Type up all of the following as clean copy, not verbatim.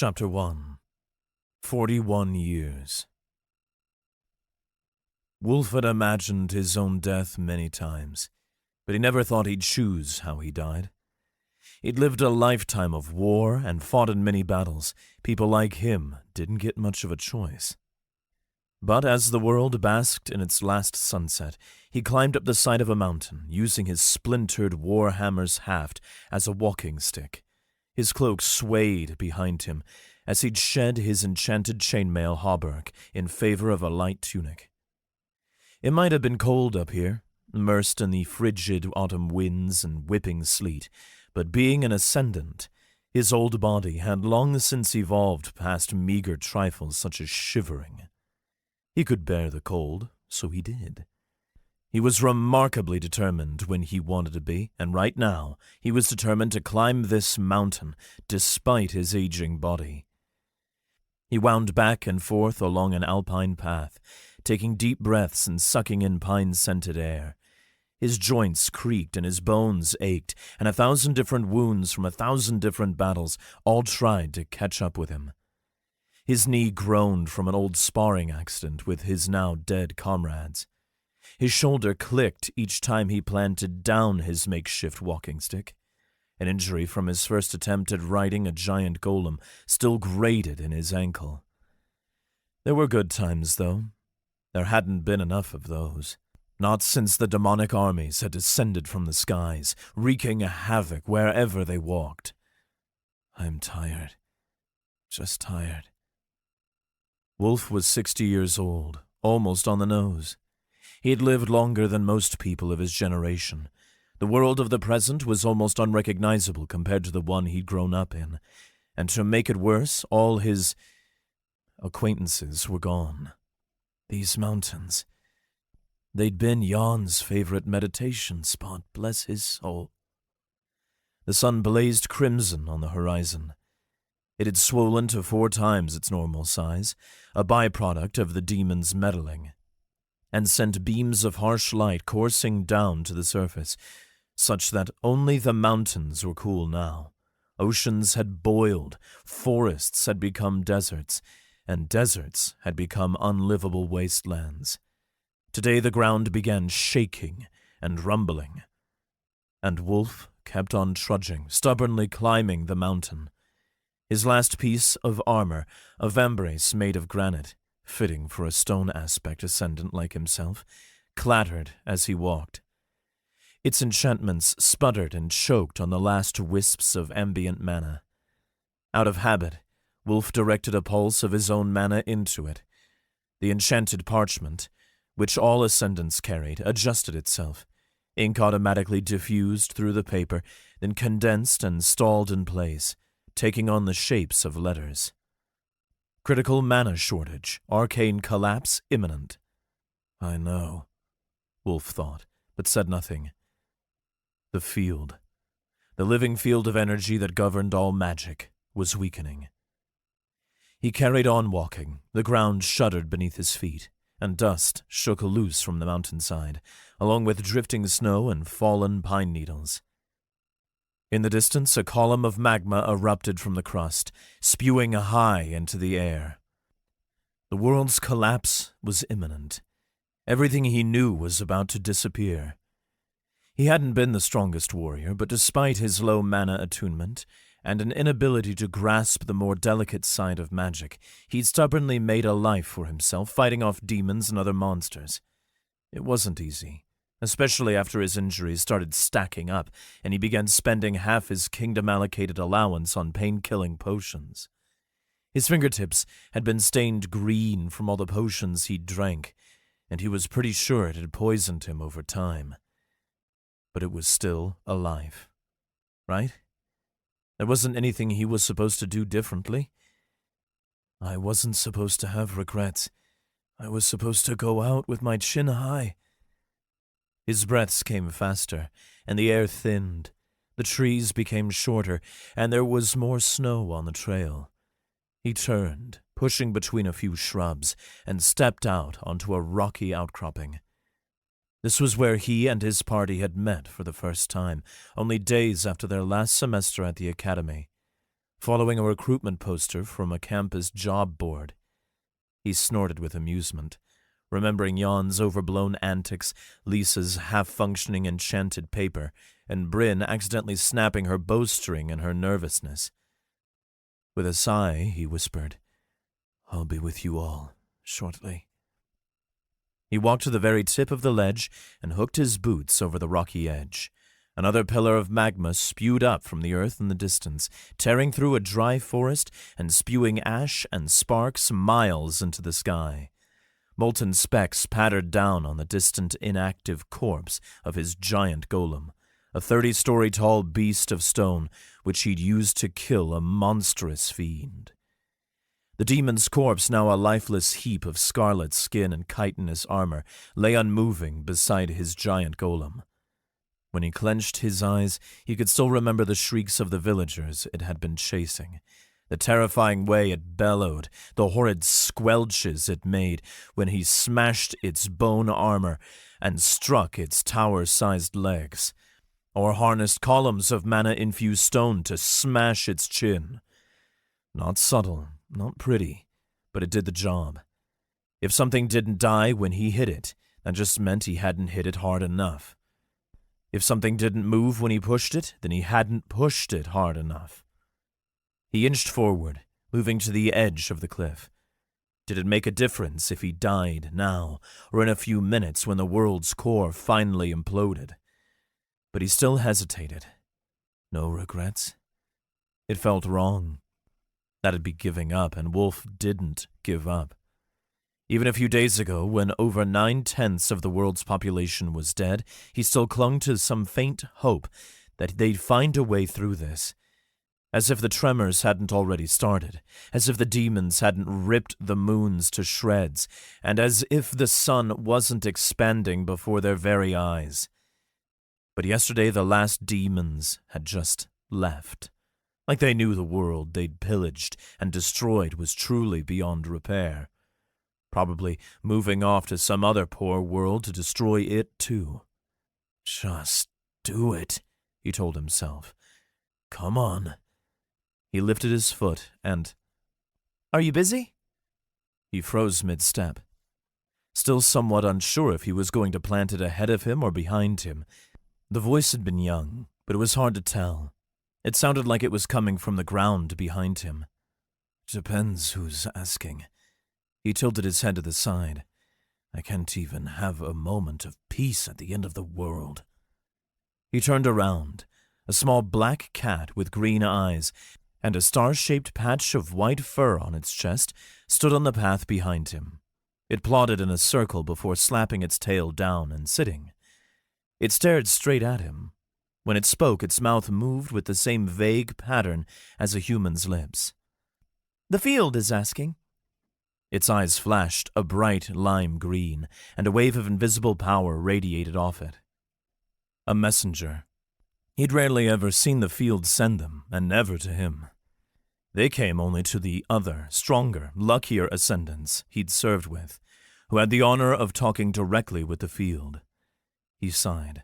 Chapter 1 41 Years. Wulf had imagined his own death many times, but he never thought he'd choose how he died. He'd lived a lifetime of war and fought in many battles. People like him didn't get much of a choice. But as the world basked in its last sunset, he climbed up the side of a mountain, using his splintered warhammer's haft as a walking stick. His cloak swayed behind him as he'd shed his enchanted chainmail hauberk in favor of a light tunic. It might have been cold up here, immersed in the frigid autumn winds and whipping sleet, but being an ascendant, his old body had long since evolved past meager trifles such as shivering. He could bear the cold, so he did. He was remarkably determined when he wanted to be, and right now he was determined to climb this mountain despite his aging body. He wound back and forth along an alpine path, taking deep breaths and sucking in pine-scented air. His joints creaked and his bones ached, and 1,000 different wounds from 1,000 different battles all tried to catch up with him. His knee groaned from an old sparring accident with his now dead comrades. His shoulder clicked each time he planned to down his makeshift walking stick. An injury from his first attempt at riding a giant golem still grated in his ankle. There were good times, though. There hadn't been enough of those. Not since the demonic armies had descended from the skies, wreaking havoc wherever they walked. I'm tired. Just tired. Wulf was 60 years old, almost on the nose. He had lived longer than most people of his generation. The world of the present was almost unrecognizable compared to the one he'd grown up in, and to make it worse, all his acquaintances were gone. These mountains, they'd been Jan's favorite meditation spot, bless his soul. The sun blazed crimson on the horizon. It had swollen to 4 times its normal size, a byproduct of the demon's meddling, and sent beams of harsh light coursing down to the surface, such that only the mountains were cool now. Oceans had boiled, forests had become deserts, and deserts had become unlivable wastelands. Today the ground began shaking and rumbling, and Wulf kept on trudging, stubbornly climbing the mountain. His last piece of armor, a vambrace made of granite, fitting for a stone aspect ascendant like himself, clattered as he walked. Its enchantments sputtered and choked on the last wisps of ambient mana. Out of habit, Wulf directed a pulse of his own mana into it. The enchanted parchment, which all ascendants carried, adjusted itself. Ink automatically diffused through the paper, then condensed and stalled in place, taking on the shapes of letters. Critical mana shortage, arcane collapse imminent. I know, Wulf thought, but said nothing. The field, the living field of energy that governed all magic, was weakening. He carried on walking. The ground shuddered beneath his feet, and dust shook loose from the mountainside, along with drifting snow and fallen pine needles. In the distance, a column of magma erupted from the crust, spewing high into the air. The world's collapse was imminent. Everything he knew was about to disappear. He hadn't been the strongest warrior, but despite his low mana attunement and an inability to grasp the more delicate side of magic, he'd stubbornly made a life for himself, fighting off demons and other monsters. It wasn't easy, especially after his injuries started stacking up and he began spending half his kingdom-allocated allowance on pain-killing potions. His fingertips had been stained green from all the potions he'd drank, and he was pretty sure it had poisoned him over time. But it was still a life, right? There wasn't anything he was supposed to do differently. I wasn't supposed to have regrets. I was supposed to go out with my chin high. His breaths came faster, and the air thinned. The trees became shorter, and there was more snow on the trail. He turned, pushing between a few shrubs, and stepped out onto a rocky outcropping. This was where he and his party had met for the first time, only days after their last semester at the academy. following a recruitment poster from a campus job board. He snorted with amusement, remembering Jan's overblown antics, Lisa's half-functioning enchanted paper, and Bryn accidentally snapping her bowstring in her nervousness. With a sigh, he whispered, "I'll be with you all shortly." He walked to the very tip of the ledge and hooked his boots over the rocky edge. Another pillar of magma spewed up from the earth in the distance, tearing through a dry forest and spewing ash and sparks miles into the sky. Molten specks pattered down on the distant, inactive corpse of his giant golem, a 30-story-tall beast of stone which he'd used to kill a monstrous fiend. The demon's corpse, now a lifeless heap of scarlet skin and chitinous armor, lay unmoving beside his giant golem. When he clenched his eyes, he could still remember the shrieks of the villagers it had been chasing, the terrifying way it bellowed, the horrid squelches it made when he smashed its bone armor and struck its tower-sized legs, or harnessed columns of mana-infused stone to smash its chin. Not subtle, not pretty, but it did the job. If something didn't die when he hit it, that just meant he hadn't hit it hard enough. If something didn't move when he pushed it, then he hadn't pushed it hard enough. He inched forward, moving to the edge of the cliff. Did it make a difference if he died now, or in a few minutes when the world's core finally imploded? But he still hesitated. No regrets? It felt wrong. That'd be giving up, and Wulf didn't give up. Even a few days ago, when over 9/10 of the world's population was dead, he still clung to some faint hope that they'd find a way through this. As if the tremors hadn't already started, as if the demons hadn't ripped the moons to shreds, and as if the sun wasn't expanding before their very eyes. But yesterday the last demons had just left. Like they knew the world they'd pillaged and destroyed was truly beyond repair. Probably moving off to some other poor world to destroy it too. Just do it, he told himself. Come on. He lifted his foot and... Are you busy? He froze mid-step. Still somewhat unsure if he was going to plant it ahead of him or behind him. The voice had been young, but it was hard to tell. It sounded like it was coming from the ground behind him. Depends who's asking. He tilted his head to the side. I can't even have a moment of peace at the end of the world. He turned around. A small black cat with green eyes and a star-shaped patch of white fur on its chest stood on the path behind him. It plodded in a circle before slapping its tail down and sitting. It stared straight at him. When it spoke, its mouth moved with the same vague pattern as a human's lips. The field is asking. Its eyes flashed a bright lime green, and a wave of invisible power radiated off it. A messenger. He'd rarely ever seen the field send them, and never to him. They came only to the other, stronger, luckier ascendants he'd served with, who had the honor of talking directly with the field. He sighed.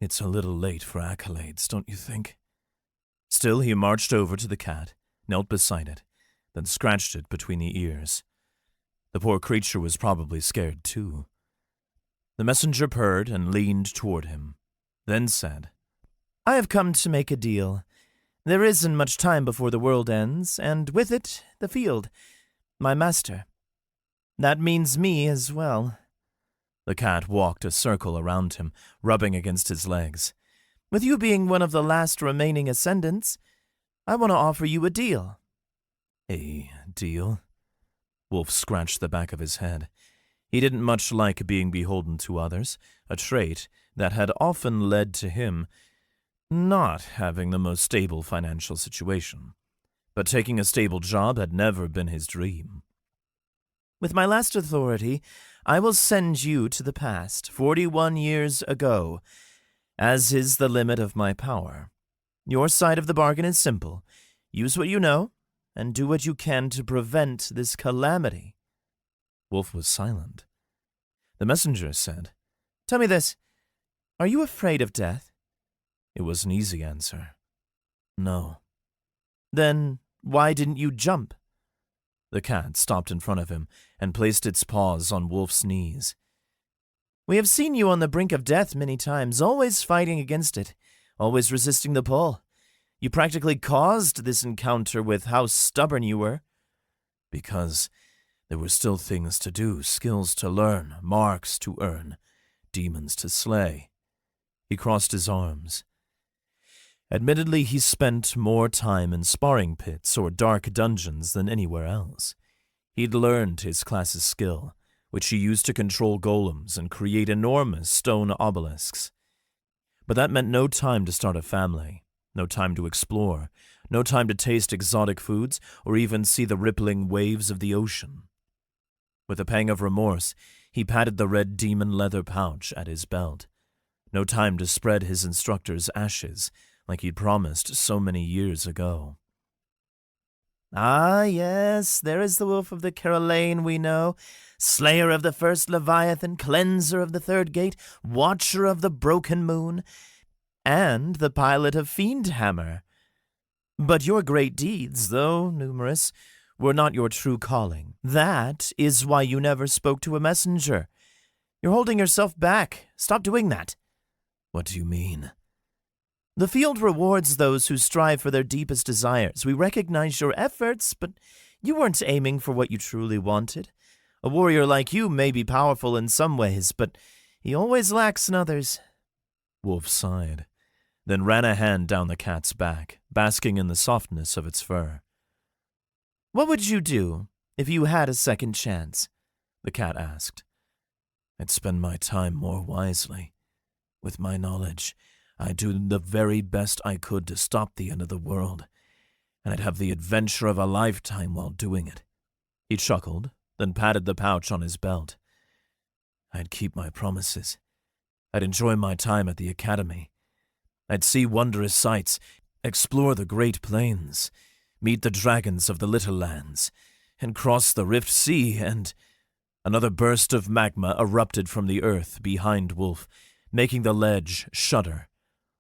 It's a little late for accolades, don't you think? Still, he marched over to the cat, knelt beside it, then scratched it between the ears. The poor creature was probably scared, too. The messenger purred and leaned toward him, then said, I have come to make a deal. There isn't much time before the world ends, and with it, the field, my master. That means me as well. The cat walked a circle around him, rubbing against his legs. With you being one of the last remaining ascendants, I want to offer you a deal. A deal? Wulf scratched the back of his head. He didn't much like being beholden to others, a trait that had often led to him not having the most stable financial situation. But taking a stable job had never been his dream. With my last authority, I will send you to the past, 41 years ago, as is the limit of my power. Your side of the bargain is simple. Use what you know, and do what you can to prevent this calamity. Wulf was silent. The messenger said, Tell me this, are you afraid of death? It was an easy answer. No. Then why didn't you jump? The cat stopped in front of him and placed its paws on Wulf's knees. We have seen you on the brink of death many times, always fighting against it, always resisting the pull. You practically caused this encounter with how stubborn you were. Because there were still things to do, skills to learn, marks to earn, demons to slay. He crossed his arms. Admittedly, he spent more time in sparring pits or dark dungeons than anywhere else. He'd learned his class's skill, which he used to control golems and create enormous stone obelisks. But that meant no time to start a family, no time to explore, no time to taste exotic foods or even see the rippling waves of the ocean. With a pang of remorse, he patted the red demon leather pouch at his belt. No time to spread his instructor's ashes, like he'd promised so many years ago. Ah, yes, there is the Wolf of the Caroline we know, slayer of the first Leviathan, cleanser of the third gate, watcher of the broken moon, and the pilot of Fiendhammer. But your great deeds, though numerous, were not your true calling. That is why you never spoke to a messenger. You're holding yourself back. Stop doing that. What do you mean? The field rewards those who strive for their deepest desires. We recognize your efforts, but you weren't aiming for what you truly wanted. A warrior like you may be powerful in some ways, but he always lacks in others. Wulf sighed, then ran a hand down the cat's back, basking in the softness of its fur. What would you do if you had a second chance? The cat asked. I'd spend my time more wisely. With my knowledge, I'd do the very best I could to stop the end of the world, and I'd have the adventure of a lifetime while doing it. He chuckled, then patted the pouch on his belt. I'd keep my promises. I'd enjoy my time at the academy. I'd see wondrous sights, explore the great plains, meet the dragons of the little lands, and cross the Rift Sea, and... Another burst of magma erupted from the earth behind Wulf, making the ledge shudder.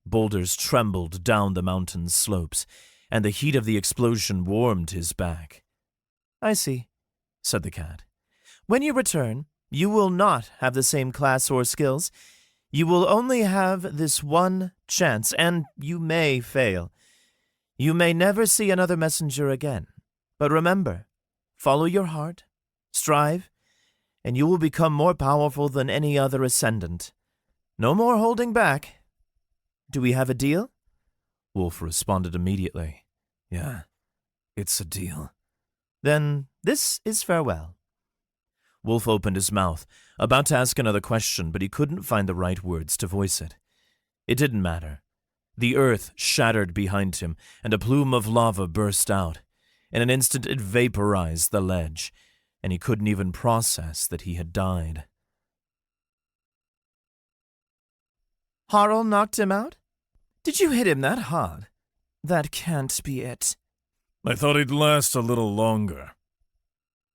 Boulders trembled down the mountain's slopes, and the heat of the explosion warmed his back. I see, said the cat. When you return, you will not have the same class or skills. You will only have this one chance, and you may fail. You may never see another messenger again. But remember, follow your heart, strive, and you will become more powerful than any other ascendant. No more holding back. Do we have a deal? Wulf responded immediately. Yeah, it's a deal. Then this is farewell. Wulf opened his mouth, about to ask another question, but he couldn't find the right words to voice it. It didn't matter. The earth shattered behind him, and a plume of lava burst out. In an instant it vaporized the ledge, and he couldn't even process that he had died. Harl knocked him out? Did you hit him that hard? That can't be it. I thought he'd last a little longer.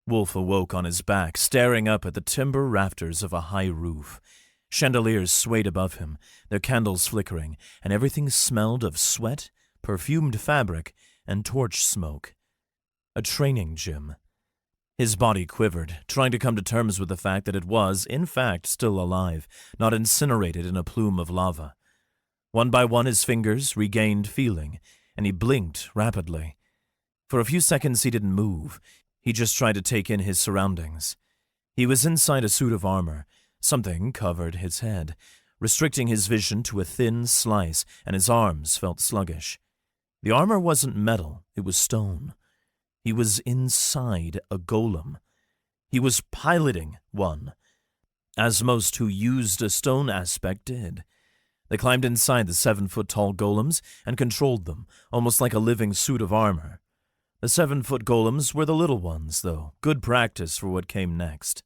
Wulf awoke on his back, staring up at the timber rafters of a high roof. Chandeliers swayed above him, their candles flickering, and everything smelled of sweat, perfumed fabric, and torch smoke. A training gym. His body quivered, trying to come to terms with the fact that it was, in fact, still alive, not incinerated in a plume of lava. One by one his fingers regained feeling, and he blinked rapidly. For a few seconds he didn't move. He just tried to take in his surroundings. He was inside a suit of armor. Something covered his head, restricting his vision to a thin slice, and his arms felt sluggish. The armor wasn't metal, it was stone. He was inside a golem. He was piloting one, as most who used a stone aspect did. They climbed inside the 7-foot-tall golems and controlled them, almost like a living suit of armor. The 7-foot golems were the little ones, though, good practice for what came next.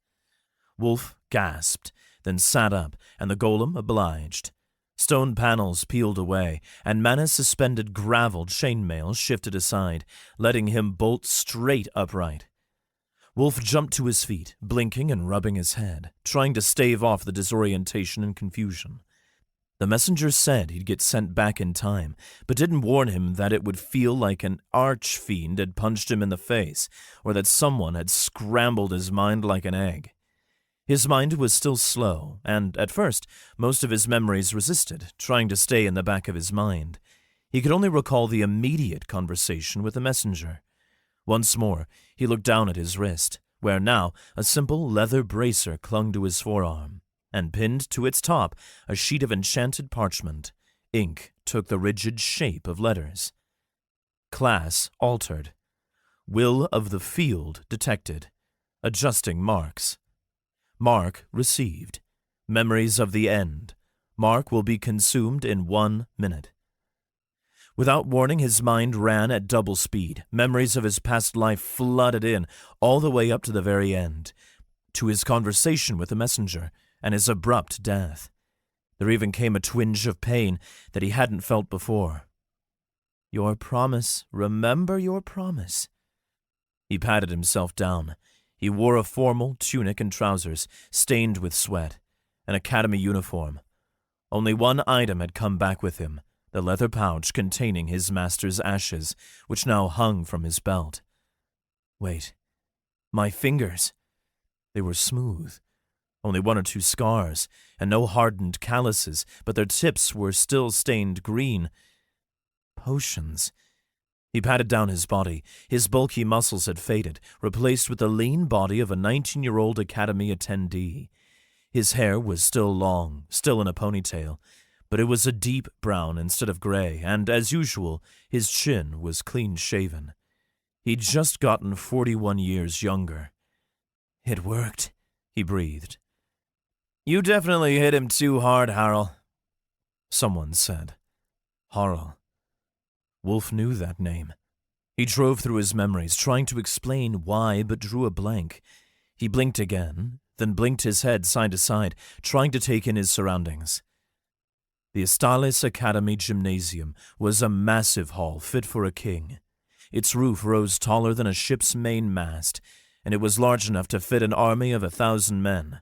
Wulf gasped, then sat up, and the golem obliged. Stone panels peeled away, and mana-suspended gravel chainmail shifted aside, letting him bolt straight upright. Wulf jumped to his feet, blinking and rubbing his head, trying to stave off the disorientation and confusion. The messenger said he'd get sent back in time, but didn't warn him that it would feel like an arch-fiend had punched him in the face, or that someone had scrambled his mind like an egg. His mind was still slow, and at first, most of his memories resisted, trying to stay in the back of his mind. He could only recall the immediate conversation with the messenger. Once more, he looked down at his wrist, where now a simple leather bracer clung to his forearm, and pinned to its top a sheet of enchanted parchment. Ink took the rigid shape of letters. Class altered. Will of the field detected. Adjusting marks. Mark received. Memories of the end. Mark will be consumed in 1 minute. Without warning, his mind ran at double speed. Memories of his past life flooded in, all the way up to the very end, to his conversation with the messenger and his abrupt death. There even came a twinge of pain that he hadn't felt before. Your promise, remember your promise. He patted himself down. He wore a formal tunic and trousers, stained with sweat, an academy uniform. Only one item had come back with him, the leather pouch containing his master's ashes, which now hung from his belt. Wait, my fingers. They were smooth. Only 1 or 2 scars, and no hardened calluses, but their tips were still stained green. Potions. He patted down his body. His bulky muscles had faded, replaced with the lean body of a 19-year-old academy attendee. His hair was still long, still in a ponytail, but it was a deep brown instead of gray, and, as usual, his chin was clean-shaven. He'd just gotten 41 years younger. It worked, he breathed. You definitely hit him too hard, Harl, someone said. Harl. Wulf knew that name. He drove through his memories, trying to explain why, but drew a blank. He blinked again, then blinked his head side to side, trying to take in his surroundings. The Istalis Academy gymnasium was a massive hall fit for a king. Its roof rose taller than a ship's main mast, and it was large enough to fit an army of 1,000 men.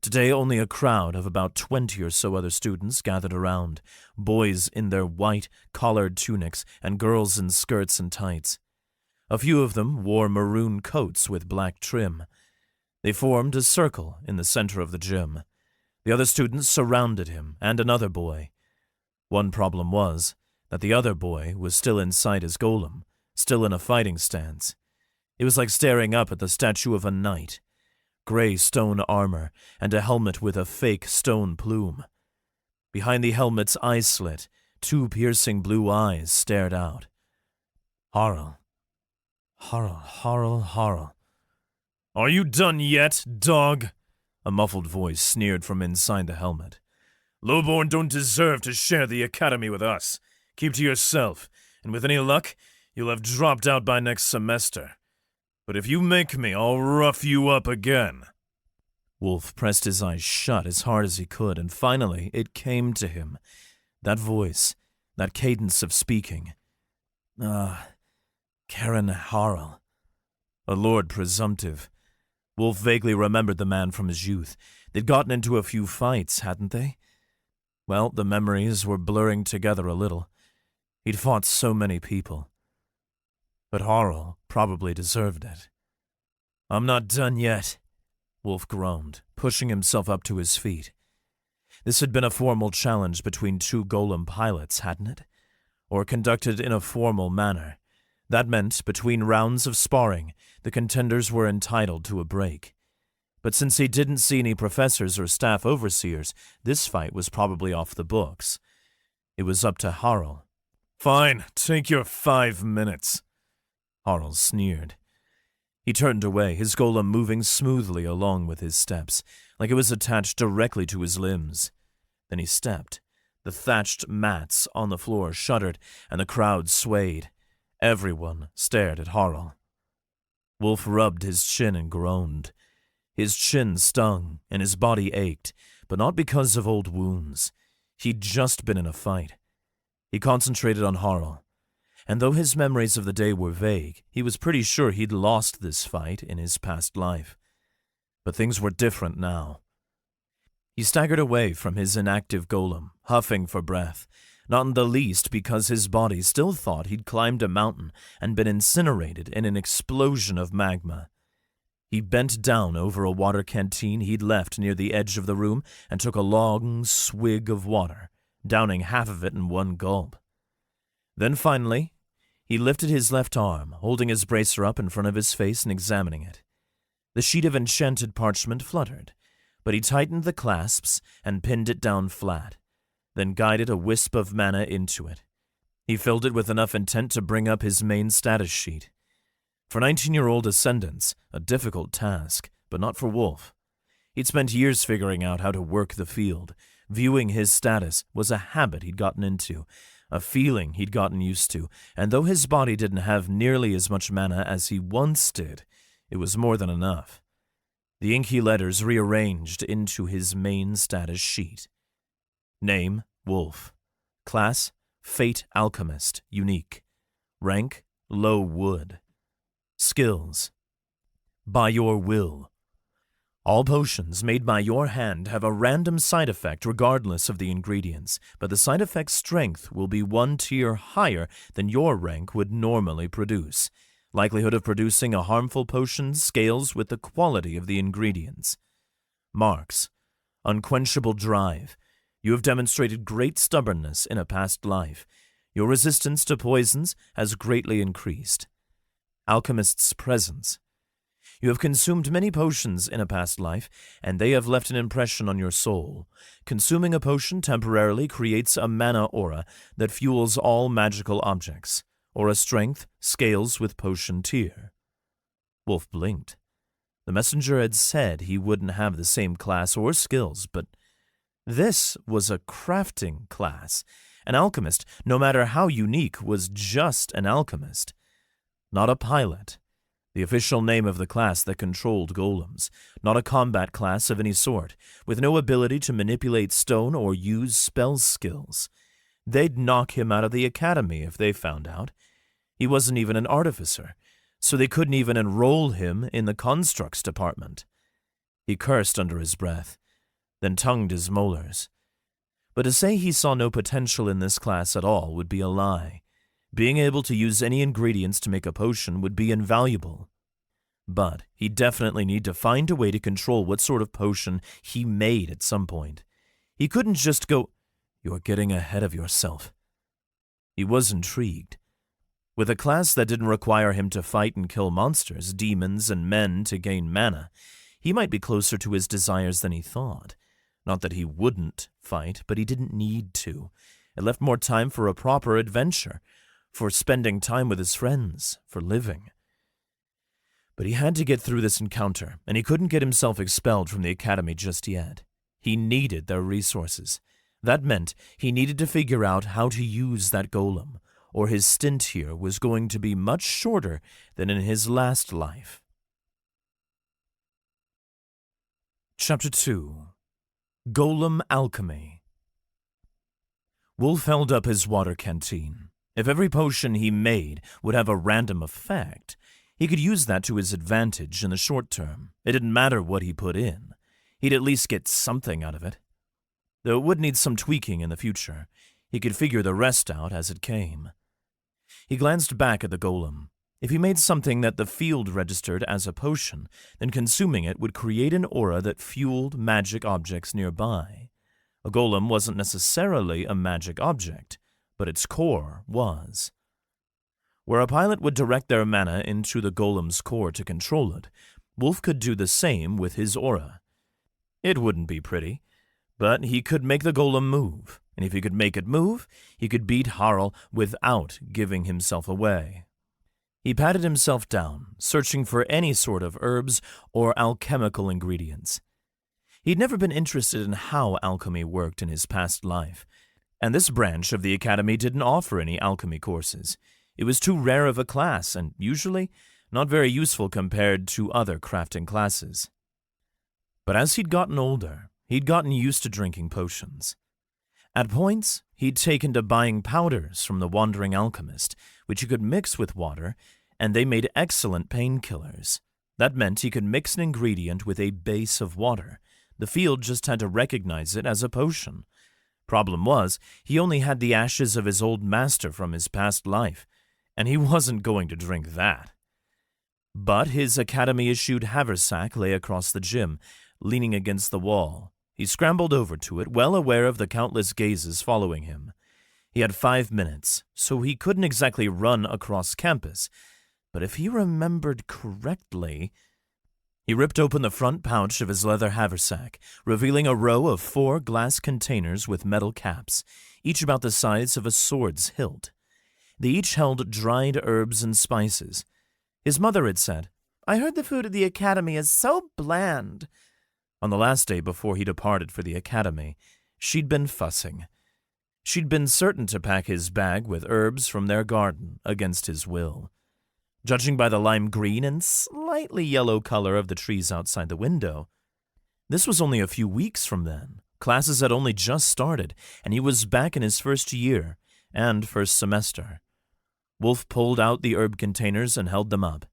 Today only a crowd of about 20 or so other students gathered around, boys in their white, collared tunics and girls in skirts and tights. A few of them wore maroon coats with black trim. They formed a circle in the center of the gym. The other students surrounded him and another boy. One problem was that the other boy was still inside his golem, still in a fighting stance. It was like staring up at the statue of a knight. Gray stone armor, and a helmet with a fake stone plume. Behind the helmet's eye slit, 2 piercing blue eyes stared out. Harl. Harl. Are you done yet, dog? A muffled voice sneered from inside the helmet. Lowborn don't deserve to share the academy with us. Keep to yourself, and with any luck, you'll have dropped out by next semester. But if you make me, I'll rough you up again. Wulf pressed his eyes shut as hard as he could, and finally it came to him. That voice, that cadence of speaking. Karen Harl. A lord presumptive. Wulf vaguely remembered the man from his youth. They'd gotten into a few fights, hadn't they? Well, the memories were blurring together a little. He'd fought so many people. But Harl probably deserved it. I'm not done yet, Wulf groaned, pushing himself up to his feet. This had been a formal challenge between 2 golem pilots, hadn't it? Or conducted in a formal manner. That meant, between rounds of sparring, the contenders were entitled to a break. But since he didn't see any professors or staff overseers, this fight was probably off the books. It was up to Harl. Fine, take your 5 minutes. Harl sneered. He turned away, his golem moving smoothly along with his steps, like it was attached directly to his limbs. Then he stepped. The thatched mats on the floor shuddered, and the crowd swayed. Everyone stared at Harl. Wulf rubbed his chin and groaned. His chin stung, and his body ached, but not because of old wounds. He'd just been in a fight. He concentrated on Harl. And though his memories of the day were vague, he was pretty sure he'd lost this fight in his past life. But things were different now. He staggered away from his inactive golem, huffing for breath, not in the least because his body still thought he'd climbed a mountain and been incinerated in an explosion of magma. He bent down over a water canteen he'd left near the edge of the room and took a long swig of water, downing half of it in one gulp. Then finally, he lifted his left arm, holding his bracer up in front of his face and examining it. The sheet of enchanted parchment fluttered, but he tightened the clasps and pinned it down flat, then guided a wisp of mana into it. He filled it with enough intent to bring up his main status sheet. For 19-year-old ascendants, a difficult task, but not for Wulf. He'd spent years figuring out how to work the field. Viewing his status was a habit he'd gotten into, a feeling he'd gotten used to, and though his body didn't have nearly as much mana as he once did, it was more than enough. The inky letters rearranged into his main status sheet. Name, Wulf. Class, Fate Alchemist, unique. Rank, low wood. Skills. By your will. All potions made by your hand have a random side effect regardless of the ingredients, but the side effect's strength will be 1 tier higher than your rank would normally produce. Likelihood of producing a harmful potion scales with the quality of the ingredients. Marks. Unquenchable drive. You have demonstrated great stubbornness in a past life. Your resistance to poisons has greatly increased. Alchemist's presence. You have consumed many potions in a past life, and they have left an impression on your soul. Consuming a potion temporarily creates a mana aura that fuels all magical objects. Aura strength scales with potion tier. Wulf blinked. The messenger had said he wouldn't have the same class or skills, but this was a crafting class. An alchemist, no matter how unique, was just an alchemist. Not a pilot, the official name of the class that controlled golems. Not a combat class of any sort, with no ability to manipulate stone or use spell skills. They'd knock him out of the academy if they found out. He wasn't even an artificer, so they couldn't even enroll him in the constructs department. He cursed under his breath, then tongued his molars. But to say he saw no potential in this class at all would be a lie. Being able to use any ingredients to make a potion would be invaluable. But he'd definitely need to find a way to control what sort of potion he made at some point. He couldn't just go, "You're getting ahead of yourself." He was intrigued. With a class that didn't require him to fight and kill monsters, demons, and men to gain mana, he might be closer to his desires than he thought. Not that he wouldn't fight, but he didn't need to. It left more time for a proper adventure, for spending time with his friends, for living. But he had to get through this encounter, and he couldn't get himself expelled from the academy just yet. He needed their resources. That meant he needed to figure out how to use that golem, or his stint here was going to be much shorter than in his last life. Chapter 2. Golem Alchemy. Wulf held up his water canteen. If every potion he made would have a random effect, he could use that to his advantage in the short term. It didn't matter what he put in. He'd at least get something out of it. Though it would need some tweaking in the future, he could figure the rest out as it came. He glanced back at the golem. If he made something that the field registered as a potion, then consuming it would create an aura that fueled magic objects nearby. A golem wasn't necessarily a magic object, but its core was. Where a pilot would direct their mana into the golem's core to control it, Wulf could do the same with his aura. It wouldn't be pretty, but he could make the golem move, and if he could make it move, he could beat Harl without giving himself away. He patted himself down, searching for any sort of herbs or alchemical ingredients. He'd never been interested in how alchemy worked in his past life, and this branch of the academy didn't offer any alchemy courses. It was too rare of a class, and usually not very useful compared to other crafting classes. But as he'd gotten older, he'd gotten used to drinking potions. At points, he'd taken to buying powders from the Wandering Alchemist, which he could mix with water, and they made excellent painkillers. That meant he could mix an ingredient with a base of water. The field just had to recognize it as a potion. Problem was, he only had the ashes of his old master from his past life, and he wasn't going to drink that. But his academy-issued haversack lay across the gym, leaning against the wall. He scrambled over to it, well aware of the countless gazes following him. He had 5 minutes, so he couldn't exactly run across campus, but if he remembered correctly... He ripped open the front pouch of his leather haversack, revealing a row of 4 glass containers with metal caps, each about the size of a sword's hilt. They each held dried herbs and spices. His mother had said, "I heard the food at the academy is so bland." On the last day before he departed for the academy, she'd been fussing. She'd been certain to pack his bag with herbs from their garden against his will. Judging by the lime green and slightly yellow color of the trees outside the window, this was only a few weeks from then. Classes had only just started, and he was back in his first year and first semester. Wulf pulled out the herb containers and held them up.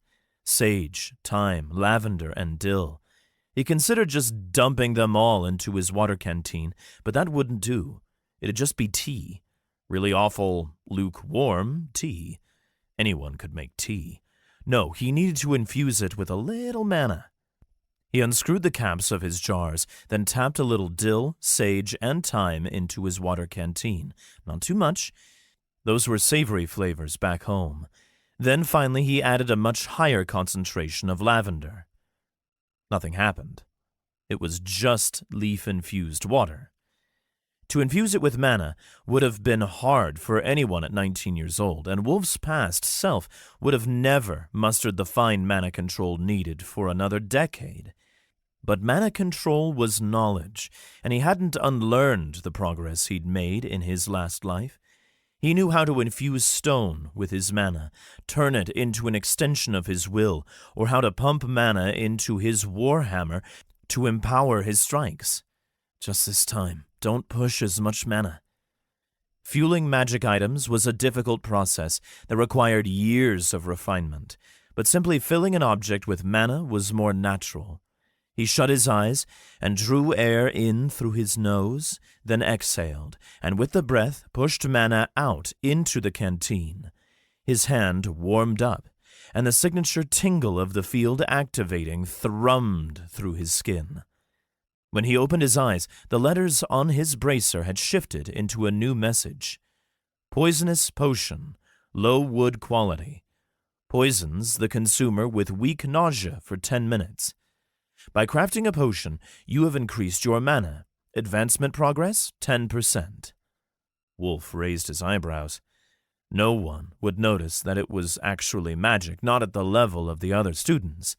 Sage, thyme, lavender, and dill. He considered just dumping them all into his water canteen, but that wouldn't do. It'd just be tea. Really awful, lukewarm tea. Anyone could make tea. No, he needed to infuse it with a little mana. He unscrewed the caps of his jars, then tapped a little dill, sage, and thyme into his water canteen. Not too much. Those were savory flavors back home. Then finally he added a much higher concentration of lavender. Nothing happened. It was just leaf-infused water. To infuse it with mana would have been hard for anyone at 19 years old, and Wulf's past self would have never mustered the fine mana control needed for another decade. But mana control was knowledge, and he hadn't unlearned the progress he'd made in his last life. He knew how to infuse stone with his mana, turn it into an extension of his will, or how to pump mana into his warhammer to empower his strikes. Just this time, don't push as much mana. Fueling magic items was a difficult process that required years of refinement, but simply filling an object with mana was more natural. He shut his eyes and drew air in through his nose, then exhaled, and with the breath pushed mana out into the canteen. His hand warmed up, and the signature tingle of the field activating thrummed through his skin. When he opened his eyes, the letters on his bracer had shifted into a new message. Poisonous potion, low wood quality. Poisons the consumer with weak nausea for 10 minutes. By crafting a potion, you have increased your mana. Advancement progress, 10%. Wulf raised his eyebrows. No one would notice that it was actually magic, not at the level of the other students.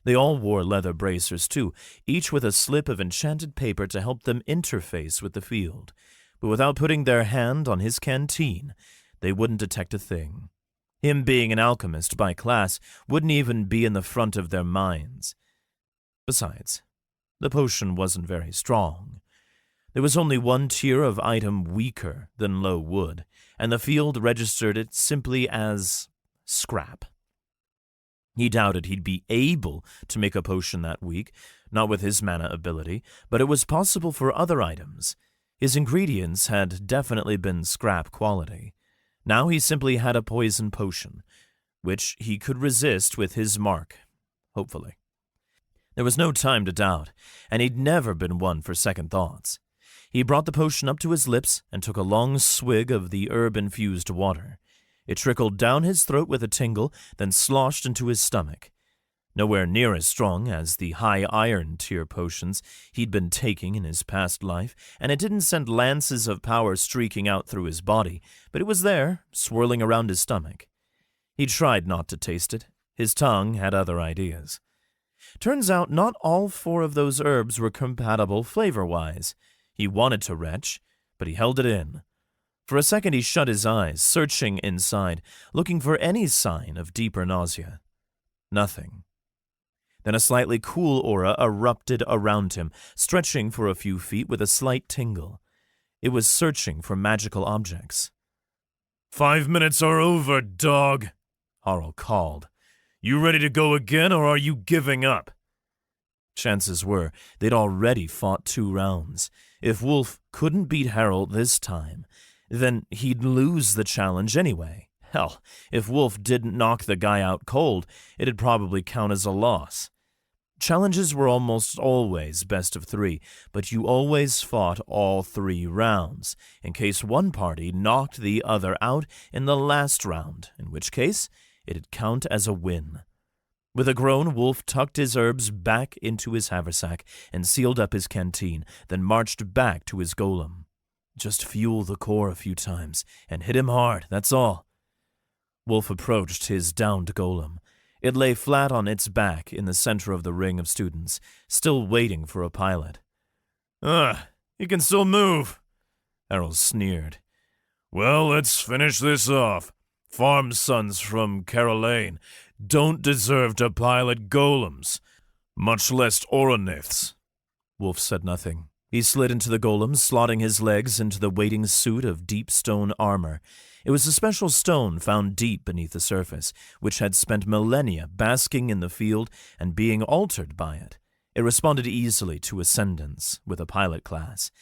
They all wore leather bracers too, each with a slip of enchanted paper to help them interface with the field. But without putting their hand on his canteen, they wouldn't detect a thing. Him being an alchemist by class wouldn't even be in the front of their minds. Besides, the potion wasn't very strong. There was only one tier of item weaker than low wood, and the field registered it simply as scrap. He doubted he'd be able to make a potion that weak, not with his mana ability, but it was possible for other items. His ingredients had definitely been scrap quality. Now he simply had a poison potion, which he could resist with his mark, hopefully. There was no time to doubt, and he'd never been one for second thoughts. He brought the potion up to his lips and took a long swig of the herb-infused water. It trickled down his throat with a tingle, then sloshed into his stomach. Nowhere near as strong as the high iron tier potions he'd been taking in his past life, and it didn't send lances of power streaking out through his body, but it was there, swirling around his stomach. He tried not to taste it. His tongue had other ideas. Turns out not all 4 of those herbs were compatible flavor-wise. He wanted to retch, but he held it in. For a second he shut his eyes, searching inside, looking for any sign of deeper nausea. Nothing. Then a slightly cool aura erupted around him, stretching for a few feet with a slight tingle. It was searching for magical objects. 5 minutes are over, dog, Harl called. You ready to go again, or are you giving up? Chances were they'd already fought 2 rounds. If Wulf couldn't beat Harold this time, then he'd lose the challenge anyway. Hell, if Wulf didn't knock the guy out cold, it'd probably count as a loss. Challenges were almost always best of 3, but you always fought all 3 rounds, in case one party knocked the other out in the last round, in which case it'd count as a win. With a groan, Wulf tucked his herbs back into his haversack and sealed up his canteen, then marched back to his golem. Just fuel the core a few times, and hit him hard, that's all. Wulf approached his downed golem. It lay flat on its back in the center of the ring of students, still waiting for a pilot. He can still move, Harold sneered. Well, let's finish this off. Farm sons from Caroline don't deserve to pilot golems, much less Oroniths. Wulf said nothing. He slid into the golem, slotting his legs into the waiting suit of deep stone armor. It was a special stone found deep beneath the surface, which had spent millennia basking in the field and being altered by it. It responded easily to ascendance with a pilot class.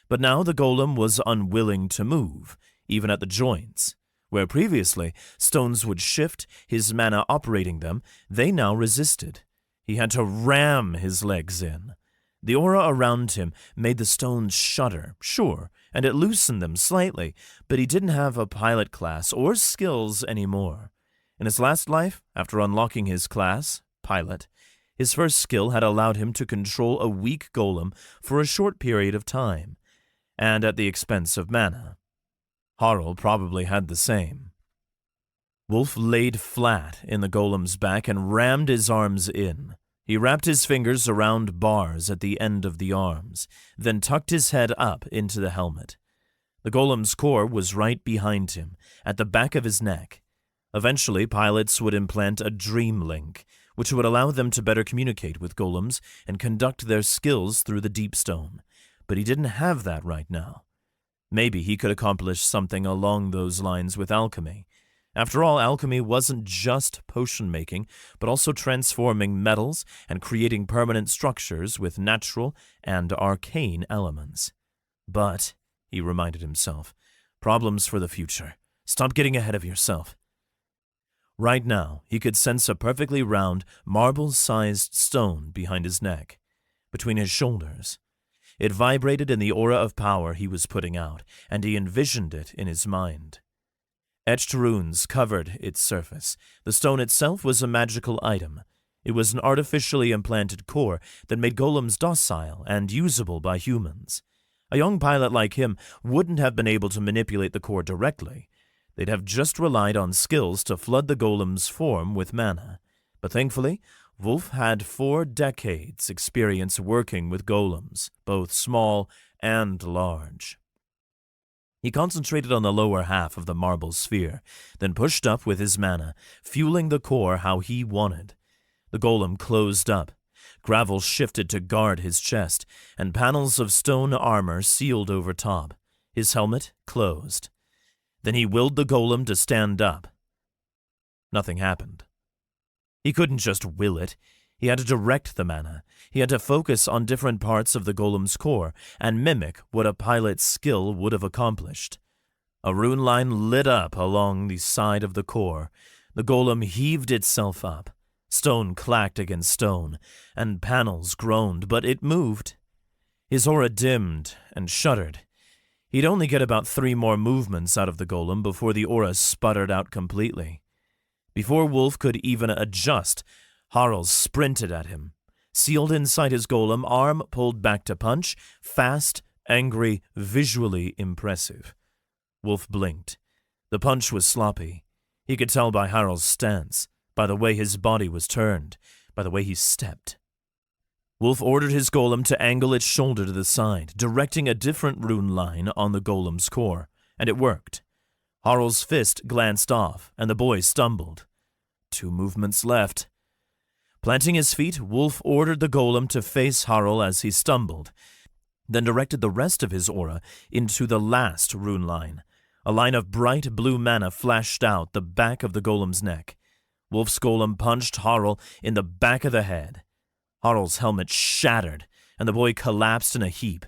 But now the golem was unwilling to move, even at the joints. Where previously stones would shift, his mana operating them, they now resisted. He had to ram his legs in. The aura around him made the stones shudder, sure, and it loosened them slightly, but he didn't have a pilot class or skills anymore. In his last life, after unlocking his class, pilot, his first skill had allowed him to control a weak golem for a short period of time, and at the expense of mana. Harl probably had the same. Wulf laid flat in the golem's back and rammed his arms in. He wrapped his fingers around bars at the end of the arms, then tucked his head up into the helmet. The golem's core was right behind him, at the back of his neck. Eventually, pilots would implant a dream link, which would allow them to better communicate with golems and conduct their skills through the deep stone. But he didn't have that right now. Maybe he could accomplish something along those lines with alchemy. After all, alchemy wasn't just potion-making, but also transforming metals and creating permanent structures with natural and arcane elements. But, he reminded himself, problems for the future. Stop getting ahead of yourself. Right now, he could sense a perfectly round, marble-sized stone behind his neck, between his shoulders. It vibrated in the aura of power he was putting out, and he envisioned it in his mind. Etched runes covered its surface. The stone itself was a magical item. It was an artificially implanted core that made golems docile and usable by humans. A young pilot like him wouldn't have been able to manipulate the core directly. They'd have just relied on skills to flood the golem's form with mana. But thankfully, Wulf had 4 decades' experience working with golems, both small and large. He concentrated on the lower half of the marble sphere, then pushed up with his mana, fueling the core how he wanted. The golem closed up. Gravel shifted to guard his chest, and panels of stone armor sealed over top. His helmet closed. Then he willed the golem to stand up. Nothing happened. He couldn't just will it. He had to direct the mana. He had to focus on different parts of the golem's core and mimic what a pilot's skill would have accomplished. A rune line lit up along the side of the core. The golem heaved itself up. Stone clacked against stone, and panels groaned, but it moved. His aura dimmed and shuddered. He'd only get about 3 more movements out of the golem before the aura sputtered out completely. Before Wulf could even adjust, Harl sprinted at him. Sealed inside his golem, arm pulled back to punch, fast, angry, visually impressive. Wulf blinked. The punch was sloppy. He could tell by Harl's stance, by the way his body was turned, by the way he stepped. Wulf ordered his golem to angle its shoulder to the side, directing a different rune line on the golem's core, and it worked. Harl's fist glanced off, and the boy stumbled. 2 movements left. Planting his feet, Wulf ordered the golem to face Harl as he stumbled, then directed the rest of his aura into the last rune line. A line of bright blue mana flashed out the back of the golem's neck. Wulf's golem punched Harl in the back of the head. Harl's helmet shattered, and the boy collapsed in a heap.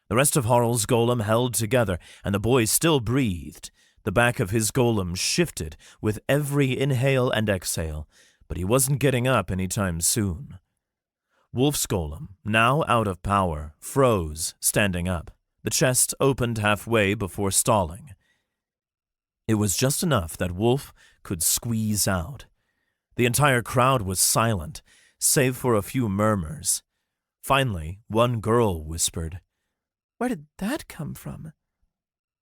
The rest of Harl's golem held together, and the boy still breathed. The back of his golem shifted with every inhale and exhale, but he wasn't getting up any time soon. Wulf's golem, now out of power, froze, standing up. The chest opened halfway before stalling. It was just enough that Wulf could squeeze out. The entire crowd was silent, save for a few murmurs. Finally, one girl whispered, "Where did that come from?"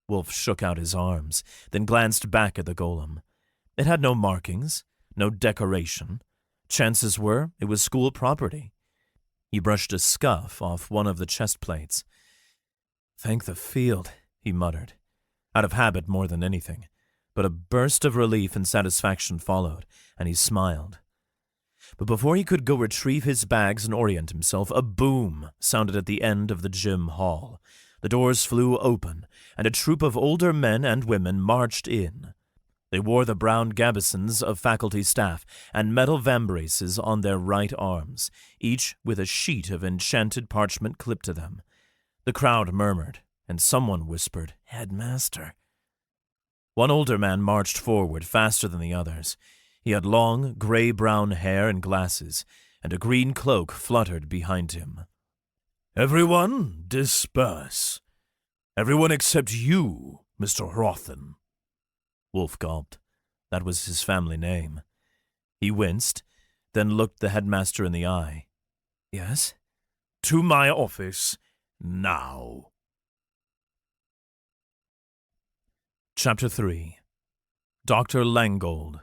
Wulf shook out his arms, then glanced back at the golem. It had no markings, no decoration. Chances were it was school property. He brushed a scuff off one of the chest plates. "Thank the field," he muttered, out of habit more than anything. But a burst of relief and satisfaction followed, and he smiled. But before he could go retrieve his bags and orient himself, a boom sounded at the end of the gym hall. The doors flew open, and a troop of older men and women marched in. They wore the brown gabesons of faculty staff and metal vambraces on their right arms, each with a sheet of enchanted parchment clipped to them. The crowd murmured, and someone whispered, "Headmaster." One older man marched forward faster than the others. He had long, gray-brown hair and glasses, and a green cloak fluttered behind him. "Everyone, disperse. Everyone except you, Mr. Rothen." Wulf gulped. That was his family name. He winced, then looked the headmaster in the eye. "Yes?" "To my office, now." Chapter 3. Dr. Langold.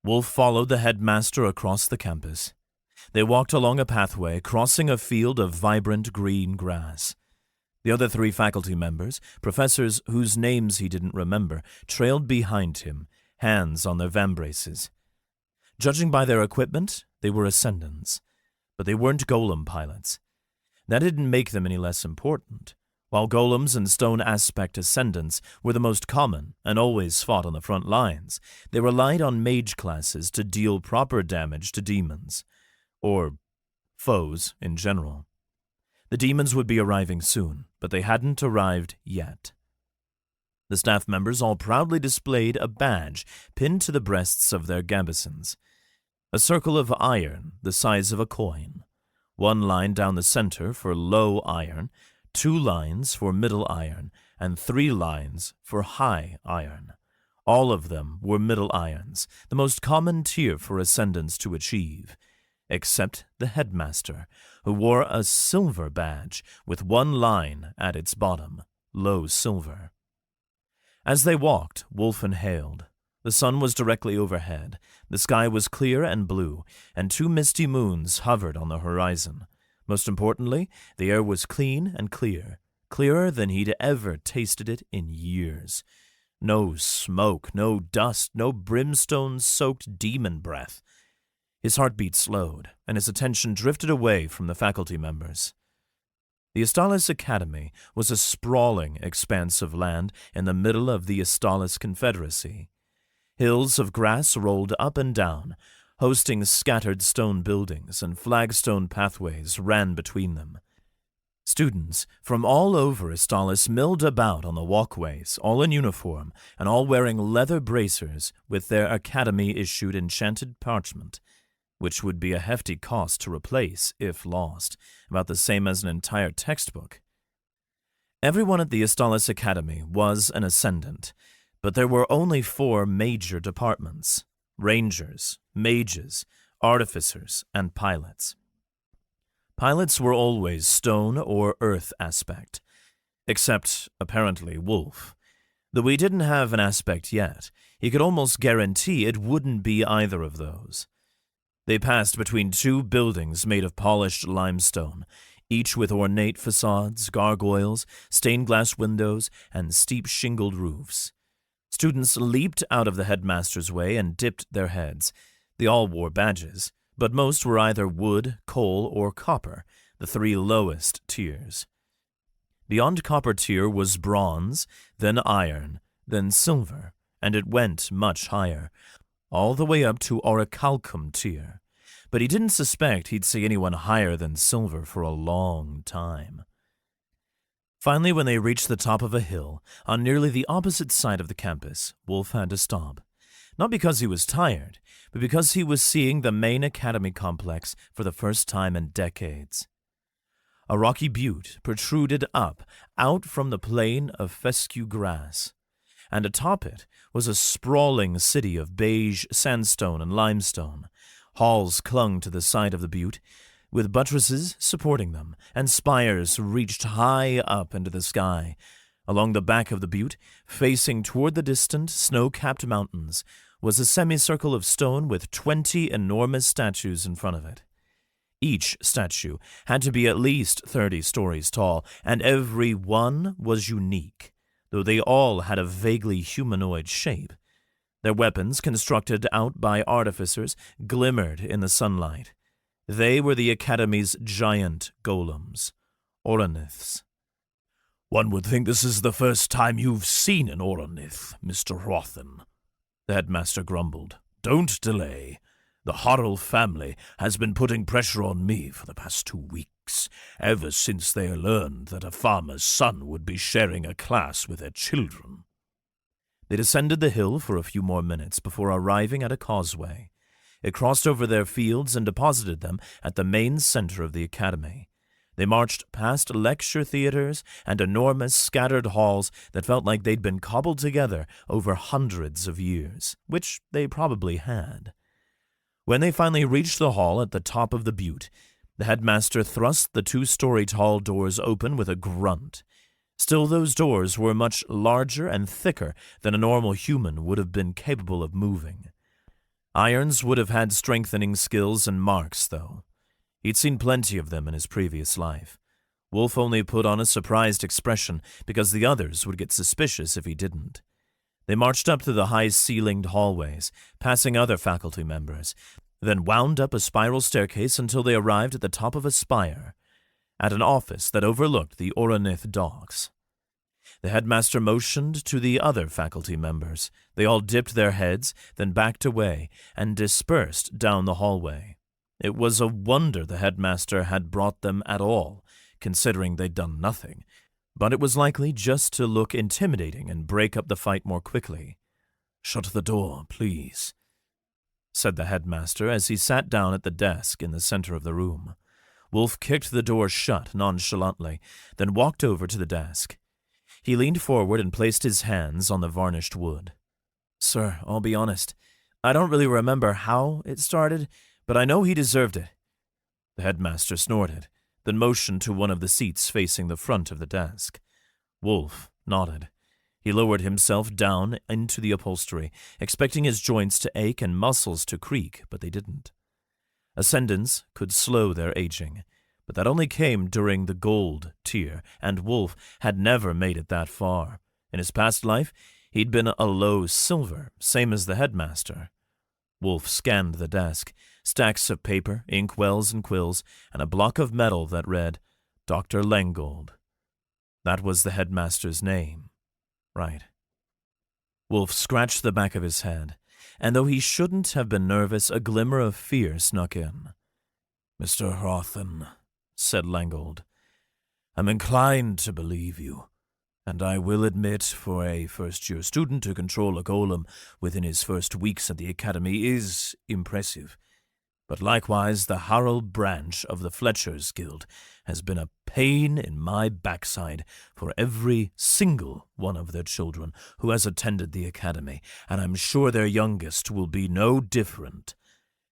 Wulf followed the headmaster across the campus. They walked along a pathway, crossing a field of vibrant green grass. The other 3 faculty members, professors whose names he didn't remember, trailed behind him, hands on their vambraces. Judging by their equipment, they were ascendants, but they weren't golem pilots. That didn't make them any less important. While golems and stone aspect ascendants were the most common and always fought on the front lines, they relied on mage classes to deal proper damage to demons, or foes in general. The demons would be arriving soon, but they hadn't arrived yet. The staff members all proudly displayed a badge pinned to the breasts of their gambesons. A circle of iron the size of a coin. 1 line down the center for low iron, 2 lines for middle iron, and 3 lines for high iron. All of them were middle irons, the most common tier for ascendants to achieve, except the headmaster, who wore a silver badge with 1 line at its bottom, low silver. As they walked, Wulf inhaled. The sun was directly overhead. The sky was clear and blue, and 2 misty moons hovered on the horizon. Most importantly, the air was clean and clear, clearer than he'd ever tasted it in years. No smoke, no dust, no brimstone-soaked demon breath. His heartbeat slowed, and his attention drifted away from the faculty members. The Istalis Academy was a sprawling expanse of land in the middle of the Istalis Confederacy. Hills of grass rolled up and down, hosting scattered stone buildings, and flagstone pathways ran between them. Students from all over Istalis milled about on the walkways, all in uniform, and all wearing leather bracers with their academy-issued enchanted parchment, which would be a hefty cost to replace if lost, about the same as an entire textbook. Everyone at the Istalis Academy was an ascendant, but there were only 4 major departments: rangers, mages, artificers, and pilots. Pilots were always stone or earth aspect, except, apparently, Wulf. Though he didn't have an aspect yet, he could almost guarantee it wouldn't be either of those. They passed between 2 buildings made of polished limestone, each with ornate facades, gargoyles, stained glass windows, and steep shingled roofs. Students leaped out of the headmaster's way and dipped their heads. They all wore badges, but most were either wood, coal, or copper, the 3 lowest tiers. Beyond copper tier was bronze, then iron, then silver, and it went much higher, all the way up to orichalcum tier. but he didn't suspect he'd see anyone higher than silver for a long time. Finally, when they reached the top of a hill, on nearly the opposite side of the campus, Wulf had to stop. Not because he was tired, but because he was seeing the main academy complex for the first time in decades. A rocky butte protruded out from the plain of fescue grass, and atop it was a sprawling city of beige sandstone and limestone. Halls clung to the side of the butte, with buttresses supporting them, and spires reached high up into the sky. Along the back of the butte, facing toward the distant, snow-capped mountains, was a semicircle of stone with 20 enormous statues in front of it. Each statue had to be at least 30 stories tall, and every one was unique, though they all had a vaguely humanoid shape. Their weapons, constructed out by artificers, glimmered in the sunlight. They were the Academy's giant golems, Oroniths. "One would think this is the first time you've seen an Oronith, Mr. Rothan," the headmaster grumbled. "Don't delay. The Harrell family has been putting pressure on me for the past 2 weeks, ever since they learned that a farmer's son would be sharing a class with their children." They descended the hill for a few more minutes before arriving at a causeway. It crossed over their fields and deposited them at the main center of the academy. They marched past lecture theaters and enormous scattered halls that felt like they'd been cobbled together over hundreds of years, which they probably had. When they finally reached the hall at the top of the butte, the headmaster thrust the 2-story tall doors open with a grunt. Still, those doors were much larger and thicker than a normal human would have been capable of moving. Irons would have had strengthening skills and marks, though. He'd seen plenty of them in his previous life. Wulf only put on a surprised expression because the others would get suspicious if he didn't. They marched up to the high-ceilinged hallways, passing other faculty members, then wound up a spiral staircase until they arrived at the top of a spire, at an office that overlooked the Oronith docks. The headmaster motioned to the other faculty members. They all dipped their heads, then backed away, and dispersed down the hallway. It was a wonder the headmaster had brought them at all, considering they'd done nothing, but it was likely just to look intimidating and break up the fight more quickly. "Shut the door, please," said the headmaster as he sat down at the desk in the center of the room. Wulf kicked the door shut nonchalantly, then walked over to the desk. He leaned forward and placed his hands on the varnished wood. "Sir, I'll be honest. I don't really remember how it started, but I know he deserved it." The headmaster snorted, then motioned to one of the seats facing the front of the desk. Wulf nodded. He lowered himself down into the upholstery, expecting his joints to ache and muscles to creak, but they didn't. Ascendants could slow their aging, but that only came during the gold tier, and Wulf had never made it that far. In his past life, he'd been a low silver, same as the headmaster. Wulf scanned the desk, stacks of paper, inkwells and quills, and a block of metal that read, Dr. Lengold. That was the headmaster's name. Right. Wulf scratched the back of his head, and though he shouldn't have been nervous, a glimmer of fear snuck in. "Mr. Rothan," said Lengold, "I'm inclined to believe you, and I will admit for a first-year student to control a golem within his first weeks at the Academy is impressive. But likewise, the Harrell branch of the Fletcher's Guild has been a pain in my backside for every single one of their children who has attended the Academy, and I'm sure their youngest will be no different.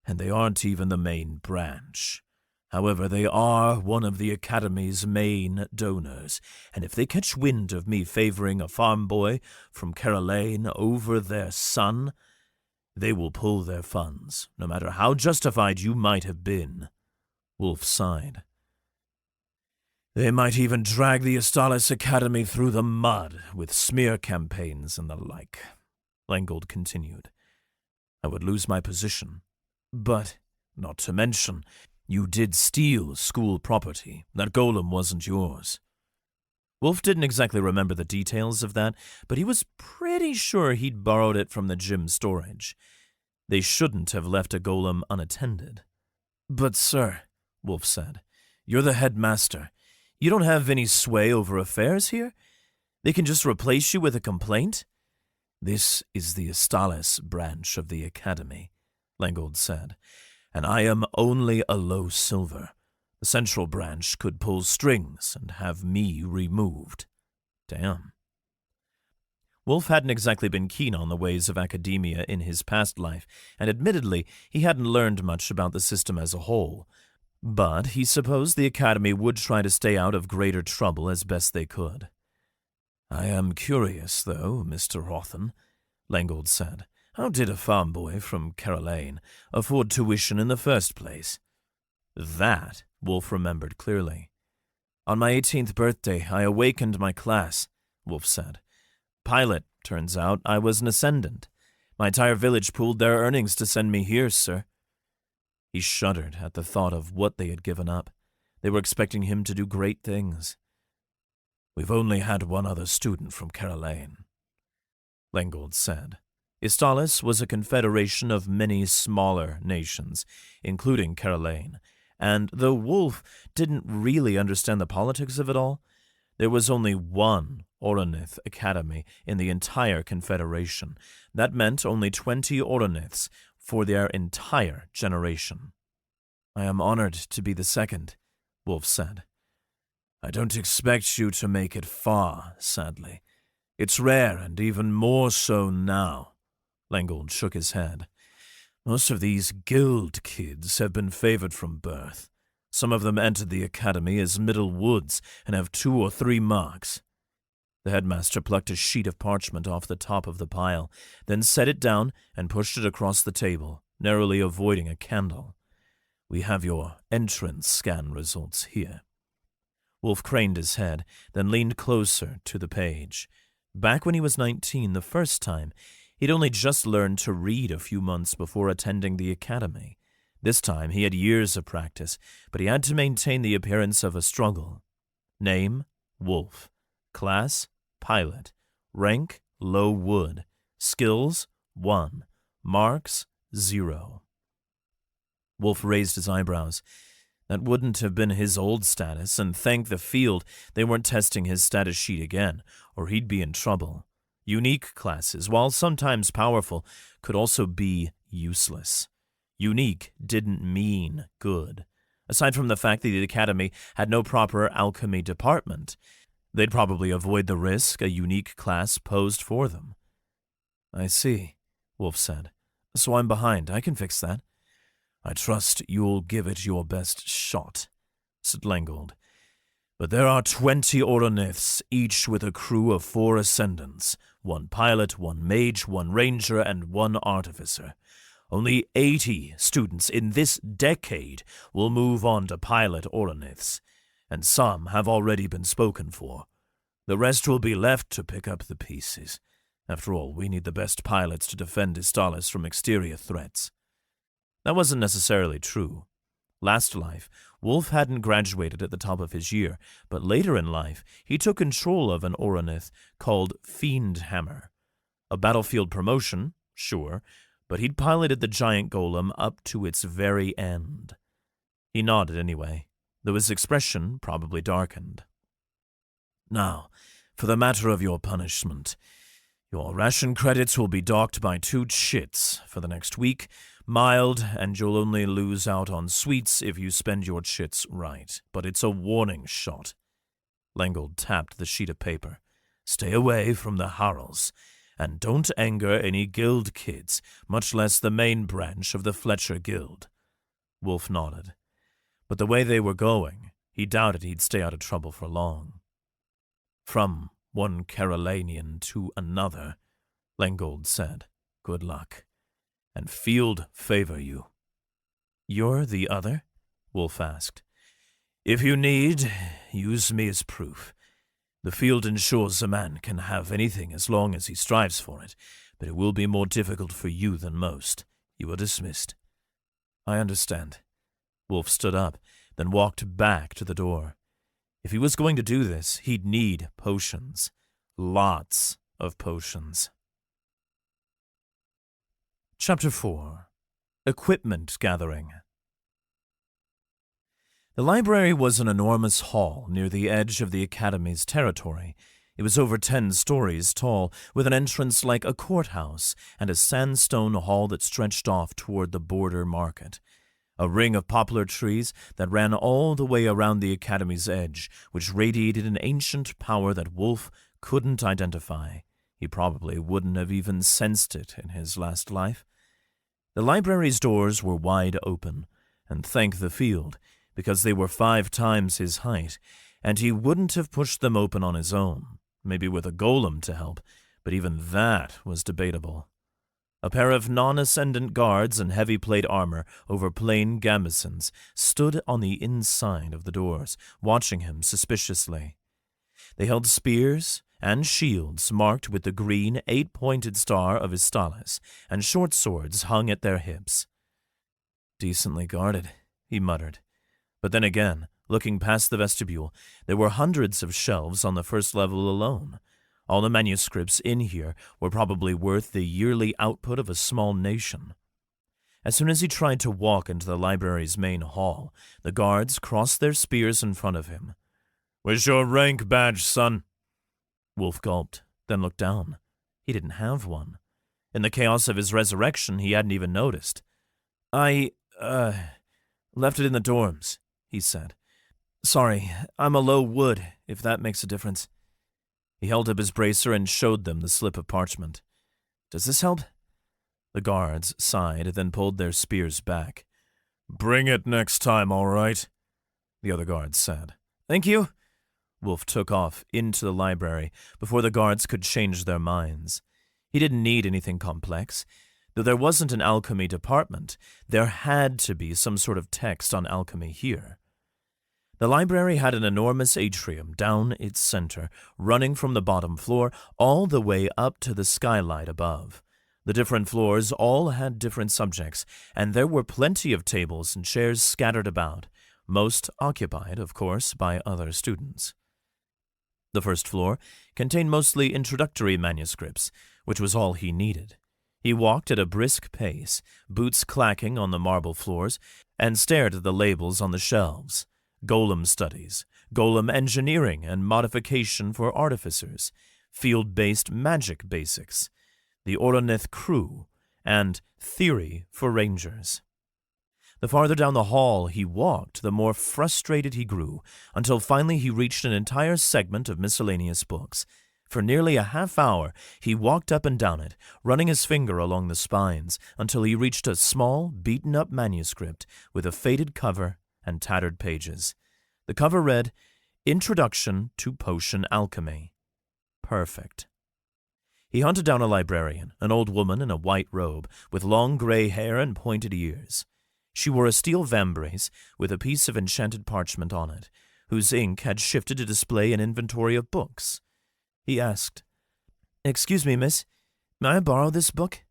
And they aren't even the main branch. However, they are one of the Academy's main donors, and if they catch wind of me favoring a farm boy from Caroline over their son, they will pull their funds, no matter how justified you might have been." Wulf sighed. "They might even drag the Istalis Academy through the mud with smear campaigns and the like," Lengold continued. "I would lose my position. But, not to mention, you did steal school property. That golem wasn't yours." Wulf didn't exactly remember the details of that, but he was pretty sure he'd borrowed it from the gym storage. They shouldn't have left a golem unattended. But, sir, Wulf said, you're the headmaster. You don't have any sway over affairs here? They can just replace you with a complaint? This is the Istalis branch of the Academy, Lengold said, and I am only a low silver. The central branch could pull strings and have me removed. Damn. Wulf hadn't exactly been keen on the ways of academia in his past life, and admittedly he hadn't learned much about the system as a whole. But he supposed the Academy would try to stay out of greater trouble as best they could. I am curious, though, Mr. Rothan, Lengold said. How did a farm boy from Caroline afford tuition in the first place? That Wulf remembered clearly. On my 18th birthday, I awakened my class, Wulf said. Pilot, turns out I was an ascendant. My entire village pooled their earnings to send me here, sir. He shuddered at the thought of what they had given up. They were expecting him to do great things. We've only had one other student from Caroline, Lengold said. Istalis was a confederation of many smaller nations, including Caroline, and though Wulf didn't really understand the politics of it all, there was only one Oronith Academy in the entire confederation. That meant only 20 Oroniths for their entire generation. I am honored to be the second, Wulf said. I don't expect you to make it far, sadly. It's rare and even more so now. Lengold shook his head. Most of these guild kids have been favored from birth. Some of them entered the academy as middle woods and have 2 or 3 marks. The headmaster plucked a sheet of parchment off the top of the pile, then set it down and pushed it across the table, narrowly avoiding a candle. We have your entrance scan results here. Wulf craned his head, then leaned closer to the page. Back when he was 19 the first time, he'd only just learned to read a few months before attending the academy. This time he had years of practice, but he had to maintain the appearance of a struggle. Name, Wulf. Class, pilot. Rank, low wood. Skills, 1. Marks, 0. Wulf raised his eyebrows. That wouldn't have been his old status, and thank the field they weren't testing his status sheet again, or he'd be in trouble. Unique classes, while sometimes powerful, could also be useless. Unique didn't mean good. Aside from the fact that the Academy had no proper alchemy department, they'd probably avoid the risk a unique class posed for them. I see, Wulf said. So I'm behind. I can fix that. I trust you'll give it your best shot, said Lengold. But there are 20 Oroniths, each with a crew of 4 ascendants, 1 pilot, 1 mage, 1 ranger, and 1 artificer. Only 80 students in this decade will move on to pilot Oroniths, and some have already been spoken for. The rest will be left to pick up the pieces. After all, we need the best pilots to defend Istalis from exterior threats. That wasn't necessarily true. Last life, Wulf hadn't graduated at the top of his year, but later in life, he took control of an Oronith called Fiendhammer. A battlefield promotion, sure, but he'd piloted the giant golem up to its very end. He nodded anyway, though his expression probably darkened. Now, for the matter of your punishment. Your ration credits will be docked by 2 chits for the next week, mild, and you'll only lose out on sweets if you spend your chits right. But it's a warning shot. Lengold tapped the sheet of paper. Stay away from the Harrels, and don't anger any guild kids, much less the main branch of the Fletcher Guild. Wulf nodded. But the way they were going, he doubted he'd stay out of trouble for long. From one Carolinian to another, Lengold said. Good luck. And field favor you. You're the other? Wulf asked. If you need, use me as proof. The field ensures a man can have anything as long as he strives for it, but it will be more difficult for you than most. You are dismissed. I understand. Wulf stood up, then walked back to the door. If he was going to do this, he'd need potions. Lots of potions. Chapter 4. Equipment Gathering. The library was an enormous hall near the edge of the Academy's territory. It was over 10 stories tall, with an entrance like a courthouse and a sandstone hall that stretched off toward the border market. A ring of poplar trees that ran all the way around the Academy's edge, which radiated an ancient power that Wulf couldn't identify. He probably wouldn't have even sensed it in his last life. The library's doors were wide open, and thank the field, because they were 5 times his height, and he wouldn't have pushed them open on his own, maybe with a golem to help, but even that was debatable. A pair of non-ascendant guards in heavy plate armor over plain gambesons stood on the inside of the doors, watching him suspiciously. They held spears and shields marked with the green 8-pointed star of Istalis, and short swords hung at their hips. "Decently guarded," he muttered. But then again, looking past the vestibule, there were hundreds of shelves on the first level alone. All the manuscripts in here were probably worth the yearly output of a small nation. As soon as he tried to walk into the library's main hall, the guards crossed their spears in front of him. "Where's your rank badge, son?" Wulf gulped, then looked down. He didn't have one. In the chaos of his resurrection, he hadn't even noticed. I left it in the dorms," he said. "Sorry, I'm a low wood, if that makes a difference." He held up his bracer and showed them the slip of parchment. "Does this help?" The guards sighed, then pulled their spears back. "Bring it next time, all right?" the other guards said. "Thank you." Wulf took off into the library before the guards could change their minds. He didn't need anything complex. Though there wasn't an alchemy department, there had to be some sort of text on alchemy here. The library had an enormous atrium down its center, running from the bottom floor all the way up to the skylight above. The different floors all had different subjects, and there were plenty of tables and chairs scattered about, most occupied, of course, by other students. The first floor contained mostly introductory manuscripts, which was all he needed. He walked at a brisk pace, boots clacking on the marble floors, and stared at the labels on the shelves. Golem studies, golem engineering and modification for artificers, field-based magic basics, the Oronith crew, and theory for rangers. The farther down the hall he walked, the more frustrated he grew, until finally he reached an entire segment of miscellaneous books. For nearly a half hour he walked up and down it, running his finger along the spines, until he reached a small, beaten-up manuscript with a faded cover and tattered pages. The cover read, "Introduction to Potion Alchemy." Perfect. He hunted down a librarian, an old woman in a white robe, with long gray hair and pointed ears. She wore a steel vambrace with a piece of enchanted parchment on it, whose ink had shifted to display an inventory of books. He asked, "Excuse me, miss, may I borrow this book?"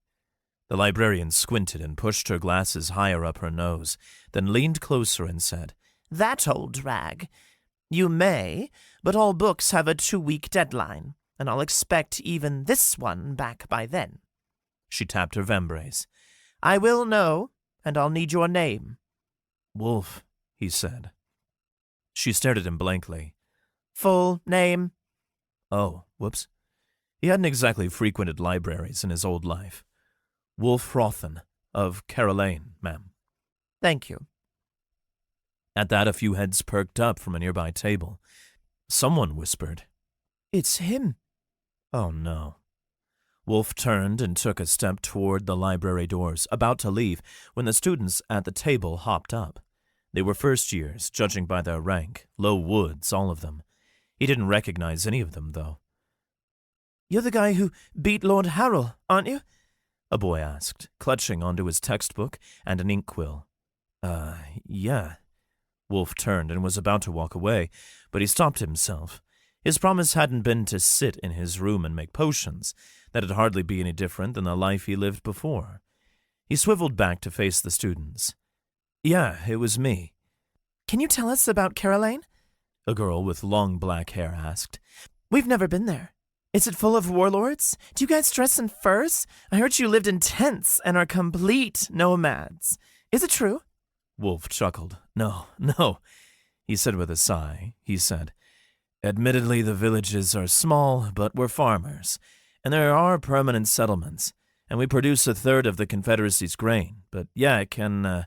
The librarian squinted and pushed her glasses higher up her nose, then leaned closer and said, "That old rag. You may, but all books have a 2-week deadline, and I'll expect even this one back by then." She tapped her vambrace. "I will know, and I'll need your name." "Wulf," he said. She stared at him blankly. "Full name?" Oh, whoops. He hadn't exactly frequented libraries in his old life. "Wulf Rothen, of Caroline, ma'am." "Thank you." At that, a few heads perked up from a nearby table. Someone whispered, "It's him." Oh no. Wulf turned and took a step toward the library doors, about to leave, when the students at the table hopped up. They were first years, judging by their rank, low woods, all of them. He didn't recognize any of them, though. "You're the guy who beat Lord Harrell, aren't you?" a boy asked, clutching onto his textbook and an inkwell. Yeah. Wulf turned and was about to walk away, but he stopped himself. His promise hadn't been to sit in his room and make potions. That'd hardly be any different than the life he lived before. He swiveled back to face the students. "Yeah, it was me." "Can you tell us about Caroline?" a girl with long black hair asked. "We've never been there. Is it full of warlords? Do you guys dress in furs? I heard you lived in tents and are complete nomads. Is it true?" Wulf chuckled. No. He said with a sigh, Admittedly, the villages are small, but we're farmers, and there are permanent settlements, and we produce a third of the Confederacy's grain. But yeah, it can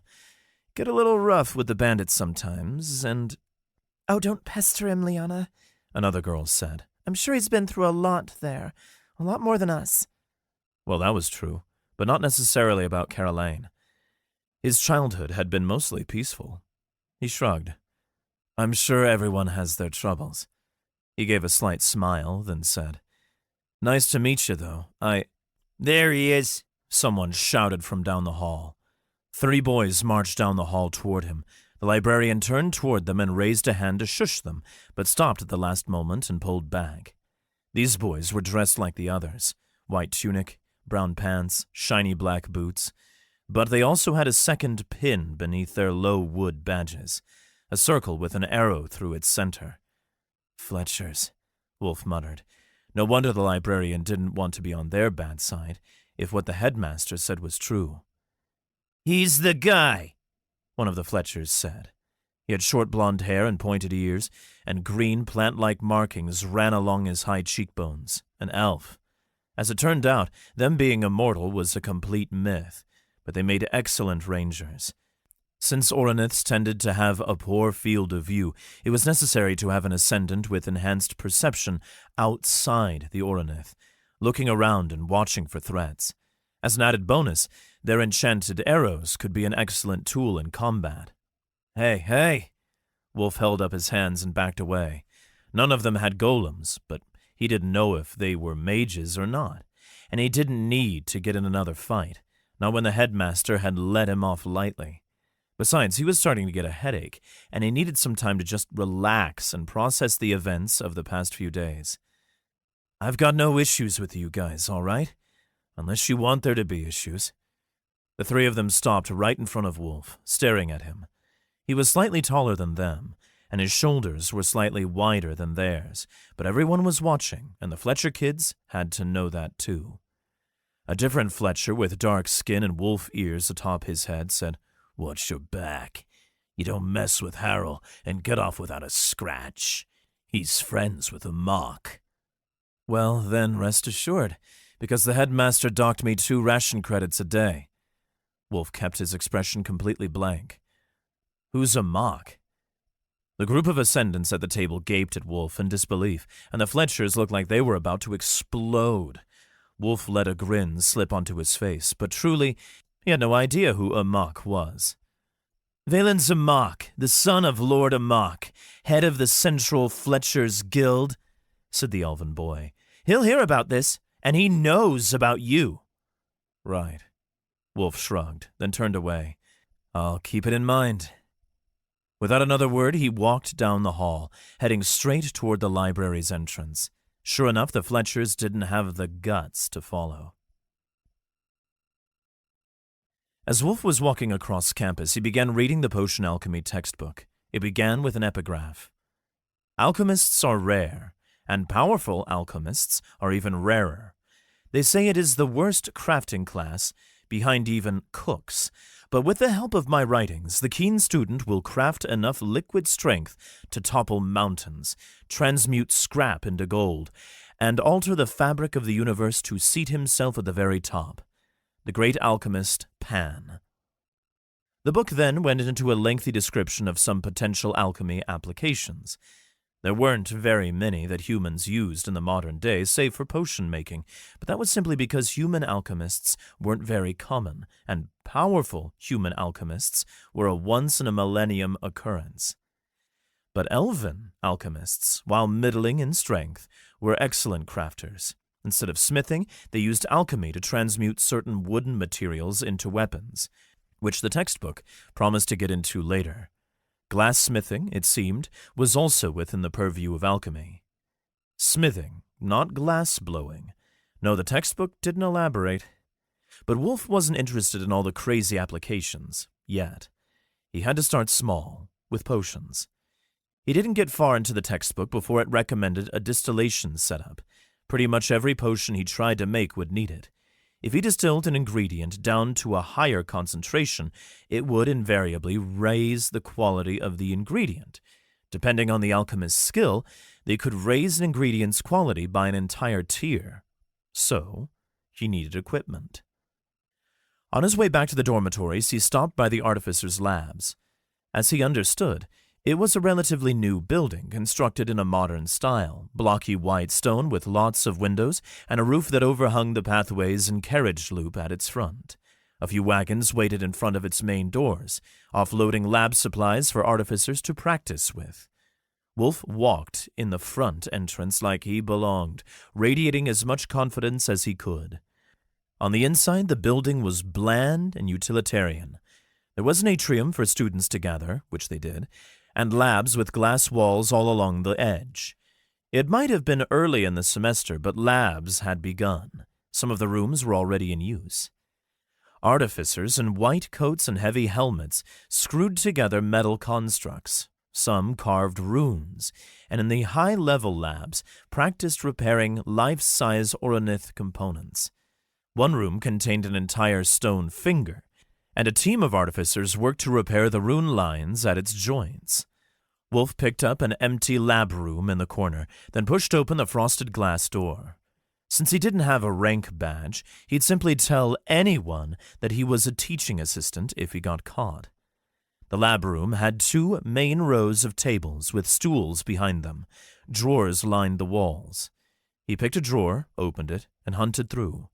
get a little rough with the bandits sometimes, and—" "Oh, don't pester him, Liana," another girl said. "I'm sure he's been through a lot there. A lot more than us." Well, that was true, but not necessarily about Caroline. His childhood had been mostly peaceful. He shrugged. "I'm sure everyone has their troubles." He gave a slight smile, then said, "Nice to meet you, though. There he is," someone shouted from down the hall. 3 boys marched down the hall toward him. The librarian turned toward them and raised a hand to shush them, but stopped at the last moment and pulled back. These boys were dressed like the others, white tunic, brown pants, shiny black boots, but they also had a second pin beneath their low wood badges, a circle with an arrow through its center. "Fletchers," Wulf muttered. No wonder the librarian didn't want to be on their bad side, if what the headmaster said was true. "He's the guy," one of the Fletchers said. He had short blonde hair and pointed ears, and green plant-like markings ran along his high cheekbones. An elf. As it turned out, them being immortal was a complete myth, but they made excellent rangers. Since Oroniths tended to have a poor field of view, it was necessary to have an ascendant with enhanced perception outside the Oronith, looking around and watching for threats. As an added bonus, their enchanted arrows could be an excellent tool in combat. Hey! Wulf held up his hands and backed away. None of them had golems, but he didn't know if they were mages or not, and he didn't need to get in another fight, not when the headmaster had let him off lightly. Besides, he was starting to get a headache, and he needed some time to just relax and process the events of the past few days. "I've got no issues with you guys, all right? Unless you want there to be issues." The 3 of them stopped right in front of Wulf, staring at him. He was slightly taller than them, and his shoulders were slightly wider than theirs, but everyone was watching, and the Fletcher kids had to know that too. A different Fletcher with dark skin and wolf ears atop his head said, "Watch your back. You don't mess with Harold and get off without a scratch. He's friends with a mock." "Well, then, rest assured, because the headmaster docked me 2 ration credits a day." Wulf kept his expression completely blank. "Who's a mock?" The group of ascendants at the table gaped at Wulf in disbelief, and the Fletchers looked like they were about to explode. Wulf let a grin slip onto his face, but truly, he had no idea who Amok was. "Valen's Amok, the son of Lord Amok, head of the Central Fletchers Guild," said the elven boy. "He'll hear about this, and he knows about you." "Right." Wulf shrugged, then turned away. "I'll keep it in mind." Without another word, he walked down the hall, heading straight toward the library's entrance. Sure enough, the Fletchers didn't have the guts to follow. As Wulf was walking across campus, he began reading the potion alchemy textbook. It began with an epigraph. "Alchemists are rare, and powerful alchemists are even rarer. They say it is the worst crafting class, behind even cooks, but with the help of my writings, the keen student will craft enough liquid strength to topple mountains, transmute scrap into gold, and alter the fabric of the universe to seat himself at the very top. The great alchemist, Pan." The book then went into a lengthy description of some potential alchemy applications. There weren't very many that humans used in the modern day, save for potion making, but that was simply because human alchemists weren't very common, and powerful human alchemists were a once-in-a-millennium occurrence. But elven alchemists, while middling in strength, were excellent crafters. Instead of smithing, they used alchemy to transmute certain wooden materials into weapons, which the textbook promised to get into later. Glass-smithing, it seemed, was also within the purview of alchemy. Smithing, not glass-blowing. No, the textbook didn't elaborate. But Wulf wasn't interested in all the crazy applications, yet. He had to start small, with potions. He didn't get far into the textbook before it recommended a distillation setup. Pretty much every potion he tried to make would need it. If he distilled an ingredient down to a higher concentration, it would invariably raise the quality of the ingredient. Depending on the alchemist's skill, they could raise an ingredient's quality by an entire tier. So, he needed equipment. On his way back to the dormitories, he stopped by the artificer's labs. As he understood, it was a relatively new building constructed in a modern style, blocky white stone with lots of windows and a roof that overhung the pathways and carriage loop at its front. A few wagons waited in front of its main doors, offloading lab supplies for artificers to practice with. Wulf walked in the front entrance like he belonged, radiating as much confidence as he could. On the inside, the building was bland and utilitarian. There was an atrium for students to gather, which they did, and labs with glass walls all along the edge. It might have been early in the semester, but labs had begun. Some of the rooms were already in use. Artificers in white coats and heavy helmets screwed together metal constructs. Some carved runes, and in the high-level labs practiced repairing life-size Oronith components. One room contained an entire stone finger, and a team of artificers worked to repair the rune lines at its joints. Wulf picked up an empty lab room in the corner, then pushed open the frosted glass door. Since he didn't have a rank badge, he'd simply tell anyone that he was a teaching assistant if he got caught. The lab room had 2 main rows of tables with stools behind them. Drawers lined the walls. He picked a drawer, opened it, and hunted through.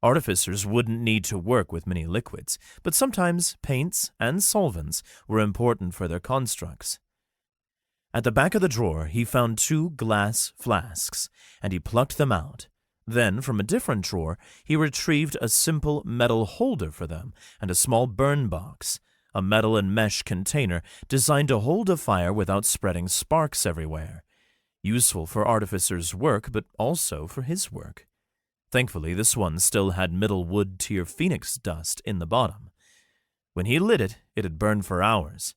Artificers wouldn't need to work with many liquids, but sometimes paints and solvents were important for their constructs. At the back of the drawer, he found 2 glass flasks, and he plucked them out. Then, from a different drawer, he retrieved a simple metal holder for them and a small burn box, a metal and mesh container designed to hold a fire without spreading sparks everywhere. Useful for artificers' work, but also for his work. Thankfully, this one still had middle wood tier phoenix dust in the bottom. When he lit it, it had burned for hours.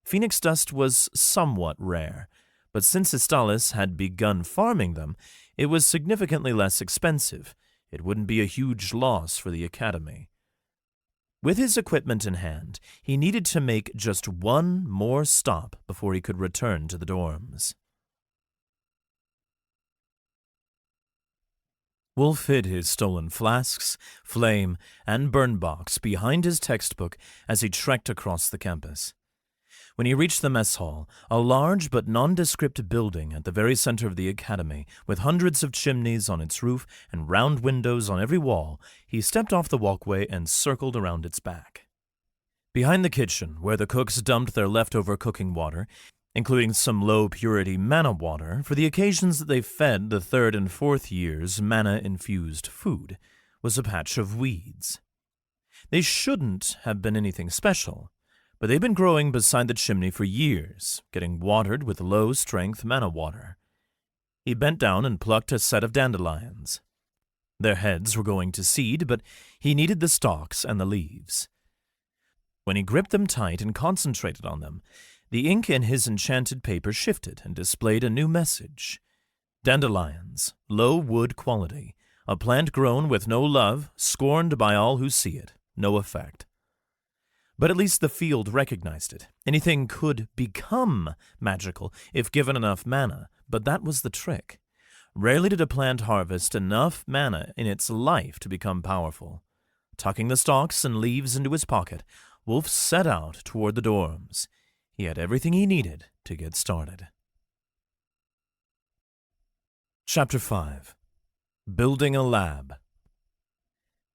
Phoenix dust was somewhat rare, but since Istalis had begun farming them, it was significantly less expensive. It wouldn't be a huge loss for the Academy. With his equipment in hand, he needed to make just one more stop before he could return to the dorms. Wulf hid his stolen flasks, flame, and burn box behind his textbook as he trekked across the campus. When he reached the mess hall, a large but nondescript building at the very center of the academy, with hundreds of chimneys on its roof and round windows on every wall, he stepped off the walkway and circled around its back. Behind the kitchen, where the cooks dumped their leftover cooking water, including some low-purity mana water for the occasions that they fed the 3rd and 4th years mana-infused food, was a patch of weeds. They shouldn't have been anything special, but they'd been growing beside the chimney for years, getting watered with low-strength mana water. He bent down and plucked a set of dandelions. Their heads were going to seed, but he needed the stalks and the leaves. When he gripped them tight and concentrated on them, the ink in his enchanted paper shifted and displayed a new message. Dandelions, low wood quality, a plant grown with no love, scorned by all who see it, no effect. But at least the field recognized it. Anything could become magical if given enough mana, but that was the trick. Rarely did a plant harvest enough mana in its life to become powerful. Tucking the stalks and leaves into his pocket, Wulf set out toward the dorms. He had everything he needed to get started. Chapter 5. Building a Lab.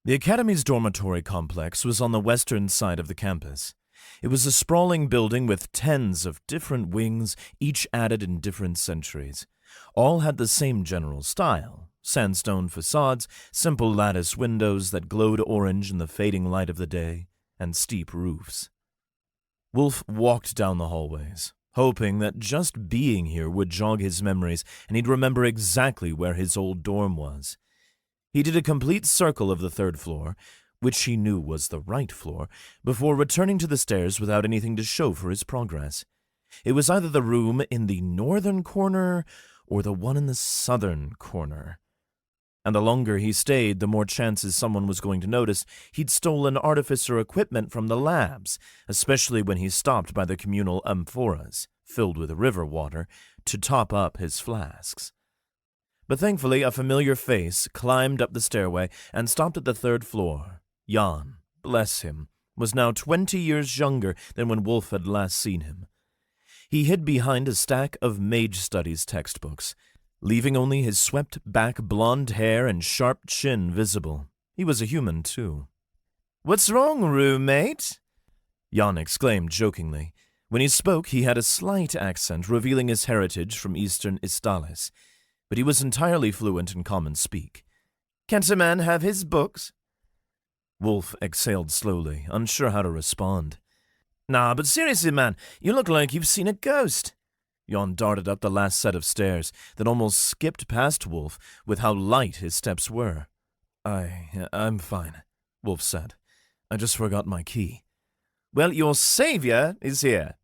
The Academy's dormitory complex was on the western side of the campus. It was a sprawling building with tens of different wings, each added in different centuries. All had the same general style: sandstone facades, simple lattice windows that glowed orange in the fading light of the day, and steep roofs. Wulf walked down the hallways, hoping that just being here would jog his memories and he'd remember exactly where his old dorm was. He did a complete circle of the 3rd floor, which he knew was the right floor, before returning to the stairs without anything to show for his progress. It was either the room in the northern corner or the one in the southern corner. And the longer he stayed, the more chances someone was going to notice he'd stolen artificer equipment from the labs, especially when he stopped by the communal amphoras, filled with river water, to top up his flasks. But thankfully, a familiar face climbed up the stairway and stopped at the third floor. Jan, bless him, was now 20 years younger than when Wulf had last seen him. He hid behind a stack of mage studies textbooks, leaving only his swept-back blonde hair and sharp chin visible. He was a human, too. "What's wrong, roommate?" Jan exclaimed jokingly. When he spoke, he had a slight accent revealing his heritage from eastern Istalis, but he was entirely fluent in common speak. "Can't a man have his books?" Wulf exhaled slowly, unsure how to respond. "Nah, but seriously, man, you look like you've seen a ghost." Jan darted up the last set of stairs, then almost skipped past Wulf with how light his steps were. I'm fine," Wulf said. "I just forgot my key." "Well, your savior is here."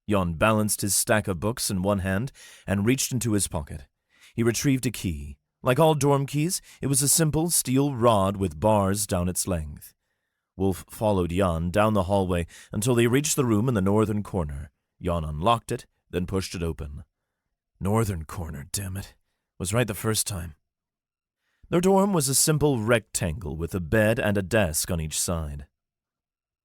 Jan balanced his stack of books in one hand and reached into his pocket. He retrieved a key. Like all dorm keys, it was a simple steel rod with bars down its length. Wulf followed Jan down the hallway until they reached the room in the northern corner. Jan unlocked it, then pushed it open. Northern corner, damn it. Was right the first time. Their dorm was a simple rectangle with a bed and a desk on each side.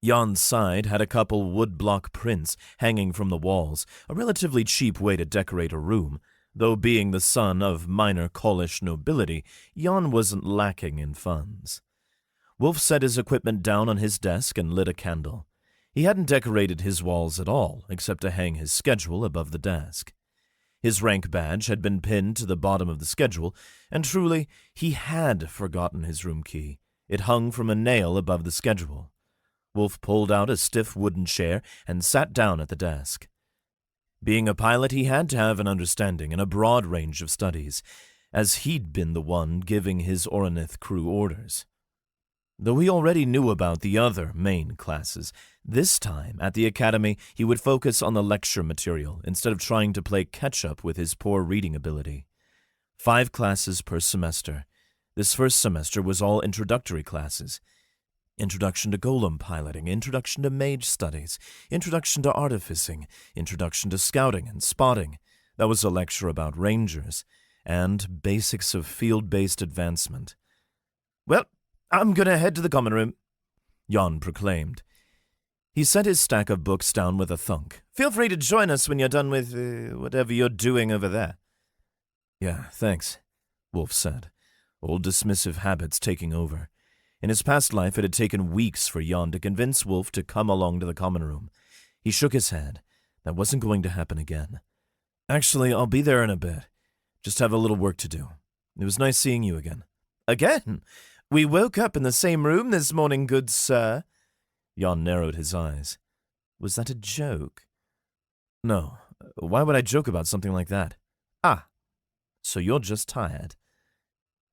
Jan's side had a couple woodblock prints hanging from the walls, a relatively cheap way to decorate a room. Though being the son of minor Polish nobility, Jan wasn't lacking in funds. Wulf set his equipment down on his desk and lit a candle. He hadn't decorated his walls at all, except to hang his schedule above the desk. His rank badge had been pinned to the bottom of the schedule, and truly, he had forgotten his room key. It hung from a nail above the schedule. Wulf pulled out a stiff wooden chair and sat down at the desk. Being a pilot, he had to have an understanding and a broad range of studies, as he'd been the one giving his Oronith crew orders. Though he already knew about the other main classes, this time at the Academy he would focus on the lecture material instead of trying to play catch-up with his poor reading ability. 5 classes per semester. This first semester was all introductory classes. Introduction to golem piloting, introduction to mage studies, introduction to artificing, introduction to scouting and spotting. That was a lecture about rangers, and basics of field-based advancement. "Well, I'm gonna head to the common room," Jan proclaimed. He set his stack of books down with a thunk. "Feel free to join us when you're done with whatever you're doing over there." "Yeah, thanks," Wulf said, old dismissive habits taking over. In his past life, it had taken weeks for Jan to convince Wulf to come along to the common room. He shook his head. That wasn't going to happen again. "Actually, I'll be there in a bit. Just have a little work to do. It was nice seeing you again." "Again? We woke up in the same room this morning, good sir." Jan narrowed his eyes. Was that a joke? No. Why would I joke about something like that? "Ah, so you're just tired,"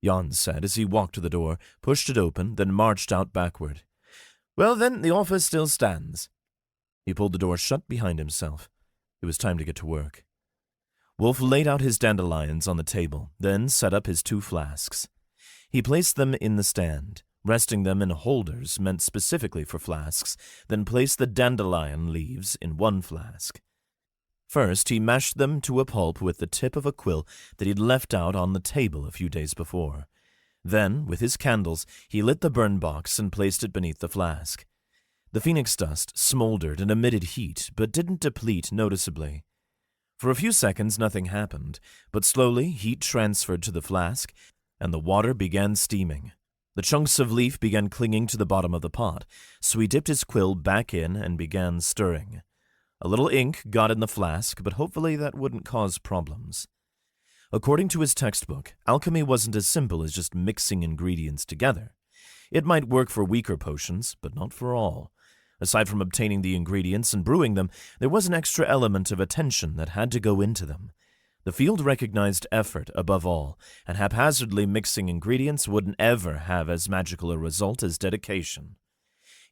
Jan said as he walked to the door, pushed it open, then marched out backward. "Well then, the offer still stands." He pulled the door shut behind himself. It was time to get to work. Wulf laid out his dandelions on the table, then set up his 2 flasks. He placed them in the stand, resting them in holders meant specifically for flasks, then placed the dandelion leaves in one flask. First, he mashed them to a pulp with the tip of a quill that he'd left out on the table a few days before. Then, with his candles, he lit the burn box and placed it beneath the flask. The phoenix dust smoldered and emitted heat, but didn't deplete noticeably. For a few seconds, nothing happened, but slowly heat transferred to the flask, and the water began steaming. The chunks of leaf began clinging to the bottom of the pot, so he dipped his quill back in and began stirring. A little ink got in the flask, but hopefully that wouldn't cause problems. According to his textbook, alchemy wasn't as simple as just mixing ingredients together. It might work for weaker potions, but not for all. Aside from obtaining the ingredients and brewing them, there was an extra element of attention that had to go into them. The field recognized effort above all, and haphazardly mixing ingredients wouldn't ever have as magical a result as dedication.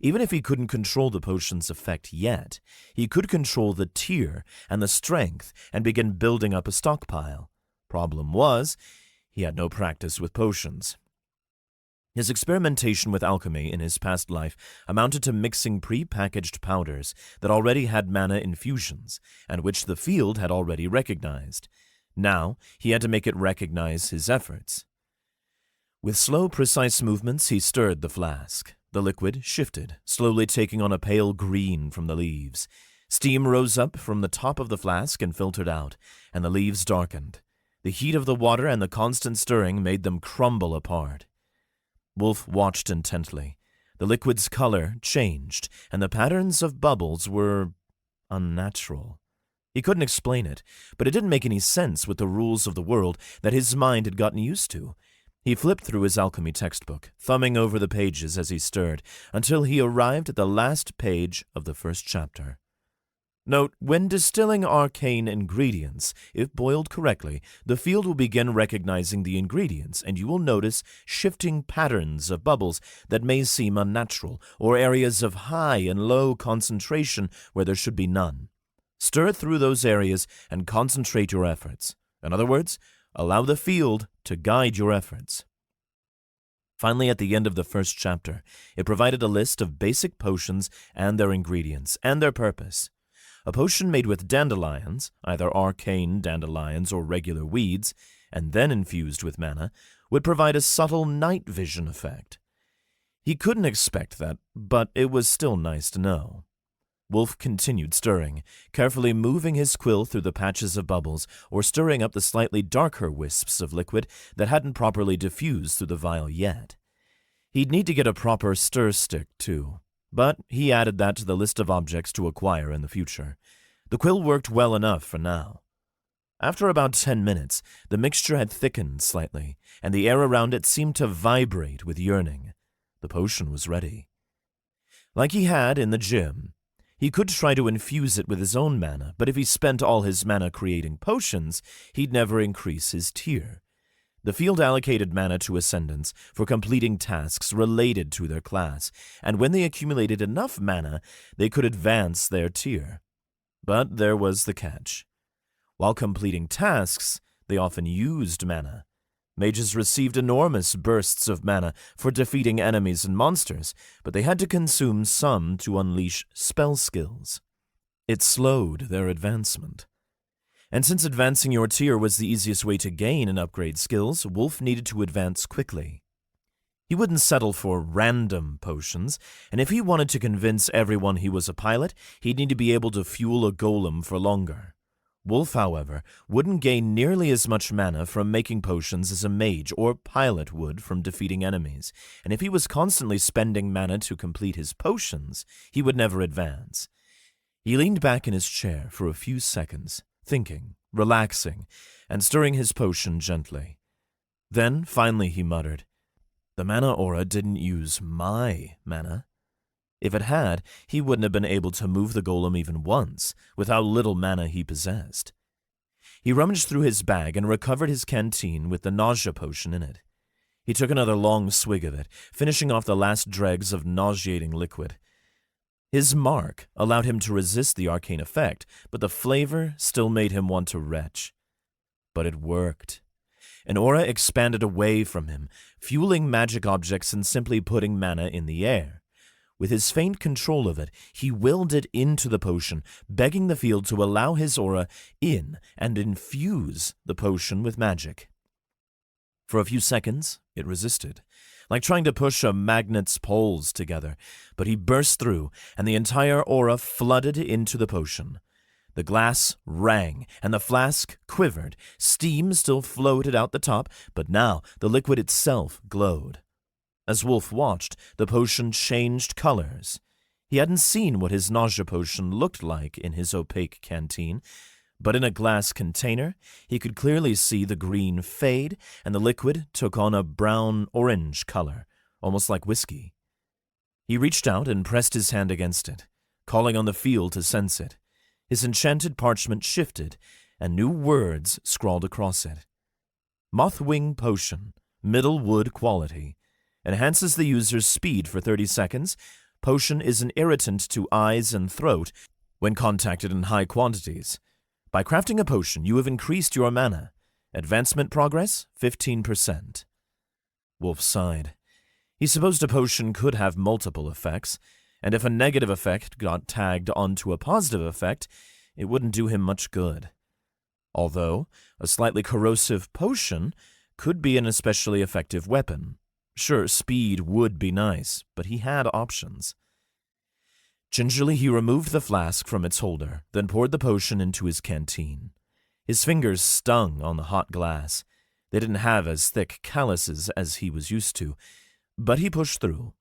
Even if he couldn't control the potion's effect yet, he could control the tier and the strength and begin building up a stockpile. Problem was, he had no practice with potions. His experimentation with alchemy in his past life amounted to mixing pre-packaged powders that already had mana infusions, and which the field had already recognized. Now he had to make it recognize his efforts. With slow, precise movements, he stirred the flask. The liquid shifted, slowly taking on a pale green from the leaves. Steam rose up from the top of the flask and filtered out, and the leaves darkened. The heat of the water and the constant stirring made them crumble apart. Wulf watched intently. The liquid's color changed, and the patterns of bubbles were unnatural. He couldn't explain it, but it didn't make any sense with the rules of the world that his mind had gotten used to. He flipped through his alchemy textbook, thumbing over the pages as he stirred, until he arrived at the last page of the first chapter. Note, when distilling arcane ingredients, if boiled correctly, the field will begin recognizing the ingredients, and you will notice shifting patterns of bubbles that may seem unnatural, or areas of high and low concentration where there should be none. Stir through those areas and concentrate your efforts. In other words, allow the field to guide your efforts. Finally, at the end of the first chapter, it provided a list of basic potions and their ingredients, and their purpose. A potion made with dandelions, either arcane dandelions or regular weeds, and then infused with mana, would provide a subtle night vision effect. He couldn't expect that, but it was still nice to know. Wulf continued stirring, carefully moving his quill through the patches of bubbles or stirring up the slightly darker wisps of liquid that hadn't properly diffused through the vial yet. He'd need to get a proper stir stick, too, but he added that to the list of objects to acquire in the future. The quill worked well enough for now. After about 10 minutes, the mixture had thickened slightly, and the air around it seemed to vibrate with yearning. The potion was ready. Like he had in the gym, he could try to infuse it with his own mana, but if he spent all his mana creating potions, he'd never increase his tier. The field allocated mana to ascendants for completing tasks related to their class, and when they accumulated enough mana, they could advance their tier. But there was the catch. While completing tasks, they often used mana. Mages received enormous bursts of mana for defeating enemies and monsters, but they had to consume some to unleash spell skills. It slowed their advancement. And since advancing your tier was the easiest way to gain and upgrade skills, Wulf needed to advance quickly. He wouldn't settle for random potions, and if he wanted to convince everyone he was a pilot, he'd need to be able to fuel a golem for longer. Wulf, however, wouldn't gain nearly as much mana from making potions as a mage or pilot would from defeating enemies, and if he was constantly spending mana to complete his potions, he would never advance. He leaned back in his chair for a few seconds, thinking, relaxing, and stirring his potion gently. Then, finally, he muttered, "The mana aura didn't use my mana." If it had, he wouldn't have been able to move the golem even once, with how little mana he possessed. He rummaged through his bag and recovered his canteen with the nausea potion in it. He took another long swig of it, finishing off the last dregs of nauseating liquid. His mark allowed him to resist the arcane effect, but the flavor still made him want to retch. But it worked. An aura expanded away from him, fueling magic objects and simply putting mana in the air. With his faint control of it, he willed it into the potion, begging the field to allow his aura in and infuse the potion with magic. For a few seconds, it resisted, like trying to push a magnet's poles together, but he burst through, and the entire aura flooded into the potion. The glass rang, and the flask quivered. Steam still floated out the top, but now the liquid itself glowed. As Wulf watched, the potion changed colors. He hadn't seen what his nausea potion looked like in his opaque canteen, but in a glass container, he could clearly see the green fade, and the liquid took on a brown-orange color, almost like whiskey. He reached out and pressed his hand against it, calling on the field to sense it. His enchanted parchment shifted, and new words scrawled across it. Mothwing Potion, middle wood quality. Enhances the user's speed for 30 seconds. Potion is an irritant to eyes and throat when contacted in high quantities. By crafting a potion, you have increased your mana. Advancement progress, 15%. Wulf sighed. He supposed a potion could have multiple effects, and if a negative effect got tagged onto a positive effect, it wouldn't do him much good. Although, a slightly corrosive potion could be an especially effective weapon. Sure, speed would be nice, but he had options. Gingerly, he removed the flask from its holder, then poured the potion into his canteen. His fingers stung on the hot glass. They didn't have as thick calluses as he was used to, but he pushed through.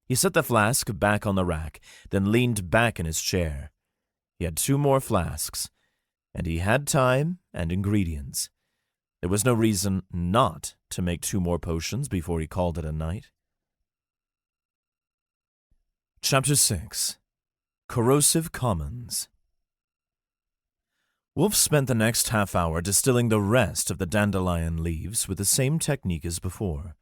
He set the flask back on the rack, then leaned back in his chair. He had 2 more flasks, and he had time and ingredients. There was no reason not to make 2 more potions before he called it a night. Chapter 6. Corrosive Commons. Wulf spent the next half-hour distilling the rest of the dandelion leaves with the same technique as before.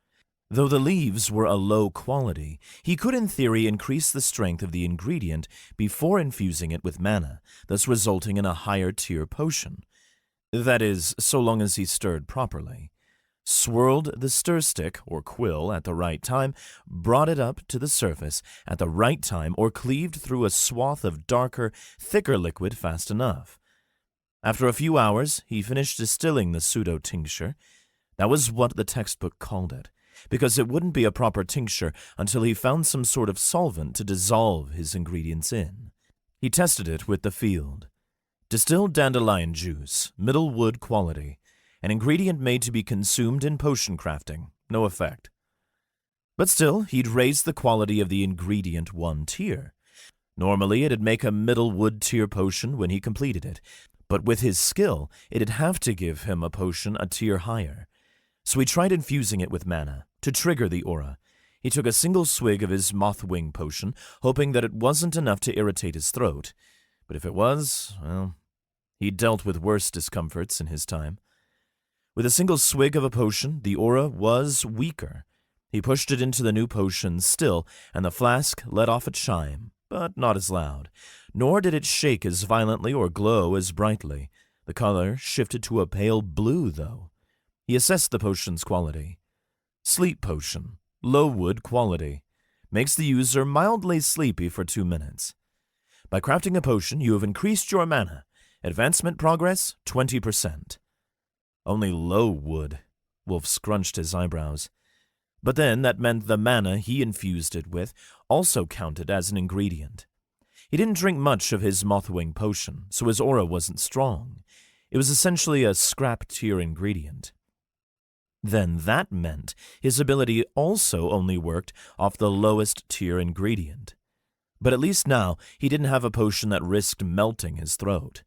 Though the leaves were a low quality, he could in theory increase the strength of the ingredient before infusing it with mana, thus resulting in a higher-tier potion. That is, so long as he stirred properly. Swirled the stir stick, or quill, at the right time, brought it up to the surface at the right time, or cleaved through a swath of darker, thicker liquid fast enough. After a few hours, he finished distilling the pseudo-tincture. That was what the textbook called it, because it wouldn't be a proper tincture until he found some sort of solvent to dissolve his ingredients in. He tested it with the field. Distilled dandelion juice, middle wood quality, an ingredient made to be consumed in potion crafting, no effect. But still, he'd raised the quality of the ingredient 1 tier. Normally, it'd make a middle wood tier potion when he completed it, but with his skill, it'd have to give him a potion a tier higher. So he tried infusing it with mana, to trigger the aura. He took a single swig of his mothwing potion, hoping that it wasn't enough to irritate his throat. But if it was, well, he'd dealt with worse discomforts in his time. With a single swig of a potion, the aura was weaker. He pushed it into the new potion still, and the flask let off a chime, but not as loud. Nor did it shake as violently or glow as brightly. The color shifted to a pale blue, though. He assessed the potion's quality. Sleep potion, low wood quality. Makes the user mildly sleepy for 2 minutes. By crafting a potion, you have increased your mana. Advancement progress, 20%. Only low wood. Wulf scrunched his eyebrows. But then that meant the mana he infused it with also counted as an ingredient. He didn't drink much of his mothwing potion, so his aura wasn't strong. It was essentially a scrap-tier ingredient. Then that meant his ability also only worked off the lowest-tier ingredient. But at least now he didn't have a potion that risked melting his throat.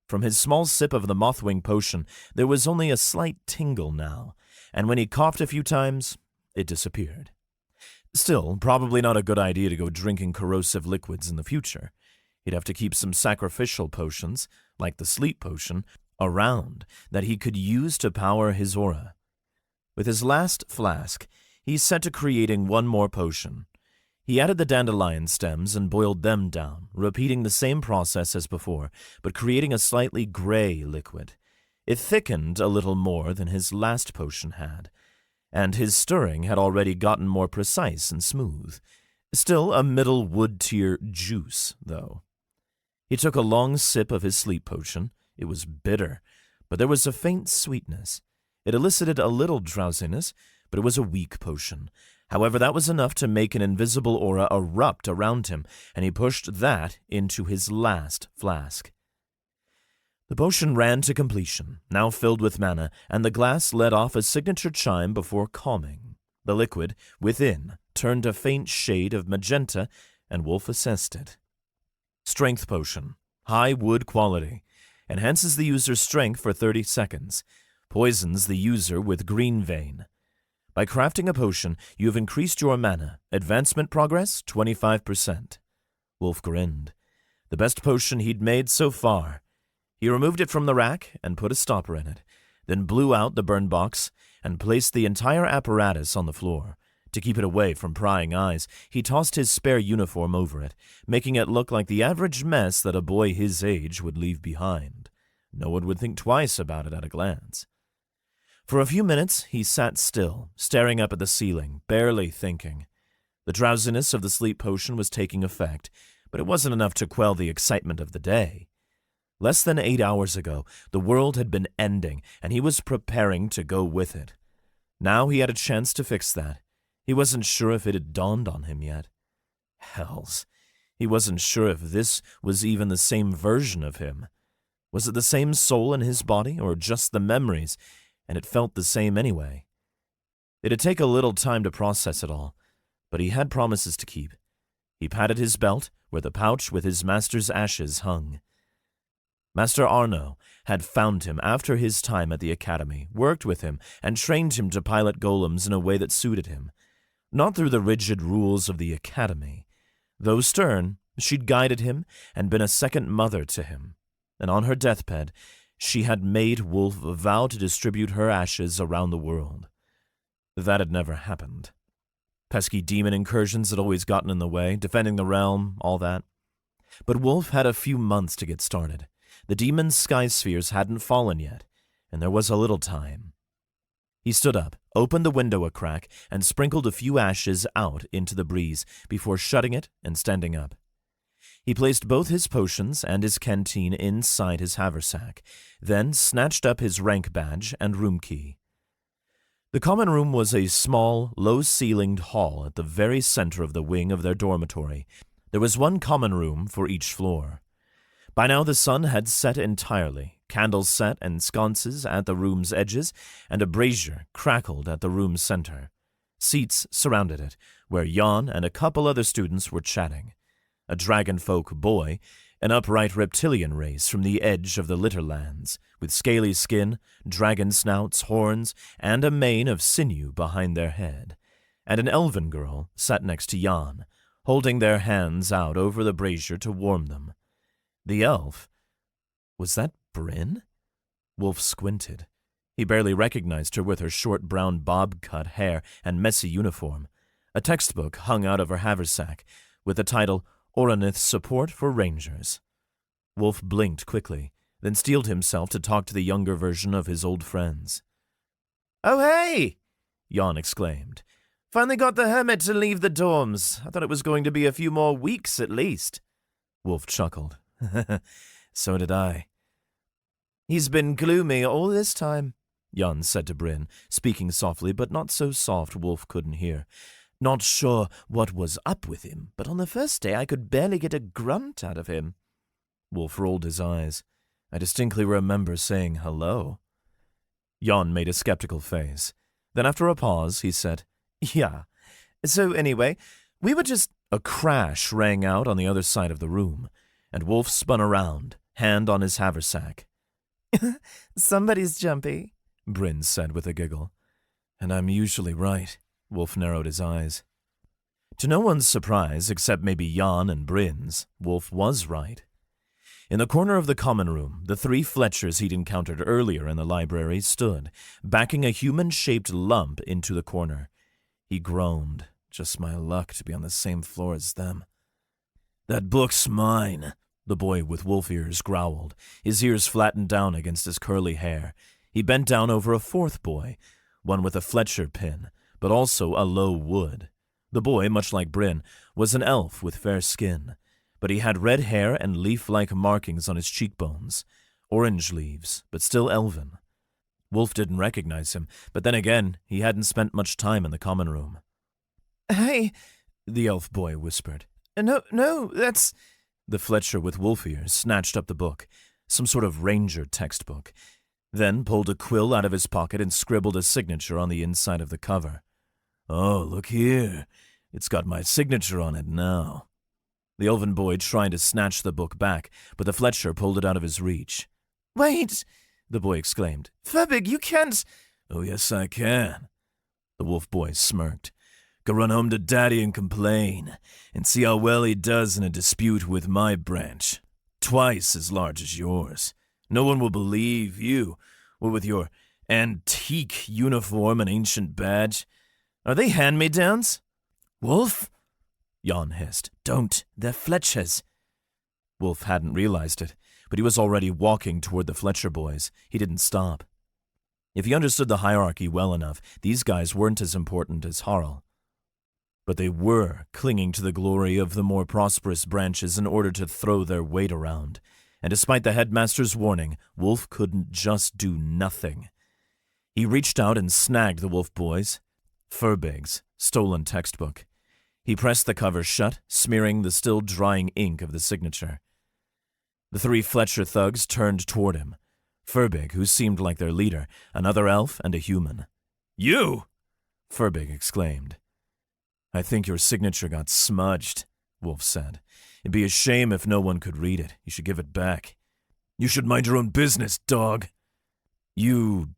From his small sip of the mothwing potion, there was only a slight tingle now, and when he coughed a few times, it disappeared. Still, probably not a good idea to go drinking corrosive liquids in the future. He'd have to keep some sacrificial potions, like the sleep potion, around that he could use to power his aura. With his last flask, he set to creating 1 more potion. He added the dandelion stems and boiled them down, repeating the same process as before, but creating a slightly gray liquid. It thickened a little more than his last potion had, and his stirring had already gotten more precise and smooth. Still a middle wood-tier juice, though. He took a long sip of his sleep potion. It was bitter, but there was a faint sweetness. It elicited a little drowsiness, but it was a weak potion. However, that was enough to make an invisible aura erupt around him, and he pushed that into his last flask. The potion ran to completion, now filled with mana, and the glass let off a signature chime before calming. The liquid, within, turned a faint shade of magenta, and Wulf assessed it. Strength potion. High wood quality. Enhances the user's strength for 30 seconds. Poisons the user with green vein. By crafting a potion, you have increased your mana. Advancement progress, 25%. Wulf grinned. The best potion he'd made so far. He removed it from the rack and put a stopper in it, then blew out the burn box and placed the entire apparatus on the floor. To keep it away from prying eyes, he tossed his spare uniform over it, making it look like the average mess that a boy his age would leave behind. No one would think twice about it at a glance. For a few minutes he sat still, staring up at the ceiling, barely thinking. The drowsiness of the sleep potion was taking effect, but it wasn't enough to quell the excitement of the day. Less than 8 hours ago, the world had been ending, and he was preparing to go with it. Now he had a chance to fix that. He wasn't sure if it had dawned on him yet. Hells, he wasn't sure if this was even the same version of him. Was it the same soul in his body, or just the memories, and it felt the same anyway? It'd take a little time to process it all, but he had promises to keep. He patted his belt, where the pouch with his master's ashes hung. Master Arno had found him after his time at the academy, worked with him, and trained him to pilot golems in a way that suited him. Not through the rigid rules of the academy. Though stern, she'd guided him and been a second mother to him. And on her deathbed, she had made Wulf vow to distribute her ashes around the world. That had never happened. Pesky demon incursions had always gotten in the way, defending the realm, all that. But Wulf had a few months to get started. The demon's sky spheres hadn't fallen yet, and there was a little time. He stood up, opened the window a crack, and sprinkled a few ashes out into the breeze before shutting it and standing up. He placed both his potions and his canteen inside his haversack, then snatched up his rank badge and room key. The common room was a small, low-ceilinged hall at the very center of the wing of their dormitory. There was one common room for each floor. By now the sun had set entirely, candles set and sconces at the room's edges, and a brazier crackled at the room's center. Seats surrounded it, where Jan and a couple other students were chatting. A dragonfolk boy, an upright reptilian race from the edge of the Litterlands, with scaly skin, dragon snouts, horns, and a mane of sinew behind their head, and an elven girl sat next to Jan, holding their hands out over the brazier to warm them. The elf? Was that Bryn? Wulf squinted. He barely recognized her with her short brown bob-cut hair and messy uniform. A textbook hung out of her haversack, with the title Oranith's Support for Rangers. Wulf blinked quickly, then steeled himself to talk to the younger version of his old friends. "Oh, hey!" Jan exclaimed. "Finally got the hermit to leave the dorms. I thought it was going to be a few more weeks at least." Wulf chuckled. So did I. "He's been gloomy all this time," Jan said to Bryn, speaking softly but not so soft Wulf couldn't hear. "Not sure what was up with him, but on the first day I could barely get a grunt out of him." Wulf rolled his eyes. "I distinctly remember saying hello." Jan made a skeptical face. Then after a pause, he said, "Yeah. So anyway, we were just—" A crash rang out on the other side of the room, and Wulf spun around, hand on his haversack. "Somebody's jumpy," Bryn said with a giggle. "And I'm usually right." Wulf narrowed his eyes. To no one's surprise, except maybe Jan and Bryn's, Wulf was right. In the corner of the common room, the 3 Fletchers he'd encountered earlier in the library stood, backing a human-shaped lump into the corner. He groaned. Just my luck to be on the same floor as them. "That book's mine," the boy with wolf ears growled, his ears flattened down against his curly hair. He bent down over a 4th boy, one with a Fletcher pin, but also a low wood. The boy, much like Bryn, was an elf with fair skin, but he had red hair and leaf-like markings on his cheekbones, orange leaves, but still elven. Wulf didn't recognize him, but then again, he hadn't spent much time in the common room. "Hey," the elf boy whispered. No, that's—" The Fletcher with wolf ears snatched up the book, some sort of ranger textbook, then pulled a quill out of his pocket and scribbled a signature on the inside of the cover. "Oh, look here. It's got my signature on it now." The elven boy tried to snatch the book back, but the Fletcher pulled it out of his reach. "Wait!" the boy exclaimed. "Ferbig, you can't—" "Oh, yes, I can." The wolf boy smirked. "Go run home to Daddy and complain, and see how well he does in a dispute with my branch. Twice as large as yours. No one will believe you, what with your antique uniform and ancient badge. Are they hand-me-downs?" "Wulf?" Jan hissed. "Don't. They're Fletchers." Wulf hadn't realized it, but he was already walking toward the Fletcher boys. He didn't stop. If he understood the hierarchy well enough, these guys weren't as important as Harl. But they were clinging to the glory of the more prosperous branches in order to throw their weight around. And despite the headmaster's warning, Wulf couldn't just do nothing. He reached out and snagged the Wulf boys' Furbig's stolen textbook. He pressed the cover shut, smearing the still drying ink of the signature. The 3 Fletcher thugs turned toward him. Furbig, who seemed like their leader, another elf, and a human. You! Furbig exclaimed. I think your signature got smudged, Wulf said. It'd be a shame if no one could read it. You should give it back. You should mind your own business, dog. You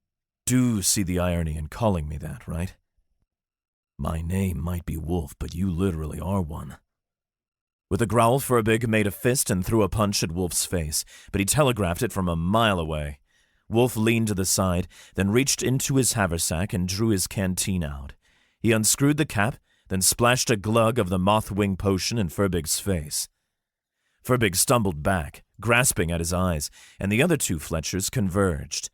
do see the irony in calling me that, right? My name might be Wulf, but you literally are one. With a growl, Furbig made a fist and threw a punch at Wulf's face, but he telegraphed it from a mile away. Wulf leaned to the side, then reached into his haversack and drew his canteen out. He unscrewed the cap, then splashed a glug of the moth-wing potion in Furbig's face. Furbig stumbled back, grasping at his eyes, and the other 2 Fletchers converged.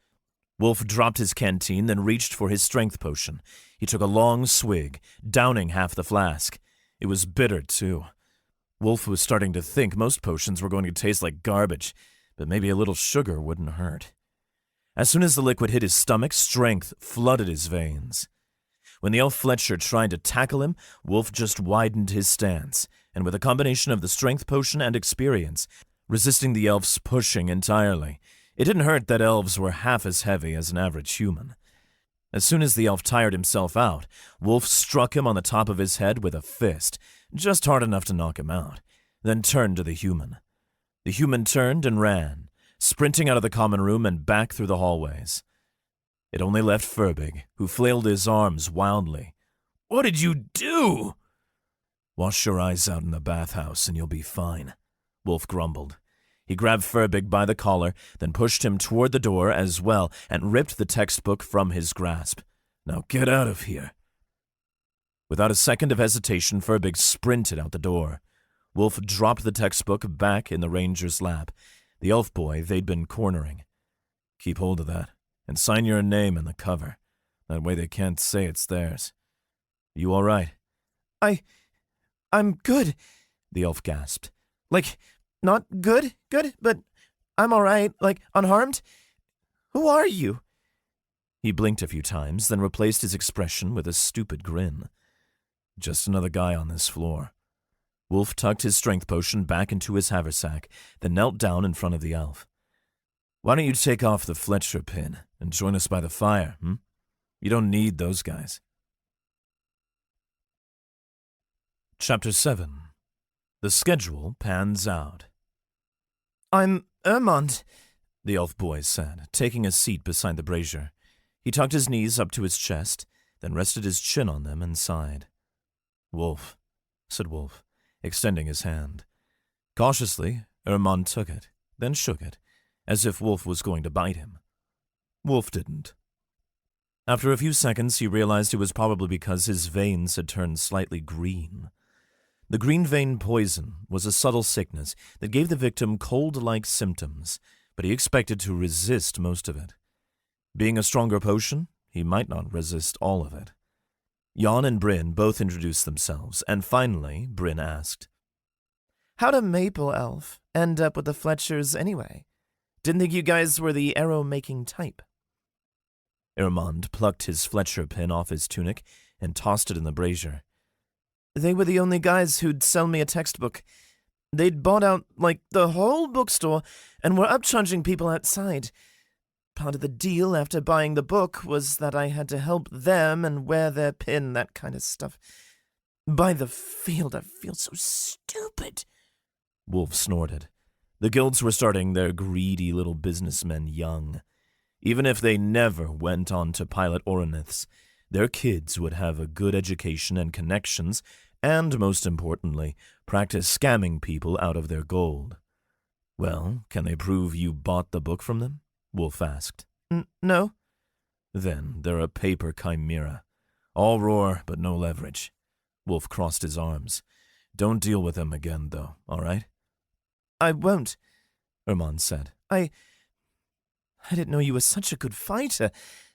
Wulf dropped his canteen, then reached for his strength potion. He took a long swig, downing half the flask. It was bitter, too. Wulf was starting to think most potions were going to taste like garbage, but maybe a little sugar wouldn't hurt. As soon as the liquid hit his stomach, strength flooded his veins. When the elf Fletcher tried to tackle him, Wulf just widened his stance, and with a combination of the strength potion and experience, resisting the elf's pushing entirely. It didn't hurt that elves were half as heavy as an average human. As soon as the elf tired himself out, Wulf struck him on the top of his head with a fist, just hard enough to knock him out, then turned to the human. The human turned and ran, sprinting out of the common room and back through the hallways. It only left Furbig, who flailed his arms wildly. What did you do? Wash your eyes out in the bathhouse and you'll be fine, Wulf grumbled. He grabbed Furbig by the collar, then pushed him toward the door as well and ripped the textbook from his grasp. Now get out of here. Without a second of hesitation, Furbig sprinted out the door. Wulf dropped the textbook back in the ranger's lap, the elf boy they'd been cornering. Keep hold of that, and sign your name in the cover. That way they can't say it's theirs. You all right? I'm good, the elf gasped. Like, not good, but I'm all right, like, unharmed. Who are you? He blinked a few times, then replaced his expression with a stupid grin. Just another guy on this floor. Wulf tucked his strength potion back into his haversack, then knelt down in front of the elf. Why don't you take off the Fletcher pin and join us by the fire, You don't need those guys. Chapter 7. The schedule pans out. I'm Ermond, the elf boy said, taking a seat beside the brazier. He tucked his knees up to his chest, then rested his chin on them and sighed. Wulf, said Wulf, extending his hand. Cautiously, Ermond took it, then shook it, as if Wulf was going to bite him. Wulf didn't. After a few seconds, he realized it was probably because his veins had turned slightly green. The green vein poison was a subtle sickness that gave the victim cold-like symptoms, but he expected to resist most of it. Being a stronger potion, he might not resist all of it. Jan and Bryn both introduced themselves, and finally, Bryn asked, How'd a maple elf end up with the Fletchers anyway? Didn't think you guys were the arrow-making type. Ermond plucked his Fletcher pin off his tunic and tossed it in the brazier. They were the only guys who'd sell me a textbook. They'd bought out, like, the whole bookstore and were upcharging people outside. Part of the deal after buying the book was that I had to help them and wear their pin, that kind of stuff. By the field, I feel so stupid. Wulf snorted. The guilds were starting their greedy little businessmen young. Even if they never went on to pilot Oroniths, their kids would have a good education and connections, and, most importantly, practice scamming people out of their gold. Well, can they prove you bought the book from them? Wulf asked. No. Then they're a paper chimera. All roar, but no leverage. Wulf crossed his arms. Don't deal with them again, though, all right? I won't, Ermond said. I didn't know you were such a good fighter.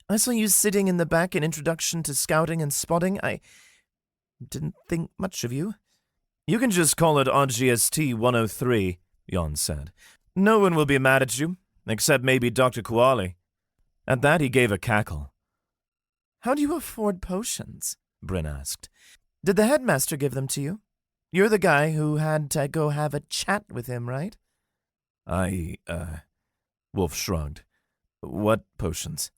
I saw you sitting in the back in Introduction to Scouting and Spotting. I didn't think much of you. You can just call it RGST 103, Jan said. No one will be mad at you, except maybe Dr. Kuali. At that he gave a cackle. How do you afford potions? Bryn asked. Did the headmaster give them to you? You're the guy who had to go have a chat with him, right? Wulf shrugged. What potions?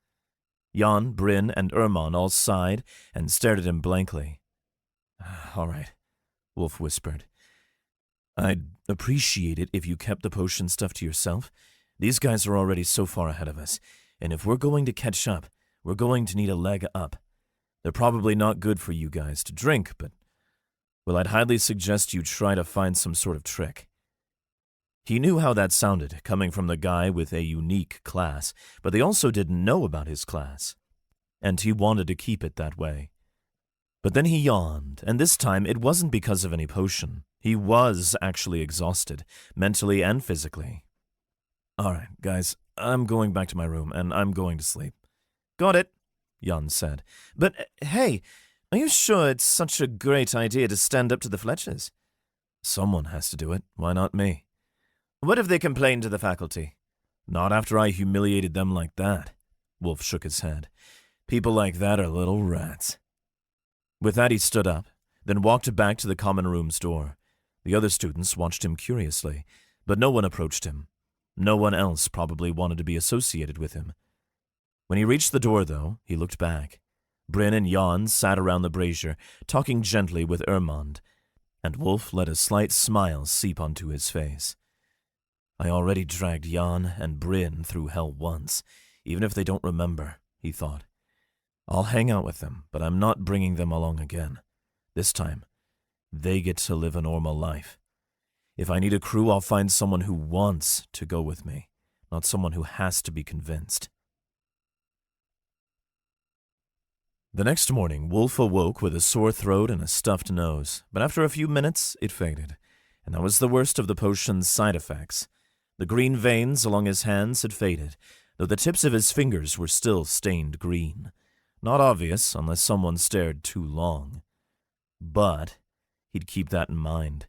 Jan, Bryn, and Ermon all sighed and stared at him blankly. All right, Wulf whispered. I'd appreciate it if you kept the potion stuff to yourself. These guys are already so far ahead of us, and if we're going to catch up, we're going to need a leg up. They're probably not good for you guys to drink, but, well, I'd highly suggest you try to find some sort of trick. He knew how that sounded, coming from the guy with a unique class, but they also didn't know about his class, and he wanted to keep it that way. But then he yawned, and this time it wasn't because of any potion. He was actually exhausted, mentally and physically. All right, guys, I'm going back to my room, and I'm going to sleep. Got it, Jan said. But, hey, are you sure it's such a great idea to stand up to the Fletchers? Someone has to do it. Why not me? What if they complain to the faculty? Not after I humiliated them like that. Wulf shook his head. People like that are little rats. With that he stood up, then walked back to the common room's door. The other students watched him curiously, but no one approached him. No one else probably wanted to be associated with him. When he reached the door, though, he looked back. Bryn and Jan sat around the brazier, talking gently with Ermond, and Wulf let a slight smile seep onto his face. I already dragged Jan and Bryn through hell once, even if they don't remember, he thought. I'll hang out with them, but I'm not bringing them along again. This time, they get to live a normal life. If I need a crew, I'll find someone who wants to go with me, not someone who has to be convinced. The next morning, Wulf awoke with a sore throat and a stuffed nose, but after a few minutes, it faded, and that was the worst of the potion's side effects. The green veins along his hands had faded, though the tips of his fingers were still stained green. Not obvious unless someone stared too long. But he'd keep that in mind.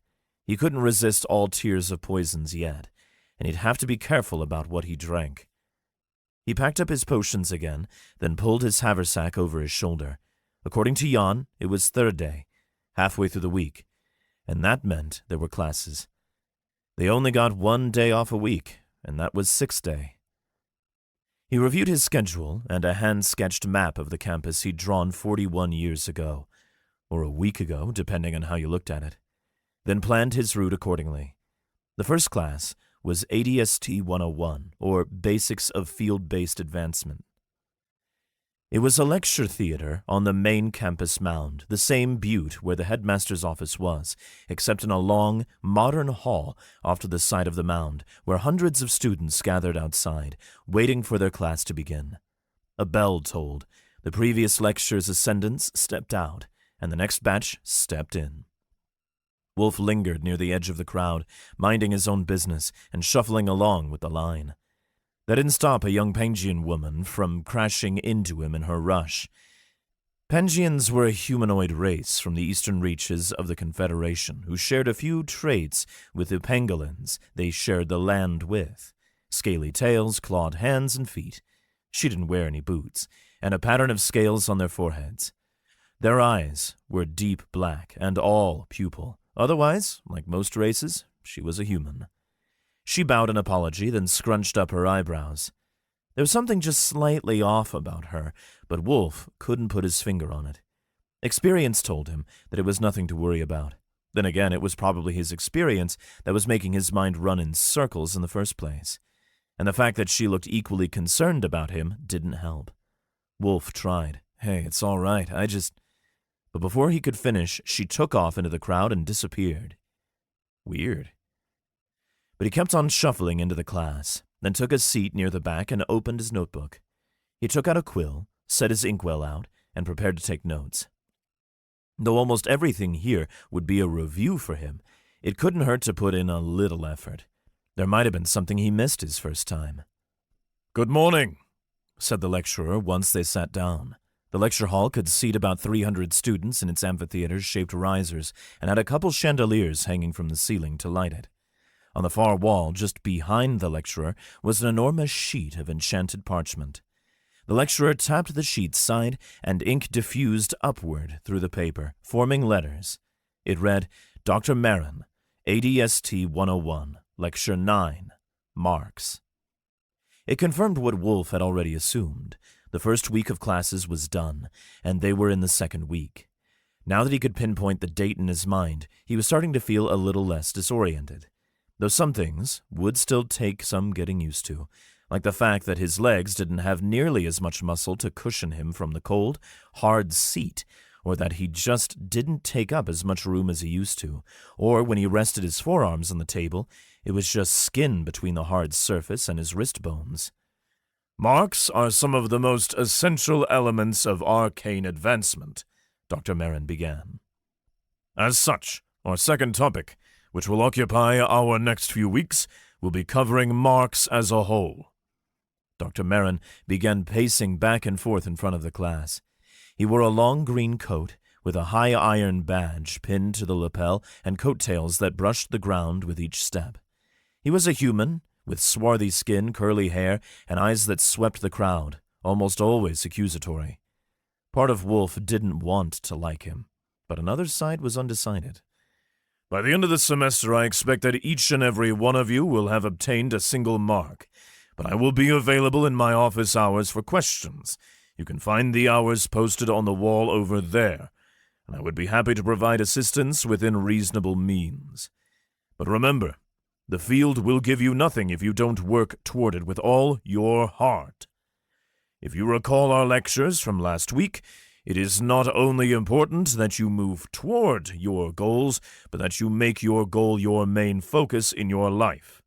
He couldn't resist all tiers of poisons yet, and he'd have to be careful about what he drank. He packed up his potions again, then pulled his haversack over his shoulder. According to Jan, it was third day, halfway through the week, and that meant there were classes. They only got 1 day off a week, and that was sixth day. He reviewed his schedule and a hand-sketched map of the campus he'd drawn 41 years ago, or a week ago, depending on how you looked at it, then planned his route accordingly. The first class was ADST 101, or Basics of Field-Based Advancement. It was a lecture theater on the main campus mound, the same butte where the headmaster's office was, except in a long, modern hall off to the side of the mound, where hundreds of students gathered outside, waiting for their class to begin. A bell tolled. The previous lecture's ascendants stepped out, and the next batch stepped in. Wulf lingered near the edge of the crowd, minding his own business and shuffling along with the line. That didn't stop a young Pangian woman from crashing into him in her rush. Pangians were a humanoid race from the eastern reaches of the Confederation who shared a few traits with the pangolins they shared the land with. Scaly tails, clawed hands and feet. She didn't wear any boots, and a pattern of scales on their foreheads. Their eyes were deep black and all pupil. Otherwise, like most races, she was a human. She bowed in apology, then scrunched up her eyebrows. There was something just slightly off about her, but Wulf couldn't put his finger on it. Experience told him that it was nothing to worry about. Then again, it was probably his experience that was making his mind run in circles in the first place. And the fact that she looked equally concerned about him didn't help. Wulf tried. Hey, it's all right, But before he could finish, she took off into the crowd and disappeared. Weird. But he kept on shuffling into the class, then took a seat near the back and opened his notebook. He took out a quill, set his inkwell out, and prepared to take notes. Though almost everything here would be a review for him, it couldn't hurt to put in a little effort. There might have been something he missed his first time. Good morning. said the lecturer once they sat down. The lecture hall could seat about 300 students in its amphitheater-shaped risers and had a couple chandeliers hanging from the ceiling to light it. On the far wall, just behind the lecturer, was an enormous sheet of enchanted parchment. The lecturer tapped the sheet's side, and ink diffused upward through the paper, forming letters. It read, Dr. Marin, ADST 101, Lecture 9, Marks. It confirmed what Wulf had already assumed. The first week of classes was done, and they were in the second week. Now that he could pinpoint the date in his mind, he was starting to feel a little less disoriented. Though some things would still take some getting used to, like the fact that his legs didn't have nearly as much muscle to cushion him from the cold, hard seat, or that he just didn't take up as much room as he used to, or when he rested his forearms on the table, it was just skin between the hard surface and his wrist bones. Marks are some of the most essential elements of arcane advancement, Dr. Marin began. As such, our second topic, which will occupy our next few weeks, will be covering marks as a whole. Dr. Marin began pacing back and forth in front of the class. He wore a long green coat with a high iron badge pinned to the lapel and coattails that brushed the ground with each step. He was a human, with swarthy skin, curly hair, and eyes that swept the crowd, almost always accusatory. Part of Wulf didn't want to like him, but another side was undecided. By the end of the semester, I expect that each and every one of you will have obtained a single mark, but I will be available in my office hours for questions. You can find the hours posted on the wall over there, and I would be happy to provide assistance within reasonable means. But remember, the field will give you nothing if you don't work toward it with all your heart. If you recall our lectures from last week, it is not only important that you move toward your goals, but that you make your goal your main focus in your life.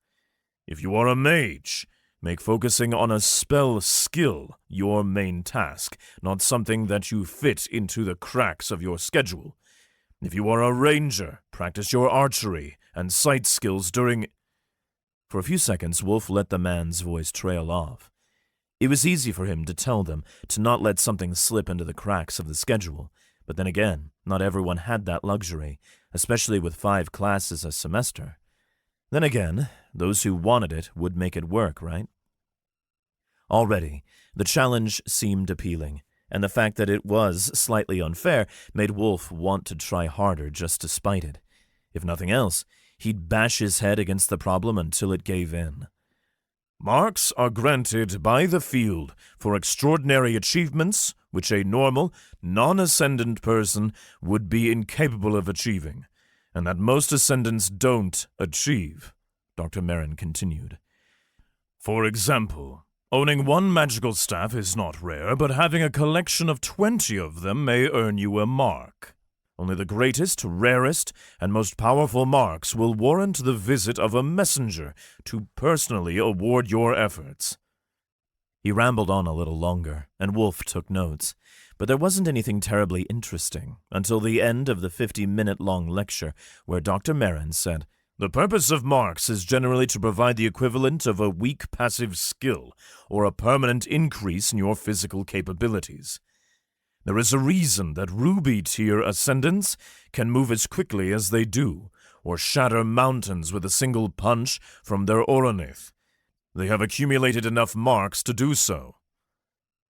If you are a mage, make focusing on a spell skill your main task, not something that you fit into the cracks of your schedule. If you are a ranger, practice your archery and sight skills during... For a few seconds, Wulf let the man's voice trail off. It was easy for him to tell them to not let something slip into the cracks of the schedule, but then again, not everyone had that luxury, especially with 5 classes a semester. Then again, those who wanted it would make it work, right? Already, the challenge seemed appealing, and the fact that it was slightly unfair made Wulf want to try harder just to spite it. If nothing else, he'd bash his head against the problem until it gave in. Marks are granted by the field for extraordinary achievements which a normal, non-ascendant person would be incapable of achieving, and that most ascendants don't achieve, Dr. Marin continued. For example, owning one magical staff is not rare, but having a collection of 20 of them may earn you a mark. Only the greatest, rarest, and most powerful marks will warrant the visit of a messenger to personally award your efforts. He rambled on a little longer, and Wulf took notes, but there wasn't anything terribly interesting until the end of the 50-minute-long lecture, where Dr. Marin said, "The purpose of marks is generally to provide the equivalent of a weak passive skill, or a permanent increase in your physical capabilities. There is a reason that ruby-tier ascendants can move as quickly as they do, or shatter mountains with a single punch from their Oronith. They have accumulated enough marks to do so."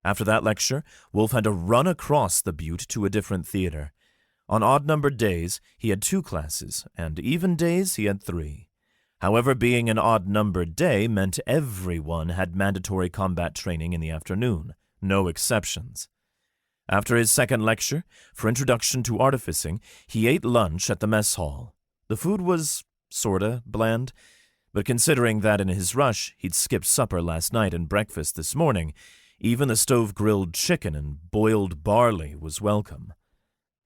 After that lecture, Wulf had to run across the butte to a different theater. On odd-numbered days, he had 2 classes, and even days he had 3. However, being an odd-numbered day meant everyone had mandatory combat training in the afternoon, no exceptions. After his second lecture, for Introduction to Artificing, he ate lunch at the mess hall. The food was sorta bland, but considering that in his rush he'd skipped supper last night and breakfast this morning, even the stove-grilled chicken and boiled barley was welcome.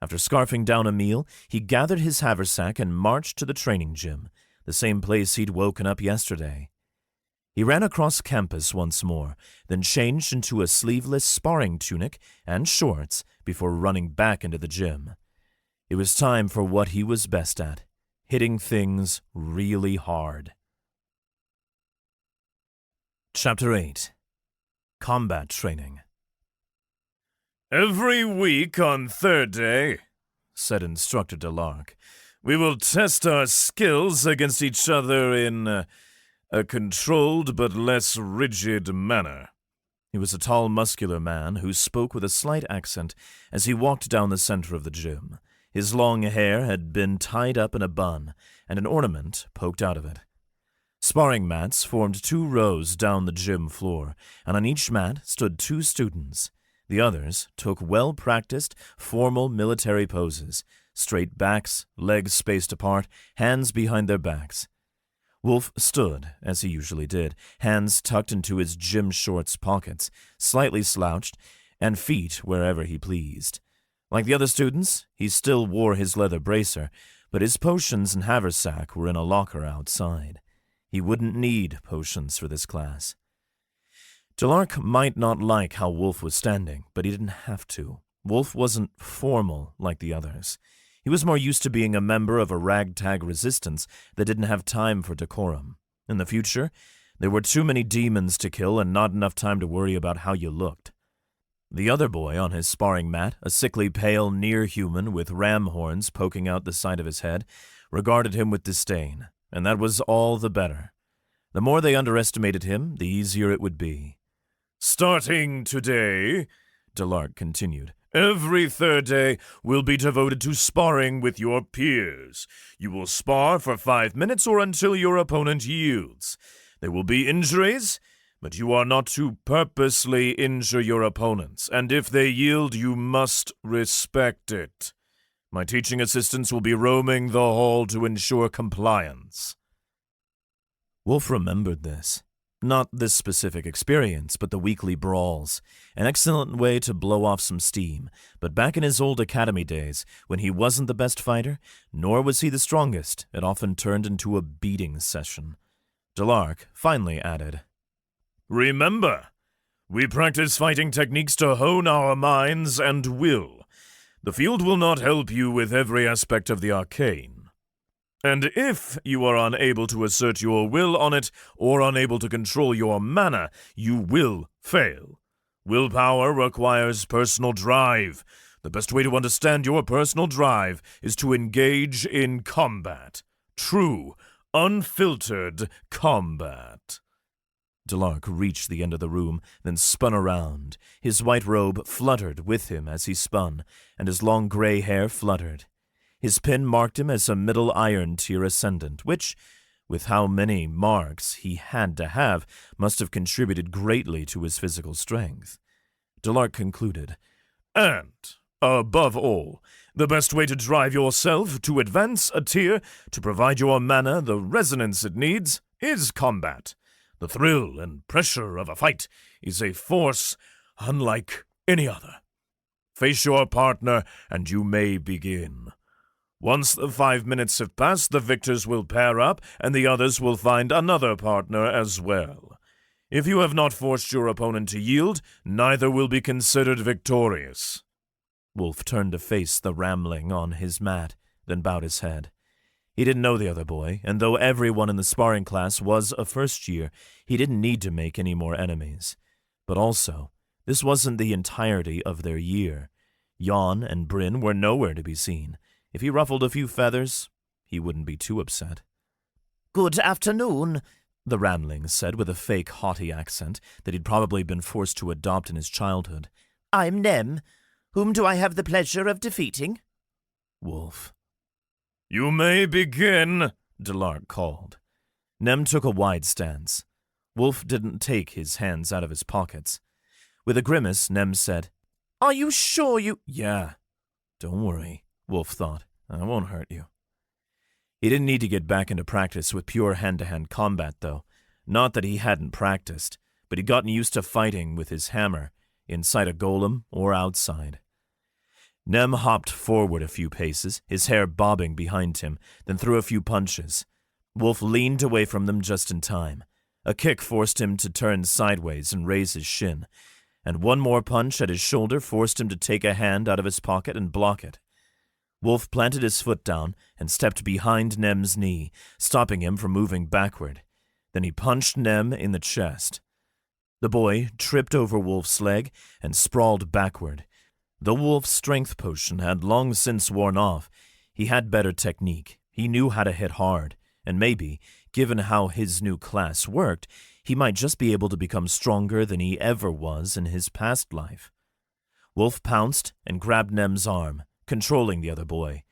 After scarfing down a meal, he gathered his haversack and marched to the training gym, the same place he'd woken up yesterday. He ran across campus once more, then changed into a sleeveless sparring tunic and shorts before running back into the gym. It was time for what he was best at, hitting things really hard. Chapter 8. Combat training. Every week on third day, said Instructor Delark, we will test our skills against each other in a controlled but less rigid manner. He was a tall, muscular man who spoke with a slight accent as he walked down the center of the gym. His long hair had been tied up in a bun, and an ornament poked out of it. Sparring mats formed 2 rows down the gym floor, and on each mat stood 2 students. The others took well-practiced, formal military poses, straight backs, legs spaced apart, hands behind their backs. Wulf stood, as he usually did, hands tucked into his gym shorts pockets, slightly slouched, and feet wherever he pleased. Like the other students, he still wore his leather bracer, but his potions and haversack were in a locker outside. He wouldn't need potions for this class. Delark might not like how Wulf was standing, but he didn't have to. Wulf wasn't formal like the others. He was more used to being a member of a ragtag resistance that didn't have time for decorum. In the future, there were too many demons to kill and not enough time to worry about how you looked. The other boy on his sparring mat, a sickly pale near-human with ram horns poking out the side of his head, regarded him with disdain, and that was all the better. The more they underestimated him, the easier it would be. Starting today, Delark continued, every third day will be devoted to sparring with your peers. You will spar for 5 minutes or until your opponent yields. There will be injuries, but you are not to purposely injure your opponents, and if they yield, you must respect it. My teaching assistants will be roaming the hall to ensure compliance. Wulf remembered this. Not this specific experience, but the weekly brawls. An excellent way to blow off some steam, but back in his old academy days, when he wasn't the best fighter, nor was he the strongest, it often turned into a beating session. Delark finally added, Remember, we practice fighting techniques to hone our minds and will. The field will not help you with every aspect of the arcane. And if you are unable to assert your will on it or unable to control your mana, you will fail. Willpower requires personal drive. The best way to understand your personal drive is to engage in combat. True, unfiltered combat. Delark reached the end of the room, then spun around. His white robe fluttered with him as he spun, and his long gray hair fluttered. His pin marked him as a middle iron tier ascendant, which, with how many marks he had to have, must have contributed greatly to his physical strength. Delark concluded, And, above all, the best way to drive yourself to advance a tier, to provide your mana the resonance it needs, is combat. The thrill and pressure of a fight is a force unlike any other. Face your partner, and you may begin. Once the 5 minutes have passed, the victors will pair up, and the others will find another partner as well. If you have not forced your opponent to yield, neither will be considered victorious. Wulf turned to face the rambling on his mat, then bowed his head. He didn't know the other boy, and though everyone in the sparring class was a first year, he didn't need to make any more enemies. But also, this wasn't the entirety of their year. Jan and Bryn were nowhere to be seen. If he ruffled a few feathers, he wouldn't be too upset. Good afternoon, the rambling said with a fake haughty accent that he'd probably been forced to adopt in his childhood. I'm Nem. Whom do I have the pleasure of defeating? Wulf. You may begin, Delark called. Nem took a wide stance. Wulf didn't take his hands out of his pockets. With a grimace, Nem said, Are you sure you— Yeah. Don't worry, Wulf thought. I won't hurt you. He didn't need to get back into practice with pure hand-to-hand combat, though. Not that he hadn't practiced, but he'd gotten used to fighting with his hammer, inside a golem or outside. Nem hopped forward a few paces, his hair bobbing behind him, then threw a few punches. Wulf leaned away from them just in time. A kick forced him to turn sideways and raise his shin, and one more punch at his shoulder forced him to take a hand out of his pocket and block it. Wulf planted his foot down and stepped behind Nem's knee, stopping him from moving backward. Then he punched Nem in the chest. The boy tripped over Wulf's leg and sprawled backward. Though Wulf's strength potion had long since worn off, he had better technique. He knew how to hit hard, and maybe, given how his new class worked, he might just be able to become stronger than he ever was in his past life. Wulf pounced and grabbed Nem's arm, controlling the other boy.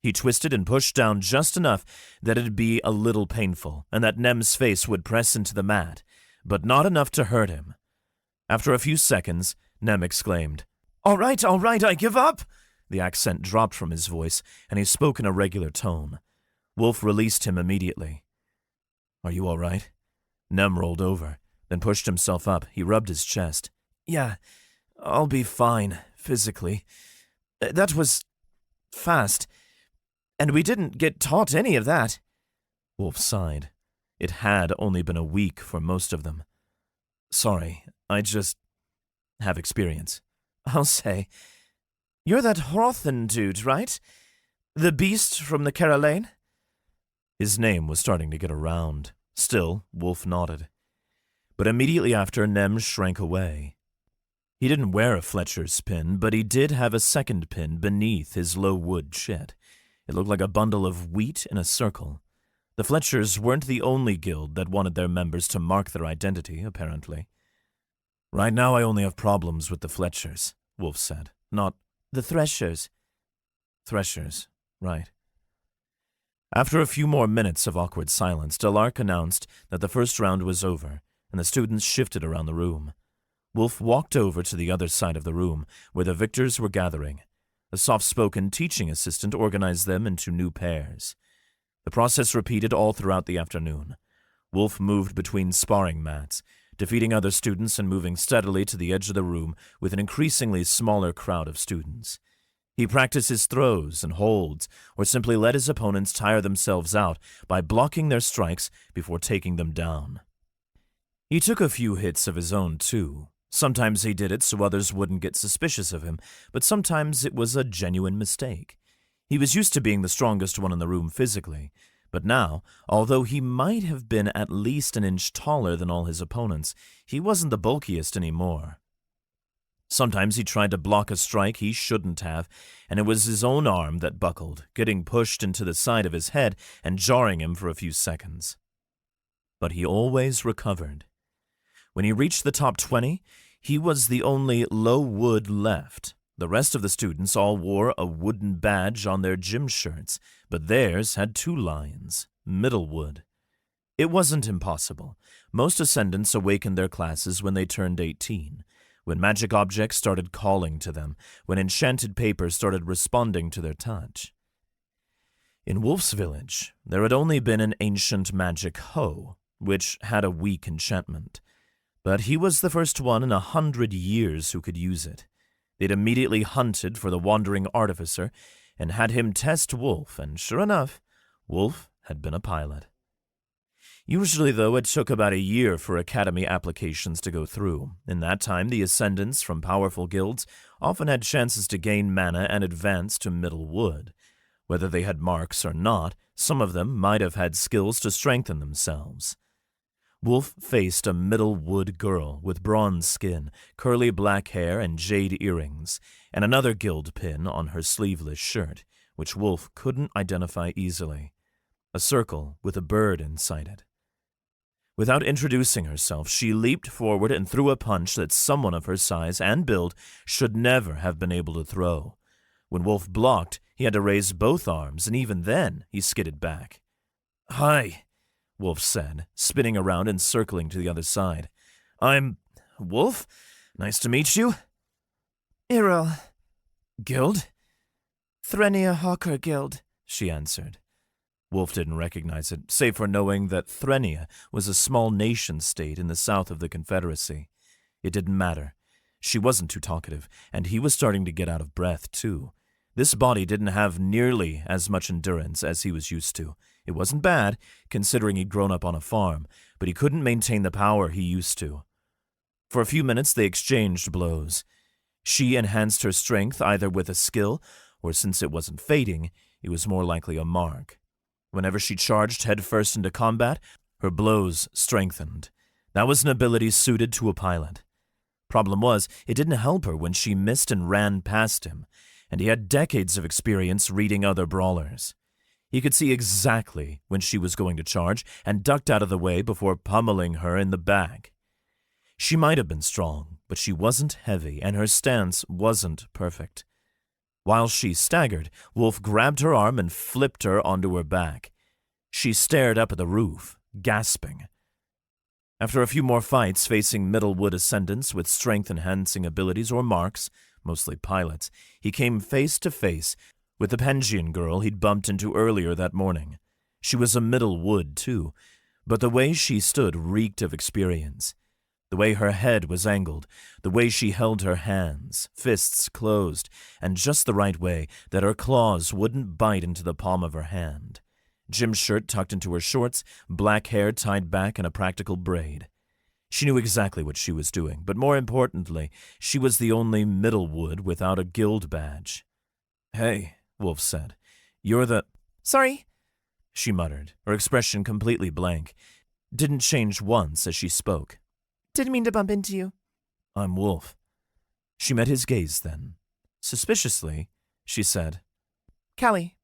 He twisted and pushed down just enough that it'd be a little painful, and that Nem's face would press into the mat, but not enough to hurt him. After a few seconds, Nem exclaimed, All right, I give up!" The accent dropped from his voice, and he spoke in a regular tone. Wulf released him immediately. "Are you all right?" Nem rolled over, then pushed himself up. He rubbed his chest. "Yeah, I'll be fine, physically. That was fast, and we didn't get taught any of that." Wulf sighed. It had only been a week for most of them. "Sorry, I just have experience." "I'll say. You're that Hrothen dude, right? The beast from the Carolane?" His name was starting to get around. Still, Wulf nodded. But immediately after, Nem shrank away. He didn't wear a Fletcher's pin, but he did have a second pin beneath his low wood chit. It looked like a bundle of wheat in a circle. The Fletchers weren't the only guild that wanted their members to mark their identity, apparently. "Right now I only have problems with the Fletchers," Wulf said. "Not the Threshers." "Threshers, right." After a few more minutes of awkward silence, Delark announced that the first round was over, and the students shifted around the room. Wulf walked over to the other side of the room, where the victors were gathering. A soft-spoken teaching assistant organized them into new pairs. The process repeated all throughout the afternoon. Wulf moved between sparring mats, defeating other students and moving steadily to the edge of the room with an increasingly smaller crowd of students. He practiced his throws and holds, or simply let his opponents tire themselves out by blocking their strikes before taking them down. He took a few hits of his own, too. Sometimes he did it so others wouldn't get suspicious of him, but sometimes it was a genuine mistake. He was used to being the strongest one in the room physically, but now, although he might have been at least an inch taller than all his opponents, he wasn't the bulkiest anymore. Sometimes he tried to block a strike he shouldn't have, and it was his own arm that buckled, getting pushed into the side of his head and jarring him for a few seconds. But he always recovered. When he reached the top 20, he was the only low wood left. The rest of the students all wore a wooden badge on their gym shirts, but theirs had 2 lines, middle wood. It wasn't impossible. Most ascendants awakened their classes when they turned 18, when magic objects started calling to them, when enchanted paper started responding to their touch. In Wulf's village, there had only been an ancient magic hoe, which had a weak enchantment. But he was the first one in 100 years who could use it. They'd immediately hunted for the wandering artificer and had him test Wulf, and sure enough, Wulf had been a pilot. Usually, though, it took about a year for academy applications to go through. In that time, the ascendants from powerful guilds often had chances to gain mana and advance to middle wood. Whether they had marks or not, some of them might have had skills to strengthen themselves. Wulf faced a middle wood girl with bronze skin, curly black hair, and jade earrings, and another guild pin on her sleeveless shirt, which Wulf couldn't identify easily. A circle with a bird inside it. Without introducing herself, she leaped forward and threw a punch that someone of her size and build should never have been able to throw. When Wulf blocked, he had to raise both arms, and even then he skidded back. "Hi," Wulf said, spinning around and circling to the other side. "I'm Wulf. Nice to meet you." "Iril. "Guild?" Threnia Hawker Guild," she answered. Wulf didn't recognize it, save for knowing that Threnia was a small nation-state in the south of the Confederacy. It didn't matter. She wasn't too talkative, and he was starting to get out of breath, too. This body didn't have nearly as much endurance as he was used to. It wasn't bad, considering he'd grown up on a farm, but he couldn't maintain the power he used to. For a few minutes they exchanged blows. She enhanced her strength either with a skill, or since it wasn't fading, it was more likely a mark. Whenever she charged headfirst into combat, her blows strengthened. That was an ability suited to a pilot. Problem was, it didn't help her when she missed and ran past him, and he had decades of experience reading other brawlers. He could see exactly when she was going to charge and ducked out of the way before pummeling her in the back. She might have been strong, but she wasn't heavy, and her stance wasn't perfect. While she staggered, Wulf grabbed her arm and flipped her onto her back. She stared up at the roof, gasping. After a few more fights facing Middlewood ascendants with strength-enhancing abilities or marks, mostly pilots, he came face to face with the Pengian girl he'd bumped into earlier that morning. She was a Middlewood, too, but the way she stood reeked of experience. The way her head was angled, the way she held her hands, fists closed, and just the right way that her claws wouldn't bite into the palm of her hand. Gym shirt tucked into her shorts, black hair tied back in a practical braid. She knew exactly what she was doing, but more importantly, she was the only Middlewood without a guild badge. "Hey," Wulf said. "You're the—" Sorry, she muttered, her expression completely blank. Didn't change once as she spoke. Didn't mean to bump into you. "I'm Wulf." She met his gaze then. Suspiciously, she said. Callie.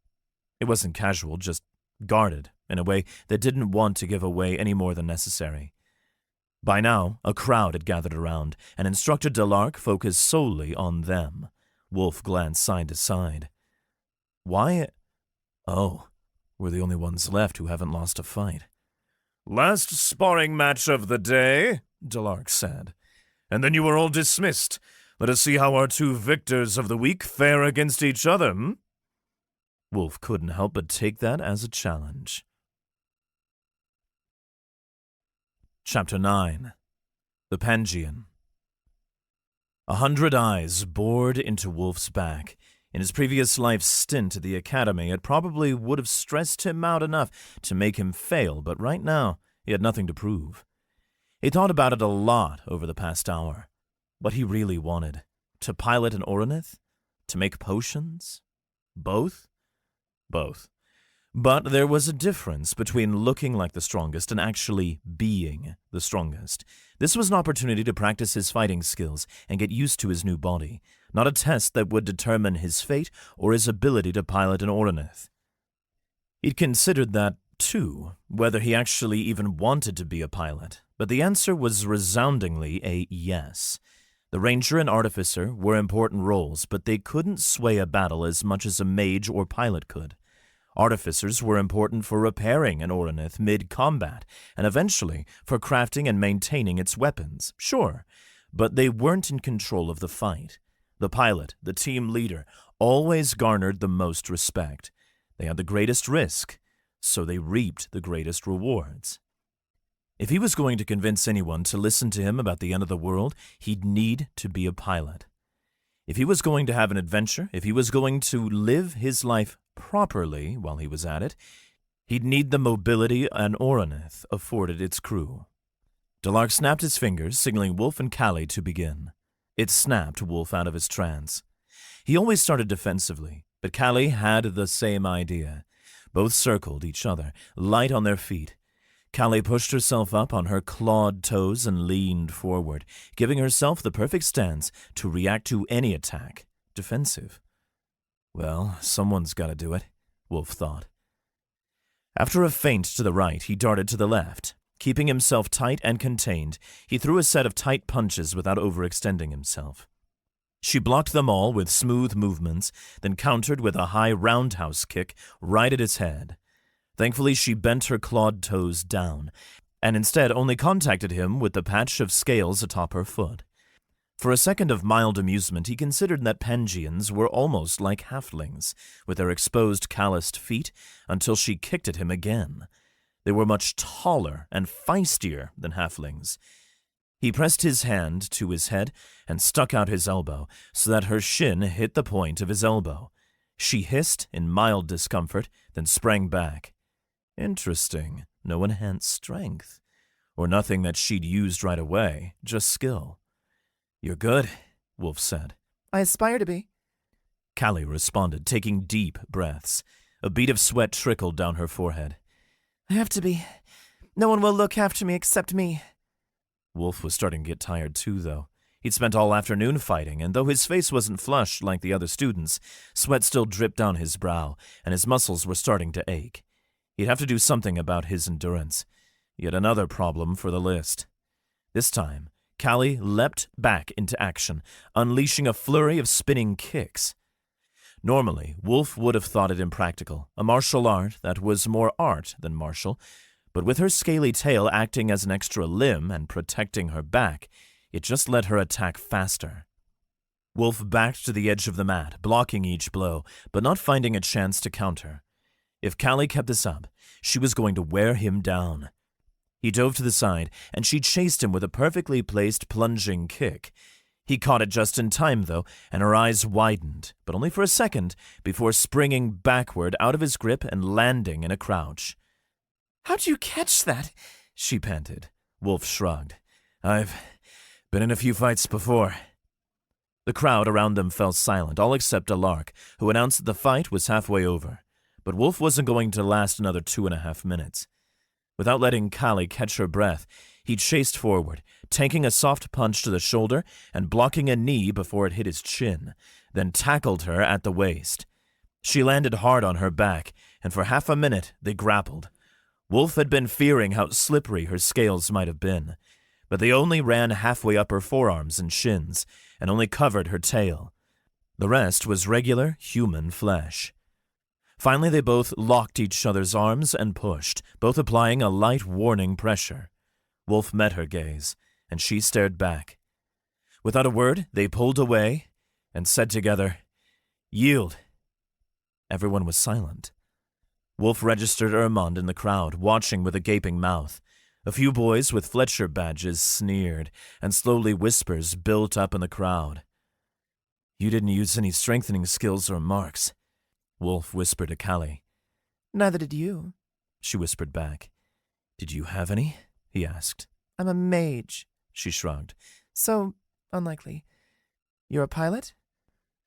It wasn't casual, just guarded, in a way that didn't want to give away any more than necessary. By now, a crowd had gathered around, and Instructor Delark focused solely on them. Wulf glanced side to side. "Why? Oh, we're the only ones left who haven't lost a fight." "Last sparring match of the day," Delark said. "And then you were all dismissed. Let us see how our two victors of the week fare against each other, hmm?" Wulf couldn't help but take that as a challenge. Chapter 9. The Pengian. 100 eyes bored into Wulf's back. In his previous life's stint at the Academy, it probably would have stressed him out enough to make him fail, but right now, he had nothing to prove. He thought about it a lot over the past hour. What he really wanted. To pilot an Oronith? To make potions? Both? Both. But there was a difference between looking like the strongest and actually being the strongest. This was an opportunity to practice his fighting skills and get used to his new body, not a test that would determine his fate or his ability to pilot an Oronith. He'd considered that, too, whether he actually even wanted to be a pilot, but the answer was resoundingly a yes. The Ranger and Artificer were important roles, but they couldn't sway a battle as much as a mage or pilot could. Artificers were important for repairing an Oronith mid-combat, and eventually for crafting and maintaining its weapons, sure, but they weren't in control of the fight. The pilot, the team leader, always garnered the most respect. They had the greatest risk, so they reaped the greatest rewards. If he was going to convince anyone to listen to him about the end of the world, he'd need to be a pilot. If he was going to have an adventure, if he was going to live his life properly while he was at it, he'd need the mobility an Oronith afforded its crew. Delark snapped his fingers, signaling Wulf and Callie to begin. It snapped Wulf out of his trance. He always started defensively, but Callie had the same idea. Both circled each other, light on their feet. Callie pushed herself up on her clawed toes and leaned forward, giving herself the perfect stance to react to any attack, defensive. Well, someone's got to do it, Wulf thought. After a feint to the right, he darted to the left. Keeping himself tight and contained, he threw a set of tight punches without overextending himself. She blocked them all with smooth movements, then countered with a high roundhouse kick right at his head. Thankfully, she bent her clawed toes down, and instead only contacted him with the patch of scales atop her foot. For a second of mild amusement, he considered that Pengians were almost like halflings, with their exposed calloused feet, until she kicked at him again. They were much taller and feistier than halflings. He pressed his hand to his head and stuck out his elbow, so that her shin hit the point of his elbow. She hissed in mild discomfort, then sprang back. Interesting. No enhanced strength. Or nothing that she'd used right away, just skill. "You're good," Wulf said. I aspire to be. Callie responded, taking deep breaths. A bead of sweat trickled down her forehead. I have to be. No one will look after me except me. Wulf was starting to get tired too, though. He'd spent all afternoon fighting, and though his face wasn't flushed like the other students, sweat still dripped down his brow, and his muscles were starting to ache. He'd have to do something about his endurance. Yet another problem for the list. This time, Callie leapt back into action, unleashing a flurry of spinning kicks. Normally, Wulf would have thought it impractical, a martial art that was more art than martial, but with her scaly tail acting as an extra limb and protecting her back, it just let her attack faster. Wulf backed to the edge of the mat, blocking each blow, but not finding a chance to counter. If Callie kept this up, she was going to wear him down. He dove to the side, and she chased him with a perfectly placed plunging kick. He caught it just in time, though, and her eyes widened, but only for a second, before springing backward out of his grip and landing in a crouch. "How'd you catch that?" she panted. Wulf shrugged. "I've been in a few fights before." The crowd around them fell silent, all except Alark, who announced that the fight was halfway over. But Wulf wasn't going to last another 2.5 minutes. Without letting Callie catch her breath, he chased forward, tanking a soft punch to the shoulder and blocking a knee before it hit his chin, then tackled her at the waist. She landed hard on her back, and for half a minute they grappled. Wulf had been fearing how slippery her scales might have been, but they only ran halfway up her forearms and shins, and only covered her tail. The rest was regular human flesh. Finally, they both locked each other's arms and pushed, both applying a light warning pressure. Wulf met her gaze, and she stared back. Without a word, they pulled away and said together, "Yield." Everyone was silent. Wulf registered Ermond in the crowd, watching with a gaping mouth. A few boys with Fletcher badges sneered, and slowly whispers built up in the crowd. "You didn't use any strengthening skills or marks," Wulf whispered to Callie. "Neither did you," she whispered back. "Did you have any?" he asked. "I'm a mage," she shrugged. "So unlikely. You're a pilot?"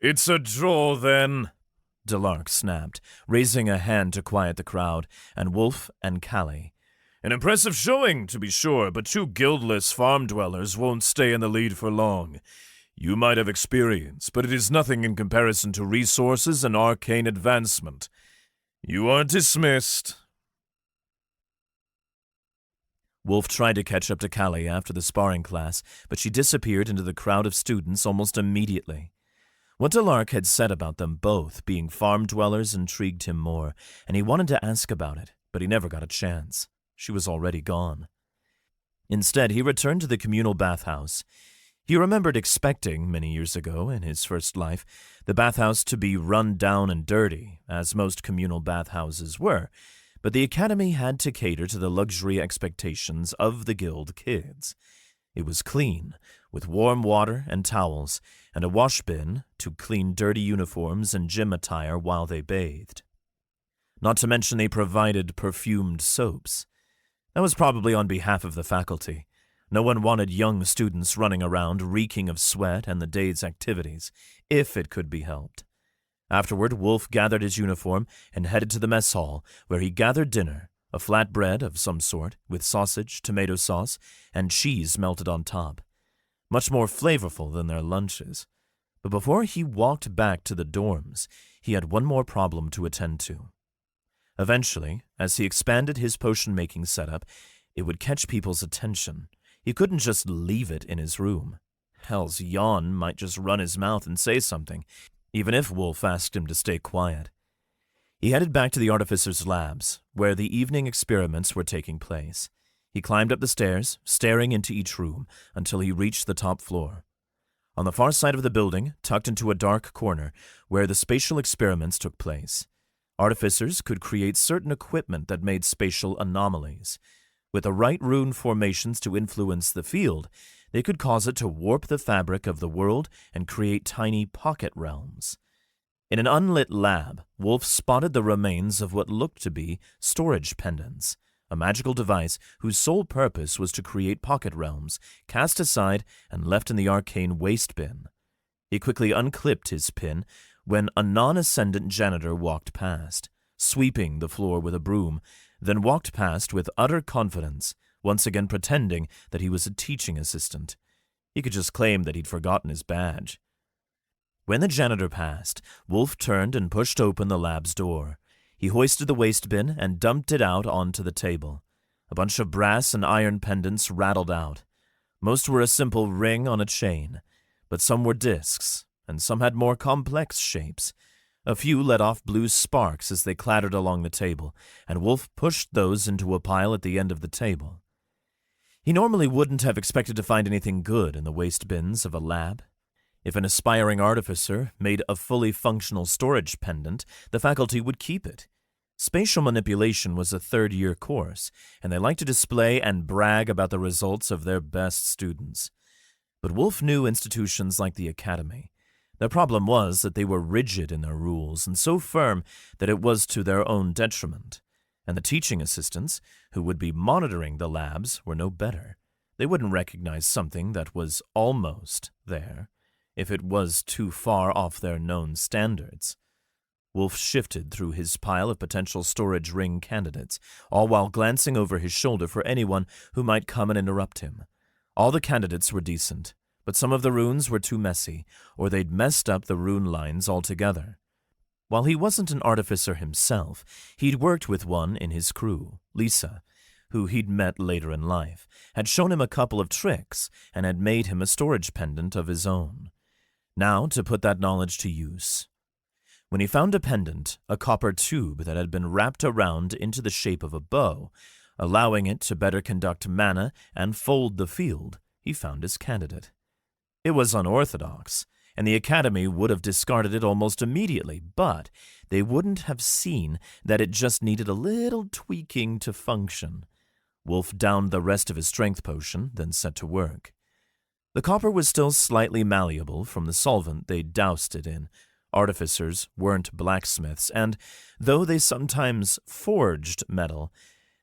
It's a draw, then, Delark snapped, raising a hand to quiet the crowd, and Wulf and Callie. An impressive showing, to be sure, but 2 guildless farm dwellers won't stay in the lead for long. You might have experience, but it is nothing in comparison to resources and arcane advancement. You are dismissed." Wulf tried to catch up to Callie after the sparring class, but she disappeared into the crowd of students almost immediately. What Delark had said about them both being farm dwellers intrigued him more, and he wanted to ask about it, but he never got a chance. She was already gone. Instead, he returned to the communal bathhouse. He remembered expecting, many years ago in his first life, the bathhouse to be run down and dirty, as most communal bathhouses were, but the academy had to cater to the luxury expectations of the guild kids. It was clean, with warm water and towels, and a wash bin to clean dirty uniforms and gym attire while they bathed. Not to mention they provided perfumed soaps. That was probably on behalf of the faculty. No one wanted young students running around reeking of sweat and the day's activities, if it could be helped. Afterward, Wulf gathered his uniform and headed to the mess hall, where he gathered dinner, a flat bread of some sort, with sausage, tomato sauce, and cheese melted on top. Much more flavorful than their lunches. But before he walked back to the dorms, he had one more problem to attend to. Eventually, as he expanded his potion-making setup, it would catch people's attention. He couldn't just leave it in his room. Hell's Jan might just run his mouth and say something, even if Wulf asked him to stay quiet. He headed back to the artificer's labs, where the evening experiments were taking place. He climbed up the stairs, staring into each room, until he reached the top floor. On the far side of the building, tucked into a dark corner, where the spatial experiments took place, artificers could create certain equipment that made spatial anomalies. With the right rune formations to influence the field, they could cause it to warp the fabric of the world and create tiny pocket realms. In an unlit lab, Wulf spotted the remains of what looked to be storage pendants, a magical device whose sole purpose was to create pocket realms, cast aside and left in the arcane waste bin. He quickly unclipped his pin when a non-ascendant janitor walked past, sweeping the floor with a broom, then walked past with utter confidence, once again pretending that he was a teaching assistant. He could just claim that he'd forgotten his badge. When the janitor passed, Wulf turned and pushed open the lab's door. He hoisted the waste bin and dumped it out onto the table. A bunch of brass and iron pendants rattled out. Most were a simple ring on a chain, but some were discs, and some had more complex shapes. A few let off blue sparks as they clattered along the table, and Wulf pushed those into a pile at the end of the table. He normally wouldn't have expected to find anything good in the waste bins of a lab. If an aspiring artificer made a fully functional storage pendant, the faculty would keep it. Spatial manipulation was a third-year course, and they liked to display and brag about the results of their best students. But Wulf knew institutions like the Academy. Their problem was that they were rigid in their rules and so firm that it was to their own detriment. And the teaching assistants, who would be monitoring the labs, were no better. They wouldn't recognize something that was almost there if it was too far off their known standards. Wulf shifted through his pile of potential storage ring candidates, all while glancing over his shoulder for anyone who might come and interrupt him. All the candidates were decent, but some of the runes were too messy, or they'd messed up the rune lines altogether. While he wasn't an artificer himself, he'd worked with one in his crew, Lisa, who he'd met later in life, had shown him a couple of tricks, and had made him a storage pendant of his own. Now to put that knowledge to use. When he found a pendant, a copper tube that had been wrapped around into the shape of a bow, allowing it to better conduct mana and fold the field, he found his candidate. It was unorthodox, and the Academy would have discarded it almost immediately, but they wouldn't have seen that it just needed a little tweaking to function. Wulf downed the rest of his strength potion, then set to work. The copper was still slightly malleable from the solvent they'd doused it in. Artificers weren't blacksmiths, and though they sometimes forged metal,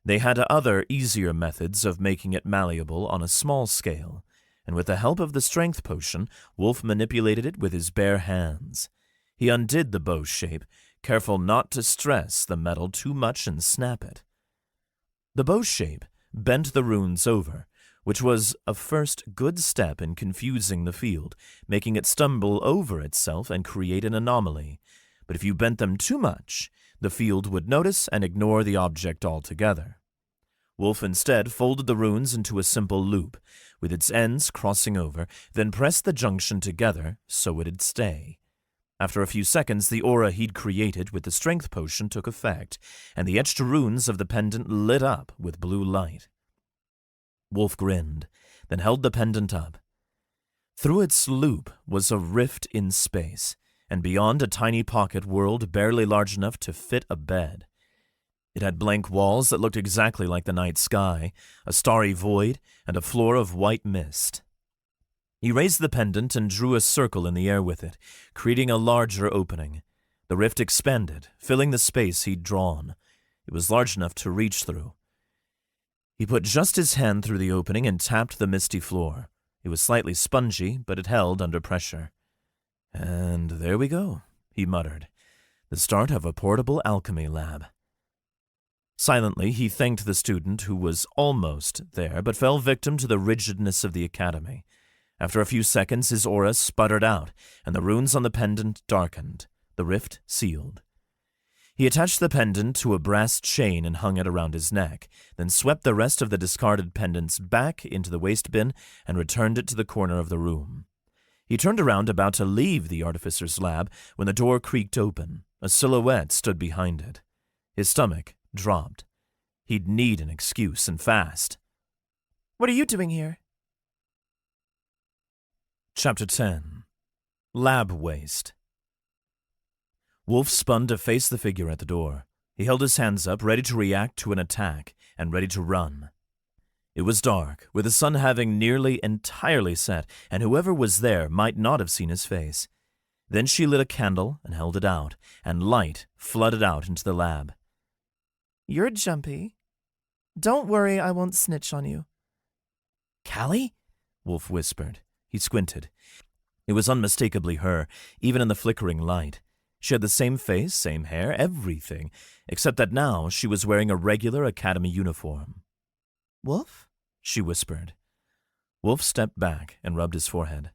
they had other, easier methods of making it malleable on a small scale, and with the help of the strength potion, Wulf manipulated it with his bare hands. He undid the bow shape, careful not to stress the metal too much and snap it. The bow shape bent the runes over, which was a first good step in confusing the field, making it stumble over itself and create an anomaly. But if you bent them too much, the field would notice and ignore the object altogether. Wulf instead folded the runes into a simple loop, with its ends crossing over, then pressed the junction together so it'd stay. After a few seconds, the aura he'd created with the strength potion took effect, and the etched runes of the pendant lit up with blue light. Wulf grinned, then held the pendant up. Through its loop was a rift in space, and beyond a tiny pocket world barely large enough to fit a bed. It had blank walls that looked exactly like the night sky, a starry void, and a floor of white mist. He raised the pendant and drew a circle in the air with it, creating a larger opening. The rift expanded, filling the space he'd drawn. It was large enough to reach through. He put just his hand through the opening and tapped the misty floor. It was slightly spongy, but it held under pressure. "And there we go," he muttered. "The start of a portable alchemy lab." Silently, he thanked the student who was almost there, but fell victim to the rigidness of the Academy. After a few seconds, his aura sputtered out, and the runes on the pendant darkened. The rift sealed. He attached the pendant to a brass chain and hung it around his neck, then swept the rest of the discarded pendants back into the waste bin and returned it to the corner of the room. He turned around about to leave the artificer's lab when the door creaked open. A silhouette stood behind it. His stomach dropped. He'd need an excuse, and fast. "What are you doing here?" Chapter 10. Lab Waste. Wulf spun to face the figure at the door. He held his hands up, ready to react to an attack, and ready to run. It was dark, with the sun having nearly entirely set, and whoever was there might not have seen his face. Then she lit a candle and held it out, and light flooded out into the lab. "You're jumpy. Don't worry, I won't snitch on you." "Callie?" Wulf whispered. He squinted. It was unmistakably her, even in the flickering light. She had the same face, same hair, everything, except that now she was wearing a regular Academy uniform. "Wulf?" she whispered. Wulf stepped back and rubbed his forehead.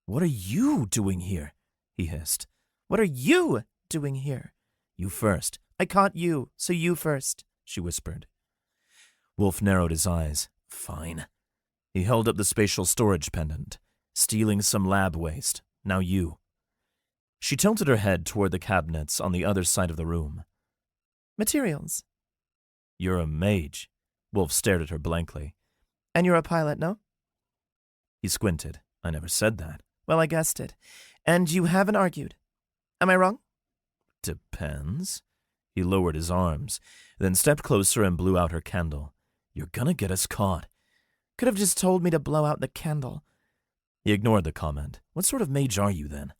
"What are you doing here?" he hissed. What are you doing here? "You first." I caught you, so you first, she whispered. Wulf narrowed his eyes. Fine. He held up the spatial storage pendant. "Stealing some lab waste. Now you." She tilted her head toward the cabinets on the other side of the room. Materials. "You're a mage." Wulf stared at her blankly. And you're a pilot, no? He squinted. "I never said that." Well, I guessed it. And you haven't argued. Am I wrong? "Depends." He lowered his arms, then stepped closer and blew out her candle. "You're gonna get us caught." Could have just told me to blow out the candle. He ignored the comment. What sort of mage are you, then?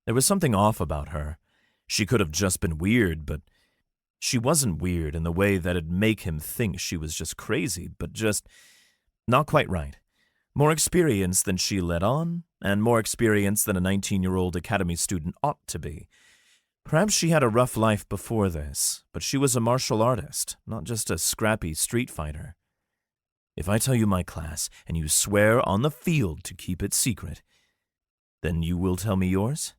There was something off about her. She could have just been weird, but she wasn't weird in the way that'd make him think she was just crazy, but just not quite right. More experienced than she let on, and more experienced than a 19-year-old academy student ought to be. Perhaps she had a rough life before this, but she was a martial artist, not just a scrappy street fighter. "If I tell you my class, and you swear on the field to keep it secret, then you will tell me yours?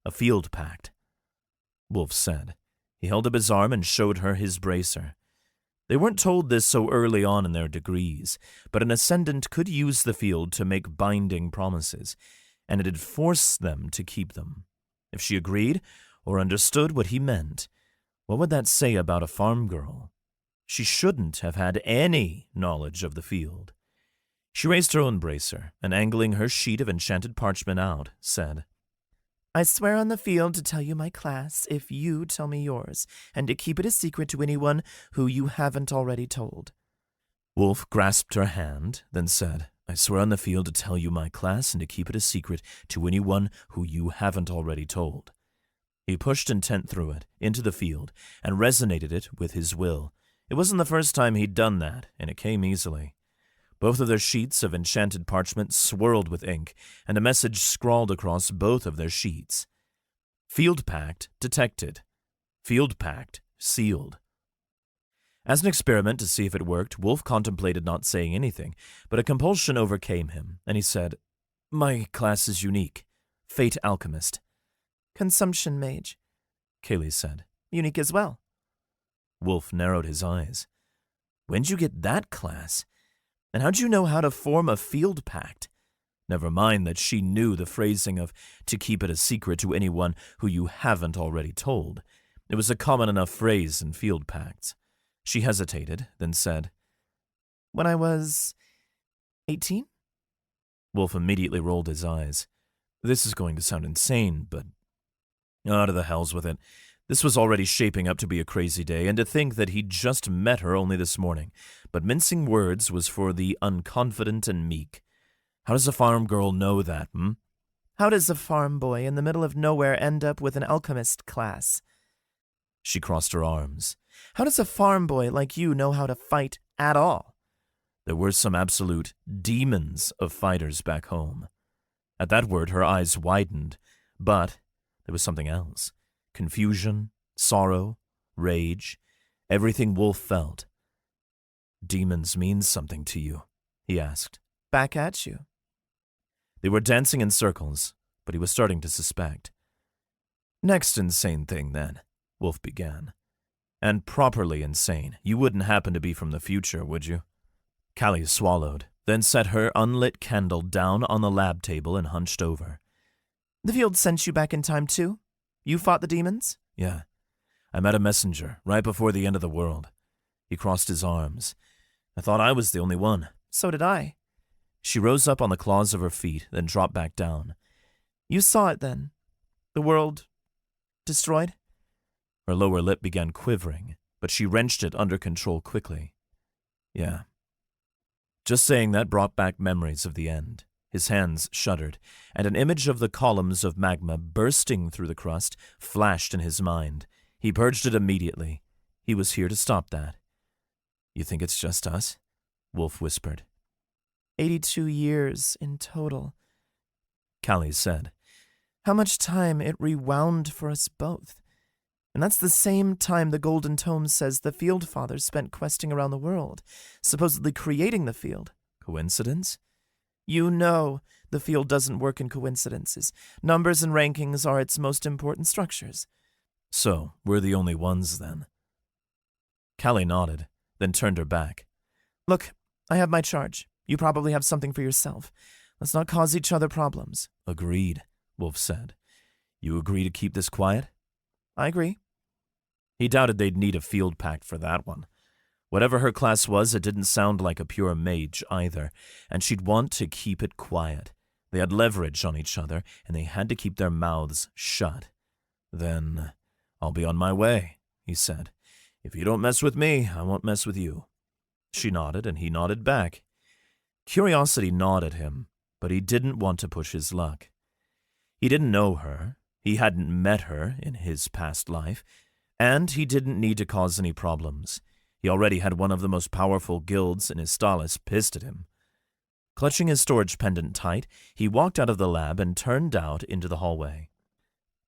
A field pact," Wulf said. He held up his arm and showed her his bracer. They weren't told this so early on in their degrees, but an ascendant could use the field to make binding promises, and it'd force them to keep them. If she agreed, or understood what he meant, what would that say about a farm girl? She shouldn't have had any knowledge of the field. She raised her own bracer, and angling her sheet of enchanted parchment out, said, I swear on the field to tell you my class if you tell me yours, and to keep it a secret to anyone who you haven't already told. Wulf grasped her hand, then said, I swear on the field to tell you my class and to keep it a secret to anyone who you haven't already told. He pushed intent through it, into the field, and resonated it with his will. It wasn't the first time he'd done that, and it came easily. Both of their sheets of enchanted parchment swirled with ink, and a message scrawled across both of their sheets. Field Pact detected. Field Pact sealed. As an experiment to see if it worked, Wulf contemplated not saying anything, but a compulsion overcame him, and he said, My class is unique. Fate Alchemist. Consumption mage, Kaylee said. Unique as well. Wulf narrowed his eyes. When'd you get that class? And how'd you know how to form a field pact? Never mind that she knew the phrasing of to keep it a secret to anyone who you haven't already told. It was a common enough phrase in field pacts. She hesitated, then said, When I was 18? Wulf immediately rolled his eyes. This is going to sound insane, but to the hells with it. This was already shaping up to be a crazy day, and to think that he'd just met her only this morning. But mincing words was for the unconfident and meek. How does a farm girl know that, How does a farm boy in the middle of nowhere end up with an alchemist class? She crossed her arms. How does a farm boy like you know how to fight at all? There were some absolute demons of fighters back home. At that word, her eyes widened, but there was something else. Confusion, sorrow, rage, everything Wulf felt. Demons mean something to you, he asked. Back at you. They were dancing in circles, but he was starting to suspect. Next insane thing, then, Wulf began. And properly insane. You wouldn't happen to be from the future, would you? Callie swallowed, then set her unlit candle down on the lab table and hunched over. The field sent you back in time, too? You fought the demons? Yeah. I met a messenger right before the end of the world. He crossed his arms. I thought I was the only one. So did I. She rose up on the claws of her feet, then dropped back down. You saw it then? The world destroyed? Her lower lip began quivering, but she wrenched it under control quickly. Yeah. Just saying that brought back memories of the end. His hands shuddered, and an image of the columns of magma bursting through the crust flashed in his mind. He purged it immediately. He was here to stop that. You think it's just us? Wulf whispered. 82 years in total, Callie said. How much time it rewound for us both. And that's the same time the Golden Tome says the Field Fathers spent questing around the world, supposedly creating the field. Coincidence? You know the field doesn't work in coincidences. Numbers and rankings are its most important structures. So, we're the only ones then. Callie nodded, then turned her back. Look, I have my charge. You probably have something for yourself. Let's not cause each other problems. Agreed, Wulf said. You agree to keep this quiet? I agree. He doubted they'd need a field pact for that one. Whatever her class was, it didn't sound like a pure mage either, and she'd want to keep it quiet. They had leverage on each other, and they had to keep their mouths shut. Then, I'll be on my way, he said. If you don't mess with me, I won't mess with you. She nodded, and he nodded back. Curiosity gnawed at him, but he didn't want to push his luck. He didn't know her, he hadn't met her in his past life, and he didn't need to cause any problems. He already had one of the most powerful guilds in Istalis pissed at him. Clutching his storage pendant tight, he walked out of the lab and turned out into the hallway.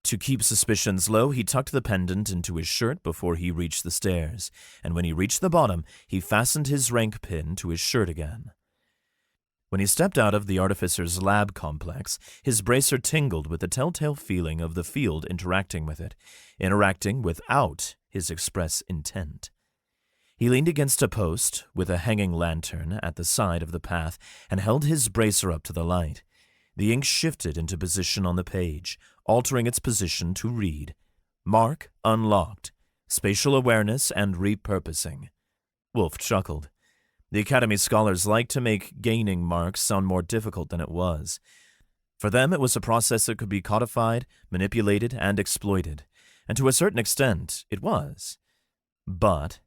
To keep suspicions low, he tucked the pendant into his shirt before he reached the stairs, and when he reached the bottom, he fastened his rank pin to his shirt again. When he stepped out of the artificer's lab complex, his bracer tingled with the telltale feeling of the field interacting with it, interacting without his express intent. He leaned against a post with a hanging lantern at the side of the path and held his bracer up to the light. The ink shifted into position on the page, altering its position to read, Mark unlocked, spatial awareness and repurposing. Wulf chuckled. The Academy scholars liked to make gaining marks sound more difficult than it was. For them, it was a process that could be codified, manipulated, and exploited, and to a certain extent, it was. But,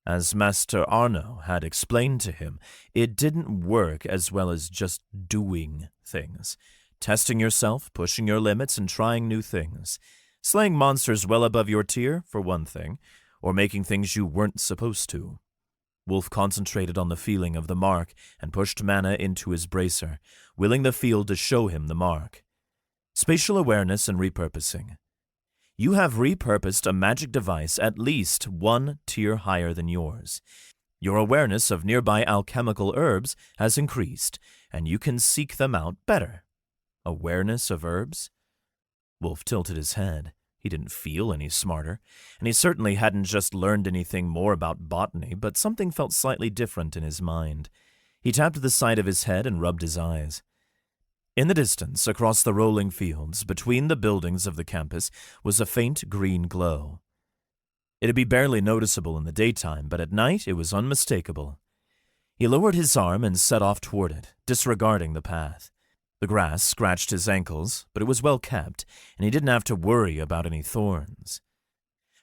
as Master Arno had explained to him, it didn't work as well as just doing things. Testing yourself, pushing your limits, and trying new things. Slaying monsters well above your tier, for one thing, or making things you weren't supposed to. Wulf concentrated on the feeling of the mark and pushed mana into his bracer, willing the field to show him the mark. Spatial awareness and repurposing. You have repurposed a magic device at least one tier higher than yours. Your awareness of nearby alchemical herbs has increased, and you can seek them out better. Awareness of herbs? Wulf tilted his head. He didn't feel any smarter, and he certainly hadn't just learned anything more about botany, but something felt slightly different in his mind. He tapped the side of his head and rubbed his eyes. In the distance, across the rolling fields, between the buildings of the campus, was a faint green glow. It'd be barely noticeable in the daytime, but at night it was unmistakable. He lowered his arm and set off toward it, disregarding the path. The grass scratched his ankles, but it was well kept, and he didn't have to worry about any thorns.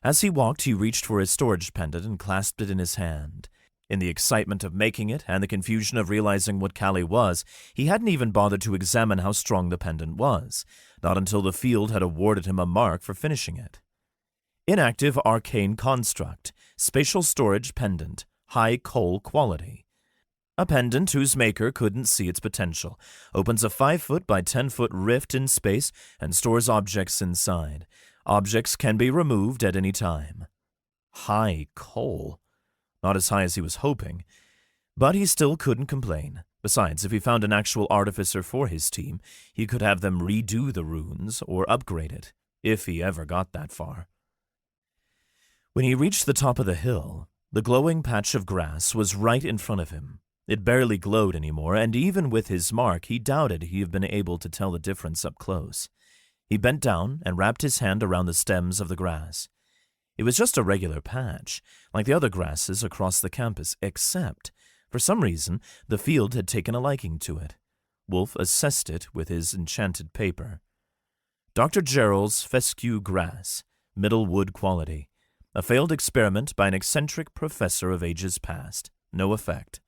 As he walked, he reached for his storage pendant and clasped it in his hand. In the excitement of making it and the confusion of realizing what Callie was, he hadn't even bothered to examine how strong the pendant was, not until the field had awarded him a mark for finishing it. Inactive arcane construct, spatial storage pendant, high coal quality. A pendant whose maker couldn't see its potential, opens a 5-foot by 10-foot rift in space and stores objects inside. Objects can be removed at any time. High coal. Not as high as he was hoping, but he still couldn't complain. Besides, if he found an actual artificer for his team, he could have them redo the runes or upgrade it, if he ever got that far. When he reached the top of the hill, the glowing patch of grass was right in front of him. It barely glowed anymore, and even with his mark, he doubted he'd have been able to tell the difference up close. He bent down and wrapped his hand around the stems of the grass. It was just a regular patch, like the other grasses across the campus, except, for some reason, the field had taken a liking to it. Wulf assessed it with his enchanted paper. Dr. Gerald's fescue grass, middle wood quality. A failed experiment by an eccentric professor of ages past. No effect.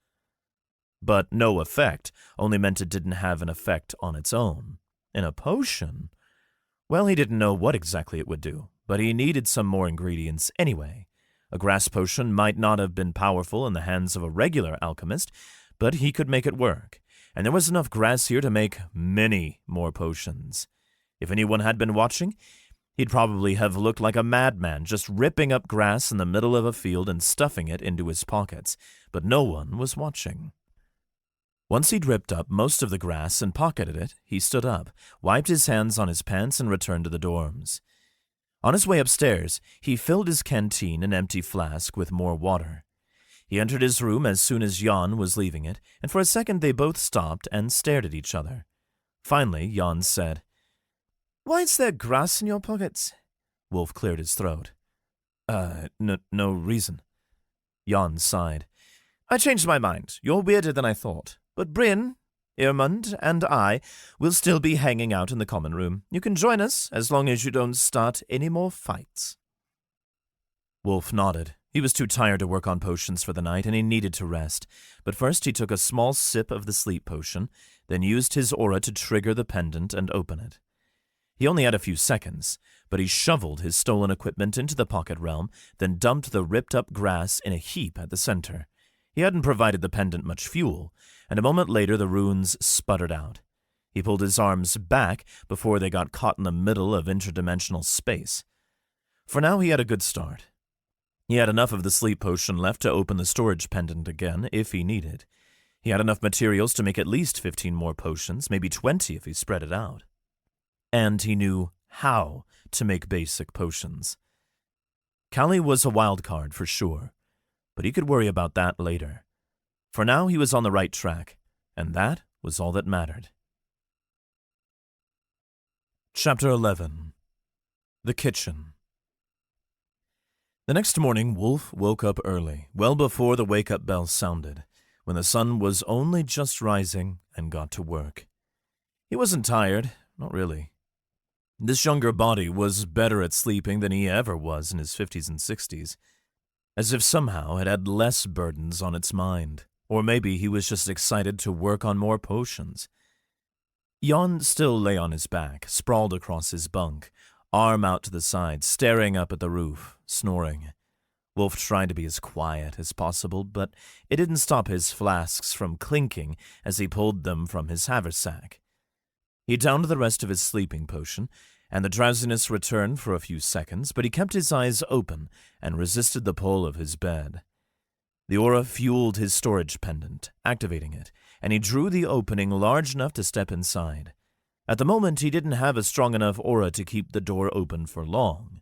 But no effect only meant it didn't have an effect on its own. In a potion? Well, he didn't know what exactly it would do, but he needed some more ingredients anyway. A grass potion might not have been powerful in the hands of a regular alchemist, but he could make it work, and there was enough grass here to make many more potions. If anyone had been watching, He'd probably have looked like a madman just ripping up grass in the middle of a field and stuffing it into his pockets, but no one was watching. Once he'd ripped up most of the grass and pocketed it, he stood up, wiped his hands on his pants, and returned to the dorms. On his way upstairs, he filled his canteen and empty flask with more water. He entered his room as soon as Jan was leaving it, and for a second they both stopped and stared at each other. Finally, Jan said, "Why is there grass in your pockets?" Wulf cleared his throat. No reason." Jan sighed. "I changed my mind. You're weirder than I thought. But Bryn, Irmund, and I will still be hanging out in the common room. You can join us as long as you don't start any more fights." Wulf nodded. He was too tired to work on potions for the night, and he needed to rest. But first he took a small sip of the sleep potion, then used his aura to trigger the pendant and open it. He only had a few seconds, but he shoveled his stolen equipment into the pocket realm, then dumped the ripped-up grass in a heap at the center. He hadn't provided the pendant much fuel, and a moment later the runes sputtered out. He pulled his arms back before they got caught in the middle of interdimensional space. For now he had a good start. He had enough of the sleep potion left to open the storage pendant again if he needed. He had enough materials to make at least 15 more potions, maybe 20 if he spread it out. And he knew how to make basic potions. Callie was a wild card for sure, but he could worry about that later. For now he was on the right track, and that was all that mattered. Chapter 11. The Kitchen. The next morning, Wulf woke up early, well before the wake-up bell sounded, when the sun was only just rising, and got to work. He wasn't tired, not really. This younger body was better at sleeping than he ever was in his 50s and 60s, as if somehow it had less burdens on its mind, or maybe he was just excited to work on more potions. Jan still lay on his back, sprawled across his bunk, arm out to the side, staring up at the roof, snoring. Wulf tried to be as quiet as possible, but it didn't stop his flasks from clinking as he pulled them from his haversack. He downed the rest of his sleeping potion, and the drowsiness returned for a few seconds, but he kept his eyes open and resisted the pull of his bed. The aura fueled his storage pendant, activating it, and he drew the opening large enough to step inside. At the moment, he didn't have a strong enough aura to keep the door open for long,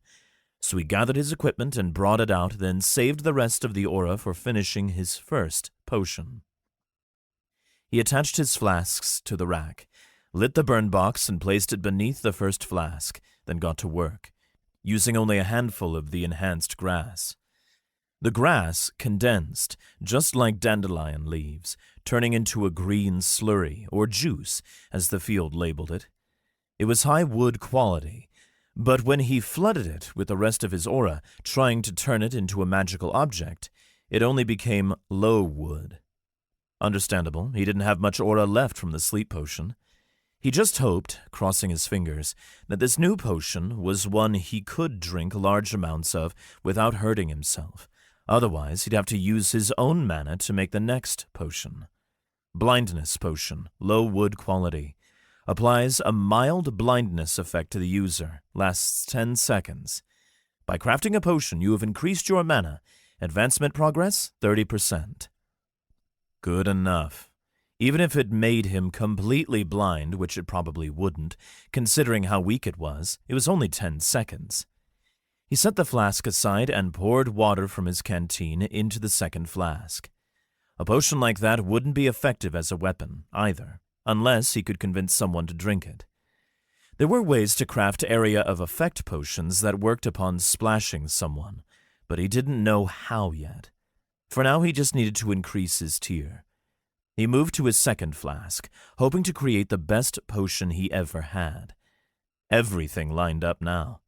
so he gathered his equipment and brought it out, then saved the rest of the aura for finishing his first potion. He attached his flasks to the rack, lit the burn box and placed it beneath the first flask, then got to work, using only a handful of the enhanced grass. The grass condensed, just like dandelion leaves, turning into a green slurry, or juice, as the field labeled it. It was high wood quality, but when he flooded it with the rest of his aura, trying to turn it into a magical object, it only became low wood. Understandable, he didn't have much aura left from the sleep potion. He just hoped, crossing his fingers, that this new potion was one he could drink large amounts of without hurting himself. Otherwise, he'd have to use his own mana to make the next potion. Blindness potion, low wood quality. Applies a mild blindness effect to the user. Lasts 10 seconds. By crafting a potion, you have increased your mana. Advancement progress, 30%. Good enough. Even if it made him completely blind, which it probably wouldn't, considering how weak it was only 10 seconds. He set the flask aside and poured water from his canteen into the second flask. A potion like that wouldn't be effective as a weapon, either, unless he could convince someone to drink it. There were ways to craft area of effect potions that worked upon splashing someone, but he didn't know how yet. For now, he just needed to increase his tier. He moved to his second flask, hoping to create the best potion he ever had. Everything lined up now.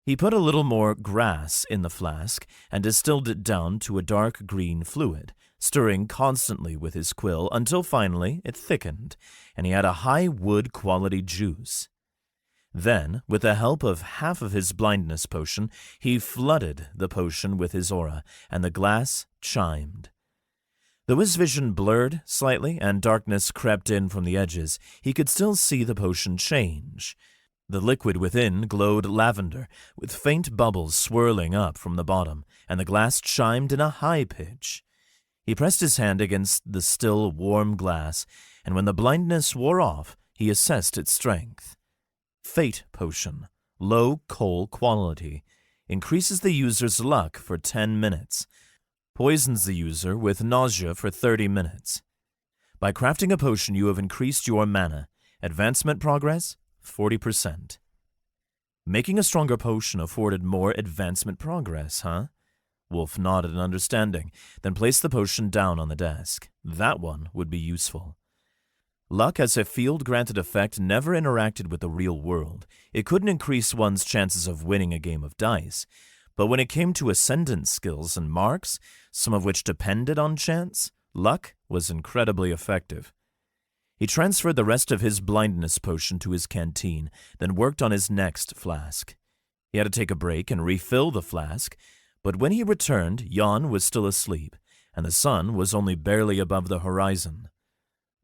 He put a little more grass in the flask and distilled it down to a dark green fluid, stirring constantly with his quill until finally it thickened, and he had a high wood quality juice. Then, with the help of half of his blindness potion, he flooded the potion with his aura, and the glass chimed. Though his vision blurred slightly and darkness crept in from the edges, he could still see the potion change. The liquid within glowed lavender, with faint bubbles swirling up from the bottom, and the glass chimed in a high pitch. He pressed his hand against the still, warm glass, and when the blindness wore off, he assessed its strength. Fate Potion, low coal quality, increases the user's luck for 10 minutes, poisons the user with nausea for 30 minutes. By crafting a potion, you have increased your mana. Advancement progress, 40%. Making a stronger potion afforded more advancement progress, huh? Wulf nodded in understanding, then placed the potion down on the desk. That one would be useful. Luck as a field-granted effect never interacted with the real world. It couldn't increase one's chances of winning a game of dice, but when it came to ascendant skills and marks, some of which depended on chance, luck was incredibly effective. He transferred the rest of his blindness potion to his canteen, then worked on his next flask. He had to take a break and refill the flask, but when he returned, Jan was still asleep, and the sun was only barely above the horizon.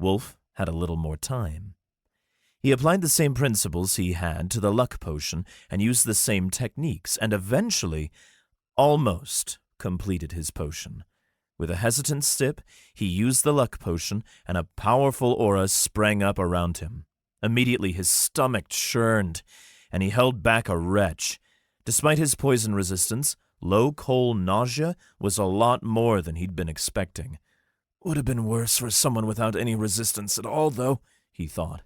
Wulf had a little more time. He applied the same principles he had to the luck potion and used the same techniques, and eventually almost completed his potion. With a hesitant sip, he used the luck potion, and a powerful aura sprang up around him. Immediately his stomach churned, and he held back a retch. Despite his poison resistance, low coal nausea was a lot more than he'd been expecting. Would have been worse for someone without any resistance at all, though, he thought.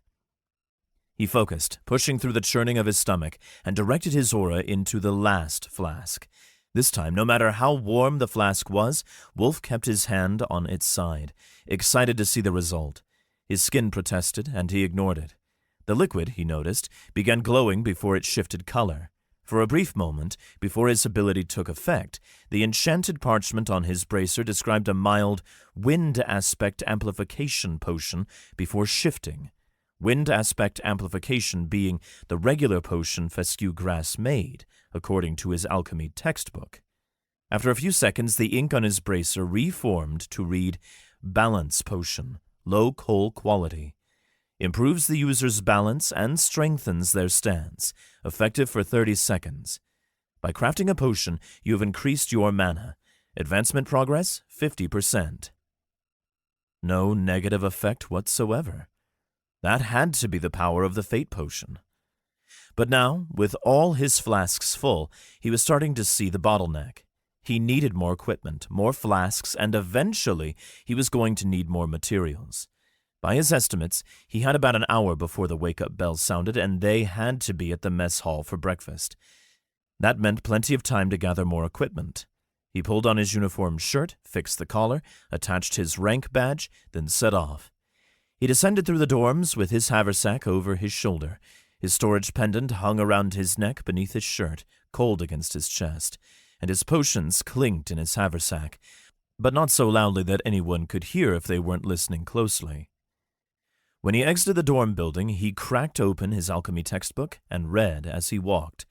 He focused, pushing through the churning of his stomach, and directed his aura into the last flask. This time, no matter how warm the flask was, Wulf kept his hand on its side, excited to see the result. His skin protested, and he ignored it. The liquid, he noticed, began glowing before it shifted color. For a brief moment, before his ability took effect, the enchanted parchment on his bracer described a mild wind aspect amplification potion before shifting. Wind aspect amplification being the regular potion fescue grass made, according to his alchemy textbook. After a few seconds, the ink on his bracer reformed to read Balance Potion, low coal quality. Improves the user's balance and strengthens their stance, effective for 30 seconds. By crafting a potion, you have increased your mana. Advancement progress, 50%. No negative effect whatsoever. That had to be the power of the Fate Potion. But now, with all his flasks full, he was starting to see the bottleneck. He needed more equipment, more flasks, and eventually he was going to need more materials. By his estimates, he had about an hour before the wake-up bell sounded, and they had to be at the mess hall for breakfast. That meant plenty of time to gather more equipment. He pulled on his uniform shirt, fixed the collar, attached his rank badge, then set off. He descended through the dorms with his haversack over his shoulder. His storage pendant hung around his neck beneath his shirt, cold against his chest, and his potions clinked in his haversack, but not so loudly that anyone could hear if they weren't listening closely. When he exited the dorm building, he cracked open his alchemy textbook and read as he walked.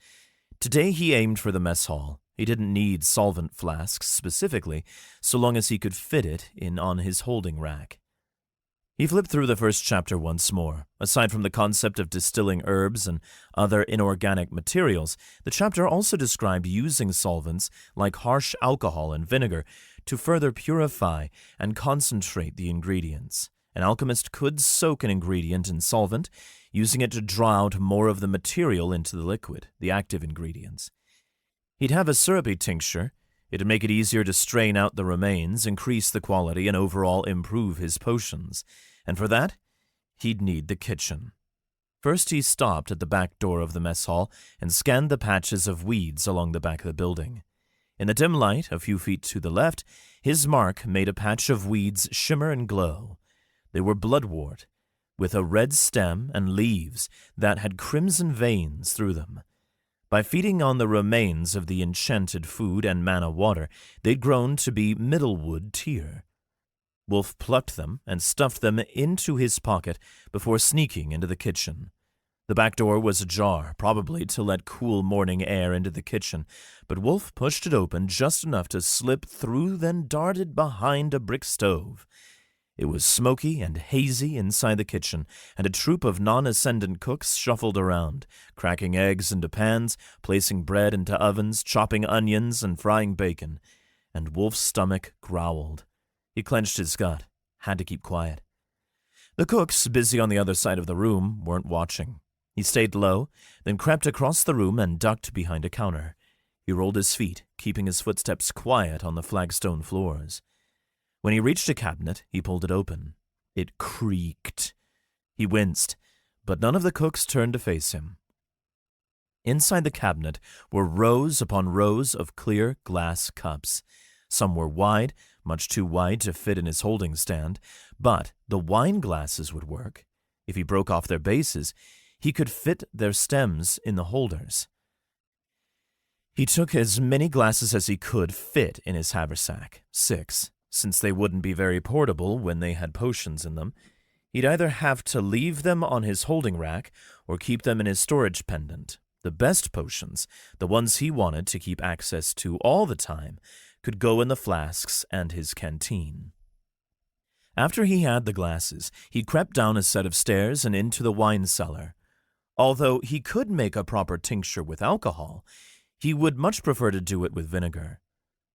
Today he aimed for the mess hall. He didn't need solvent flasks specifically, so long as he could fit it in on his holding rack. He flipped through the first chapter once more. Aside from the concept of distilling herbs and other inorganic materials, the chapter also described using solvents like harsh alcohol and vinegar to further purify and concentrate the ingredients. An alchemist could soak an ingredient in solvent, using it to draw out more of the material into the liquid, the active ingredients. He'd have a syrupy tincture. It'd make it easier to strain out the remains, increase the quality, and overall improve his potions. And for that, he'd need the kitchen. First, he stopped at the back door of the mess hall and scanned the patches of weeds along the back of the building. In the dim light, a few feet to the left, his mark made a patch of weeds shimmer and glow. They were bloodwort, with a red stem and leaves that had crimson veins through them. By feeding on the remains of the enchanted food and mana water, they'd grown to be middlewood tier. Wulf plucked them and stuffed them into his pocket before sneaking into the kitchen. The back door was ajar, probably to let cool morning air into the kitchen, but Wulf pushed it open just enough to slip through, then darted behind a brick stove. It was smoky and hazy inside the kitchen, and a troop of non-ascendant cooks shuffled around, cracking eggs into pans, placing bread into ovens, chopping onions, and frying bacon. And Wulf's stomach growled. He clenched his gut, had to keep quiet. The cooks, busy on the other side of the room, weren't watching. He stayed low, then crept across the room and ducked behind a counter. He rolled his feet, keeping his footsteps quiet on the flagstone floors. When he reached a cabinet, he pulled it open. It creaked. He winced, but none of the cooks turned to face him. Inside the cabinet were rows upon rows of clear glass cups. Some were wide, much too wide to fit in his holding stand, but the wine glasses would work. If he broke off their bases, he could fit their stems in the holders. He took as many glasses as he could fit in his haversack, 6, since they wouldn't be very portable when they had potions in them. He'd either have to leave them on his holding rack or keep them in his storage pendant. The best potions, the ones he wanted to keep access to all the time, could go in the flasks and his canteen. After he had the glasses, he crept down a set of stairs and into the wine cellar. Although he could make a proper tincture with alcohol, he would much prefer to do it with vinegar.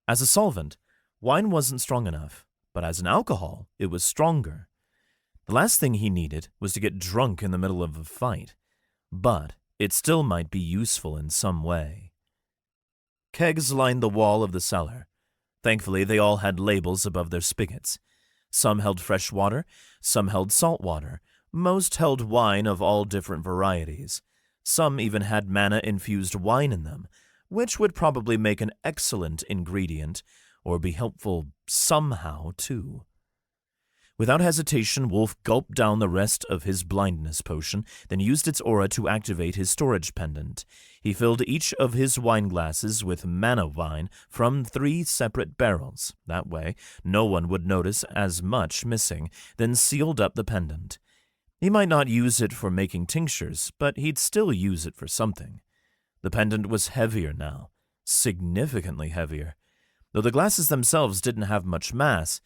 As a solvent, wine wasn't strong enough, but as an alcohol, it was stronger. The last thing he needed was to get drunk in the middle of a fight, but it still might be useful in some way. Kegs lined the wall of the cellar. Thankfully, they all had labels above their spigots. Some held fresh water, some held salt water. Most held wine of all different varieties. Some even had mana-infused wine in them, which would probably make an excellent ingredient, or be helpful somehow, too. Without hesitation, Wulf gulped down the rest of his blindness potion, then used its aura to activate his storage pendant. He filled each of his wine glasses with mana wine from 3 separate barrels. That way, no one would notice as much missing, then sealed up the pendant. He might not use it for making tinctures, but he'd still use it for something. The pendant was heavier now, significantly heavier. Though the glasses themselves didn't have much mass,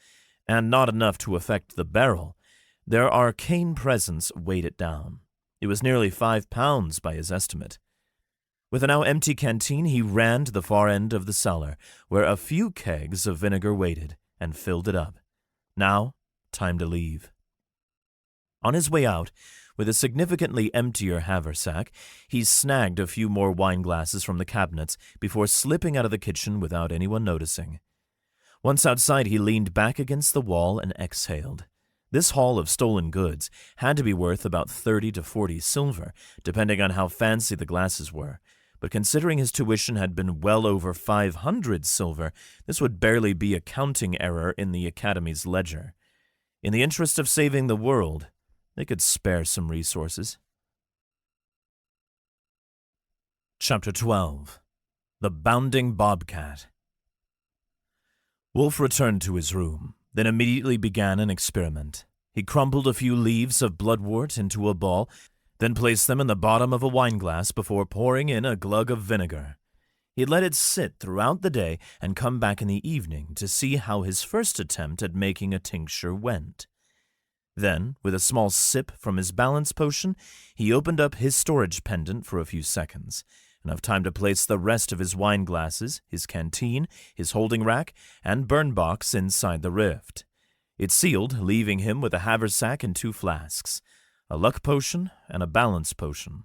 and not enough to affect the barrel, their arcane presence weighed it down. It was nearly 5 pounds by his estimate. With a now empty canteen, he ran to the far end of the cellar, where a few kegs of vinegar waited, and filled it up. Now, time to leave. On his way out, with a significantly emptier haversack, he snagged a few more wine glasses from the cabinets before slipping out of the kitchen without anyone noticing. Once outside, he leaned back against the wall and exhaled. This haul of stolen goods had to be worth about 30 to 40 silver, depending on how fancy the glasses were. But considering his tuition had been well over 500 silver, this would barely be a counting error in the Academy's ledger. In the interest of saving the world, they could spare some resources. Chapter 12. The Bounding Bobcat. Wulf returned to his room, then immediately began an experiment. He crumbled a few leaves of bloodwort into a ball, then placed them in the bottom of a wineglass before pouring in a glug of vinegar. He let it sit throughout the day and come back in the evening to see how his first attempt at making a tincture went. Then, with a small sip from his balance potion, he opened up his storage pendant for a few seconds, enough time to place the rest of his wine glasses, his canteen, his holding rack, and burn box inside the rift. It sealed, leaving him with a haversack and 2 flasks, a luck potion and a balance potion.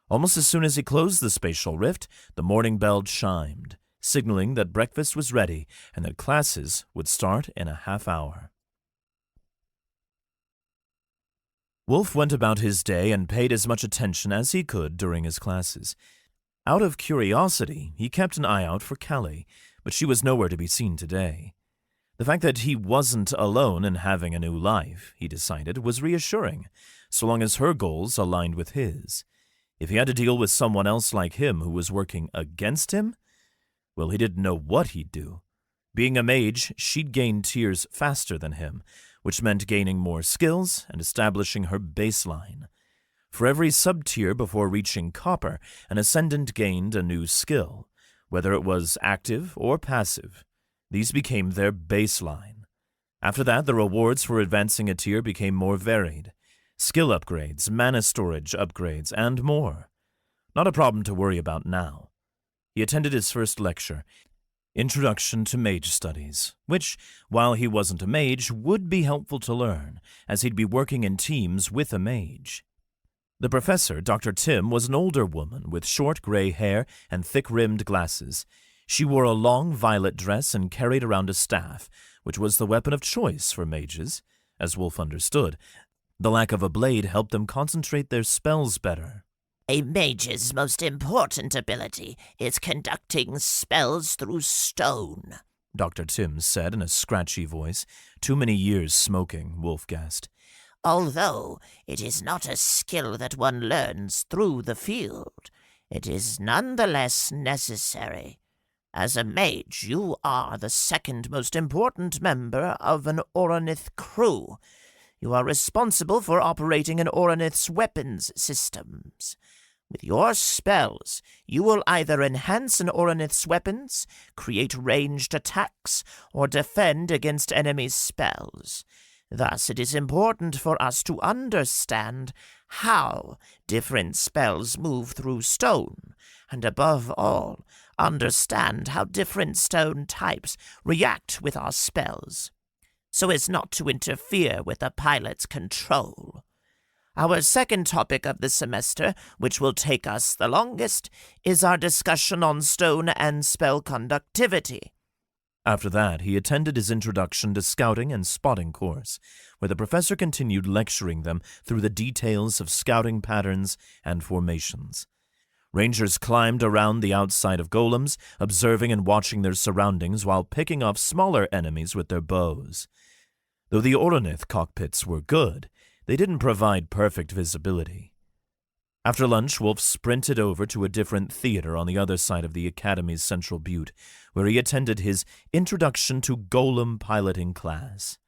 Almost as soon as he closed the spatial rift, the morning bell chimed, signaling that breakfast was ready and that classes would start in a half hour. Wulf went about his day and paid as much attention as he could during his classes. Out of curiosity, he kept an eye out for Callie, but she was nowhere to be seen today. The fact that he wasn't alone in having a new life, he decided, was reassuring, so long as her goals aligned with his. If he had to deal with someone else like him who was working against him, well, he didn't know what he'd do. Being a mage, she'd gain tiers faster than him, which meant gaining more skills and establishing her baseline. For every sub-tier before reaching copper, an ascendant gained a new skill, whether it was active or passive. These became their baseline. After that, the rewards for advancing a tier became more varied. Skill upgrades, mana storage upgrades, and more. Not a problem to worry about now. He attended his first lecture, Introduction to Mage Studies, which, while he wasn't a mage, would be helpful to learn, as he'd be working in teams with a mage. The professor, Dr. Tim, was an older woman with short gray hair and thick-rimmed glasses. She wore a long violet dress and carried around a staff, which was the weapon of choice for mages. As Wulf understood, the lack of a blade helped them concentrate their spells better. A mage's most important ability is conducting spells through stone, Dr. Tim said in a scratchy voice. Too many years smoking, Wulf guessed. Although it is not a skill that one learns through the field, it is nonetheless necessary. As a mage, you are the second most important member of an Oranith crew. You are responsible for operating an Oranith's weapons systems. With your spells, you will either enhance an Oranith's weapons, create ranged attacks, or defend against enemy spells. Thus, it is important for us to understand how different spells move through stone, and above all, understand how different stone types react with our spells, so as not to interfere with the pilot's control. Our second topic of the semester, which will take us the longest, is our discussion on stone and spell conductivity. After that, he attended his Introduction to Scouting and Spotting course, where the professor continued lecturing them through the details of scouting patterns and formations. Rangers climbed around the outside of golems, observing and watching their surroundings while picking off smaller enemies with their bows. Though the Oranith cockpits were good, they didn't provide perfect visibility. After lunch, Wulf sprinted over to a different theater on the other side of the Academy's central butte, where he attended his Introduction to Golem Piloting class.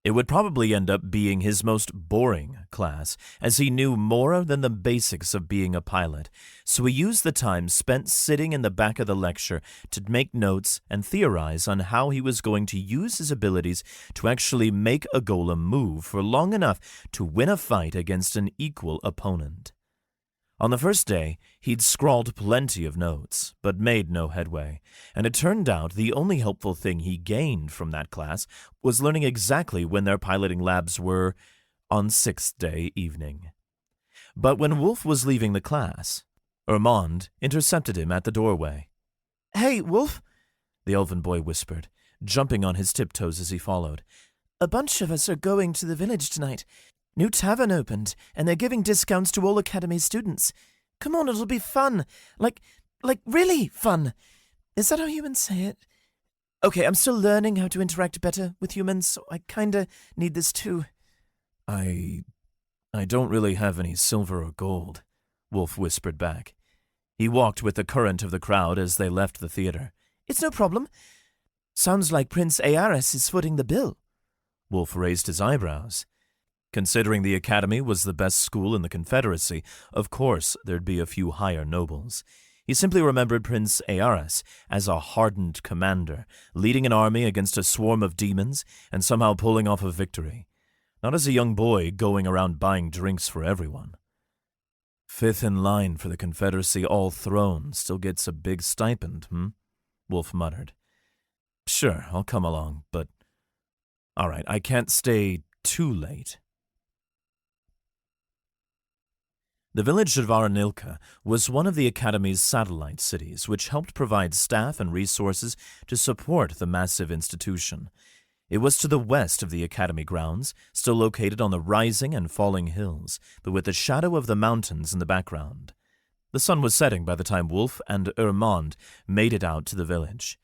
It would probably end up being his most boring class, as he knew more than the basics of being a pilot, so he used the time spent sitting in the back of the lecture to make notes and theorize on how he was going to use his abilities to actually make a golem move for long enough to win a fight against an equal opponent. On the first day, he'd scrawled plenty of notes, but made no headway, and it turned out the only helpful thing he gained from that class was learning exactly when their piloting labs were on sixth day evening. But when Wulf was leaving the class, Ermond intercepted him at the doorway. "Hey, Wulf," the elven boy whispered, jumping on his tiptoes as he followed. "A bunch of us are going to the village tonight. New tavern opened, and they're giving discounts to all Academy students. Come on, it'll be fun. Like really fun. Is that how humans say it? Okay, I'm still learning how to interact better with humans, so I kinda need this too." I don't really have any silver or gold," Wulf whispered back. He walked with the current of the crowd as they left the theater. "It's no problem. Sounds like Prince Aeris is footing the bill." Wulf raised his eyebrows. Considering the Academy was the best school in the Confederacy, of course there'd be a few higher nobles. He simply remembered Prince Aeris as a hardened commander, leading an army against a swarm of demons and somehow pulling off a victory. Not as a young boy going around buying drinks for everyone. "Fifth in line for the Confederacy all-throne still gets a big stipend, Wulf muttered. "Sure, I'll come along, but... all right, I can't stay too late." The village of Aranilka was one of the Academy's satellite cities, which helped provide staff and resources to support the massive institution. It was to the west of the Academy grounds, still located on the rising and falling hills, but with the shadow of the mountains in the background. The sun was setting by the time Wulf and Ermond made it out to the village.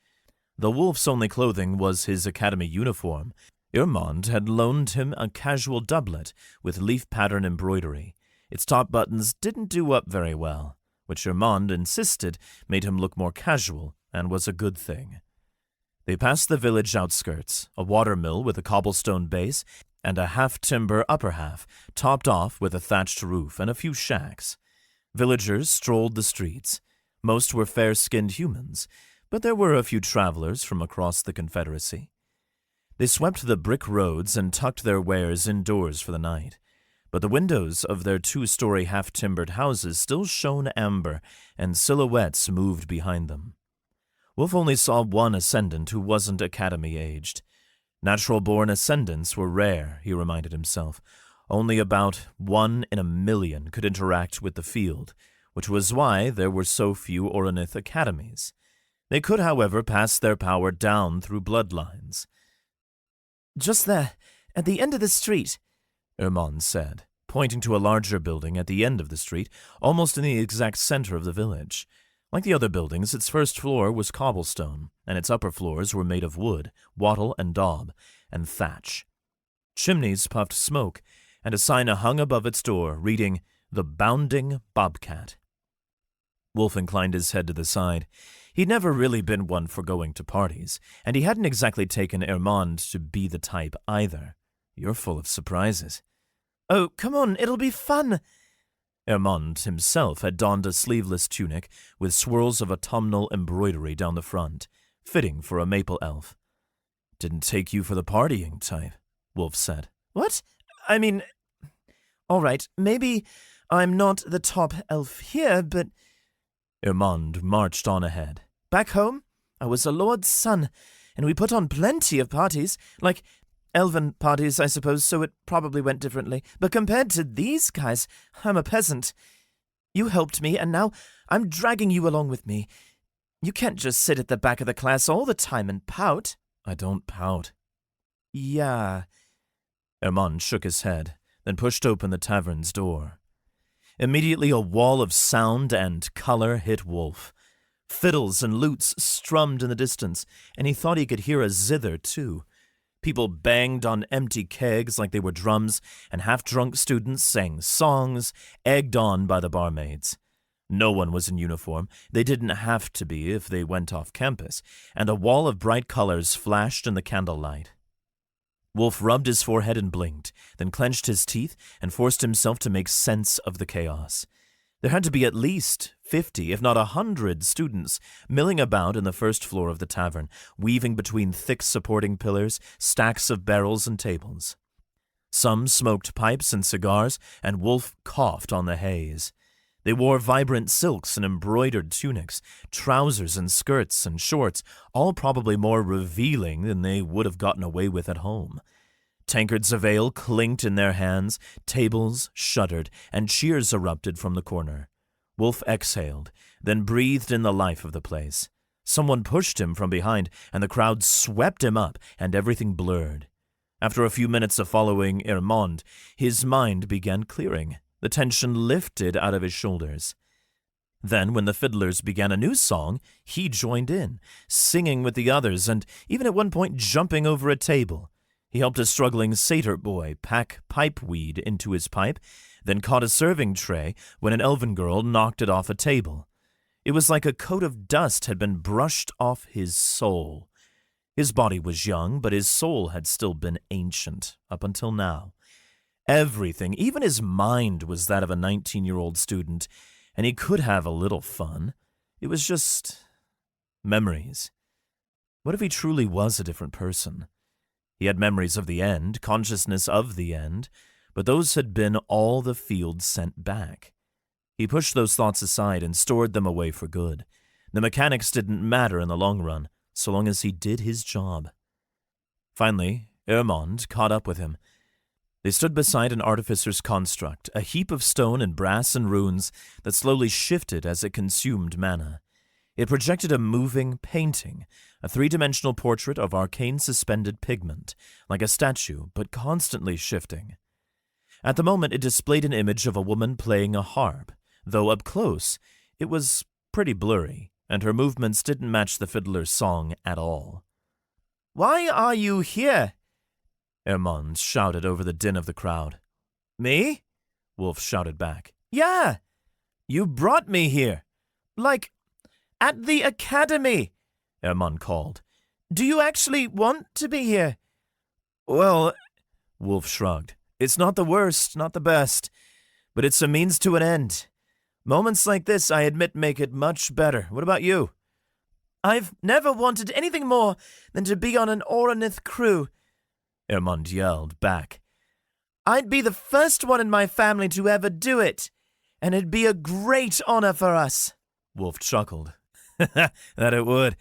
Though Wulf's only clothing was his Academy uniform, Ermond had loaned him a casual doublet with leaf pattern embroidery. Its top buttons didn't do up very well, which Ermond insisted made him look more casual and was a good thing. They passed the village outskirts, a watermill with a cobblestone base and a half-timber upper half, topped off with a thatched roof and a few shacks. Villagers strolled the streets. Most were fair-skinned humans, but there were a few travelers from across the Confederacy. They swept the brick roads and tucked their wares indoors for the night. But the windows of their 2-story half-timbered houses still shone amber, and silhouettes moved behind them. Wulf only saw one ascendant who wasn't academy-aged. Natural-born ascendants were rare, he reminded himself. Only about 1 in a million could interact with the field, which was why there were so few Oronith academies. They could, however, pass their power down through bloodlines. "Just there, at the end of the street," Irmond said, pointing to a larger building at the end of the street, almost in the exact center of the village. Like the other buildings, its first floor was cobblestone, and its upper floors were made of wood, wattle and daub, and thatch. Chimneys puffed smoke, and a sign hung above its door, reading, "The Bounding Bobcat." Wulf inclined his head to the side. He'd never really been one for going to parties, and he hadn't exactly taken Irmond to be the type either. "You're full of surprises." "Oh, come on, it'll be fun." Irmond himself had donned a sleeveless tunic with swirls of autumnal embroidery down the front, fitting for a maple elf. "Didn't take you for the partying type," Wulf said. "What? I mean, all right, maybe I'm not the top elf here, but—" Irmond marched on ahead. "Back home, I was a lord's son, and we put on plenty of parties, like elven parties, I suppose, so it probably went differently. But compared to these guys, I'm a peasant. You helped me, and now I'm dragging you along with me. You can't just sit at the back of the class all the time and pout." "I don't pout." "Yeah." Irmond shook his head, then pushed open the tavern's door. Immediately a wall of sound and color hit Wulf. Fiddles and lutes strummed in the distance, and he thought he could hear a zither, too. People banged on empty kegs like they were drums, and half-drunk students sang songs, egged on by the barmaids. No one was in uniform. They didn't have to be if they went off campus, and a wall of bright colors flashed in the candlelight. Wulf rubbed his forehead and blinked, then clenched his teeth and forced himself to make sense of the chaos. There had to be at least 50, if not 100, students milling about in the first floor of the tavern, weaving between thick supporting pillars, stacks of barrels and tables. Some smoked pipes and cigars, and Wulf coughed on the haze. They wore vibrant silks and embroidered tunics, trousers and skirts and shorts, all probably more revealing than they would have gotten away with at home. Tankards of ale clinked in their hands, tables shuddered, and cheers erupted from the corner. Wulf exhaled, then breathed in the life of the place. Someone pushed him from behind, and the crowd swept him up, and everything blurred. After a few minutes of following Irmond, his mind began clearing. The tension lifted out of his shoulders. Then, when the fiddlers began a new song, he joined in, singing with the others, and even at one point jumping over a table. He helped a struggling satyr boy pack pipeweed into his pipe, then caught a serving tray when an elven girl knocked it off a table. It was like a coat of dust had been brushed off his soul. His body was young, but his soul had still been ancient up until now. Everything, even his mind, was that of a 19-year-old student, and he could have a little fun. It was just memories. What if he truly was a different person? He had memories of the end, consciousness of the end, but those had been all the field sent back. He pushed those thoughts aside and stored them away for good. The mechanics didn't matter in the long run, so long as he did his job. Finally, Irmond caught up with him. They stood beside an artificer's construct, a heap of stone and brass and runes that slowly shifted as it consumed mana. It projected a moving painting, a three-dimensional portrait of arcane suspended pigment, like a statue, but constantly shifting. At the moment, it displayed an image of a woman playing a harp, though up close, it was pretty blurry, and her movements didn't match the fiddler's song at all. "Why are you here?" Irmond shouted over the din of the crowd. "Me?" Wulf shouted back. "Yeah. You brought me here. Like, at the academy," Irmond called. "Do you actually want to be here?" "Well," Wulf shrugged, "it's not the worst, not the best, but it's a means to an end. Moments like this, I admit, make it much better. What about you?" "I've never wanted anything more than to be on an Oronith crew. Ermund yelled back. I'd be the first one in my family to ever do it, and it'd be a great honor for us. Wulf chuckled. That it would.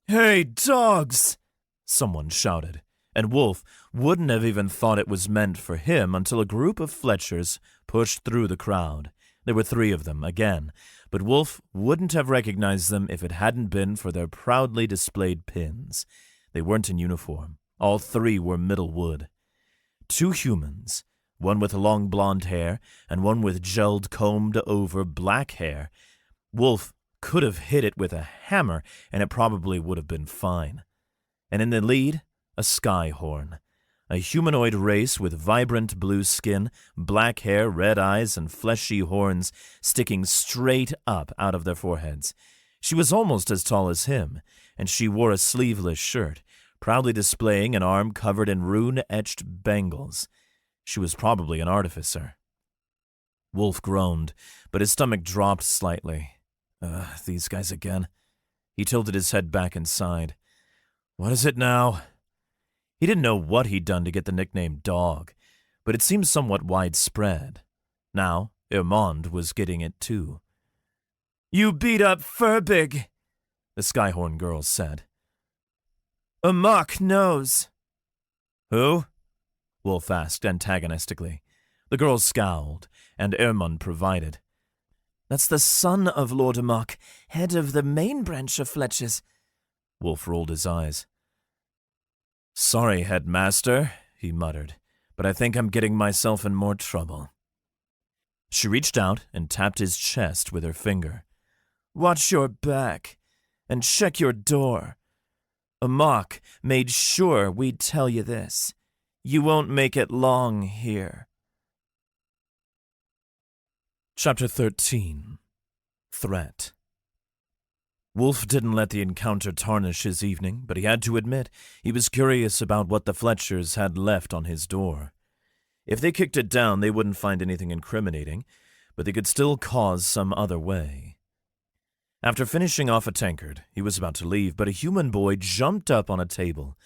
Hey, dogs! Someone shouted, and Wulf wouldn't have even thought it was meant for him until a group of Fletchers pushed through the crowd. There were 3 of them, again, but Wulf wouldn't have recognized them if it hadn't been for their proudly displayed pins. They weren't in uniform. All 3 were middle wood. 2 humans, one with long blonde hair and one with gelled, combed-over black hair. Wulf could have hit it with a hammer, and it probably would have been fine. And in the lead, a skyhorn, a humanoid race with vibrant blue skin, black hair, red eyes, and fleshy horns sticking straight up out of their foreheads. She was almost as tall as him, and she wore a sleeveless shirt, proudly displaying an arm covered in rune-etched bangles. She was probably an artificer. Wulf groaned, but his stomach dropped slightly. These guys again. He tilted his head back and sighed. What is it now? He didn't know what he'd done to get the nickname Dog, but it seemed somewhat widespread. Now, Ermund was getting it too. You beat up Furbig, the Skyhorn girl said. Amok knows. Who? Wulf asked antagonistically. The girl scowled, and Ermund provided. That's the son of Lord Amok, head of the main branch of Fletchers. Wulf rolled his eyes. Sorry, headmaster, he muttered, but I think I'm getting myself in more trouble. She reached out and tapped his chest with her finger. Watch your back, and check your door. Amok made sure we'd tell you this. You won't make it long here. Chapter 13. Threat. Wulf didn't let the encounter tarnish his evening, but he had to admit he was curious about what the Fletchers had left on his door. If they kicked it down, they wouldn't find anything incriminating, but they could still cause some other way. After finishing off a tankard, he was about to leave, but a human boy jumped up on a table.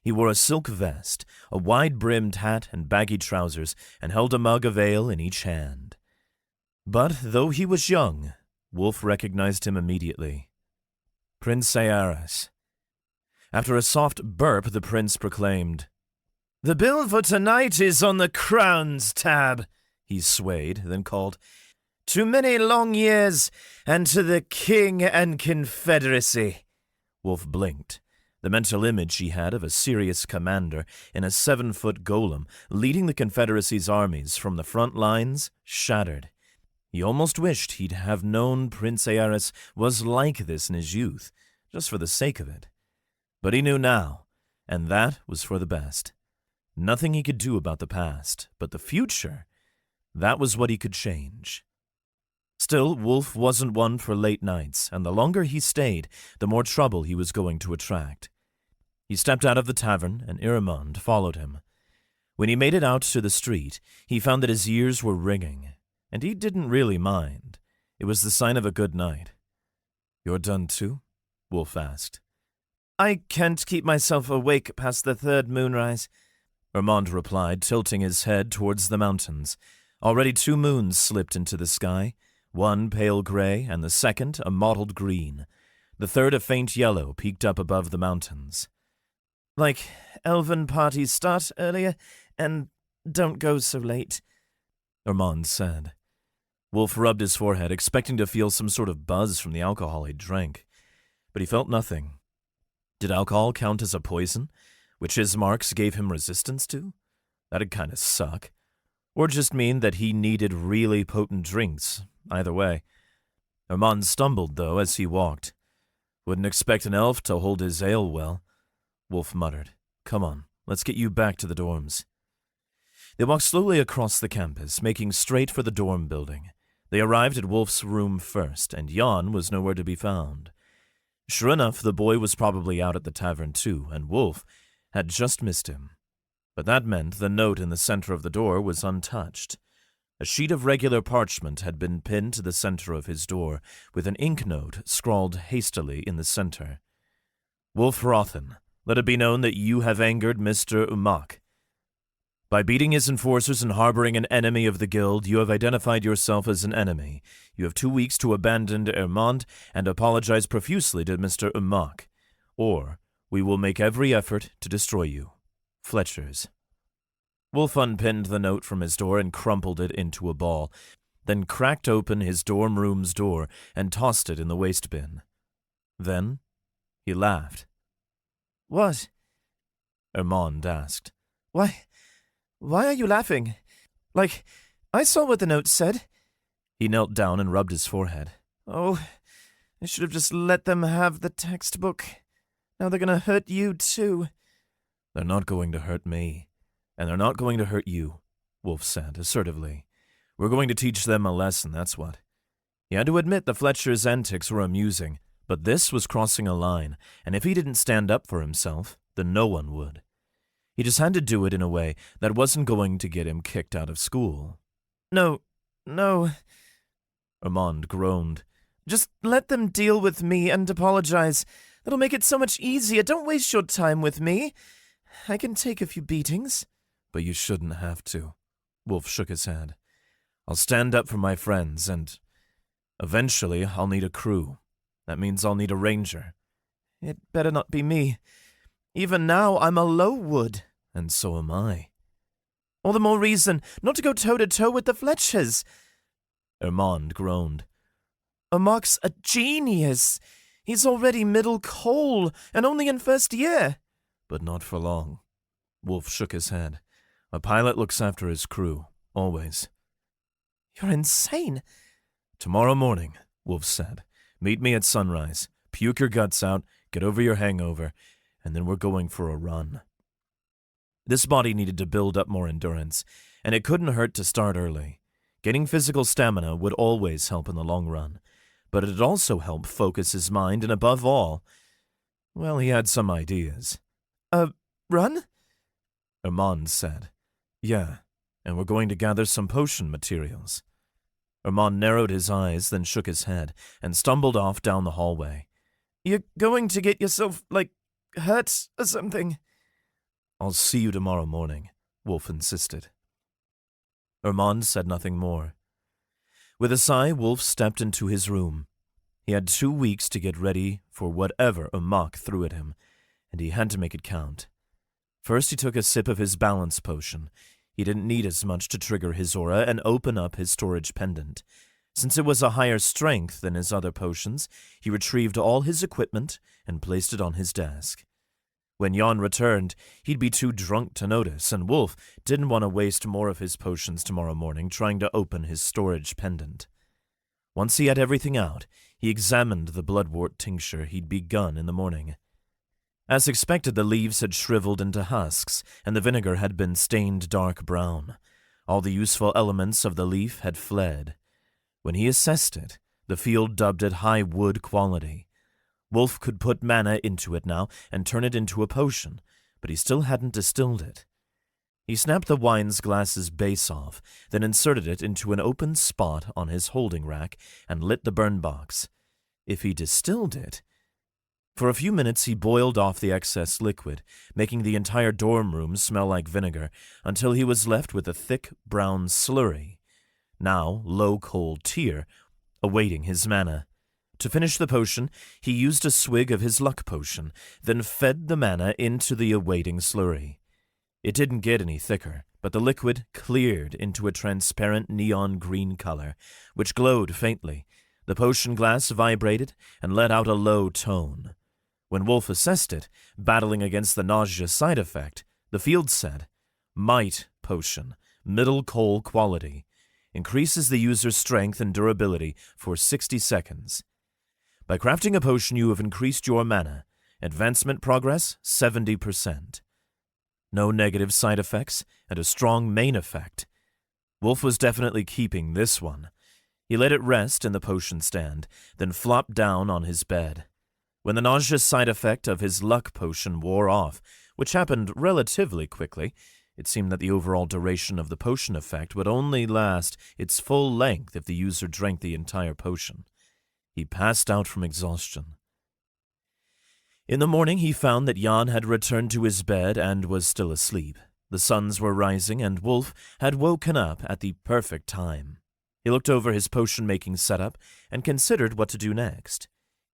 He wore a silk vest, a wide-brimmed hat, and baggy trousers, and held a mug of ale in each hand. But though he was young, Wulf recognized him immediately. Prince Aeris. After a soft burp, the prince proclaimed, The bill for tonight is on the Crown's tab, he swayed, then called, To many long years, and to the King and Confederacy. Wulf blinked. The mental image he had of a serious commander in a 7-foot golem leading the Confederacy's armies from the front lines shattered. He almost wished he'd have known Prince Aeris was like this in his youth, just for the sake of it. But he knew now, and that was for the best. Nothing he could do about the past, but the future, that was what he could change. Still, Wulf wasn't one for late nights, and the longer he stayed, the more trouble he was going to attract. He stepped out of the tavern, and Ermund followed him. When he made it out to the street, he found that his ears were ringing. And he didn't really mind. It was the sign of a good night. You're done too? Wulf asked. I can't keep myself awake past the 3rd moonrise, Ermund replied, tilting his head towards the mountains. Already 2 moons slipped into the sky, one pale gray and the second a mottled green. The third a faint yellow peeked up above the mountains. Like elven parties start earlier and don't go so late, Ermund said. Wulf rubbed his forehead, expecting to feel some sort of buzz from the alcohol he drank. But he felt nothing. Did alcohol count as a poison, which his marks gave him resistance to? That'd kind of suck. Or just mean that he needed really potent drinks. Either way. Ermund stumbled, though, as he walked. Wouldn't expect an elf to hold his ale well, Wulf muttered. Come on, let's get you back to the dorms. They walked slowly across the campus, making straight for the dorm building. They arrived at Wulf's room first, and Jan was nowhere to be found. Sure enough, the boy was probably out at the tavern too, and Wulf had just missed him. But that meant the note in the center of the door was untouched. A sheet of regular parchment had been pinned to the center of his door, with an ink note scrawled hastily in the center. Wulf Rothen, Let it be known that you have angered Mr. Umak. By beating his enforcers and harboring an enemy of the guild, you have identified yourself as an enemy. You have 2 weeks to abandon Ermond and apologize profusely to Mr. Umak, or we will make every effort to destroy you. Fletcher's. Wulf unpinned the note from his door and crumpled it into a ball, then cracked open his dorm room's door and tossed it in the waste bin. Then he laughed. What? Ermond asked. Why are you laughing? Like, I saw what the note said. He knelt down and rubbed his forehead. Oh, I should have just let them have the textbook. Now they're gonna hurt you, too. They're not going to hurt me, and they're not going to hurt you, Wulf said assertively. We're going to teach them a lesson, that's what. He had to admit the Fletcher's antics were amusing, but this was crossing a line, and if he didn't stand up for himself, then no one would. He just had to do it in a way that wasn't going to get him kicked out of school. No. Ermond groaned. Just let them deal with me and apologize. That'll make it so much easier. Don't waste your time with me. I can take a few beatings. But you shouldn't have to. Wulf shook his head. I'll stand up for my friends, and eventually I'll need a crew. That means I'll need a ranger. It better not be me. Even now, I'm a Lowood. And so am I. All the more reason not to go toe-to-toe with the Fletchers. Ermond groaned. Umak's a genius. He's already middle coal, and only in first year. But not for long. Wulf shook his head. A pilot looks after his crew, always. You're insane. Tomorrow morning, Wulf said. Meet me at sunrise. Puke your guts out, get over your hangover, and then we're going for a run. This body needed to build up more endurance, and it couldn't hurt to start early. Getting physical stamina would always help in the long run, but it'd also help focus his mind, and above all, well, he had some ideas. Run? Ermond said. Yeah, and we're going to gather some potion materials. Ermond narrowed his eyes, then shook his head, and stumbled off down the hallway. You're going to get yourself, hurt or something. I'll see you tomorrow morning, Wulf insisted. Ermond said nothing more. With a sigh, Wulf stepped into his room. He had 2 weeks to get ready for whatever Umak threw at him, and he had to make it count. First, he took a sip of his balance potion. He didn't need as much to trigger his aura and open up his storage pendant. Since it was a higher strength than his other potions, he retrieved all his equipment and placed it on his desk. When Jan returned, he'd be too drunk to notice, and Wulf didn't want to waste more of his potions tomorrow morning trying to open his storage pendant. Once he had everything out, he examined the bloodwort tincture he'd begun in the morning. As expected, the leaves had shriveled into husks, and the vinegar had been stained dark brown. All the useful elements of the leaf had fled. When he assessed it, the field dubbed it high wood quality. Wulf could put mana into it now and turn it into a potion, but he still hadn't distilled it. He snapped the wine's glass's base off, then inserted it into an open spot on his holding rack and lit the burn box. If he distilled it... For a few minutes he boiled off the excess liquid, making the entire dorm room smell like vinegar, until he was left with a thick brown slurry, now low cold tear, awaiting his mana. To finish the potion, he used a swig of his luck potion, then fed the mana into the awaiting slurry. It didn't get any thicker, but the liquid cleared into a transparent neon green color, which glowed faintly. The potion glass vibrated and let out a low tone. When Wulf assessed it, battling against the nausea side effect, the field said, Might Potion, middle coal quality, increases the user's strength and durability for 60 seconds. By crafting a potion, you have increased your mana. Advancement progress, 70%. No negative side effects, and a strong main effect. Wulf was definitely keeping this one. He let it rest in the potion stand, then flopped down on his bed. When the nauseous side effect of his luck potion wore off, which happened relatively quickly, it seemed that the overall duration of the potion effect would only last its full length if the user drank the entire potion. He passed out from exhaustion. In the morning he found that Jan had returned to his bed and was still asleep. The suns were rising, and Wulf had woken up at the perfect time. He looked over his potion-making setup and considered what to do next.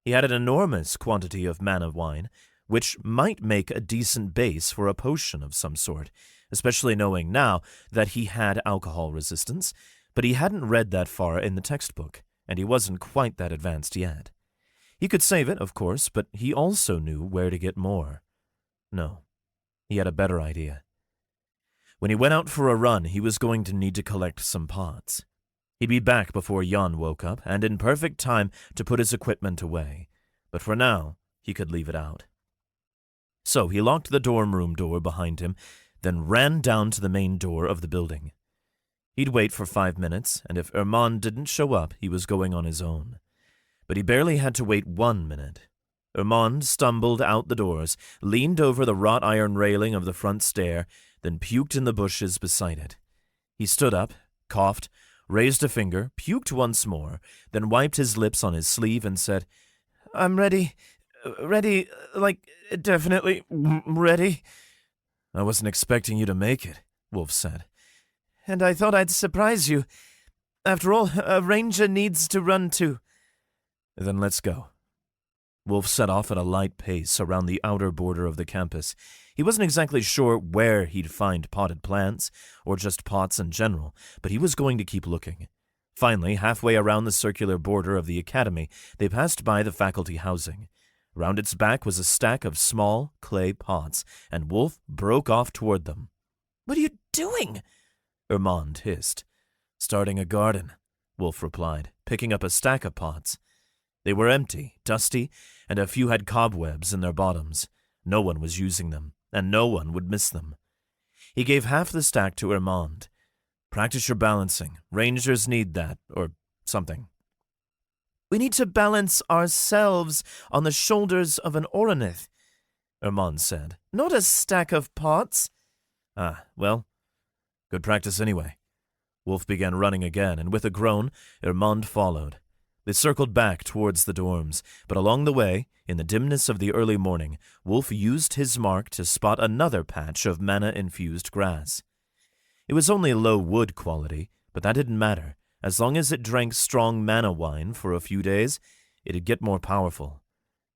He had an enormous quantity of mana wine, which might make a decent base for a potion of some sort, especially knowing now that he had alcohol resistance, but he hadn't read that far in the textbook, and he wasn't quite that advanced yet. He could save it, of course, but he also knew where to get more. No, he had a better idea. When he went out for a run, he was going to need to collect some pots. He'd be back before Jan woke up, and in perfect time to put his equipment away, but for now, he could leave it out. So he locked the dorm room door behind him, then ran down to the main door of the building. He'd wait for 5 minutes, and if Ermand didn't show up, he was going on his own. But he barely had to wait 1 minute. Ermand stumbled out the doors, leaned over the wrought iron railing of the front stair, then puked in the bushes beside it. He stood up, coughed, raised a finger, puked once more, then wiped his lips on his sleeve and said, "I'm ready. Definitely ready." "I wasn't expecting you to make it," Wulf said. "And I thought I'd surprise you. After all, a ranger needs to run too." "Then let's go." Wulf set off at a light pace around the outer border of the campus. He wasn't exactly sure where he'd find potted plants, or just pots in general, but he was going to keep looking. Finally, halfway around the circular border of the academy, they passed by the faculty housing. Round its back was a stack of small clay pots, and Wulf broke off toward them. "What are you doing?" Ermand hissed. "Starting a garden," Wulf replied, picking up a stack of pots. They were empty, dusty, and a few had cobwebs in their bottoms. No one was using them, and no one would miss them. He gave half the stack to Ermand. "Practice your balancing. Rangers need that, or something." "We need to balance ourselves on the shoulders of an Oronith," Ermand said. "Not a stack of pots." "Ah, well, good practice anyway." Wulf began running again, and with a groan, Ermand followed. They circled back towards the dorms, but along the way, in the dimness of the early morning, Wulf used his mark to spot another patch of mana-infused grass. It was only low wood quality, but that didn't matter. As long as it drank strong mana wine for a few days, it'd get more powerful.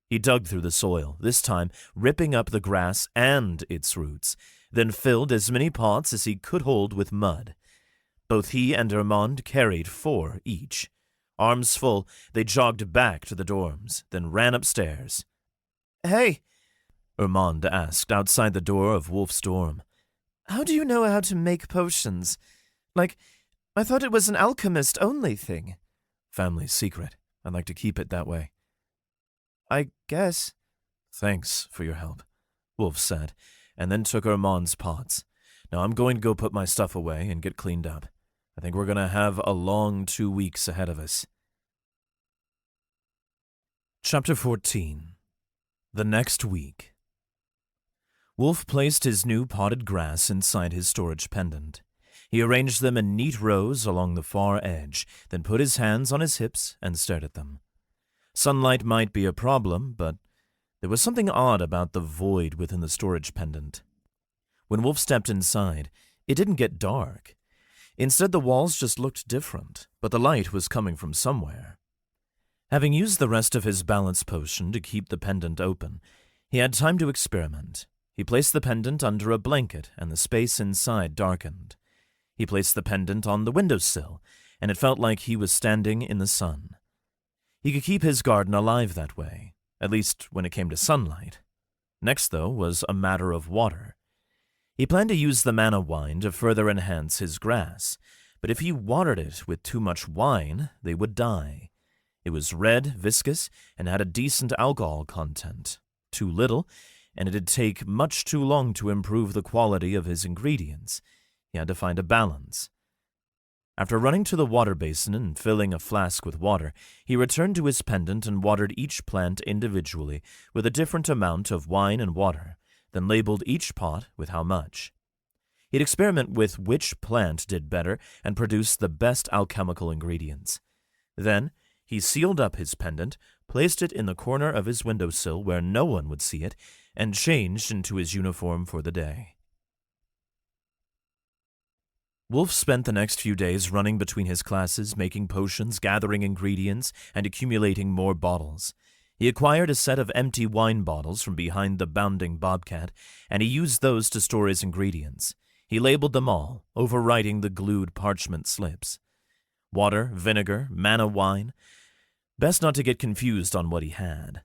He dug through the soil, this time ripping up the grass and its roots, then filled as many pots as he could hold with mud. Both he and Ermand carried 4 each. Arms full, they jogged back to the dorms, then ran upstairs. "Hey," Ermand asked outside the door of Wulf's dorm. "how do you know how to make potions? I thought it was an alchemist-only thing." "Family secret. I'd like to keep it that way." "I guess." "Thanks for your help," Wulf said, and then took Ermand's pots. "Now I'm going to go put my stuff away and get cleaned up. I think we're going to have a long 2 weeks ahead of us." Chapter 14. The next week. Wulf placed his new potted grass inside his storage pendant. He arranged them in neat rows along the far edge, then put his hands on his hips and stared at them. Sunlight might be a problem, but there was something odd about the void within the storage pendant. When Wulf stepped inside, it didn't get dark. Instead, the walls just looked different, but the light was coming from somewhere. Having used the rest of his balance potion to keep the pendant open, he had time to experiment. He placed the pendant under a blanket, and the space inside darkened. He placed the pendant on the windowsill, and it felt like he was standing in the sun. He could keep his garden alive that way, at least when it came to sunlight. Next, though, was a matter of water. He planned to use the mana wine to further enhance his grass, but if he watered it with too much wine, they would die. It was red, viscous, and had a decent alcohol content. Too little, and it'd take much too long to improve the quality of his ingredients. He had to find a balance. After running to the water basin and filling a flask with water, he returned to his pendant and watered each plant individually with a different amount of wine and water, then labeled each pot with how much. He'd experiment with which plant did better and produced the best alchemical ingredients. Then He sealed up his pendant, placed it in the corner of his windowsill where no one would see it, and changed into his uniform for the day. Wulf spent the next few days running between his classes, making potions, gathering ingredients, and accumulating more bottles. He acquired a set of empty wine bottles from behind the bounding bobcat, and he used those to store his ingredients. He labeled them all, overwriting the glued parchment slips. Water, vinegar, mana wine. Best not to get confused on what he had.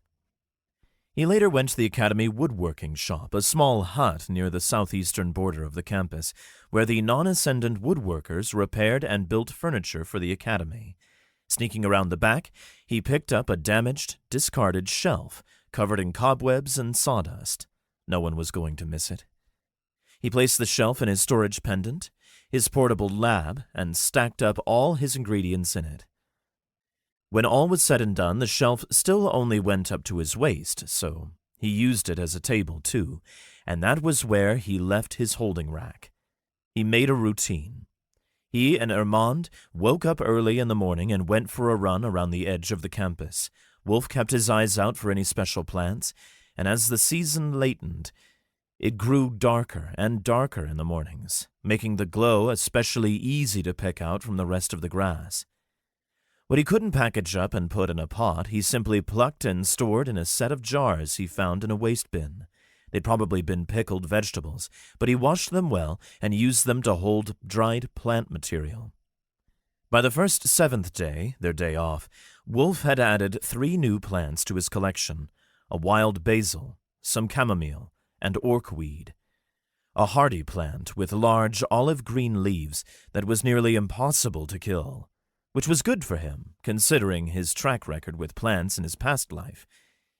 He later went to the Academy woodworking shop, a small hut near the southeastern border of the campus, where the non-ascendant woodworkers repaired and built furniture for the Academy. Sneaking around the back, he picked up a damaged, discarded shelf covered in cobwebs and sawdust. No one was going to miss it. He placed the shelf in his storage pendant, his portable lab, and stacked up all his ingredients in it. When all was said and done, the shelf still only went up to his waist, so he used it as a table too, and that was where he left his holding rack. He made a routine. He and Armand woke up early in the morning and went for a run around the edge of the campus. Wulf kept his eyes out for any special plants, and as the season lightened, it grew darker and darker in the mornings, making the glow especially easy to pick out from the rest of the grass. What he couldn't package up and put in a pot, he simply plucked and stored in a set of jars he found in a waste bin. They'd probably been pickled vegetables, but he washed them well and used them to hold dried plant material. By the first 7th day, their day off, Wulf had added 3 new plants to his collection: a wild basil, some chamomile, and orkweed. A hardy plant with large olive-green leaves that was nearly impossible to kill, which was good for him, considering his track record with plants in his past life.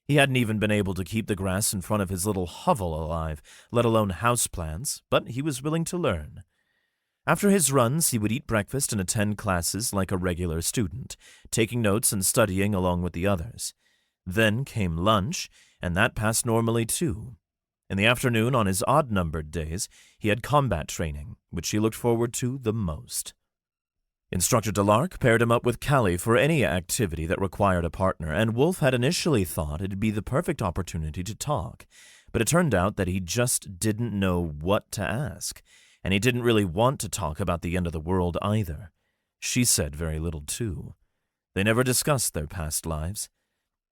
He hadn't even been able to keep the grass in front of his little hovel alive, let alone houseplants, but he was willing to learn. After his runs, he would eat breakfast and attend classes like a regular student, taking notes and studying along with the others. Then came lunch, and that passed normally too. In the afternoon, on his odd-numbered days, he had combat training, which he looked forward to the most. Instructor Delark paired him up with Callie for any activity that required a partner, and Wulf had initially thought it'd be the perfect opportunity to talk, but it turned out that he just didn't know what to ask, and he didn't really want to talk about the end of the world either. She said very little too. They never discussed their past lives.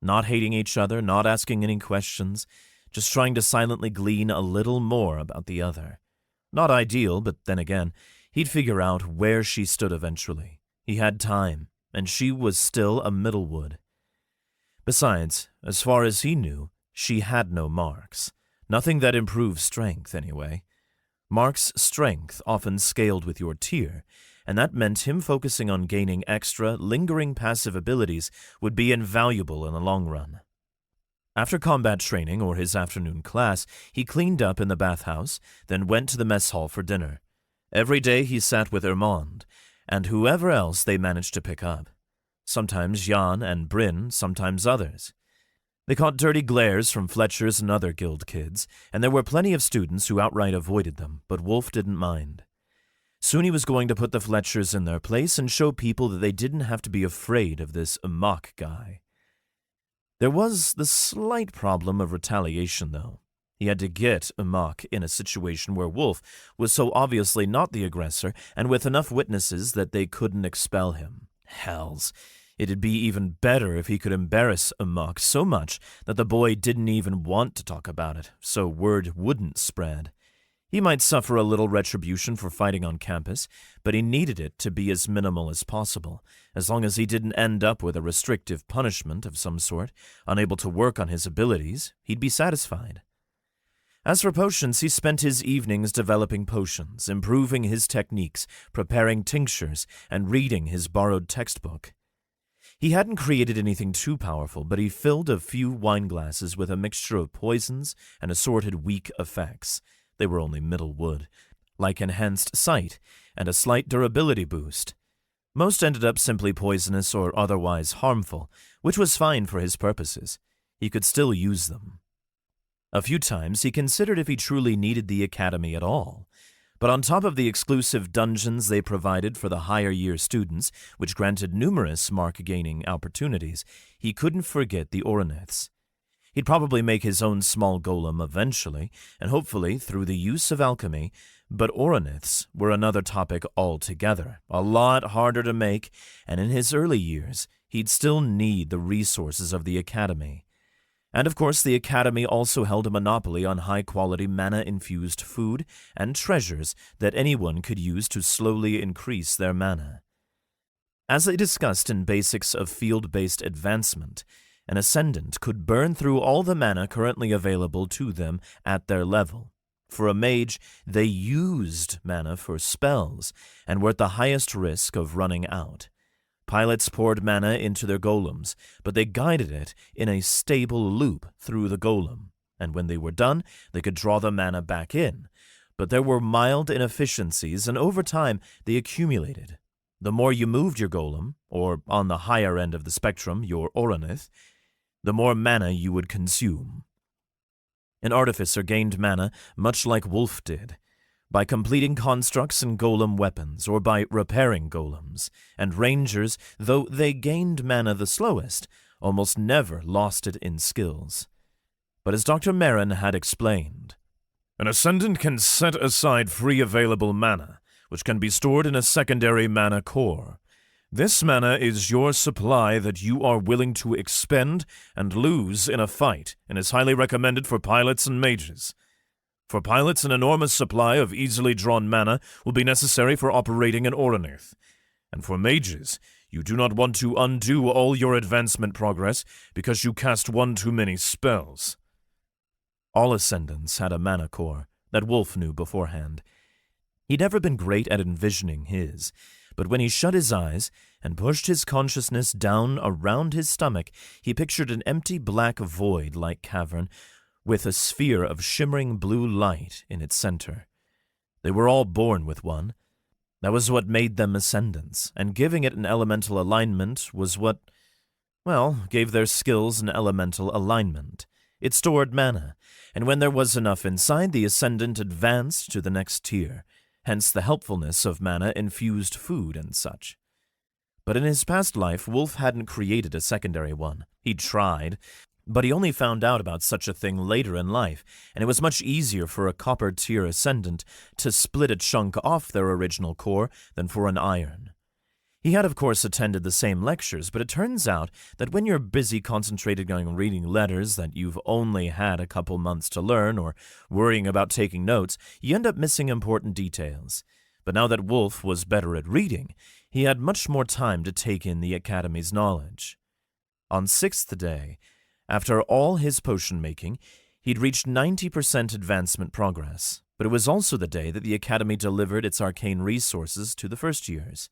Not hating each other, not asking any questions, just trying to silently glean a little more about the other. Not ideal, but then again, he'd figure out where she stood eventually. He had time, and she was still a Middlewood. Besides, as far as he knew, she had no marks. Nothing that improved strength, anyway. Mark's strength often scaled with your tier, and that meant him focusing on gaining extra, lingering passive abilities would be invaluable in the long run. After combat training or his afternoon class, he cleaned up in the bathhouse, then went to the mess hall for dinner. Every day he sat with Armand, and whoever else they managed to pick up. Sometimes Jan and Bryn, sometimes others. They caught dirty glares from Fletcher's and other guild kids, and there were plenty of students who outright avoided them, but Wulf didn't mind. Soon he was going to put the Fletchers in their place and show people that they didn't have to be afraid of this Amok guy. There was the slight problem of retaliation, though. He had to get Amok in a situation where Wulf was so obviously not the aggressor and with enough witnesses that they couldn't expel him. Hells, it'd be even better if he could embarrass Amok so much that the boy didn't even want to talk about it, so word wouldn't spread. He might suffer a little retribution for fighting on campus, but he needed it to be as minimal as possible, as long as he didn't end up with a restrictive punishment of some sort, unable to work on his abilities, he'd be satisfied. As for potions, he spent his evenings developing potions, improving his techniques, preparing tinctures, and reading his borrowed textbook. He hadn't created anything too powerful, but he filled a few wine glasses with a mixture of poisons and assorted weak effects. They were only middle wood, like enhanced sight and a slight durability boost. Most ended up simply poisonous or otherwise harmful, which was fine for his purposes. He could still use them. A few times he considered if he truly needed the academy at all, But on top of the exclusive dungeons they provided for the higher year students, which granted numerous mark-gaining opportunities, he couldn't forget the Oroniths. He'd probably make his own small golem eventually, and hopefully through the use of alchemy, but Oroniths were another topic altogether, a lot harder to make, and in his early years, he'd still need the resources of the Academy. And of course, the Academy also held a monopoly on high-quality mana-infused food and treasures that anyone could use to slowly increase their mana. As they discussed in Basics of Field-Based Advancement, an Ascendant could burn through all the mana currently available to them at their level. For a mage, they used mana for spells and were at the highest risk of running out. Pilots poured mana into their golems, but they guided it in a stable loop through the golem, and when they were done, they could draw the mana back in. But there were mild inefficiencies, and over time they accumulated. The more you moved your golem, or on the higher end of the spectrum, your Oronith, the more mana you would consume. An artificer gained mana much like Wulf did, by completing constructs and golem weapons, or by repairing golems, and rangers, though they gained mana the slowest, almost never lost it in skills. But as Dr. Marin had explained, an Ascendant can set aside free available mana, which can be stored in a secondary mana core. This mana is your supply that you are willing to expend and lose in a fight, and is highly recommended for pilots and mages. For pilots, an enormous supply of easily drawn mana will be necessary for operating an Oronith. And for mages, you do not want to undo all your advancement progress because you cast one too many spells. All Ascendants had a mana core that Wulf knew beforehand. He'd never been great at envisioning his, but when he shut his eyes and pushed his consciousness down around his stomach, he pictured an empty black void-like cavern with a sphere of shimmering blue light in its center. They were all born with one. That was what made them Ascendants, and giving it an elemental alignment was what, well, gave their skills an elemental alignment. It stored mana, and when there was enough inside, the Ascendant advanced to the next tier, hence the helpfulness of mana-infused food and such. But in his past life, Wulf hadn't created a secondary one. He'd tried, but he only found out about such a thing later in life, and it was much easier for a copper-tier Ascendant to split a chunk off their original core than for an iron. He had, of course, attended the same lectures, but it turns out that when you're busy concentrating on reading letters that you've only had a couple months to learn or worrying about taking notes, you end up missing important details. But now that Wulf was better at reading, he had much more time to take in the Academy's knowledge. On 6th day, after all his potion-making, he'd reached 90% advancement progress, but it was also the day that the Academy delivered its arcane resources to the first years.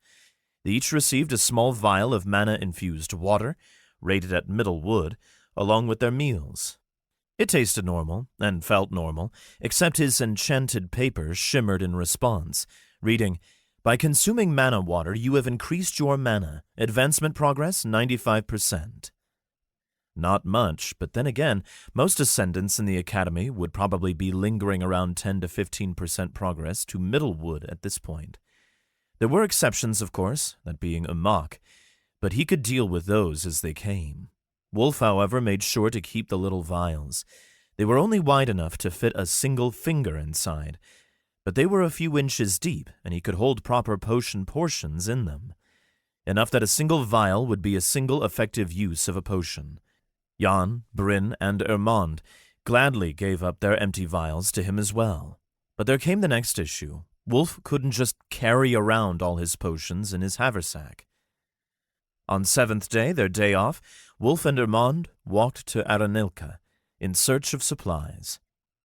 They each received a small vial of mana-infused water, rated at middle wood, along with their meals. It tasted normal, and felt normal, except his enchanted paper shimmered in response, reading, "By consuming mana water, you have increased your mana. Advancement progress, 95%. Not much, but then again, most Ascendants in the Academy would probably be lingering around 10 to 15% progress to middle wood at this point. There were exceptions, of course, that being Amok, but he could deal with those as they came. Wulf, however, made sure to keep the little vials. They were only wide enough to fit a single finger inside, but they were a few inches deep, and he could hold proper potion portions in them. Enough that a single vial would be a single effective use of a potion. Jan, Bryn, and Ermond gladly gave up their empty vials to him as well. But there came the next issue. Wulf couldn't just carry around all his potions in his haversack. On 7th day, their day off, Wulf and Ermond walked to Aranilka in search of supplies.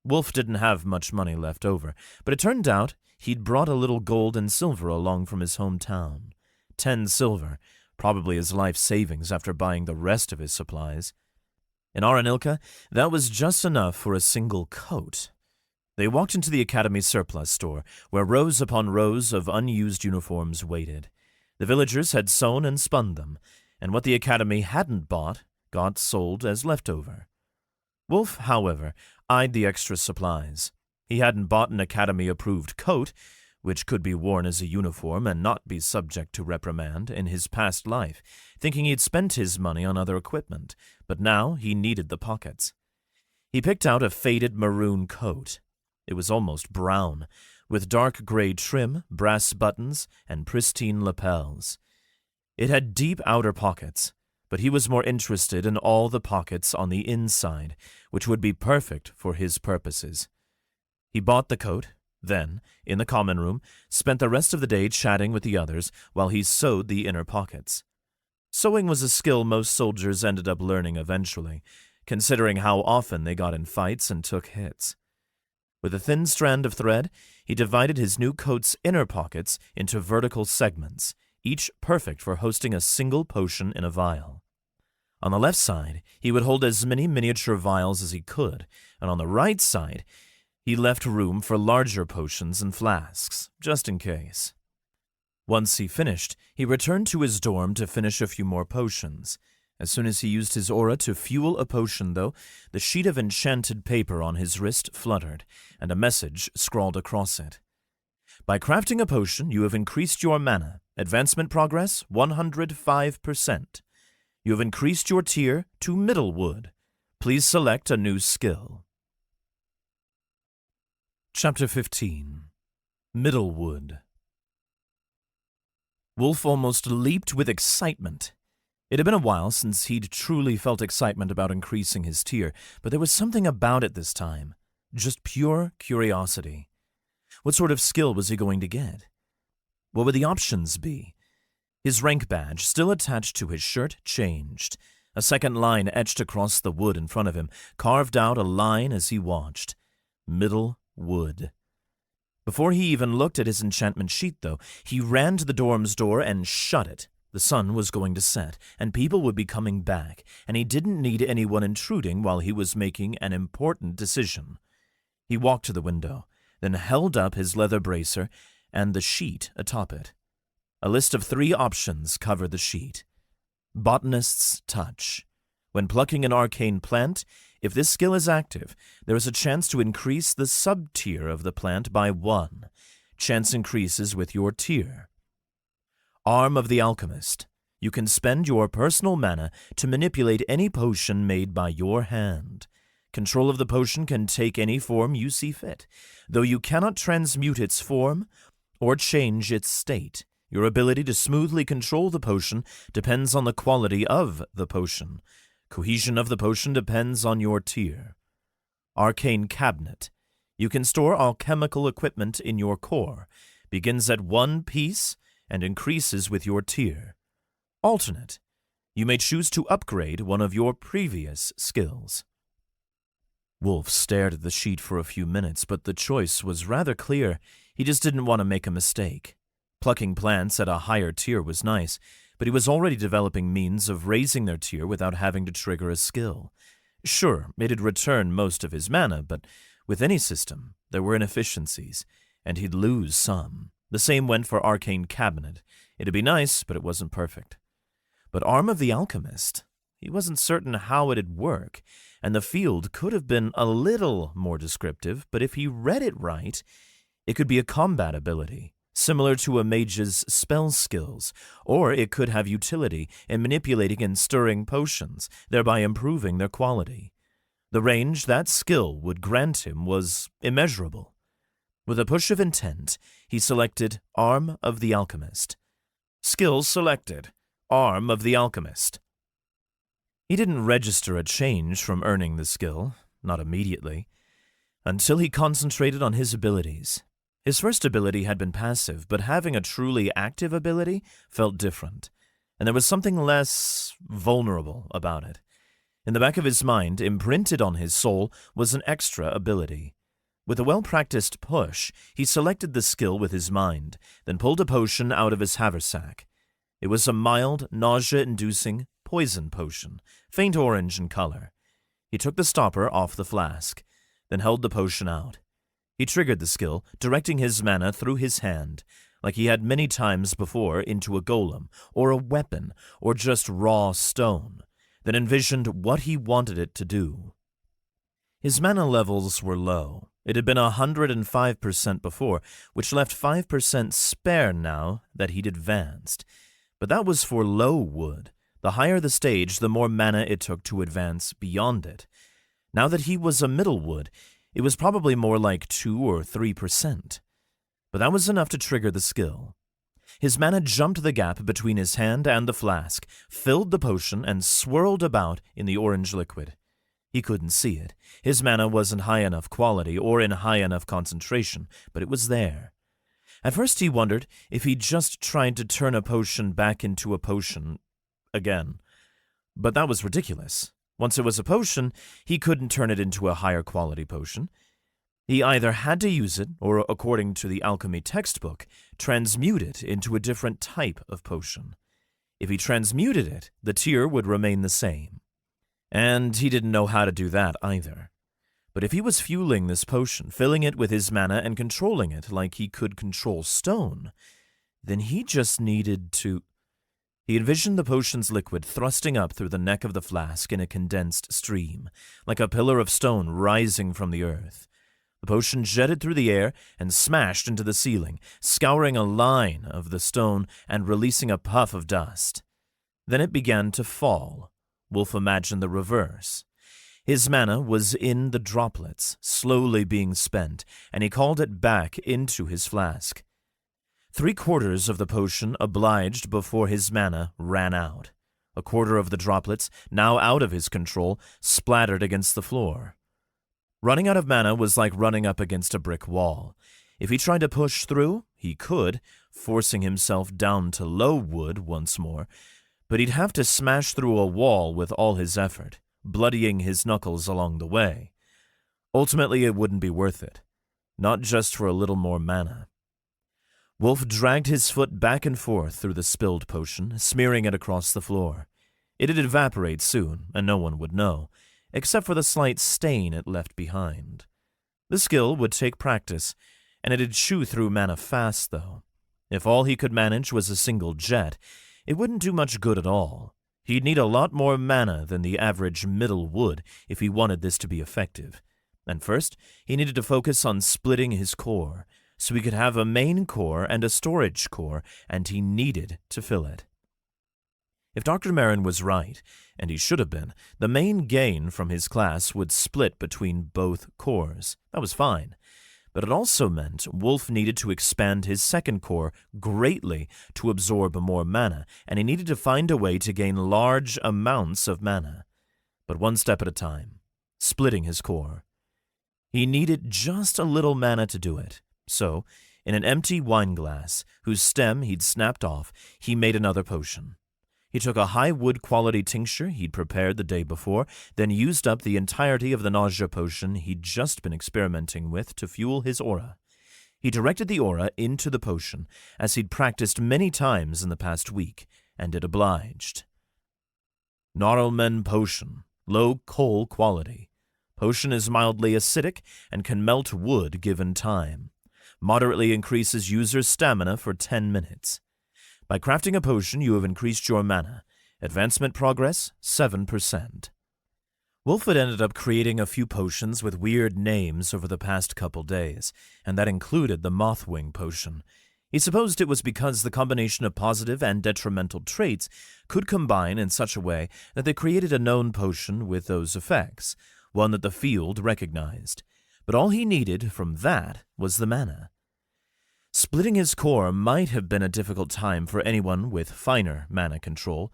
Wulf didn't have much money left over, but it turned out he'd brought a little gold and silver along from his hometown. 10 silver, probably his life savings after buying the rest of his supplies. In Aranilka, that was just enough for a single coat. They walked into the Academy surplus store, where rows upon rows of unused uniforms waited. The villagers had sewn and spun them, and what the Academy hadn't bought got sold as leftover. Wulf, however, eyed the extra supplies. He hadn't bought an Academy-approved coat, which could be worn as a uniform and not be subject to reprimand, in his past life, thinking he'd spent his money on other equipment, but now he needed the pockets. He picked out a faded maroon coat. It was almost brown, with dark gray trim, brass buttons, and pristine lapels. It had deep outer pockets, but he was more interested in all the pockets on the inside, which would be perfect for his purposes. He bought the coat, then, in the common room, spent the rest of the day chatting with the others while he sewed the inner pockets. Sewing was a skill most soldiers ended up learning eventually, considering how often they got in fights and took hits. With a thin strand of thread, he divided his new coat's inner pockets into vertical segments, each perfect for hosting a single potion in a vial. On the left side, he would hold as many miniature vials as he could, and on the right side, he left room for larger potions and flasks, just in case. Once he finished, he returned to his dorm to finish a few more potions. As soon as he used his aura to fuel a potion, though, the sheet of enchanted paper on his wrist fluttered, and a message scrawled across it. By crafting a potion, you have increased your mana. Advancement progress, 105%. You have increased your tier to Middle Wood. Please select a new skill. Chapter 15. Middle Wood. Wulf almost leaped with excitement. It had been a while since he'd truly felt excitement about increasing his tier, but there was something about it this time. Just pure curiosity. What sort of skill was he going to get? What would the options be? His rank badge, still attached to his shirt, changed. A second line etched across the wood in front of him, carved out a line as he watched. Middle Wood. Before he even looked at his enchantment sheet, though, he ran to the dorm's door and shut it. The sun was going to set, and people would be coming back, and he didn't need anyone intruding while he was making an important decision. He walked to the window, then held up his leather bracer and the sheet atop it. A list of 3 options covered the sheet. Botanist's Touch. When plucking an arcane plant, if this skill is active, there is a chance to increase the sub-tier of the plant by 1. Chance increases with your tier. Arm of the Alchemist. You can spend your personal mana to manipulate any potion made by your hand. Control of the potion can take any form you see fit, though you cannot transmute its form or change its state. Your ability to smoothly control the potion depends on the quality of the potion. Cohesion of the potion depends on your tier. Arcane Cabinet. You can store alchemical equipment in your core. Begins at 1 piece and increases with your tier. Alternate. You may choose to upgrade one of your previous skills. Wulf stared at the sheet for a few minutes, but the choice was rather clear. He just didn't want to make a mistake. Plucking plants at a higher tier was nice, but he was already developing means of raising their tier without having to trigger a skill. Sure, it'd return most of his mana, but with any system, there were inefficiencies, and he'd lose some. The same went for Arcane Cabinet. It'd be nice, but it wasn't perfect. But Arm of the Alchemist? He wasn't certain how it'd work, and the field could have been a little more descriptive, but if he read it right, it could be a combat ability, similar to a mage's spell skills, or it could have utility in manipulating and stirring potions, thereby improving their quality. The range that skill would grant him was immeasurable. With a push of intent, he selected Arm of the Alchemist. Skill selected. Arm of the Alchemist. He didn't register a change from earning the skill, not immediately, until he concentrated on his abilities. His first ability had been passive, but having a truly active ability felt different, and there was something less vulnerable about it. In the back of his mind, imprinted on his soul, was an extra ability. With a well-practiced push, he selected the skill with his mind, then pulled a potion out of his haversack. It was a mild, nausea-inducing poison potion, faint orange in color. He took the stopper off the flask, then held the potion out. He triggered the skill, directing his mana through his hand, like he had many times before into a golem, or a weapon, or just raw stone, then envisioned what he wanted it to do. His mana levels were low, It had been 105% before, which left 5% spare now that he'd advanced. But that was for low wood. The higher the stage, the more mana it took to advance beyond it. Now that he was a middle wood, it was probably more like 2 or 3%. But that was enough to trigger the skill. His mana jumped the gap between his hand and the flask, filled the potion, and swirled about in the orange liquid. He couldn't see it. His mana wasn't high enough quality or in high enough concentration, but it was there. At first he wondered if he'd just tried to turn a potion back into a potion again. But that was ridiculous. Once it was a potion, he couldn't turn it into a higher quality potion. He either had to use it, or according to the alchemy textbook, transmute it into a different type of potion. If he transmuted it, the tier would remain the same. And he didn't know how to do that either. But if he was fueling this potion, filling it with his mana and controlling it like he could control stone, then he just needed to... He envisioned the potion's liquid thrusting up through the neck of the flask in a condensed stream, like a pillar of stone rising from the earth. The potion jetted through the air and smashed into the ceiling, scouring a line of the stone and releasing a puff of dust. Then it began to fall. Wulf imagined the reverse. His mana was in the droplets, slowly being spent, and he called it back into his flask. 3/4 of the potion obliged before his mana ran out. 1/4 of the droplets, now out of his control, splattered against the floor. Running out of mana was like running up against a brick wall. If he tried to push through, he could, forcing himself down to low wood once more, but he'd have to smash through a wall with all his effort, bloodying his knuckles along the way. Ultimately, it wouldn't be worth it. Not just for a little more mana. Wulf dragged his foot back and forth through the spilled potion, smearing it across the floor. It'd evaporate soon, and no one would know, except for the slight stain it left behind. The skill would take practice, and it'd chew through mana fast, though. If all he could manage was a single jet, it wouldn't do much good at all. He'd need a lot more mana than the average middle would if he wanted this to be effective. And first, he needed to focus on splitting his core, so he could have a main core and a storage core, and he needed to fill it. If Dr. Marin was right, and he should have been, the main gain from his class would split between both cores. That was fine. But it also meant Wulf needed to expand his second core greatly to absorb more mana, and he needed to find a way to gain large amounts of mana. But one step at a time, splitting his core. He needed just a little mana to do it. So, in an empty wine glass, whose stem he'd snapped off, he made another potion. He took a high wood quality tincture he'd prepared the day before, then used up the entirety of the nausea potion he'd just been experimenting with to fuel his aura. He directed the aura into the potion, as he'd practiced many times in the past week, and it obliged. Gnarlmen potion, low coal quality. Potion is mildly acidic and can melt wood given time. Moderately increases user's stamina for 10 minutes. By crafting a potion, you have increased your mana. Advancement progress, 7%. Wulf had ended up creating a few potions with weird names over the past couple days, and that included the Mothwing potion. He supposed it was because the combination of positive and detrimental traits could combine in such a way that they created a known potion with those effects, one that the field recognized. But all he needed from that was the mana. Splitting his core might have been a difficult time for anyone with finer mana control.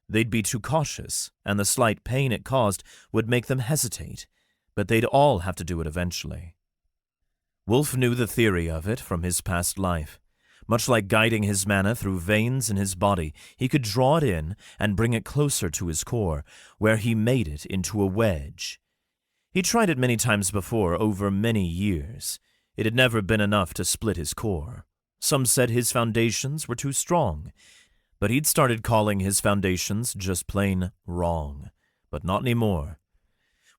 They'd be too cautious, and the slight pain it caused would make them hesitate, but they'd all have to do it eventually. Wulf knew the theory of it from his past life. Much like guiding his mana through veins in his body, he could draw it in and bring it closer to his core, where he made it into a wedge. He tried it many times before, over many years. It had never been enough to split his core. Some said his foundations were too strong, but he'd started calling his foundations just plain wrong. But not anymore.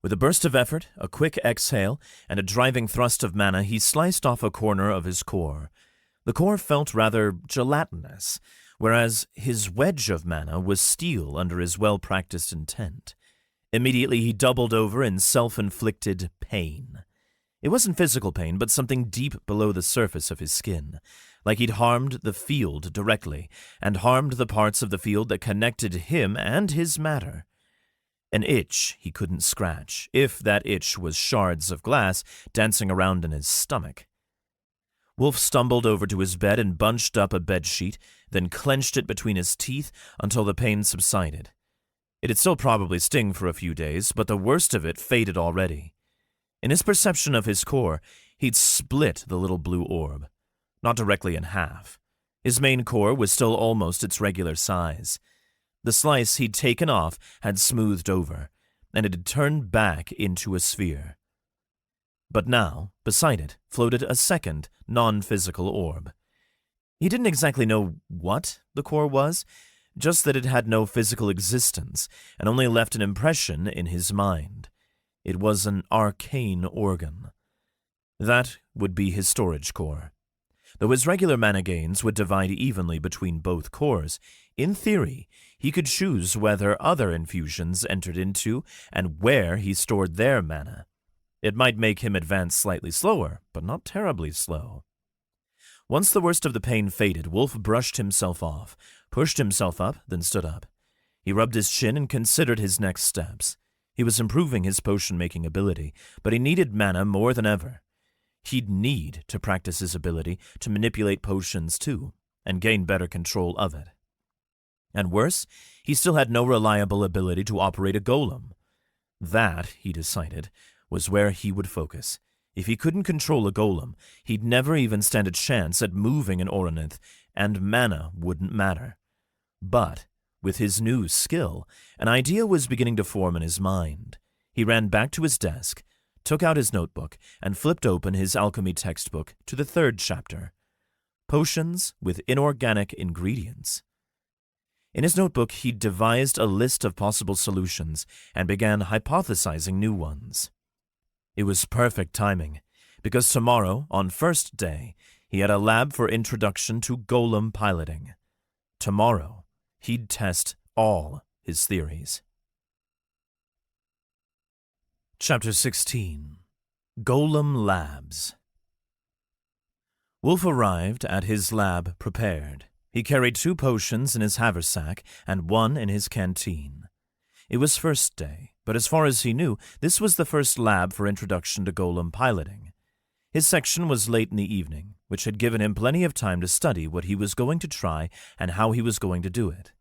With a burst of effort, a quick exhale, and a driving thrust of mana, he sliced off a corner of his core. The core felt rather gelatinous, whereas his wedge of mana was steel under his well-practiced intent. Immediately he doubled over in self-inflicted pain. It wasn't physical pain, but something deep below the surface of his skin, like he'd harmed the field directly, and harmed the parts of the field that connected him and his matter. An itch he couldn't scratch, if that itch was shards of glass dancing around in his stomach. Wulf stumbled over to his bed and bunched up a bedsheet, then clenched it between his teeth until the pain subsided. It'd still probably sting for a few days, but the worst of it faded already. In his perception of his core, he'd split the little blue orb. Not directly in half. His main core was still almost its regular size. The slice he'd taken off had smoothed over, and it had turned back into a sphere. But now, beside it, floated a second, non-physical orb. He didn't exactly know what the core was, just that it had no physical existence and only left an impression in his mind. It was an arcane organ. That would be his storage core. Though his regular mana gains would divide evenly between both cores, in theory, he could choose whether other infusions entered into and where he stored their mana. It might make him advance slightly slower, but not terribly slow. Once the worst of the pain faded, Wulf brushed himself off, pushed himself up, then stood up. He rubbed his chin and considered his next steps. He was improving his potion-making ability, but he needed mana more than ever. He'd need to practice his ability to manipulate potions too, and gain better control of it. And worse, he still had no reliable ability to operate a golem. That, he decided, was where he would focus. If he couldn't control a golem, he'd never even stand a chance at moving an Oronith, and mana wouldn't matter. But, with his new skill, an idea was beginning to form in his mind. He ran back to his desk, took out his notebook, and flipped open his alchemy textbook to the 3rd chapter. Potions with inorganic ingredients. In his notebook, he'd devised a list of possible solutions and began hypothesizing new ones. It was perfect timing, because tomorrow, on first day, he had a lab for introduction to golem piloting. Tomorrow, he'd test all his theories. Chapter 16. Golem Labs. Wulf arrived at his lab prepared. He carried 2 potions in his haversack and 1 in his canteen. It was first day, but as far as he knew, this was the first lab for introduction to golem piloting. His section was late in the evening, which had given him plenty of time to study what he was going to try and how he was going to do it.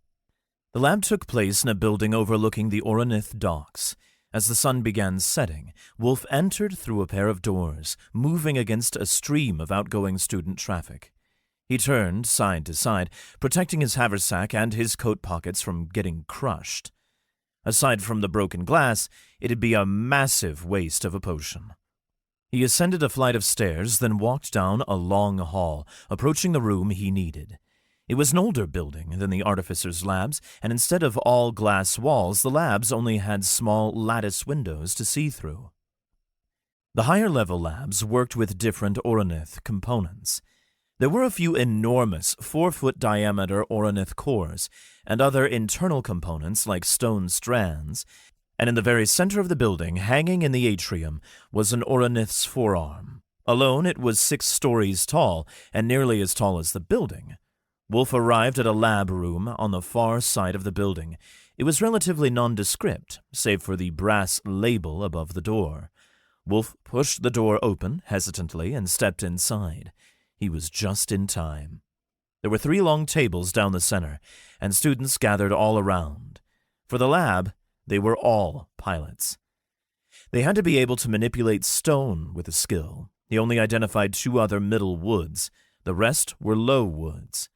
The lab took place in a building overlooking the Oronith docks. As the sun began setting, Wulf entered through a pair of doors, moving against a stream of outgoing student traffic. He turned side to side, protecting his haversack and his coat pockets from getting crushed. Aside from the broken glass, it'd be a massive waste of a potion. He ascended a flight of stairs, then walked down a long hall, approaching the room he needed. It was an older building than the artificer's labs, and instead of all glass walls, the labs only had small lattice windows to see through. The higher-level labs worked with different Oronith components. There were a few enormous 4-foot-diameter Oronith cores and other internal components like stone strands, and in the very center of the building, hanging in the atrium, was an Oronith's forearm. Alone, it was 6 stories tall and nearly as tall as the building. Wulf arrived at a lab room on the far side of the building. It was relatively nondescript, save for the brass label above the door. Wulf pushed the door open hesitantly and stepped inside. He was just in time. There were 3 long tables down the center, and students gathered all around. For the lab, they were all pilots. They had to be able to manipulate stone with a skill. He only identified 2 other middle woods. The rest were low woods.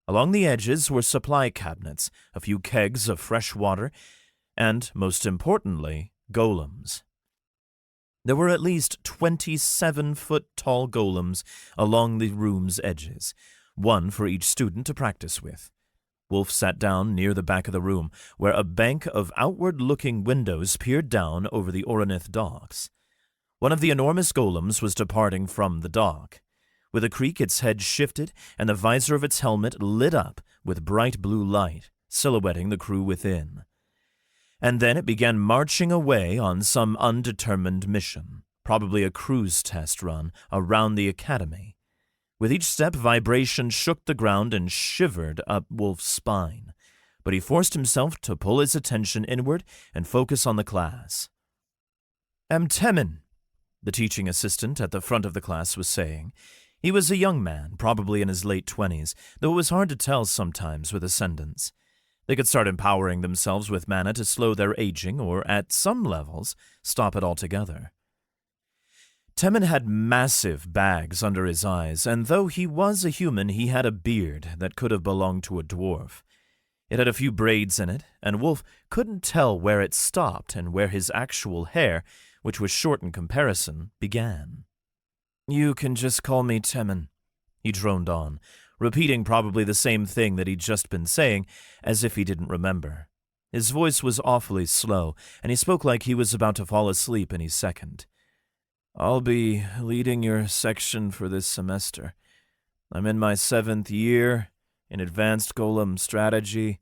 Along the edges were supply cabinets, a few kegs of fresh water, and, most importantly, golems. There were at least 27-foot-tall golems along the room's edges, 1 for each student to practice with. Wulf sat down near the back of the room, where a bank of outward-looking windows peered down over the Oronith docks. One of the enormous golems was departing from the dock. With a creak, its head shifted, and the visor of its helmet lit up with bright blue light, silhouetting the crew within. And then it began marching away on some undetermined mission. probably a cruise test run around the academy. With each step, vibration shook the ground and shivered up Wulf's spine, but he forced himself to pull his attention inward and focus on the class. Temmin, the teaching assistant at the front of the class was saying. He was a young man, probably in his late 20s, though it was hard to tell sometimes with ascendants. They could start empowering themselves with mana to slow their aging, or at some levels, stop it altogether. Temmin had massive bags under his eyes, and though he was a human, he had a beard that could have belonged to a dwarf. It had a few braids in it, and Wulf couldn't tell where it stopped and where his actual hair, which was short in comparison, began. You can just call me Temmin, he droned on, repeating probably the same thing that he'd just been saying, as if he didn't remember. His voice was awfully slow, and he spoke like he was about to fall asleep any second. I'll be leading your section for this semester. I'm in my 7th year in Advanced Golem Strategy,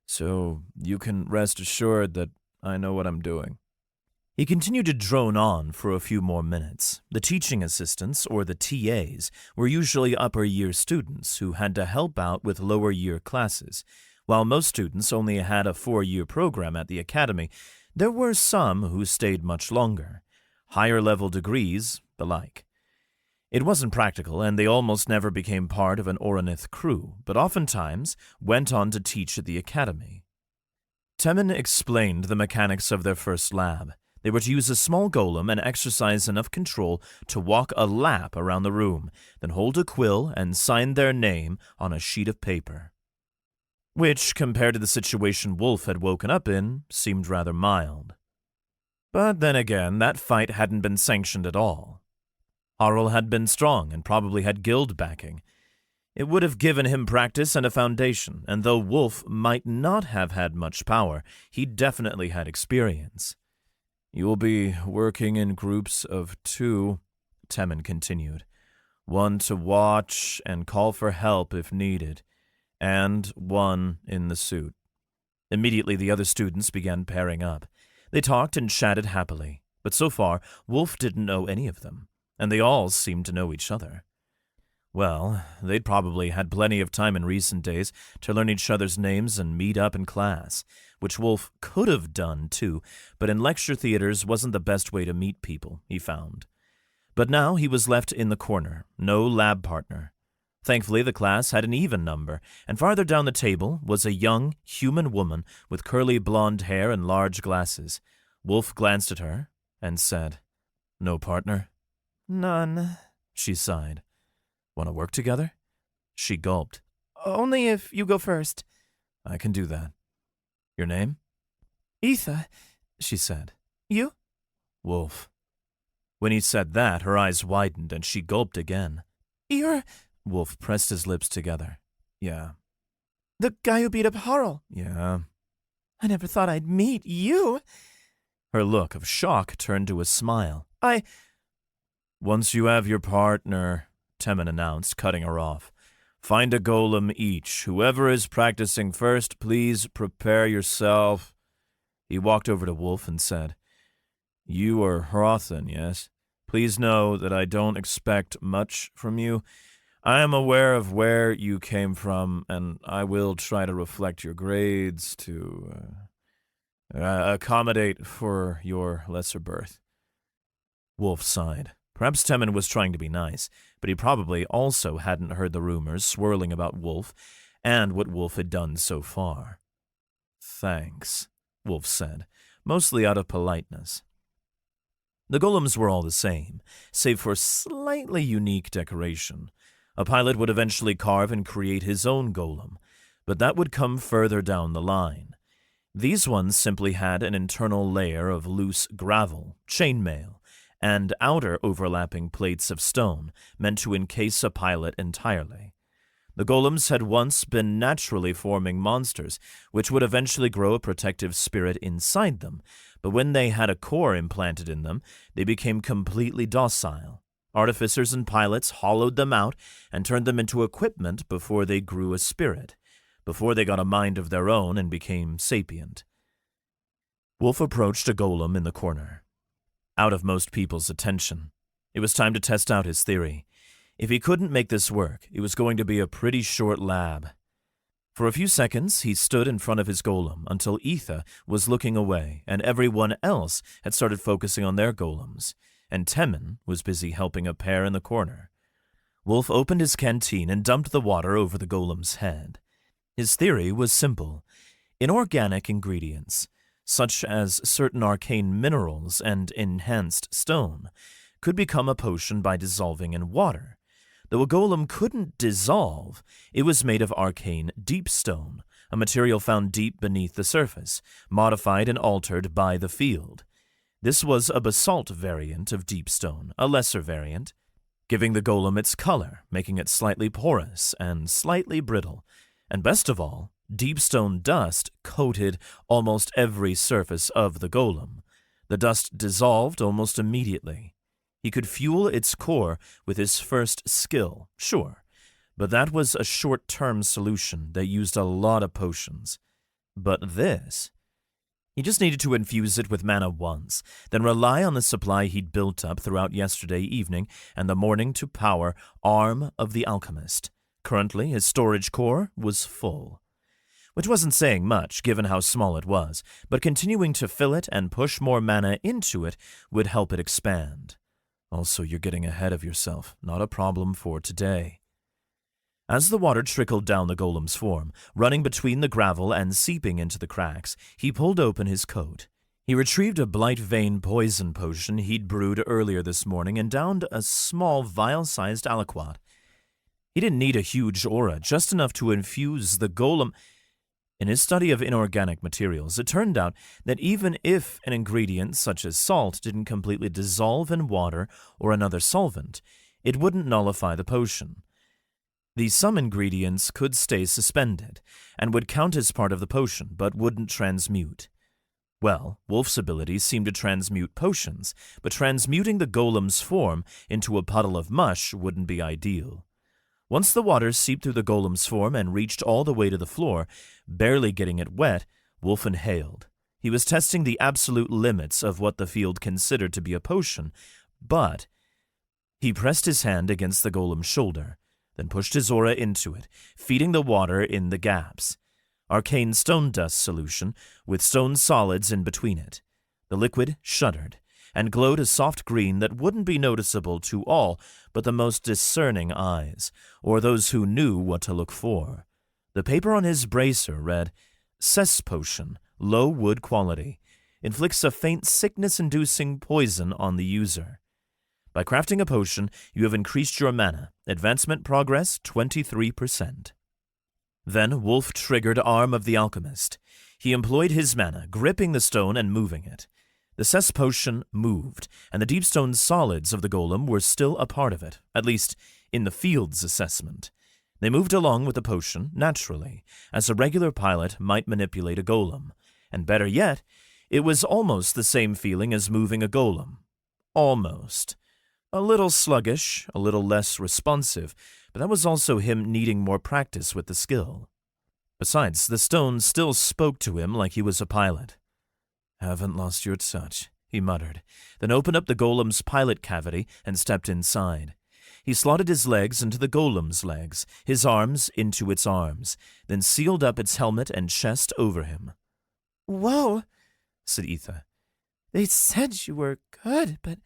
so you can rest assured that I know what I'm doing. He continued to drone on for a few more minutes. The teaching assistants, or the TAs, were usually upper-year students who had to help out with lower-year classes. While most students only had a 4-year program at the academy, there were some who stayed much longer. Higher-level degrees, the like. It wasn't practical, and they almost never became part of an Oranith crew, but oftentimes went on to teach at the academy. Temmin explained the mechanics of their first lab. They were to use a small golem and exercise enough control to walk a lap around the room, then hold a quill and sign their name on a sheet of paper. Which, compared to the situation Wulf had woken up in, seemed rather mild. But then again, that fight hadn't been sanctioned at all. Harl had been strong and probably had guild backing. It would have given him practice and a foundation, and though Wulf might not have had much power, he definitely had experience. You will be working in groups of 2, Temmin continued. 1 to watch and call for help if needed, and 1 in the suit. Immediately the other students began pairing up. They talked and chatted happily, but so far Wulf didn't know any of them, and they all seemed to know each other. Well, they'd probably had plenty of time in recent days to learn each other's names and meet up in class, which Wulf could have done too, but in lecture theaters wasn't the best way to meet people, he found. But now he was left in the corner, no lab partner. Thankfully, the class had an even number, and farther down the table was a young, human woman with curly blonde hair and large glasses. Wulf glanced at her and said, No partner? None, She sighed. Want to work together? She gulped. Only if you go first. I can do that. Your name? Etha, She said. You? Wulf. When he said that, her eyes widened and she gulped again. You're Wulf pressed his lips together. Yeah. the guy who beat up Harl. Yeah. I never thought I'd meet you. Her look of shock turned to a smile. Once you have your partner, Temmin announced, cutting her off. Find a golem each. Whoever is practicing first, please prepare yourself. He walked over to Wulf and said, You are Hrothan, yes? Please know that I don't expect much from you. I am aware of where you came from, and I will try to reflect your grades to accommodate for your lesser birth. Wulf sighed. Perhaps Temmin was trying to be nice, but he probably also hadn't heard the rumors swirling about Wulf and what Wulf had done so far. Thanks, Wulf said, mostly out of politeness. The golems were all the same, save for slightly unique decoration. A pilot would eventually carve and create his own golem, but that would come further down the line. These ones simply had an internal layer of loose gravel, chainmail, and outer overlapping plates of stone meant to encase a pilot entirely. The golems had once been naturally forming monsters, which would eventually grow a protective spirit inside them, but when they had a core implanted in them, they became completely docile. Artificers and pilots hollowed them out and turned them into equipment before they grew a spirit, before they got a mind of their own and became sapient. Wulf approached a golem in the corner. out of most people's attention. It was time to test out his theory. If he couldn't make this work, it was going to be a pretty short lab. For a few seconds, he stood in front of his golem until Etha was looking away and everyone else had started focusing on their golems, and Temmin was busy helping a pair in the corner. Wulf opened his canteen and dumped the water over the golem's head. His theory was simple. Inorganic ingredients, such as certain arcane minerals and enhanced stone, could become a potion by dissolving in water. Though a golem couldn't dissolve, it was made of arcane deep stone, a material found deep beneath the surface, modified and altered by the field. This was a basalt variant of deep stone, a lesser variant, giving the golem its color, making it slightly porous and slightly brittle, and best of all, deep stone dust coated almost every surface of the golem. The dust dissolved almost immediately. He could fuel its core with his first skill, sure, but that was a short-term solution that used a lot of potions. But this... He just needed to infuse it with mana once, then rely on the supply he'd built up throughout yesterday evening and the morning to power Arm of the Alchemist. Currently, his storage core was full. Which wasn't saying much, given how small it was, but continuing to fill it and push more mana into it would help it expand. Also, you're getting ahead of yourself. Not a problem for today. As the water trickled down the golem's form, running between the gravel and seeping into the cracks, he pulled open his coat. He retrieved a blight vein poison potion he'd brewed earlier this morning and downed a small vial-sized aliquot. He didn't need a huge aura, just enough to infuse the golem. In his study of inorganic materials, it turned out that even if an ingredient such as salt didn't completely dissolve in water or another solvent, it wouldn't nullify the potion. Some ingredients could stay suspended and would count as part of the potion, but wouldn't transmute. Well, Wulf's abilities seemed to transmute potions, but transmuting the golem's form into a puddle of mush wouldn't be ideal. Once the water seeped through the golem's form and reached all the way to the floor, barely getting it wet, Wulf inhaled. He was testing the absolute limits of what the field considered to be a potion, but he pressed his hand against the golem's shoulder, then pushed his aura into it, feeding the water in the gaps. Arcane stone dust solution with stone solids in between it. The liquid shuddered and glowed a soft green that wouldn't be noticeable to all but the most discerning eyes, or those who knew what to look for. The paper on his bracer read, "Cess Potion, low wood quality. Inflicts a faint sickness-inducing poison on the user. By crafting a potion, you have increased your mana. Advancement progress 23%. Then Wulf triggered Arm of the Alchemist. He employed his mana, gripping the stone and moving it. The cess potion moved, and the deep stone solids of the golem were still a part of it, at least in the field's assessment. They moved along with the potion, naturally, as a regular pilot might manipulate a golem. And better yet, it was almost the same feeling as moving a golem. Almost. A little sluggish, a little less responsive, but that was also him needing more practice with the skill. Besides, the stone still spoke to him like he was a pilot. "Haven't lost your touch," he muttered, then opened up the golem's pilot cavity and stepped inside. He slotted his legs into the golem's legs, his arms into its arms, then sealed up its helmet and chest over him. "Whoa," said Etha. "They said you were good, but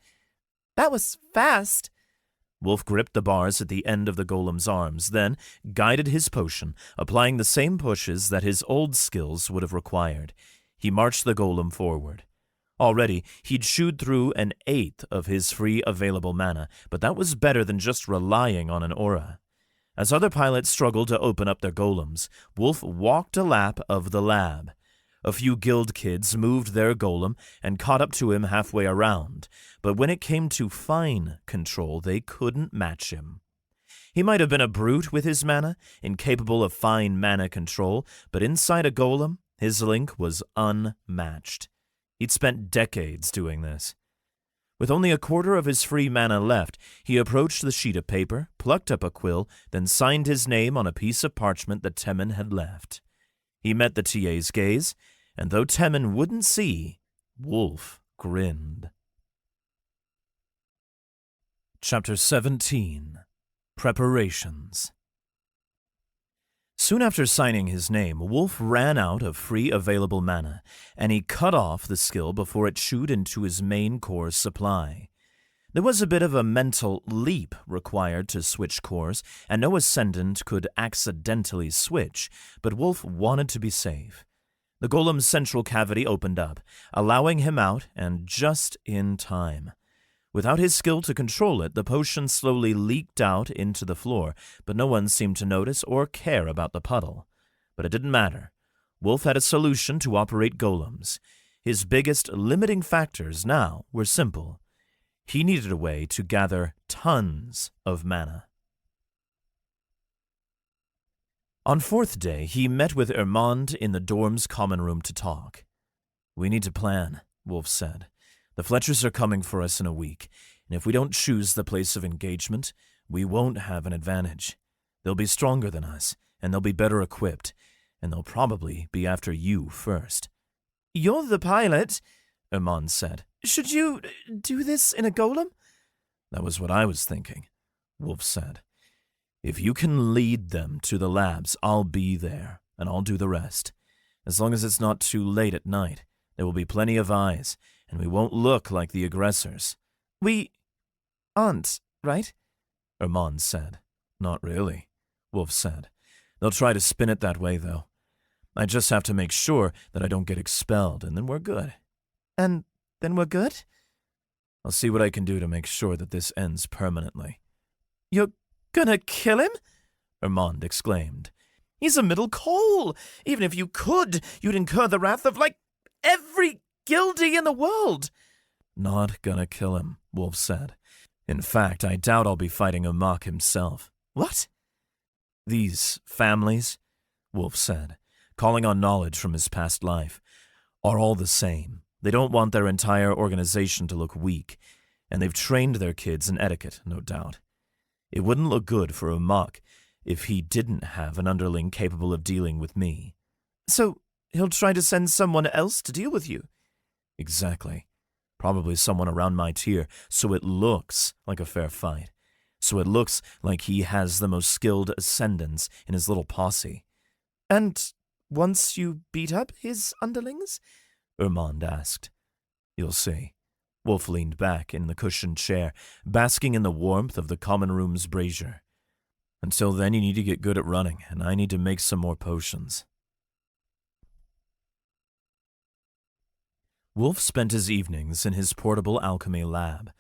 that was fast." Wulf gripped the bars at the end of the golem's arms, then guided his potion, applying the same pushes that his old skills would have required. He marched the golem forward. Already, he'd chewed through an eighth of his free available mana, but that was better than just relying on an aura. As other pilots struggled to open up their golems, Wulf walked a lap of the lab. A few guild kids moved their golem and caught up to him halfway around, but when it came to fine control, they couldn't match him. He might have been a brute with his mana, incapable of fine mana control, but inside a golem, his link was unmatched. He'd spent decades doing this. With only a quarter of his free mana left, he approached the sheet of paper, plucked up a quill, then signed his name on a piece of parchment that Temmin had left. He met the TA's gaze, and though Temmin wouldn't see, Wulf grinned. Chapter 17. Preparations. Soon after signing his name, Wulf ran out of free available mana, and he cut off the skill before it chewed into his main core's supply. There was a bit of a mental leap required to switch cores, and no Ascendant could accidentally switch, but Wulf wanted to be safe. The golem's central cavity opened up, allowing him out, and just in time. Without his skill to control it, the potion slowly leaked out into the floor, but no one seemed to notice or care about the puddle. But it didn't matter. Wulf had a solution to operate golems. His biggest limiting factors now were simple. He needed a way to gather tons of mana. On fourth day, he met with Ermond in the dorm's common room to talk. "We need to plan," Wulf said. "The Fletchers are coming for us in a week, and if we don't choose the place of engagement, we won't have an advantage. They'll be stronger than us, and they'll be better equipped, and they'll probably be after you first." "You're the pilot," Ermond said. "Should you do this in a golem?" "That was what I was thinking," Wulf said. "If you can lead them to the labs, I'll be there, and I'll do the rest. As long as it's not too late at night, there will be plenty of eyes, and we won't look like the aggressors." "We aren't, right?" Ermond said. "Not really," Wulf said. "They'll try to spin it that way, though. I just have to make sure that I don't get expelled, and then we're good." "And then we're good?" "I'll see what I can do to make sure that this ends permanently." "You're gonna kill him?" Ermond exclaimed. "He's a middle coal. Even if you could, you'd incur the wrath of, every guildie in the world." "Not gonna kill him," Wulf said. "In fact, I doubt I'll be fighting Amok himself." "What?" "These families," Wulf said, calling on knowledge from his past life, "are all the same. They don't want their entire organization to look weak, and they've trained their kids in etiquette, no doubt. It wouldn't look good for Amok if he didn't have an underling capable of dealing with me." "So he'll try to send someone else to deal with you?" "Exactly. Probably someone around my tier, so it looks like a fair fight. So it looks like he has the most skilled ascendants in his little posse." "And once you beat up his underlings?" Ermond asked. "You'll see." Wulf leaned back in the cushioned chair, basking in the warmth of the common room's brazier. "Until then, you need to get good at running, and I need to make some more potions." Wulf spent his evenings in his portable alchemy lab.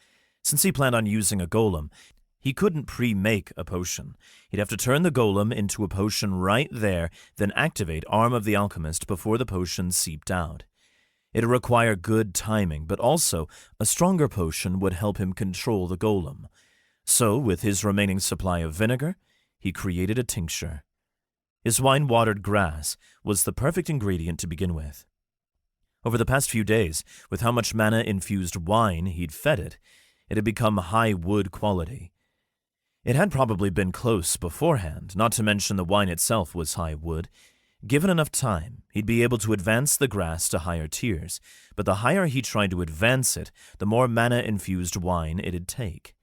Since he planned on using a golem, he couldn't pre-make a potion. He'd have to turn the golem into a potion right there, then activate Arm of the Alchemist before the potion seeped out. It'd require good timing, but also a stronger potion would help him control the golem. So, with his remaining supply of vinegar, he created a tincture. His wine-watered grass was the perfect ingredient to begin with. Over the past few days, with how much mana-infused wine he'd fed it, it had become high wood quality. It had probably been close beforehand, not to mention the wine itself was high wood. Given enough time, he'd be able to advance the grass to higher tiers, but the higher he tried to advance it, the more mana-infused wine it'd take.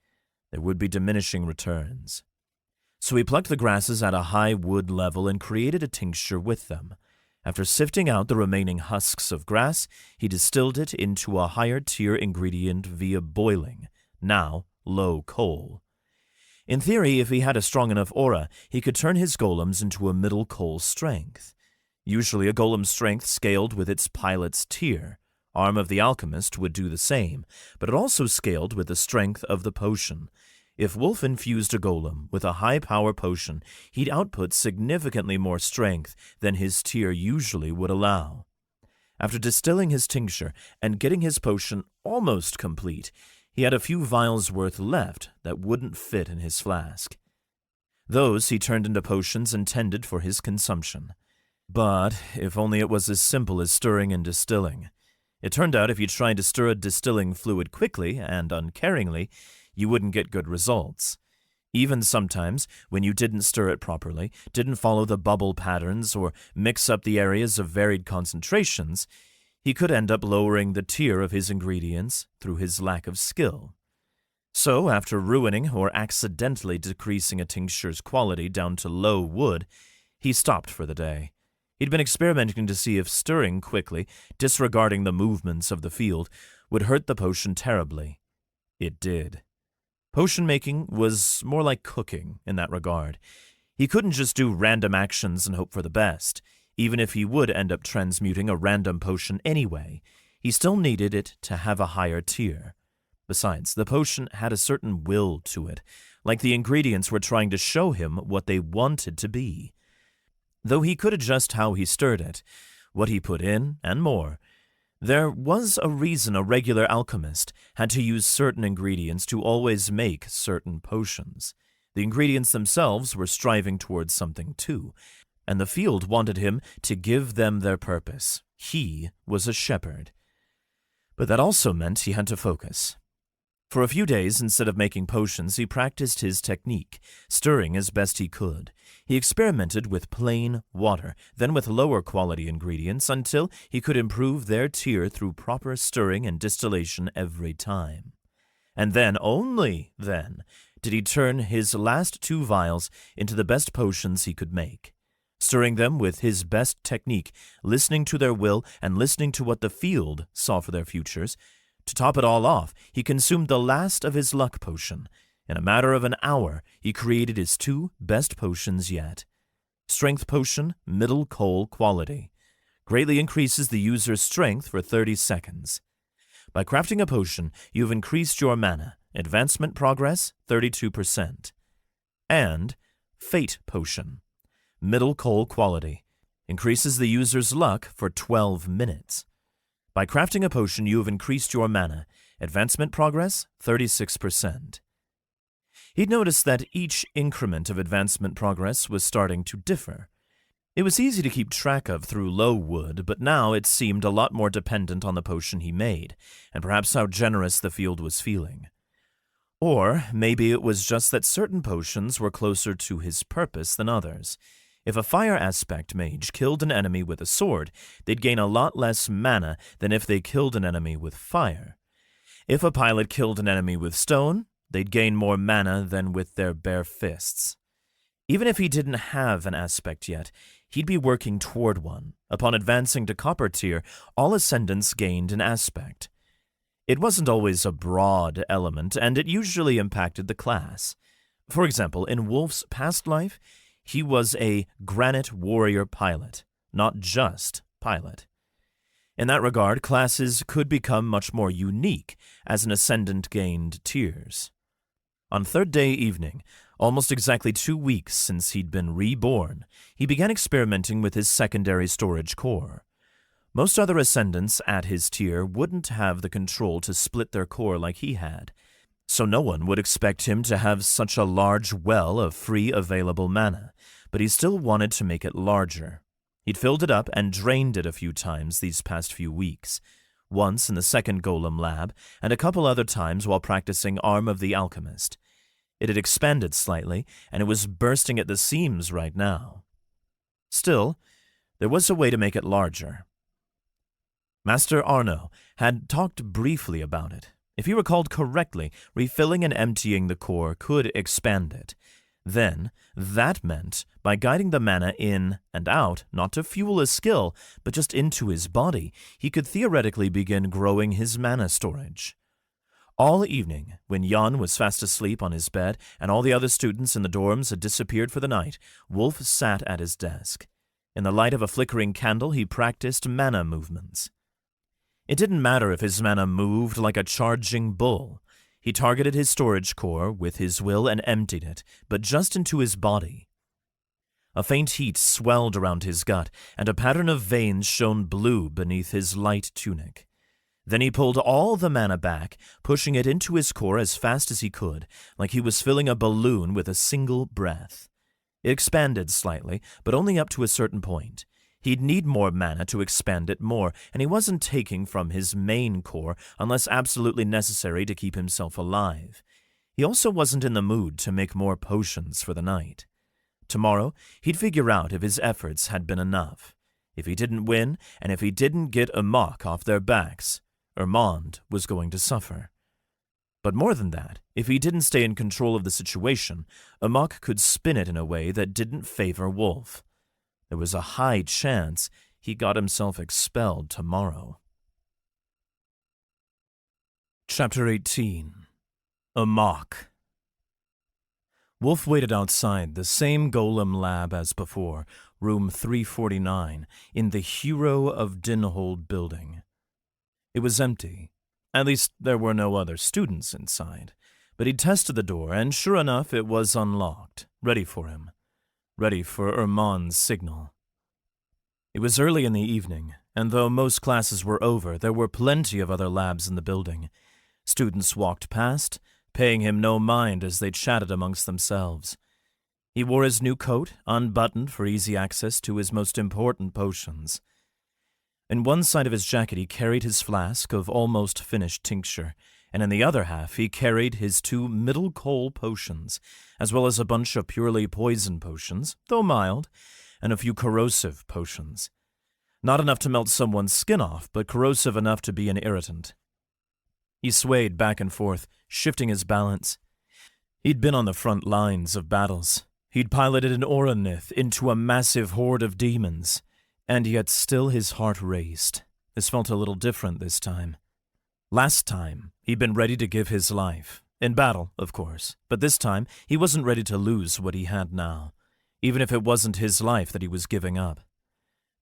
There would be diminishing returns. So he plucked the grasses at a high wood level and created a tincture with them. After sifting out the remaining husks of grass, he distilled it into a higher-tier ingredient via boiling, now low coal. In theory, if he had a strong enough aura, he could turn his golems into a middle coal strength. Usually a golem's strength scaled with its pilot's tier. Arm of the Alchemist would do the same, but it also scaled with the strength of the potion. If Wulf infused a golem with a high-power potion, he'd output significantly more strength than his tier usually would allow. After distilling his tincture and getting his potion almost complete, he had a few vials worth left that wouldn't fit in his flask. Those he turned into potions intended for his consumption. But if only it was as simple as stirring and distilling. It turned out if you tried to stir a distilling fluid quickly and uncaringly, you wouldn't get good results. Even sometimes, when you didn't stir it properly, didn't follow the bubble patterns, or mix up the areas of varied concentrations, he could end up lowering the tier of his ingredients through his lack of skill. So, after ruining or accidentally decreasing a tincture's quality down to low wood, he stopped for the day. He'd been experimenting to see if stirring quickly, disregarding the movements of the field, would hurt the potion terribly. It did. Potion making was more like cooking in that regard. He couldn't just do random actions and hope for the best. Even if he would end up transmuting a random potion anyway, he still needed it to have a higher tier. Besides, the potion had a certain will to it, like the ingredients were trying to show him what they wanted to be. Though he could adjust how he stirred it, what he put in, and more, there was a reason a regular alchemist had to use certain ingredients to always make certain potions. The ingredients themselves were striving towards something too, and the field wanted him to give them their purpose. He was a shepherd. But that also meant he had to focus. For a few days, instead of making potions, he practiced his technique, stirring as best he could. He experimented with plain water, then with lower quality ingredients until he could improve their tier through proper stirring and distillation every time. And then, only then, did he turn his last 2 vials into the best potions he could make, stirring them with his best technique, listening to their will and listening to what the field saw for their futures. To top it all off, he consumed the last of his luck potion. In a matter of an hour, he created his 2 best potions yet. Strength potion, middle coal quality. Greatly increases the user's strength for 30 seconds. By crafting a potion, you've increased your mana. Advancement progress, 32%. And Fate potion. Middle coal quality. Increases the user's luck for 12 minutes. By crafting a potion, you have increased your mana. Advancement progress, 36%. He'd noticed that each increment of advancement progress was starting to differ. It was easy to keep track of through low wood, but now it seemed a lot more dependent on the potion he made, and perhaps how generous the field was feeling. Or maybe it was just that certain potions were closer to his purpose than others. If a fire aspect mage killed an enemy with a sword, they'd gain a lot less mana than if they killed an enemy with fire. If a pilot killed an enemy with stone, they'd gain more mana than with their bare fists. Even if he didn't have an aspect yet, he'd be working toward one. Upon advancing to copper tier, all ascendants gained an aspect. It wasn't always a broad element, and it usually impacted the class. For example, in Wulf's past life, he was a granite warrior pilot, not just pilot. In that regard, classes could become much more unique as an ascendant gained tiers. On 3rd day evening, almost exactly 2 weeks since he'd been reborn, he began experimenting with his secondary storage core. Most other ascendants at his tier wouldn't have the control to split their core like he had, so no one would expect him to have such a large well of free available mana, but he still wanted to make it larger. He'd filled it up and drained it a few times these past few weeks, once in the second golem lab, and a couple other times while practicing Arm of the Alchemist. It had expanded slightly, and it was bursting at the seams right now. Still, there was a way to make it larger. Master Arno had talked briefly about it. If he recalled correctly, refilling and emptying the core could expand it. Then, that meant, by guiding the mana in and out, not to fuel his skill, but just into his body, he could theoretically begin growing his mana storage. All evening, when Jan was fast asleep on his bed and all the other students in the dorms had disappeared for the night, Wulf sat at his desk. In the light of a flickering candle, he practiced mana movements. It didn't matter if his mana moved like a charging bull. He targeted his storage core with his will and emptied it, but just into his body. A faint heat swelled around his gut, and a pattern of veins shone blue beneath his light tunic. Then he pulled all the mana back, pushing it into his core as fast as he could, like he was filling a balloon with a single breath. It expanded slightly, but only up to a certain point. He'd need more mana to expand it more, and he wasn't taking from his main core unless absolutely necessary to keep himself alive. He also wasn't in the mood to make more potions for the night. Tomorrow, he'd figure out if his efforts had been enough. If he didn't win, and if he didn't get Amok off their backs, Armand was going to suffer. But more than that, if he didn't stay in control of the situation, Amok could spin it in a way that didn't favor Wulf. There was a high chance he got himself expelled tomorrow. Chapter 18. Amok. Wulf waited outside the same golem lab as before, room 349, in the Hero of Dinhold building. It was empty. At least there were no other students inside. But he tested the door, and sure enough it was unlocked, ready for him. Ready for Erman's signal. It was early in the evening, and though most classes were over, there were plenty of other labs in the building. Students walked past, paying him no mind as they chatted amongst themselves. He wore his new coat, unbuttoned for easy access to his most important potions. In one side of his jacket he carried his flask of almost finished tincture, and in the other half he carried his 2 middle coal potions, as well as a bunch of purely poison potions, though mild, and a few corrosive potions. Not enough to melt someone's skin off, but corrosive enough to be an irritant. He swayed back and forth, shifting his balance. He'd been on the front lines of battles. He'd piloted an Oranith into a massive horde of demons, and yet still his heart raced. This felt a little different this time. Last time, he'd been ready to give his life. In battle, of course. But this time, he wasn't ready to lose what he had now, even if it wasn't his life that he was giving up.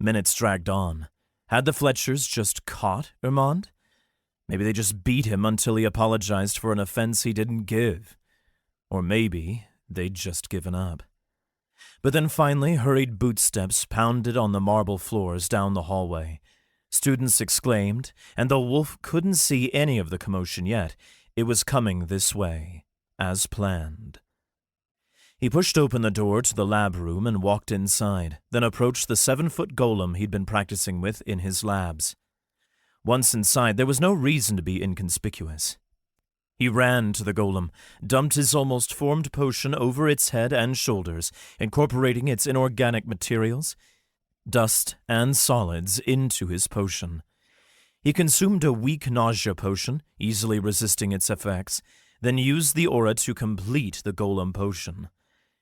Minutes dragged on. Had the Fletchers just caught Ermand? Maybe they just beat him until he apologized for an offense he didn't give. Or maybe they'd just given up. But then finally, hurried bootsteps pounded on the marble floors down the hallway. Students exclaimed, and though Wulf couldn't see any of the commotion yet, it was coming this way, as planned. He pushed open the door to the lab room and walked inside, then approached the 7-foot golem he'd been practicing with in his labs. Once inside, there was no reason to be inconspicuous. He ran to the golem, dumped his almost formed potion over its head and shoulders, incorporating its inorganic materials, dust and solids, into his potion. He consumed a weak nausea potion, easily resisting its effects, then used the aura to complete the golem potion.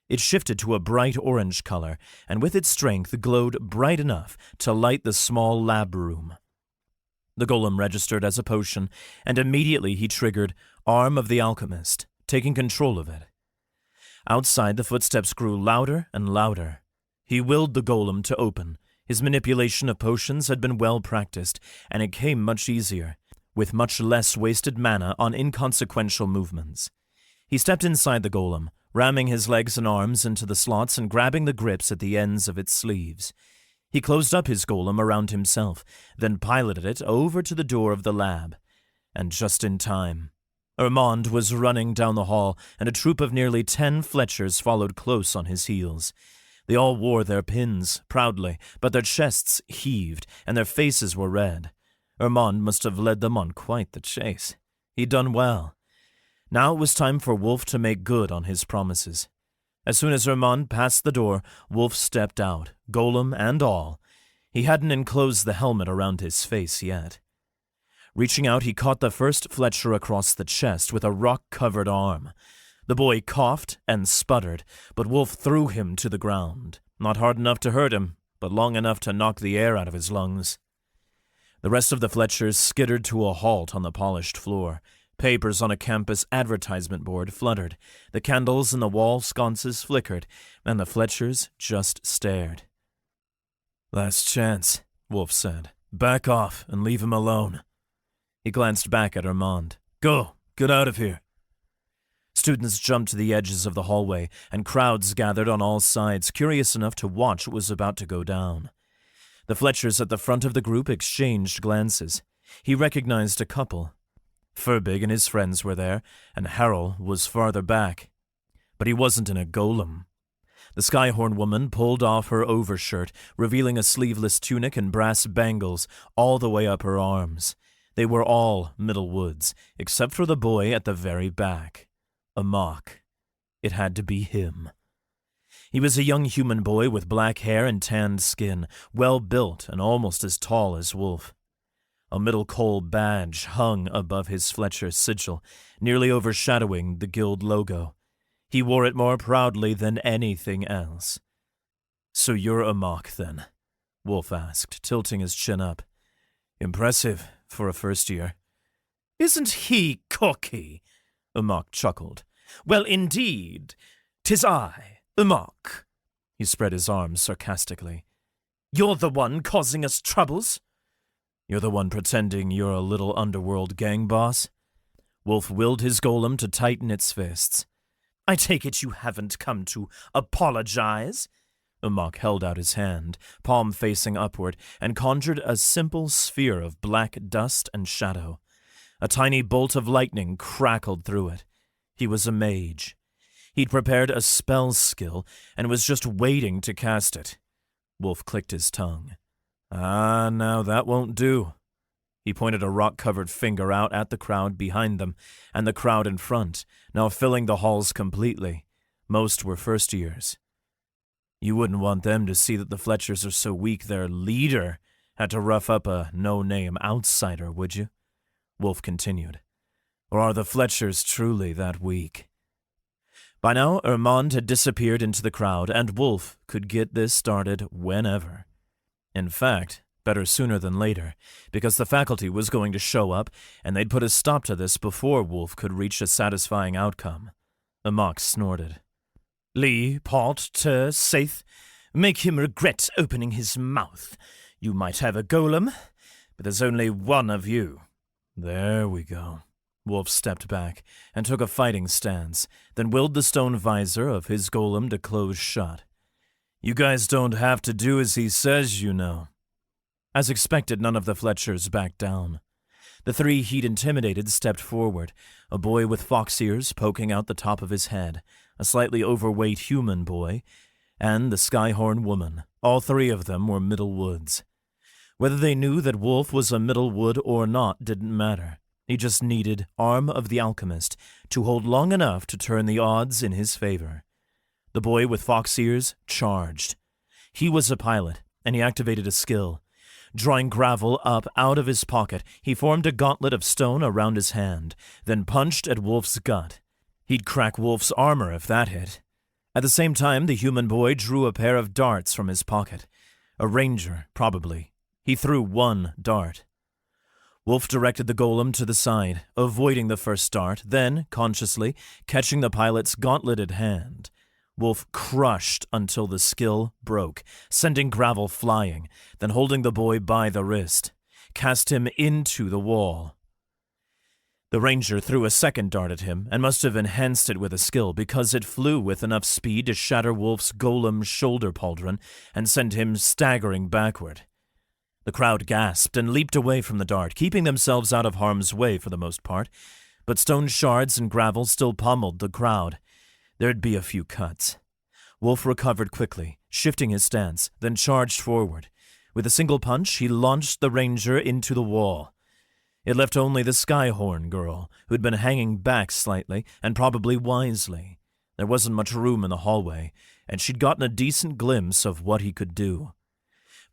It shifted to a bright orange color, and with its strength glowed bright enough to light the small lab room. The golem registered as a potion, and immediately he triggered Arm of the Alchemist, taking control of it. Outside, the footsteps grew louder and louder. He willed the golem to open. His manipulation of potions had been well practiced, and it came much easier, with much less wasted mana on inconsequential movements. He stepped inside the golem, ramming his legs and arms into the slots and grabbing the grips at the ends of its sleeves. He closed up his golem around himself, then piloted it over to the door of the lab. And just in time. Ermand was running down the hall, and a troop of nearly 10 Fletchers followed close on his heels. They all wore their pins, proudly, but their chests heaved, and their faces were red. Ermand must have led them on quite the chase. He'd done well. Now it was time for Wulf to make good on his promises. As soon as Ermand passed the door, Wulf stepped out, golem and all. He hadn't enclosed the helmet around his face yet. Reaching out, he caught the first Fletcher across the chest with a rock-covered arm. The boy coughed and sputtered, but Wulf threw him to the ground. Not hard enough to hurt him, but long enough to knock the air out of his lungs. The rest of the Fletchers skittered to a halt on the polished floor. Papers on a campus advertisement board fluttered. The candles in the wall sconces flickered, and the Fletchers just stared. "Last chance," Wulf said. "Back off and leave him alone." He glanced back at Ermand. "Go! Get out of here!" Students jumped to the edges of the hallway, and crowds gathered on all sides, curious enough to watch what was about to go down. The Fletchers at the front of the group exchanged glances. He recognized a couple. Furbig and his friends were there, and Harrell was farther back. But he wasn't in a golem. The Skyhorn woman pulled off her overshirt, revealing a sleeveless tunic and brass bangles all the way up her arms. They were all Middle Woods, except for the boy at the very back. Amok. It had to be him. He was a young human boy with black hair and tanned skin, well built and almost as tall as Wulf. A middle coal badge hung above his Fletcher sigil, nearly overshadowing the guild logo. He wore it more proudly than anything else. "So you're a mock, then?" Wulf asked, tilting his chin up. "Impressive for a first year." "Isn't he cocky?" Amok chuckled. "Well, indeed, 'tis I, Amok." He spread his arms sarcastically. "You're the one causing us troubles?" "You're the one pretending you're a little underworld gang boss?" Wulf willed his golem to tighten its fists. "I take it you haven't come to apologize?" Amok held out his hand, palm facing upward, and conjured a simple sphere of black dust and shadow. A tiny bolt of lightning crackled through it. He was a mage. He'd prepared a spell skill and was just waiting to cast it. Wulf clicked his tongue. "Ah, now that won't do." He pointed a rock-covered finger out at the crowd behind them and the crowd in front, now filling the halls completely. Most were first years. "You wouldn't want them to see that the Fletchers are so weak their leader had to rough up a no-name outsider, would you?" Wulf continued. "Or are the Fletchers truly that weak?" By now, Ermond had disappeared into the crowd, and Wulf could get this started whenever. In fact, better sooner than later, because the faculty was going to show up, and they'd put a stop to this before Wulf could reach a satisfying outcome. Amok snorted. "Lee, Pot, Ter, Saith, make him regret opening his mouth. You might have a golem, but there's only one of you." "There we go." Wulf stepped back and took a fighting stance, then willed the stone visor of his golem to close shut. "You guys don't have to do as he says, you know." As expected, none of the Fletchers backed down. The three he'd intimidated stepped forward, a boy with fox ears poking out the top of his head, a slightly overweight human boy, and the Skyhorn woman. All three of them were Middle Woods. Whether they knew that Wulf was a Middle Wood or not didn't matter. He just needed Arm of the Alchemist to hold long enough to turn the odds in his favor. The boy with fox ears charged. He was a pilot, and he activated a skill. Drawing gravel up out of his pocket, he formed a gauntlet of stone around his hand, then punched at Wulf's gut. He'd crack Wulf's armor if that hit. At the same time, the human boy drew a pair of darts from his pocket. A ranger, probably. He threw one dart. Wulf directed the golem to the side, avoiding the first dart, then, consciously, catching the pilot's gauntleted hand. Wulf crushed until the skill broke, sending gravel flying, then holding the boy by the wrist, cast him into the wall. The ranger threw a second dart at him, and must have enhanced it with a skill because it flew with enough speed to shatter Wulf's golem's shoulder pauldron and send him staggering backward. The crowd gasped and leaped away from the dart, keeping themselves out of harm's way for the most part, but stone shards and gravel still pummeled the crowd. There'd be a few cuts. Wulf recovered quickly, shifting his stance, then charged forward. With a single punch, he launched the ranger into the wall. It left only the Skyhorn girl, who'd been hanging back slightly, and probably wisely. There wasn't much room in the hallway, and she'd gotten a decent glimpse of what he could do.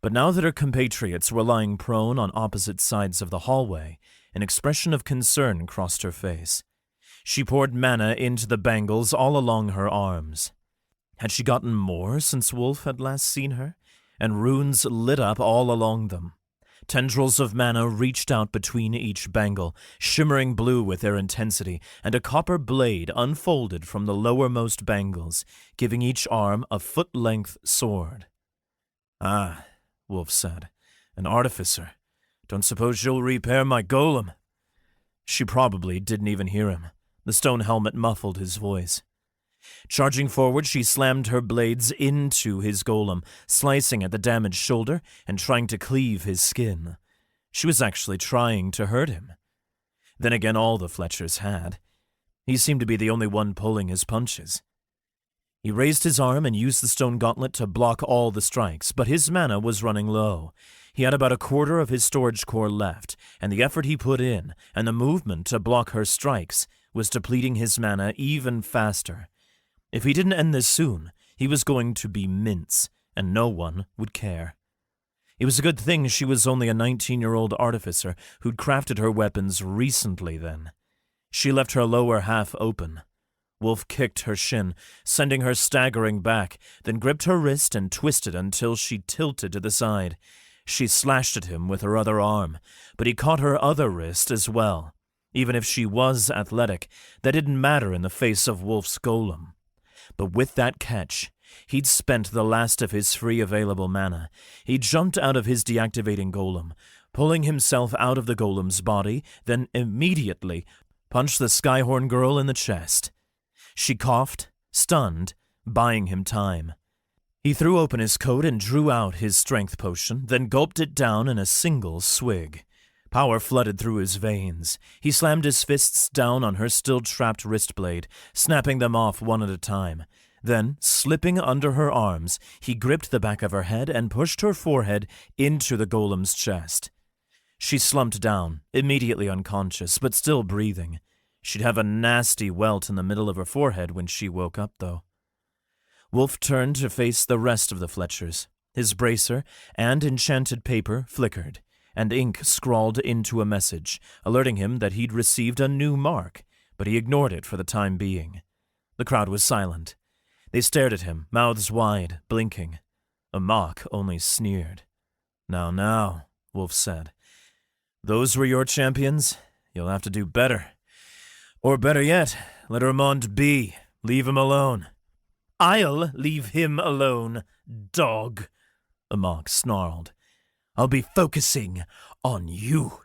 But now that her compatriots were lying prone on opposite sides of the hallway, an expression of concern crossed her face. She poured mana into the bangles all along her arms. Had she gotten more since Wulf had last seen her? And runes lit up all along them. Tendrils of mana reached out between each bangle, shimmering blue with their intensity, and a copper blade unfolded from the lowermost bangles, giving each arm a foot-length sword. "Ah," Wulf said, "an artificer. Don't suppose you'll repair my golem?" She probably didn't even hear him. The stone helmet muffled his voice. Charging forward, she slammed her blades into his golem, slicing at the damaged shoulder and trying to cleave his skin. She was actually trying to hurt him. Then again, all the Fletchers had. He seemed to be the only one pulling his punches. He raised his arm and used the stone gauntlet to block all the strikes, but his mana was running low. He had about a quarter of his storage core left, and the effort he put in, and the movement to block her strikes, was depleting his mana even faster. If he didn't end this soon, he was going to be mince, and no one would care. It was a good thing she was only a 19-year-old artificer who'd crafted her weapons recently then. She left her lower half open. Wulf kicked her shin, sending her staggering back, then gripped her wrist and twisted until she tilted to the side. She slashed at him with her other arm, but he caught her other wrist as well. Even if she was athletic, that didn't matter in the face of Wulf's golem. But with that catch, he'd spent the last of his free available mana. He jumped out of his deactivating golem, pulling himself out of the golem's body, then immediately punched the Skyhorn girl in the chest. She coughed, stunned, buying him time. He threw open his coat and drew out his strength potion, then gulped it down in a single swig. Power flooded through his veins. He slammed his fists down on her still-trapped wrist blade, snapping them off one at a time. Then, slipping under her arms, he gripped the back of her head and pushed her forehead into the golem's chest. She slumped down, immediately unconscious, but still breathing. She'd have a nasty welt in the middle of her forehead when she woke up, though. Wulf turned to face the rest of the Fletchers. His bracer and enchanted paper flickered, and ink scrawled into a message, alerting him that he'd received a new mark, but he ignored it for the time being. The crowd was silent. They stared at him, mouths wide, blinking. Amok only sneered. Now, Wulf said. Those were your champions? You'll have to do better. Or better yet, let Armand be. Leave him alone. I'll leave him alone, dog, Amok snarled. I'll be focusing on you.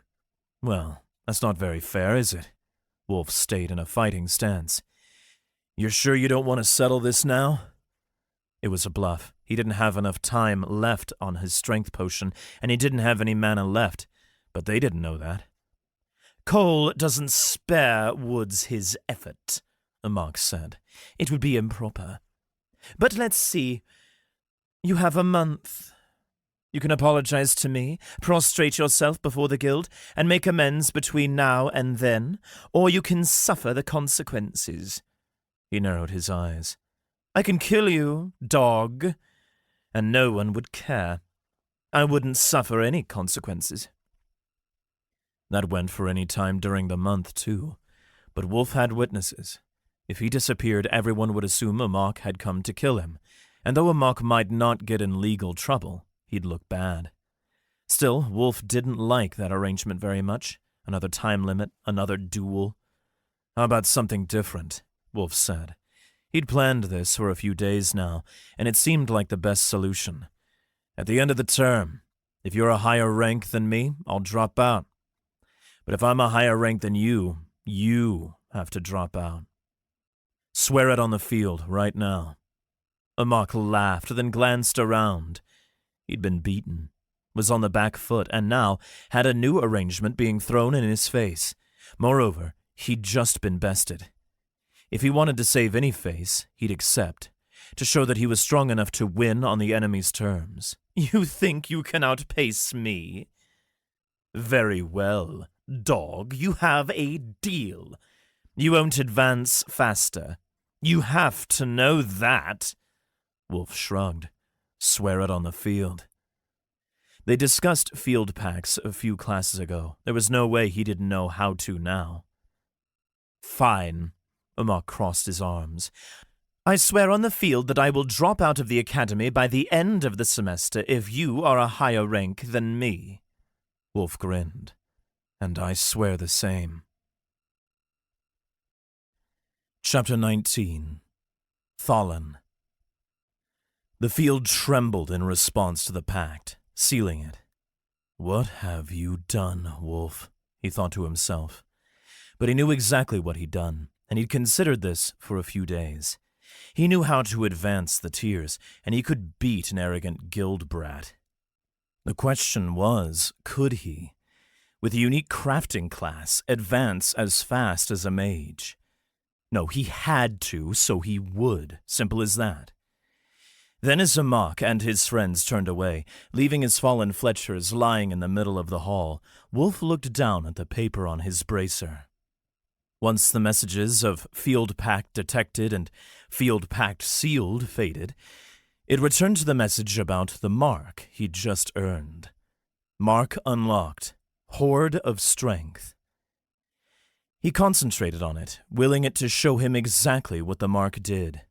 Well, that's not very fair, is it? Wulf stayed in a fighting stance. You're sure you don't want to settle this now? It was a bluff. He didn't have enough time left on his strength potion, and he didn't have any mana left, but they didn't know that. Cole doesn't spare Woods his effort, Amok said. It would be improper. But let's see. You have a month. You can apologize to me, prostrate yourself before the guild, and make amends between now and then, or you can suffer the consequences. He narrowed his eyes. I can kill you, dog, and no one would care. I wouldn't suffer any consequences. That went for any time during the month, too. But Wulf had witnesses. If he disappeared, everyone would assume Amok had come to kill him, and though Amok might not get in legal trouble, he'd look bad. Still, Wulf didn't like that arrangement very much. Another time limit, another duel. How about something different? Wulf said. He'd planned this for a few days now, and it seemed like the best solution. At the end of the term, if you're a higher rank than me, I'll drop out. But if I'm a higher rank than you have to drop out. Swear it on the field right now. Amok laughed, then glanced around. He'd been beaten, was on the back foot, and now had a new arrangement being thrown in his face. Moreover, he'd just been bested. If he wanted to save any face, he'd accept, to show that he was strong enough to win on the enemy's terms. You think you can outpace me? Very well, dog, you have a deal. You won't advance faster. You have to know that. Wulf shrugged. Swear it on the field. They discussed field packs a few classes ago. There was no way he didn't know how to now. Fine. Amok crossed his arms. I swear on the field that I will drop out of the academy by the end of the semester if you are a higher rank than me. Wulf grinned. And I swear the same. Chapter 19. Thallen. The field trembled in response to the pact, sealing it. What have you done, Wulf? He thought to himself. But he knew exactly what he'd done, and he'd considered this for a few days. He knew how to advance the tiers, and he could beat an arrogant guild brat. The question was, could he, with a unique crafting class, advance as fast as a mage? No, he had to, so he would. Simple as that. Then as Amok and his friends turned away, leaving his fallen Fletchers lying in the middle of the hall, Wulf looked down at the paper on his bracer. Once the messages of Field Pact Detected and Field Pact Sealed faded, It returned to the message about the mark he'd just earned. Mark unlocked. Horde of Strength. He concentrated on it, willing it to show him exactly what the mark did.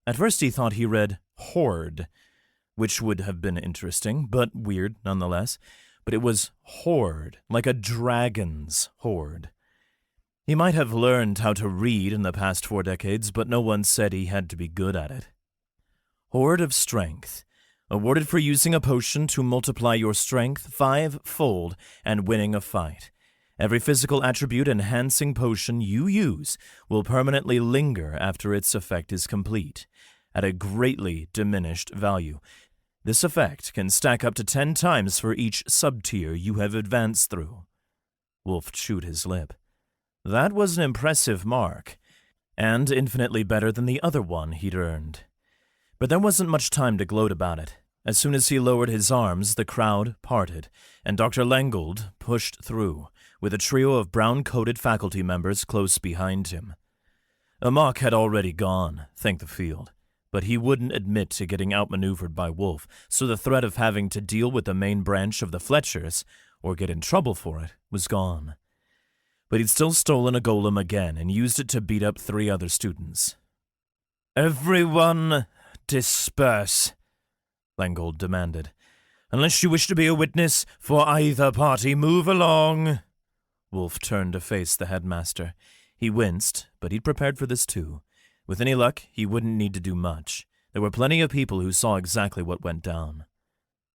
At first he thought he read Horde, which would have been interesting, but weird nonetheless. But it was Horde, like a dragon's horde. He might have learned how to read in the past 4 decades, but no one said he had to be good at it. Horde of Strength. Awarded for using a potion to multiply your strength 5-fold and winning a fight. Every physical attribute enhancing potion you use will permanently linger after its effect is complete, at a greatly diminished value. This effect can stack up to 10 times for each sub-tier you have advanced through. Wulf chewed his lip. That was an impressive mark, and infinitely better than the other one he'd earned. But there wasn't much time to gloat about it. As soon as he lowered his arms, the crowd parted, and Dr. Lengold pushed through, with a trio of brown-coated faculty members close behind him. Amok had already gone, thank the field, but he wouldn't admit to getting outmaneuvered by Wulf, so the threat of having to deal with the main branch of the Fletchers, or get in trouble for it, was gone. But he'd still stolen a golem again and used it to beat up 3 other students. "Everyone disperse," Lengold demanded. "Unless you wish to be a witness for either party, move along." Wulf turned to face the headmaster. He winced, but he'd prepared for this too. With any luck, he wouldn't need to do much. There were plenty of people who saw exactly what went down.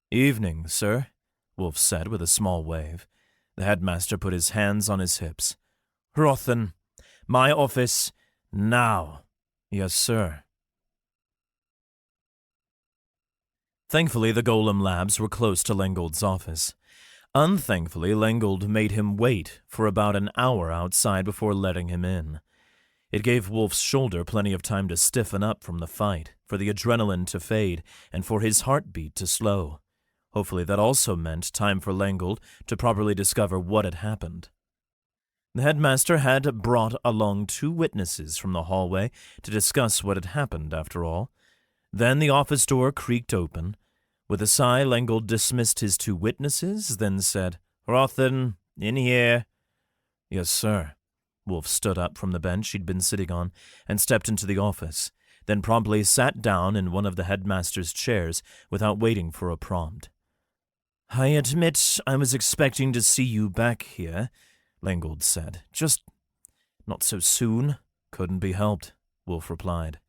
"Evening, sir," Wulf said with a small wave. The headmaster put his hands on his hips. "Rothen, my office, now." "Yes, sir." Thankfully, the Golem Labs were close to Lengold's office. Unthankfully, Lengold made him wait for about an hour outside before letting him in. It gave Wulf's shoulder plenty of time to stiffen up from the fight, for the adrenaline to fade, and for his heartbeat to slow. Hopefully that also meant time for Lengold to properly discover what had happened. The headmaster had brought along 2 witnesses from the hallway to discuss what had happened, after all. Then the office door creaked open. With a sigh, Lengold dismissed his 2 witnesses, then said, "Rothen, in here." "Yes, sir." Wulf stood up from the bench he'd been sitting on and stepped into the office, then promptly sat down in one of the headmaster's chairs without waiting for a prompt. "I admit I was expecting to see you back here," Lengold said. "Just not so soon." "Couldn't be helped," Wulf replied.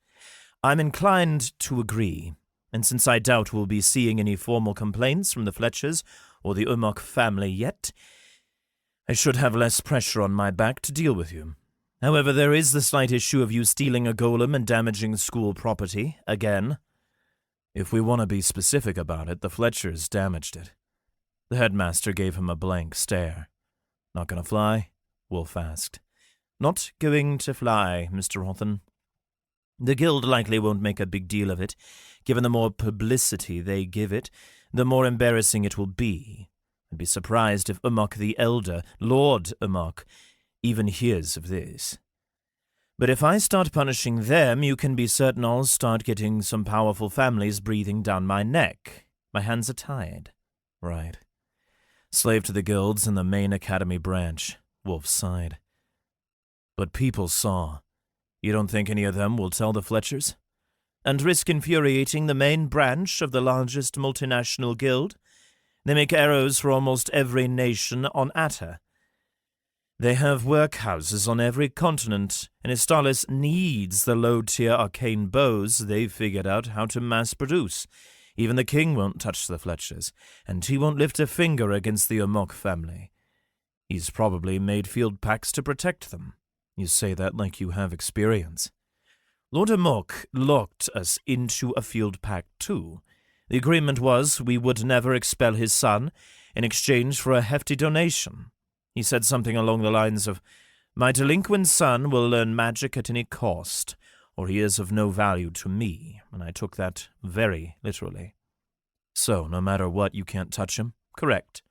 "I'm inclined to agree, and since I doubt we'll be seeing any formal complaints from the Fletchers or the Umok family yet, I should have less pressure on my back to deal with you. However, there is the slight issue of you stealing a golem and damaging school property, again." "If we want to be specific about it, the Fletchers damaged it." The headmaster gave him a blank stare. "Not gonna fly?" Wulf asked. "Not going to fly, Mr. Rothen. The guild likely won't make a big deal of it. Given the more publicity they give it, the more embarrassing it will be. I'd be surprised if Umok the Elder, Lord Umok, even hears of this. But if I start punishing them, you can be certain I'll start getting some powerful families breathing down my neck. My hands are tied." "Right. Slave to the guilds and the main academy branch," Wulf sighed. "But people saw. You don't think any of them will tell the Fletchers?" "And risk infuriating the main branch of the largest multinational guild? They make arrows for almost every nation on Atta. They have workhouses on every continent, and Istalis needs the low-tier arcane bows they've figured out how to mass-produce. Even the king won't touch the Fletchers, and he won't lift a finger against the Amok family. He's probably made field pacts to protect them. You say that like you have experience." "Lord Amok locked us into a field pact too. The agreement was we would never expel his son in exchange for a hefty donation. He said something along the lines of, 'My delinquent son will learn magic at any cost, or he is of no value to me,' and I took that very literally." "So, no matter what, you can't touch him?" "Correct.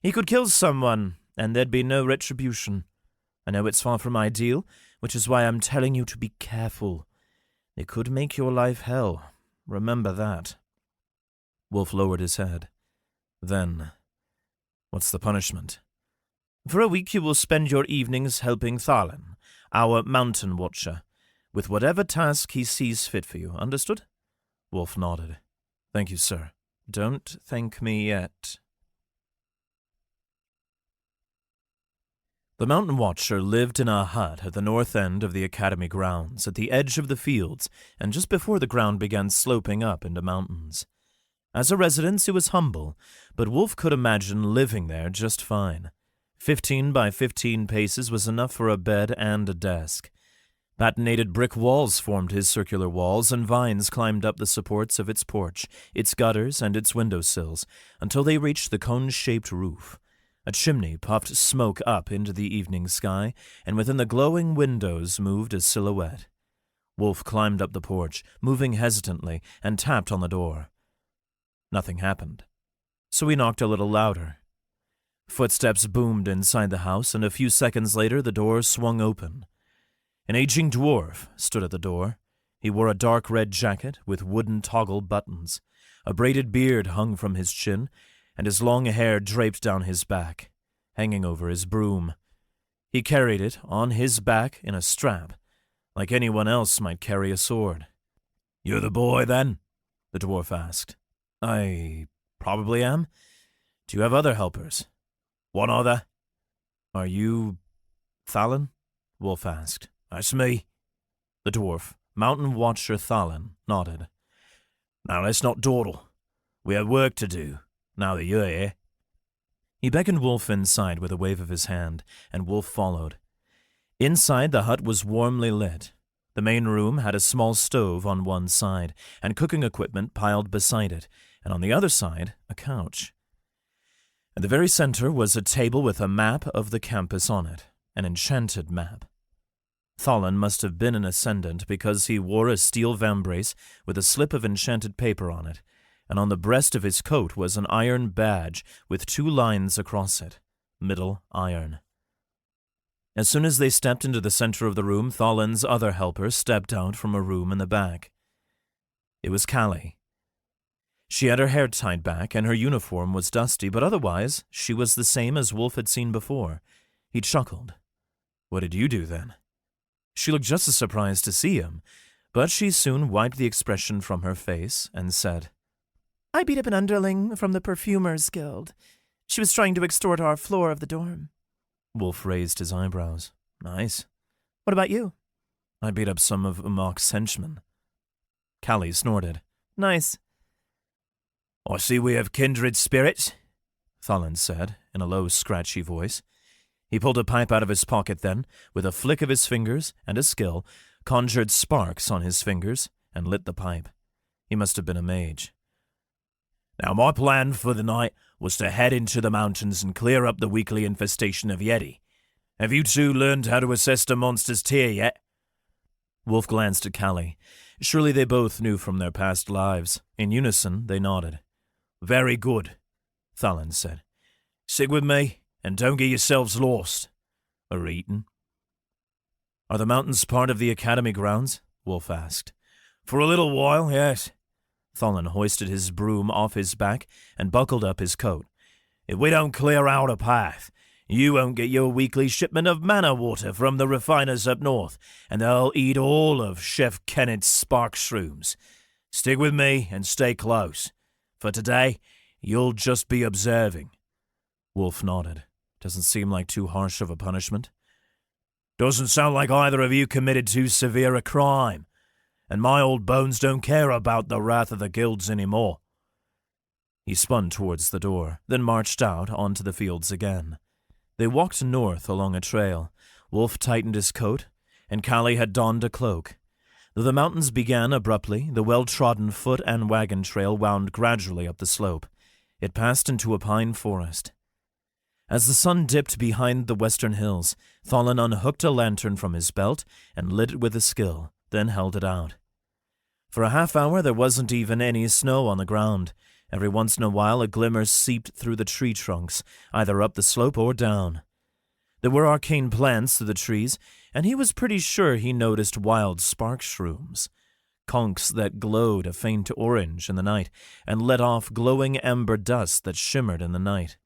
He could kill someone, and there'd be no retribution. I know it's far from ideal, which is why I'm telling you to be careful. They could make your life hell. remember that. Wulf lowered his head. Then, what's the punishment? For a week you will spend your evenings helping Thalin, our mountain watcher, with whatever task he sees fit for you. Understood? Wulf nodded. Thank you, sir. Don't thank me yet. The mountain watcher lived in a hut at the north end of the academy grounds, at the edge of the fields, and just before the ground began sloping up into mountains. As a residence, it was humble, but Wulf could imagine living there just fine. 15 by 15 paces was enough for a bed and a desk. Patinated brick walls formed his circular walls, and vines climbed up the supports of its porch, its gutters, and its windowsills, until they reached the cone-shaped roof. A chimney puffed smoke up into the evening sky, and within the glowing windows moved a silhouette. Wulf climbed up the porch, moving hesitantly, and tapped on the door. Nothing happened, so he knocked a little louder. Footsteps boomed inside the house, and a few seconds later the door swung open. An aging dwarf stood at the door. He wore a dark red jacket with wooden toggle buttons. A braided beard hung from his chin, and his long hair draped down his back, hanging over his broom. He carried it on his back in a strap, like anyone else might carry a sword. "You're the boy, then?" the dwarf asked. "I probably am. Do you have other helpers?" "One other." "Are you Thalin?" Wulf asked. "That's me." The dwarf, mountain watcher Thalin, nodded. "Now let's not dawdle. We have work to do, now that you're here." He beckoned Wulf inside with a wave of his hand, and Wulf followed. Inside, the hut was warmly lit. The main room had a small stove on one side, and cooking equipment piled beside it, and on the other side, a couch. At the very center was a table with a map of the campus on it, an enchanted map. Thalin must have been an ascendant because he wore a steel vambrace with a slip of enchanted paper on it, and on the breast of his coat was an iron badge with 2 lines across it, middle iron. As soon as they stepped into the center of the room, Thalin's other helper stepped out from a room in the back. It was Callie. She had her hair tied back, and her uniform was dusty, but otherwise she was the same as Wulf had seen before. He chuckled. "What did you do, then?" She looked just as surprised to see him, but she soon wiped the expression from her face and said, "I beat up an underling from the Perfumers Guild. She was trying to extort our floor of the dorm." Wulf raised his eyebrows. "Nice. "What about you?" "I beat up some of Umok's henchmen." Callie snorted. "Nice." "I see we have kindred spirits," Thalin said in a low, scratchy voice. He pulled a pipe out of his pocket then, with a flick of his fingers and a skill, conjured sparks on his fingers and lit the pipe. He must have been a mage. "Now my plan for the night was to head into the mountains and clear up the weekly infestation of Yeti. Have you two learned how to assess the monster's tier yet?" Wulf glanced at Callie. Surely they both knew from their past lives. In unison, they nodded. "Very good," Thalin said. "Stick with me, and don't get yourselves lost or eaten." "Are the mountains part of the academy grounds?" Wulf asked. "For a little while, yes." Thalin hoisted his broom off his back and buckled up his coat. "If we don't clear out a path, you won't get your weekly shipment of mana water from the refiners up north, and they'll eat all of Chef Kenneth's spark shrooms. Stick with me and stay close. For today, you'll just be observing." Wulf nodded. "Doesn't seem like too harsh of a punishment." "Doesn't sound like either of you committed too severe a crime, and my old bones don't care about the wrath of the guilds anymore." He spun towards the door, then marched out onto the fields again. They walked north along a trail. Wulf tightened his coat, and Callie had donned a cloak. Though the mountains began abruptly, the well-trodden foot and wagon trail wound gradually up the slope. It passed into a pine forest. As the sun dipped behind the western hills, Thalin unhooked a lantern from his belt and lit it with a skill, then held it out. For a half-hour there wasn't even any snow on the ground. Every once in a while a glimmer seeped through the tree trunks, either up the slope or down. There were arcane plants through the trees, and he was pretty sure he noticed wild spark shrooms. conchs that glowed a faint orange in the night and let off glowing amber dust that shimmered in the night.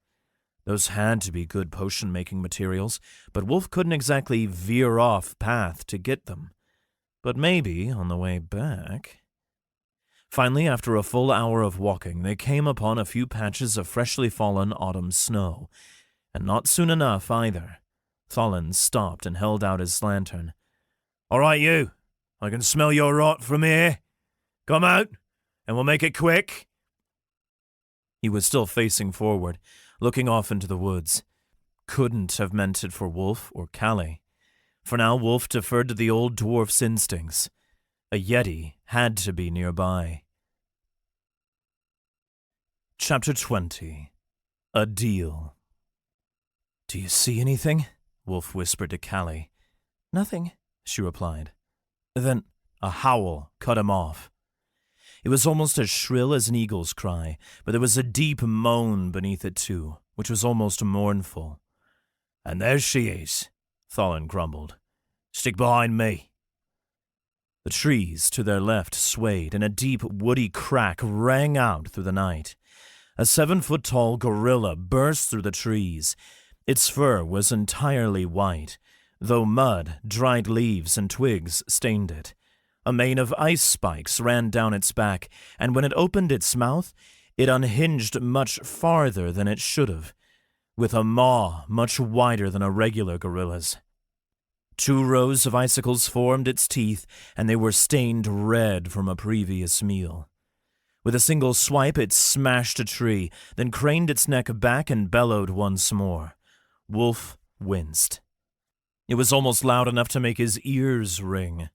Those had to be good potion-making materials, but Wulf couldn't exactly veer off path to get them. But maybe on the way back... Finally, after a full hour of walking, they came upon a few patches of freshly fallen autumn snow. And not soon enough, either. Thalin stopped and held out his lantern. "All right, you. I can smell your rot from here. Come out, and we'll make it quick." He was still facing forward, looking off into the woods. Couldn't have meant it for Wulf or Callie. For now, Wulf deferred to the old dwarf's instincts. A yeti had to be nearby. Chapter 20. A Deal. "Do you see anything?" Wulf whispered to Callie. "Nothing," she replied. Then a howl cut him off. It was almost as shrill as an eagle's cry, but there was a deep moan beneath it too, which was almost mournful. "And there she is," Thalin grumbled. "Stick behind me." The trees to their left swayed, and a deep, woody crack rang out through the night. A 7-foot-tall gorilla burst through the trees. Its fur was entirely white, though mud, dried leaves, and twigs stained it. A mane of ice spikes ran down its back, and when it opened its mouth, it unhinged much farther than it should have, with a maw much wider than a regular gorilla's. 2 rows of icicles formed its teeth, and they were stained red from a previous meal. With a single swipe, it smashed a tree, then craned its neck back and bellowed once more. Wulf winced. It was almost loud enough to make his ears ring.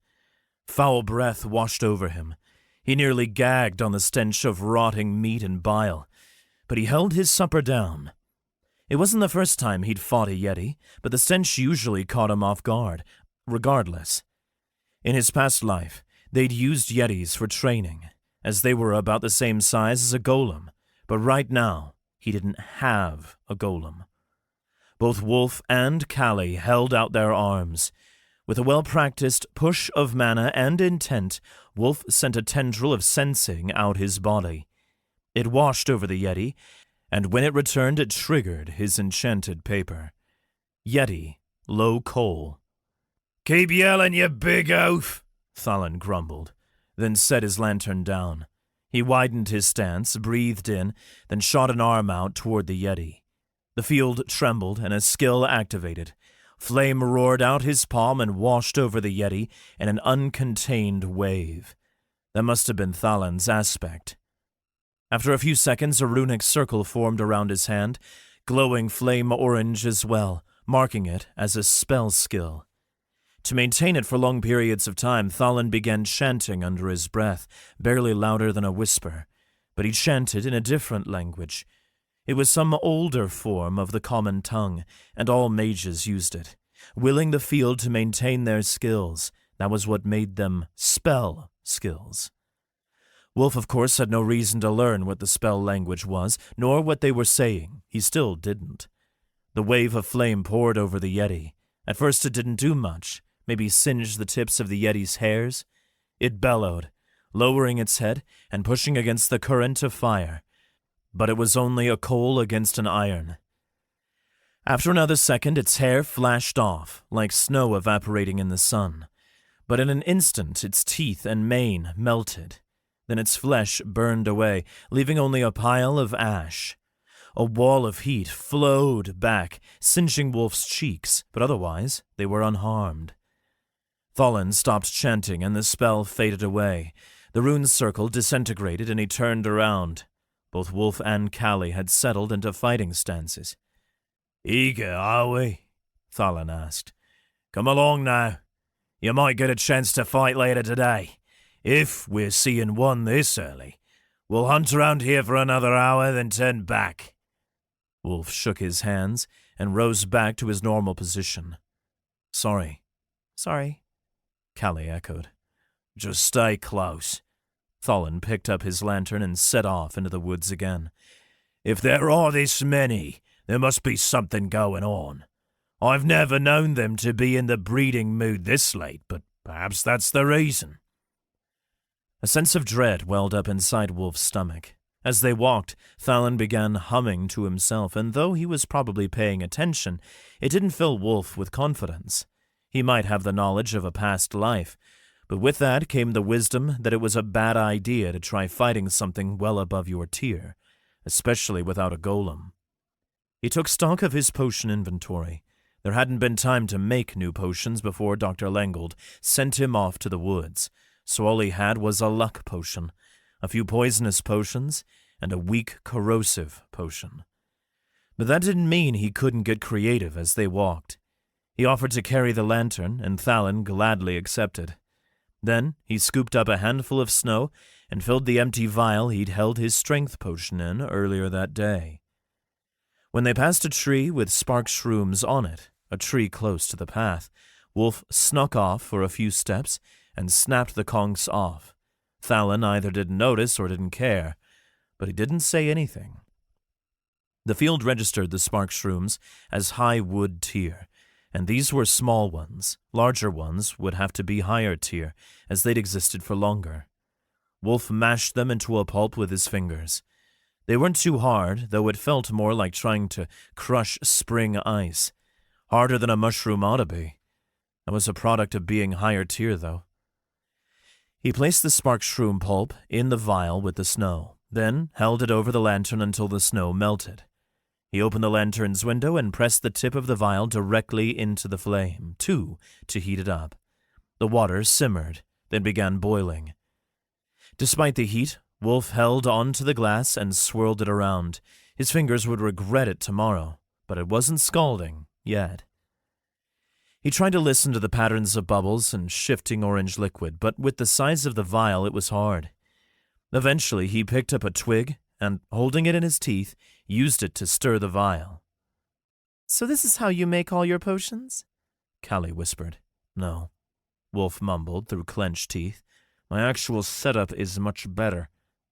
Foul breath washed over him. He nearly gagged on the stench of rotting meat and bile, but he held his supper down. It wasn't the first time he'd fought a yeti, but the stench usually caught him off guard, regardless. In his past life, they'd used yetis for training, as they were about the same size as a golem, but right now, he didn't have a golem. Both Wulf and Callie held out their arms. With a well-practiced push of mana and intent, Wulf sent a tendril of sensing out his body. It washed over the yeti, and when it returned, it triggered his enchanted paper. Yeti, low coal. "Keep yelling, you big oaf," Thalin grumbled, then set his lantern down. He widened his stance, breathed in, then shot an arm out toward the yeti. The field trembled, and a skill activated. Flame roared out his palm and washed over the yeti in an uncontained wave. That must have been Thalin's aspect. After a few seconds, a runic circle formed around his hand, glowing flame orange as well, marking it as a spell skill. To maintain it for long periods of time, Thalin began chanting under his breath, barely louder than a whisper. But he chanted in a different language. It was some older form of the common tongue, and all mages used it. Willing the field to maintain their skills, that was what made them spell skills. Wulf, of course, had no reason to learn what the spell language was, nor what they were saying. He still didn't. The wave of flame poured over the yeti. At first it didn't do much, maybe singed the tips of the yeti's hairs. It bellowed, lowering its head and pushing against the current of fire. But it was only a coal against an iron. After another second, its hair flashed off, like snow evaporating in the sun. But in an instant, its teeth and mane melted. Then its flesh burned away, leaving only a pile of ash. A wall of heat flowed back, singeing Wulf's cheeks, but otherwise they were unharmed. Thalin stopped chanting, and the spell faded away. The rune circle disintegrated, and he turned around. Both Wulf and Callie had settled into fighting stances. "Eager, are we?" Thalin asked. "Come along now. You might get a chance to fight later today. If we're seeing one this early, we'll hunt around here for another hour, then turn back." Wulf shook his hands and rose back to his normal position. "Sorry." "Sorry," Callie echoed. "Just stay close." Thalin picked up his lantern and set off into the woods again. "If there are this many, there must be something going on. I've never known them to be in the breeding mood this late, but perhaps that's the reason." A sense of dread welled up inside Wulf's stomach. As they walked, Thalon began humming to himself, and though he was probably paying attention, it didn't fill Wulf with confidence. He might have the knowledge of a past life, but with that came the wisdom that it was a bad idea to try fighting something well above your tier, especially without a golem. He took stock of his potion inventory. There hadn't been time to make new potions before Dr. Lengold sent him off to the woods, so all he had was a luck potion, a few poisonous potions, and a weak corrosive potion. But that didn't mean he couldn't get creative as they walked. He offered to carry the lantern, and Thalon gladly accepted. Then he scooped up a handful of snow and filled the empty vial he'd held his strength potion in earlier that day. When they passed a tree with spark shrooms on it, a tree close to the path, Wulf snuck off for a few steps and snapped the conchs off. Thalon either didn't notice or didn't care, but he didn't say anything. The field registered the spark shrooms as high wood tier, and these were small ones. Larger ones would have to be higher tier, as they'd existed for longer. Wulf mashed them into a pulp with his fingers. They weren't too hard, though it felt more like trying to crush spring ice. Harder than a mushroom ought to be. That was a product of being higher tier, though. He placed the spark shroom pulp in the vial with the snow, then held it over the lantern until the snow melted. He opened the lantern's window and pressed the tip of the vial directly into the flame, to heat it up. The water simmered, then began boiling. Despite the heat, Wulf held on to the glass and swirled it around. His fingers would regret it tomorrow, but it wasn't scalding yet. He tried to listen to the patterns of bubbles and shifting orange liquid, but with the size of the vial, it was hard. Eventually, he picked up a twig and, holding it in his teeth, used it to stir the vial. So this is how you make all your potions? Callie whispered. No, Wulf mumbled through clenched teeth. My actual setup is much better.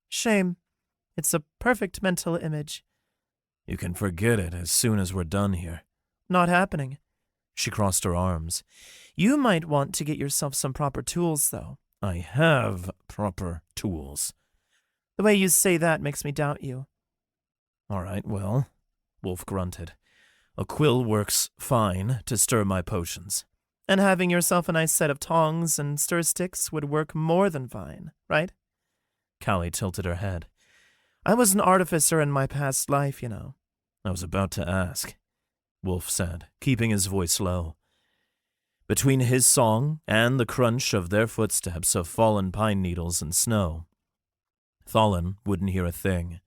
Shame. It's a perfect mental image. You can forget it as soon as we're done here. Not happening. She crossed her arms. You might want to get yourself some proper tools, though. I have proper tools. The way you say that makes me doubt you. All right, well, Wulf grunted. A quill works fine to stir my potions. And having yourself a nice set of tongs and stir sticks would work more than fine, right? Callie tilted her head. I was an artificer in my past life, you know. I was about to ask, Wulf said, keeping his voice low. Between his song and the crunch of their footsteps of fallen pine needles and snow, Thalon wouldn't hear a thing.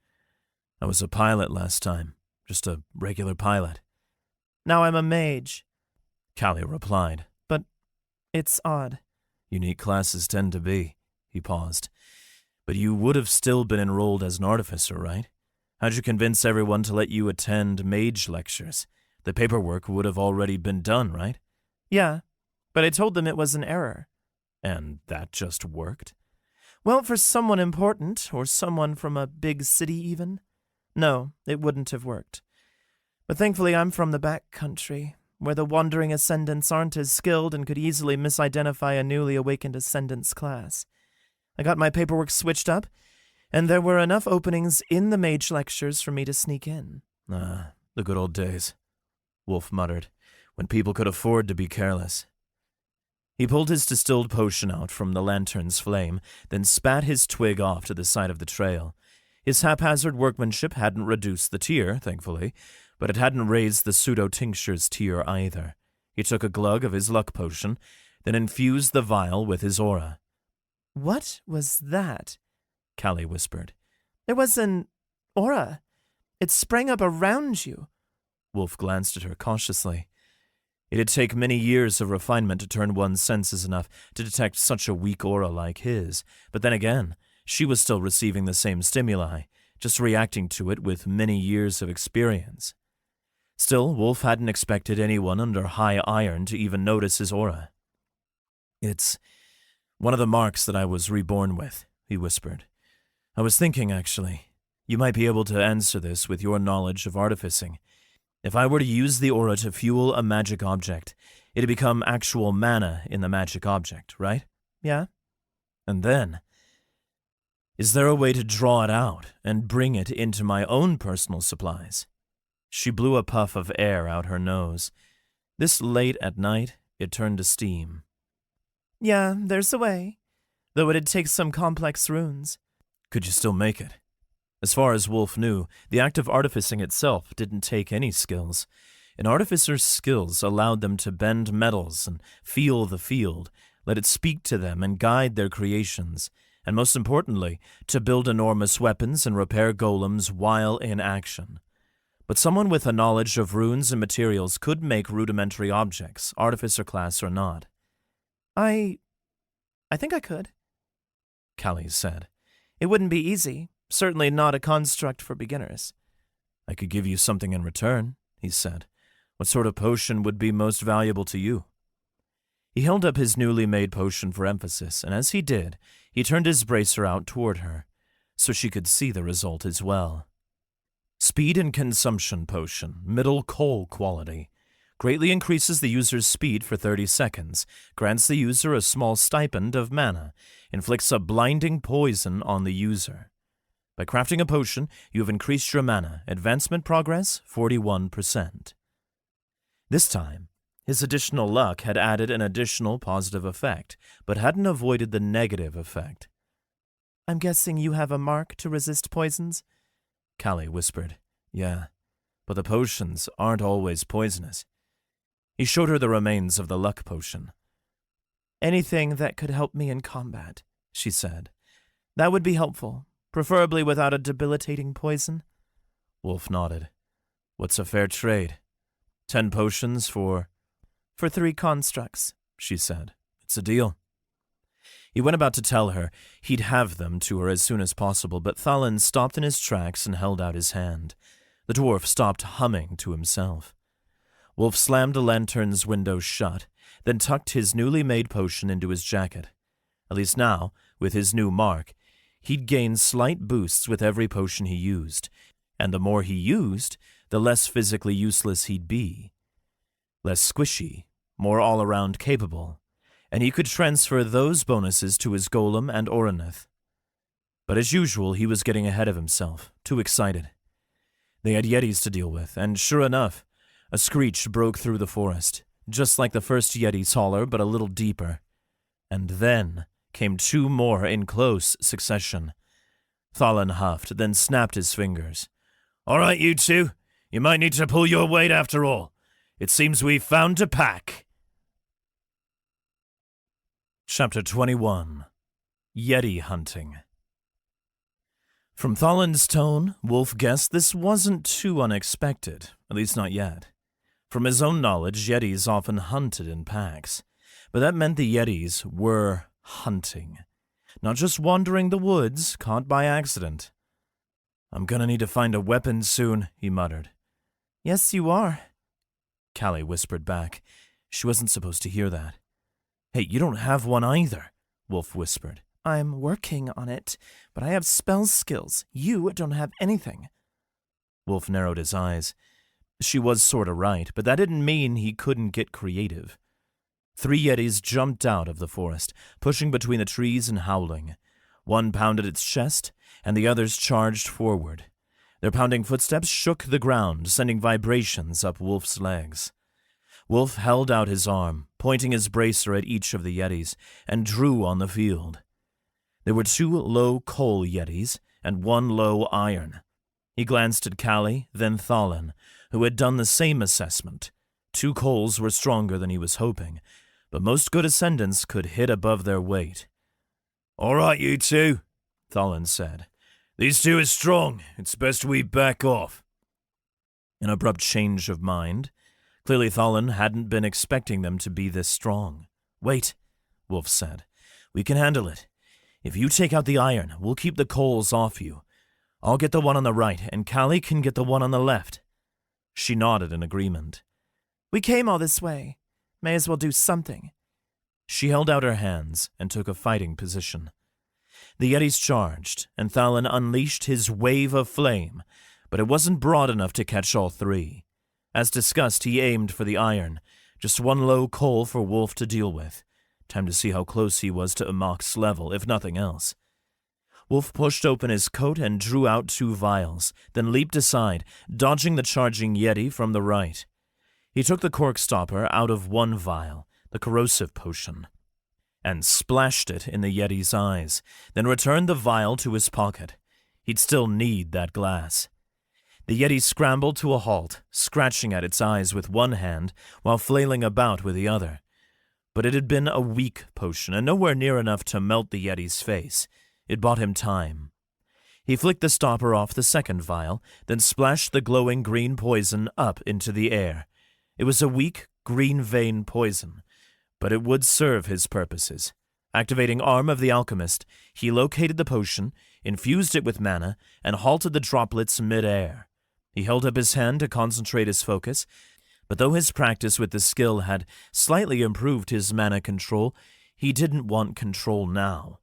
I was a pilot last time, just a regular pilot. Now I'm a mage, Callie replied. But it's odd. Unique classes tend to be, he paused. But you would have still been enrolled as an artificer, right? How'd you convince everyone to let you attend mage lectures? The paperwork would have already been done, right? Yeah, but I told them it was an error. And that just worked? Well, for someone important, or someone from a big city even. No, it wouldn't have worked. But thankfully I'm from the back country, where the wandering ascendants aren't as skilled and could easily misidentify a newly awakened ascendant's class. I got my paperwork switched up, and there were enough openings in the mage lectures for me to sneak in. Ah, the good old days, Wulf muttered, when people could afford to be careless. He pulled his distilled potion out from the lantern's flame, then spat his twig off to the side of the trail. His haphazard workmanship hadn't reduced the tier, thankfully, but it hadn't raised the pseudo-tincture's tier either. He took a glug of his luck potion, then infused the vial with his aura. What was that? Callie whispered. There was an aura. It sprang up around you. Wulf glanced at her cautiously. It'd take many years of refinement to turn one's senses enough to detect such a weak aura like his, but then again, she was still receiving the same stimuli, just reacting to it with many years of experience. Still, Wulf hadn't expected anyone under high iron to even notice his aura. It's one of the marks that I was reborn with, he whispered. I was thinking, actually, you might be able to answer this with your knowledge of artificing. If I were to use the aura to fuel a magic object, it'd become actual mana in the magic object, right? Yeah. And then, Is there a way to draw it out and bring it into my own personal supplies? She blew a puff of air out her nose. This late at night, it turned to steam. Yeah, there's a way, though it'd take some complex runes. Could you still make it? As far as Wulf knew, the act of artificing itself didn't take any skills. An artificer's skills allowed them to bend metals and feel the field, let it speak to them and guide their creations, and most importantly, to build enormous weapons and repair golems while in action. But someone with a knowledge of runes and materials could make rudimentary objects, artificer class or not. I think I could, Callie said. It wouldn't be easy, certainly not a construct for beginners. I could give you something in return, he said. What sort of potion would be most valuable to you? He held up his newly made potion for emphasis, and as he did, he turned his bracer out toward her, so she could see the result as well. Speed and consumption potion, middle coal quality. Greatly increases the user's speed for 30 seconds, grants the user a small stipend of mana, inflicts a blinding poison on the user. By crafting a potion, you have increased your mana. Advancement progress, 41%. This time, his additional luck had added an additional positive effect, but hadn't avoided the negative effect. I'm guessing you have a mark to resist poisons? Callie whispered. Yeah, but the potions aren't always poisonous. He showed her the remains of the luck potion. Anything that could help me in combat, she said. That would be helpful, preferably without a debilitating poison. Wulf nodded. What's a fair trade? 10 potions for 3 constructs, she said. It's a deal. He went about to tell her he'd have them to her as soon as possible, but Thalin stopped in his tracks and held out his hand. The dwarf stopped humming to himself. Wulf slammed the lantern's window shut, then tucked his newly made potion into his jacket. At least now, with his new mark, he'd gain slight boosts with every potion he used, and the more he used, the less physically useless he'd be. Less squishy, more all-around capable, and he could transfer those bonuses to his golem and Orenith. But as usual, he was getting ahead of himself, too excited. They had yetis to deal with, and sure enough, a screech broke through the forest, just like the first yeti, taller but a little deeper. And then came 2 more in close succession. Thalin huffed, then snapped his fingers. All right, you two. You might need to pull your weight after all. It seems we've found a pack. Chapter 21. Yeti Hunting. From Thalin's tone, Wulf guessed this wasn't too unexpected, at least not yet. From his own knowledge, yetis often hunted in packs, but that meant the yetis were hunting, not just wandering the woods, caught by accident. I'm gonna need to find a weapon soon, he muttered. Yes, you are, Callie whispered back. She wasn't supposed to hear that. Hey, you don't have one either, Wulf whispered. I'm working on it, but I have spell skills. You don't have anything. Wulf narrowed his eyes. She was sorta right, but that didn't mean he couldn't get creative. 3 yetis jumped out of the forest, pushing between the trees and howling. One pounded its chest, and the others charged forward. Their pounding footsteps shook the ground, sending vibrations up Wulf's legs. Wulf held out his arm, pointing his bracer at each of the yetis, and drew on the field. There were 2 low coal yetis and 1 low iron. He glanced at Callie, then Thalin, who had done the same assessment. 2 coals were stronger than he was hoping, but most good ascendants could hit above their weight. All right, you two, Thalin said. These 2 are strong. It's best we back off. An abrupt change of mind. Clearly Thalin hadn't been expecting them to be this strong. Wait, Wulf said. We can handle it. If you take out the iron, we'll keep the coals off you. I'll get the one on the right, and Callie can get the one on the left. She nodded in agreement. We came all this way. May as well do something. She held out her hands and took a fighting position. The yetis charged, and Thalin unleashed his wave of flame, but it wasn't broad enough to catch all 3. As discussed, he aimed for the iron, just 1 low coal for Wulf to deal with. Time to see how close he was to Amok's level, if nothing else. Wulf pushed open his coat and drew out 2 vials, then leaped aside, dodging the charging Yeti from the right. He took the cork stopper out of 1 vial, the corrosive potion, and splashed it in the Yeti's eyes, then returned the vial to his pocket. He'd still need that glass. The Yeti scrambled to a halt, scratching at its eyes with one hand while flailing about with the other. But it had been a weak potion and nowhere near enough to melt the Yeti's face. It bought him time. He flicked the stopper off the second vial, then splashed the glowing green poison up into the air. It was a weak, green vein poison, but it would serve his purposes. Activating Arm of the Alchemist, he located the potion, infused it with mana, and halted the droplets mid-air. He held up his hand to concentrate his focus, but though his practice with the skill had slightly improved his mana control, he didn't want control now.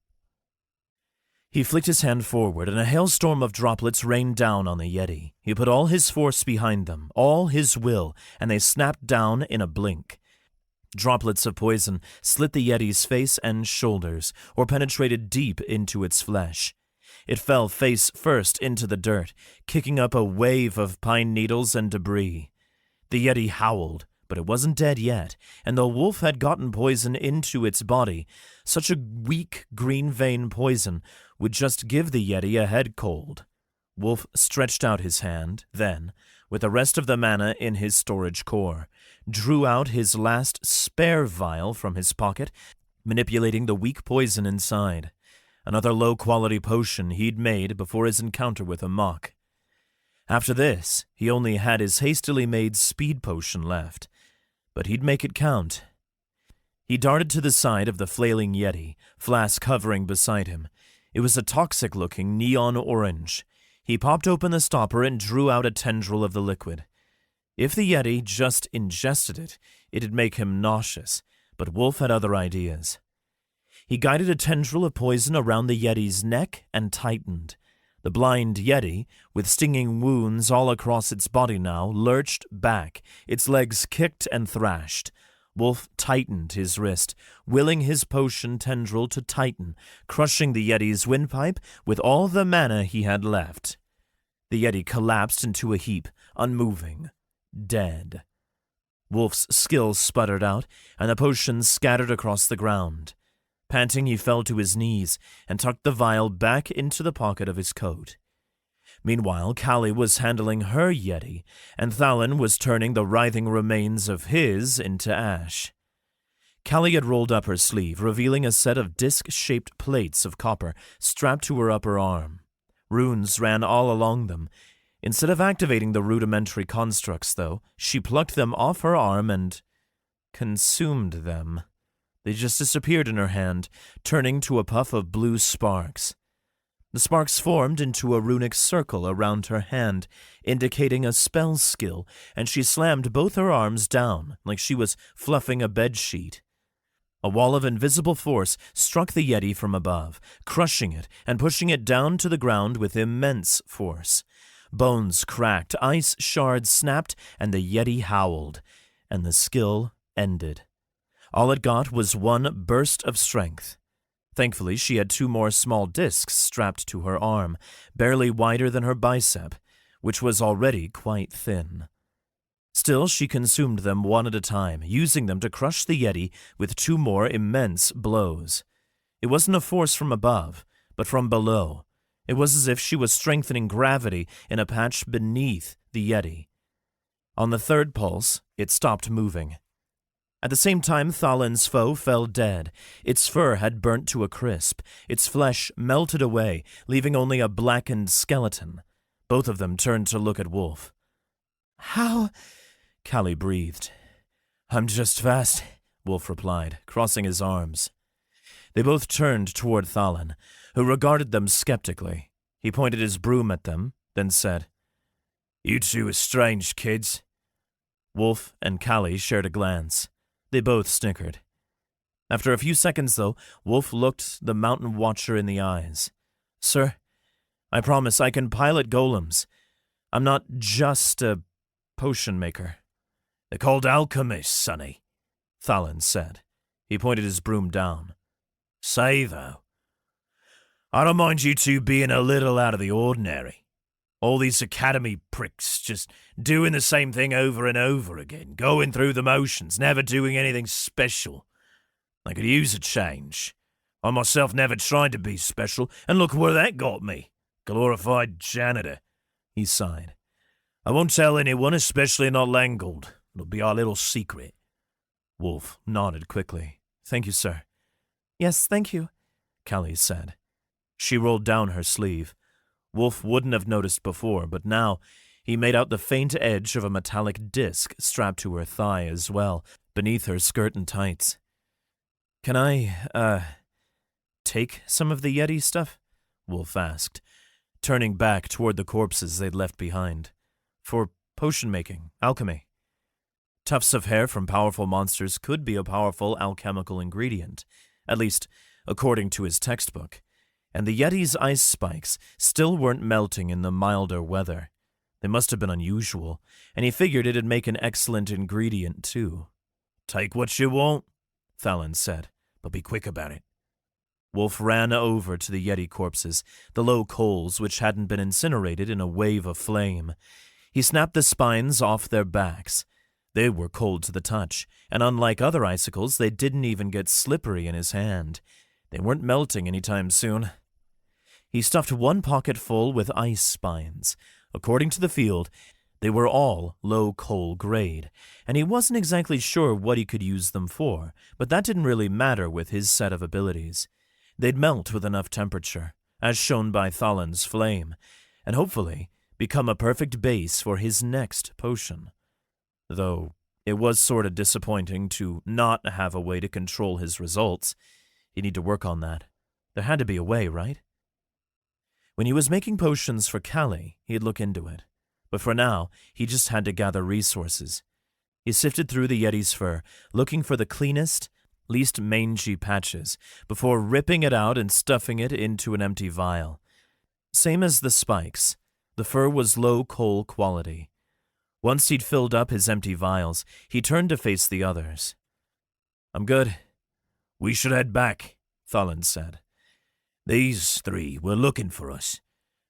He flicked his hand forward, and a hailstorm of droplets rained down on the Yeti. He put all his force behind them, all his will, and they snapped down in a blink. Droplets of poison slit the Yeti's face and shoulders, or penetrated deep into its flesh. It fell face first into the dirt, kicking up a wave of pine needles and debris. The Yeti howled, but it wasn't dead yet, and though Wulf had gotten poison into its body, such a weak green vein poison would just give the Yeti a head cold. Wulf stretched out his hand, then, with the rest of the mana in his storage core, drew out his last spare vial from his pocket, manipulating the weak poison inside. Another low-quality potion he'd made before his encounter with a mock. After this, he only had his hastily made speed potion left, but he'd make it count. He darted to the side of the flailing Yeti, flask hovering beside him. It was a toxic-looking neon orange. He popped open the stopper and drew out a tendril of the liquid. If the Yeti just ingested it, it'd make him nauseous, but Wulf had other ideas. He guided a tendril of poison around the Yeti's neck and tightened. The blind Yeti, with stinging wounds all across its body now, lurched back. Its legs kicked and thrashed. Wulf tightened his wrist, willing his potion tendril to tighten, crushing the Yeti's windpipe with all the mana he had left. The Yeti collapsed into a heap, unmoving, dead. Wulf's skill sputtered out, and the potion scattered across the ground. Panting, he fell to his knees and tucked the vial back into the pocket of his coat. Meanwhile, Callie was handling her Yeti, and Thalon was turning the writhing remains of his into ash. Callie had rolled up her sleeve, revealing a set of disc-shaped plates of copper strapped to her upper arm. Runes ran all along them. Instead of activating the rudimentary constructs, though, she plucked them off her arm and consumed them. They just disappeared in her hand, turning to a puff of blue sparks. The sparks formed into a runic circle around her hand, indicating a spell skill, and she slammed both her arms down like she was fluffing a bedsheet. A wall of invisible force struck the Yeti from above, crushing it and pushing it down to the ground with immense force. Bones cracked, ice shards snapped, and the Yeti howled, and the skill ended. All it got was one burst of strength. Thankfully, she had 2 more small discs strapped to her arm, barely wider than her bicep, which was already quite thin. Still, she consumed them one at a time, using them to crush the Yeti with 2 more immense blows. It wasn't a force from above, but from below. It was as if she was strengthening gravity in a patch beneath the Yeti. On the 3rd pulse, it stopped moving. At the same time, Thalin's foe fell dead. Its fur had burnt to a crisp. Its flesh melted away, leaving only a blackened skeleton. Both of them turned to look at Wulf. "How?" Callie breathed. "I'm just fast," Wulf replied, crossing his arms. They both turned toward Thalin, who regarded them skeptically. He pointed his broom at them, then said, "You 2 are strange kids." Wulf and Callie shared a glance. They both snickered. After a few seconds, though, Wulf looked the mountain watcher in the eyes. "Sir, I promise I can pilot golems. I'm not just a potion maker." "They're called alchemists, sonny," Thalin said. He pointed his broom down. "Say, though, I don't mind you two being a little out of the ordinary. All these academy pricks just doing the same thing over and over again, going through the motions, never doing anything special. I could use a change. I myself never tried to be special, and look where that got me. Glorified janitor. He sighed. I won't tell anyone, especially not Langold. It'll be our little secret. Wulf nodded quickly. Thank you, sir. Yes, thank you, Callie said. She rolled down her sleeve. Wulf wouldn't have noticed before, but now he made out the faint edge of a metallic disc strapped to her thigh as well, beneath her skirt and tights. Can I, take some of the Yeti stuff? Wulf asked, turning back toward the corpses they'd left behind. For potion-making, alchemy. Tufts of hair from powerful monsters could be a powerful alchemical ingredient, at least according to his textbook, and the Yeti's ice spikes still weren't melting in the milder weather. They must have been unusual, and he figured it'd make an excellent ingredient, too. Take what you want, Thalon said, but be quick about it. Wulf ran over to the Yeti corpses, the low coals which hadn't been incinerated in a wave of flame. He snapped the spines off their backs. They were cold to the touch, and unlike other icicles, they didn't even get slippery in his hand. They weren't melting any time soon. He stuffed one pocket full with ice spines. According to the field, they were all low coal grade, and he wasn't exactly sure what he could use them for, but that didn't really matter with his set of abilities. They'd melt with enough temperature, as shown by Thalon's flame, and hopefully become a perfect base for his next potion. Though it was sort of disappointing to not have a way to control his results. He'd need to work on that. There had to be a way, right? When he was making potions for Callie, he'd look into it. But for now, he just had to gather resources. He sifted through the Yeti's fur, looking for the cleanest, least mangy patches, before ripping it out and stuffing it into an empty vial. Same as the spikes, the fur was low coal quality. Once he'd filled up his empty vials, he turned to face the others. I'm good. We should head back, Thalon said. These three were looking for us,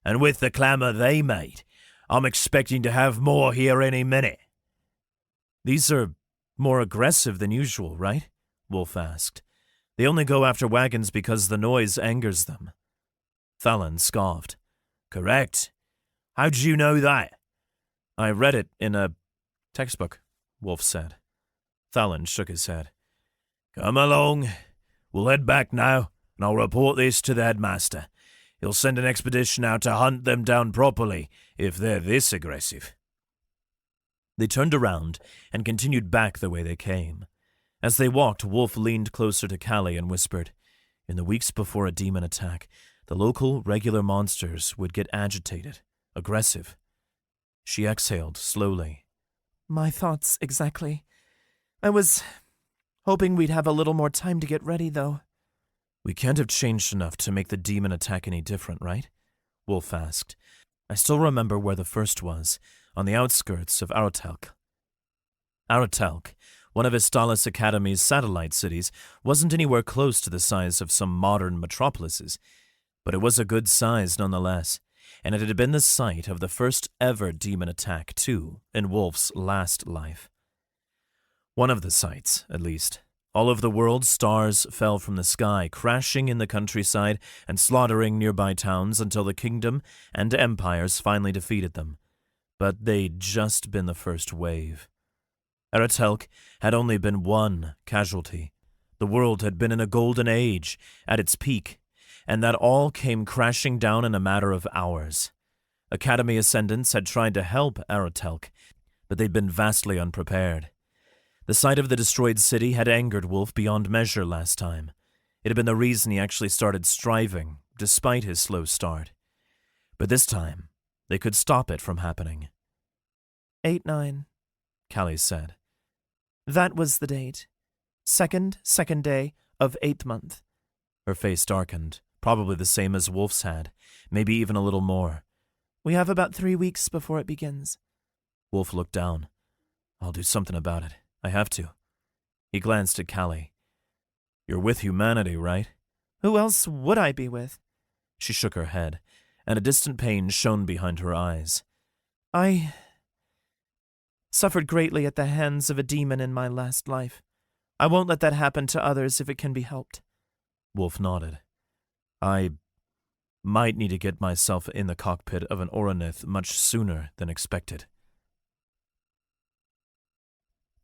and with the clamour they made, I'm expecting to have more here any minute. These are more aggressive than usual, right? Wulf asked. They only go after wagons because the noise angers them. Thalon scoffed. Correct. How'd you know that? I read it in a textbook, Wulf said. Thalon shook his head. Come along. We'll head back now, and I'll report this to the headmaster. He'll send an expedition out to hunt them down properly, if they're this aggressive. They turned around and continued back the way they came. As they walked, Wulf leaned closer to Callie and whispered, in the weeks before a demon attack, the local regular monsters would get agitated, aggressive. She exhaled slowly. My thoughts, exactly. I was hoping we'd have a little more time to get ready, though. We can't have changed enough to make the demon attack any different, right? Wulf asked. I still remember where the first was, on the outskirts of Aratelk. Aratelk, one of Istalis Academy's satellite cities, wasn't anywhere close to the size of some modern metropolises, but it was a good size nonetheless, and it had been the site of the first ever demon attack, too, in Wulf's last life. One of the sites, at least. All over the world, stars fell from the sky, crashing in the countryside and slaughtering nearby towns until the kingdom and empires finally defeated them. But they'd just been the first wave. Aratelk had only been one casualty. The world had been in a golden age, at its peak, and that all came crashing down in a matter of hours. Academy ascendants had tried to help Aratelk, but they'd been vastly unprepared. The sight of the destroyed city had angered Wulf beyond measure last time. It had been the reason he actually started striving, despite his slow start. But this time, they could stop it from happening. 8-9, Callie said. That was the date. Second day of 8th month. Her face darkened, probably the same as Wulf's had, maybe even a little more. We have about 3 weeks before it begins. Wulf looked down. I'll do something about it. I have to. He glanced at Callie. You're with humanity, right? Who else would I be with? She shook her head, and a distant pain shone behind her eyes. I suffered greatly at the hands of a demon in my last life. I won't let that happen to others if it can be helped. Wulf nodded. I might need to get myself in the cockpit of an Oronith much sooner than expected.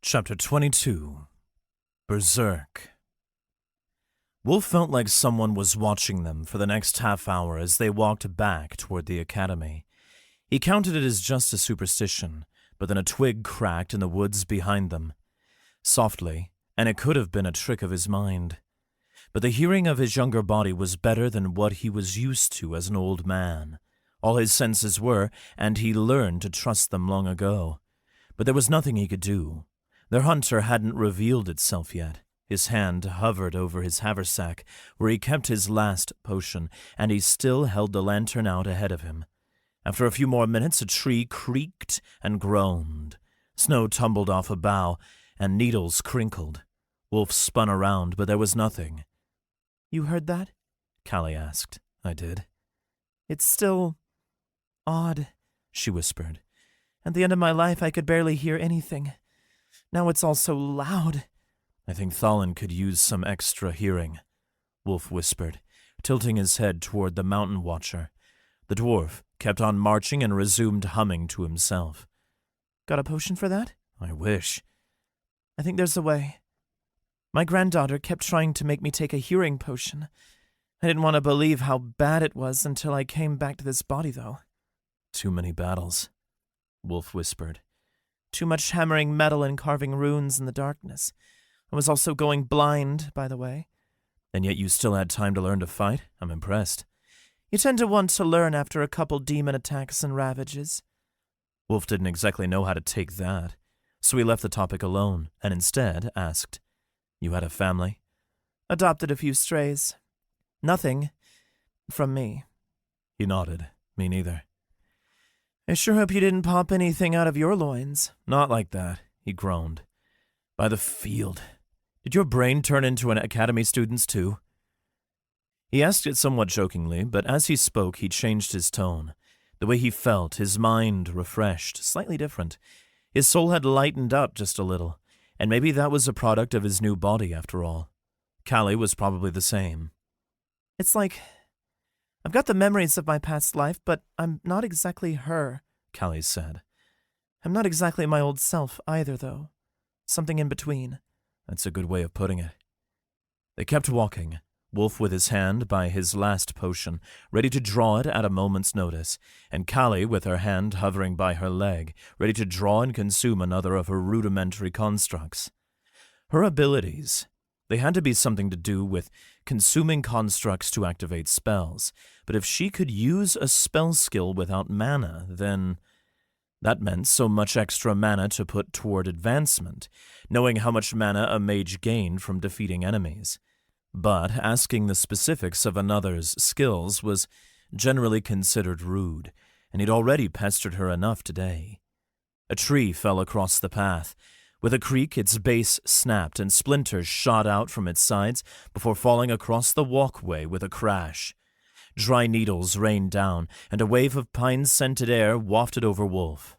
Chapter 22. Berserk. Wulf felt like someone was watching them for the next half hour as they walked back toward the academy. He counted it as just a superstition, but then a twig cracked in the woods behind them. Softly, and it could have been a trick of his mind. But the hearing of his younger body was better than what he was used to as an old man. All his senses were, and he learned to trust them long ago. But there was nothing he could do. Their hunter hadn't revealed itself yet. His hand hovered over his haversack, where he kept his last potion, and he still held the lantern out ahead of him. After a few more minutes, a tree creaked and groaned. Snow tumbled off a bough, and needles crinkled. Wulf spun around, but there was nothing. You heard that? Callie asked. I did. It's still odd, she whispered. At the end of my life, I could barely hear anything. Now it's all so loud. I think Thalin could use some extra hearing, Wulf whispered, tilting his head toward the mountain watcher. The dwarf kept on marching and resumed humming to himself. Got a potion for that? I wish. I think there's a way. My granddaughter kept trying to make me take a hearing potion. I didn't want to believe how bad it was until I came back to this body, though. Too many battles, Wulf whispered. Too much hammering metal and carving runes in the darkness. I was also going blind, by the way. And yet you still had time to learn to fight? I'm impressed. You tend to want to learn after a couple demon attacks and ravages. Wulf didn't exactly know how to take that, so he left the topic alone and instead asked, You had a family? Adopted a few strays. Nothing from me. He nodded. Me neither. I sure hope you didn't pop anything out of your loins. Not like that, he groaned. By the field. Did your brain turn into an academy student's too? He asked it somewhat jokingly, but as he spoke, he changed his tone. The way he felt, his mind refreshed, slightly different. His soul had lightened up just a little, and maybe that was a product of his new body after all. Callie was probably the same. It's like I've got the memories of my past life, but I'm not exactly her, Callie said. I'm not exactly my old self either, though. Something in between. That's a good way of putting it. They kept walking, Wulf with his hand by his last potion, ready to draw it at a moment's notice, and Callie with her hand hovering by her leg, ready to draw and consume another of her rudimentary constructs. Her abilities, they had to be something to do with consuming constructs to activate spells, but if she could use a spell skill without mana, then that meant so much extra mana to put toward advancement, knowing how much mana a mage gained from defeating enemies. But asking the specifics of another's skills was generally considered rude, and he'd already pestered her enough today. A tree fell across the path. With a creak, its base snapped and splinters shot out from its sides before falling across the walkway with a crash. Dry needles rained down, and a wave of pine-scented air wafted over Wulf.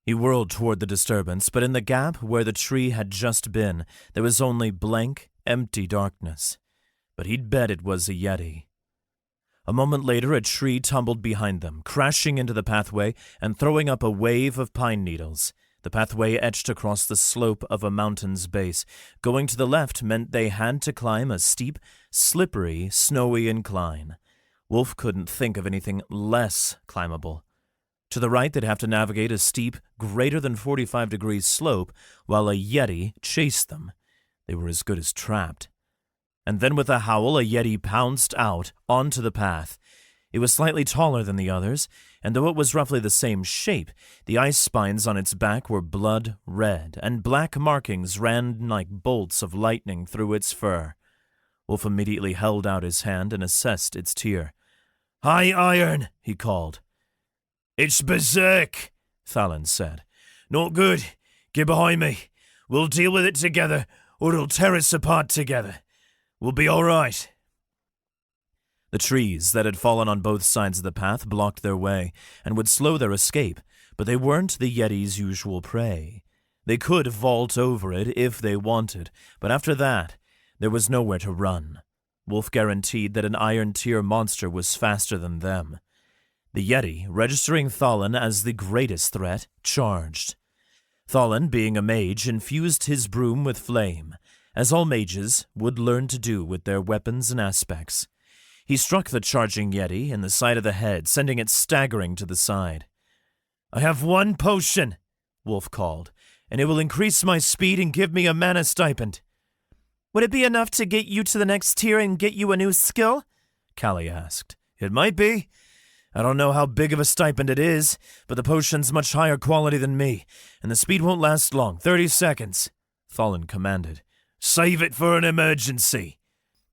He whirled toward the disturbance, but in the gap where the tree had just been, there was only blank, empty darkness. But he'd bet it was a yeti. A moment later, a tree tumbled behind them, crashing into the pathway and throwing up a wave of pine needles. The pathway etched across the slope of a mountain's base. Going to the left meant they had to climb a steep, slippery, snowy incline. Wulf couldn't think of anything less climbable. To the right, they'd have to navigate a steep, greater than 45 degrees slope while a yeti chased them. They were as good as trapped. And then with a howl, a yeti pounced out onto the path. It was slightly taller than the others, and though it was roughly the same shape, the ice spines on its back were blood red, and black markings ran like bolts of lightning through its fur. Wulf immediately held out his hand and assessed its tier. "High iron," he called. "It's berserk," Thalin said. "Not good. Get behind me. We'll deal with it together, or it'll tear us apart together. We'll be all right." The trees that had fallen on both sides of the path blocked their way and would slow their escape, but they weren't the Yeti's usual prey. They could vault over it if they wanted, but after that, there was nowhere to run. Wulf guaranteed that an Iron Tier monster was faster than them. The Yeti, registering Thalin as the greatest threat, charged. Thalin, being a mage, infused his broom with flame, as all mages would learn to do with their weapons and aspects. He struck the charging Yeti in the side of the head, sending it staggering to the side. "I have one potion," Wulf called, "and it will increase my speed and give me a mana stipend." Would it be enough to get you to the next tier and get you a new skill? Callie asked. "It might be. I don't know how big of a stipend it is, but the potion's much higher quality than me, and the speed won't last long. 30 seconds, Thalin commanded. "Save it for an emergency."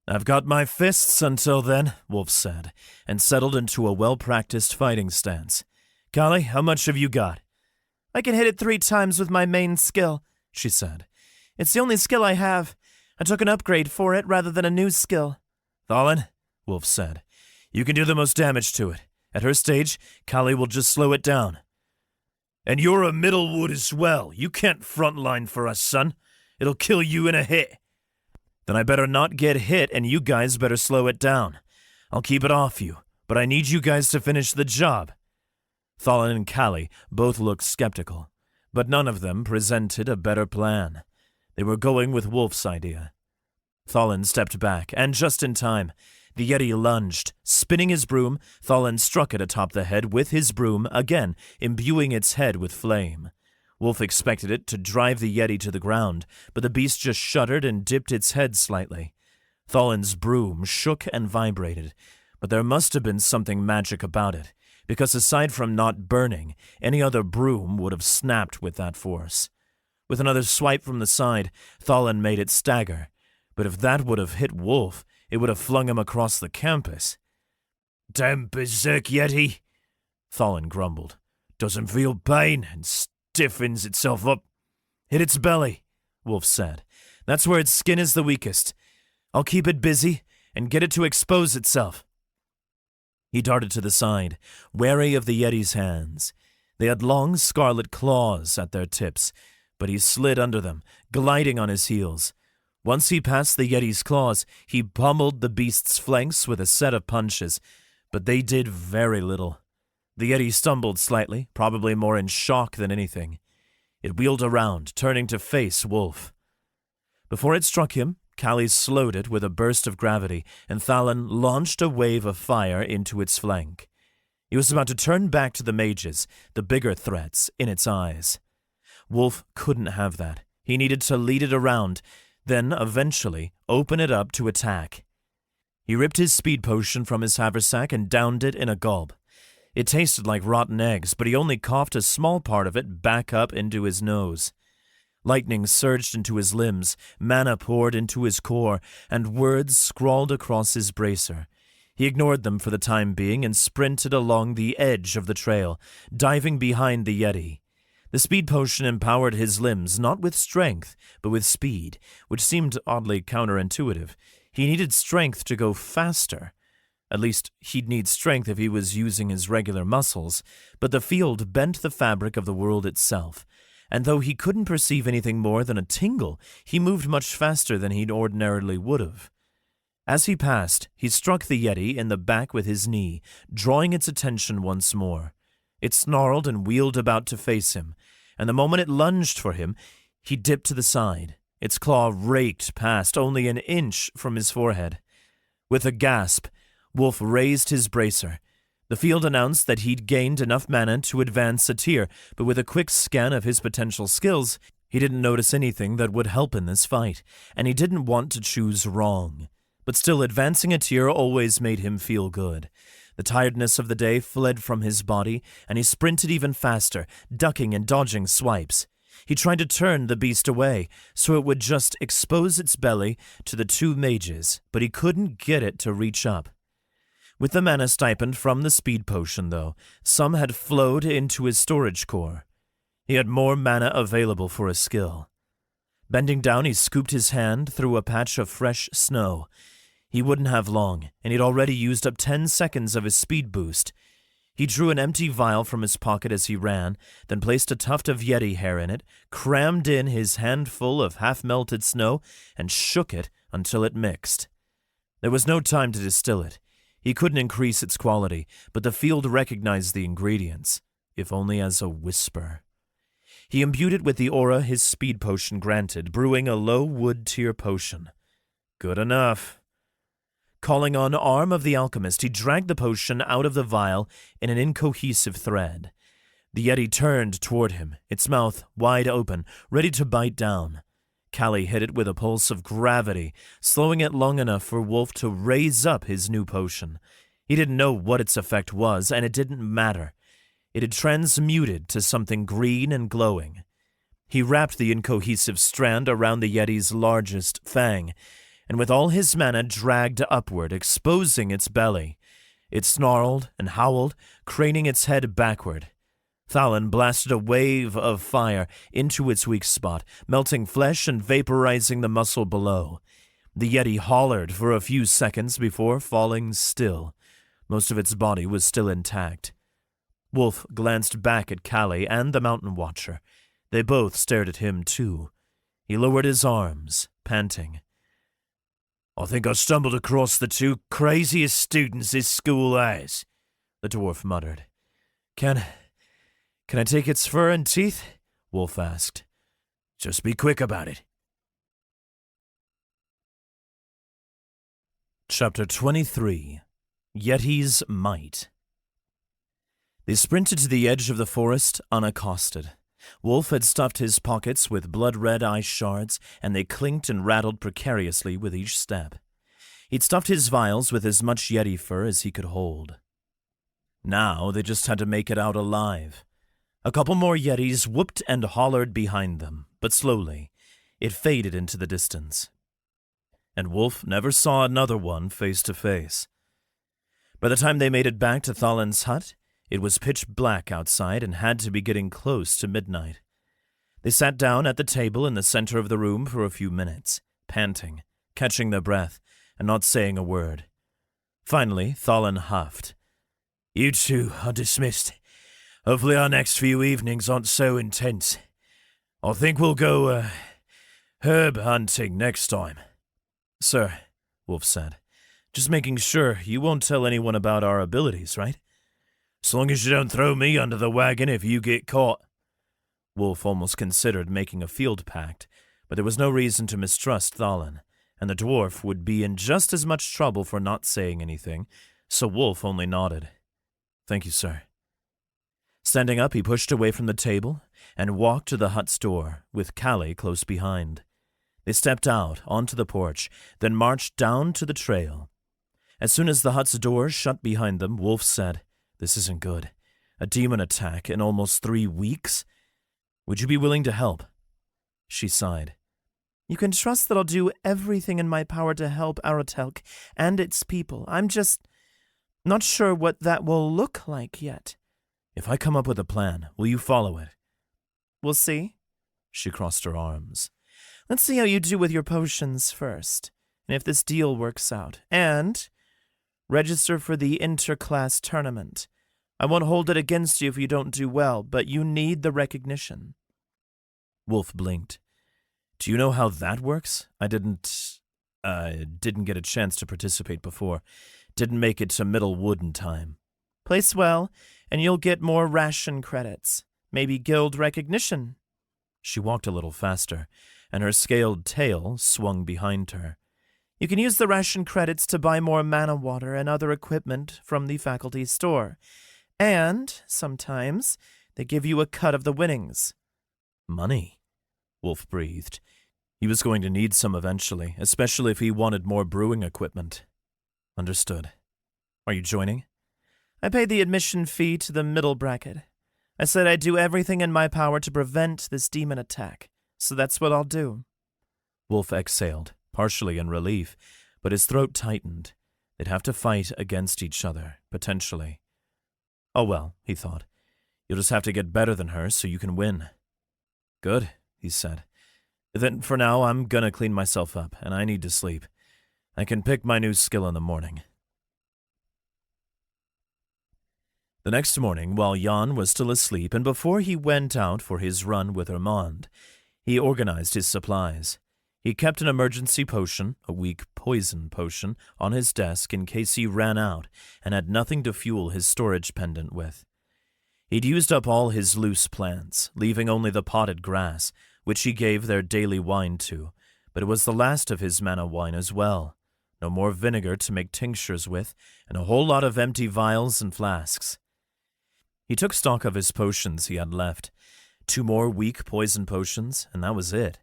"I've got my fists until then," Wulf said, and settled into a well-practiced fighting stance. "Callie, how much have you got?" I can hit it 3 times with my main skill, she said. It's the only skill I have. I took an upgrade for it rather than a new skill. "Thalin," Wulf said, "you can do the most damage to it. At her stage, Callie will just slow it down." "And you're a Middlewood as well. You can't frontline for us, son. It'll kill you in a hit." "Then I better not get hit, and you guys better slow it down. I'll keep it off you, but I need you guys to finish the job." Thalin and Callie both looked skeptical, but none of them presented a better plan. They were going with Wulf's idea. Thalin stepped back, and just in time, the Yeti lunged. Spinning his broom, Thalin struck it atop the head with his broom, again imbuing its head with flame. Wulf expected it to drive the Yeti to the ground, but the beast just shuddered and dipped its head slightly. Thalin's broom shook and vibrated, but there must have been something magic about it, because aside from not burning, any other broom would have snapped with that force. With another swipe from the side, Thalin made it stagger, but if that would have hit Wulf, it would have flung him across the campus. "Damn berserk Yeti," Thalin grumbled. "Doesn't feel pain and stiffens itself up." "Hit its belly," Wulf said. "That's where its skin is the weakest. I'll keep it busy and get it to expose itself." He darted to the side, wary of the Yeti's hands. They had long scarlet claws at their tips, but he slid under them, gliding on his heels. Once he passed the Yeti's claws, he pummeled the beast's flanks with a set of punches, but they did very little. The Yeti stumbled slightly, probably more in shock than anything. It wheeled around, turning to face Wulf. Before it struck him, Callie slowed it with a burst of gravity, and Thalin launched a wave of fire into its flank. He was about to turn back to the mages, the bigger threats in its eyes. Wulf couldn't have that. He needed to lead it around, then eventually open it up to attack. He ripped his speed potion from his haversack and downed it in a gulp. It tasted like rotten eggs, but he only coughed a small part of it back up into his nose. Lightning surged into his limbs, mana poured into his core, and words scrawled across his bracer. He ignored them for the time being and sprinted along the edge of the trail, diving behind the Yeti. The speed potion empowered his limbs not with strength, but with speed, which seemed oddly counterintuitive. He needed strength to go faster. At least, he'd need strength if he was using his regular muscles, but the field bent the fabric of the world itself, and though he couldn't perceive anything more than a tingle, he moved much faster than he'd ordinarily would have. As he passed, he struck the Yeti in the back with his knee, drawing its attention once more. It snarled and wheeled about to face him, and the moment it lunged for him, he dipped to the side. Its claw raked past only an inch from his forehead. With a gasp, Wulf raised his bracer. The field announced that he'd gained enough mana to advance a tier, but with a quick scan of his potential skills, he didn't notice anything that would help in this fight, and he didn't want to choose wrong. But still, advancing a tier always made him feel good. The tiredness of the day fled from his body, and he sprinted even faster, ducking and dodging swipes. He tried to turn the beast away, so it would just expose its belly to the 2 mages, but he couldn't get it to reach up. With the mana stipend from the speed potion, though, some had flowed into his storage core. He had more mana available for a skill. Bending down, he scooped his hand through a patch of fresh snow. He wouldn't have long, and he'd already used up 10 seconds of his speed boost. He drew an empty vial from his pocket as he ran, then placed a tuft of Yeti hair in it, crammed in his handful of half-melted snow, and shook it until it mixed. There was no time to distill it. He couldn't increase its quality, but the field recognized the ingredients, if only as a whisper. He imbued it with the aura his speed potion granted, brewing a low wood tier potion. Good enough. Calling on Arm of the Alchemist, he dragged the potion out of the vial in an incohesive thread. The Yeti turned toward him, its mouth wide open, ready to bite down. Callie hit it with a pulse of gravity, slowing it long enough for Wulf to raise up his new potion. He didn't know what its effect was, and it didn't matter. It had transmuted to something green and glowing. He wrapped the incohesive strand around the Yeti's largest fang, and with all his mana dragged upward, exposing its belly. It snarled and howled, craning its head backward. Thalon blasted a wave of fire into its weak spot, melting flesh and vaporizing the muscle below. The Yeti hollered for a few seconds before falling still. Most of its body was still intact. Wulf glanced back at Callie and the Mountain Watcher. They both stared at him, too. He lowered his arms, panting. "I think I stumbled across the two craziest students this school has," the dwarf muttered. Can I take its fur and teeth?" Wulf asked. "Just be quick about it." Chapter 23. Yeti's Might. They sprinted to the edge of the forest unaccosted. Wulf had stuffed his pockets with blood-red ice shards, and they clinked and rattled precariously with each step. He'd stuffed his vials with as much Yeti fur as he could hold. Now they just had to make it out alive. A couple more Yetis whooped and hollered behind them, but slowly. It faded into the distance. And Wulf never saw another one face to face. By the time they made it back to Thalen's hut, it was pitch black outside and had to be getting close to midnight. They sat down at the table in the center of the room for a few minutes, panting, catching their breath, and not saying a word. Finally, Thalen huffed. "You two are dismissed. Hopefully our next few evenings aren't so intense. I think we'll go, herb hunting next time." "Sir," Wulf said, "just making sure you won't tell anyone about our abilities, right?" "As long as you don't throw me under the wagon if you get caught." Wulf almost considered making a field pact, but there was no reason to mistrust Thalen, and the dwarf would be in just as much trouble for not saying anything, so Wulf only nodded. "Thank you, sir." Standing up, he pushed away from the table and walked to the hut's door, with Callie close behind. They stepped out onto the porch, then marched down to the trail. As soon as the hut's door shut behind them, Wulf said, "This isn't good. A demon attack in almost 3 weeks? Would you be willing to help?" She sighed. "You can trust that I'll do everything in my power to help Aratelk and its people. I'm just not sure what that will look like yet." "If I come up with a plan, will you follow it?" "We'll see." She crossed her arms. "Let's see how you do with your potions first, and if this deal works out. And register for the interclass tournament. I won't hold it against you if you don't do well, but you need the recognition." Wulf blinked. "Do you know how that works? I didn't get a chance to participate before. Didn't make it to Middlewood in time." "Place well, and you'll get more ration credits. Maybe guild recognition." She walked a little faster, and her scaled tail swung behind her. "You can use the ration credits to buy more mana water and other equipment from the faculty store. And, sometimes, they give you a cut of the winnings." "Money," Wulf breathed. He was going to need some eventually, especially if he wanted more brewing equipment. "Understood. Are you joining?" "I paid the admission fee to the middle bracket. I said I'd do everything in my power to prevent this demon attack, so that's what I'll do." Wulf exhaled, partially in relief, but his throat tightened. They'd have to fight against each other, potentially. "Oh well," he thought. "You'll just have to get better than her so you can win." "Good," he said. "Then for now I'm gonna clean myself up, and I need to sleep. I can pick my new skill in the morning. The next morning, while Jan was still asleep and before he went out for his run with Armand, he organized his supplies. He kept an emergency potion, a weak poison potion, on his desk in case he ran out and had nothing to fuel his storage pendant with. He'd used up all his loose plants, leaving only the potted grass, which he gave their daily wine to, but it was the last of his mana wine as well. No more vinegar to make tinctures with, and a whole lot of empty vials and flasks. He took stock of his potions he had left, 2 more weak poison potions, and that was it.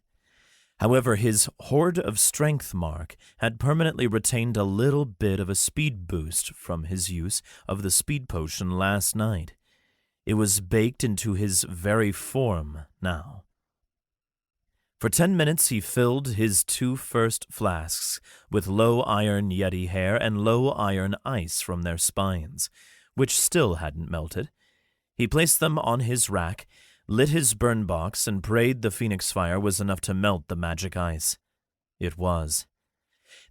However, his Hoard of Strength mark had permanently retained a little bit of a speed boost from his use of the speed potion last night. It was baked into his very form now. For 10 minutes he filled his 2 first flasks with low iron yeti hair and low iron ice from their spines, which still hadn't melted. He placed them on his rack, lit his burn box, and prayed the phoenix fire was enough to melt the magic ice. It was.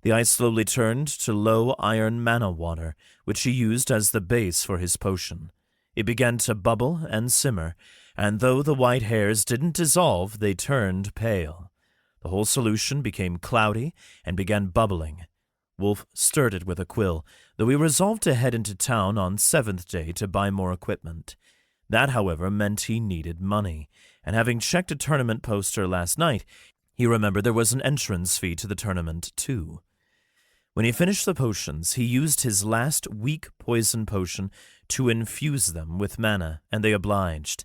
The ice slowly turned to low iron mana water, which he used as the base for his potion. It began to bubble and simmer, and though the white hairs didn't dissolve, they turned pale. The whole solution became cloudy and began bubbling. Wulf stirred it with a quill, though he resolved to head into town on 7th day to buy more equipment. That, however, meant he needed money, and having checked a tournament poster last night, he remembered there was an entrance fee to the tournament, too. When he finished the potions, he used his last weak poison potion to infuse them with mana, and they obliged.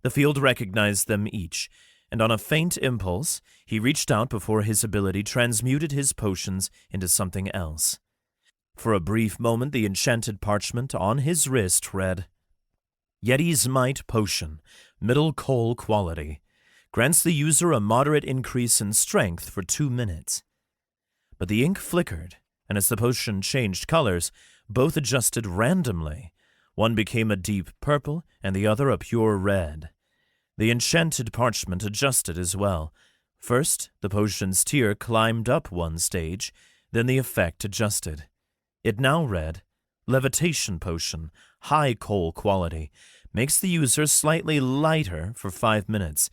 The field recognized them each, and on a faint impulse, he reached out before his ability transmuted his potions into something else. For a brief moment, the enchanted parchment on his wrist read, Yeti's Might Potion, Middle Coal Quality. Grants the user a moderate increase in strength for 2 minutes. But the ink flickered, and as the potion changed colors, both adjusted randomly. One became a deep purple, and the other a pure red. The enchanted parchment adjusted as well. First, the potion's tier climbed up 1 stage, then the effect adjusted. It now read, Levitation Potion, High Coal Quality, makes the user slightly lighter for 5 minutes,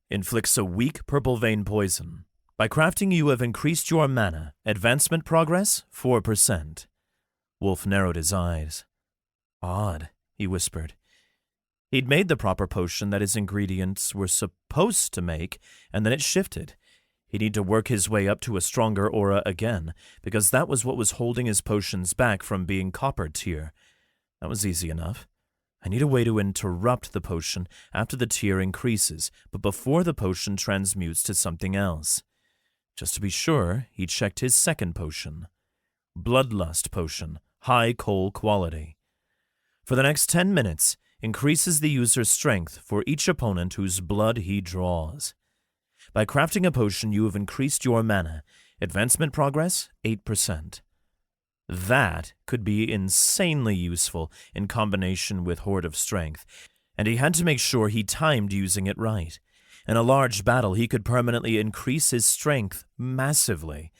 inflicts a weak purple vein poison. By crafting, you have increased your mana. Advancement progress, 4%. Wulf narrowed his eyes. Odd, he whispered. He'd made the proper potion that his ingredients were supposed to make, and then it shifted. He'd need to work his way up to a stronger aura again, because that was what was holding his potions back from being copper tier. That was easy enough. I need a way to interrupt the potion after the tier increases, but before the potion transmutes to something else. Just to be sure, he checked his second potion. Bloodlust Potion, High Coal Quality. For the next 10 minutes, increases the user's strength for each opponent whose blood he draws. By crafting a potion, you have increased your mana. Advancement progress, 8%. That could be insanely useful in combination with Hoard of Strength, and he had to make sure he timed using it right. In a large battle, he could permanently increase his strength massively.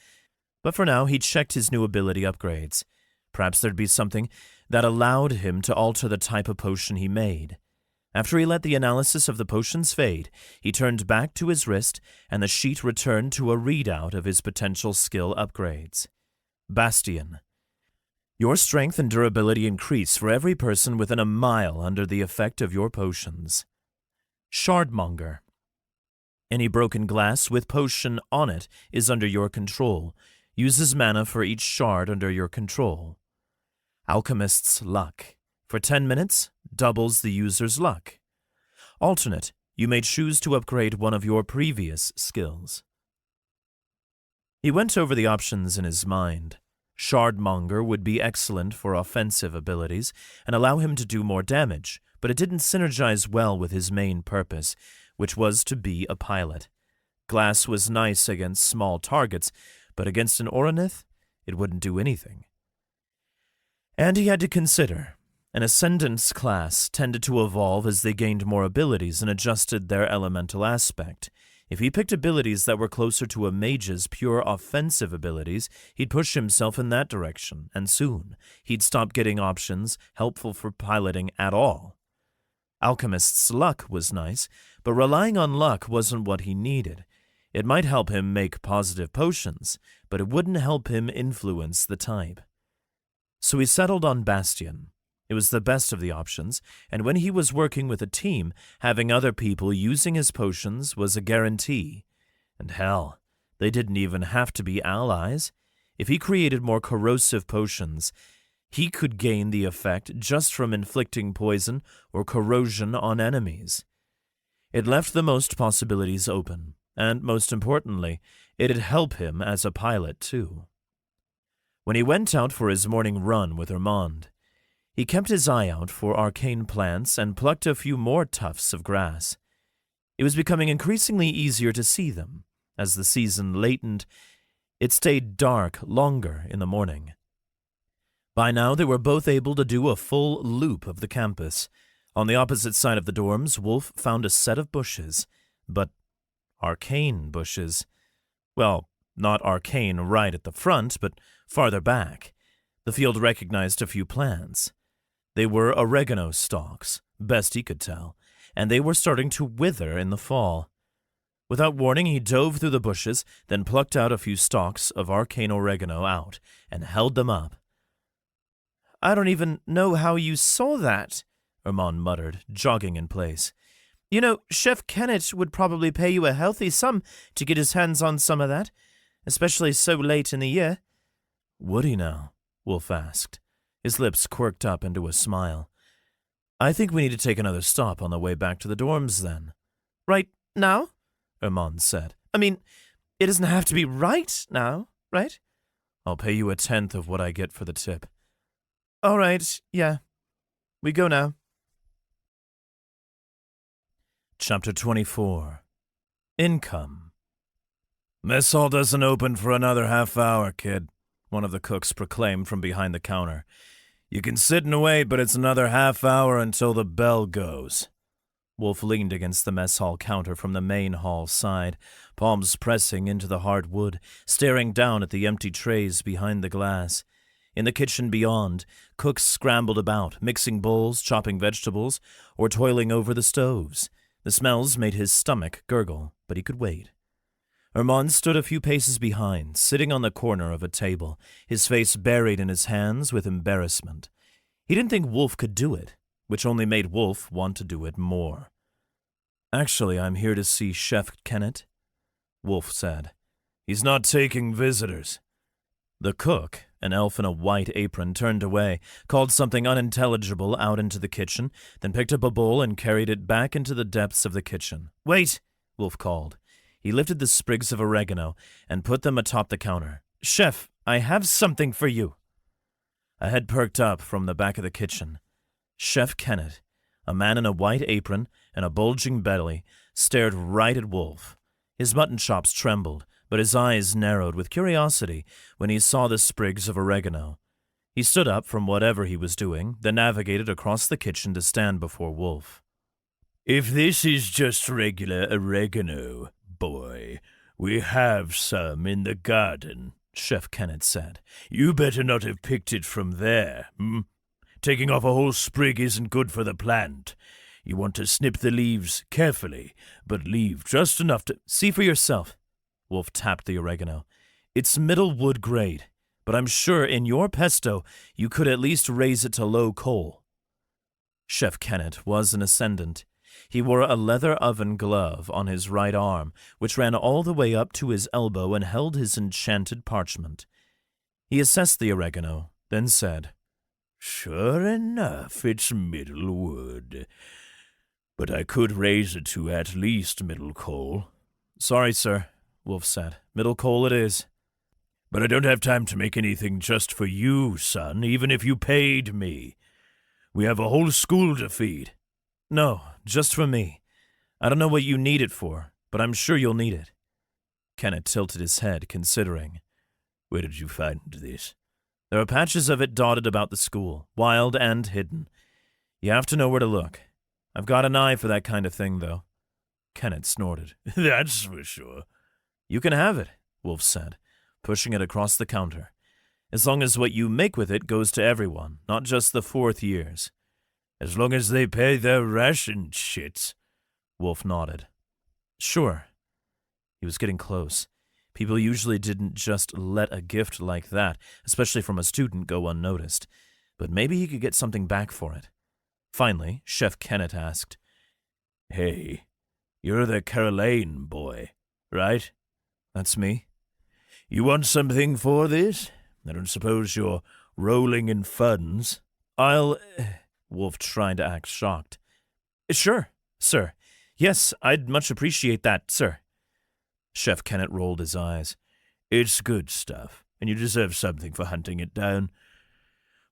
But for now, he checked his new ability upgrades. Perhaps there'd be something that allowed him to alter the type of potion he made. After he let the analysis of the potions fade, he turned back to his wrist, and the sheet returned to a readout of his potential skill upgrades. Bastion. Your strength and durability increase for every person within a mile under the effect of your potions. Shardmonger. Any broken glass with potion on it is under your control. Uses mana for each shard under your control. Alchemist's Luck. For 10 minutes, doubles the user's luck. Alternate. You may choose to upgrade one of your previous skills. He went over the options in his mind. Shardmonger would be excellent for offensive abilities and allow him to do more damage, but it didn't synergize well with his main purpose, which was to be a pilot. Glass was nice against small targets, but against an Oronith, it wouldn't do anything. And he had to consider. An Ascendant's class tended to evolve as they gained more abilities and adjusted their elemental aspect. If he picked abilities that were closer to a mage's pure offensive abilities, he'd push himself in that direction, and soon he'd stop getting options helpful for piloting at all. Alchemist's luck was nice, but relying on luck wasn't what he needed. It might help him make positive potions, but it wouldn't help him influence the type. So he settled on Bastion. It was the best of the options, and when he was working with a team, having other people using his potions was a guarantee. And hell, they didn't even have to be allies. If he created more corrosive potions, he could gain the effect just from inflicting poison or corrosion on enemies. It left the most possibilities open, and most importantly, it'd help him as a pilot too. When he went out for his morning run with Armand, he kept his eye out for arcane plants and plucked a few more tufts of grass. It was becoming increasingly easier to see them. As the season lengthened, it stayed dark longer in the morning. By now, they were both able to do a full loop of the campus. On the opposite side of the dorms, Wulf found a set of bushes, but arcane bushes. Well, not arcane right at the front, but farther back. The field recognized a few plants. They were oregano stalks, best he could tell, and they were starting to wither in the fall. Without warning, he dove through the bushes, then plucked out a few stalks of arcane oregano out and held them up. I don't even know how you saw that, Armand muttered, jogging in place. You know, Chef Kennett would probably pay you a healthy sum to get his hands on some of that, especially so late in the year. Would he now? Wulf asked. His lips quirked up into a smile. I think we need to take another stop on the way back to the dorms, then. Right now? Armand said. I mean, it doesn't have to be right now, right? I'll pay you 1/10 of what I get for the tip. All right, yeah. We go now. Chapter 24. Income. Mess hall doesn't open for another half hour, kid, one of the cooks proclaimed from behind the counter. You can sit and wait, but it's another half hour until the bell goes. Wulf leaned against the mess hall counter from the main hall side, palms pressing into the hard wood, staring down at the empty trays behind the glass. In the kitchen beyond, cooks scrambled about, mixing bowls, chopping vegetables, or toiling over the stoves. The smells made his stomach gurgle, but he could wait. Armand stood a few paces behind, sitting on the corner of a table, his face buried in his hands with embarrassment. He didn't think Wulf could do it, which only made Wulf want to do it more. Actually, I'm here to see Chef Kennett, Wulf said. He's not taking visitors. The cook, an elf in a white apron, turned away, called something unintelligible out into the kitchen, then picked up a bowl and carried it back into the depths of the kitchen. Wait, Wulf called. He lifted the sprigs of oregano and put them atop the counter. Chef, I have something for you. A head perked up from the back of the kitchen. Chef Kennett, a man in a white apron and a bulging belly, stared right at Wulf. His mutton chops trembled, but his eyes narrowed with curiosity when he saw the sprigs of oregano. He stood up from whatever he was doing, then navigated across the kitchen to stand before Wulf. If this is just regular oregano, boy, we have some in the garden, Chef Kennett said. You better not have picked it from there, Taking off a whole sprig isn't good for the plant. You want to snip the leaves carefully, but leave just enough to— See for yourself. Wulf tapped the oregano. It's middle wood grade, but I'm sure in your pesto you could at least raise it to low coal. Chef Kennett was an ascendant. He wore a leather oven glove on his right arm, which ran all the way up to his elbow and held his enchanted parchment. He assessed the oregano, then said, Sure enough, it's middle wood. But I could raise it to at least middle coal. Sorry, sir, Wulf said. Middle coal it is. But I don't have time to make anything just for you, son, even if you paid me. We have a whole school to feed. No, just for me. I don't know what you need it for, but I'm sure you'll need it. Kennett tilted his head, considering. Where did you find this? There are patches of it dotted about the school, wild and hidden. You have to know where to look. I've got an eye for that kind of thing, though. Kenneth snorted. That's for sure. You can have it, Wulf said, pushing it across the counter. As long as what you make with it goes to everyone, not just the 4th years. As long as they pay their ration shits. Wulf nodded. Sure. He was getting close. People usually didn't just let a gift like that, especially from a student, go unnoticed. But maybe he could get something back for it. Finally, Chef Kenneth asked, Hey, you're the Caroline boy, right? That's me. You want something for this? I don't suppose you're rolling in funds. Wulf tried to act shocked. Sure, sir. Yes, I'd much appreciate that, sir. Chef Kenneth rolled his eyes. It's good stuff, and you deserve something for hunting it down.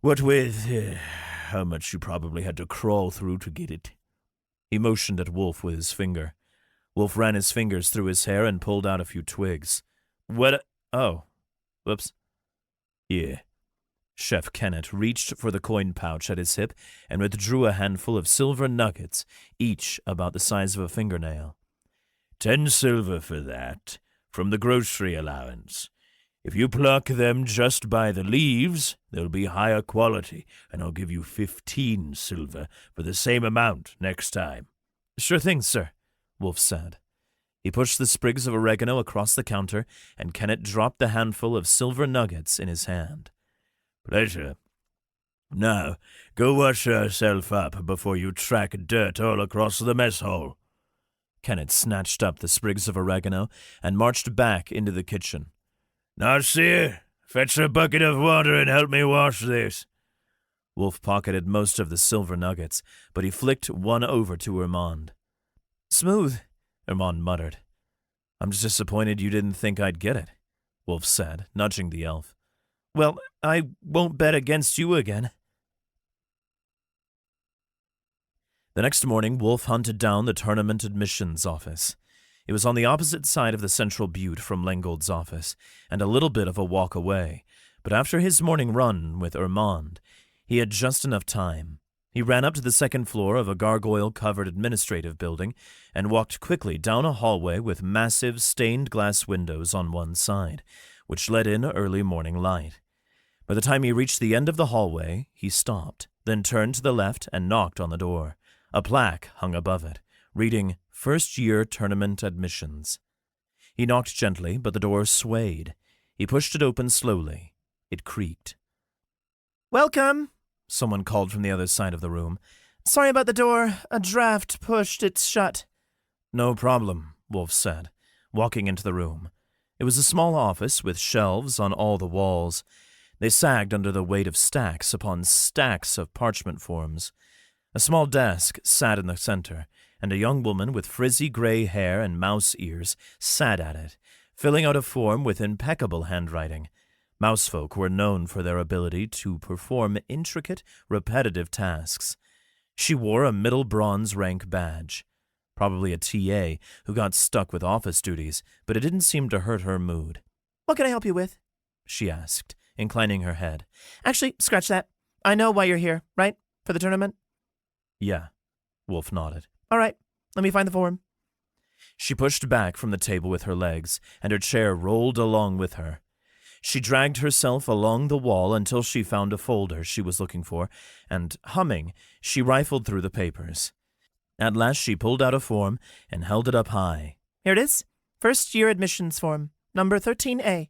What with how much you probably had to crawl through to get it. He motioned at Wulf with his finger. Wulf ran his fingers through his hair and pulled out a few twigs. What? Oh. Whoops. Yeah. Chef Kenneth reached for the coin pouch at his hip and withdrew a handful of silver nuggets, each about the size of a fingernail. 10 silver for that, from the grocery allowance. If you pluck them just by the leaves, they'll be higher quality, and I'll give you 15 silver for the same amount next time. Sure thing, sir, Wulf said. He pushed the sprigs of oregano across the counter, and Kenneth dropped the handful of silver nuggets in his hand. Pleasure. Now, go wash yourself up before you track dirt all across the mess hall. Kenneth snatched up the sprigs of oregano and marched back into the kitchen. Now, sir, fetch a bucket of water and help me wash this. Wulf pocketed most of the silver nuggets, but he flicked one over to Ermond. Smooth, Ermond muttered. I'm just disappointed you didn't think I'd get it, Wulf said, nudging the elf. Well, I won't bet against you again. The next morning, Wulf hunted down the tournament admissions office. It was on the opposite side of the central butte from Lengold's office, and a little bit of a walk away, but after his morning run with Ermond, he had just enough time. He ran up to the second floor of a gargoyle-covered administrative building and walked quickly down a hallway with massive stained glass windows on one side, which let in early morning light. By the time he reached the end of the hallway, he stopped, then turned to the left and knocked on the door. A plaque hung above it, reading, First Year Tournament Admissions. He knocked gently, but the door swayed. He pushed it open slowly. It creaked. Welcome, someone called from the other side of the room. Sorry about the door. A draft pushed it shut. No problem, Wulf said, walking into the room. It was a small office with shelves on all the walls. They sagged under the weight of stacks upon stacks of parchment forms. A small desk sat in the center, and a young woman with frizzy gray hair and mouse ears sat at it, filling out a form with impeccable handwriting. Mousefolk were known for their ability to perform intricate, repetitive tasks. She wore a middle bronze rank badge. Probably a TA who got stuck with office duties, but it didn't seem to hurt her mood. What can I help you with? She asked, inclining her head. Actually, scratch that. I know why you're here, right? For the tournament? Yeah, Wulf nodded. All right, let me find the form. She pushed back from the table with her legs, and her chair rolled along with her. She dragged herself along the wall until she found a folder she was looking for, and, humming, she rifled through the papers. At last she pulled out a form and held it up high. Here it is. First year admissions form, number 13A.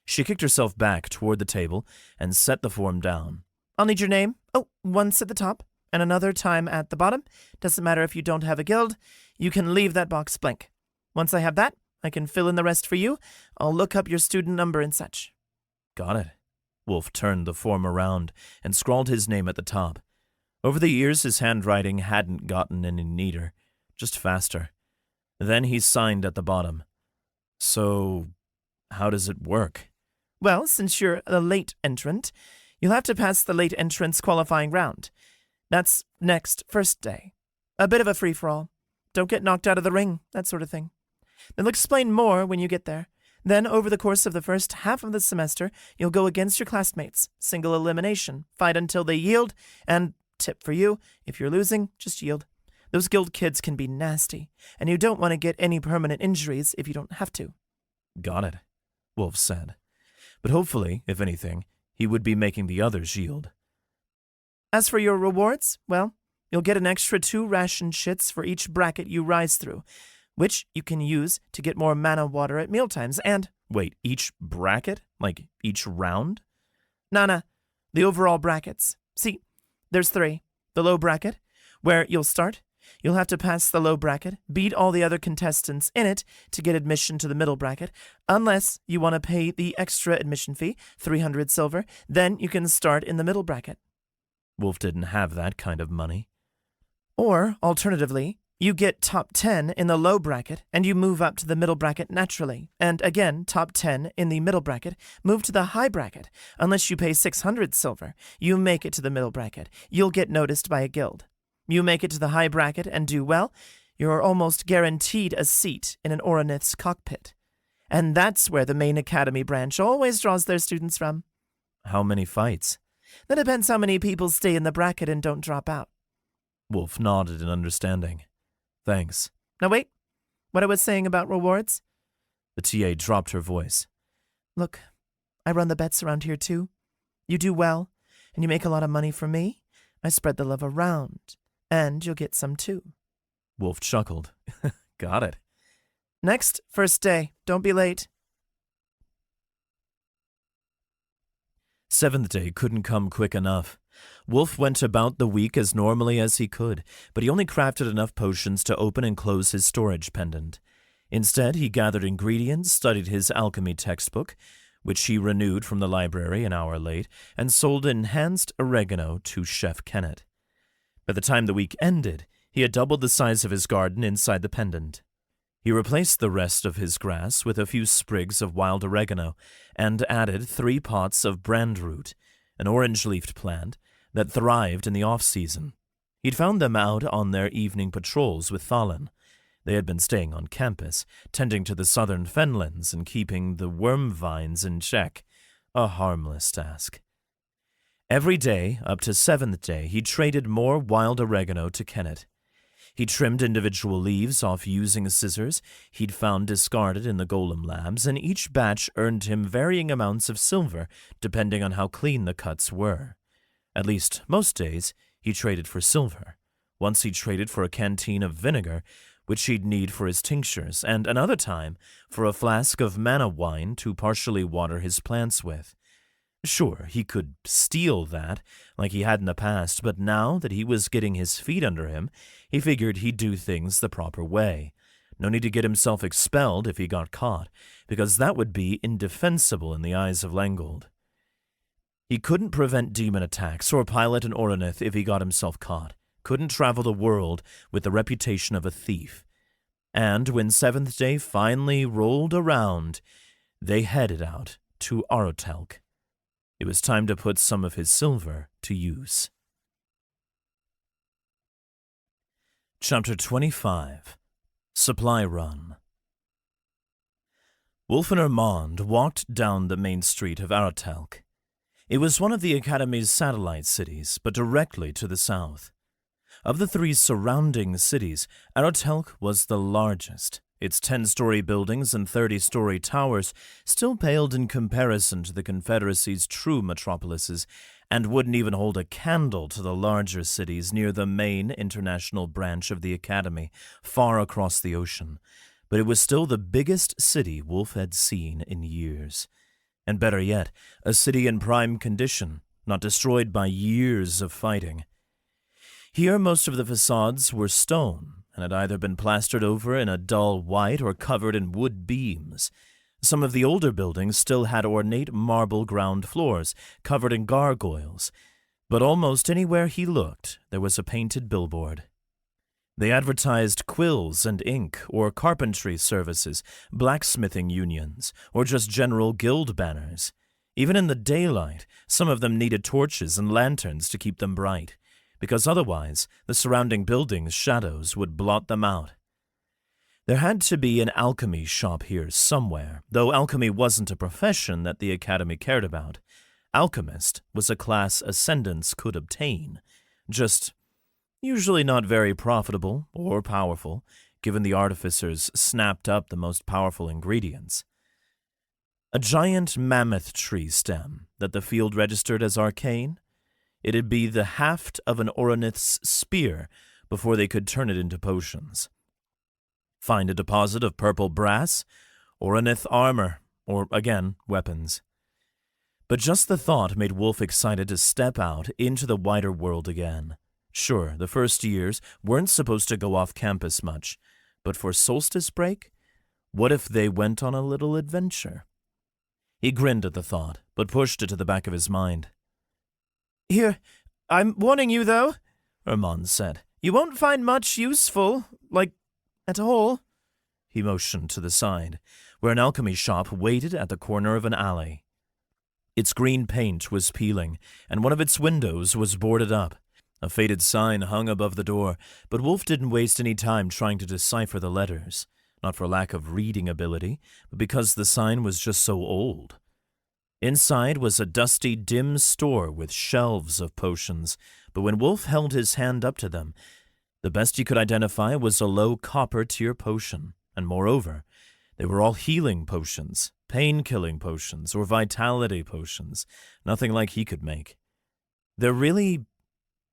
She kicked herself back toward the table and set the form down. I'll need your name. Oh, once at the top, and another time at the bottom. Doesn't matter if you don't have a guild. You can leave that box blank. Once I have that, I can fill in the rest for you. I'll look up your student number and such. Got it. Wulf turned the form around and scrawled his name at the top. Over the years, his handwriting hadn't gotten any neater, just faster. Then he signed at the bottom. So, how does it work? Well, since you're a late entrant, you'll have to pass the late entrance qualifying round. That's next first day. A bit of a free-for-all. Don't get knocked out of the ring, that sort of thing. They'll explain more when you get there. Then, over the course of the first half of the semester, you'll go against your classmates. Single elimination. Fight until they yield, and tip for you, if you're losing, just yield. Those guild kids can be nasty, and you don't want to get any permanent injuries if you don't have to. Got it, Wulf said. But hopefully, if anything, he would be making the others yield. As for your rewards, well, you'll get an extra 2 ration shits for each bracket you rise through, which you can use to get more mana water at mealtimes and... Wait, each bracket? Like each round? Nah, the overall brackets. See, there's 3. The low bracket, where you'll start. You'll have to pass the low bracket, beat all the other contestants in it to get admission to the middle bracket, unless you want to pay the extra admission fee, 300 silver, then you can start in the middle bracket. Wulf didn't have that kind of money. Or, alternatively, you get top 10 in the low bracket, and you move up to the middle bracket naturally. And again, top 10 in the middle bracket, move to the high bracket. Unless you pay 600 silver, you make it to the middle bracket. You'll get noticed by a guild. You make it to the high bracket and do well, you're almost guaranteed a seat in an Oronith's cockpit. And that's where the main academy branch always draws their students from. How many fights? That depends how many people stay in the bracket and don't drop out. Wulf nodded in understanding. Thanks. Now wait, what I was saying about rewards? The TA dropped her voice. Look, I run the bets around here too. You do well, and you make a lot of money for me. I spread the love around, and you'll get some too. Wulf chuckled. Got it. Next, first day. Don't be late. 7th day couldn't come quick enough. Wulf went about the week as normally as he could, but he only crafted enough potions to open and close his storage pendant. Instead, he gathered ingredients, studied his alchemy textbook, which he renewed from the library an hour late, and sold enhanced oregano to Chef Kennett. By the time the week ended, he had doubled the size of his garden inside the pendant. He replaced the rest of his grass with a few sprigs of wild oregano and added 3 pots of brandroot, an orange-leafed plant that thrived in the off-season. He'd found them out on their evening patrols with Thalin. They had been staying on campus, tending to the southern fenlands and keeping the worm vines in check, a harmless task. Every day, up to 7th day, he traded more wild oregano to Kennett. He trimmed individual leaves off using scissors he'd found discarded in the golem labs, and each batch earned him varying amounts of silver, depending on how clean the cuts were. At least, most days, he traded for silver. Once he traded for a canteen of vinegar, which he'd need for his tinctures, and another time for a flask of mana wine to partially water his plants with. Sure, he could steal that, like he had in the past, but now that he was getting his feet under him, he figured he'd do things the proper way. No need to get himself expelled if he got caught, because that would be indefensible in the eyes of Lengold. He couldn't prevent demon attacks or pilot an Oronith if he got himself caught, couldn't travel the world with the reputation of a thief. And when 7th day finally rolled around, they headed out to Arotelk. It was time to put some of his silver to use. Chapter 25. Supply Run. Wulf and Armand walked down the main street of Arotelk. It was one of the Academy's satellite cities, but directly to the south. Of the 3 surrounding cities, Arotelk was the largest. Its 10-story buildings and 30-story towers still paled in comparison to the Confederacy's true metropolises, and wouldn't even hold a candle to the larger cities near the main international branch of the Academy, far across the ocean. But it was still the biggest city Wulf had seen in years. And better yet, a city in prime condition, not destroyed by years of fighting. Here most of the facades were stone, and had either been plastered over in a dull white or covered in wood beams. Some of the older buildings still had ornate marble ground floors, covered in gargoyles, but almost anywhere he looked there was a painted billboard. They advertised quills and ink, or carpentry services, blacksmithing unions, or just general guild banners. Even in the daylight, some of them needed torches and lanterns to keep them bright, because otherwise the surrounding buildings' shadows would blot them out. There had to be an alchemy shop here somewhere, though alchemy wasn't a profession that the Academy cared about. Alchemist was a class ascendants could obtain. Just usually not very profitable or powerful, given the artificers snapped up the most powerful ingredients. A giant mammoth tree stem that the field registered as arcane. It'd be the haft of an Oronith's spear before they could turn it into potions. Find a deposit of purple brass, Oronith armor, or, again, weapons. But just the thought made Wulf excited to step out into the wider world again. Sure, the first years weren't supposed to go off campus much, but for solstice break, what if they went on a little adventure? He grinned at the thought, but pushed it to the back of his mind. Here, I'm warning you, though, Armand said. You won't find much useful, at all. He motioned to the side, where an alchemy shop waited at the corner of an alley. Its green paint was peeling, and one of its windows was boarded up. A faded sign hung above the door, but Wulf didn't waste any time trying to decipher the letters, not for lack of reading ability, but because the sign was just so old. Inside was a dusty, dim store with shelves of potions, but when Wulf held his hand up to them, the best he could identify was a low copper-tier potion, and moreover, they were all healing potions, pain-killing potions, or vitality potions, nothing like he could make. There really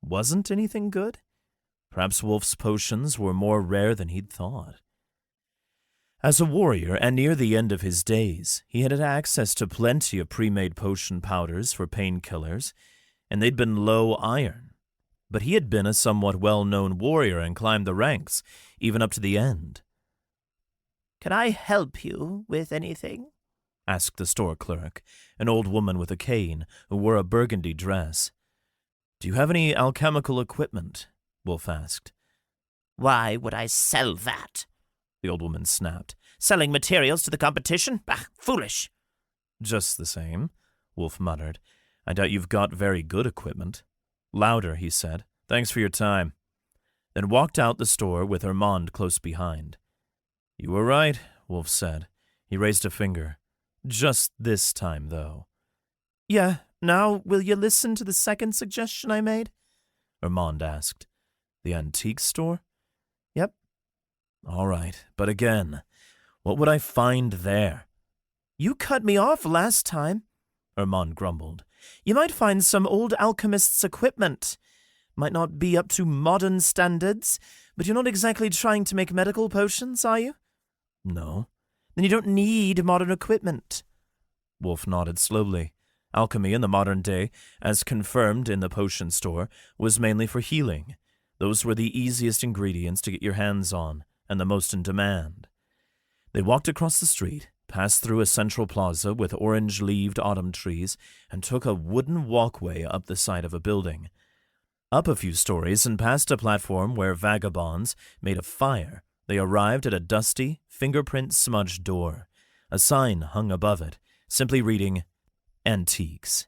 wasn't anything good? Perhaps Wulf's potions were more rare than he'd thought. As a warrior, and near the end of his days, he had had access to plenty of pre-made potion powders for painkillers, and they'd been low iron. But he had been a somewhat well-known warrior and climbed the ranks, even up to the end. Can I help you with anything? Asked the store clerk, an old woman with a cane who wore a burgundy dress. Do you have any alchemical equipment? Wulf asked. Why would I sell that? The old woman snapped. Selling materials to the competition? Bah, foolish. Just the same, Wulf muttered. I doubt you've got very good equipment. Louder, he said. Thanks for your time. Then walked out the store with Armand close behind. You were right, Wulf said. He raised a finger. Just this time, though. Yeah, now will you listen to the second suggestion I made? Armand asked. The antique store? Yep. All right, but again, what would I find there? You cut me off last time, Armand grumbled. You might find some old alchemist's equipment. Might not be up to modern standards, but you're not exactly trying to make medical potions, are you? No. Then you don't need modern equipment. Wulf nodded slowly. Alchemy in the modern day, as confirmed in the potion store, was mainly for healing. Those were the easiest ingredients to get your hands on, and the most in demand. They walked across the street, passed through a central plaza with orange-leaved autumn trees, and took a wooden walkway up the side of a building. Up a few stories and past a platform where vagabonds made a fire, they arrived at a dusty, fingerprint-smudged door. A sign hung above it, simply reading, Antiques.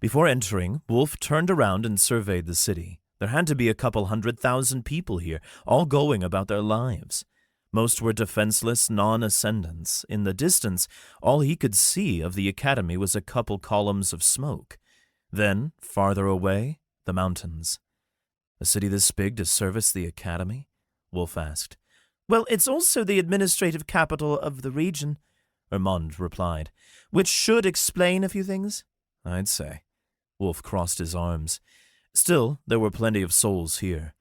Before entering, Wulf turned around and surveyed the city. There had to be a couple 100,000 people here, all going about their lives. Most were defenseless non-ascendants. In the distance, all he could see of the academy was a couple columns of smoke. Then, farther away, the mountains. A city this big to service the academy? Wulf asked. Well, it's also the administrative capital of the region, Armand replied, which should explain a few things. I'd say. Wulf crossed his arms. Still, there were plenty of souls here.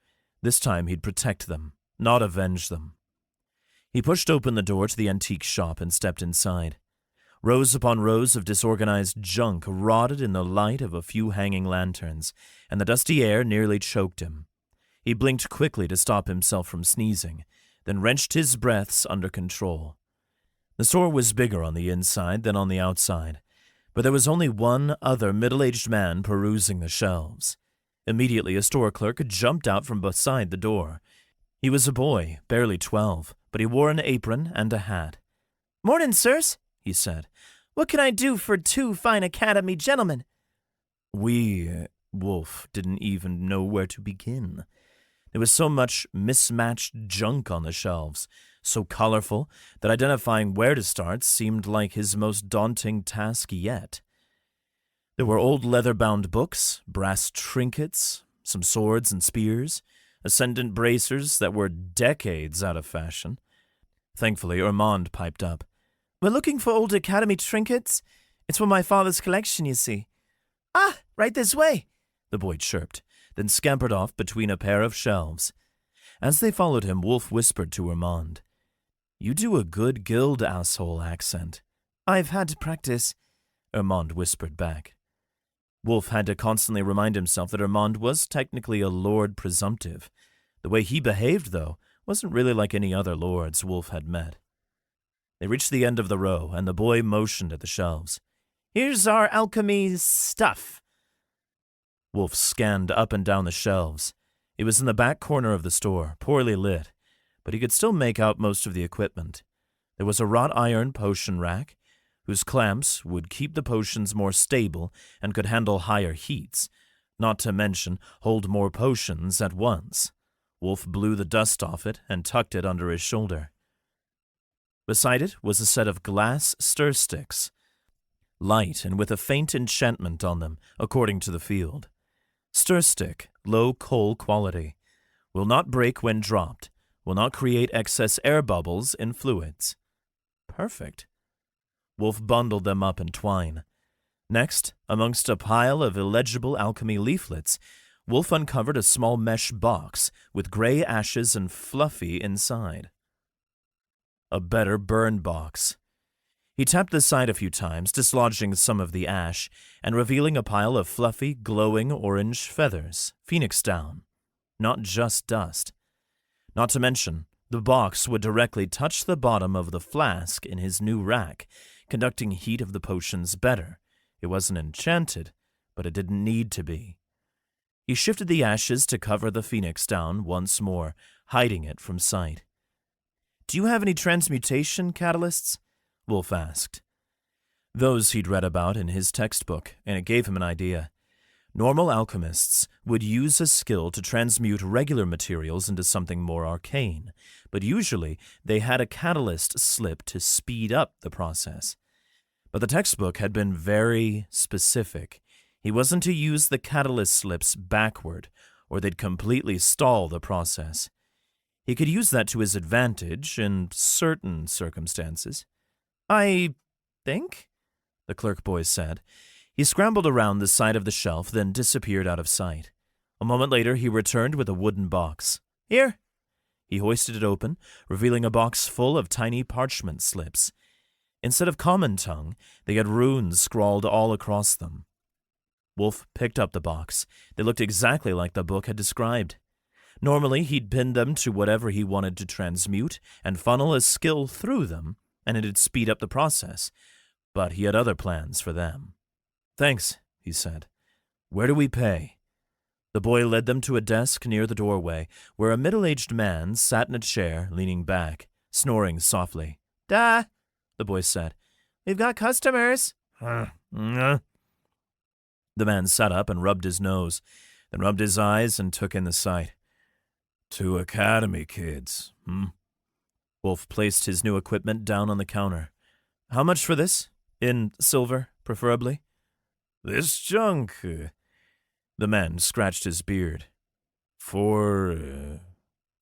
This time he'd protect them, not avenge them. He pushed open the door to the antique shop and stepped inside. Rows upon rows of disorganized junk rotted in the light of a few hanging lanterns, and the dusty air nearly choked him. He blinked quickly to stop himself from sneezing, then wrenched his breaths under control. The store was bigger on the inside than on the outside, but there was only one other middle-aged man perusing the shelves. Immediately, a store clerk jumped out from beside the door. He was a boy, barely 12, but he wore an apron and a hat. "Morning, sirs," he said. "What can I do for two fine academy gentlemen?" Wulf didn't even know where to begin. There was so much mismatched junk on the shelves, so colorful that identifying where to start seemed like his most daunting task yet. There were old leather-bound books, brass trinkets, some swords and spears, ascendant bracers that were decades out of fashion. Thankfully, Armand piped up. We're looking for old Academy trinkets. It's from my father's collection, you see. Ah, right this way, the boy chirped, then scampered off between a pair of shelves. As they followed him, Wulf whispered to Armand, "You do a good guild asshole accent." I've had practice, Armand whispered back. Wulf had to constantly remind himself that Armand was technically a lord presumptive. The way he behaved, though, wasn't really like any other lords Wulf had met. They reached the end of the row, and the boy motioned at the shelves. Here's our alchemy stuff. Wulf scanned up and down the shelves. It was in the back corner of the store, poorly lit, but he could still make out most of the equipment. There was a wrought iron potion rack, whose clamps would keep the potions more stable and could handle higher heats, not to mention hold more potions at once. Wulf blew the dust off it and tucked it under his shoulder. Beside it was a set of glass stir sticks, light and with a faint enchantment on them, according to the field. Stir stick, low coal quality, will not break when dropped, will not create excess air bubbles in fluids. Perfect. Wulf bundled them up in twine. Next, amongst a pile of illegible alchemy leaflets, Wulf uncovered a small mesh box with gray ashes and fluffy inside. A better burn box. He tapped the side a few times, dislodging some of the ash and revealing a pile of fluffy, glowing orange feathers, phoenix down, not just dust. Not to mention, the box would directly touch the bottom of the flask in his new rack, conducting heat of the potions better. It wasn't enchanted, but it didn't need to be. He shifted the ashes to cover the phoenix down once more, hiding it from sight. Do you have any transmutation catalysts? Wulf asked. Those he'd read about in his textbook, and it gave him an idea. Normal alchemists would use a skill to transmute regular materials into something more arcane, but usually they had a catalyst slip to speed up the process. But the textbook had been very specific. He wasn't to use the catalyst slips backward, or they'd completely stall the process. He could use that to his advantage in certain circumstances. I think, the clerk boy said. He scrambled around the side of the shelf, then disappeared out of sight. A moment later, he returned with a wooden box. Here. He hoisted it open, revealing a box full of tiny parchment slips. Instead of common tongue, they had runes scrawled all across them. Wulf picked up the box. They looked exactly like the book had described. Normally, he'd pin them to whatever he wanted to transmute and funnel a skill through them, and it'd speed up the process. But he had other plans for them. Thanks, he said. Where do we pay? The boy led them to a desk near the doorway, where a middle-aged man sat in a chair, leaning back, snoring softly. Duh, the boy said. We've got customers. The man sat up and rubbed his nose, then rubbed his eyes and took in the sight. 2 Academy kids, Wulf placed his new equipment down on the counter. How much for this? In silver, preferably? This junk? The man scratched his beard. For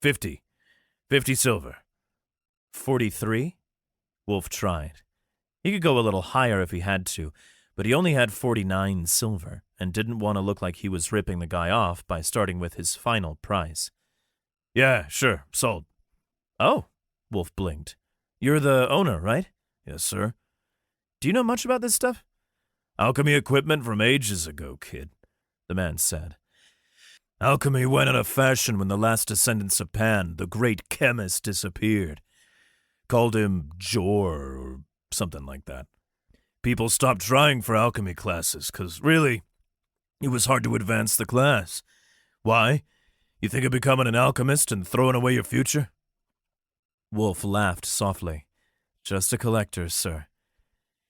50. 50 silver. 43? Wulf tried. He could go a little higher if he had to, but he only had 49 silver and didn't want to look like he was ripping the guy off by starting with his final price. Yeah, sure, sold. Oh, Wulf blinked. You're the owner, right? Yes, sir. Do you know much about this stuff? Alchemy equipment from ages ago, kid, the man said. Alchemy went out of fashion when the last descendants of Pan, the great chemist, disappeared. Called him Jor or something like that. People stopped trying for alchemy classes, 'cause really, it was hard to advance the class. Why? You think of becoming an alchemist and throwing away your future? Wulf laughed softly. Just a collector, sir.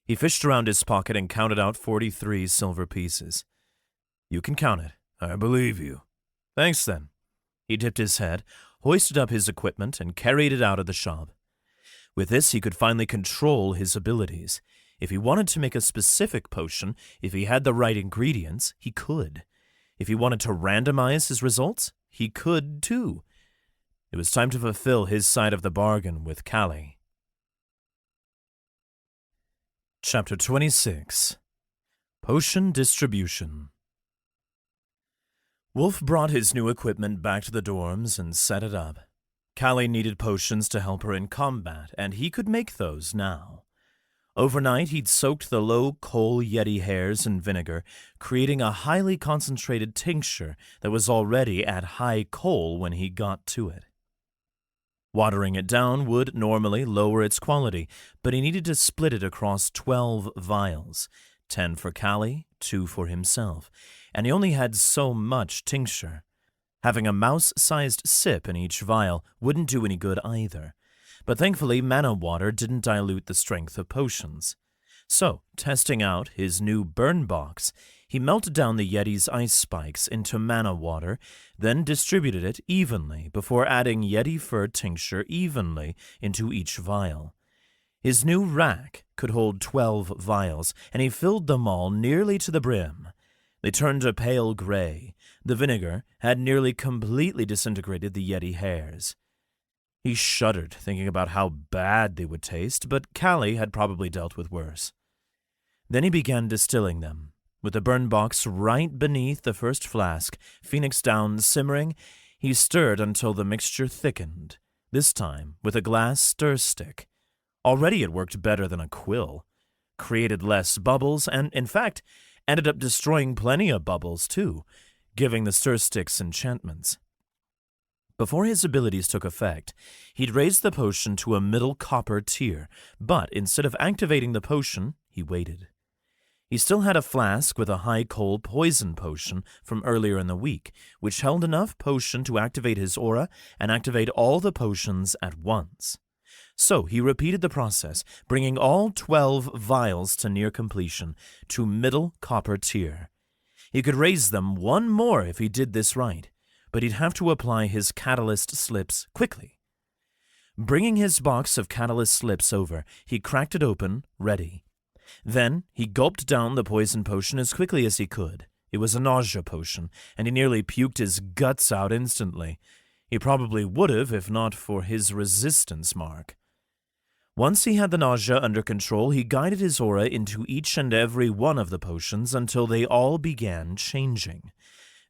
He fished around his pocket and counted out 43 silver pieces. You can count it. I believe you. Thanks, then. He dipped his head, hoisted up his equipment, and carried it out of the shop. With this, he could finally control his abilities. If he wanted to make a specific potion, if he had the right ingredients, he could. If he wanted to randomize his results, he could too. It was time to fulfill his side of the bargain with Callie. Chapter 26. Potion Distribution. Wulf brought his new equipment back to the dorms and set it up. Callie needed potions to help her in combat, and he could make those now. Overnight, he'd soaked the low coal yeti hairs in vinegar, creating a highly concentrated tincture that was already at high coal when he got to it. Watering it down would normally lower its quality, but he needed to split it across 12 vials, 10 for Callie, 2 for himself, and he only had so much tincture. Having a mouse-sized sip in each vial wouldn't do any good either, but thankfully mana water didn't dilute the strength of potions. So, testing out his new burn box, he melted down the Yeti's ice spikes into mana water, then distributed it evenly before adding Yeti fur tincture evenly into each vial. His new rack could hold 12 vials, and he filled them all nearly to the brim. They turned a pale gray. The vinegar had nearly completely disintegrated the Yeti hairs. He shuddered, thinking about how bad they would taste, but Callie had probably dealt with worse. Then he began distilling them. With the burn box right beneath the first flask, Phoenix down simmering, he stirred until the mixture thickened, this time with a glass stir stick. Already it worked better than a quill, created less bubbles, and, in fact, ended up destroying plenty of bubbles, too, giving the stir sticks enchantments. Before his abilities took effect, he'd raised the potion to a middle copper tier, but instead of activating the potion, he waited. He still had a flask with a high coal poison potion from earlier in the week, which held enough potion to activate his aura and activate all the potions at once. So he repeated the process, bringing all 12 vials to near completion, to middle copper tier. He could raise them one more if he did this right, but he'd have to apply his catalyst slips quickly. Bringing his box of catalyst slips over, he cracked it open, ready. Then he gulped down the poison potion as quickly as he could. It was a nausea potion, and he nearly puked his guts out instantly. He probably would have if not for his resistance mark. Once he had the nausea under control, he guided his aura into each and every one of the potions until they all began changing.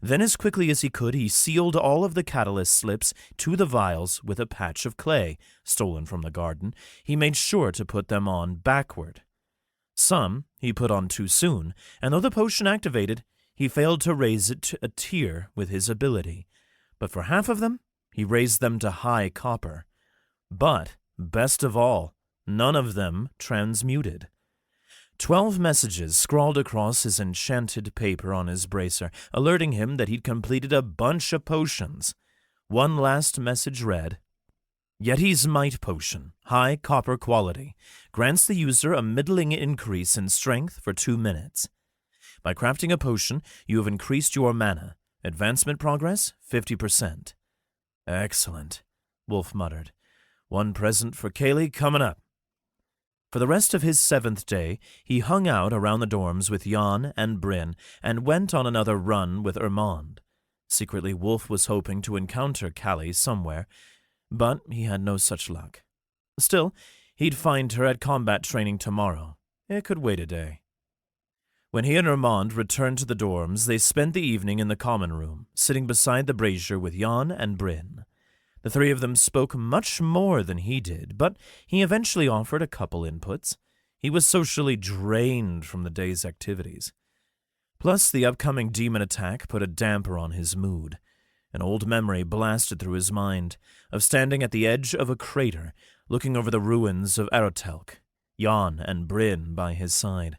Then as quickly as he could, he sealed all of the catalyst slips to the vials with a patch of clay, stolen from the garden. He made sure to put them on backward. Some he put on too soon, and though the potion activated, he failed to raise it to a tier with his ability. But for half of them, he raised them to high copper. But, best of all, none of them transmuted. 12 messages scrawled across his enchanted paper on his bracer, alerting him that he'd completed a bunch of potions. One last message read, Yeti's Might Potion, high copper quality, grants the user a middling increase in strength for 2 minutes. By crafting a potion, you have increased your mana. Advancement progress, 50%. Excellent, Wulf muttered. One present for Kaylee coming up. For the rest of his 7th day, he hung out around the dorms with Jan and Bryn and went on another run with Ermond. Secretly, Wulf was hoping to encounter Callie somewhere, but he had no such luck. Still, he'd find her at combat training tomorrow. It could wait a day. When he and Ermond returned to the dorms, they spent the evening in the common room, sitting beside the brazier with Jan and Bryn. The three of them spoke much more than he did, but he eventually offered a couple inputs. He was socially drained from the day's activities. Plus, the upcoming demon attack put a damper on his mood. An old memory blasted through his mind of standing at the edge of a crater, looking over the ruins of Arotelk, Jan and Bryn by his side.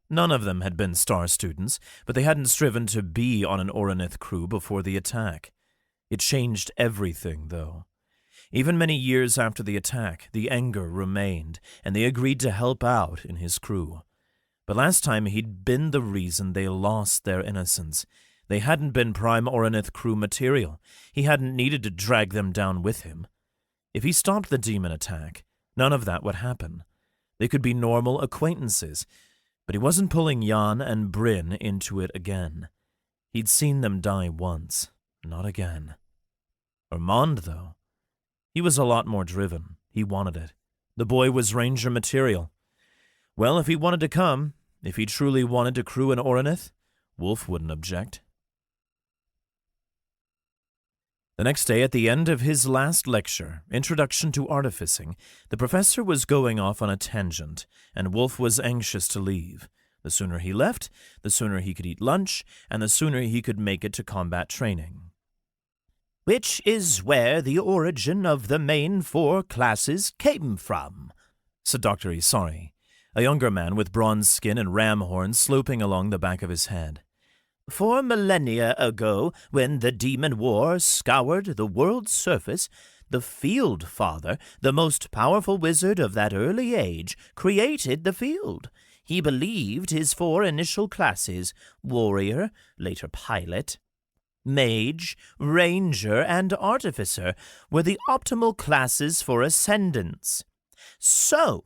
None of them had been star students, but they hadn't striven to be on an Oranith crew before the attack. It changed everything, though. Even many years after the attack, the anger remained, and they agreed to help out in his crew. But last time he'd been the reason they lost their innocence. They hadn't been Prime Oranith crew material. He hadn't needed to drag them down with him. If he stopped the demon attack, none of that would happen. They could be normal acquaintances, but he wasn't pulling Jan and Bryn into it again. He'd seen them die once, not again. Armand, though, he was a lot more driven. He wanted it. The boy was Ranger material. Well, if he wanted to come, if he truly wanted to crew an Oronith, Wulf wouldn't object. The next day, at the end of his last lecture, Introduction to Artificing, the professor was going off on a tangent, and Wulf was anxious to leave. The sooner he left, the sooner he could eat lunch, and the sooner he could make it to combat training. Which is where the origin of the main 4 classes came from, said Dr. Isari, a younger man with bronze skin and ram horns sloping along the back of his head. 4 millennia ago, when the Demon War scoured the world's surface, the Field Father, the most powerful wizard of that early age, created the field. He believed his 4 initial classes, warrior, later pilot, mage, ranger, and artificer, were the optimal classes for ascendance. So,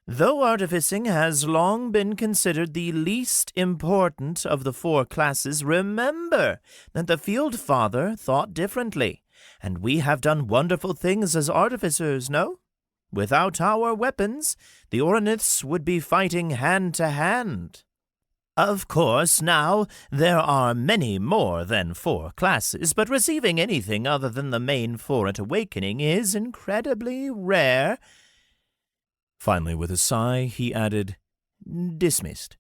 though artificing has long been considered the least important of the 4 classes, remember that the Field Father thought differently, and we have done wonderful things as artificers, no? Without our weapons, the Oroniths would be fighting hand to hand. Of course, now, there are many more than 4 classes, but receiving anything other than the main 4 at Awakening is incredibly rare. Finally, with a sigh, he added, Dismissed.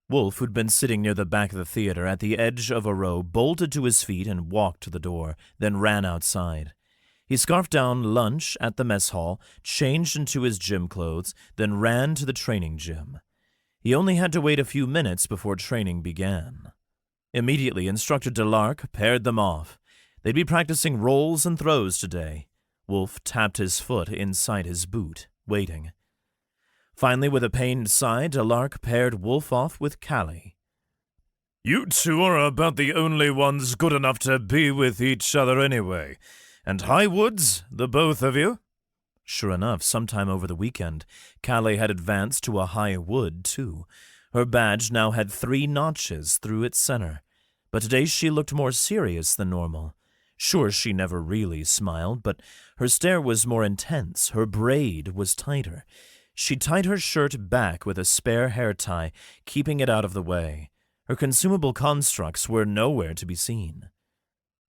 Wulf, who'd been sitting near the back of the theater at the edge of a row, bolted to his feet and walked to the door, then ran outside. He scarfed down lunch at the mess hall, changed into his gym clothes, then ran to the training gym. He only had to wait a few minutes before training began. Immediately, Instructor Delark paired them off. They'd be practicing rolls and throws today. Wulf tapped his foot inside his boot, waiting. Finally, with a pained sigh, Delark paired Wulf off with Callie. You 2 are about the only ones good enough to be with each other anyway. And Highwoods, the both of you? Sure enough, sometime over the weekend, Callie had advanced to a high wood, too. Her badge now had 3 notches through its center, but today she looked more serious than normal. Sure, she never really smiled, but her stare was more intense, her braid was tighter. She tied her shirt back with a spare hair tie, keeping it out of the way. Her consumable constructs were nowhere to be seen.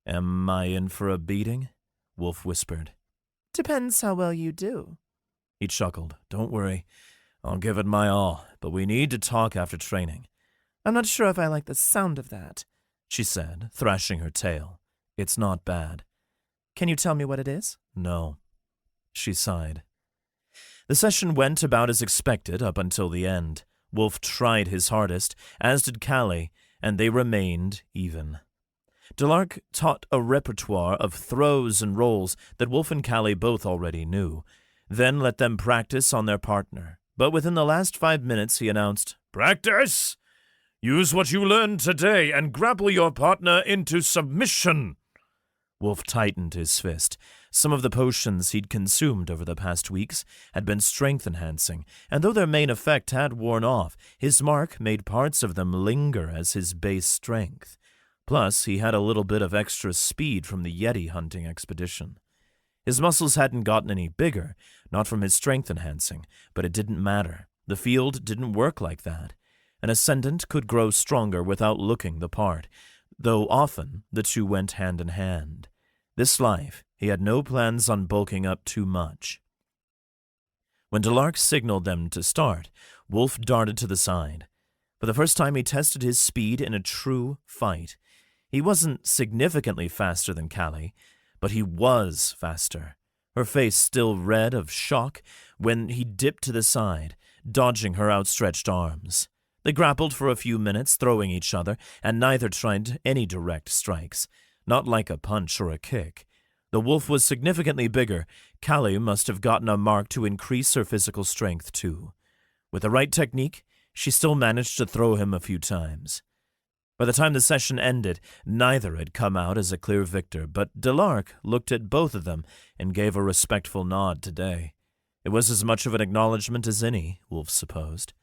"Am I in for a beating?" Wulf whispered. Depends how well you do. He chuckled. "Don't worry. I'll give it my all, but we need to talk after training." I'm not sure if I like the sound of that, she said, thrashing her tail. "It's not bad." Can you tell me what it is? "No." She sighed. The session went about as expected up until the end. Wulf tried his hardest, as did Callie, and they remained even. Delark taught a repertoire of throws and rolls that Wulf and Callie both already knew, then let them practice on their partner. But within the last 5 minutes, he announced, "Practice! Use what you learned today and grapple your partner into submission." Wulf tightened his fist. Some of the potions he'd consumed over the past weeks had been strength-enhancing, and though their main effect had worn off, his mark made parts of them linger as his base strength. Plus, he had a little bit of extra speed from the Yeti hunting expedition. His muscles hadn't gotten any bigger, not from his strength-enhancing, but it didn't matter. The field didn't work like that. An ascendant could grow stronger without looking the part, though often the two went hand in hand. This life, he had no plans on bulking up too much. When Delark signaled them to start, Wulf darted to the side. For the first time, he tested his speed in a true fight. He wasn't significantly faster than Callie, but he was faster. Her face still red of shock when he dipped to the side, dodging her outstretched arms. They grappled for a few minutes, throwing each other, and neither tried any direct strikes, not like a punch or a kick. The wolf was significantly bigger. Callie must have gotten a mark to increase her physical strength, too. With the right technique, she still managed to throw him a few times. By the time the session ended, neither had come out as a clear victor, but Delark looked at both of them and gave a respectful nod today. It was as much of an acknowledgement as any, Wulf supposed.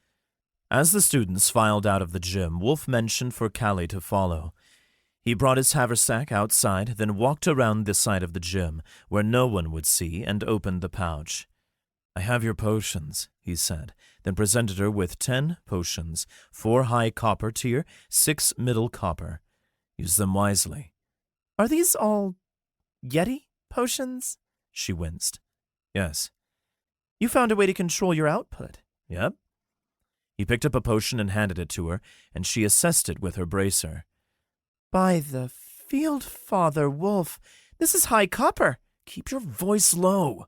As the students filed out of the gym, Wulf mentioned for Callie to follow. He brought his haversack outside, then walked around the side of the gym, where no one would see, and opened the pouch. "I have your potions," he said, then presented her with 10 potions, 4 high copper tier, 6 middle copper. "Use them wisely." Are these all Yeti potions? She winced. "Yes." You found a way to control your output. "Yep." He picked up a potion and handed it to her, and she assessed it with her bracer. By the field, Father Wulf, this is high copper. "Keep your voice low."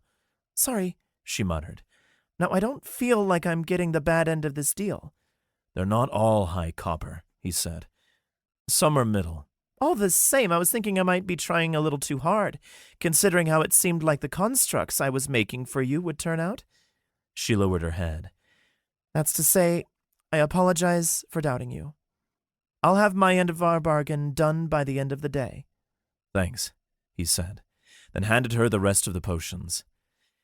Sorry, she muttered. Now, I don't feel like I'm getting the bad end of this deal. "They're not all high copper," he said. "Some are middle." All the same, I was thinking I might be trying a little too hard, considering how it seemed like the constructs I was making for you would turn out. She lowered her head. That's to say, I apologize for doubting you. I'll have my end of our bargain done by the end of the day. "Thanks," he said, then handed her the rest of the potions.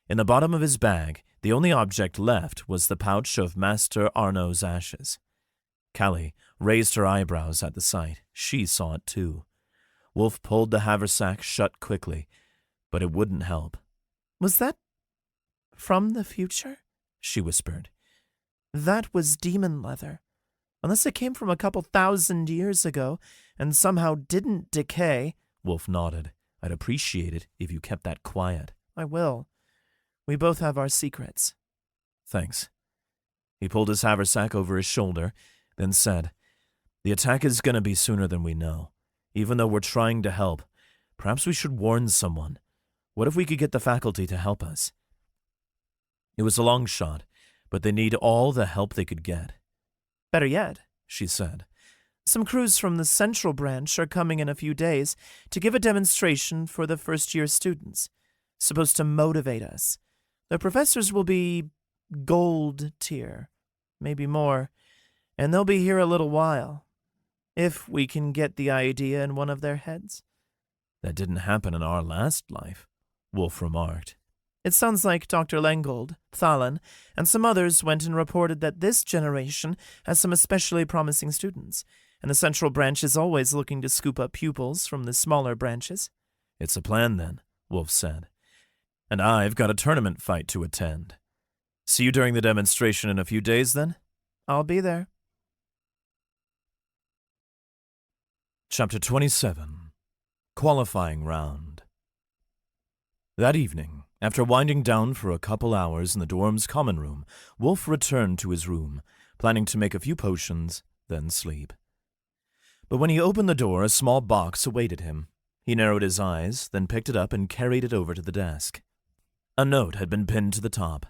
In the bottom of his bag, the only object left was the pouch of Master Arno's ashes. Callie raised her eyebrows at the sight. She saw it too. Wulf pulled the haversack shut quickly, but it wouldn't help. Was that from the future? She whispered. That was demon leather. Unless it came from a couple 1,000 years ago and somehow didn't decay. Wulf nodded. "I'd appreciate it if you kept that quiet." I will. We both have our secrets. "Thanks." He pulled his haversack over his shoulder, then said, "The attack is going to be sooner than we know. Even though we're trying to help, perhaps we should warn someone. What if we could get the faculty to help us?" It was a long shot, but they need all the help they could get. Better yet, she said. Some crews from the Central Branch are coming in a few days to give a demonstration for the first-year students. Supposed to motivate us. The professors will be gold tier, maybe more, and they'll be here a little while, if we can get the idea in one of their heads. "That didn't happen in our last life," Wulf remarked. It sounds like Dr. Lengold, Thalan, and some others went and reported that this generation has some especially promising students, and the Central Branch is always looking to scoop up pupils from the smaller branches. "It's a plan, then," Wulf said. "And I've got a tournament fight to attend. See you during the demonstration in a few days, then?" I'll be there. Chapter 27. Qualifying Round. That evening, after winding down for a couple hours in the dorm's common room, Wulf returned to his room, planning to make a few potions, then sleep. But when he opened the door, a small box awaited him. He narrowed his eyes, then picked it up and carried it over to the desk. A note had been pinned to the top.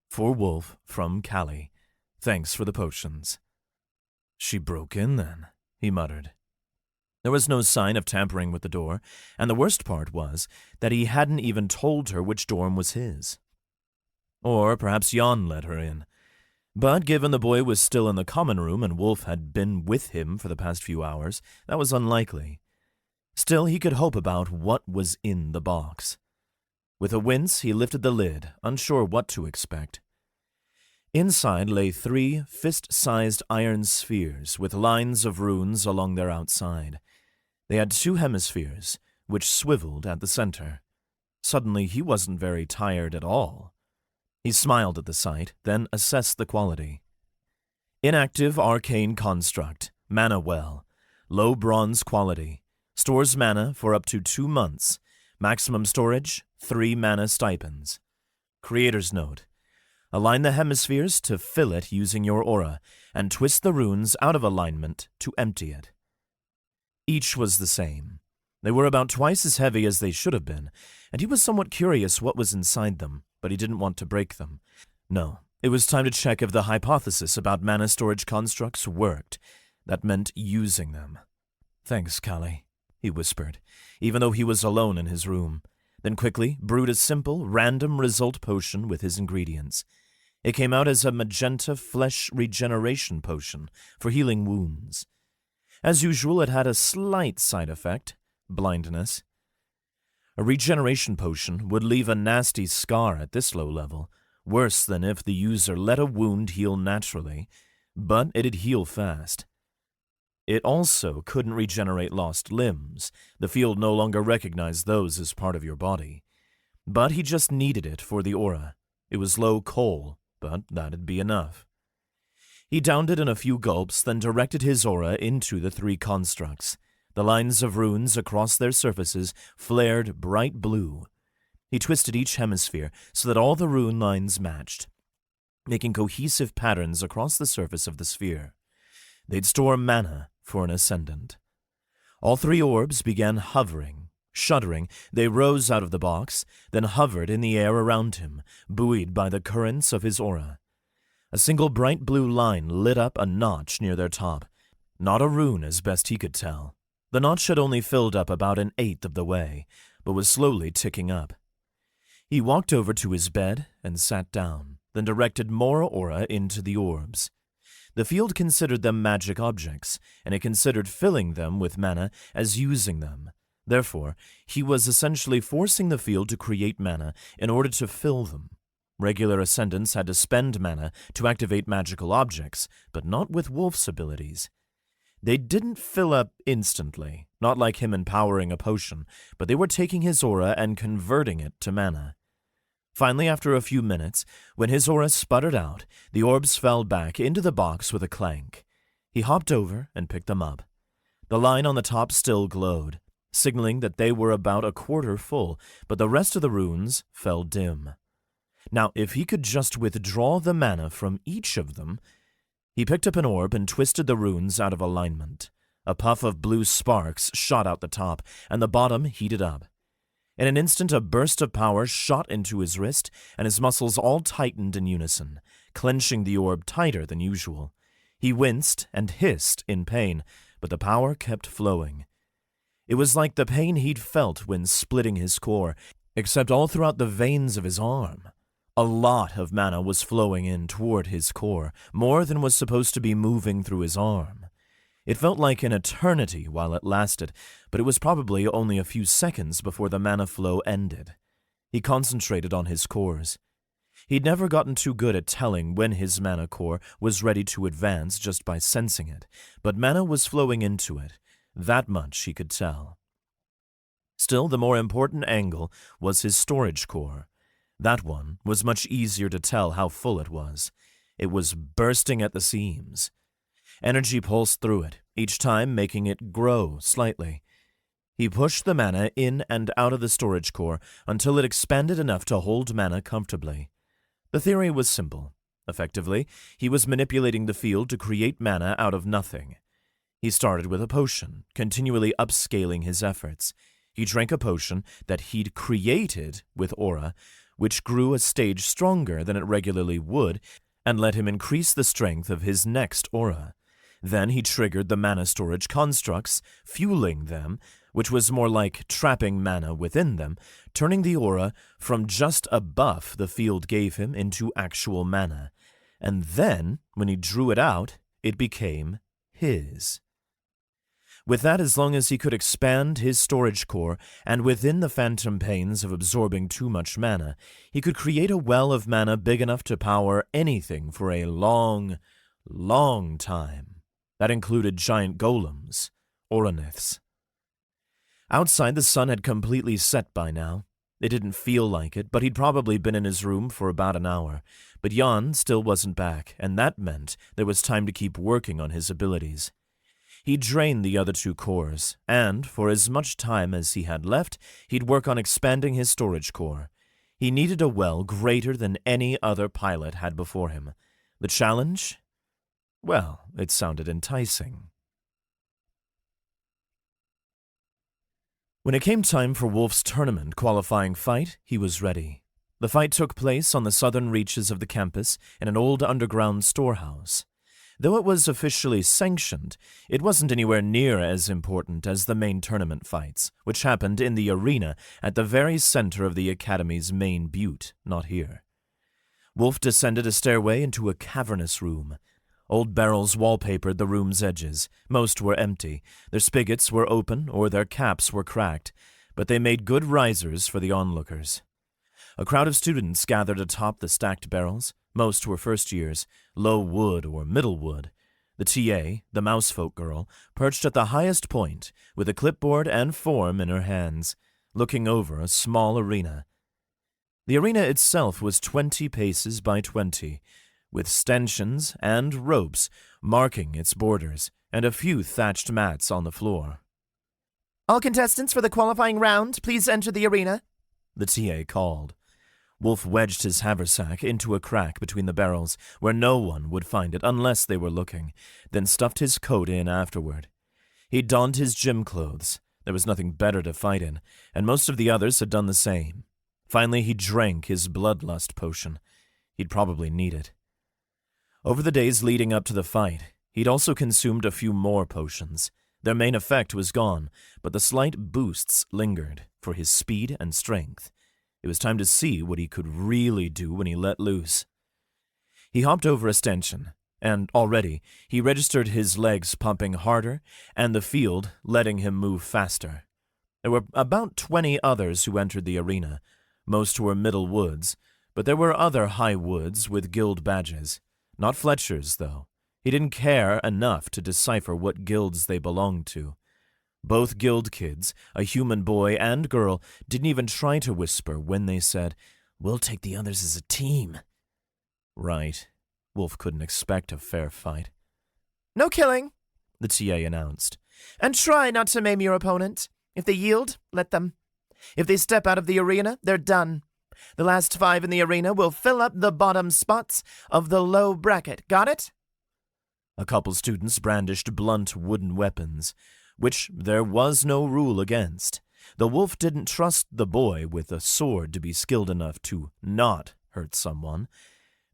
"For Wulf, from Callie. Thanks for the potions." "She broke in, then," he muttered. There was no sign of tampering with the door, and the worst part was that he hadn't even told her which dorm was his. Or perhaps Jan let her in. But given the boy was still in the common room and Wulf had been with him for the past few hours, that was unlikely. Still, he could hope about what was in the box. With a wince, he lifted the lid, unsure what to expect. Inside lay 3 fist-sized iron spheres with lines of runes along their outside. They had 2 hemispheres, which swiveled at the center. Suddenly, he wasn't very tired at all. He smiled at the sight, then assessed the quality. Inactive arcane construct, mana well, low bronze quality, stores mana for up to 2 months, maximum storage, 3 mana stipends. Creator's note. Align the hemispheres to fill it using your aura, and twist the runes out of alignment to empty it. Each was the same. They were about twice as heavy as they should have been, and he was somewhat curious what was inside them, but he didn't want to break them. No, it was time to check if the hypothesis about mana storage constructs worked. That meant using them. "Thanks, Callie," he whispered, even though he was alone in his room, then quickly brewed a simple, random result potion with his ingredients. It came out as a magenta flesh regeneration potion for healing wounds. As usual, it had a slight side effect, blindness. A regeneration potion would leave a nasty scar at this low level, worse than if the user let a wound heal naturally, but it'd heal fast. It also couldn't regenerate lost limbs. The field no longer recognized those as part of your body. But he just needed it for the aura. It was low coal, but that'd be enough. He downed it in a few gulps, then directed his aura into the 3 constructs. The lines of runes across their surfaces flared bright blue. He twisted each hemisphere so that all the rune lines matched, making cohesive patterns across the surface of the sphere. They'd store mana for an ascendant. All 3 orbs began hovering. Shuddering, they rose out of the box, then hovered in the air around him, buoyed by the currents of his aura. A single bright blue line lit up a notch near their top. Not a rune as best he could tell. The notch had only filled up about 1/8 of the way, but was slowly ticking up. He walked over to his bed and sat down, then directed more aura into the orbs. The field considered them magic objects, and it considered filling them with mana as using them. Therefore, he was essentially forcing the field to create mana in order to fill them. Regular ascendants had to spend mana to activate magical objects, but not with Wulf's abilities. They didn't fill up instantly, not like him empowering a potion, but they were taking his aura and converting it to mana. Finally, after a few minutes, when his aura sputtered out, the orbs fell back into the box with a clank. He hopped over and picked them up. The line on the top still glowed, signaling that they were about 1/4 full, but the rest of the runes fell dim. Now, if he could just withdraw the mana from each of them... He picked up an orb and twisted the runes out of alignment. A puff of blue sparks shot out the top, and the bottom heated up. In an instant, a burst of power shot into his wrist, and his muscles all tightened in unison, clenching the orb tighter than usual. He winced and hissed in pain, but the power kept flowing. It was like the pain he'd felt when splitting his core, except all throughout the veins of his arm. A lot of mana was flowing in toward his core, more than was supposed to be moving through his arm. It felt like an eternity while it lasted, but it was probably only a few seconds before the mana flow ended. He concentrated on his cores. He'd never gotten too good at telling when his mana core was ready to advance just by sensing it, but mana was flowing into it. That much he could tell. Still, the more important angle was his storage core. That one was much easier to tell how full it was. It was bursting at the seams. Energy pulsed through it, each time making it grow slightly. He pushed the mana in and out of the storage core until it expanded enough to hold mana comfortably. The theory was simple. Effectively, he was manipulating the field to create mana out of nothing. He started with a potion, continually upscaling his efforts. He drank a potion that he'd created with aura, which grew a stage stronger than it regularly would, and let him increase the strength of his next aura. Then he triggered the mana storage constructs, fueling them, which was more like trapping mana within them, turning the aura from just a buff the field gave him into actual mana. And then, when he drew it out, it became his. With that, as long as he could expand his storage core, and within the phantom pains of absorbing too much mana, he could create a well of mana big enough to power anything for a long, long time. That included giant golems, Oroniths. Outside, the sun had completely set by now. It didn't feel like it, but he'd probably been in his room for about an hour. But Jan still wasn't back, and that meant there was time to keep working on his abilities. He drained the other 2 cores, and, for as much time as he had left, he'd work on expanding his storage core. He needed a well greater than any other pilot had before him. The challenge? Well, it sounded enticing. When it came time for Wulf's tournament qualifying fight, he was ready. The fight took place on the southern reaches of the campus in an old underground storehouse. Though it was officially sanctioned, it wasn't anywhere near as important as the main tournament fights, which happened in the arena at the very center of the Academy's main butte, not here. Wulf descended a stairway into a cavernous room. Old barrels wallpapered the room's edges. Most were empty. Their spigots were open or their caps were cracked, but they made good risers for the onlookers. A crowd of students gathered atop the stacked barrels. Most were first years, low wood or middle wood. The TA, the mousefolk girl, perched at the highest point with a clipboard and form in her hands, looking over a small arena. The arena itself was 20 paces by 20, with stanchions and ropes marking its borders and a few thatched mats on the floor. All contestants for the qualifying round, please enter the arena, the TA called. Wulf wedged his haversack into a crack between the barrels where no one would find it unless they were looking, then stuffed his coat in afterward. He donned his gym clothes. There was nothing better to fight in, and most of the others had done the same. Finally, he drank his bloodlust potion. He'd probably need it. Over the days leading up to the fight, he'd also consumed a few more potions. Their main effect was gone, but the slight boosts lingered for his speed and strength. It was time to see what he could really do when he let loose. He hopped over a stanchion, and already he registered his legs pumping harder and the field letting him move faster. There were about 20 others who entered the arena. Most were middle woods, but there were other high woods with guild badges. Not Fletcher's, though. He didn't care enough to decipher what guilds they belonged to. Both guild kids, a human boy and girl, didn't even try to whisper when they said, "We'll take the others as a team." Right. Wulf couldn't expect a fair fight. No killing, the TA announced. And try not to maim your opponent. If they yield, let them. If they step out of the arena, they're done. The last 5 in the arena will fill up the bottom spots of the low bracket. Got it? A couple students brandished blunt wooden weapons, which there was no rule against. The Wulf didn't trust the boy with a sword to be skilled enough to not hurt someone.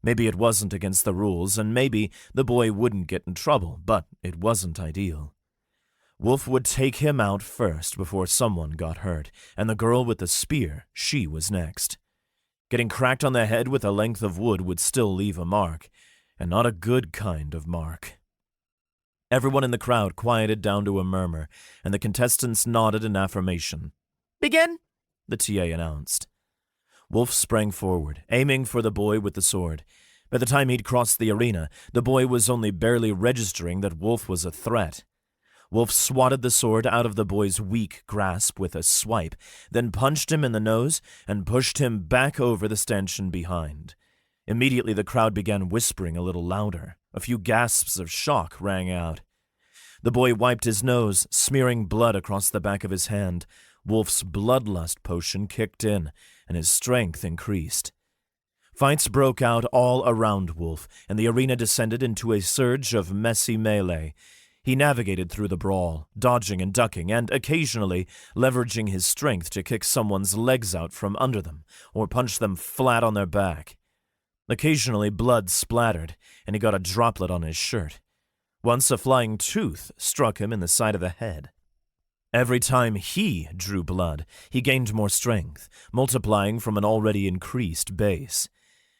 Maybe it wasn't against the rules, and maybe the boy wouldn't get in trouble, but it wasn't ideal. Wulf would take him out first before someone got hurt, and the girl with the spear, she was next. Getting cracked on the head with a length of wood would still leave a mark, and not a good kind of mark. Everyone in the crowd quieted down to a murmur, and the contestants nodded in affirmation. Begin, the TA announced. Wulf sprang forward, aiming for the boy with the sword. By the time he'd crossed the arena, the boy was only barely registering that Wulf was a threat. Wulf swatted the sword out of the boy's weak grasp with a swipe, then punched him in the nose and pushed him back over the stanchion behind. Immediately the crowd began whispering a little louder. A few gasps of shock rang out. The boy wiped his nose, smearing blood across the back of his hand. Wulf's bloodlust potion kicked in, and his strength increased. Fights broke out all around Wulf, and the arena descended into a surge of messy melee. He navigated through the brawl, dodging and ducking, and occasionally leveraging his strength to kick someone's legs out from under them, or punch them flat on their back. Occasionally blood splattered, and he got a droplet on his shirt. Once a flying tooth struck him in the side of the head. Every time he drew blood, he gained more strength, multiplying from an already increased base.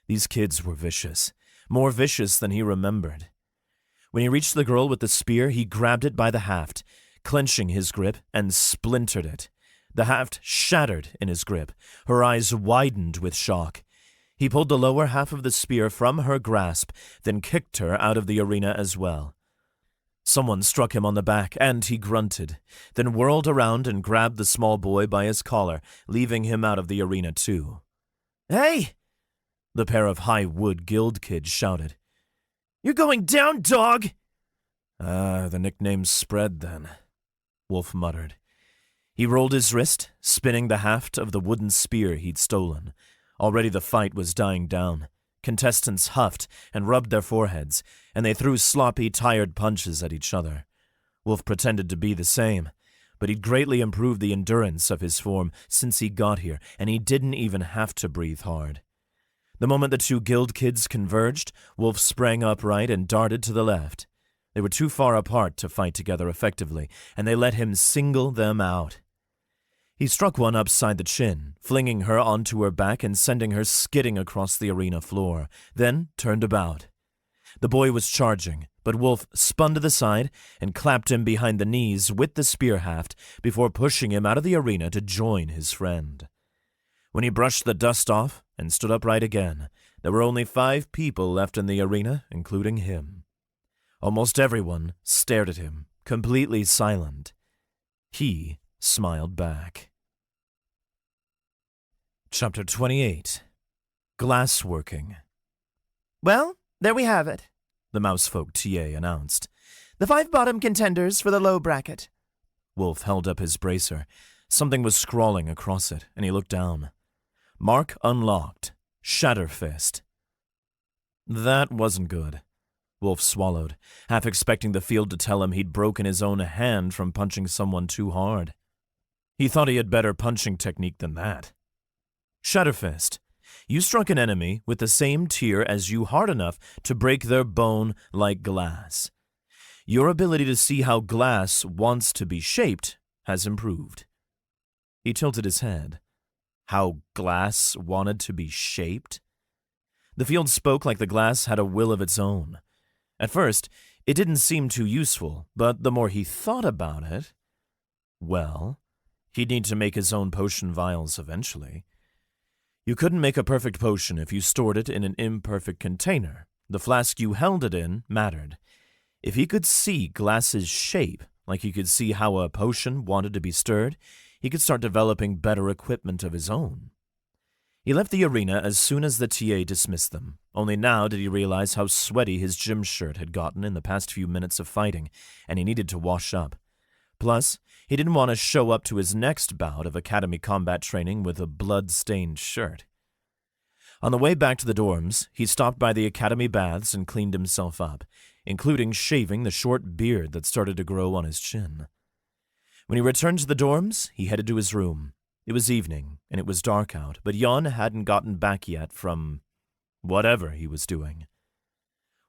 These kids were vicious, more vicious than he remembered. When he reached the girl with the spear, he grabbed it by the haft, clenching his grip, and splintered it. The haft shattered in his grip. Her eyes widened with shock. He pulled the lower half of the spear from her grasp, then kicked her out of the arena as well. Someone struck him on the back, and he grunted, then whirled around and grabbed the small boy by his collar, leaving him out of the arena too. Hey! The pair of high wood guild kids shouted. You're going down, dog! The nickname's spread then, Wulf muttered. He rolled his wrist, spinning the haft of the wooden spear he'd stolen. Already the fight was dying down. Contestants huffed and rubbed their foreheads, and they threw sloppy, tired punches at each other. Wulf pretended to be the same, but he'd greatly improved the endurance of his form since he got here, and he didn't even have to breathe hard. The moment the two guild kids converged, Wulf sprang upright and darted to the left. They were too far apart to fight together effectively, and they let him single them out. He struck one upside the chin, flinging her onto her back and sending her skidding across the arena floor, then turned about. The boy was charging, but Wulf spun to the side and clapped him behind the knees with the spear haft before pushing him out of the arena to join his friend. When he brushed the dust off and stood upright again, There were only 5 people left in the arena, including him. Almost everyone stared at him, completely silent. He smiled back. Chapter 28. Glassworking. Well, there we have it, The Mousefolk TA announced. the 5 bottom contenders for the low bracket. Wulf held up his bracer. Something was scrawling across it, and he looked down. Mark unlocked. Shatterfist. That wasn't good. Wulf swallowed, half expecting the field to tell him he'd broken his own hand from punching someone too hard. He thought he had better punching technique than that. Shatterfist. You struck an enemy with the same tier as you hard enough to break their bone like glass. Your ability to see how glass wants to be shaped has improved. He tilted his head. How glass wanted to be shaped? The field spoke like the glass had a will of its own. At first, it didn't seem too useful, but the more he thought about it, well, he'd need to make his own potion vials eventually. You couldn't make a perfect potion if you stored it in an imperfect container. The flask you held it in mattered. If he could see glass's shape, like he could see how a potion wanted to be stirred, he could start developing better equipment of his own. He left the arena as soon as the TA dismissed them. Only now did he realize how sweaty his gym shirt had gotten in the past few minutes of fighting, and he needed to wash up. Plus, he didn't want to show up to his next bout of academy combat training with a blood-stained shirt. On the way back to the dorms, he stopped by the academy baths and cleaned himself up, including shaving the short beard that started to grow on his chin. When he returned to the dorms, he headed to his room. It was evening, and it was dark out, but Jan hadn't gotten back yet from whatever he was doing.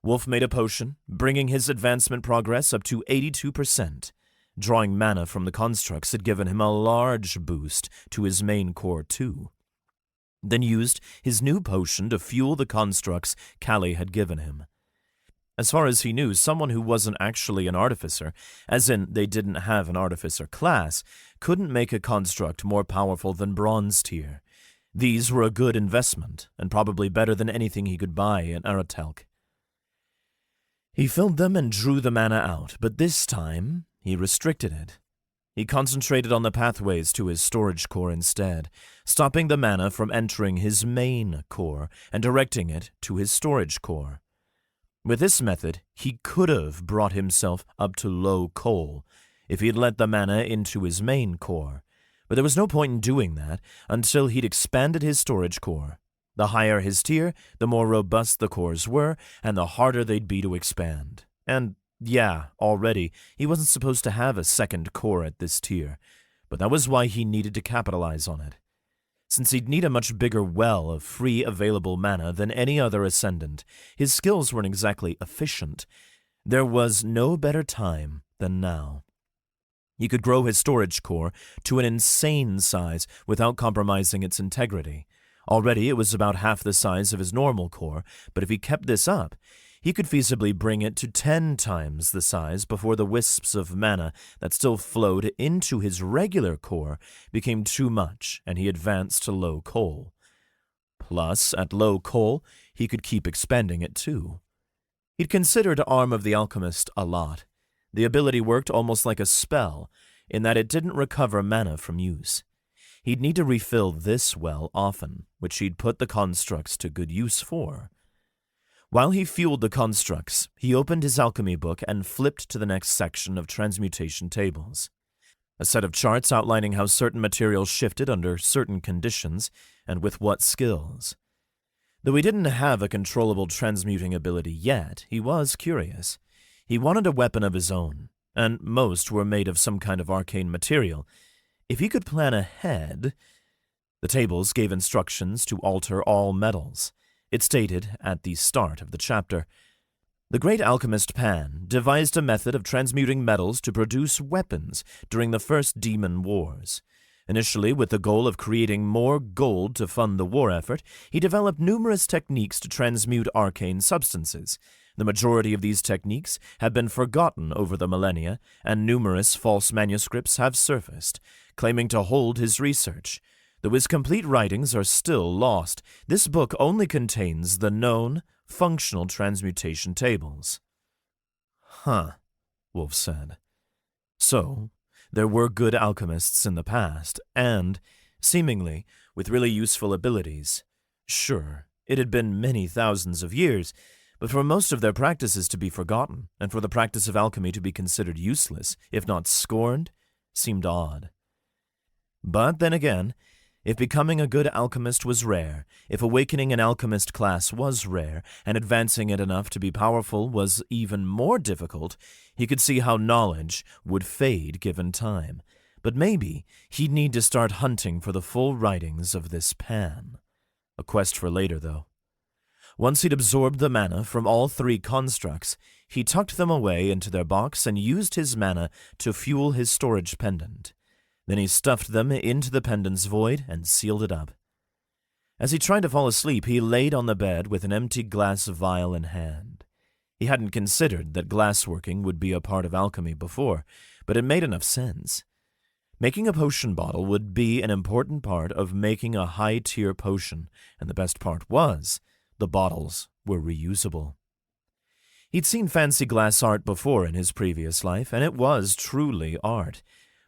Wulf made a potion, bringing his advancement progress up to 82%. Drawing mana from the constructs had given him a large boost to his main core too. Then used his new potion to fuel the constructs Callie had given him. As far as he knew, someone who wasn't actually an artificer, as in they didn't have an artificer class, couldn't make a construct more powerful than bronze tier. These were a good investment, and probably better than anything he could buy in Aratelk. He filled them and drew the mana out, but this time he restricted it. He concentrated on the pathways to his storage core instead, stopping the mana from entering his main core and directing it to his storage core. With this method, he could have brought himself up to low coal if he had let the mana into his main core, but there was no point in doing that until he'd expanded his storage core. The higher his tier, the more robust the cores were, and the harder they'd be to expand. And yeah, already, he wasn't supposed to have a second core at this tier, but that was why he needed to capitalize on it. Since he'd need a much bigger well of free available mana than any other Ascendant, his skills weren't exactly efficient. There was no better time than now. He could grow his storage core to an insane size without compromising its integrity. Already it was about half the size of his normal core, but if he kept this up, he could feasibly bring it to 10 times the size before the wisps of mana that still flowed into his regular core became too much and he advanced to low coal. Plus, at low coal, he could keep expanding it too. He'd considered Arm of the Alchemist a lot. The ability worked almost like a spell, in that it didn't recover mana from use. He'd need to refill this well often, which he'd put the constructs to good use for. While he fueled the constructs, he opened his alchemy book and flipped to the next section of transmutation tables. A set of charts outlining how certain materials shifted under certain conditions and with what skills. Though he didn't have a controllable transmuting ability yet, he was curious. He wanted a weapon of his own, and most were made of some kind of arcane material. If he could plan ahead... The tables gave instructions to alter all metals. It stated at the start of the chapter, the great alchemist Pan devised a method of transmuting metals to produce weapons during the first demon wars. Initially, with the goal of creating more gold to fund the war effort, he developed numerous techniques to transmute arcane substances. The majority of these techniques have been forgotten over the millennia, and numerous false manuscripts have surfaced, claiming to hold his research. Though his complete writings are still lost, this book only contains the known, functional transmutation tables. Huh, Wulf said. So, there were good alchemists in the past, and, seemingly, with really useful abilities. Sure, it had been many thousands of years, but for most of their practices to be forgotten, and for the practice of alchemy to be considered useless, if not scorned, seemed odd. But then again, if becoming a good alchemist was rare, if awakening an alchemist class was rare, and advancing it enough to be powerful was even more difficult, he could see how knowledge would fade given time. But maybe he'd need to start hunting for the full writings of this Pan. A quest for later, though. Once he'd absorbed the mana from all three constructs, he tucked them away into their box and used his mana to fuel his storage pendant. Then he stuffed them into the pendant's void and sealed it up. As he tried to fall asleep, he laid on the bed with an empty glass vial in hand. He hadn't considered that glassworking would be a part of alchemy before, but it made enough sense. Making a potion bottle would be an important part of making a high-tier potion, and the best part was, the bottles were reusable. He'd seen fancy glass art before in his previous life, and it was truly art.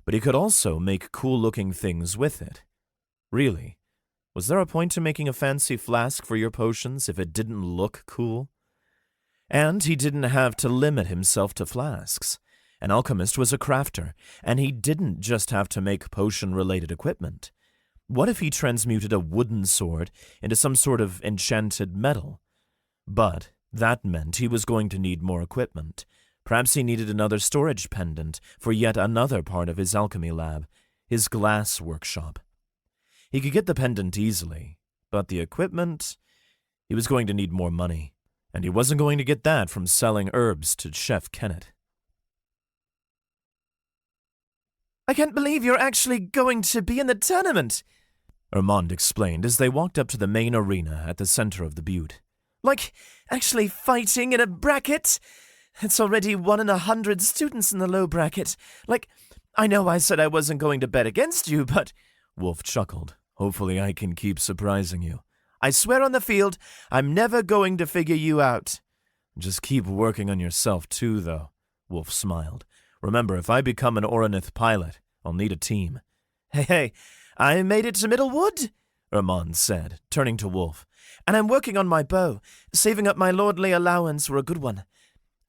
But he could also make cool-looking things with it. Really, was there a point to making a fancy flask for your potions if it didn't look cool? And he didn't have to limit himself to flasks. An alchemist was a crafter, and he didn't just have to make potion-related equipment. What if he transmuted a wooden sword into some sort of enchanted metal? But that meant he was going to need more equipment. Perhaps he needed another storage pendant for yet another part of his alchemy lab, his glass workshop. He could get the pendant easily, but the equipment, he was going to need more money, and he wasn't going to get that from selling herbs to Chef Kennett. I can't believe you're actually going to be in the tournament, Armand explained as they walked up to the main arena at the center of the butte. Like, actually fighting in a bracket? It's already 1 in 100 students in the low bracket. Like, I know I said I wasn't going to bet against you, but... Wulf chuckled. Hopefully I can keep surprising you. I swear on the field, I'm never going to figure you out. Just keep working on yourself too, though, Wulf smiled. Remember, if I become an Oranith pilot, I'll need a team. Hey, I made it to Middlewood, Armand said, turning to Wulf. And I'm working on my bow, saving up my lordly allowance for a good one.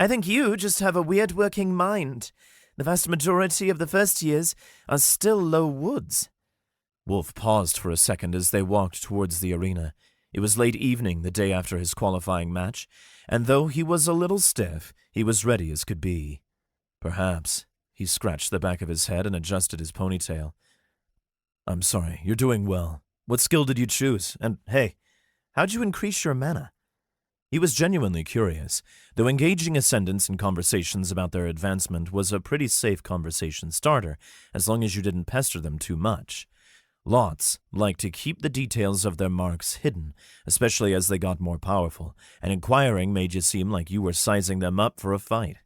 I think you just have a weird working mind. The vast majority of the first years are still low woods. Wulf paused for a second as they walked towards the arena. It was late evening the day after his qualifying match, and though he was a little stiff, he was ready as could be. Perhaps. He scratched the back of his head and adjusted his ponytail. I'm sorry, you're doing well. What skill did you choose? And hey, how'd you increase your mana? He was genuinely curious, though engaging ascendants in conversations about their advancement was a pretty safe conversation starter, as long as you didn't pester them too much. Lots liked to keep the details of their marks hidden, especially as they got more powerful, and inquiring made you seem like you were sizing them up for a fight.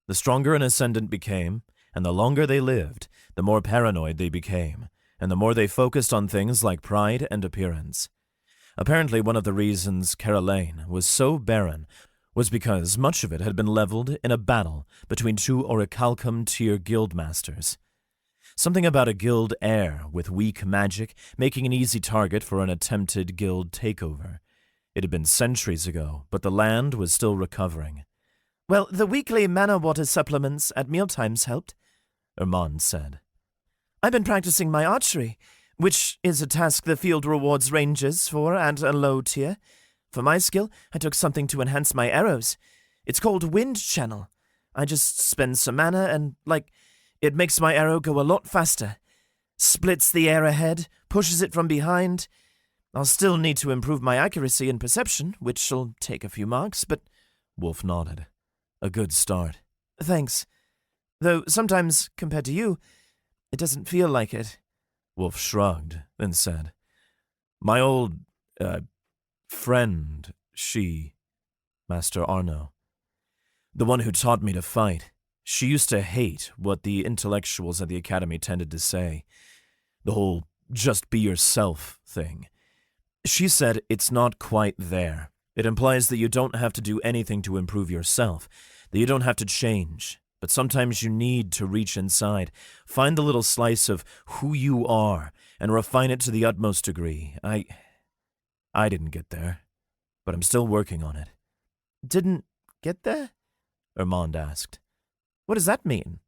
The stronger an ascendant became, and the longer they lived, the more paranoid they became, and the more they focused on things like pride and appearance. Apparently one of the reasons Caroline was so barren was because much of it had been leveled in a battle between two Orichalcum tier guildmasters. Something about a guild heir with weak magic making an easy target for an attempted guild takeover. It had been centuries ago, but the land was still recovering. Well, the weekly mana water supplements at mealtimes helped, Armand said. I've been practicing my archery, which is a task the field rewards rangers for at a low tier. For my skill, I took something to enhance my arrows. It's called Wind Channel. I just spend some mana and, it makes my arrow go a lot faster. Splits the air ahead, pushes it from behind. I'll still need to improve my accuracy and perception, which'll take a few marks, but... Wulf nodded. A good start. Thanks. Though sometimes, compared to you, it doesn't feel like it. Wulf shrugged, then said, My old, friend, Master Arno. The one who taught me to fight. She used to hate what the intellectuals at the Academy tended to say. The whole just be yourself thing. She said it's not quite there. It implies that you don't have to do anything to improve yourself, that you don't have to change, but sometimes you need to reach inside, find the little slice of who you are, and refine it to the utmost degree. I didn't get there, but I'm still working on it. Didn't get there? Armand asked. What does that mean?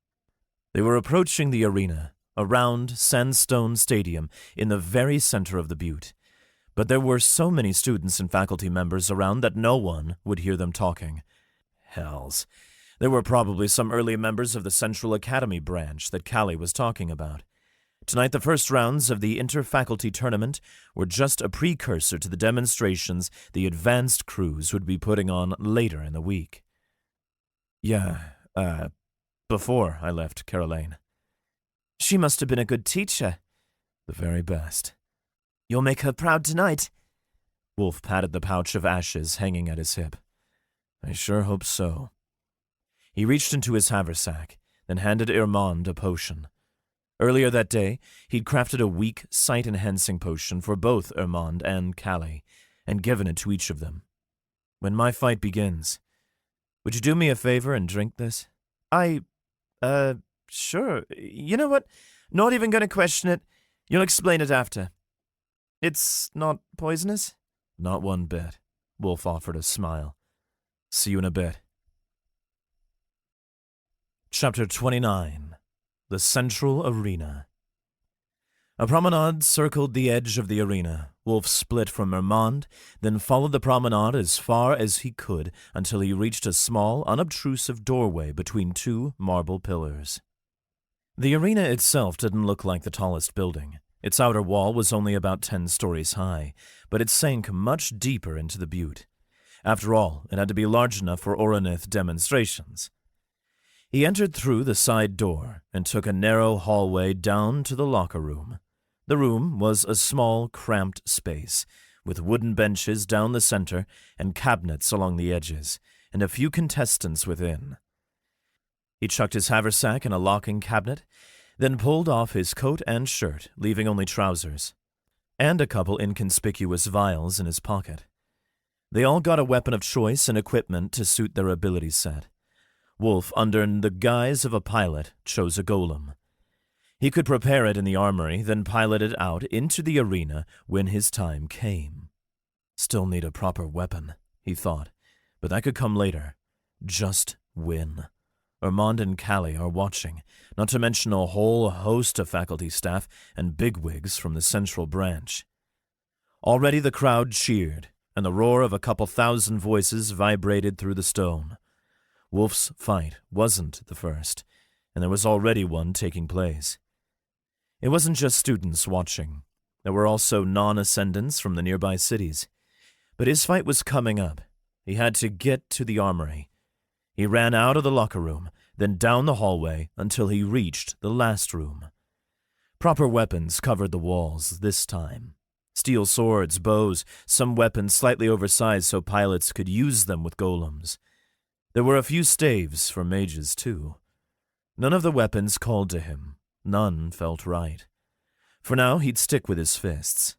They were approaching the arena, a round, sandstone stadium in the very center of the butte. But there were so many students and faculty members around that no one would hear them talking. Hells. There were probably some early members of the Central Academy branch that Callie was talking about. Tonight, the first rounds of the inter-faculty tournament were just a precursor to the demonstrations the advanced crews would be putting on later in the week. Before I left Caroline. She must have been a good teacher. The very best. You'll make her proud tonight. Wulf patted the pouch of ashes hanging at his hip. I sure hope so. He reached into his haversack, then handed Armand a potion. Earlier that day, he'd crafted a weak, sight-enhancing potion for both Armand and Callie, and given it to each of them. When my fight begins, would you do me a favor and drink this? Sure. You know what? Not even gonna question it. You'll explain it after. It's not poisonous? Not one bit. Wulf offered a smile. See you in a bit. Chapter 29. The Central Arena. A promenade circled the edge of the arena. Wulf split from Armand, then followed the promenade as far as he could until he reached a small, unobtrusive doorway between two marble pillars. The arena itself didn't look like the tallest building. Its outer wall was only about 10 stories high, but it sank much deeper into the butte. After all, it had to be large enough for Oronith demonstrations. He entered through the side door and took a narrow hallway down to the locker room. The room was a small, cramped space, with wooden benches down the center and cabinets along the edges, and a few contestants within. He chucked his haversack in a locking cabinet, then pulled off his coat and shirt, leaving only trousers, and a couple inconspicuous vials in his pocket. They all got a weapon of choice and equipment to suit their ability set. Wulf, under the guise of a pilot, chose a golem. He could prepare it in the armory, then pilot it out into the arena when his time came. Still need a proper weapon, he thought, but that could come later. Just win. Armand and Callie are watching, not to mention a whole host of faculty staff and bigwigs from the central branch. Already the crowd cheered, and the roar of a couple thousand voices vibrated through the stone. Wulf's fight wasn't the first, and there was already one taking place. It wasn't just students watching. There were also non-ascendants from the nearby cities. But his fight was coming up. He had to get to the armory. He ran out of the locker room, then down the hallway until he reached the last room. Proper weapons covered the walls this time. Steel swords, bows, some weapons slightly oversized so pilots could use them with golems. There were a few staves for mages, too. None of the weapons called to him. None felt right. For now, he'd stick with his fists.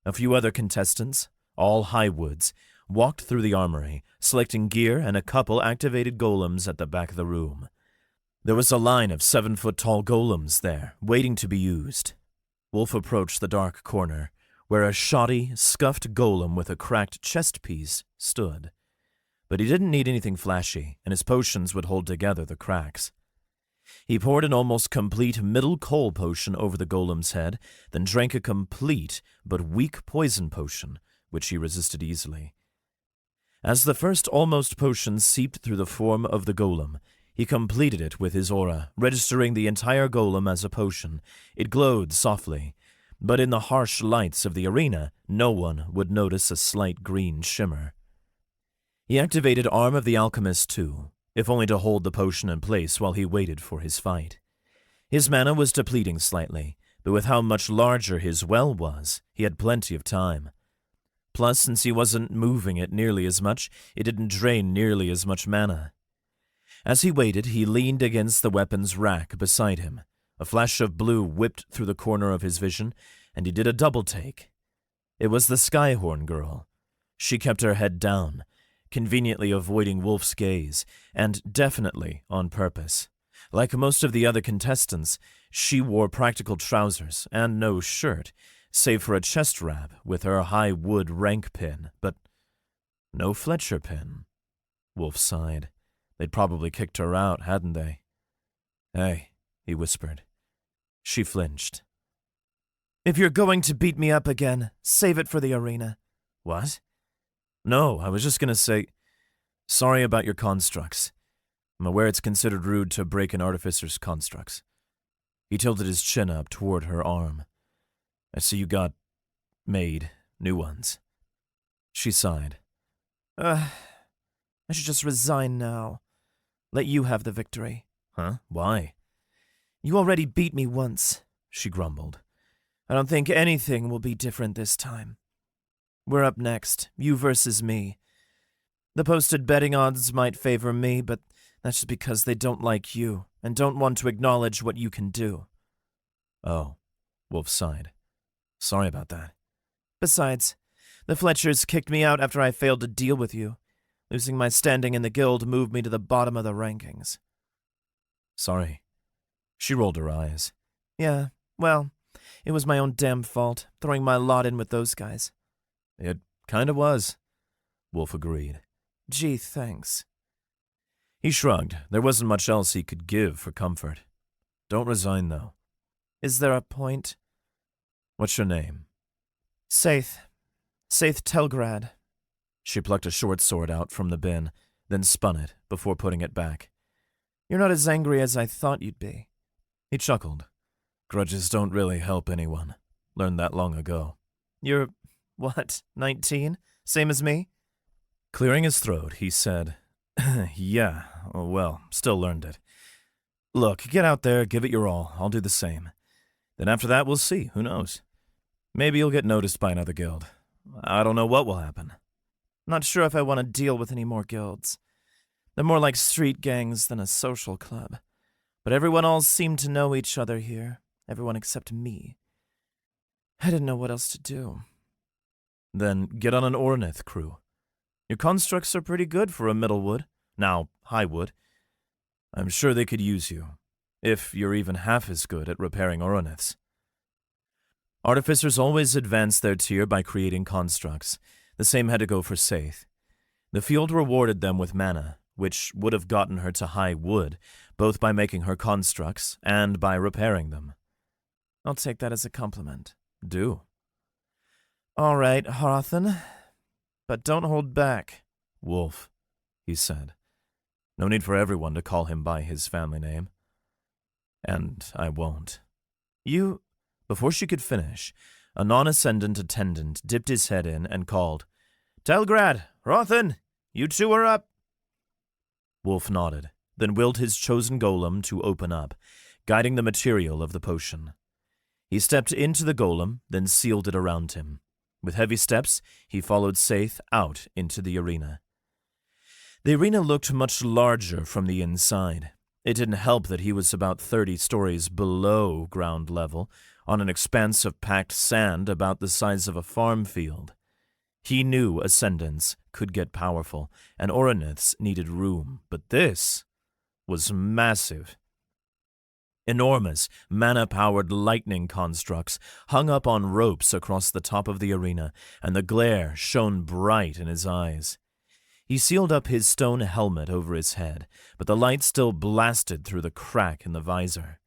A few other contestants, all Highwoods, walked through the armory, selecting gear and a couple activated golems at the back of the room. There was a line of 7-foot-tall golems there, waiting to be used. Wulf approached the dark corner, where a shoddy, scuffed golem with a cracked chest piece stood. But he didn't need anything flashy, and his potions would hold together the cracks. He poured an almost complete middle coal potion over the golem's head, then drank a complete but weak poison potion, which he resisted easily. As the first almost potion seeped through the form of the golem, he completed it with his aura, registering the entire golem as a potion. It glowed softly, but in the harsh lights of the arena, no one would notice a slight green shimmer. He activated Arm of the Alchemist too, if only to hold the potion in place while he waited for his fight. His mana was depleting slightly, but with how much larger his well was, he had plenty of time. Plus, since he wasn't moving it nearly as much, it didn't drain nearly as much mana. As he waited, he leaned against the weapon's rack beside him. A flash of blue whipped through the corner of his vision, and he did a double take. It was the Skyhorn girl. She kept her head down, conveniently avoiding Wulf's gaze, and definitely on purpose. Like most of the other contestants, she wore practical trousers and no shirt, save for a chest wrap with her high wood rank pin, but no Fletcher pin. Wulf sighed. They'd probably kicked her out, hadn't they? Hey, he whispered. She flinched. If you're going to beat me up again, save it for the arena. What? No, I was just gonna say, sorry about your constructs. I'm aware it's considered rude to break an artificer's constructs. He tilted his chin up toward her arm. I see you got made new ones. She sighed. I should just resign now. Let you have the victory. Huh? Why? You already beat me once, she grumbled. I don't think anything will be different this time. We're up next, you versus me. The posted betting odds might favor me, but that's just because they don't like you and don't want to acknowledge what you can do. Oh, Wulf sighed. Sorry about that. Besides, the Fletchers kicked me out after I failed to deal with you. Losing my standing in the guild moved me to the bottom of the rankings. Sorry. She rolled her eyes. Yeah, well, it was my own damn fault, throwing my lot in with those guys. It kinda was, Wulf agreed. Gee, thanks. He shrugged. There wasn't much else he could give for comfort. Don't resign, though. Is there a point? What's your name? Saith Telgrad. She plucked a short sword out from the bin, then spun it before putting it back. You're not as angry as I thought you'd be. He chuckled. Grudges don't really help anyone. Learned that long ago. You're, what, 19? Same as me? Clearing his throat, he said, Yeah, well, still learned it. Look, get out there, give it your all. I'll do the same. Then after that, we'll see. Who knows? Maybe you'll get noticed by another guild. I don't know what will happen. Not sure if I want to deal with any more guilds. They're more like street gangs than a social club. But everyone all seemed to know each other here. Everyone except me. I didn't know what else to do. Then get on an Ornith crew. Your constructs are pretty good for a Middlewood. Now, Highwood. I'm sure they could use you, if you're even half as good at repairing Orniths. Artificers always advanced their tier by creating constructs. The same had to go for Saith. The field rewarded them with mana, which would have gotten her to High Wood, both by making her constructs and by repairing them. I'll take that as a compliment. Do. All right, Hothen. But don't hold back. Wulf, he said. No need for everyone to call him by his family name. And I won't. You... Before she could finish, a non-ascendant attendant dipped his head in and called, Telgrad, Hothen, you two are up. Wulf nodded, then willed his chosen golem to open up, guiding the material of the potion. He stepped into the golem, then sealed it around him. With heavy steps, he followed Saith out into the arena. The arena looked much larger from the inside. It didn't help that he was about 30 stories below ground level, on an expanse of packed sand about the size of a farm field. He knew ascendants could get powerful, and Orniths needed room, but this was massive. Enormous, mana-powered lightning constructs hung up on ropes across the top of the arena, and the glare shone bright in his eyes. He sealed up his stone helmet over his head, but the light still blasted through the crack in the visor.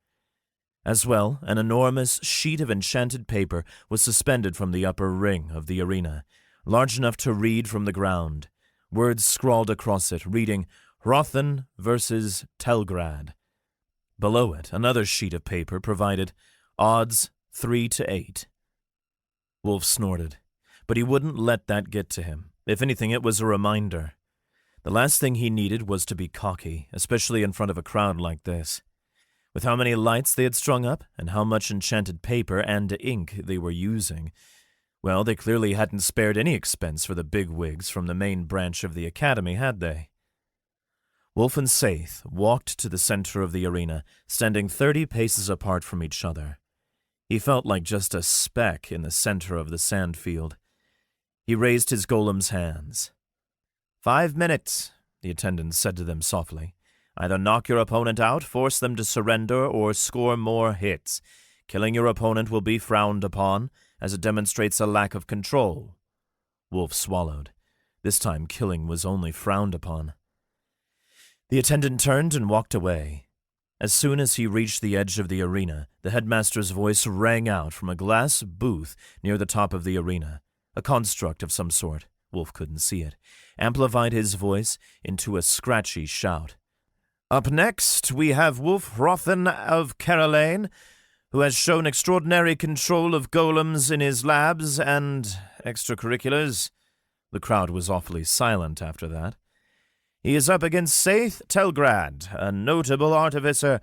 As well, an enormous sheet of enchanted paper was suspended from the upper ring of the arena, large enough to read from the ground, words scrawled across it reading, Hothen versus Telgrad. Below it, another sheet of paper provided odds 3 to 8. Wulf snorted, but he wouldn't let that get to him. If anything, it was a reminder. The last thing he needed was to be cocky, especially in front of a crowd like this. With how many lights they had strung up, and how much enchanted paper and ink they were using, well, they clearly hadn't spared any expense for the bigwigs from the main branch of the Academy, had they? Wulf and Saith walked to the center of the arena, standing 30 paces apart from each other. He felt like just a speck in the center of the sand field. He raised his golem's hands. 5 minutes, the attendant said to them softly. Either knock your opponent out, force them to surrender, or score more hits. Killing your opponent will be frowned upon, as it demonstrates a lack of control. Wulf swallowed. This time killing was only frowned upon. The attendant turned and walked away. As soon as he reached the edge of the arena, the headmaster's voice rang out from a glass booth near the top of the arena. A construct of some sort, Wulf couldn't see it, amplified his voice into a scratchy shout. Up next, we have Wulf Rothen of Keralane, who has shown extraordinary control of golems in his labs and extracurriculars. The crowd was awfully silent after that. He is up against Fate Telgrad, a notable artificer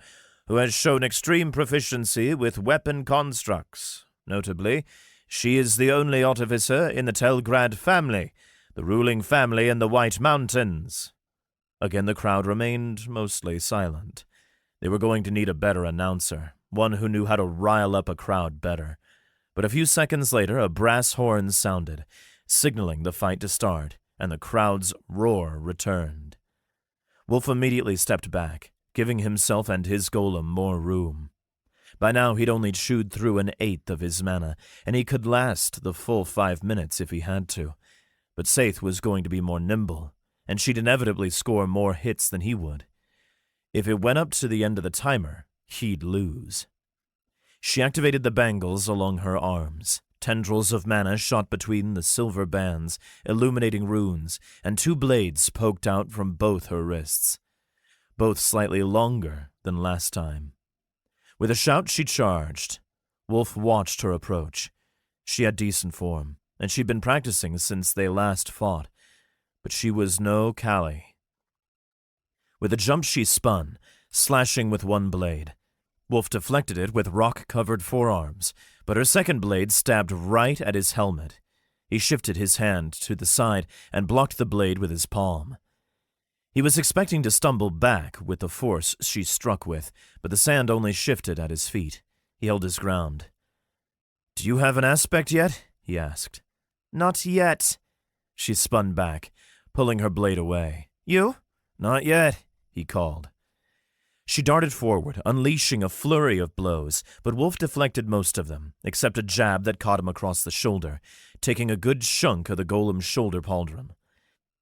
who has shown extreme proficiency with weapon constructs. Notably, she is the only artificer in the Telgrad family, the ruling family in the White Mountains. Again, the crowd remained mostly silent. They were going to need a better announcer, one who knew how to rile up a crowd better. But a few seconds later, a brass horn sounded, signaling the fight to start, and the crowd's roar returned. Wulf immediately stepped back, giving himself and his golem more room. By now he'd only chewed through 1/8 of his mana, and he could last the full 5 minutes if he had to. But Fate was going to be more nimble, and she'd inevitably score more hits than he would. If it went up to the end of the timer, he'd lose. She activated the bangles along her arms. Tendrils of mana shot between the silver bands, illuminating runes, and 2 blades poked out from both her wrists, both slightly longer than last time. With a shout, she charged. Wulf watched her approach. She had decent form, and she'd been practicing since they last fought, but she was no Callie. With a jump, she spun, slashing with one blade. Wulf deflected it with rock-covered forearms, but her second blade stabbed right at his helmet. He shifted his hand to the side and blocked the blade with his palm. He was expecting to stumble back with the force she struck with, but the sand only shifted at his feet. He held his ground. "Do you have an aspect yet?" he asked. "Not yet." She spun back, pulling her blade away. "You?" "Not yet," he called. She darted forward, unleashing a flurry of blows, but Wulf deflected most of them, except a jab that caught him across the shoulder, taking a good chunk of the golem's shoulder pauldron.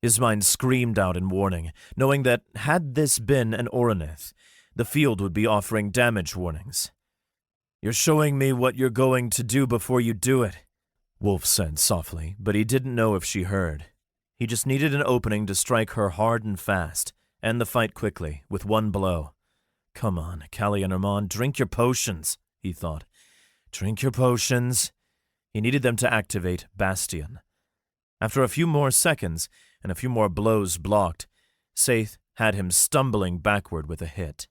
His mind screamed out in warning, knowing that, had this been an Oronith, the field would be offering damage warnings. "You're showing me what you're going to do before you do it," Wulf said softly, but he didn't know if she heard. He just needed an opening to strike her hard and fast, end the fight quickly, with one blow. "Come on, Callie and Hermon, drink your potions," he thought. "Drink your potions." He needed them to activate Bastion. After a few more seconds, and a few more blows blocked, Fate had him stumbling backward with a hit.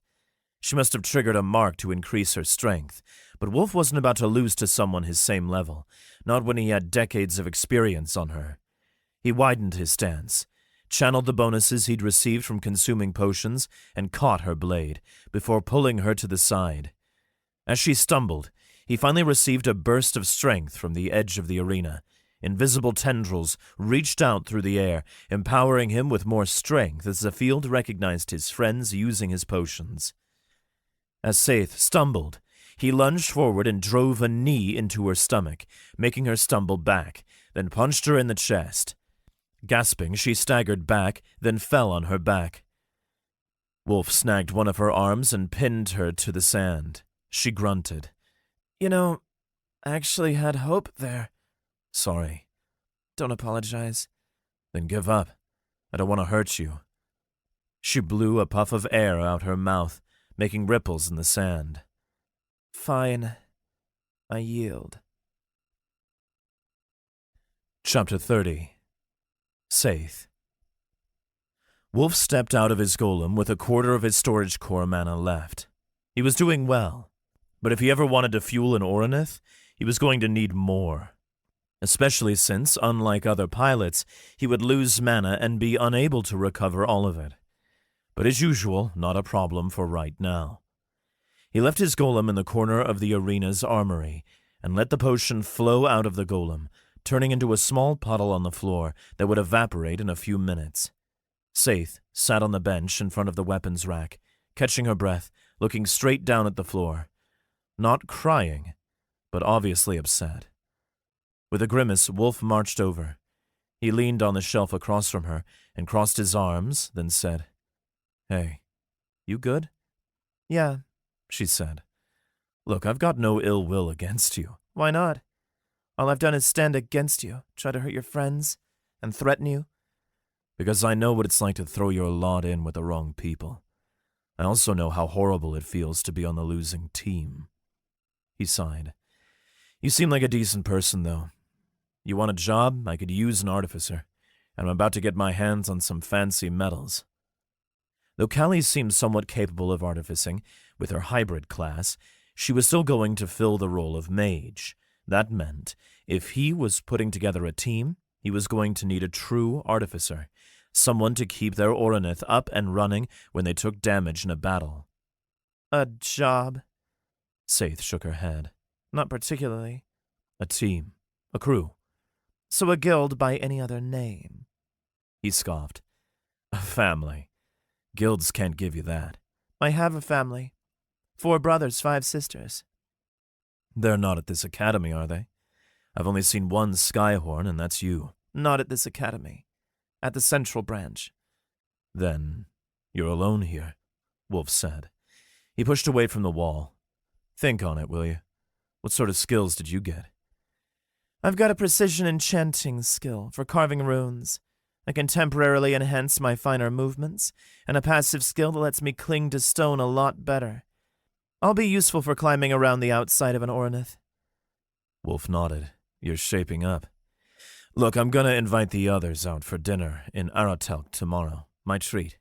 She must have triggered a mark to increase her strength, but Wulf wasn't about to lose to someone his same level, not when he had decades of experience on her. He widened his stance, channeled the bonuses he'd received from consuming potions, and caught her blade, before pulling her to the side. As she stumbled, he finally received a burst of strength from the edge of the arena. Invisible tendrils reached out through the air, empowering him with more strength as the field recognized his friends using his potions. As Fate stumbled, he lunged forward and drove a knee into her stomach, making her stumble back, then punched her in the chest. Gasping, she staggered back, then fell on her back. Wulf snagged one of her arms and pinned her to the sand. She grunted. "You know, I actually had hope there." "Sorry." "Don't apologize." "Then give up. I don't want to hurt you." She blew a puff of air out her mouth, making ripples in the sand. "Fine. I yield." Chapter 30. Fate. Wulf stepped out of his golem with a quarter of his storage core mana left. He was doing well, but if he ever wanted to fuel an Oronith, he was going to need more. Especially since, unlike other pilots, he would lose mana and be unable to recover all of it. But as usual, not a problem for right now. He left his golem in the corner of the arena's armory and let the potion flow out of the golem, turning into a small puddle on the floor that would evaporate in a few minutes. Saith sat on the bench in front of the weapons rack, catching her breath, looking straight down at the floor. Not crying, but obviously upset. With a grimace, Wulf marched over. He leaned on the shelf across from her and crossed his arms, then said, "Hey, you good?" "Yeah," she said. "Look, I've got no ill will against you." "Why not? All I've done is stand against you, try to hurt your friends, and threaten you." "Because I know what it's like to throw your lot in with the wrong people. I also know how horrible it feels to be on the losing team." He sighed. "You seem like a decent person, though. You want a job? I could use an artificer, and I'm about to get my hands on some fancy metals." Though Callie seemed somewhat capable of artificing, with her hybrid class, she was still going to fill the role of mage. That meant, if he was putting together a team, he was going to need a true artificer, someone to keep their Oronith up and running when they took damage in a battle. "A job?" Saith shook her head. "Not particularly." "A team. A crew." "So a guild by any other name?" He scoffed. "A family. Guilds can't give you that." "I have a family. 4 brothers, 5 sisters." "They're not at this academy, are they? I've only seen one Skyhorn, and that's you." "Not at this academy. At the central branch." "Then you're alone here," Wulf said. He pushed away from the wall. "Think on it, will you? What sort of skills did you get?" "I've got a precision enchanting skill for carving runes. I can temporarily enhance my finer movements, and a passive skill that lets me cling to stone a lot better. I'll be useful for climbing around the outside of an Oronith." Wulf nodded. "You're shaping up. Look, I'm gonna invite the others out for dinner in Aratelk tomorrow. My treat.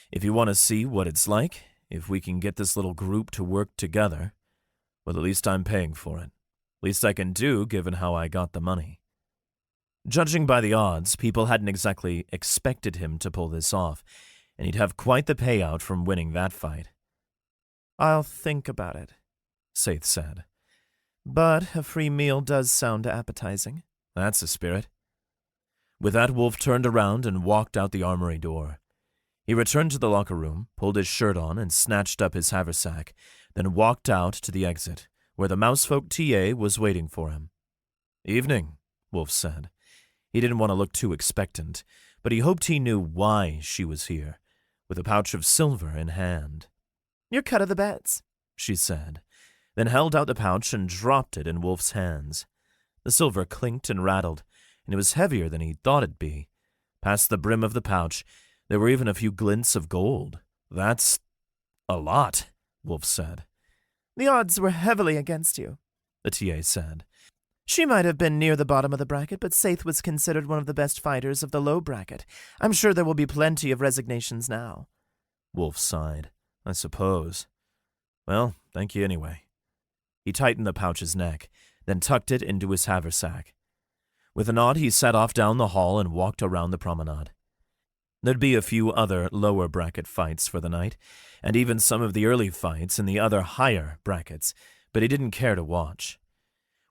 If you want to see what it's like, if we can get this little group to work together, well, at least I'm paying for it. Least I can do, given how I got the money." Judging by the odds, people hadn't exactly expected him to pull this off, and he'd have quite the payout from winning that fight. "I'll think about it," Saith said. "But a free meal does sound appetizing." "That's the spirit." With that, Wulf turned around and walked out the armory door. He returned to the locker room, pulled his shirt on, and snatched up his haversack, then walked out to the exit, where the Mousefolk TA was waiting for him. "Evening," Wulf said. He didn't want to look too expectant, but he hoped he knew why she was here, with a pouch of silver in hand. "Your cut of the bets," she said, then held out the pouch and dropped it in Wulf's hands. The silver clinked and rattled, and it was heavier than he'd thought it'd be. Past the brim of the pouch, there were even a few glints of gold. "That's a lot," Wulf said. "The odds were heavily against you," the TA said. "She might have been near the bottom of the bracket, but Saith was considered one of the best fighters of the low bracket. I'm sure there will be plenty of resignations now." Wulf sighed. "I suppose. Well, thank you anyway." He tightened the pouch's neck, then tucked it into his haversack. With a nod, he set off down the hall and walked around the promenade. There'd be a few other lower bracket fights for the night, and even some of the early fights in the other higher brackets, but he didn't care to watch.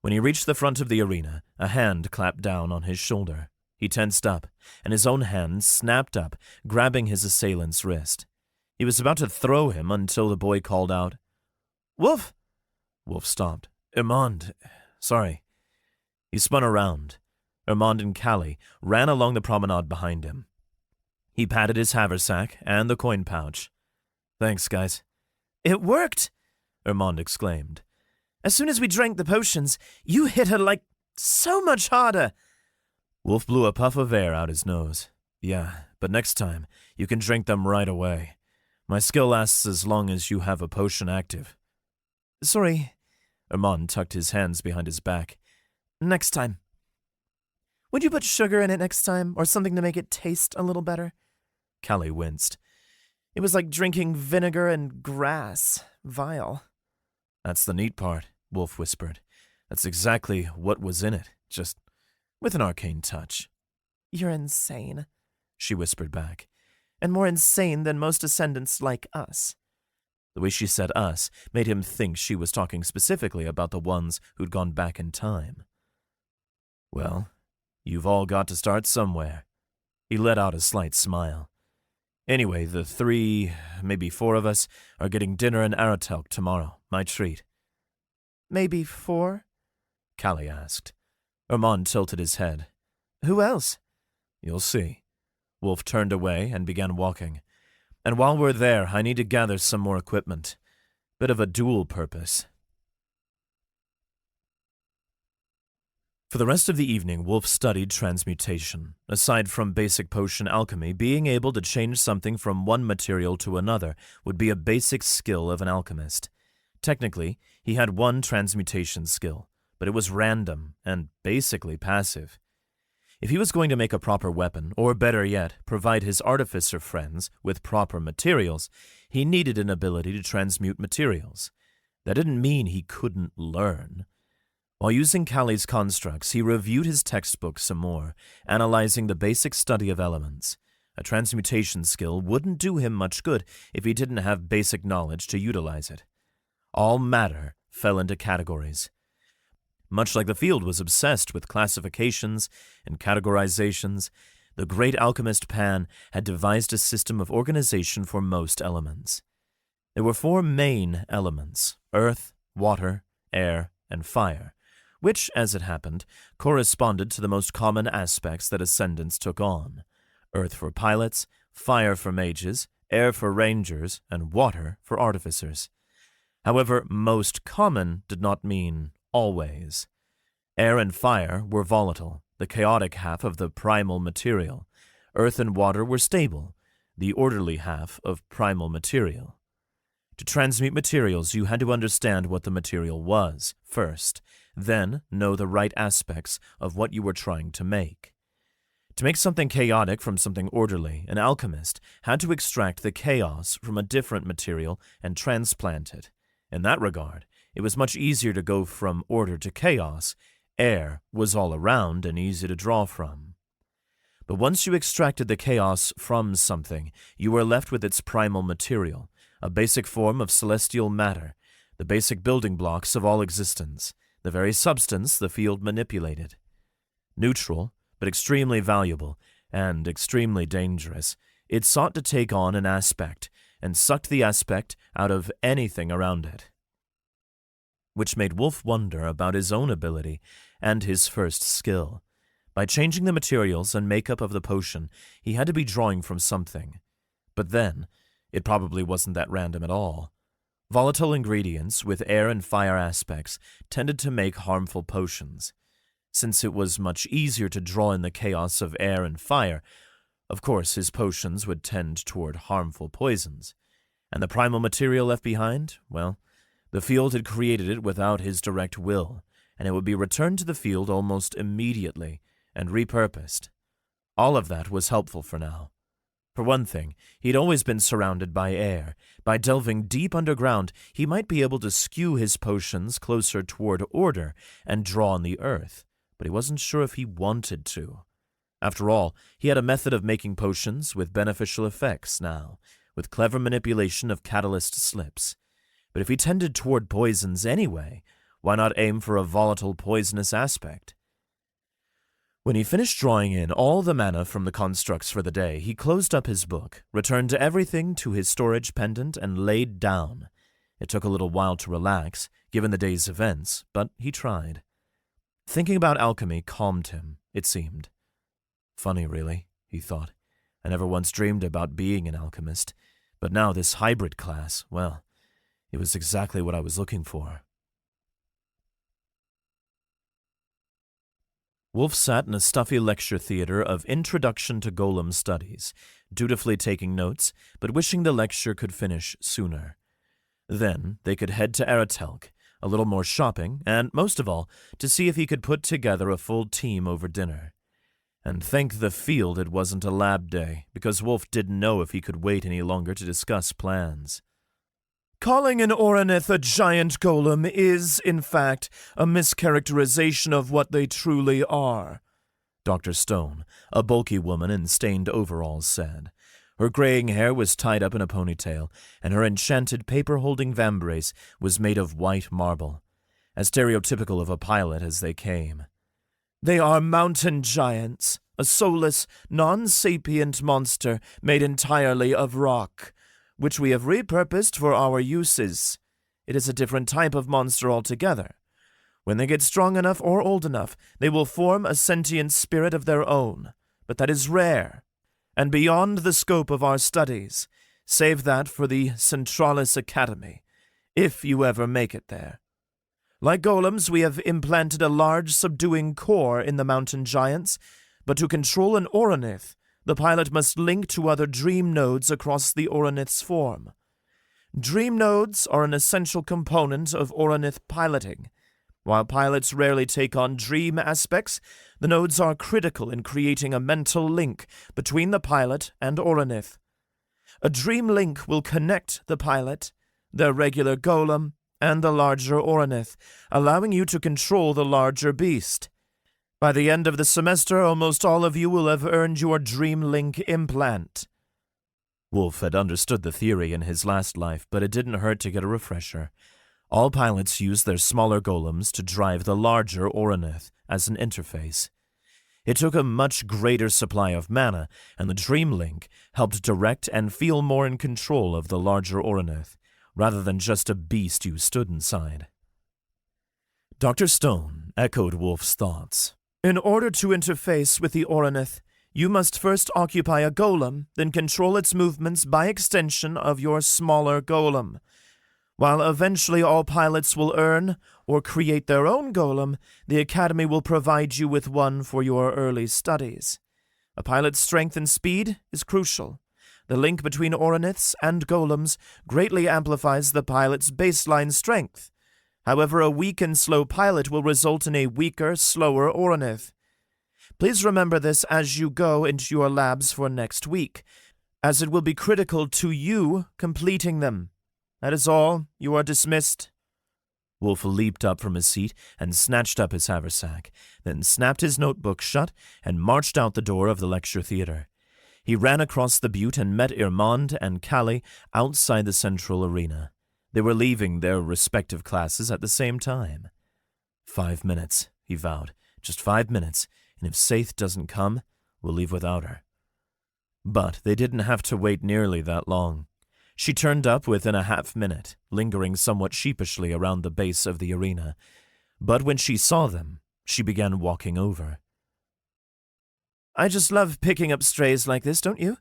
When he reached the front of the arena, a hand clapped down on his shoulder. He tensed up, and his own hand snapped up, grabbing his assailant's wrist. He was about to throw him until the boy called out, "Wulf!" Wulf stopped. "Irmond, sorry." He spun around. Irmond and Callie ran along the promenade behind him. He patted his haversack and the coin pouch. "Thanks, guys." "It worked!" Irmond exclaimed. "As soon as we drank the potions, you hit her like so much harder." Wulf blew a puff of air out his nose. "Yeah, but next time, you can drink them right away. My skill lasts as long as you have a potion active." "Sorry." Irmond tucked his hands behind his back. "Next time." "Would you put sugar in it next time, or something to make it taste a little better?" Callie winced. "It was like drinking vinegar and grass. Vile." "That's the neat part," Wulf whispered. "That's exactly what was in it, just with an arcane touch." "You're insane," she whispered back. "And more insane than most ascendants like us." The way she said us made him think she was talking specifically about the ones who'd gone back in time. Well, you've all got to start somewhere. He let out a slight smile. Anyway, the 3, maybe 4 of us are getting dinner in Aratelk tomorrow. My treat. Maybe 4? Callie asked. Armand tilted his head. Who else? You'll see. Wulf turned away and began walking. And while we're there, I need to gather some more equipment. Bit of a dual purpose. For the rest of the evening, Wulf studied transmutation. Aside from basic potion alchemy, being able to change something from one material to another would be a basic skill of an alchemist. Technically, he had one transmutation skill, but it was random and basically passive. If he was going to make a proper weapon, or better yet, provide his artificer friends with proper materials, he needed an ability to transmute materials. That didn't mean he couldn't learn. While using Callie's constructs, he reviewed his textbook some more, analyzing the basic study of elements. A transmutation skill wouldn't do him much good if he didn't have basic knowledge to utilize it. All matter fell into categories. Much like the field was obsessed with classifications and categorizations, the great alchemist Pan had devised a system of organization for most elements. There were 4 main elements: earth, water, air, and fire, which, as it happened, corresponded to the most common aspects that ascendants took on: earth for pilots, fire for mages, air for rangers, and water for artificers. However, most common did not mean always. Air and fire were volatile, the chaotic half of the primal material. Earth and water were stable, the orderly half of primal material. To transmute materials, you had to understand what the material was first, then know the right aspects of what you were trying to make. To make something chaotic from something orderly, an alchemist had to extract the chaos from a different material and transplant it. In that regard, it was much easier to go from order to chaos. Air was all around and easy to draw from. But once you extracted the chaos from something, you were left with its primal material, a basic form of celestial matter, the basic building blocks of all existence, the very substance the field manipulated. Neutral, but extremely valuable, and extremely dangerous, it sought to take on an aspect, and sucked the aspect out of anything around it. Which made Wulf wonder about his own ability and his first skill. By changing the materials and makeup of the potion, he had to be drawing from something. But then, it probably wasn't that random at all. Volatile ingredients with air and fire aspects tended to make harmful potions. Since it was much easier to draw in the chaos of air and fire, of course his potions would tend toward harmful poisons. And the primal material left behind, well, the field had created it without his direct will, and it would be returned to the field almost immediately and repurposed. All of that was helpful for now. For one thing, he'd always been surrounded by air. By delving deep underground, he might be able to skew his potions closer toward order and draw on the earth, but he wasn't sure if he wanted to. After all, he had a method of making potions with beneficial effects now, with clever manipulation of catalyst slips. But if he tended toward poisons anyway, why not aim for a volatile poisonous aspect? When he finished drawing in all the mana from the constructs for the day, he closed up his book, returned everything to his storage pendant, and laid down. It took a little while to relax, given the day's events, but he tried. Thinking about alchemy calmed him, it seemed. Funny, really, he thought. I never once dreamed about being an alchemist, but now this hybrid class, well, it was exactly what I was looking for. Wulf sat in a stuffy lecture theater of Introduction to Golem Studies, dutifully taking notes, but wishing the lecture could finish sooner. Then they could head to Aratelk, a little more shopping, and, most of all, to see if he could put together a full team over dinner. And thank the field it wasn't a lab day, because Wulf didn't know if he could wait any longer to discuss plans. Calling an Oranith a giant golem is, in fact, a mischaracterization of what they truly are, Dr. Stone, a bulky woman in stained overalls, said. Her graying hair was tied up in a ponytail, and her enchanted paper-holding vambrace was made of white marble, as stereotypical of a pilot as they came. They are mountain giants, a soulless, non-sapient monster made entirely of rock, which we have repurposed for our uses. It is a different type of monster altogether. When they get strong enough or old enough, they will form a sentient spirit of their own, but that is rare, and beyond the scope of our studies. Save that for the Istalis Academy, if you ever make it there. Like golems, we have implanted a large subduing core in the mountain giants, but to control an Oronith, the pilot must link to other dream nodes across the Oronith's form. Dream nodes are an essential component of Oronith piloting. While pilots rarely take on dream aspects, the nodes are critical in creating a mental link between the pilot and Oronith. A dream link will connect the pilot, their regular golem, and the larger Oronith, allowing you to control the larger beast. By the end of the semester, almost all of you will have earned your Dream Link implant. Wulf had understood the theory in his last life, but it didn't hurt to get a refresher. All pilots use their smaller golems to drive the larger Oronith as an interface. It took a much greater supply of mana, and the Dream Link helped direct and feel more in control of the larger Oronith, rather than just a beast you stood inside. Dr. Stone echoed Wulf's thoughts. In order to interface with the Oronith, you must first occupy a golem, then control its movements by extension of your smaller golem. While eventually all pilots will earn or create their own golem, the Academy will provide you with one for your early studies. A pilot's strength and speed is crucial. The link between Oroniths and golems greatly amplifies the pilot's baseline strength. However, a weak and slow pilot will result in a weaker, slower Oronith. Please remember this as you go into your labs for next week, as it will be critical to you completing them. That is all. You are dismissed. Wulf leaped up from his seat and snatched up his haversack, then snapped his notebook shut and marched out the door of the lecture theater. He ran across the butte and met Irmond and Callie outside the central arena. They were leaving their respective classes at the same time. 5 minutes, he vowed. Just 5 minutes, and if Saith doesn't come, we'll leave without her. But they didn't have to wait nearly that long. She turned up within a half-minute, lingering somewhat sheepishly around the base of the arena. But when she saw them, she began walking over. I just love picking up strays like this, don't you?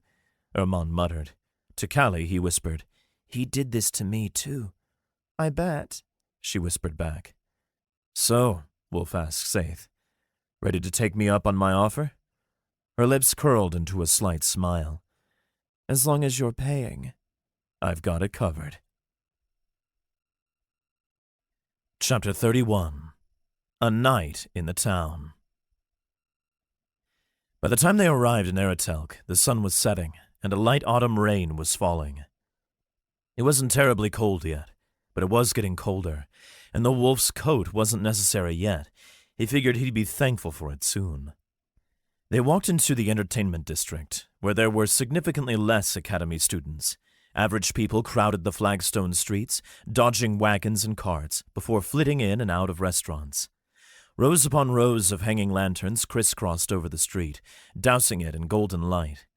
Irmond muttered. To Callie, he whispered, He did this to me, too. I bet, she whispered back. So, Wulf asked Saith, ready to take me up on my offer? Her lips curled into a slight smile. As long as you're paying. I've got it covered. Chapter 31. A Night in the Town. By the time they arrived in Eratelk, the sun was setting, and a light autumn rain was falling. It wasn't terribly cold yet, but it was getting colder, and though Wulf's coat wasn't necessary yet, he figured he'd be thankful for it soon. They walked into the entertainment district, where there were significantly less academy students. Average people crowded the flagstone streets, dodging wagons and carts, before flitting in and out of restaurants. Rows upon rows of hanging lanterns crisscrossed over the street, dousing it in golden light.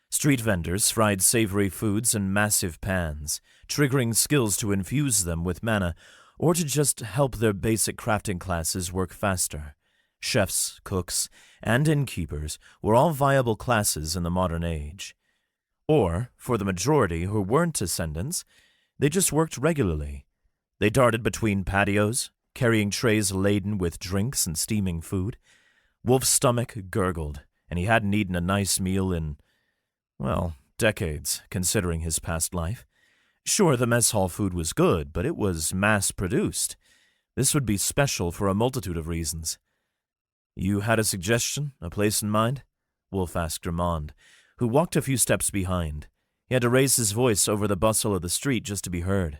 Street vendors fried savory foods in massive pans, triggering skills to infuse them with mana, or to just help their basic crafting classes work faster. Chefs, cooks, and innkeepers were all viable classes in the modern age. Or, for the majority who weren't ascendants, they just worked regularly. They darted between patios, carrying trays laden with drinks and steaming food. Wulf's stomach gurgled, and he hadn't eaten a nice meal in, well, decades, considering his past life. Sure, the mess hall food was good, but it was mass-produced. This would be special for a multitude of reasons. You had a suggestion, a place in mind? Wulf asked Irmond, who walked a few steps behind. He had to raise his voice over the bustle of the street just to be heard.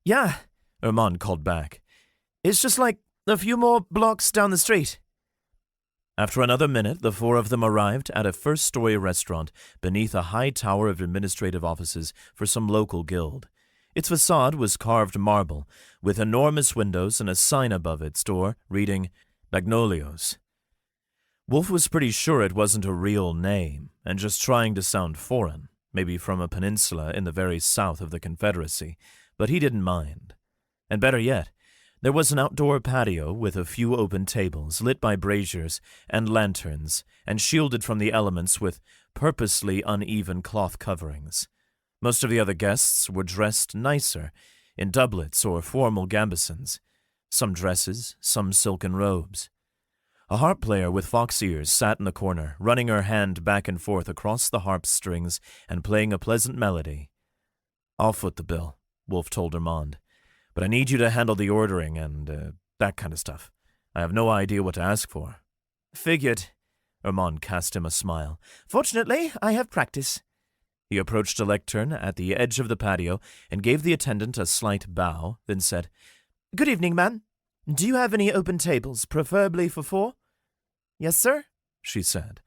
Yeah, Irmond called back. It's just like a few more blocks down the street. After another minute, the four of them arrived at a first-story restaurant beneath a high tower of administrative offices for some local guild. Its facade was carved marble, with enormous windows and a sign above its door reading, Magnolios. Wulf was pretty sure it wasn't a real name, and just trying to sound foreign, maybe from a peninsula in the very south of the Confederacy, but he didn't mind. And better yet, there was an outdoor patio with a few open tables lit by braziers and lanterns and shielded from the elements with purposely uneven cloth coverings. Most of the other guests were dressed nicer, in doublets or formal gambesons, some dresses, some silken robes. A harp player with fox ears sat in the corner, running her hand back and forth across the harp's strings and playing a pleasant melody. "I'll foot the bill," Wulf told Armand. "But I need you to handle the ordering and that kind of stuff. I have no idea what to ask for." "Figured." Armand cast him a smile. "Fortunately, I have practice." He approached a lectern at the edge of the patio and gave the attendant a slight bow, then said, "Good evening, ma'am. Do you have any open tables, preferably for 4? "Yes, sir," she said.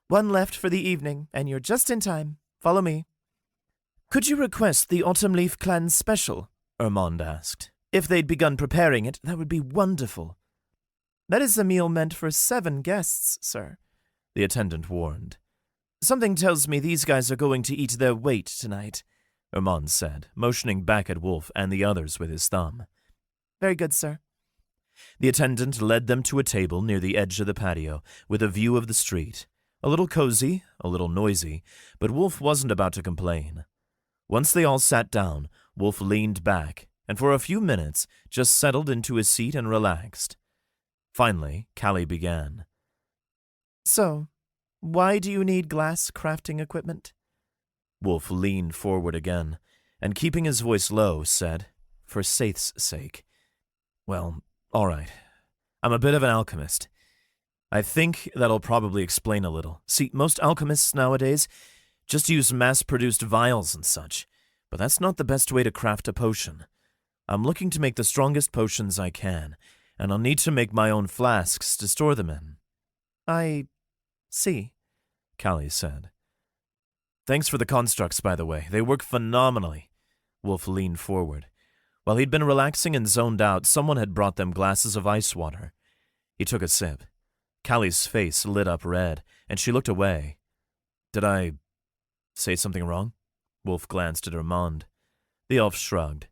"One left for the evening, and you're just in time. Follow me." "Could you request the Autumn Leaf Clan special?" Armand asked. "If they'd begun preparing it, that would be wonderful." "That is a meal meant for 7 guests, sir," the attendant warned. "Something tells me these guys are going to eat their weight tonight," Armand said, motioning back at Wulf and the others with his thumb. "Very good, sir." The attendant led them to a table near the edge of the patio, with a view of the street. A little cozy, a little noisy, but Wulf wasn't about to complain. Once they all sat down, Wulf leaned back, and for a few minutes just settled into his seat and relaxed. Finally, Callie began. "So, why do you need glass crafting equipment?" Wulf leaned forward again, and keeping his voice low, said, "For Saith's sake. Well, all right. I'm a bit of an alchemist. I think that'll probably explain a little. See, most alchemists nowadays just use mass-produced vials and such, but that's not the best way to craft a potion. I'm looking to make the strongest potions I can, and I'll need to make my own flasks to store them in." "I see," Callie said. "Thanks for the constructs, by the way. They work phenomenally." Wulf leaned forward. While he'd been relaxing and zoned out, someone had brought them glasses of ice water. He took a sip. Callie's face lit up red, and she looked away. "Did I say something wrong?" Wulf glanced at Armand. The elf shrugged.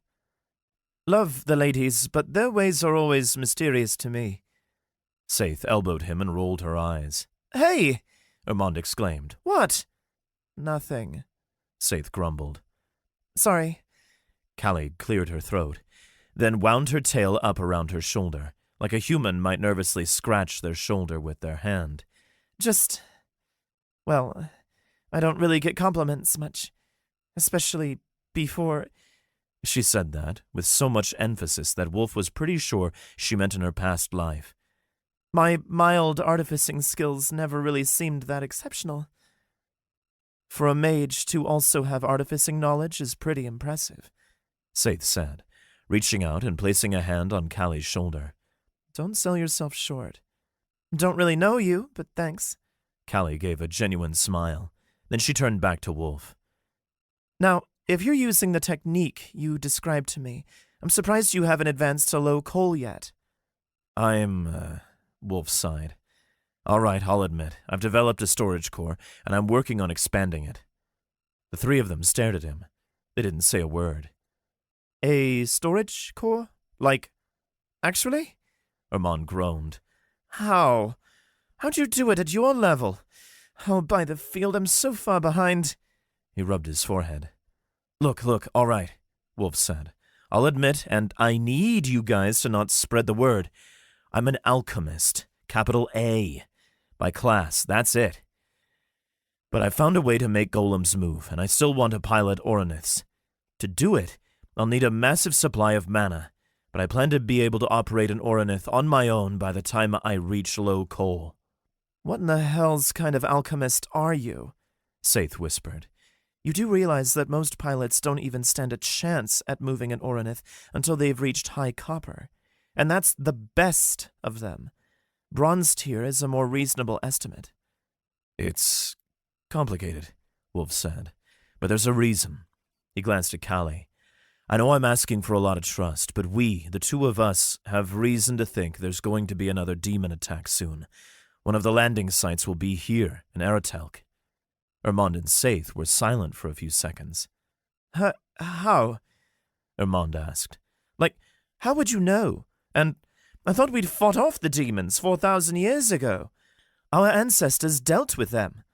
"Love the ladies, but their ways are always mysterious to me." Saith elbowed him and rolled her eyes. "Hey!" Armand exclaimed. "What?" "Nothing," Saith grumbled. "Sorry." Callie cleared her throat, then wound her tail up around her shoulder, like a human might nervously scratch their shoulder with their hand. Well, I don't really get compliments much, especially before—" She said that with so much emphasis that Wulf was pretty sure she meant in her past life. "My mild artificing skills never really seemed that exceptional. For a mage to also have artificing knowledge is pretty impressive," Saith said, reaching out and placing a hand on Callie's shoulder. "Don't sell yourself short." "Don't really know you, but thanks." Callie gave a genuine smile. Then she turned back to Wulf. "Now, if you're using the technique you described to me, I'm surprised you haven't advanced to low coal yet." Wulf sighed. "All right, I'll admit, I've developed a storage core, and I'm working on expanding it." The 3 of them stared at him. They didn't say a word. "A storage core? Like, actually?" Armand groaned. "How? How'd you do it at your level? Oh, by the field, I'm so far behind." He rubbed his forehead. Look, all right," Wulf said. "I'll admit, and I need you guys to not spread the word. I'm an alchemist, capital A. By class, that's it. But I found a way to make golems move, and I still want to pilot Oroniths. To do it, I'll need a massive supply of mana, but I plan to be able to operate an Oronith on my own by the time I reach low coal." "What in the hell's kind of alchemist are you?" Saith whispered. "You do realize that most pilots don't even stand a chance at moving an Oronith until they've reached high copper, and that's the best of them. Bronze tier is a more reasonable estimate. It's complicated, Wulf said, but there's a reason. He glanced at Callie. I know I'm asking for a lot of trust, but we, the two of us, have reason to think there's going to be another demon attack soon. One of the landing sites will be here, in Aratelk. Armand and Saith were silent for a few seconds. How? Armand asked. How would you know? And I thought we'd fought off the demons 4,000 years ago. Our ancestors dealt with them.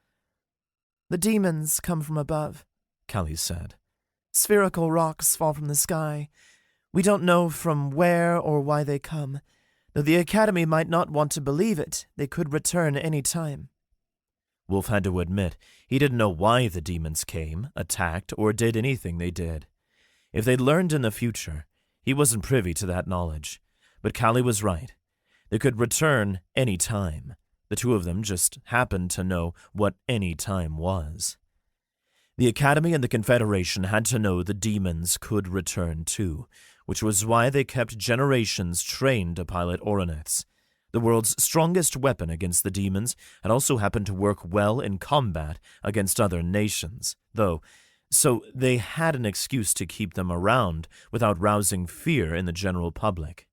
The demons come from above, Callie said. Spherical rocks fall from the sky. We don't know from where or why they come. Though the Academy might not want to believe it, they could return any time. Wulf had to admit he didn't know why the demons came, attacked, or did anything they did. If they'd learned in the future, he wasn't privy to that knowledge. But Callie was right. They could return any time. The two of them just happened to know what any time was. The Academy and the Confederation had to know the demons could return too, which was why they kept generations trained to pilot Oroniths. The world's strongest weapon against the demons had also happened to work well in combat against other nations, so they had an excuse to keep them around without rousing fear in the general public.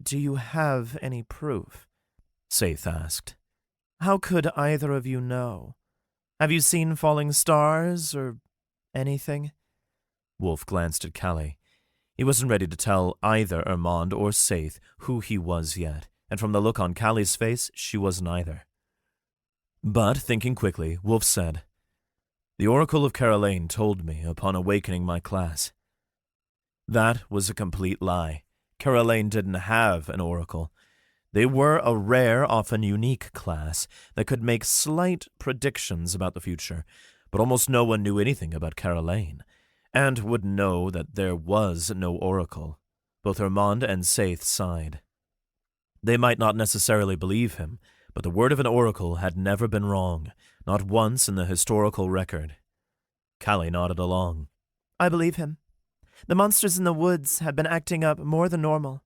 Do you have any proof? Saith asked. How could either of you know? Have you seen falling stars or anything? Wulf glanced at Callie. He wasn't ready to tell either Armand or Saith who he was yet, and from the look on Callie's face, she wasn't either. But, thinking quickly, Wulf said, The Oracle of Caroline told me upon awakening my class. That was a complete lie. Caroline didn't have an oracle. They were a rare, often unique class that could make slight predictions about the future, but almost no one knew anything about Caroline, and would know that there was no oracle. Both Armand and Saith sighed. They might not necessarily believe him, but the word of an oracle had never been wrong, not once in the historical record. Callie nodded along. I believe him. The monsters in the woods have been acting up more than normal.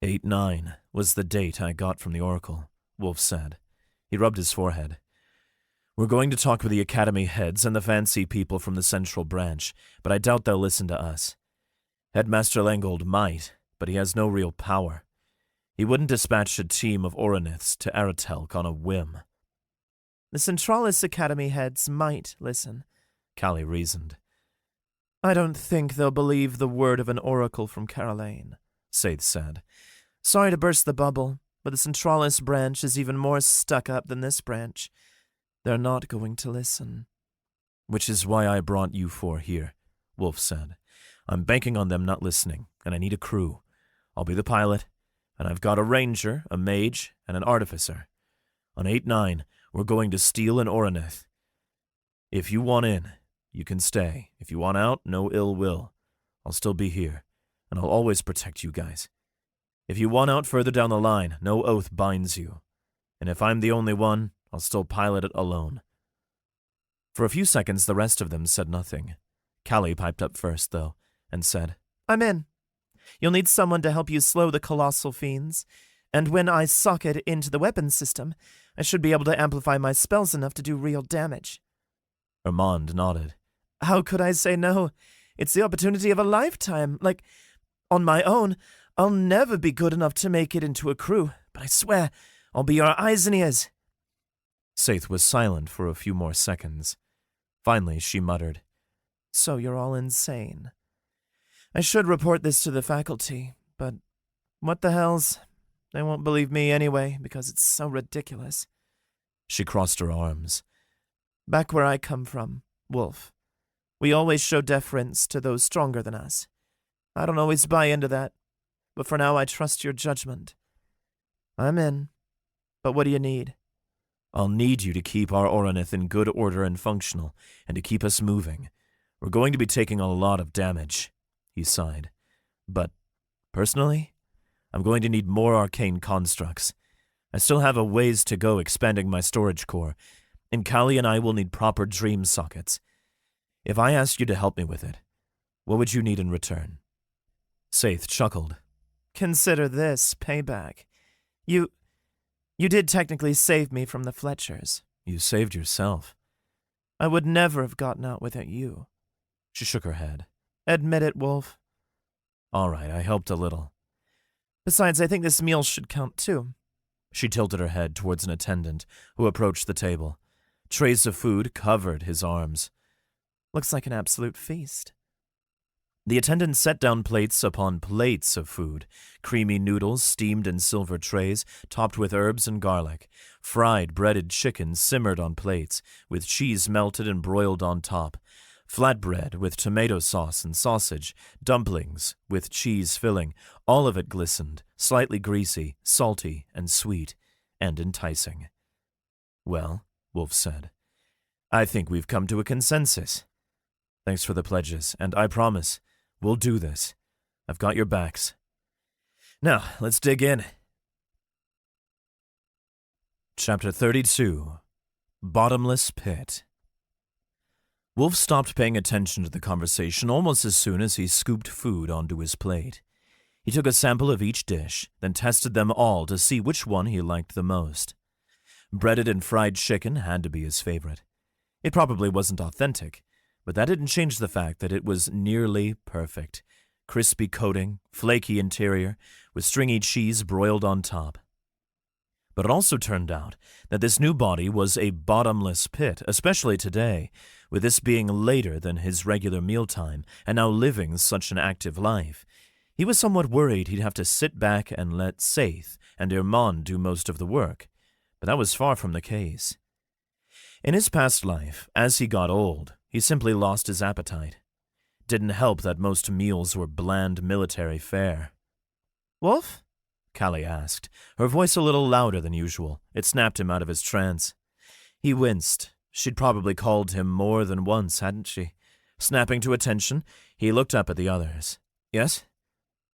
8-9 was the date I got from the oracle, Wulf said. He rubbed his forehead. We're going to talk with the Academy heads and the fancy people from the Central Branch, but I doubt they'll listen to us. Headmaster Lengold might, but he has no real power. He wouldn't dispatch a team of Oroniths to Aratelk on a whim. The Centralis Academy heads might listen, Callie reasoned. I don't think they'll believe the word of an oracle from Caroline, Saith said. Sorry to burst the bubble, but the Centralis branch is even more stuck up than this branch. They're not going to listen. Which is why I brought you four here, Wulf said. I'm banking on them not listening, and I need a crew. I'll be the pilot, and I've got a ranger, a mage, and an artificer. On 8-9, we're going to steal an Oronith. If you want in, you can stay. If you want out, no ill will. I'll still be here, and I'll always protect you guys. If you want out further down the line, no oath binds you. And if I'm the only one, I'll still pilot it alone. For a few seconds, the rest of them said nothing. Callie piped up first, though, and said, I'm in. You'll need someone to help you slow the colossal fiends, and when I sock it into the weapons system, I should be able to amplify my spells enough to do real damage. Armand nodded. How could I say no? It's the opportunity of a lifetime. On my own, I'll never be good enough to make it into a crew, but I swear, I'll be your eyes and ears. Saith was silent for a few more seconds. Finally, she muttered, So you're all insane. I should report this to the faculty, but what the hells? They won't believe me anyway, because it's so ridiculous. She crossed her arms. Back where I come from, Wulf, we always show deference to those stronger than us. I don't always buy into that, but for now I trust your judgment. I'm in, but what do you need? I'll need you to keep our Oronith in good order and functional, and to keep us moving. We're going to be taking a lot of damage, he sighed. But, personally, I'm going to need more arcane constructs. I still have a ways to go expanding my storage core, and Callie and I will need proper dream sockets. If I asked you to help me with it, what would you need in return? Saith chuckled. Consider this payback. You did technically save me from the Fletchers. You saved yourself. I would never have gotten out without you. She shook her head. Admit it, Wulf. All right, I helped a little. Besides, I think this meal should count too. She tilted her head towards an attendant who approached the table. Trays of food covered his arms. Looks like an absolute feast. The attendant set down plates upon plates of food, creamy noodles steamed in silver trays, topped with herbs and garlic, fried breaded chicken simmered on plates, with cheese melted and broiled on top, flatbread with tomato sauce and sausage, dumplings with cheese filling, all of it glistened, slightly greasy, salty, and sweet, and enticing. Well, Wulf said, I think we've come to a consensus. Thanks for the pledges, and I promise, we'll do this. I've got your backs. Now, let's dig in. Chapter 32. Bottomless Pit. Wulf stopped paying attention to the conversation almost as soon as he scooped food onto his plate. He took a sample of each dish, then tested them all to see which one he liked the most. Breaded and fried chicken had to be his favorite. It probably wasn't authentic, but that didn't change the fact that it was nearly perfect. Crispy coating, flaky interior, with stringy cheese broiled on top. But it also turned out that this new body was a bottomless pit, especially today, with this being later than his regular mealtime, and now living such an active life. He was somewhat worried he'd have to sit back and let Saith and Irmond do most of the work, but that was far from the case. In his past life, as he got old, he simply lost his appetite. Didn't help that most meals were bland military fare. Wulf? Callie asked, her voice a little louder than usual. It snapped him out of his trance. He winced. She'd probably called him more than once, hadn't she? Snapping to attention, he looked up at the others. Yes?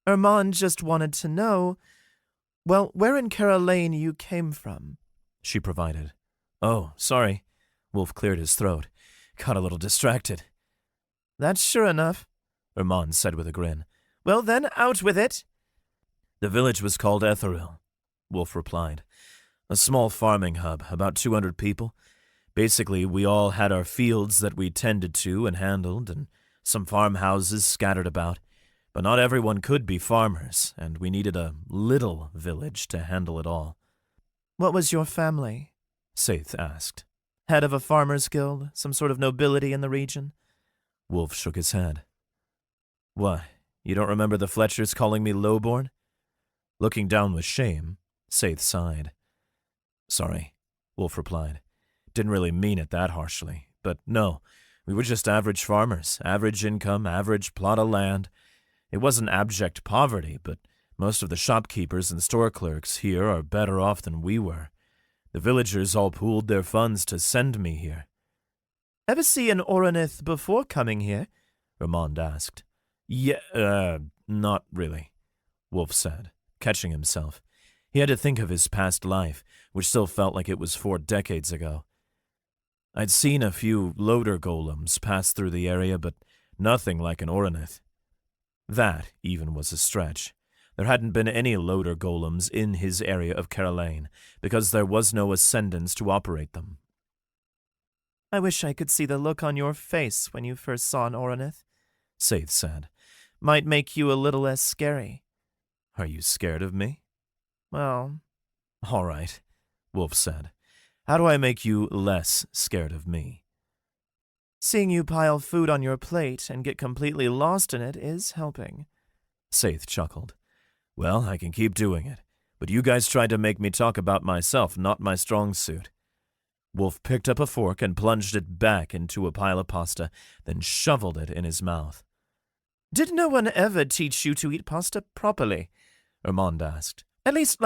Irmond just wanted to know, well, where in Caroline you came from. She provided. Oh, sorry. Wulf cleared his throat. Got a little distracted. That's sure enough, Irmond said with a grin. Well then, out with it. The village was called Etheril, Wulf replied. A small farming hub, about 200 people. Basically, we all had our fields that we tended to and handled, and some farmhouses scattered about. But not everyone could be farmers, and we needed a little village to handle it all. What was your family? Saith asked. Head of a farmers' guild, some sort of nobility in the region? Wulf shook his head. What, you don't remember the Fletchers calling me lowborn? Looking down with shame, Saith sighed. Sorry, Wulf replied. Didn't really mean it that harshly, but no, we were just average farmers, average income, average plot of land. It wasn't abject poverty, but most of the shopkeepers and store clerks here are better off than we were. The villagers all pooled their funds to send me here. Ever see an Oronith before coming here? Irmond asked. Yeah, not really, Wulf said, catching himself. He had to think of his past life, which still felt like it was 4 decades ago. I'd seen a few loader golems pass through the area, but nothing like an Oronith. That even was a stretch. There hadn't been any loader golems in his area of Caroline, because there was no ascendants to operate them. I wish I could see the look on your face when you first saw an Oronith, Saith said. Might make you a little less scary. Are you scared of me? Well, all right, Wulf said. How do I make you less scared of me? Seeing you pile food on your plate and get completely lost in it is helping. Saith chuckled. Well, I can keep doing it, but you guys tried to make me talk about myself, not my strong suit. Wulf picked up a fork and plunged it back into a pile of pasta, then shoveled it in his mouth. Did no one ever teach you to eat pasta properly? Irmond asked. At least,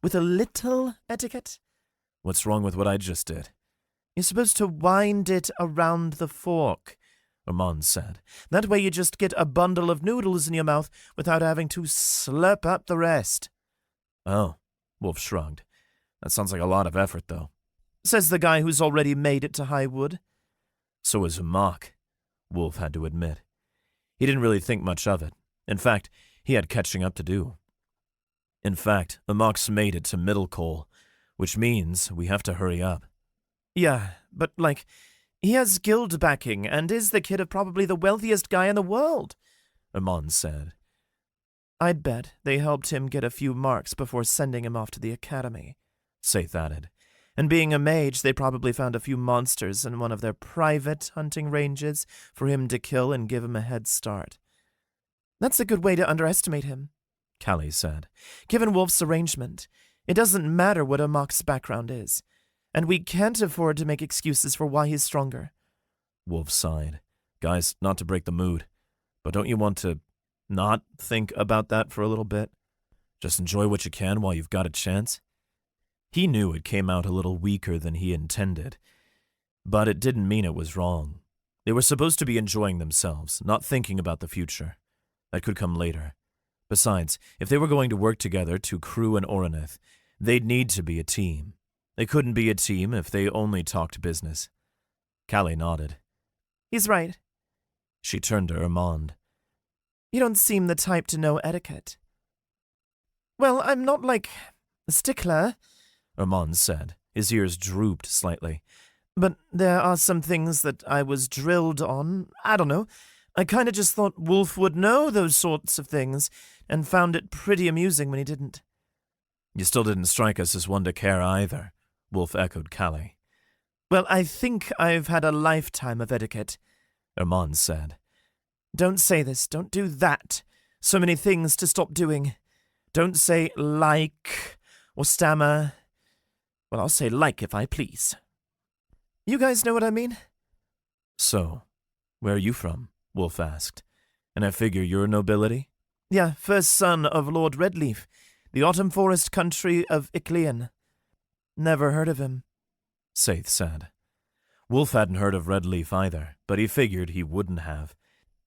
with a little etiquette? What's wrong with what I just did? You're supposed to wind it around the fork, Irmond said. That way you just get a bundle of noodles in your mouth without having to slurp up the rest. Oh, Wulf shrugged. That sounds like a lot of effort, though. Says the guy who's already made it to Highwood. So is Mock, Wulf had to admit. He didn't really think much of it. In fact, he had catching up to do. In fact, the Mox made it to middle coal, which means we have to hurry up. Yeah, but, he has guild backing and is the kid of probably the wealthiest guy in the world, Amon said. I'd bet they helped him get a few marks before sending him off to the academy, Saith added. And being a mage, they probably found a few monsters in one of their private hunting ranges for him to kill and give him a head start. That's a good way to underestimate him, Callie said. Given Wulf's arrangement, it doesn't matter what Amok's background is, and we can't afford to make excuses for why he's stronger. Wulf sighed. Guys, not to break the mood, but don't you want to not think about that for a little bit? Just enjoy what you can while you've got a chance? He knew it came out a little weaker than he intended, but it didn't mean it was wrong. They were supposed to be enjoying themselves, not thinking about the future. That could come later. Besides, if they were going to work together to crew an Oronith, they'd need to be a team. They couldn't be a team if they only talked business. Callie nodded. He's right. She turned to Ermond. You don't seem the type to know etiquette. Well, I'm not a stickler, Ermond said. His ears drooped slightly. But there are some things that I was drilled on. I don't know. I kind of just thought Wulf would know those sorts of things, and found it pretty amusing when he didn't. You still didn't strike us as one to care either, Wulf echoed Callie. Well, I think I've had a lifetime of etiquette, Ermond said. Don't say this, don't do that. So many things to stop doing. Don't say or stammer. Well, I'll say if I please. You guys know what I mean? So, where are you from? Wulf asked. And I figure you're nobility? Yeah, first son of Lord Redleaf, the autumn forest country of Iclean. Never heard of him, Saith said. Wulf hadn't heard of Redleaf either, but he figured he wouldn't have.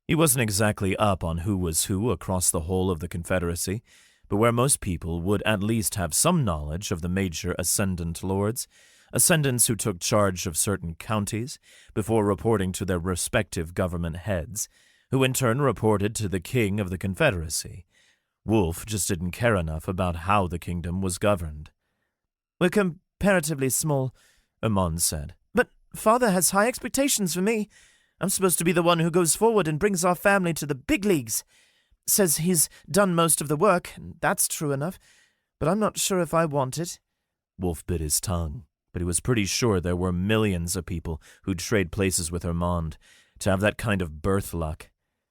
He wasn't exactly up on who was who across the whole of the Confederacy, but where most people would at least have some knowledge of the major ascendant lords, ascendants who took charge of certain counties before reporting to their respective government heads, who in turn reported to the king of the Confederacy. Wulf just didn't care enough about how the kingdom was governed. We're comparatively small, Amon said. But Father has high expectations for me. I'm supposed to be the one who goes forward and brings our family to the big leagues. Says he's done most of the work, and that's true enough, but I'm not sure if I want it. Wulf bit his tongue, but he was pretty sure there were millions of people who'd trade places with Ermond to have that kind of birth luck.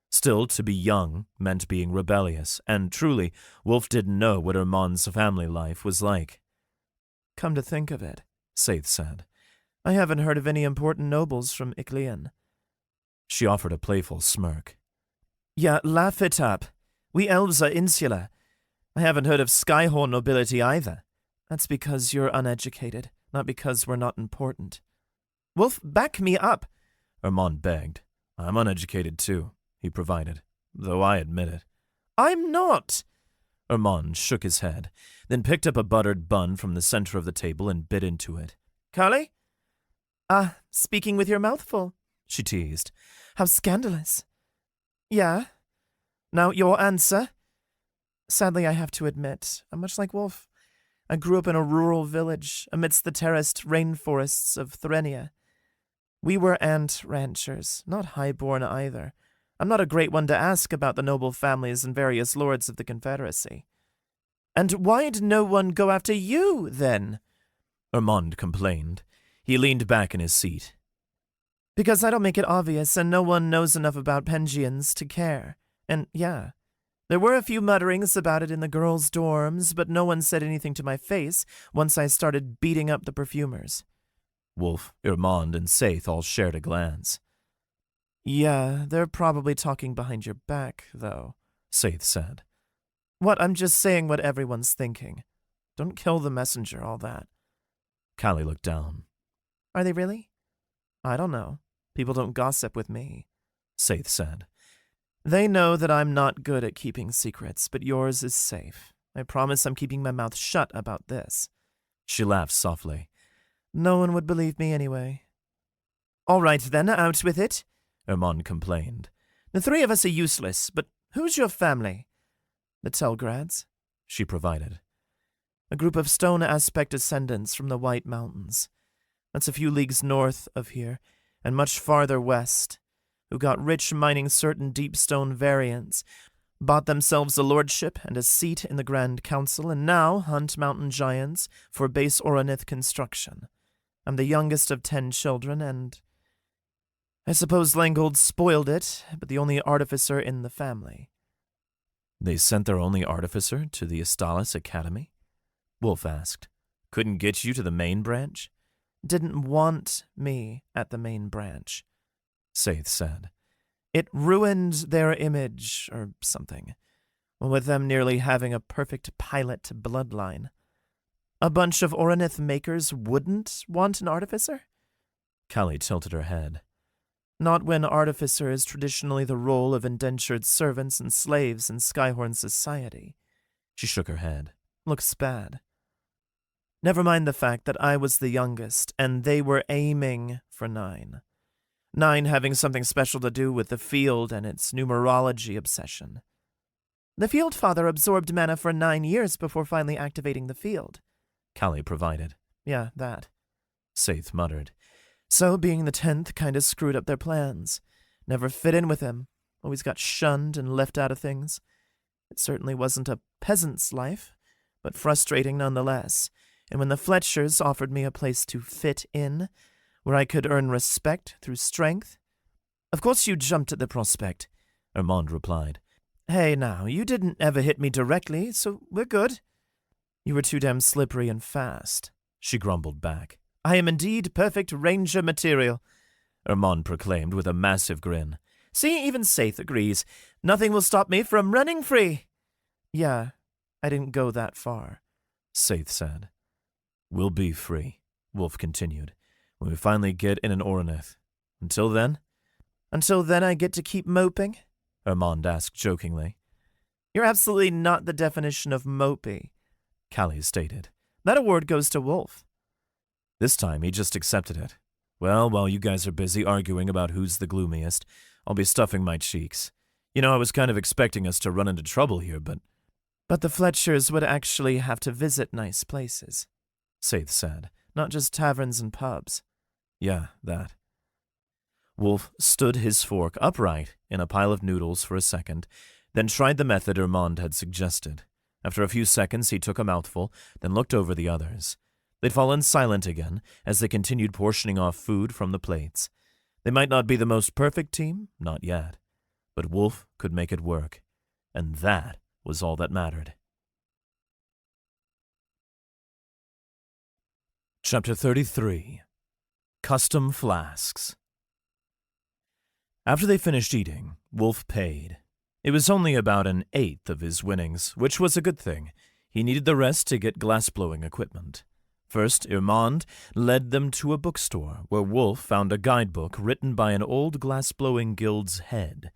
Still, to be young meant being rebellious, and truly, Wulf didn't know what Ermond's family life was like. Come to think of it, Saith said. I haven't heard of any important nobles from Iclean. She offered a playful smirk. Yeah, laugh it up. We elves are insular. I haven't heard of Skyhorn nobility either. That's because you're uneducated, not because we're not important. Wulf, back me up, Ermond begged. I'm uneducated too, he provided, though I admit it. I'm not. Ermond shook his head, then picked up a buttered bun from the center of the table and bit into it. Callie? Speaking with your mouth full, she teased. How scandalous. Yeah. Now your answer. Sadly, I have to admit, I'm much like Wulf. I grew up in a rural village amidst the terraced rainforests of Threnia. We were ant ranchers, not highborn either. I'm not a great one to ask about the noble families and various lords of the Confederacy. And why'd no one go after you, then? Ermond complained. He leaned back in his seat. Because I don't make it obvious, and no one knows enough about Pengians to care. And yeah, there were a few mutterings about it in the girls' dorms, but no one said anything to my face once I started beating up the perfumers. Wulf, Ermond, and Saith all shared a glance. Yeah, they're probably talking behind your back, though, Saith said. What? I'm just saying what everyone's thinking. Don't kill the messenger, all that. Callie looked down. Are they really? I don't know. People don't gossip with me, Saith said. They know that I'm not good at keeping secrets, but yours is safe. I promise I'm keeping my mouth shut about this. She laughed softly. No one would believe me anyway. All right, then, out with it, Ermond complained. The three of us are useless, but who's your family? The Telgrads? she provided. A group of stone aspect descendants from the White Mountains. That's a few leagues north of here, and much farther west, who got rich mining certain deep stone variants, bought themselves a lordship and a seat in the Grand Council, and now hunt mountain giants for base Oronith construction. I'm the youngest of 10 children, and I suppose Langold spoiled it, but the only artificer in the family. They sent their only artificer to the Istalis Academy? Wulf asked. Couldn't get you to the main branch? Didn't want me at the main branch, Saith said. It ruined their image, or something, with them nearly having a perfect pilot bloodline. A bunch of Oronith makers wouldn't want an artificer? Callie tilted her head. Not when artificer is traditionally the role of indentured servants and slaves in Skyhorn society. She shook her head. Looks bad. Never mind the fact that I was the youngest, and they were aiming for 9. 9 having something special to do with the field and its numerology obsession. The field father absorbed mana for 9 years before finally activating the field, Callie provided. Yeah, that, Saith muttered. So being the 10th kinda screwed up their plans. Never fit in with him. Always got shunned and left out of things. It certainly wasn't a peasant's life, but frustrating nonetheless. And when the Fletchers offered me a place to fit in, where I could earn respect through strength, of course you jumped at the prospect, Armand replied. Hey now, you didn't ever hit me directly, so we're good. You were too damn slippery and fast, she grumbled back. I am indeed perfect ranger material, Armand proclaimed with a massive grin. See, even Saith agrees. Nothing will stop me from running free. Yeah, I didn't go that far, Saith said. We'll be free, Wulf continued, when we finally get in an Oronith. Until then? Until then I get to keep moping? Armand asked jokingly. You're absolutely not the definition of mopey, Callie stated. That award goes to Wulf. This time he just accepted it. Well, while you guys are busy arguing about who's the gloomiest, I'll be stuffing my cheeks. You know, I was kind of expecting us to run into trouble here, but... But the Fletchers would actually have to visit nice places, Saith said. Not just taverns and pubs. Yeah, that. Wulf stood his fork upright in a pile of noodles for a second, then tried the method Armand had suggested. After a few seconds, he took a mouthful, then looked over the others. They'd fallen silent again as they continued portioning off food from the plates. They might not be the most perfect team, not yet, but Wulf could make it work, and that was all that mattered. Chapter 33. Custom Flasks. After they finished eating, Wulf paid. It was only about 1/8 of his winnings, which was a good thing. He needed the rest to get glass-blowing equipment. First, Armand led them to a bookstore, where Wulf found a guidebook written by an old glass-blowing guild's head.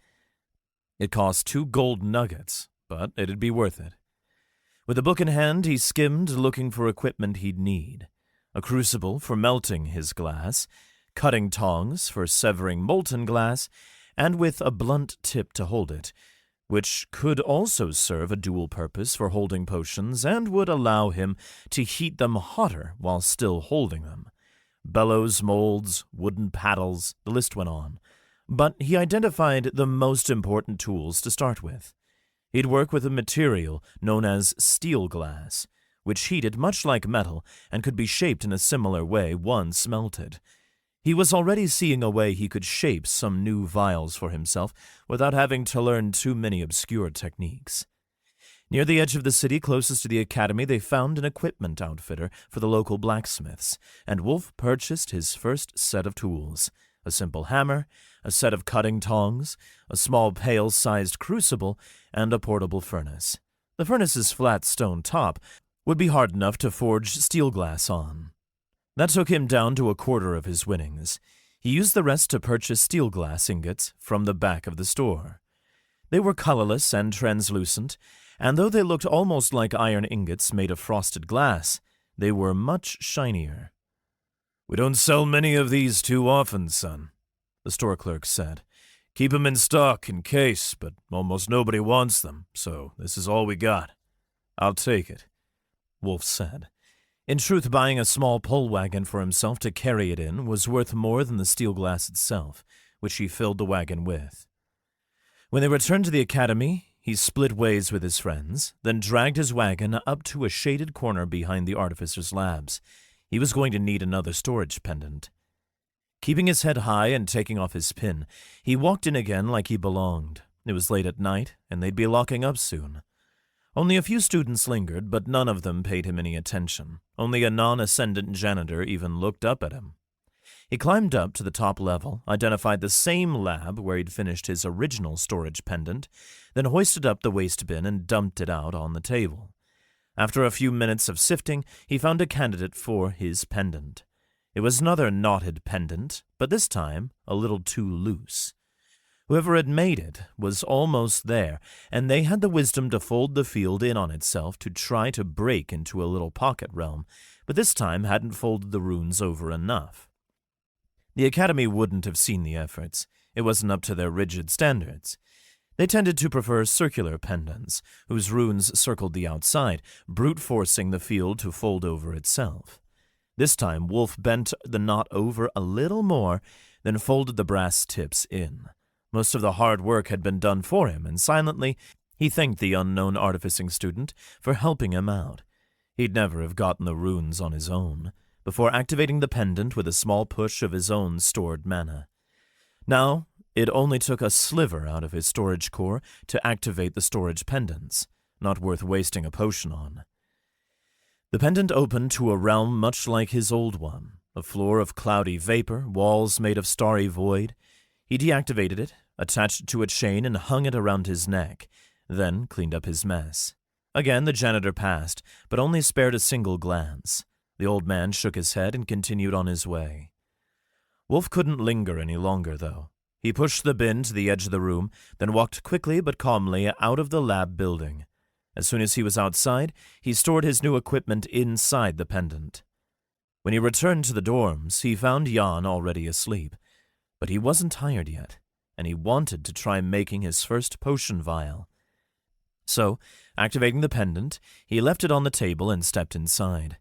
It cost 2 gold nuggets, but it'd be worth it. With the book in hand, he skimmed, looking for equipment he'd need. A crucible for melting his glass, cutting tongs for severing molten glass, and with a blunt tip to hold it, which could also serve a dual purpose for holding potions and would allow him to heat them hotter while still holding them. Bellows, molds, wooden paddles, the list went on. But he identified the most important tools to start with. He'd work with a material known as steel glass, which heated much like metal and could be shaped in a similar way once melted. He was already seeing a way he could shape some new vials for himself without having to learn too many obscure techniques. Near the edge of the city closest to the academy, they found an equipment outfitter for the local blacksmiths, and Wulf purchased his first set of tools: a simple hammer, a set of cutting tongs, a small pail-sized crucible, and a portable furnace. The furnace's flat stone top would be hard enough to forge steel glass on. That took him down to 1/4 of his winnings. He used the rest to purchase steel glass ingots from the back of the store. They were colorless and translucent, and though they looked almost like iron ingots made of frosted glass, they were much shinier. "We don't sell many of these too often, son," the store clerk said. "Keep 'em in stock in case, but almost nobody wants them, so this is all we got." I'll take it, Wulf said. In truth, buying a small pole wagon for himself to carry it in was worth more than the steel glass itself, which he filled the wagon with. When they returned to the academy, he split ways with his friends, then dragged his wagon up to a shaded corner behind the artificer's labs. He was going to need another storage pendant. Keeping his head high and taking off his pin, he walked in again like he belonged. It was late at night, and they'd be locking up soon. Only a few students lingered, but none of them paid him any attention. Only a non-ascendant janitor even looked up at him. He climbed up to the top level, identified the same lab where he'd finished his original storage pendant, then hoisted up the waste bin and dumped it out on the table. After a few minutes of sifting, he found a candidate for his pendant. It was another knotted pendant, but this time a little too loose. Whoever had made it was almost there, and they had the wisdom to fold the field in on itself to try to break into a little pocket realm, but this time hadn't folded the runes over enough. The Academy wouldn't have seen the efforts. It wasn't up to their rigid standards. They tended to prefer circular pendants, whose runes circled the outside, brute-forcing the field to fold over itself. This time, Wulf bent the knot over a little more, then folded the brass tips in. Most of the hard work had been done for him, and silently he thanked the unknown artificing student for helping him out. He'd never have gotten the runes on his own, before activating the pendant with a small push of his own stored mana. Now, it only took a sliver out of his storage core to activate the storage pendants, not worth wasting a potion on. The pendant opened to a realm much like his old one, a floor of cloudy vapor, walls made of starry void. He deactivated it, attached it to a chain, and hung it around his neck, then cleaned up his mess. Again the janitor passed, but only spared a single glance. The old man shook his head and continued on his way. Wulf couldn't linger any longer, though. He pushed the bin to the edge of the room, then walked quickly but calmly out of the lab building. As soon as he was outside, he stored his new equipment inside the pendant. When he returned to the dorms, he found Jan already asleep. But he wasn't tired yet, and he wanted to try making his first potion vial. So, activating the pendant, he left it on the table and stepped inside.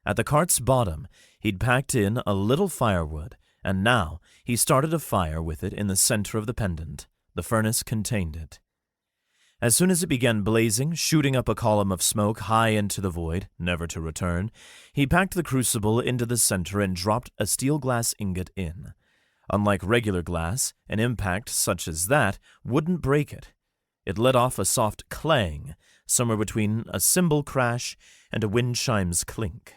At the cart's bottom, he'd packed in a little firewood, and now he started a fire with it in the center of the pendant. The furnace contained it. As soon as it began blazing, shooting up a column of smoke high into the void, never to return, he packed the crucible into the center and dropped a steel glass ingot in. Unlike regular glass, an impact such as that wouldn't break it. It let off a soft clang, somewhere between a cymbal crash and a wind chime's clink.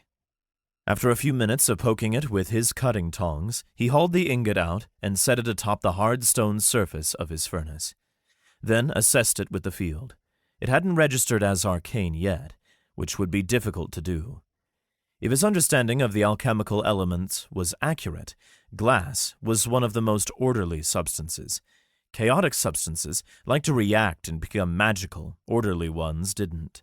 After a few minutes of poking it with his cutting tongs, he hauled the ingot out and set it atop the hard stone surface of his furnace. Then assessed it with the field. It hadn't registered as arcane yet, which would be difficult to do. If his understanding of the alchemical elements was accurate, glass was one of the most orderly substances. Chaotic substances like to react and become magical, orderly ones didn't.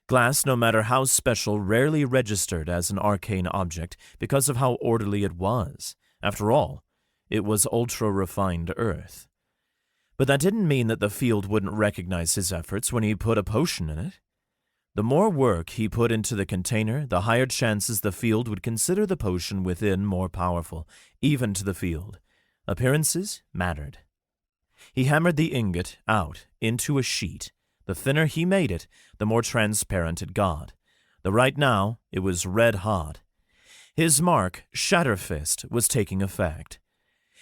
Glass, no matter how special, rarely registered as an arcane object because of how orderly it was. After all, it was ultra-refined earth. But that didn't mean that the field wouldn't recognize his efforts when he put a potion in it. The more work he put into the container, the higher chances the field would consider the potion within more powerful, even to the field. Appearances mattered. He hammered the ingot out into a sheet. The thinner he made it, the more transparent it got. Though right now, it was red hot. His mark, Shatterfist, was taking effect.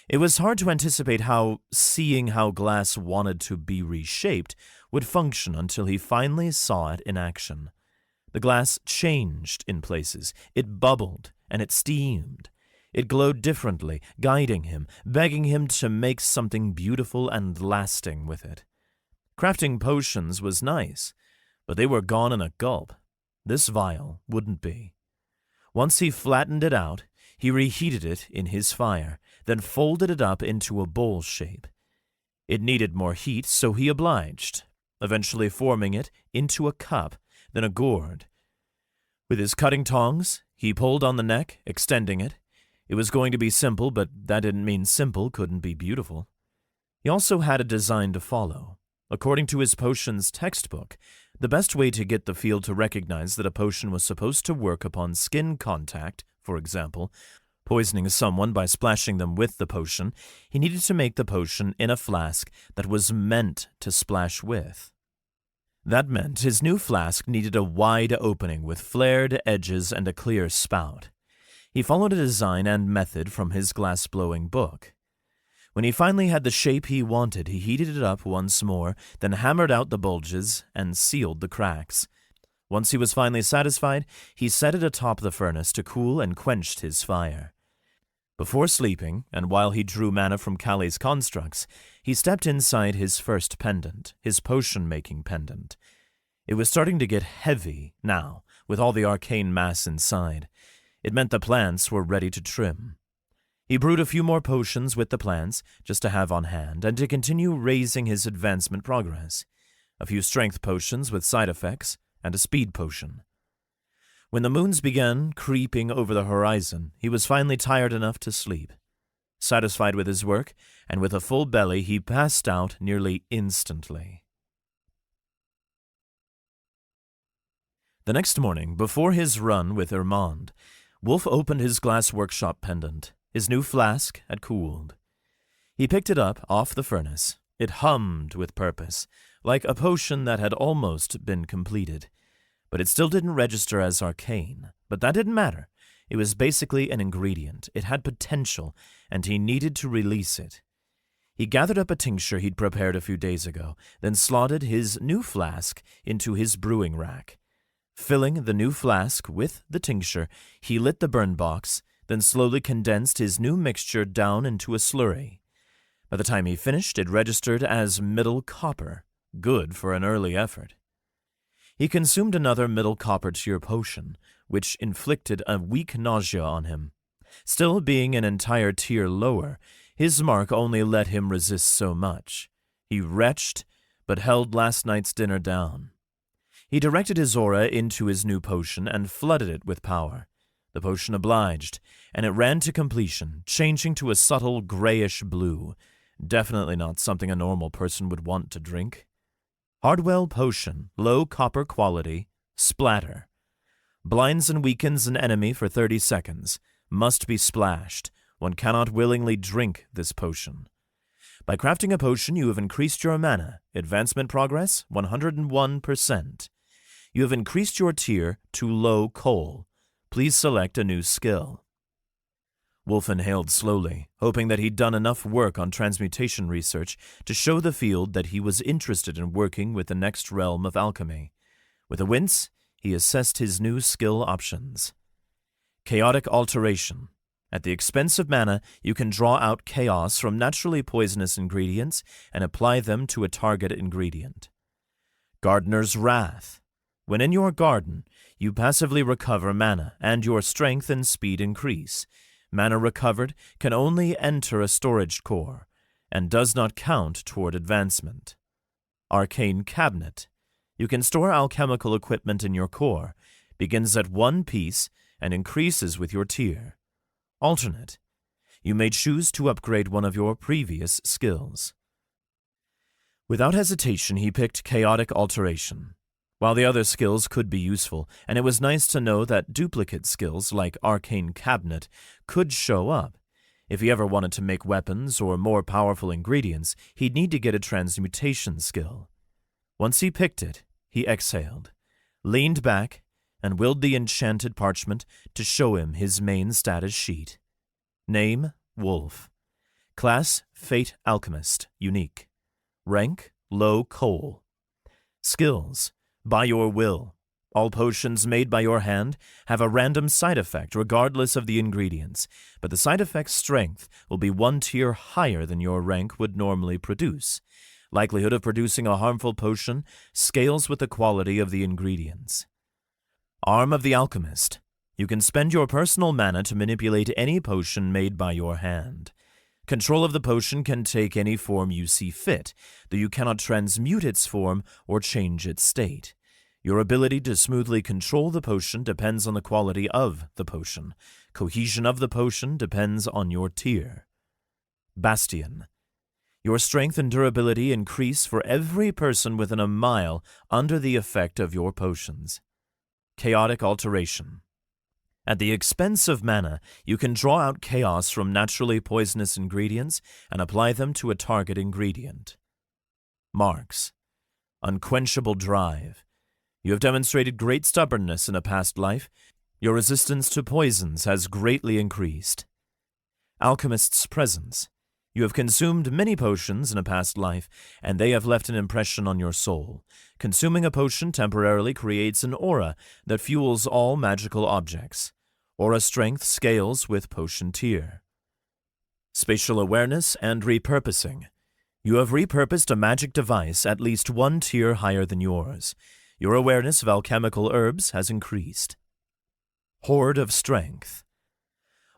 It was hard to anticipate how seeing how glass wanted to be reshaped would function until he finally saw it in action. The glass changed in places. It bubbled and it steamed. It glowed differently, guiding him, begging him to make something beautiful and lasting with it. Crafting potions was nice, but they were gone in a gulp. This vial wouldn't be. Once he flattened it out, he reheated it in his fire, then folded it up into a bowl shape. It needed more heat, so he obliged, eventually forming it into a cup, then a gourd. With his cutting tongs, he pulled on the neck, extending it. It was going to be simple, but that didn't mean simple couldn't be beautiful. He also had a design to follow. According to his potions textbook, The best way to get the field to recognize that a potion was supposed to work upon skin contact, for example, poisoning someone by splashing them with the potion, he needed to make the potion in a flask that was meant to splash with. That meant his new flask needed a wide opening with flared edges and a clear spout. He followed a design and method from his glass-blowing book. When he finally had the shape he wanted, he heated it up once more, then hammered out the bulges and sealed the cracks. Once he was finally satisfied, he set it atop the furnace to cool and quenched his fire. Before sleeping, and while he drew mana from Kali's constructs, he stepped inside his first pendant, his potion-making pendant. It was starting to get heavy now, with all the arcane mass inside. It meant the plants were ready to trim. He brewed a few more potions with the plants, just to have on hand, and to continue raising his advancement progress. A few strength potions with side effects, and a speed potion. When the moons began creeping over the horizon, he was finally tired enough to sleep. Satisfied with his work, and with a full belly, he passed out nearly instantly. The next morning, before his run with Irmond, Wulf opened his glass workshop pendant. His new flask had cooled. He picked it up off the furnace. It hummed with purpose, like a potion that had almost been completed. But it still didn't register as arcane. But that didn't matter. It was basically an ingredient. It had potential, and he needed to release it. He gathered up a tincture he'd prepared a few days ago, then slotted his new flask into his brewing rack. Filling the new flask with the tincture, he lit the burn box, then slowly condensed his new mixture down into a slurry. By the time he finished, it registered as middle copper, good for an early effort. He consumed another middle copper tier potion, which inflicted a weak nausea on him. Still being an entire tier lower, his mark only let him resist so much. He retched, but held last night's dinner down. He directed his aura into his new potion and flooded it with power. The potion obliged, and it ran to completion, changing to a subtle grayish blue. Definitely not something a normal person would want to drink. Hardwell potion, low copper quality, splatter. Blinds and weakens an enemy for 30 seconds. Must be splashed. One cannot willingly drink this potion. By crafting a potion, you have increased your mana. Advancement progress, 101%. You have increased your tier to low coal. Please select a new skill. Wulf inhaled slowly, hoping that he'd done enough work on transmutation research to show the field that he was interested in working with the next realm of alchemy. With a wince, he assessed his new skill options. Chaotic Alteration. At the expense of mana, you can draw out chaos from naturally poisonous ingredients and apply them to a target ingredient. Gardener's Wrath. When in your garden, you passively recover mana, and your strength and speed increase. Mana recovered can only enter a storage core, and does not count toward advancement. Arcane Cabinet. You can store alchemical equipment in your core, begins at 1 piece, and increases with your tier. Alternate. You may choose to upgrade one of your previous skills. Without hesitation, he picked Chaotic Alteration. While the other skills could be useful, and it was nice to know that duplicate skills like Arcane Cabinet could show up. If he ever wanted to make weapons or more powerful ingredients, he'd need to get a transmutation skill. Once he picked it, he exhaled, leaned back, and willed the enchanted parchment to show him his main status sheet. Name, Wulf. Class, Fate Alchemist, unique. Rank, low coal. Skills, by your will. All potions made by your hand have a random side effect regardless of the ingredients, but the side effect's strength will be 1 tier higher than your rank would normally produce. Likelihood of producing a harmful potion scales with the quality of the ingredients. Arm of the Alchemist. You can spend your personal mana to manipulate any potion made by your hand. Control of the potion can take any form you see fit, though you cannot transmute its form or change its state. Your ability to smoothly control the potion depends on the quality of the potion. Cohesion of the potion depends on your tier. Bastion. Your strength and durability increase for every person within a mile under the effect of your potions. Chaotic alteration. At the expense of mana, you can draw out chaos from naturally poisonous ingredients and apply them to a target ingredient. Marks. Unquenchable drive. You have demonstrated great stubbornness in a past life. Your resistance to poisons has greatly increased. Alchemist's presence. You have consumed many potions in a past life, and they have left an impression on your soul. Consuming a potion temporarily creates an aura that fuels all magical objects. Aura strength scales with potion tier. Spatial awareness and repurposing. You have repurposed a magic device at least one tier higher than yours. Your awareness of alchemical herbs has increased. Hoard of strength.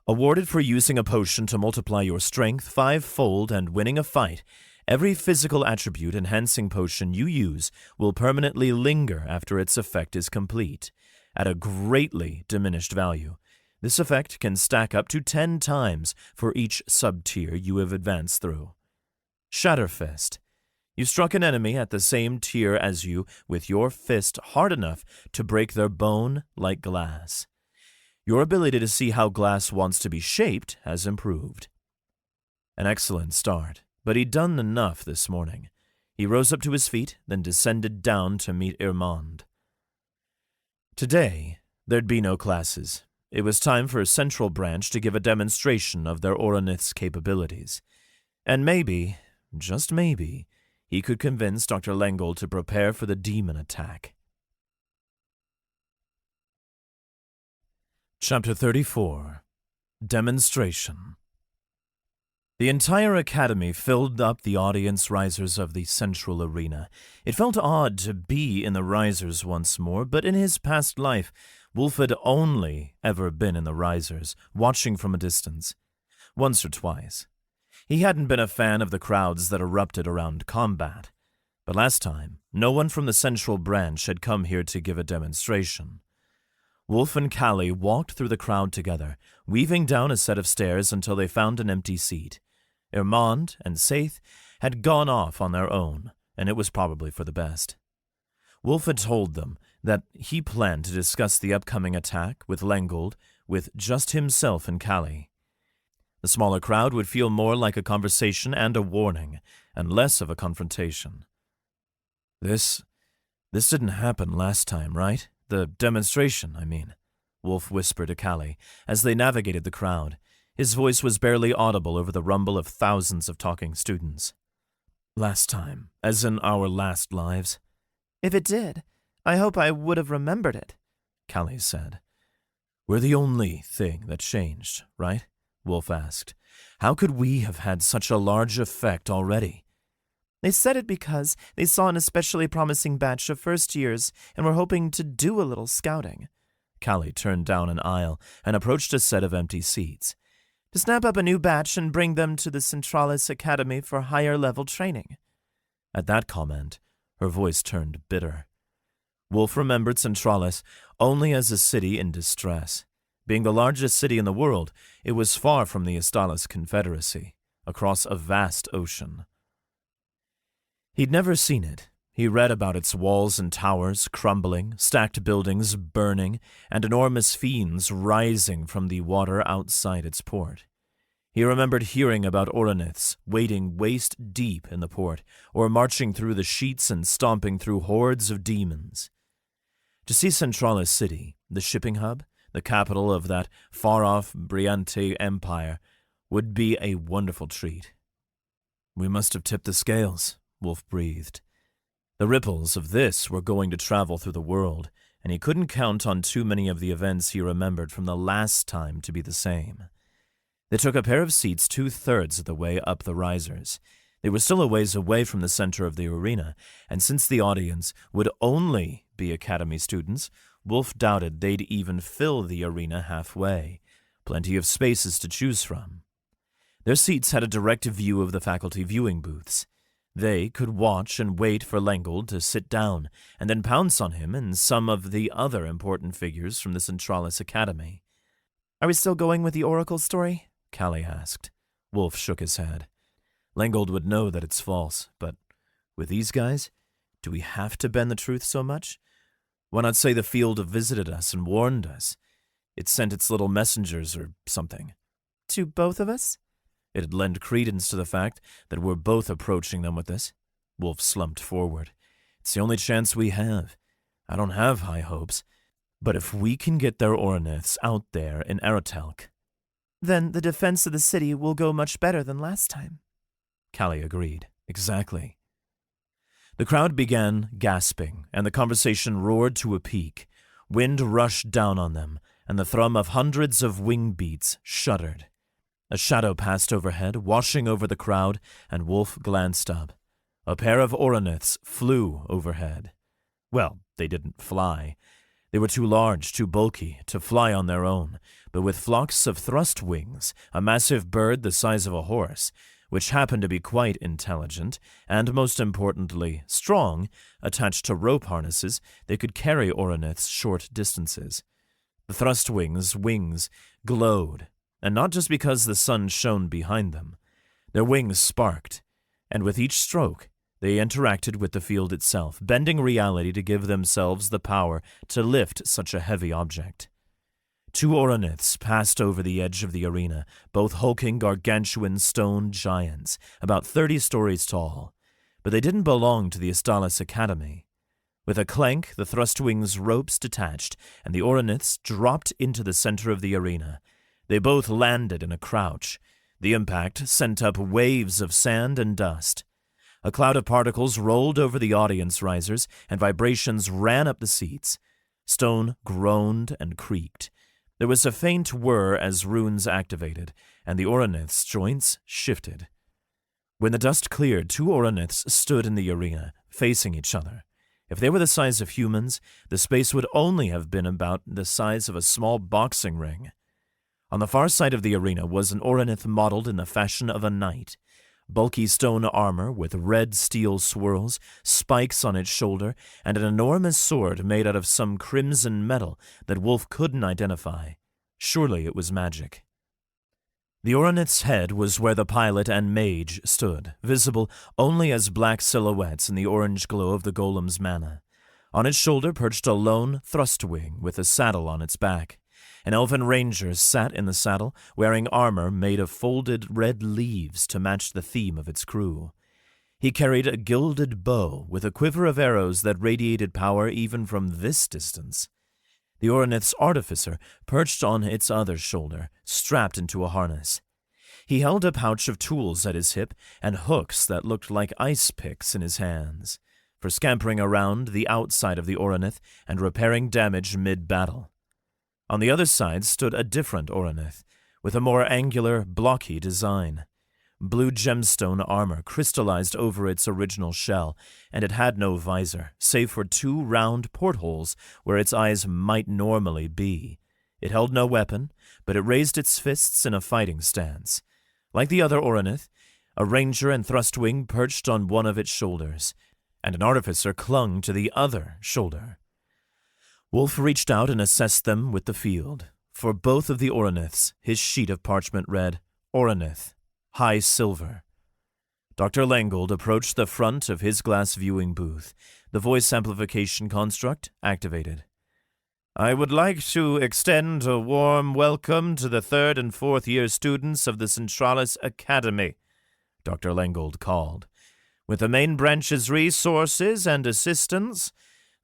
Awarded for using a potion to multiply your strength 5-fold and winning a fight, every physical attribute enhancing potion you use will permanently linger after its effect is complete, at a greatly diminished value. This effect can stack up to 10 times for each sub-tier you have advanced through. Shatterfist. You struck an enemy at the same tier as you with your fist hard enough to break their bone like glass. Your ability to see how glass wants to be shaped has improved. An excellent start, but he'd done enough this morning. He rose up to his feet, then descended down to meet Irmond. Today, there'd be no classes. It was time for a central branch to give a demonstration of their Oronith's capabilities. And maybe, just maybe, he could convince Dr. Lengold to prepare for the demon attack. Chapter 34. Demonstration. The entire academy filled up the audience risers of the central arena. It felt odd to be in the risers once more, but in his past life, Wulf had only ever been in the risers, watching from a distance. Once or twice. He hadn't been a fan of the crowds that erupted around combat. But last time, no one from the central branch had come here to give a demonstration. Wulf and Callie walked through the crowd together, weaving down a set of stairs until they found an empty seat. Irmond and Saith had gone off on their own, and it was probably for the best. Wulf had told them that he planned to discuss the upcoming attack with Lengold with just himself and Callie. The smaller crowd would feel more like a conversation and a warning, and less of a confrontation. This didn't happen last time, right? The demonstration, I mean, Wulf whispered to Callie as they navigated the crowd. His voice was barely audible over the rumble of thousands of talking students. Last time, as in our last lives. If it did, I hope I would have remembered it, Callie said. We're the only thing that changed, right? Wulf asked. How could we have had such a large effect already? They said it because they saw an especially promising batch of first years and were hoping to do a little scouting. Callie turned down an aisle and approached a set of empty seats. To snap up a new batch and bring them to the Istalis Academy for higher-level training. At that comment, her voice turned bitter. Wulf remembered Centralis only as a city in distress. Being the largest city in the world, it was far from the Istalis Confederacy, across a vast ocean. He'd never seen it. He read about its walls and towers crumbling, stacked buildings burning, and enormous fiends rising from the water outside its port. He remembered hearing about Oroniths wading waist-deep in the port, or marching through the sheets and stomping through hordes of demons. To see Centralis City, the shipping hub, the capital of that far-off Briante Empire, would be a wonderful treat. We must have tipped the scales, Wulf breathed. The ripples of this were going to travel through the world, and he couldn't count on too many of the events he remembered from the last time to be the same. They took a pair of seats 2/3 of the way up the risers. They were still a ways away from the center of the arena, and since the audience would only be Academy students, Wulf doubted they'd even fill the arena halfway. Plenty of spaces to choose from. Their seats had a direct view of the faculty viewing booths. They could watch and wait for Lengold to sit down, and then pounce on him and some of the other important figures from the Istalis Academy. Are we still going with the Oracle story? Callie asked. Wulf shook his head. Lengold would know that it's false, but with these guys, do we have to bend the truth so much? Why not say the field visited us and warned us? It sent its little messengers or something. To both of us? It'd lend credence to the fact that we're both approaching them with this. Wulf slumped forward. It's the only chance we have. I don't have high hopes. But if we can get their Oroniths out there in Aratelk... Then the defense of the city will go much better than last time. Callie agreed. Exactly. The crowd began gasping, and the conversation roared to a peak. Wind rushed down on them, and the thrum of hundreds of wing beats shuddered. A shadow passed overhead, washing over the crowd, and Wulf glanced up. A pair of Oroniths flew overhead. Well, they didn't fly. They were too large, too bulky, to fly on their own, but with flocks of thrust wings, a massive bird the size of a horse, which happened to be quite intelligent, and most importantly, strong, attached to rope harnesses, they could carry Oroniths short distances. The thrust wings glowed, and not just because the sun shone behind them. Their wings sparked, and with each stroke, they interacted with the field itself, bending reality to give themselves the power to lift such a heavy object. 2 Oroniths passed over the edge of the arena, both hulking gargantuan stone giants, about 30 stories tall, but they didn't belong to the Istalis Academy. With a clank, the thrust wings' ropes detached, and the Oroniths dropped into the center of the arena. They both landed in a crouch. The impact sent up waves of sand and dust. A cloud of particles rolled over the audience risers, and vibrations ran up the seats. Stone groaned and creaked. There was a faint whir as runes activated, and the Oroniths' joints shifted. When the dust cleared, 2 Oroniths stood in the arena, facing each other. If they were the size of humans, the space would only have been about the size of a small boxing ring. On the far side of the arena was an Oronith modeled in the fashion of a knight. Bulky stone armor with red steel swirls, spikes on its shoulder, and an enormous sword made out of some crimson metal that Wulf couldn't identify. Surely it was magic. The Oronith's head was where the pilot and mage stood, visible only as black silhouettes in the orange glow of the golem's mana. On its shoulder perched a lone thrust wing with a saddle on its back. An elven ranger sat in the saddle, wearing armor made of folded red leaves to match the theme of its crew. He carried a gilded bow with a quiver of arrows that radiated power even from this distance. The Oronith's artificer perched on its other shoulder, strapped into a harness. He held a pouch of tools at his hip and hooks that looked like ice picks in his hands, for scampering around the outside of the Oronith and repairing damage mid-battle. On the other side stood a different Oronith, with a more angular, blocky design. Blue gemstone armor crystallized over its original shell, and it had no visor, save for 2 round portholes where its eyes might normally be. It held no weapon, but it raised its fists in a fighting stance. Like the other Oronith, a ranger and thrustwing perched on one of its shoulders, and an artificer clung to the other shoulder. Wulf reached out and assessed them with the field. For both of the Oroniths, his sheet of parchment read, Oronith, High Silver. Dr. Lengold approached the front of his glass viewing booth, the voice amplification construct activated. I would like to extend a warm welcome to the 3rd and 4th year students of the Istalis Academy, Dr. Lengold called. With the main branch's resources and assistance,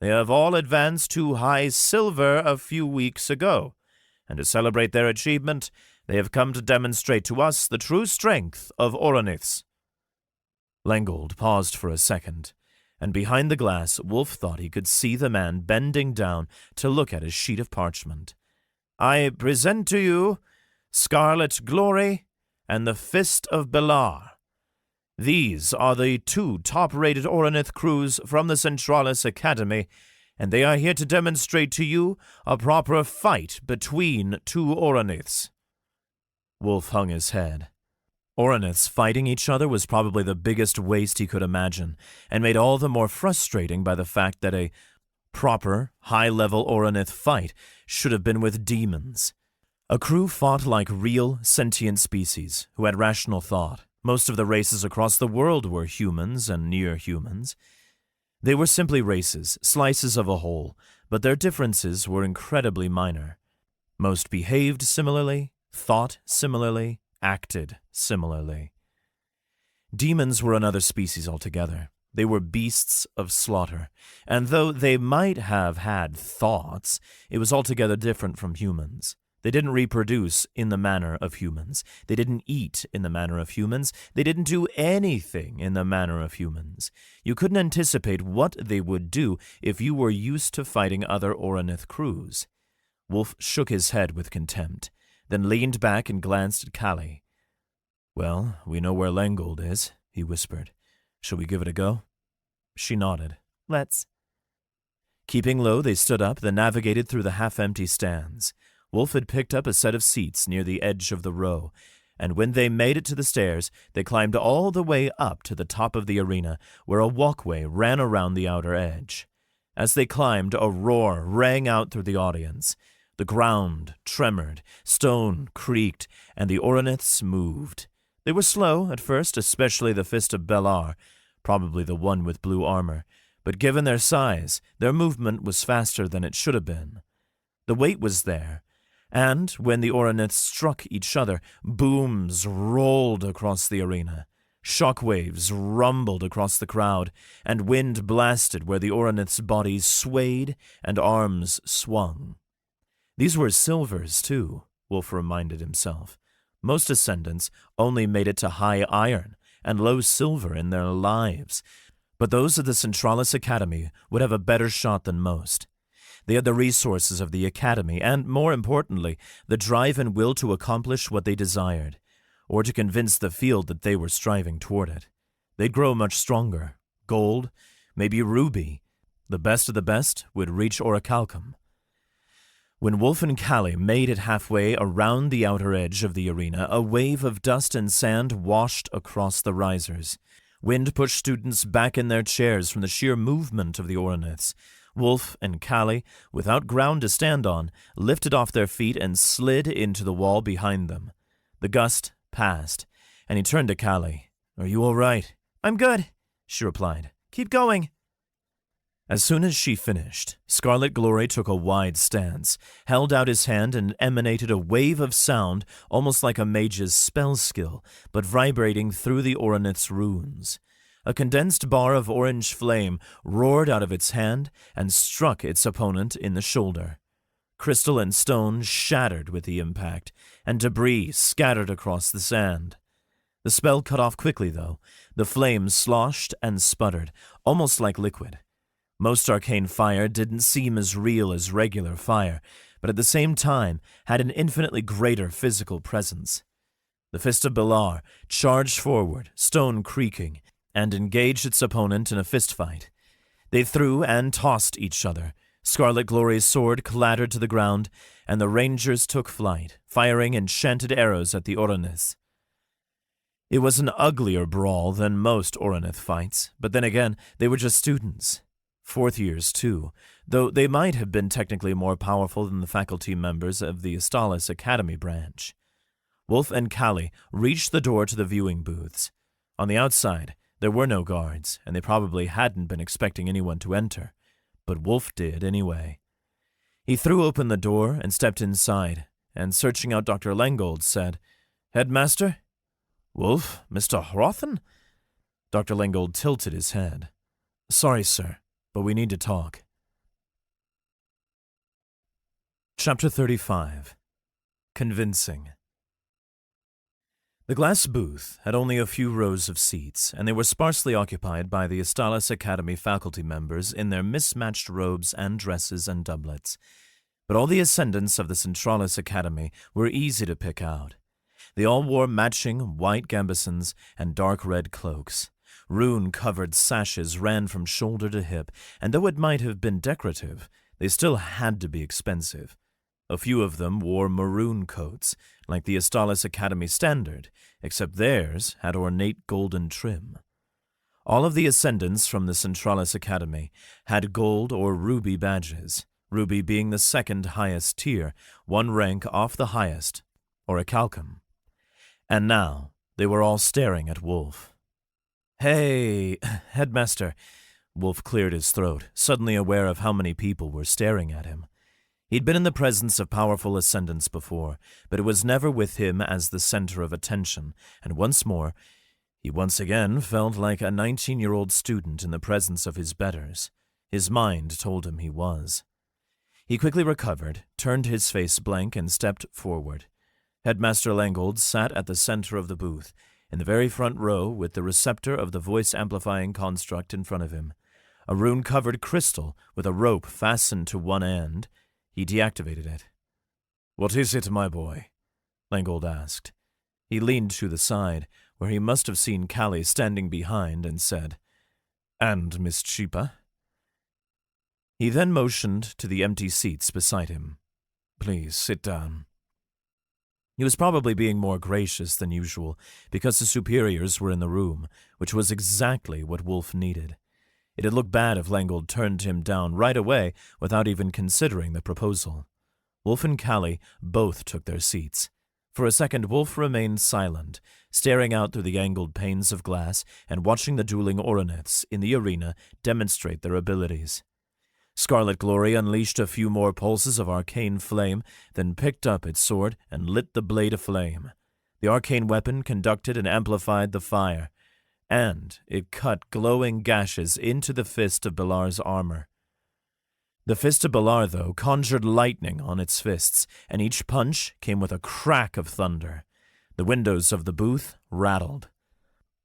they have all advanced to High Silver a few weeks ago, and to celebrate their achievement, they have come to demonstrate to us the true strength of Oroniths. Lengold paused for a second, and behind the glass, Wulf thought he could see the man bending down to look at his sheet of parchment. I present to you Scarlet Glory and the Fist of Belar. These are the 2 top-rated Oronith crews from the Istalis Academy, and they are here to demonstrate to you a proper fight between 2 Oroniths. Wulf hung his head. Oroniths fighting each other was probably the biggest waste he could imagine, and made all the more frustrating by the fact that a proper, high-level Oronith fight should have been with demons. A crew fought like real, sentient species who had rational thought, Most of the races across the world were humans and near humans. They were simply races, slices of a whole, but their differences were incredibly minor. Most behaved similarly, thought similarly, acted similarly. Demons were another species altogether. They were beasts of slaughter, and though they might have had thoughts, it was altogether different from humans. They didn't reproduce in the manner of humans. They didn't eat in the manner of humans. They didn't do anything in the manner of humans. You couldn't anticipate what they would do if you were used to fighting other Oronith crews. Wulf shook his head with contempt, then leaned back and glanced at Callie. "Well, we know where Lengold is," he whispered. "Shall we give it a go?" She nodded. Let's. Keeping low, they stood up, then navigated through the half-empty stands. Wulf had picked up a set of seats near the edge of the row, and when they made it to the stairs, they climbed all the way up to the top of the arena, where a walkway ran around the outer edge. As they climbed, a roar rang out through the audience. The ground tremored, stone creaked, and the Oroniths moved. They were slow at first, especially the Fist of Belar, probably the one with blue armor, but given their size, their movement was faster than it should have been. The weight was there, and when the Oroniths struck each other, booms rolled across the arena. Shockwaves rumbled across the crowd, and wind blasted where the Oroniths' bodies swayed and arms swung. These were silvers, too, Wulf reminded himself. Most ascendants only made it to high iron and low silver in their lives, but those of the Centralis Academy would have a better shot than most. They had the resources of the Academy and, more importantly, the drive and will to accomplish what they desired, or to convince the field that they were striving toward it. They'd grow much stronger. Gold, maybe ruby. The best of the best would reach orichalcum. When Wulf and Callie made it halfway around the outer edge of the arena, a wave of dust and sand washed across the risers. Wind pushed students back in their chairs from the sheer movement of the Oroniths. Wulf and Callie, without ground to stand on, lifted off their feet and slid into the wall behind them. The gust passed, and he turned to Callie. "Are you all right?" I'm good, she replied. Keep going. As soon as she finished, Scarlet Glory took a wide stance, held out his hand, and emanated a wave of sound almost like a mage's spell skill, but vibrating through the Oronith's runes. A condensed bar of orange flame roared out of its hand and struck its opponent in the shoulder. Crystal and stone shattered with the impact, and debris scattered across the sand. The spell cut off quickly, though. The flame sloshed and sputtered, almost like liquid. Most arcane fire didn't seem as real as regular fire, but at the same time had an infinitely greater physical presence. The Fist of Belar charged forward, stone creaking, and engaged its opponent in a fistfight. They threw and tossed each other. Scarlet Glory's sword clattered to the ground, and the rangers took flight, firing enchanted arrows at the Oroniths. It was an uglier brawl than most Oronith fights, but then again, they were just students. Fourth years, too, though they might have been technically more powerful than the faculty members of the Istalis Academy branch. Wulf and Callie reached the door to the viewing booths. On the outside, there were no guards, and they probably hadn't been expecting anyone to enter, but Wulf did anyway. He threw open the door and stepped inside, and searching out Dr. Lengold, said, "Headmaster?" "Wulf? Mr. Hrothen?" Dr. Lengold tilted his head. "Sorry, sir, but we need to talk." Chapter 35. Convincing. The glass booth had only a few rows of seats, and they were sparsely occupied by the Istalis Academy faculty members in their mismatched robes and dresses and doublets. But all the ascendants of the Centralis Academy were easy to pick out. They all wore matching white gambesons and dark red cloaks. Rune-covered sashes ran from shoulder to hip, and though it might have been decorative, they still had to be expensive. A few of them wore maroon coats, like the Istalis Academy standard, except theirs had ornate golden trim. All of the ascendants from the Centralis Academy had gold or ruby badges, ruby being the second highest tier, one rank off the highest, orichalcum. And now, They were all staring at Wulf. "Hey, Headmaster." Wulf cleared his throat, suddenly aware of how many people were staring at him. He'd been in the presence of powerful ascendants before, but it was never with him as the center of attention, and he once again felt like a 19-year-old student in the presence of his betters. His mind told him he was. He quickly recovered, turned his face blank, and stepped forward. Headmaster Langold sat at the center of the booth, in the very front row with the receptor of the voice-amplifying construct in front of him. A rune-covered crystal with a rope fastened to one end. He deactivated it. "What is it, my boy?" Langold asked. He leaned to the side, where he must have seen Callie standing behind, and said, "And Miss Chipa?" He then motioned to the empty seats beside him. "Please, sit down." He was probably being more gracious than usual, because the superiors were in the room, which was exactly what Wulf needed. It'd look bad if Langold turned him down right away without even considering the proposal. Wulf and Callie both took their seats. For a second, Wulf remained silent, staring out through the angled panes of glass and watching the dueling Oroniths in the arena demonstrate their abilities. Scarlet Glory unleashed a few more pulses of arcane flame, then picked up its sword and lit the blade aflame. The arcane weapon conducted and amplified the fire, and it cut glowing gashes into the fist of Belar's armor. The fist of Belar, though, conjured lightning on its fists, and each punch came with a crack of thunder. The windows of the booth rattled.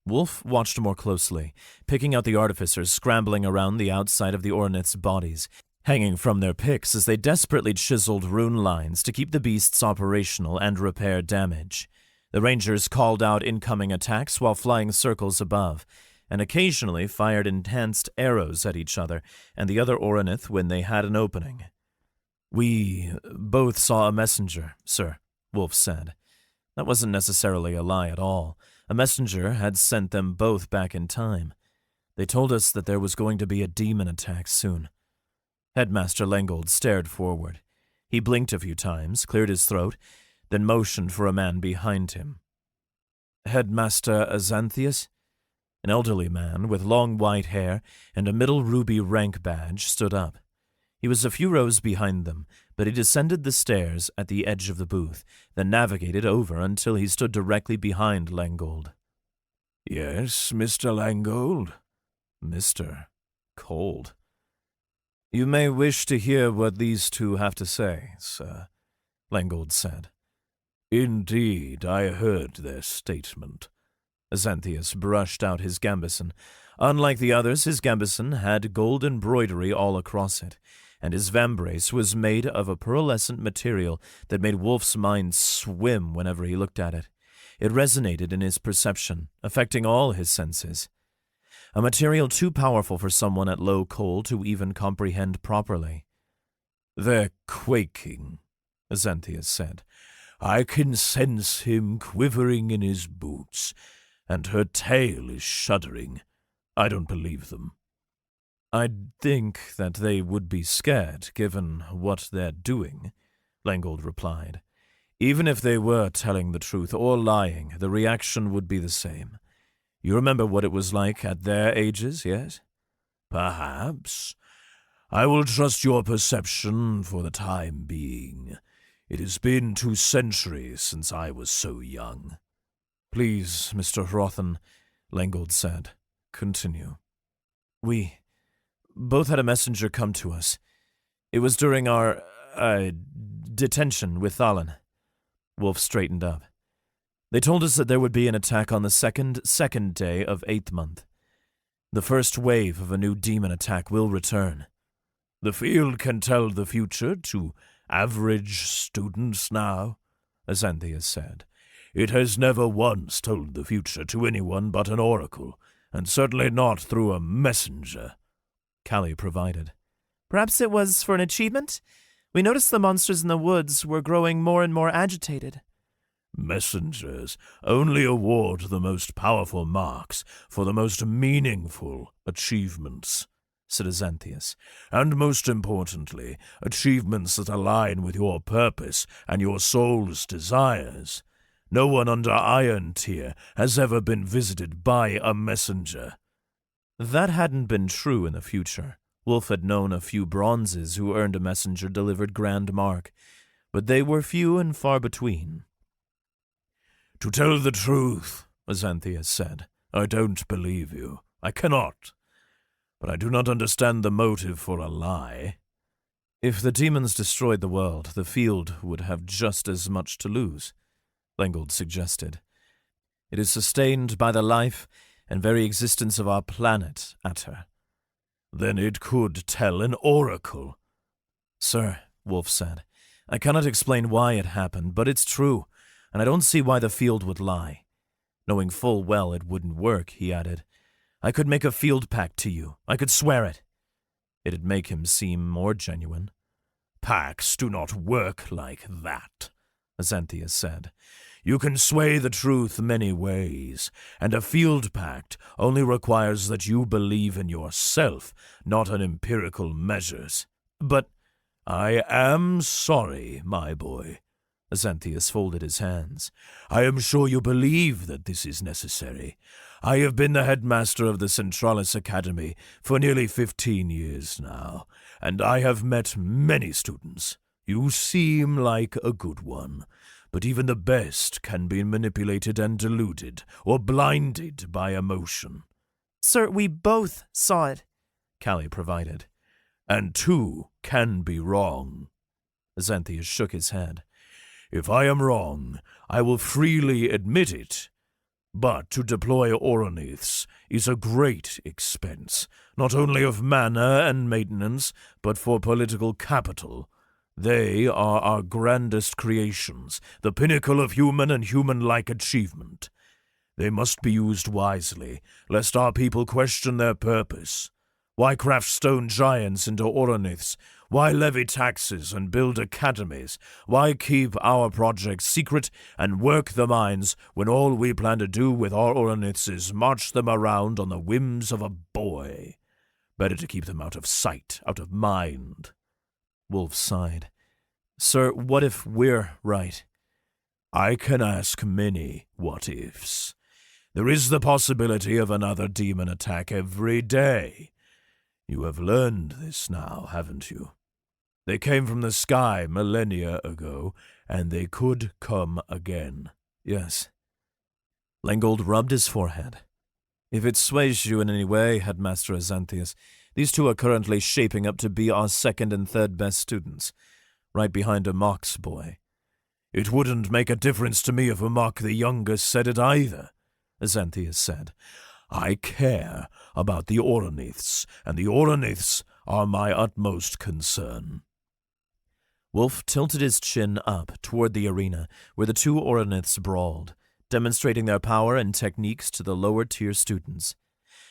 Wulf watched more closely, picking out the artificers scrambling around the outside of the Oroniths' bodies, hanging from their picks as they desperately chiseled rune lines to keep the beasts operational and repair damage. The rangers called out incoming attacks while flying circles above, and occasionally fired enhanced arrows at each other and the other Oronith when they had an opening. "We both saw a messenger, sir," Wulf said. That wasn't necessarily a lie at all. A messenger had sent them both back in time. They told us that there was going to be a demon attack soon. Headmaster Langold stared forward. He blinked a few times, cleared his throat, then motioned for a man behind him. "Headmaster Azanthius?" An elderly man with long white hair and a middle ruby rank badge stood up. He was a few rows behind them, but he descended the stairs at the edge of the booth, then navigated over until he stood directly behind Langold. "Yes, Mr. Langold?" "Mr. Cold." "You may wish to hear what these two have to say, sir," Langold said. "Indeed, I heard their statement." Azanthius brushed out his gambeson. Unlike the others, his gambeson had gold embroidery all across it, and his vambrace was made of a pearlescent material that made Wulf's mind swim whenever he looked at it. It resonated in his perception, affecting all his senses. A material too powerful for someone at low coal to even comprehend properly. "They're quaking," Azanthius said. "I can sense him quivering in his boots, and her tail is shuddering. I don't believe them." "I'd think that they would be scared, given what they're doing," Langold replied. "Even if they were telling the truth or lying, the reaction would be the same. You remember what it was like at their ages, yes?" "Perhaps. I will trust your perception for the time being. It has been 2 centuries since I was so young." "Please, Mr. Hrothan," Langold said. "Continue." "We both had a messenger come to us. It was during our, detention with Thalin." Wulf straightened up. "They told us that there would be an attack on the second day of 8th month. The first wave of a new demon attack will return." "The field can tell the future to average students now," Azanthius said. "It has never once told the future to anyone but an oracle, and certainly not through a messenger," Callie provided. "Perhaps it was for an achievement? We noticed the monsters in the woods were growing more and more agitated." "Messengers only award the most powerful marks for the most meaningful achievements," said Azanthius, "and most importantly, achievements that align with your purpose and your soul's desires. No one under Iron Tier has ever been visited by a messenger. That hadn't been true in the future. Wulf had known a few bronzes who earned a messenger-delivered grand mark, but they were few and far between. To tell the truth, Azanthius said, I don't believe you. I cannot. But I do not understand the motive for a lie. If the demons destroyed the world, the field would have just as much to lose, Lengold suggested. It is sustained by the life and very existence of our planet, Atter. Then it could tell an oracle. Sir, Wulf said, I cannot explain why it happened, but it's true, and I don't see why the field would lie. Knowing full well it wouldn't work, he added. I could make a field pact to you. I could swear it. It'd make him seem more genuine. Pacts do not work like that, Azanthius said. You can sway the truth many ways, and a field pact only requires that you believe in yourself, not in empirical measures. But I am sorry, my boy. Azanthius folded his hands. I am sure you believe that this is necessary. I have been the headmaster of the Istalis Academy for nearly 15 years now, and I have met many students. You seem like a good one, but even the best can be manipulated and deluded or blinded by emotion. Sir, we both saw it, Callie provided. And two can be wrong. Azanthius shook his head. If I am wrong, I will freely admit it. But to deploy Oroniths is a great expense, not only of mana and maintenance, but for political capital. They are our grandest creations, the pinnacle of human and human-like achievement. They must be used wisely, lest our people question their purpose. Why craft stone giants into Oroniths? Why levy taxes and build academies? Why keep our projects secret and work the mines when all we plan to do with our Oroniths is march them around on the whims of a boy? Better to keep them out of sight, out of mind. Wulf sighed. Sir, what if we're right? I can ask many what-ifs. There is the possibility of another demon attack every day. You have learned this now, haven't you? They came from the sky millennia ago, and they could come again. Yes. Lengold rubbed his forehead. If it sways you in any way, Headmaster Azanthius, these two are currently shaping up to be our second and third best students, right behind a Mox boy. It wouldn't make a difference to me if Amok the youngest said it either, Azanthius said. I care about the Oroniths, and the Oroniths are my utmost concern. Wulf tilted his chin up toward the arena where the two Oroniths brawled, demonstrating their power and techniques to the lower-tier students.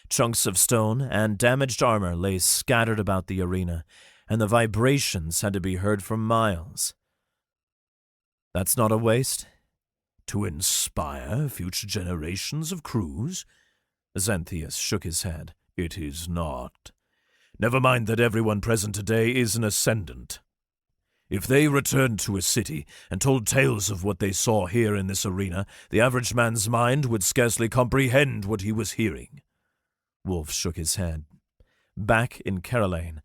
Chunks of stone and damaged armor lay scattered about the arena, and the vibrations had to be heard for miles. That's not a waste? To inspire future generations of crews? Azanthius shook his head. It is not. Never mind that everyone present today is an ascendant. If they returned to a city and told tales of what they saw here in this arena, the average man's mind would scarcely comprehend what he was hearing. Wulf shook his head. Back in Caroline,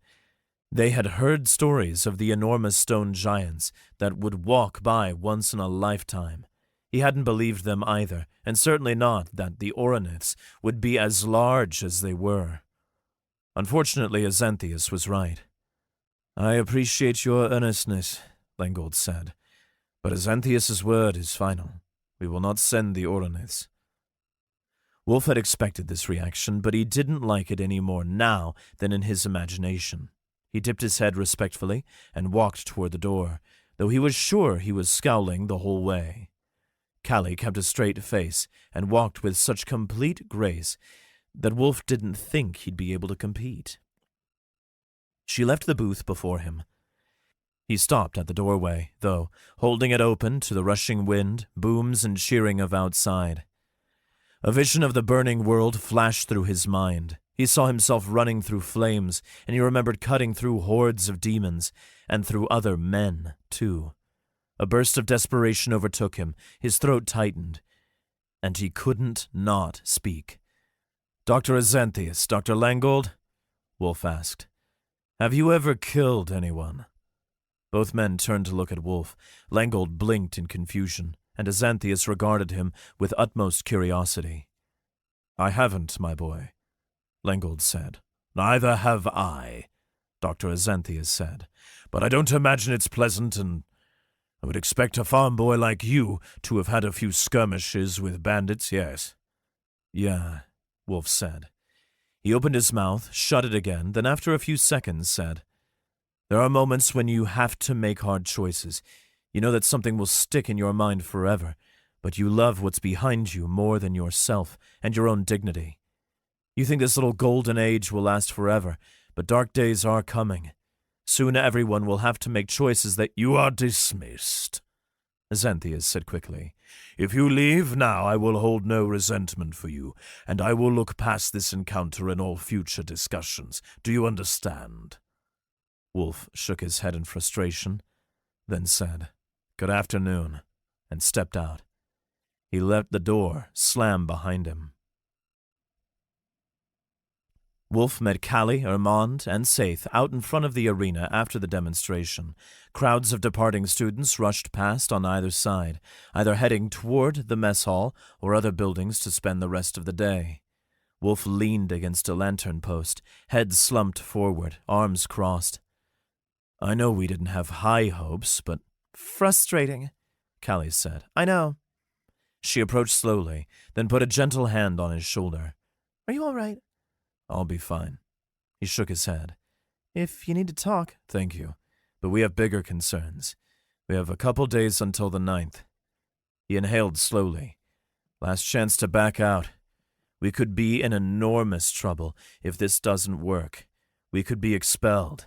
they had heard stories of the enormous stone giants that would walk by once in a lifetime. He hadn't believed them either, and certainly not that the Oroniths would be as large as they were. Unfortunately, Azanthius was right. I appreciate your earnestness, Lengold said, but Azanthius's word is final. We will not send the Oroniths. Wulf had expected this reaction, but he didn't like it any more now than in his imagination. He dipped his head respectfully and walked toward the door, though he was sure he was scowling the whole way. Callie kept a straight face and walked with such complete grace that Wulf didn't think he'd be able to compete. She left the booth before him. He stopped at the doorway, though, holding it open to the rushing wind, booms and cheering of outside. A vision of the burning world flashed through his mind. He saw himself running through flames, and he remembered cutting through hordes of demons, and through other men, too. A burst of desperation overtook him, his throat tightened, and he couldn't not speak. "Dr. Azanthius, Dr. Langold?" Wulf asked. "Have you ever killed anyone?" Both men turned to look at Wulf. Langold blinked in confusion, and Azanthius regarded him with utmost curiosity. "I haven't, my boy," Langold said. "Neither have I," Dr. Azanthius said. "But I don't imagine it's pleasant, and I would expect a farm boy like you to have had a few skirmishes with bandits, yes?" "Yeah," Wulf said. He opened his mouth, shut it again, then after a few seconds said, "There are moments when you have to make hard choices. You know that something will stick in your mind forever, but you love what's behind you more than yourself and your own dignity. You think this little golden age will last forever, but dark days are coming. Soon everyone will have to make choices that—" "You are dismissed," Azanthius said quickly. "If you leave now, I will hold no resentment for you, and I will look past this encounter in all future discussions. Do you understand?" Wulf shook his head in frustration, then said, "Good afternoon," and stepped out. He let the door slam behind him. Wulf met Callie, Armand, and Saith out in front of the arena after the demonstration. Crowds of departing students rushed past on either side, either heading toward the mess hall or other buildings to spend the rest of the day. Wulf leaned against a lantern post, head slumped forward, arms crossed. "I know we didn't have high hopes, but—" "Frustrating," Callie said. "I know." She approached slowly, then put a gentle hand on his shoulder. "Are you all right?" "I'll be fine." He shook his head. "If you need to talk." "Thank you, but we have bigger concerns. We have a couple days until the 9th. He inhaled slowly. "Last chance to back out. We could be in enormous trouble if this doesn't work. We could be expelled."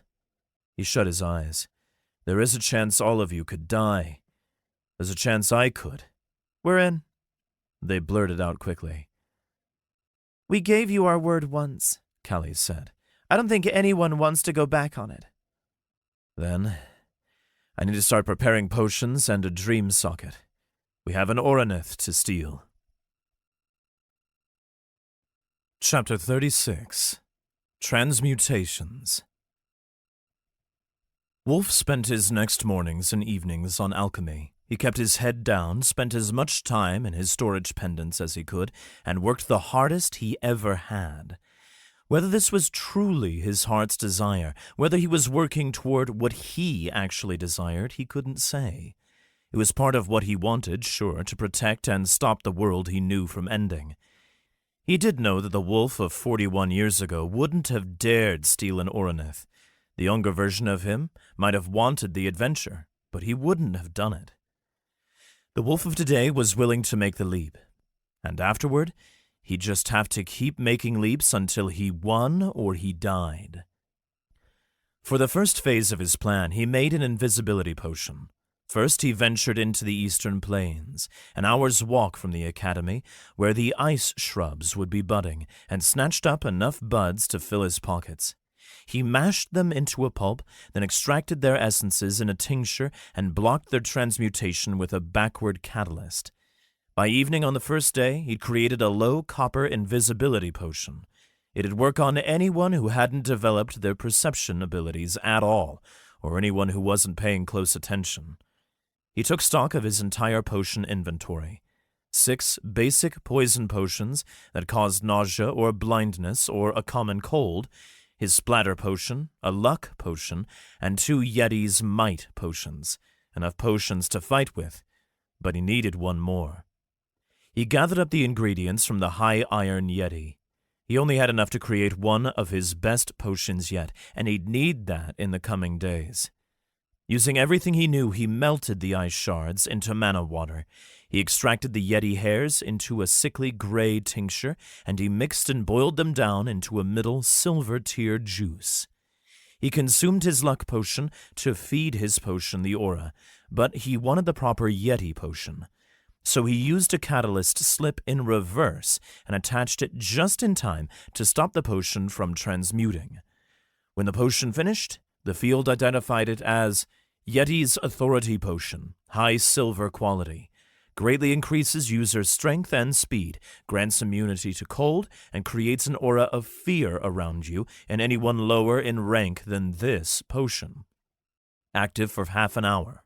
He shut his eyes. "There is a chance all of you could die. There's a chance I could." "We're in." They blurted out quickly. "We gave you our word once," Callie said. "I don't think anyone wants to go back on it." "Then I need to start preparing potions and a dream socket. We have an Oranith to steal." Chapter 36. Transmutations. Wulf spent his next mornings and evenings on alchemy. He kept his head down, spent as much time in his storage pendants as he could, and worked the hardest he ever had. Whether this was truly his heart's desire, whether he was working toward what he actually desired, he couldn't say. It was part of what he wanted, sure, to protect and stop the world he knew from ending. He did know that the Wulf of 41 years ago wouldn't have dared steal an Oranith. The younger version of him might have wanted the adventure, but he wouldn't have done it. The Wulf of today was willing to make the leap, and afterward, he'd just have to keep making leaps until he won or he died. For the first phase of his plan, he made an invisibility potion. First, he ventured into the eastern plains, an hour's walk from the academy, where the ice shrubs would be budding, and snatched up enough buds to fill his pockets. He mashed them into a pulp, then extracted their essences in a tincture and blocked their transmutation with a backward catalyst. By evening on the first day, he'd created a low-copper invisibility potion. It'd work on anyone who hadn't developed their perception abilities at all, or anyone who wasn't paying close attention. He took stock of his entire potion inventory. 6 basic poison potions that caused nausea or blindness or a common cold, his splatter potion, a luck potion, and 2 Yeti's might potions, enough potions to fight with, but he needed one more. He gathered up the ingredients from the high iron Yeti. He only had enough to create one of his best potions yet, and he'd need that in the coming days. Using everything he knew, he melted the ice shards into mana water. He extracted the Yeti hairs into a sickly gray tincture, and he mixed and boiled them down into a middle silver-tiered juice. He consumed his luck potion to feed his potion the aura, but he wanted the proper Yeti potion. So he used a catalyst slip in reverse and attached it just in time to stop the potion from transmuting. When the potion finished, the field identified it as Yeti's Authority Potion, high silver quality. Greatly increases user's strength and speed, grants immunity to cold, and creates an aura of fear around you and anyone lower in rank than this potion. Active for half an hour.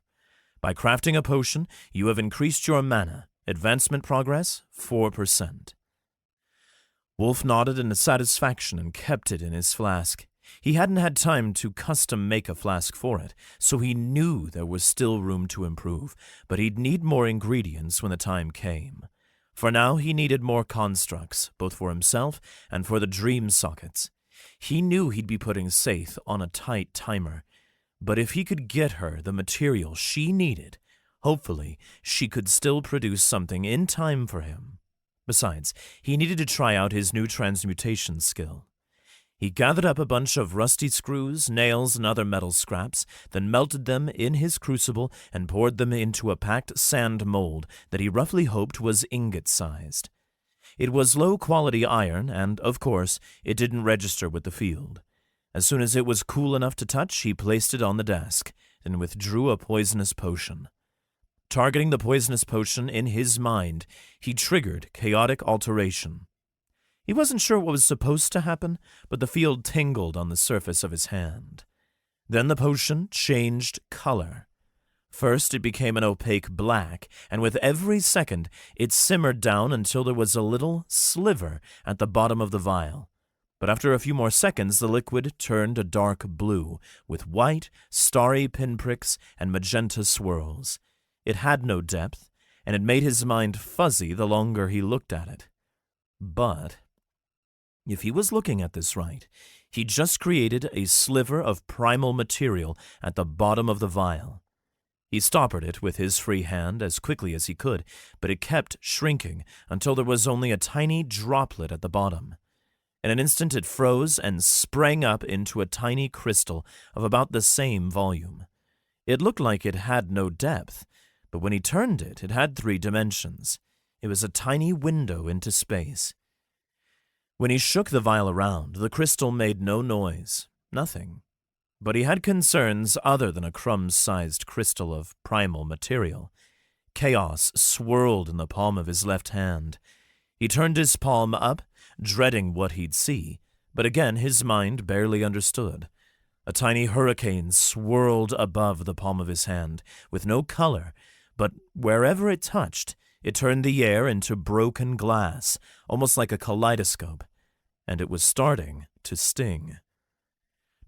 By crafting a potion, you have increased your mana. Advancement progress, 4%. Wulf nodded in satisfaction and kept it in his flask. He hadn't had time to custom make a flask for it, so he knew there was still room to improve, but he'd need more ingredients when the time came. For now, he needed more constructs, both for himself and for the dream sockets. He knew he'd be putting Saith on a tight timer, but if he could get her the material she needed, hopefully she could still produce something in time for him. Besides, he needed to try out his new transmutation skill. He gathered up a bunch of rusty screws, nails, and other metal scraps, then melted them in his crucible and poured them into a packed sand mold that he roughly hoped was ingot-sized. It was low-quality iron, and, of course, it didn't register with the field. As soon as it was cool enough to touch, he placed it on the desk, then withdrew a poisonous potion. Targeting the poisonous potion in his mind, he triggered chaotic alteration. He wasn't sure what was supposed to happen, but the field tingled on the surface of his hand. Then the potion changed color. First, it became an opaque black, and with every second, it simmered down until there was a little sliver at the bottom of the vial. But after a few more seconds, the liquid turned a dark blue, with white, starry pinpricks and magenta swirls. It had no depth, and it made his mind fuzzy the longer he looked at it. But if he was looking at this right, he just created a sliver of primal material at the bottom of the vial. He stoppered it with his free hand as quickly as he could, but it kept shrinking until there was only a tiny droplet at the bottom. In an instant it froze and sprang up into a tiny crystal of about the same volume. It looked like it had no depth, but when he turned it, it had 3 dimensions. It was a tiny window into space. When he shook the vial around, the crystal made no noise, nothing. But he had concerns other than a crumb-sized crystal of primal material. Chaos swirled in the palm of his left hand. He turned his palm up, dreading what he'd see, but again his mind barely understood. A tiny hurricane swirled above the palm of his hand, with no color, but wherever it touched, it turned the air into broken glass, almost like a kaleidoscope, and it was starting to sting.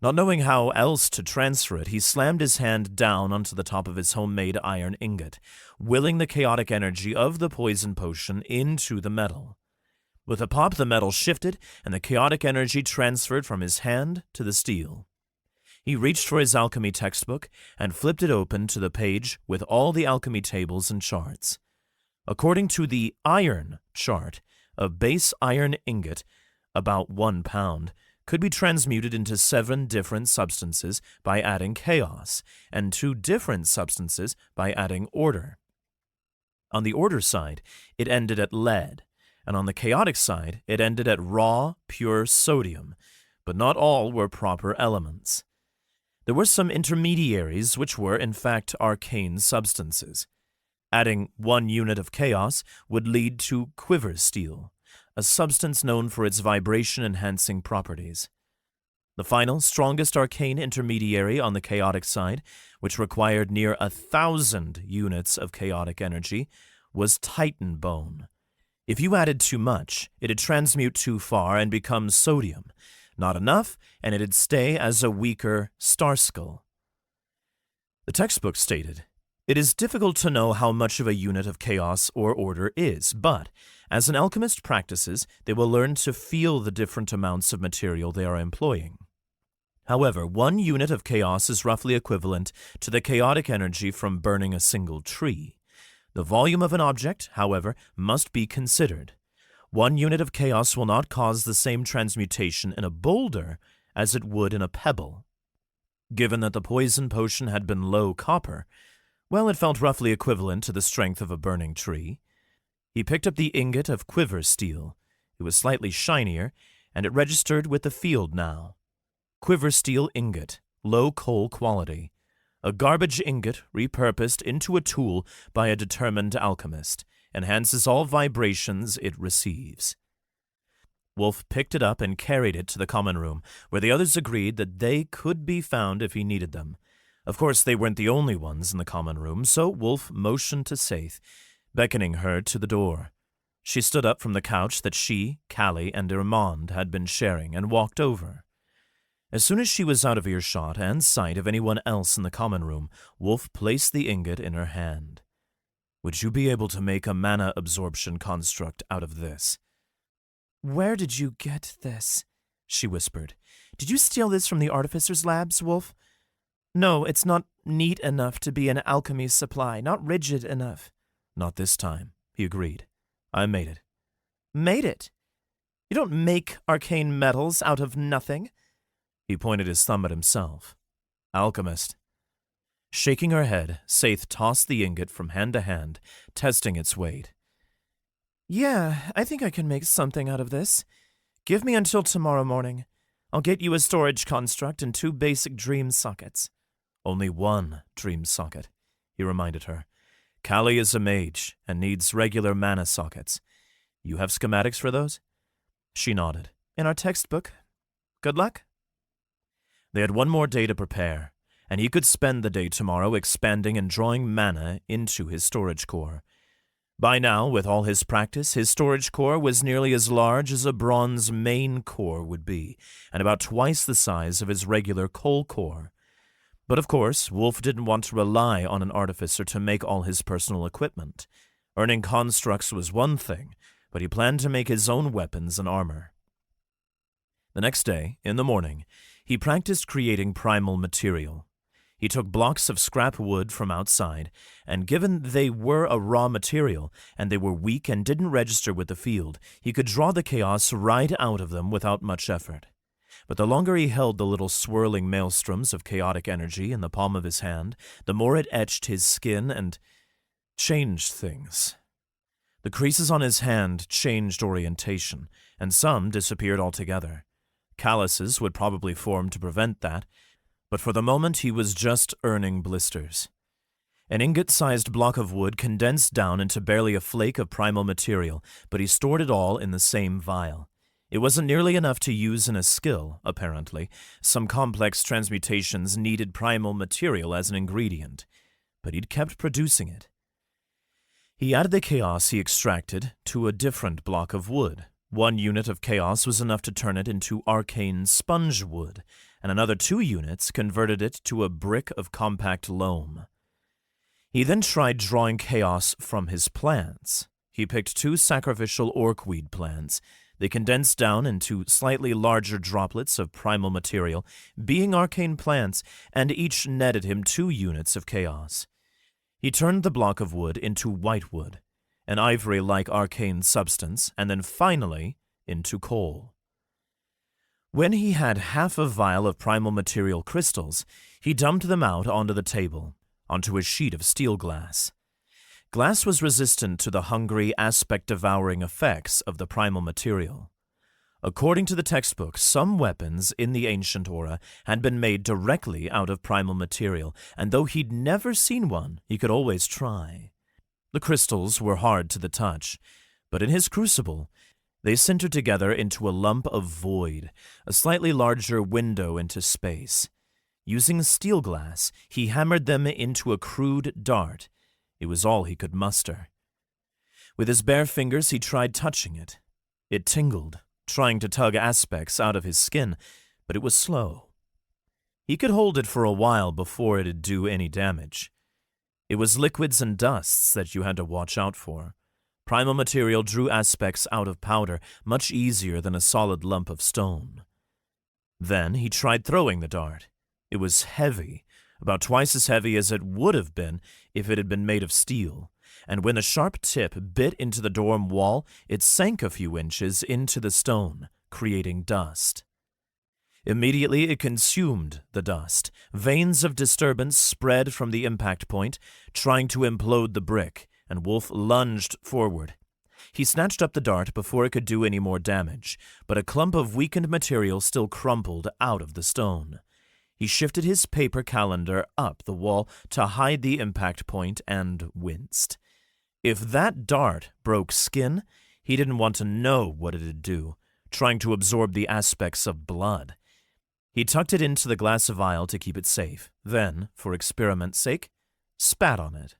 Not knowing how else to transfer it, he slammed his hand down onto the top of his homemade iron ingot, willing the chaotic energy of the poison potion into the metal. With a pop, the metal shifted, and the chaotic energy transferred from his hand to the steel. He reached for his alchemy textbook and flipped it open to the page with all the alchemy tables and charts. According to the iron chart, a base iron ingot, about 1 pound, could be transmuted into 7 different substances by adding chaos, and 2 different substances by adding order. On the order side, it ended at lead, and on the chaotic side, it ended at raw, pure sodium, but not all were proper elements. There were some intermediaries which were, in fact, arcane substances. Adding 1 unit of chaos would lead to quiver steel, a substance known for its vibration-enhancing properties. The final, strongest arcane intermediary on the chaotic side, which required near 1,000 units of chaotic energy, was Titan Bone. If you added too much, it'd transmute too far and become sodium. Not enough, and it'd stay as a weaker star skull. The textbook stated, "It is difficult to know how much of a unit of chaos or order is, but as an alchemist practices, they will learn to feel the different amounts of material they are employing. However, 1 unit of chaos is roughly equivalent to the chaotic energy from burning a single tree. The volume of an object, however, must be considered. 1 unit of chaos will not cause the same transmutation in a boulder as it would in a pebble. Given that the poison potion had been low copper, well, it felt roughly equivalent to the strength of a burning tree. He picked up the ingot of quiver steel. It was slightly shinier, and it registered with the field now. Quiver steel ingot, low coal quality. A garbage ingot repurposed into a tool by a determined alchemist, enhances all vibrations it receives. Wulf picked it up and carried it to the common room, where the others agreed that they could be found if he needed them. Of course, they weren't the only ones in the common room, so Wulf motioned to Saith, beckoning her to the door. She stood up from the couch that she, Callie, and Irmond had been sharing and walked over. As soon as she was out of earshot and sight of anyone else in the common room, Wulf placed the ingot in her hand. "Would you be able to make a mana absorption construct out of this?" "Where did you get this?" she whispered. "Did you steal this from the artificer's labs, Wulf? No, it's not neat enough to be an alchemy supply, not rigid enough." "Not this time," he agreed. "I made it." "Made it? You don't make arcane metals out of nothing." He pointed his thumb at himself. "Alchemist." Shaking her head, Saith tossed the ingot from hand to hand, testing its weight. "Yeah, I think I can make something out of this. Give me until tomorrow morning. I'll get you a storage construct and 2 basic dream sockets." "Only 1 dream socket," he reminded her. "Callie is a mage and needs regular mana sockets. You have schematics for those?" She nodded. "In our textbook. Good luck." They had 1 more day to prepare, and he could spend the day tomorrow expanding and drawing mana into his storage core. By now, with all his practice, his storage core was nearly as large as a bronze main core would be, and about twice the size of his regular coal core. But of course, Wulf didn't want to rely on an artificer to make all his personal equipment. Earning constructs was one thing, but he planned to make his own weapons and armor. The next day, in the morning, he practiced creating primal material. He took blocks of scrap wood from outside, and given they were a raw material, and they were weak and didn't register with the field, he could draw the chaos right out of them without much effort. But the longer he held the little swirling maelstroms of chaotic energy in the palm of his hand, the more it etched his skin and changed things. The creases on his hand changed orientation, and some disappeared altogether. Calluses would probably form to prevent that, but for the moment he was just earning blisters. An ingot-sized block of wood condensed down into barely a flake of primal material, but he stored it all in the same vial. It wasn't nearly enough to use in a skill, apparently. Some complex transmutations needed primal material as an ingredient, but he'd kept producing it. He added the chaos he extracted to a different block of wood. 1 unit of chaos was enough to turn it into arcane sponge wood, and another 2 units converted it to a brick of compact loam. He then tried drawing chaos from his plants. He picked 2 sacrificial orcweed plants. They condensed down into slightly larger droplets of primal material, being arcane plants, and each netted him 2 units of chaos. He turned the block of wood into white wood, an ivory-like arcane substance, and then finally into coal. When he had half a vial of primal material crystals, he dumped them out onto the table, onto a sheet of steel glass. Glass was resistant to the hungry, aspect-devouring effects of the primal material. According to the textbook, some weapons in the ancient aura had been made directly out of primal material, and though he'd never seen one, he could always try. The crystals were hard to the touch, but in his crucible, they sintered together into a lump of void, a slightly larger window into space. Using steel glass, he hammered them into a crude dart. It was all he could muster. With his bare fingers, he tried touching it. It tingled, trying to tug aspects out of his skin, but it was slow. He could hold it for a while before it'd do any damage. It was liquids and dusts that you had to watch out for. Primal material drew aspects out of powder much easier than a solid lump of stone. Then he tried throwing the dart. It was heavy, about twice as heavy as it would have been if it had been made of steel, and when the sharp tip bit into the dorm wall, it sank a few inches into the stone, creating dust. Immediately it consumed the dust. Veins of disturbance spread from the impact point, trying to implode the brick, and Wulf lunged forward. He snatched up the dart before it could do any more damage, but a clump of weakened material still crumpled out of the stone. He shifted his paper calendar up the wall to hide the impact point and winced. If that dart broke skin, he didn't want to know what it'd do, trying to absorb the aspects of blood. He tucked it into the glass vial to keep it safe, then, for experiment's sake, spat on it.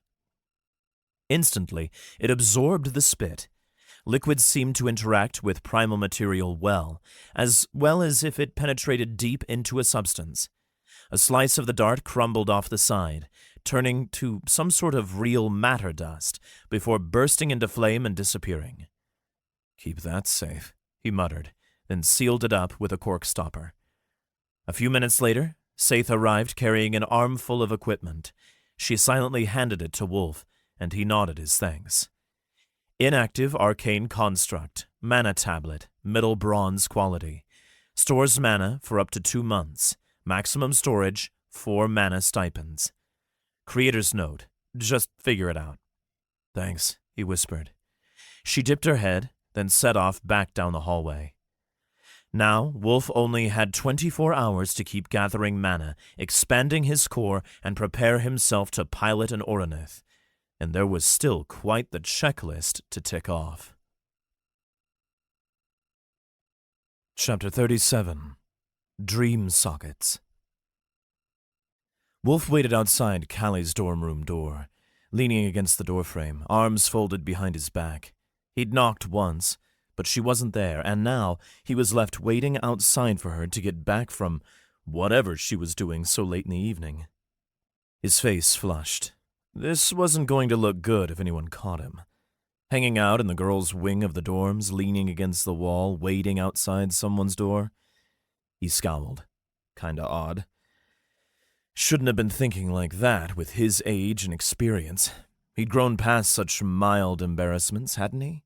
Instantly, it absorbed the spit. Liquid seemed to interact with primal material well as if it penetrated deep into a substance. A slice of the dart crumbled off the side, turning to some sort of real matter dust before bursting into flame and disappearing. "Keep that safe," he muttered, then sealed it up with a cork stopper. A few minutes later, Saith arrived carrying an armful of equipment. She silently handed it to Wulf, and he nodded his thanks. Inactive arcane construct, mana tablet, middle bronze quality. Stores mana for up to 2 months. Maximum storage, 4 mana stipends. Creator's note, just figure it out. "Thanks," he whispered. She dipped her head, then set off back down the hallway. Now, Wulf only had 24 hours to keep gathering mana, expanding his core, and prepare himself to pilot an Oronith. And there was still quite the checklist to tick off. Chapter 37. Dream Sockets. Wulf waited outside Callie's dorm room door, leaning against the doorframe, arms folded behind his back. He'd knocked once, but she wasn't there, and now he was left waiting outside for her to get back from whatever she was doing so late in the evening. His face flushed. This wasn't going to look good if anyone caught him. Hanging out in the girls' wing of the dorms, leaning against the wall, waiting outside someone's door. He scowled. Kinda odd. Shouldn't have been thinking like that with his age and experience. He'd grown past such mild embarrassments, hadn't he?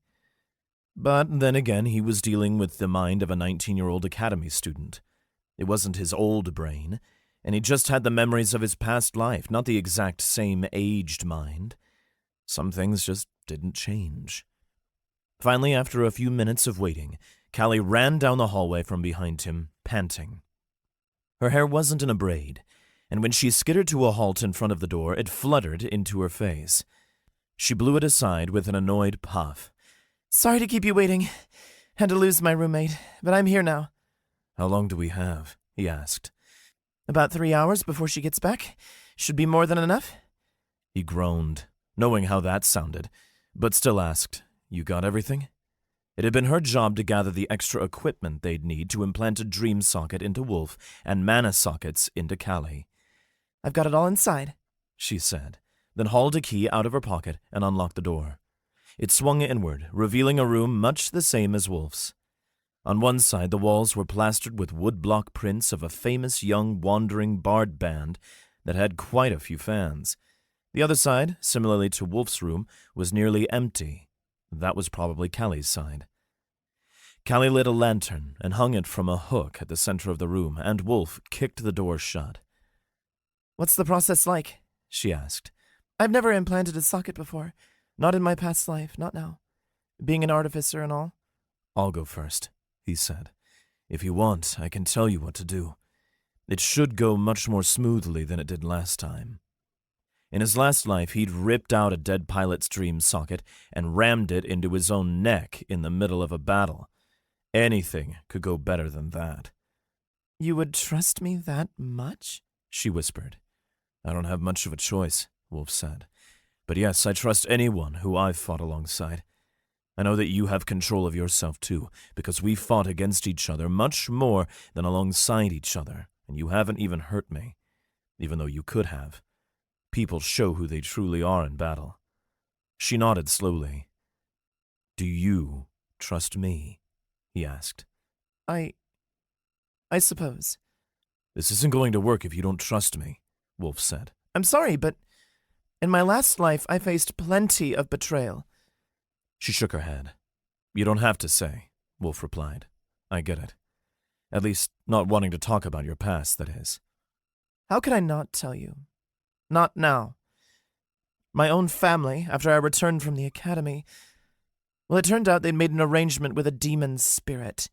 But then again, he was dealing with the mind of a 19-year-old academy student. It wasn't his old brain, and he just had the memories of his past life, not the exact same aged mind. Some things just didn't change. Finally, after a few minutes of waiting, Callie ran down the hallway from behind him, panting. Her hair wasn't in a braid, and when she skittered to a halt in front of the door, it fluttered into her face. She blew it aside with an annoyed puff. "Sorry to keep you waiting. Had to lose my roommate, but I'm here now." "How long do we have?" he asked. "About 3 hours before she gets back. Should be more than enough." He groaned, knowing how that sounded, but still asked, "You got everything?" It had been her job to gather the extra equipment they'd need to implant a dream socket into Wulf and mana sockets into Callie. "I've got it all inside," she said, then hauled a key out of her pocket and unlocked the door. It swung inward, revealing a room much the same as Wulf's. On one side, the walls were plastered with woodblock prints of a famous young wandering bard band that had quite a few fans. The other side, similarly to Wulf's room, was nearly empty. That was probably Callie's side. Callie lit a lantern and hung it from a hook at the center of the room, and Wulf kicked the door shut. "What's the process like?" she asked. "I've never implanted a socket before. Not in my past life, not now. Being an artificer and all." "I'll go first," he said. "If you want, I can tell you what to do. It should go much more smoothly than it did last time." In his last life, he'd ripped out a dead pilot's dream socket and rammed it into his own neck in the middle of a battle. Anything could go better than that. "You would trust me that much?" she whispered. "I don't have much of a choice," Wulf said. "But yes, I trust anyone who I've fought alongside. I know that you have control of yourself too, because we fought against each other much more than alongside each other, and you haven't even hurt me, even though you could have. People show who they truly are in battle." She nodded slowly. "Do you trust me?" he asked. I suppose." "This isn't going to work if you don't trust me," Wulf said. "I'm sorry, but in my last life I faced plenty of betrayal." She shook her head. "You don't have to say," Wulf replied. "I get it. At least, not wanting to talk about your past, that is." "How could I not tell you? Not now. My own family, after I returned from the academy, well, it turned out they'd made an arrangement with a demon spirit.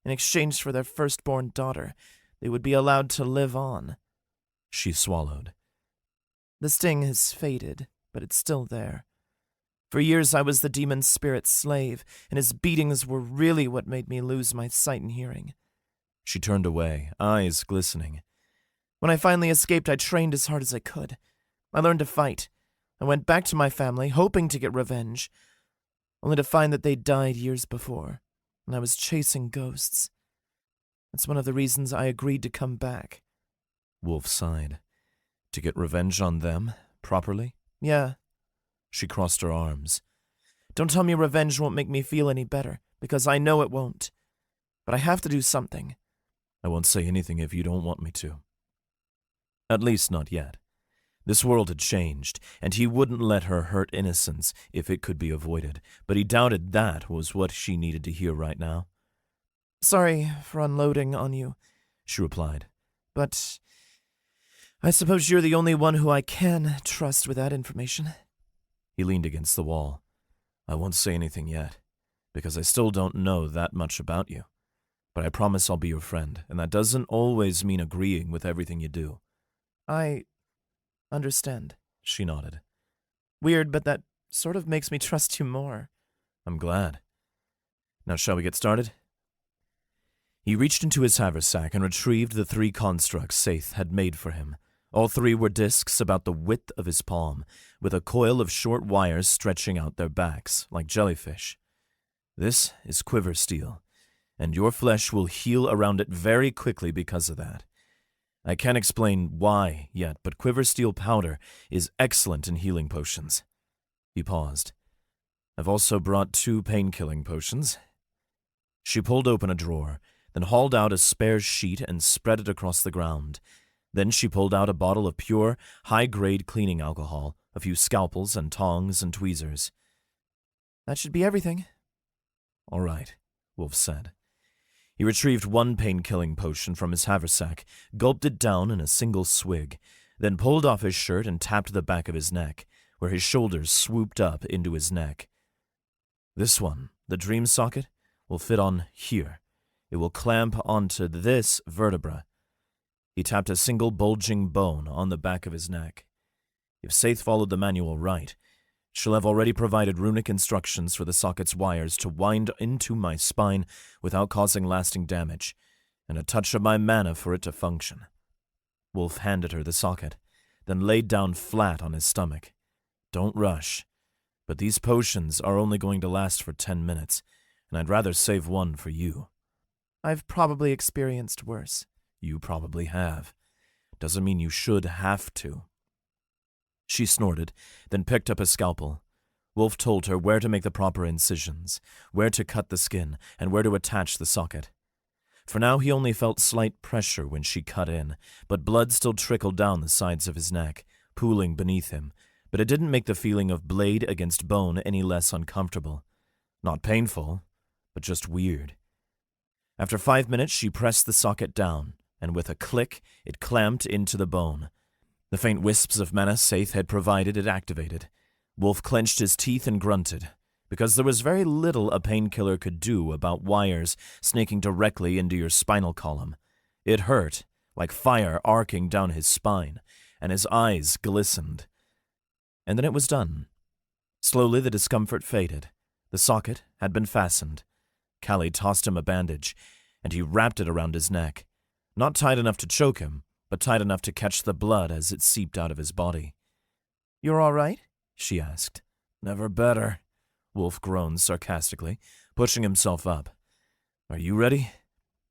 In exchange for their firstborn daughter, they would be allowed to live on. She swallowed. The sting has faded, but it's still there. For years I was the demon spirit's slave, and his beatings were really what made me lose my sight and hearing. She turned away, eyes glistening. When I finally escaped, I trained as hard as I could. I learned to fight. I went back to my family, hoping to get revenge, only to find that they'd died years before, and I was chasing ghosts. That's one of the reasons I agreed to come back. Wulf sighed. To get revenge on them, properly? Yeah. She crossed her arms. Don't tell me revenge won't make me feel any better, because I know it won't. But I have to do something. I won't say anything if you don't want me to. At least not yet. This world had changed, and he wouldn't let her hurt innocents if it could be avoided, but he doubted that was what she needed to hear right now. Sorry for unloading on you, she replied. But I suppose you're the only one who I can trust with that information. He leaned against the wall. I won't say anything yet, because I still don't know that much about you. But I promise I'll be your friend, and that doesn't always mean agreeing with everything you do. I understand. She nodded. Weird, but that sort of makes me trust you more. I'm glad. Now shall we get started? He reached into his haversack and retrieved the 3 constructs Saith had made for him. All 3 were discs about the width of his palm, with a coil of short wires stretching out their backs, like jellyfish. This is quiver steel, and your flesh will heal around it very quickly because of that. I can't explain why yet, but quiver steel powder is excellent in healing potions. He paused. I've also brought 2 pain-killing potions. She pulled open a drawer, then hauled out a spare sheet and spread it across the ground. Then she pulled out a bottle of pure, high-grade cleaning alcohol, a few scalpels and tongs and tweezers. That should be everything. All right, Wulf said. He retrieved 1 pain-killing potion from his haversack, gulped it down in a single swig, then pulled off his shirt and tapped the back of his neck, where his shoulders swooped up into his neck. This one, the dream socket, will fit on here. It will clamp onto this vertebra. He tapped a single bulging bone on the back of his neck. If Saith followed the manual right, she'll have already provided runic instructions for the socket's wires to wind into my spine without causing lasting damage, and a touch of my mana for it to function. Wulf handed her the socket, then laid down flat on his stomach. Don't rush, but these potions are only going to last for 10 minutes, and I'd rather save 1 for you. I've probably experienced worse. You probably have. Doesn't mean you should have to. She snorted, then picked up a scalpel. Wulf told her where to make the proper incisions, where to cut the skin, and where to attach the socket. For now he only felt slight pressure when she cut in, but blood still trickled down the sides of his neck, pooling beneath him, but it didn't make the feeling of blade against bone any less uncomfortable. Not painful, but just weird. After 5 minutes she pressed the socket down, and with a click it clamped into the bone. The faint wisps of mana Saith had provided it activated. Wulf clenched his teeth and grunted, because there was very little a painkiller could do about wires snaking directly into your spinal column. It hurt, like fire arcing down his spine, and his eyes glistened. And then it was done. Slowly the discomfort faded. The socket had been fastened. Callie tossed him a bandage, and he wrapped it around his neck. Not tight enough to choke him, but tight enough to catch the blood as it seeped out of his body. You're all right? She asked. Never better, Wulf groaned sarcastically, pushing himself up. Are you ready?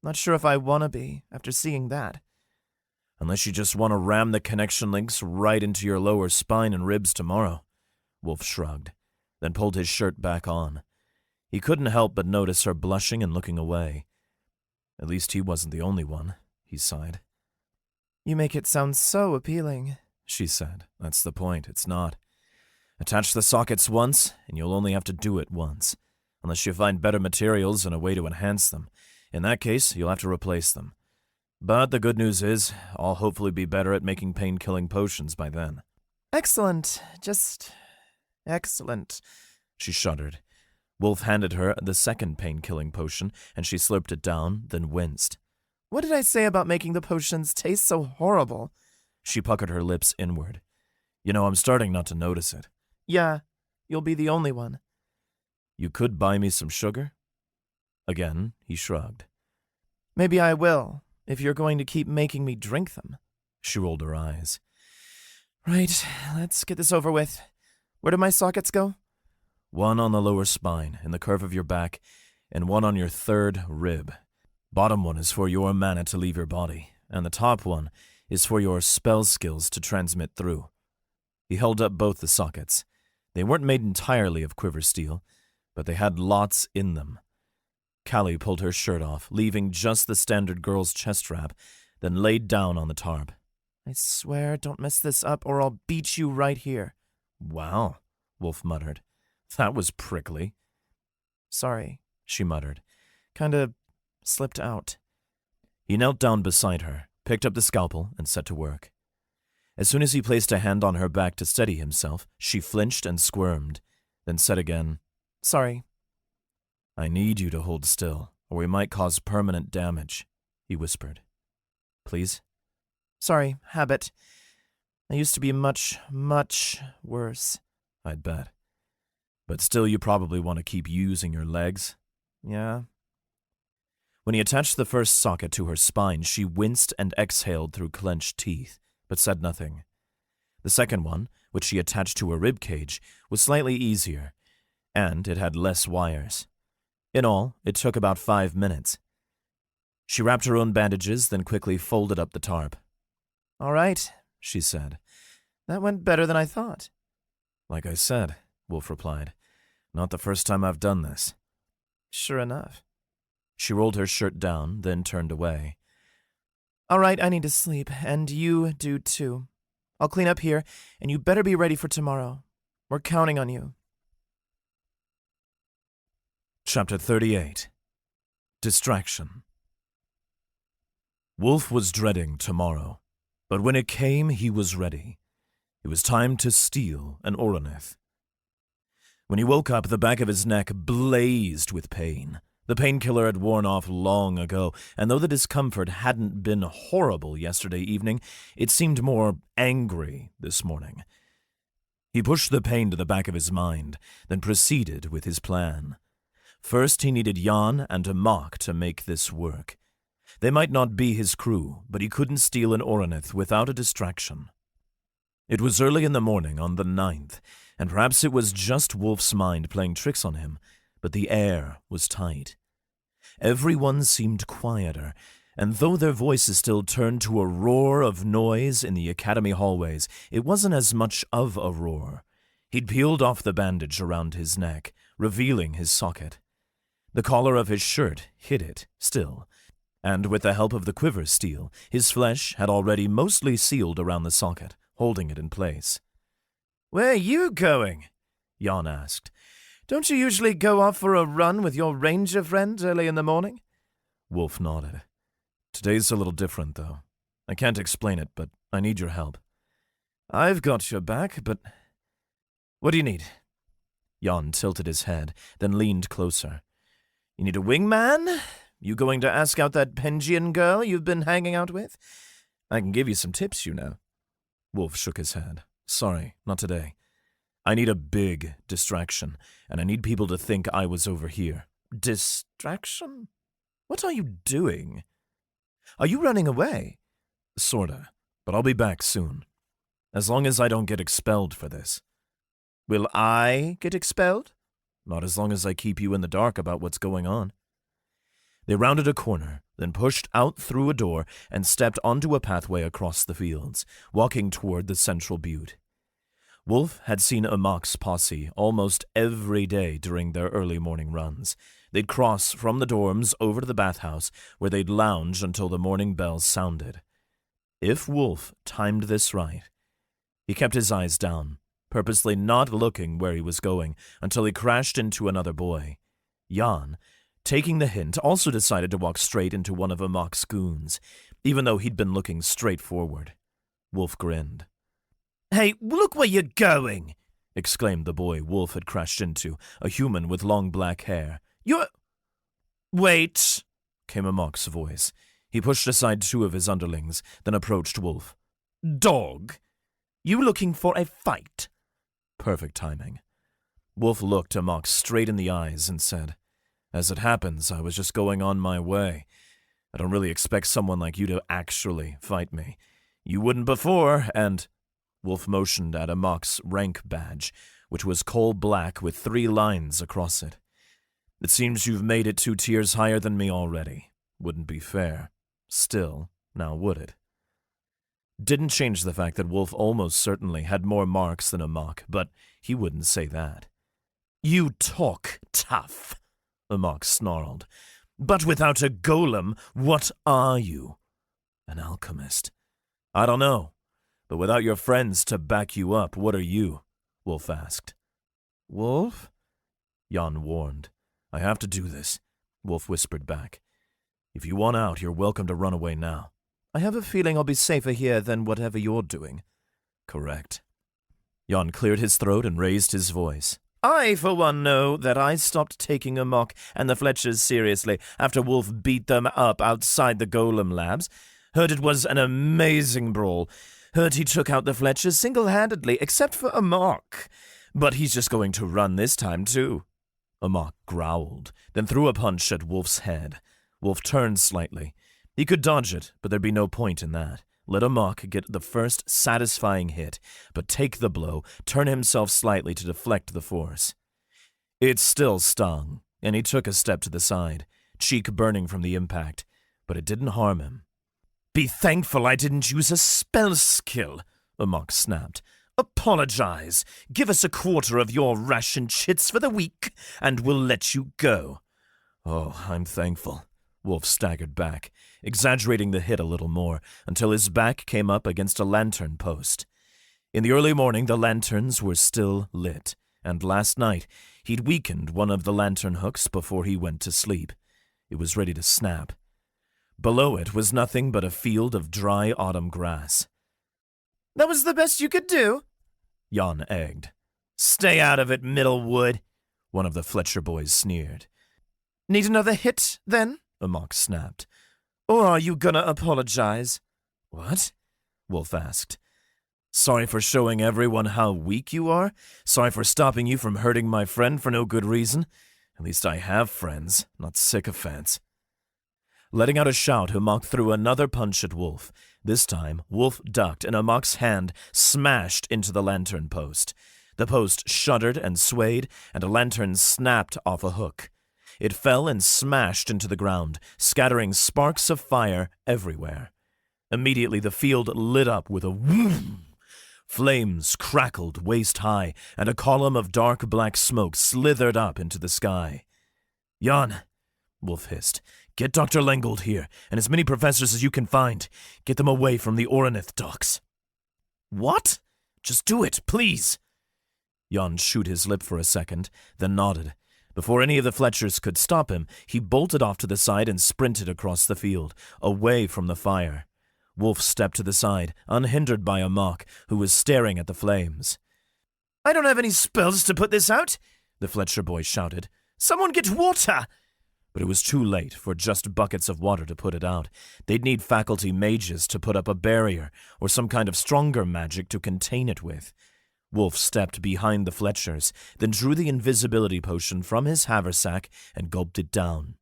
Not sure if I want to be, after seeing that. Unless you just want to ram the connection links right into your lower spine and ribs tomorrow, Wulf shrugged, then pulled his shirt back on. He couldn't help but notice her blushing and looking away. At least he wasn't the only one, he sighed. You make it sound so appealing, she said. That's the point, it's not. Attach the sockets once, and you'll only have to do it once, unless you find better materials and a way to enhance them. In that case, you'll have to replace them. But the good news is, I'll hopefully be better at making pain-killing potions by then. Excellent. Just excellent. She shuddered. Wulf handed her the second pain-killing potion, and she slurped it down, then winced. What did I say about making the potions taste so horrible? She puckered her lips inward. You know, I'm starting not to notice it. Yeah, you'll be the only one. You could buy me some sugar? Again, he shrugged. Maybe I will, if you're going to keep making me drink them. She rolled her eyes. Right, let's get this over with. Where do my sockets go? One on the lower spine, in the curve of your back, and one on your third rib. Bottom one is for your mana to leave your body, and the top one is for your spell skills to transmit through. He held up both the sockets. They weren't made entirely of quiver steel, but they had lots in them. Callie pulled her shirt off, leaving just the standard girl's chest wrap, then laid down on the tarp. I swear, don't mess this up or I'll beat you right here. Wow, Wulf muttered. That was prickly. Sorry, she muttered. Kinda slipped out. He knelt down beside her, picked up the scalpel, and set to work. As soon as he placed a hand on her back to steady himself, she flinched and squirmed, then said again, Sorry. I need you to hold still, or we might cause permanent damage, he whispered. Please? Sorry, habit. I used to be much, much worse. I'd bet. But still you probably want to keep using your legs? Yeah. When he attached the first socket to her spine, she winced and exhaled through clenched teeth, but said nothing. The second one, which she attached to her rib cage, was slightly easier, and it had less wires. In all, it took about 5 minutes. She wrapped her own bandages, then quickly folded up the tarp. All right, she said. That went better than I thought. Like I said, Wulf replied. Not the first time I've done this. Sure enough. She rolled her shirt down, then turned away. All right, I need to sleep, and you do too. I'll clean up here, and you better be ready for tomorrow. We're counting on you. Chapter 38. Distraction. Wulf was dreading tomorrow, but when it came, he was ready. It was time to steal an Oronith. When he woke up, the back of his neck blazed with pain. The painkiller had worn off long ago, and though the discomfort hadn't been horrible yesterday evening, it seemed more angry this morning. He pushed the pain to the back of his mind, then proceeded with his plan. First, he needed Jan and a Mock to make this work. They might not be his crew, but he couldn't steal an Oronith without a distraction. It was early in the morning on the 9th, and perhaps it was just Wulf's mind playing tricks on him, but the air was tight. Everyone seemed quieter, and though their voices still turned to a roar of noise in the academy hallways, it wasn't as much of a roar. He'd peeled off the bandage around his neck, revealing his socket. The collar of his shirt hid it, still, and with the help of the quiver steel, his flesh had already mostly sealed around the socket, holding it in place. Where are you going? Jan asked. Don't you usually go off for a run with your ranger friend early in the morning? Wulf nodded. Today's a little different, though. I can't explain it, but I need your help. I've got your back, but what do you need? Jan tilted his head, then leaned closer. You need a wingman? You going to ask out that Pengian girl you've been hanging out with? I can give you some tips, you know. Wulf shook his head. Sorry, not today. I need a big distraction, and I need people to think I was over here. Distraction? What are you doing? Are you running away? Sorta, but I'll be back soon. As long as I don't get expelled for this. Will I get expelled? Not as long as I keep you in the dark about what's going on. They rounded a corner, then pushed out through a door and stepped onto a pathway across the fields, walking toward the central butte. Wulf had seen Amok's posse almost every day during their early morning runs. They'd cross from the dorms over to the bathhouse, where they'd lounge until the morning bells sounded. If Wulf timed this right, he kept his eyes down, purposely not looking where he was going, until he crashed into another boy. Jan, taking the hint, also decided to walk straight into one of Amok's goons, even though he'd been looking straight forward. Wulf grinned. Hey, look where you're going! Exclaimed the boy Wulf had crashed into, a human with long black hair. You're... Wait, came Amok's voice. He pushed aside two of his underlings, then approached Wulf. Dog, you looking for a fight? Perfect timing. Wulf looked Amok straight in the eyes and said, "As it happens, I was just going on my way. I don't really expect someone like you to actually fight me. You wouldn't before, and—" Wulf motioned at Amok's rank badge, which was coal black with 3 lines across it. "It seems you've made it 2 tiers higher than me already. Wouldn't be fair. Still, now would it?" Didn't change the fact that Wulf almost certainly had more marks than Amok, but he wouldn't say that. You talk tough, Amok snarled. But without a golem, what are you? An alchemist. I don't know, but without your friends to back you up, what are you? Wulf asked. Wulf? Jan warned. I have to do this, Wulf whispered back. If you want out, you're welcome to run away now. I have a feeling I'll be safer here than whatever you're doing. Correct. Jan cleared his throat and raised his voice. I, for one, know that I stopped taking Amok and the Fletchers seriously after Wulf beat them up outside the Golem labs. Heard it was an amazing brawl. Heard he took out the Fletchers single-handedly, except for Amok. But he's just going to run this time, too. Amok growled, then threw a punch at Wulf's head. Wulf turned slightly. He could dodge it, but there'd be no point in that. Let Amok get the first satisfying hit, but take the blow, turn himself slightly to deflect the force. It still stung, and he took a step to the side, cheek burning from the impact, but it didn't harm him. Be thankful I didn't use a spell skill, Amok snapped. Apologize. Give us a quarter of your ration chits for the week, and we'll let you go. Oh, I'm thankful. Wulf staggered back, exaggerating the hit a little more, until his back came up against a lantern post. In the early morning, the lanterns were still lit, and last night he'd weakened one of the lantern hooks before he went to sleep. It was ready to snap. Below it was nothing but a field of dry autumn grass. That was the best you could do? Jan egged. Stay out of it, Middlewood, one of the Fletcher boys sneered. Need another hit, then? Amok snapped. Or are you gonna apologize? What? Wulf asked. Sorry for showing everyone how weak you are? Sorry for stopping you from hurting my friend for no good reason? At least I have friends, not sycophants. Letting out a shout, Amok threw another punch at Wulf. This time, Wulf ducked, and Amok's hand smashed into the lantern post. The post shuddered and swayed, and a lantern snapped off a hook. It fell and smashed into the ground, scattering sparks of fire everywhere. Immediately, the field lit up with a whoom. Flames crackled waist-high, and a column of dark black smoke slithered up into the sky. Jan, Wulf hissed, get Dr. Lengold here, and as many professors as you can find. Get them away from the Oranith docks. What? Just do it, please. Jan chewed his lip for a second, then nodded. Before any of the Fletchers could stop him, he bolted off to the side and sprinted across the field, away from the fire. Wulf stepped to the side, unhindered by Amok, who was staring at the flames. I don't have any spells to put this out, the Fletcher boy shouted. Someone get water! But it was too late for just buckets of water to put it out. They'd need faculty mages to put up a barrier, or some kind of stronger magic to contain it with. Wulf stepped behind the Fletchers, then drew the invisibility potion from his haversack and gulped it down.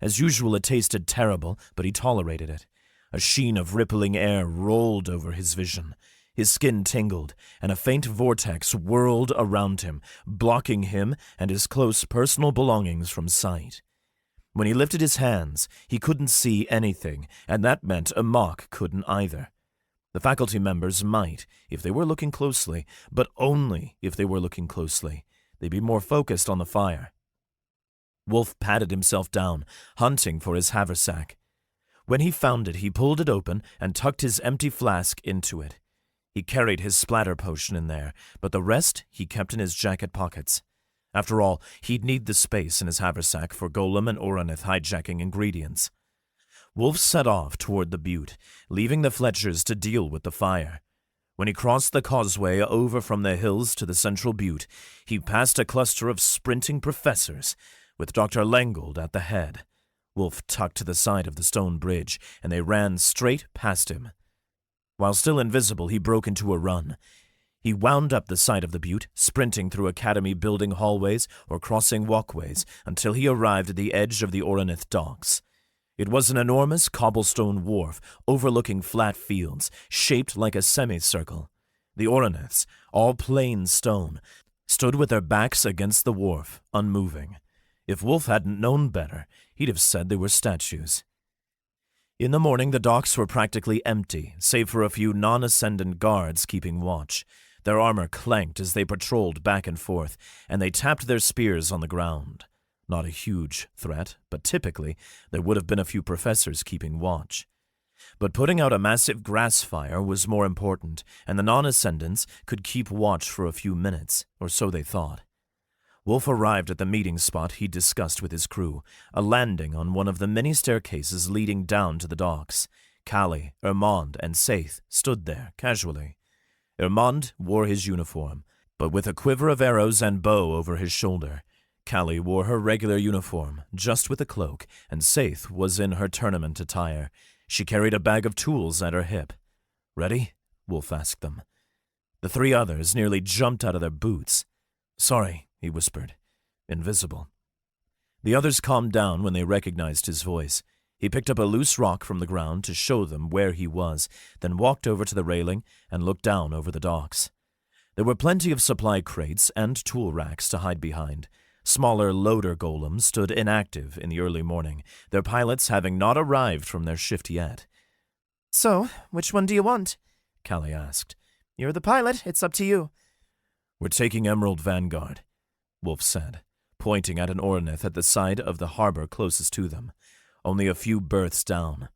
As usual, it tasted terrible, but he tolerated it. A sheen of rippling air rolled over his vision. His skin tingled, and a faint vortex whirled around him, blocking him and his close personal belongings from sight. When he lifted his hands, he couldn't see anything, and that meant Amok couldn't either. The faculty members might, if they were looking closely, but only if they were looking closely. They'd be more focused on the fire. Wulf patted himself down, hunting for his haversack. When he found it, he pulled it open and tucked his empty flask into it. He carried his splatter potion in there, but the rest he kept in his jacket pockets. After all, he'd need the space in his haversack for Golem and Oranith hijacking ingredients. Wulf set off toward the butte, leaving the Fletchers to deal with the fire. When he crossed the causeway over from the hills to the central butte, he passed a cluster of sprinting professors, with Dr. Lengold at the head. Wulf tucked to the side of the stone bridge, and they ran straight past him. While still invisible, he broke into a run. He wound up the side of the butte, sprinting through Academy building hallways or crossing walkways until he arrived at the edge of the Oronith docks. It was an enormous cobblestone wharf overlooking flat fields, shaped like a semicircle. The Oroniths, all plain stone, stood with their backs against the wharf, unmoving. If Wulf hadn't known better, he'd have said they were statues. In the morning, the docks were practically empty, save for a few non-ascendant guards keeping watch. Their armor clanked as they patrolled back and forth, and they tapped their spears on the ground. Not a huge threat, but typically there would have been a few professors keeping watch. But putting out a massive grass fire was more important, and the non-ascendants could keep watch for a few minutes, or so they thought. Wulf arrived at the meeting spot he'd discussed with his crew, a landing on one of the many staircases leading down to the docks. Callie, Ermond, and Saith stood there, casually. Ermond wore his uniform, but with a quiver of arrows and bow over his shoulder. Callie wore her regular uniform, just with a cloak, and Saith was in her tournament attire. She carried a bag of tools at her hip. "Ready?" Wulf asked them. The three others nearly jumped out of their boots. "Sorry," he whispered. "Invisible." The others calmed down when they recognized his voice. He picked up a loose rock from the ground to show them where he was, then walked over to the railing and looked down over the docks. There were plenty of supply crates and tool racks to hide behind. Smaller loader golems stood inactive in the early morning, their pilots having not arrived from their shift yet. "So, which one do you want?" Callie asked. "You're the pilot, it's up to you." "We're taking Emerald Vanguard," Wulf said, pointing at an Oronith at the side of the harbor closest to them, only a few berths down.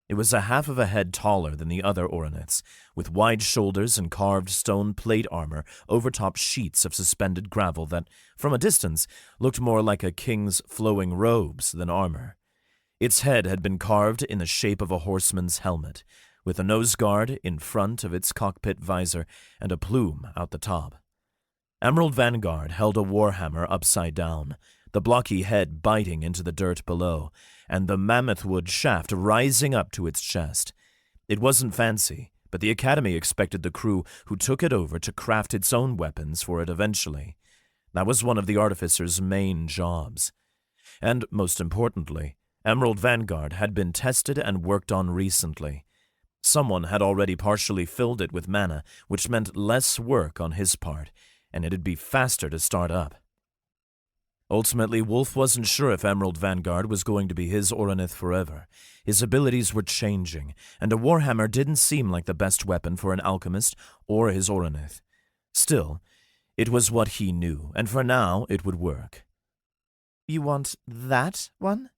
It was a half of a head taller than the other Oroniths, with wide shoulders and carved stone plate armor over top sheets of suspended gravel that, from a distance, looked more like a king's flowing robes than armor. Its head had been carved in the shape of a horseman's helmet, with a nose guard in front of its cockpit visor and a plume out the top. Emerald Vanguard held a warhammer upside down, the blocky head biting into the dirt below, and the mammoth-wood shaft rising up to its chest. It wasn't fancy, but the Academy expected the crew who took it over to craft its own weapons for it eventually. That was one of the artificer's main jobs. And, most importantly, Emerald Vanguard had been tested and worked on recently. Someone had already partially filled it with mana, which meant less work on his part, and it'd be faster to start up. Ultimately, Wulf wasn't sure if Emerald Vanguard was going to be his Oronith forever. His abilities were changing, and a warhammer didn't seem like the best weapon for an alchemist or his Oronith. Still, it was what he knew, and for now it would work. "You want that one?"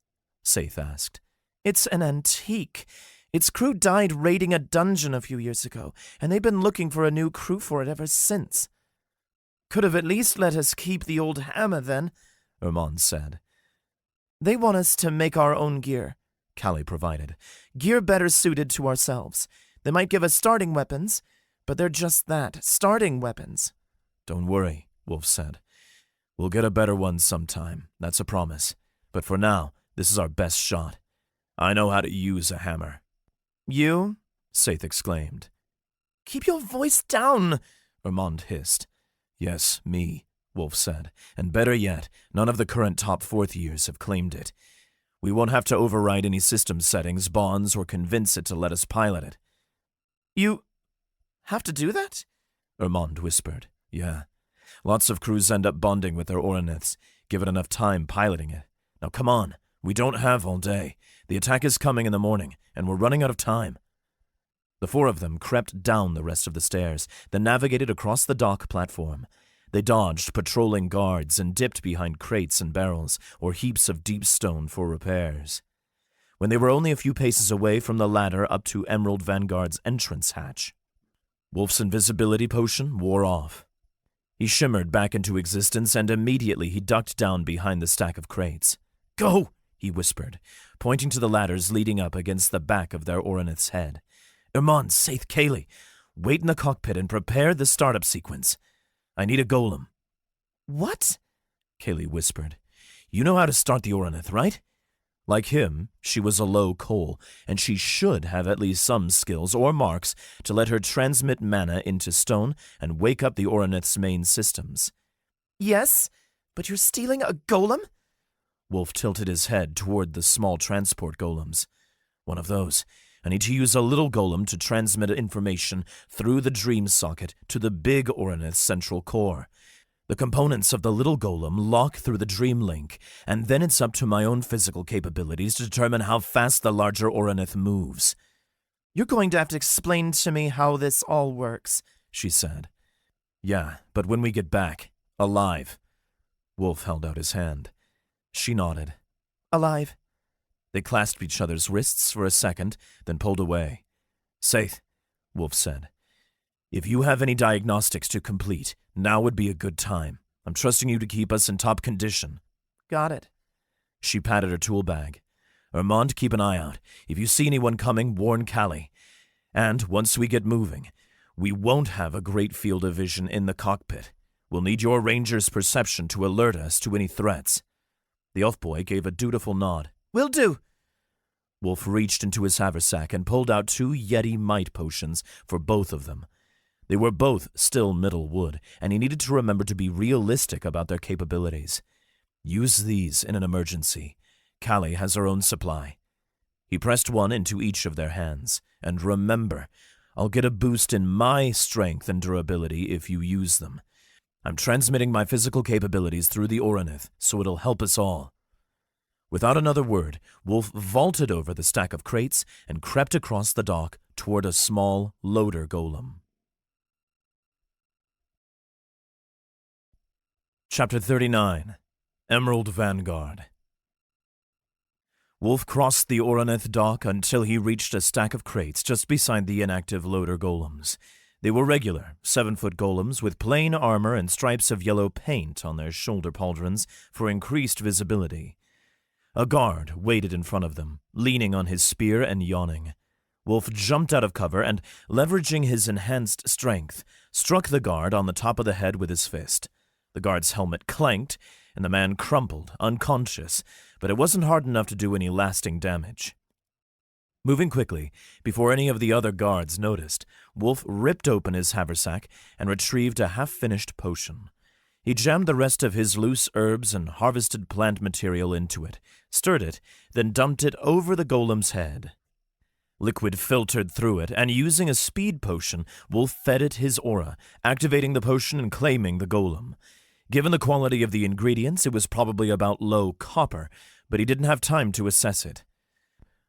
Saith asked. "It's an antique. Its crew died raiding a dungeon a few years ago, and they've been looking for a new crew for it ever since." "Could have at least let us keep the old hammer then," Ermond said. "They want us to make our own gear," Callie provided. "Gear better suited to ourselves. They might give us starting weapons, but they're just that, starting weapons." "Don't worry," Wulf said. "We'll get a better one sometime, that's a promise. But for now, this is our best shot. I know how to use a hammer." "You?" Saith exclaimed. "Keep your voice down," Ermond hissed. "Yes, me," Wulf said. "And better yet, none of the current top fourth years have claimed it. We won't have to override any system settings, bonds, or convince it to let us pilot it." "You have to do that?" Ermond whispered. "Yeah. Lots of crews end up bonding with their Oroniths, give it enough time piloting it. Now come on, we don't have all day. The attack is coming in the morning, and we're running out of time." The four of them crept down the rest of the stairs, then navigated across the dock platform. They dodged patrolling guards and dipped behind crates and barrels or heaps of deep stone for repairs. When they were only a few paces away from the ladder up to Emerald Vanguard's entrance hatch, Wulf's invisibility potion wore off. He shimmered back into existence, and immediately he ducked down behind the stack of crates. "Go!" he whispered, pointing to the ladders leading up against the back of their Oronith's head. "Ermond, Saith, Callie, wait in the cockpit and prepare the startup sequence. I need a golem." "What?" Callie whispered. "You know how to start the Oronith, right?" Like him, she was a low coal, and she should have at least some skills or marks to let her transmit mana into stone and wake up the Oronith's main systems. Yes, but you're stealing a golem? Wulf tilted his head toward the small transport golems. One of those. I need to use a little golem to transmit information through the dream socket to the big Oronith's central core. The components of the little golem lock through the dream link, and then it's up to my own physical capabilities to determine how fast the larger Oronith moves. You're going to have to explain to me how this all works, she said. Yeah, but when we get back, alive. Wulf held out his hand. She nodded. Alive. They clasped each other's wrists for a second, then pulled away. Saith, Wulf said, if you have any diagnostics to complete, now would be a good time. I'm trusting you to keep us in top condition. Got it. She patted her tool bag. Armand, keep an eye out. If you see anyone coming, warn Callie. And once we get moving, we won't have a great field of vision in the cockpit. We'll need your ranger's perception to alert us to any threats. The elf boy gave a dutiful nod. Will do. Wulf reached into his haversack and pulled out 2 Yeti might potions for both of them. They were both still middle wood, and he needed to remember to be realistic about their capabilities. Use these in an emergency. Callie has her own supply. He pressed one into each of their hands. And remember, I'll get a boost in my strength and durability if you use them. I'm transmitting my physical capabilities through the Oronith, so it'll help us all. Without another word, Wulf vaulted over the stack of crates and crept across the dock toward a small loader golem. Chapter 39. Emerald Vanguard. Wulf crossed the Oronith dock until he reached a stack of crates just beside the inactive loader golems. They were regular, 7-foot golems with plain armor and stripes of yellow paint on their shoulder pauldrons for increased visibility. A guard waited in front of them, leaning on his spear and yawning. Wulf jumped out of cover and, leveraging his enhanced strength, struck the guard on the top of the head with his fist. The guard's helmet clanked, and the man crumpled, unconscious, but it wasn't hard enough to do any lasting damage. Moving quickly, before any of the other guards noticed, Wulf ripped open his haversack and retrieved a half-finished potion. He jammed the rest of his loose herbs and harvested plant material into it, stirred it, then dumped it over the golem's head. Liquid filtered through it, and using a speed potion, Wulf fed it his aura, activating the potion and claiming the golem. Given the quality of the ingredients, it was probably about low copper, but he didn't have time to assess it.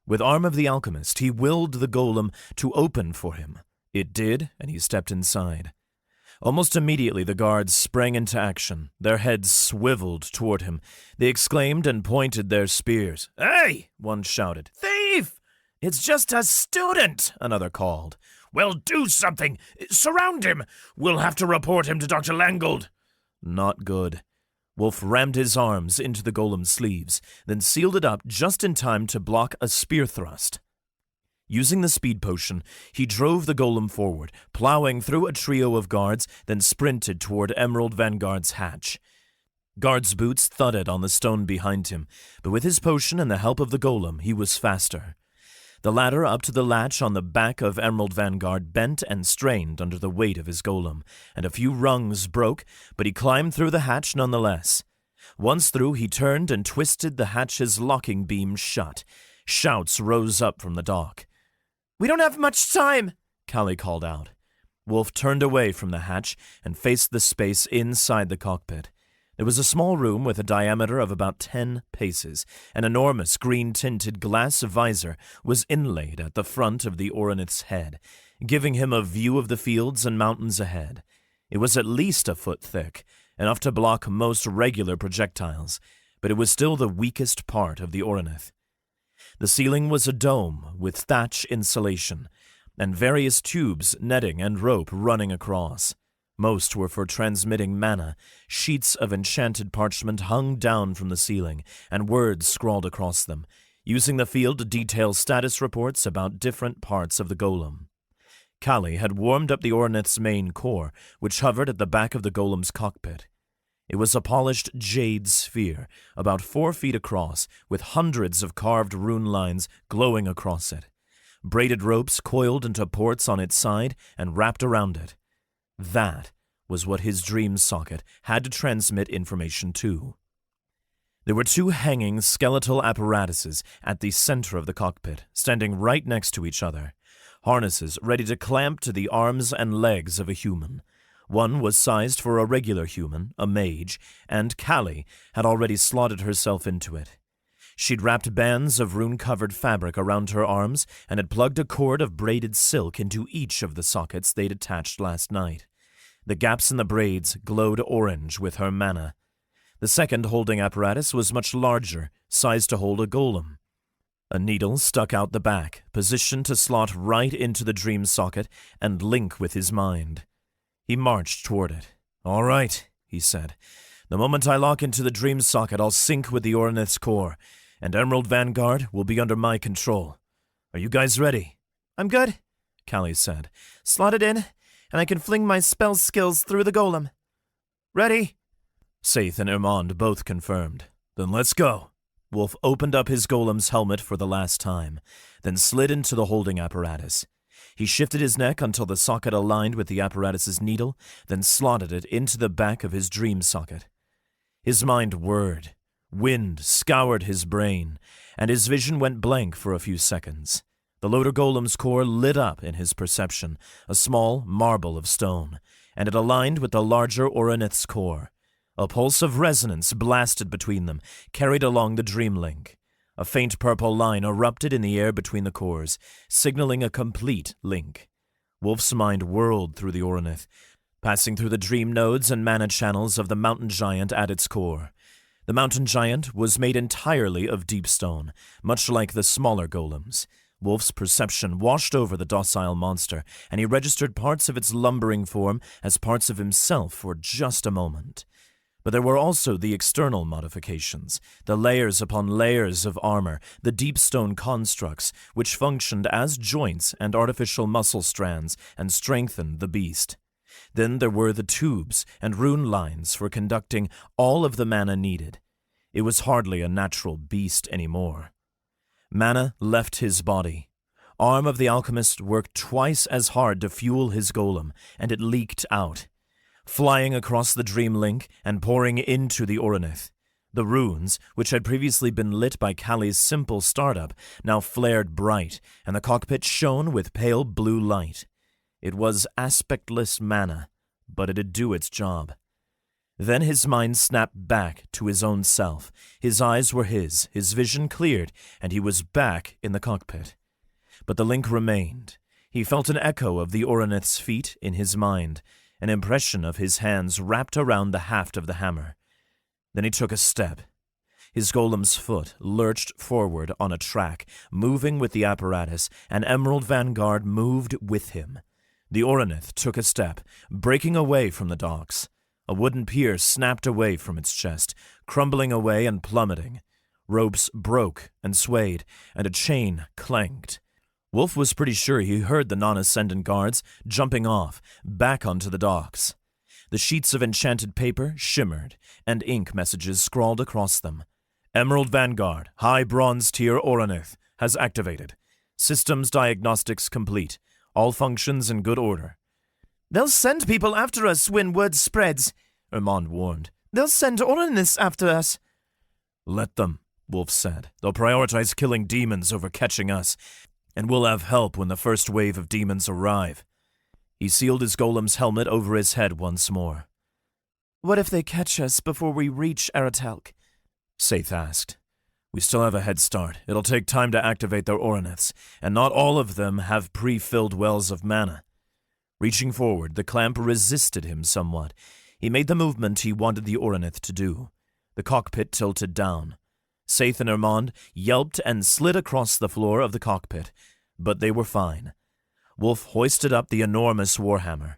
With Arm of the Alchemist, he willed the golem to open for him. It did, and he stepped inside. Almost immediately the guards sprang into action, their heads swiveled toward him. They exclaimed and pointed their spears. "Hey!" one shouted. "Thief! It's just a student!" another called. "Well, do something! Surround him! We'll have to report him to Dr. Langold." Not good. Wulf rammed his arms into the golem's sleeves, then sealed it up just in time to block a spear thrust. Using the speed potion, he drove the golem forward, plowing through a trio of guards, then sprinted toward Emerald Vanguard's hatch. Guards' boots thudded on the stone behind him, but with his potion and the help of the golem, he was faster. The ladder up to the latch on the back of Emerald Vanguard bent and strained under the weight of his golem, and a few rungs broke, but he climbed through the hatch nonetheless. Once through, he turned and twisted the hatch's locking beam shut. Shouts rose up from the dock. "We don't have much time," Callie called out. Wulf turned away from the hatch and faced the space inside the cockpit. There was a small room with a diameter of about 10 paces. An enormous green-tinted glass visor was inlaid at the front of the Oronith's head, giving him a view of the fields and mountains ahead. It was at least a foot thick, enough to block most regular projectiles, but it was still the weakest part of the Oronith. The ceiling was a dome with thatch insulation, and various tubes, netting, and rope running across. Most were for transmitting mana. Sheets of enchanted parchment hung down from the ceiling, and words scrawled across them, using the field to detail status reports about different parts of the golem. Callie had warmed up the Oronith's main core, which hovered at the back of the golem's cockpit. It was a polished jade sphere, about 4 feet across, with hundreds of carved rune lines glowing across it. Braided ropes coiled into ports on its side and wrapped around it. That was what his dream socket had to transmit information to. There were 2 hanging skeletal apparatuses at the center of the cockpit, standing right next to each other, harnesses ready to clamp to the arms and legs of a human. One was sized for a regular human, a mage, and Callie had already slotted herself into it. She'd wrapped bands of rune-covered fabric around her arms and had plugged a cord of braided silk into each of the sockets they'd attached last night. The gaps in the braids glowed orange with her mana. The second holding apparatus was much larger, sized to hold a golem. A needle stuck out the back, positioned to slot right into the dream socket and link with his mind. He marched toward it. "All right," he said. "The moment I lock into the dream socket, I'll sync with the Oronith's core, and Emerald Vanguard will be under my control. Are you guys ready?" "I'm good," Callie said. "Slot it in, and I can fling my spell skills through the golem." "Ready?" Saith and Irmond both confirmed. "Then let's go." Wulf opened up his golem's helmet for the last time, then slid into the holding apparatus. He shifted his neck until the socket aligned with the apparatus's needle, then slotted it into the back of his dream socket. His mind whirred. Wind scoured his brain, and his vision went blank for a few seconds. The loader golem's core lit up in his perception, a small marble of stone, and it aligned with the larger Oronith's core. A pulse of resonance blasted between them, carried along the dream link. A faint purple line erupted in the air between the cores, signaling a complete link. Wulf's mind whirled through the Oronith, passing through the dream nodes and mana channels of the mountain giant at its core. The mountain giant was made entirely of deep stone, much like the smaller golems. Wulf's perception washed over the docile monster, and he registered parts of its lumbering form as parts of himself for just a moment. But there were also the external modifications, the layers upon layers of armor, the deep stone constructs, which functioned as joints and artificial muscle strands and strengthened the beast. Then there were the tubes and rune lines for conducting all of the mana needed. It was hardly a natural beast anymore. Mana left his body. Arm of the alchemist worked twice as hard to fuel his golem, and it leaked out, flying across the dream link and pouring into the Oronith. The runes, which had previously been lit by Callie's simple startup, now flared bright, and the cockpit shone with pale blue light. It was aspectless mana, but it'd do its job. Then his mind snapped back to his own self. His eyes were his vision cleared, and he was back in the cockpit. But the link remained. He felt an echo of the Oronith's feet in his mind, an impression of his hands wrapped around the haft of the hammer. Then he took a step. His golem's foot lurched forward on a track, moving with the apparatus, and Emerald Vanguard moved with him. The Oronith took a step, breaking away from the docks. A wooden pier snapped away from its chest, crumbling away and plummeting. Ropes broke and swayed, and a chain clanked. Wulf was pretty sure he heard the non-ascendant guards jumping off, back onto the docks. The sheets of enchanted paper shimmered, and ink messages scrawled across them. Emerald Vanguard, High Bronze Tier Oronith, has activated. Systems diagnostics complete. All functions in good order. "They'll send people after us when word spreads," Irmond warned. "They'll send Oroniths after us." "Let them," Wulf said. "They'll prioritize killing demons over catching us, and we'll have help when the first wave of demons arrive." He sealed his golem's helmet over his head once more. "What if they catch us before we reach Aratalk?" Saith asked. "We still have a head start. It'll take time to activate their Oroniths, and not all of them have pre-filled wells of mana." Reaching forward, the clamp resisted him somewhat. He made the movement he wanted the Oronith to do. The cockpit tilted down. Saith and Irmond yelped and slid across the floor of the cockpit, but they were fine. Wulf hoisted up the enormous warhammer.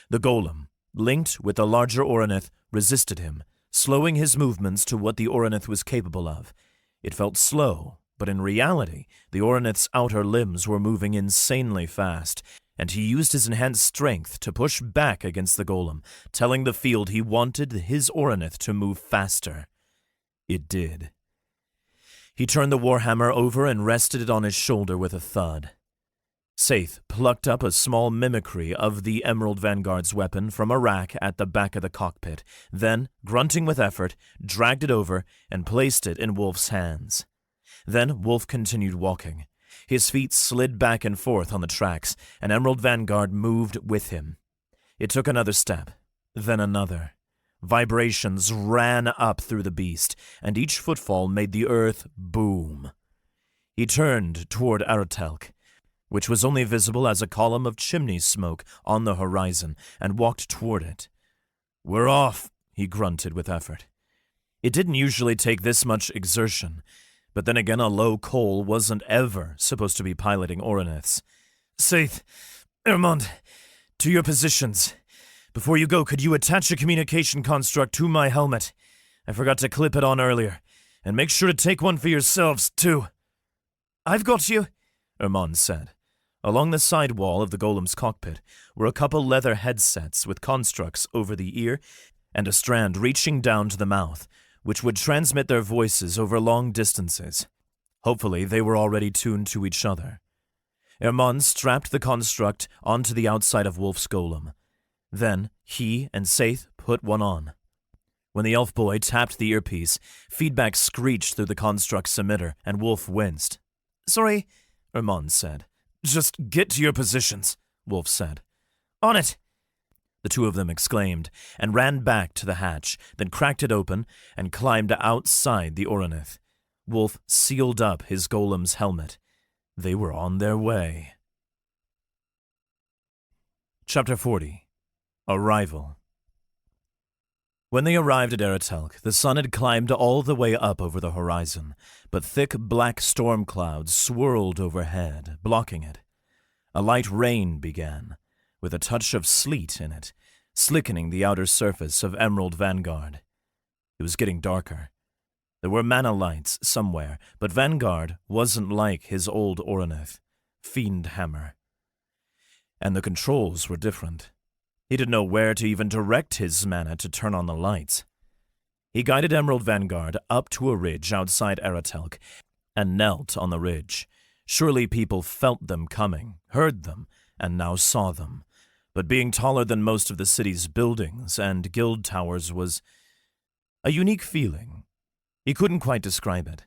The golem, linked with the larger Oronith, resisted him, slowing his movements to what the Oronith was capable of. It felt slow, but in reality, the Oronith's outer limbs were moving insanely fast, and he used his enhanced strength to push back against the golem, telling the field he wanted his Oronith to move faster. It did. He turned the warhammer over and rested it on his shoulder with a thud. Saith plucked up a small mimicry of the Emerald Vanguard's weapon from a rack at the back of the cockpit, then, grunting with effort, dragged it over and placed it in Wulf's hands. Then Wulf continued walking. His feet slid back and forth on the tracks, and Emerald Vanguard moved with him. It took another step, then another. Vibrations ran up through the beast, and each footfall made the earth boom. He turned toward Aratelk, which was only visible as a column of chimney smoke on the horizon, and walked toward it. "We're off," he grunted with effort. It didn't usually take this much exertion, but then again a low coal wasn't ever supposed to be piloting Oroniths. "Saith, Ermond, to your positions. Before you go, could you attach a communication construct to my helmet? I forgot to clip it on earlier. And make sure to take one for yourselves, too." "I've got you," Ermond said. Along the side wall of the golem's cockpit were a couple leather headsets with constructs over the ear and a strand reaching down to the mouth, which would transmit their voices over long distances. Hopefully, they were already tuned to each other. Ermond strapped the construct onto the outside of Wulf's golem. Then, he and Saith put one on. When the elf boy tapped the earpiece, feedback screeched through the construct's emitter, and Wulf winced. "Sorry," Ermond said. "Just get to your positions," Wulf said. "On it!" The two of them exclaimed, and ran back to the hatch, then cracked it open and climbed outside the Oronith. Wulf sealed up his golem's helmet. They were on their way. Chapter 40. Arrival. When they arrived at Aratelk, the sun had climbed all the way up over the horizon, but thick black storm clouds swirled overhead, blocking it. A light rain began, with a touch of sleet in it, slickening the outer surface of Emerald Vanguard. It was getting darker. There were mana lights somewhere, but Vanguard wasn't like his old Oronith, Fiend Hammer. And the controls were different. He didn't know where to even direct his mana to turn on the lights. He guided Emerald Vanguard up to a ridge outside Aratelk and knelt on the ridge. Surely people felt them coming, heard them, and now saw them. But being taller than most of the city's buildings and guild towers was a unique feeling. He couldn't quite describe it.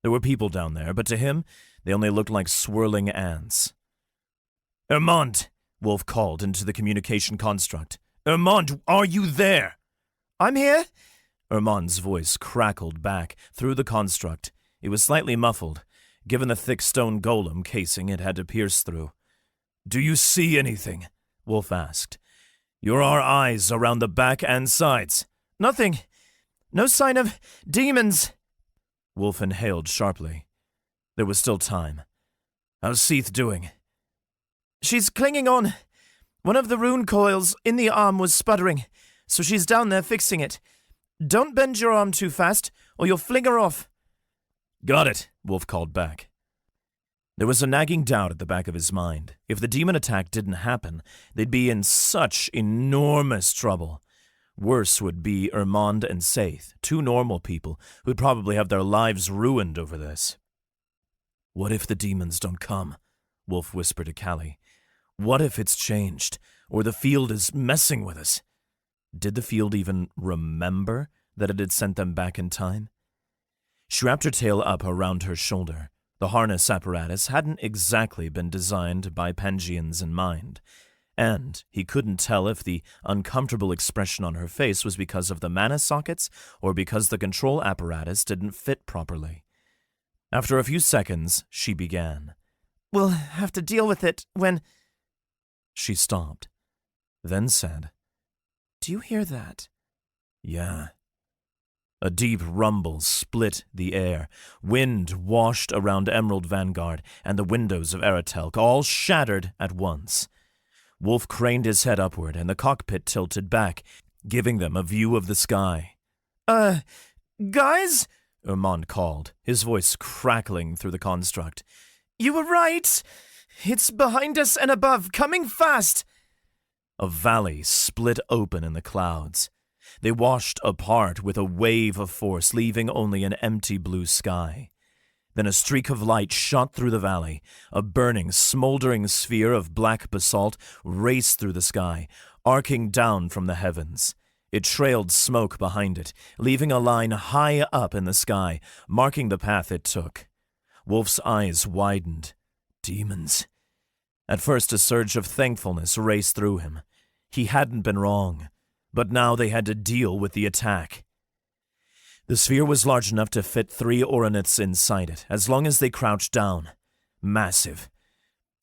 There were people down there, but to him, they only looked like swirling ants. "Ermond!" Wulf called into the communication construct. "Ermond, are you there?" "I'm here." Ermond's voice crackled back through the construct. It was slightly muffled, given the thick stone golem casing it had to pierce through. "Do you see anything?" Wulf asked. "You're our eyes around the back and sides." "Nothing. No sign of demons." Wulf inhaled sharply. There was still time. "How's Seath doing?" "She's clinging on. One of the rune coils in the arm was sputtering, so she's down there fixing it. Don't bend your arm too fast, or you'll fling her off." "Got it," Wulf called back. There was a nagging doubt at the back of his mind. If the demon attack didn't happen, they'd be in such enormous trouble. Worse would be Ermond and Saith, two normal people who'd probably have their lives ruined over this. "What if the demons don't come?" Wulf whispered to Callie. "What if it's changed, or the field is messing with us?" Did the field even remember that it had sent them back in time? She wrapped her tail up around her shoulder. The harness apparatus hadn't exactly been designed by Pangeans in mind, and he couldn't tell if the uncomfortable expression on her face was because of the mana sockets or because the control apparatus didn't fit properly. After a few seconds, she began. "We'll have to deal with it when—" She stopped, then said, "Do you hear that?" "Yeah." A deep rumble split the air. Wind washed around Emerald Vanguard and the windows of Aratelk, all shattered at once. Wulf craned his head upward, and the cockpit tilted back, giving them a view of the sky. Guys?" Ermond called, his voice crackling through the construct. "You were right. It's behind us and above, coming fast! A valley split open in the clouds. They washed apart with a wave of force, leaving only an empty blue sky. Then a streak of light shot through the valley. A burning, smoldering sphere of black basalt raced through the sky, arcing down from the heavens. It trailed smoke behind it, leaving a line high up in the sky, marking the path it took. Wulf's eyes widened. Demons. At first, a surge of thankfulness raced through him. He hadn't been wrong, but now they had to deal with the attack. The sphere was large enough to fit 3 Oroniths inside it, as long as they crouched down. Massive.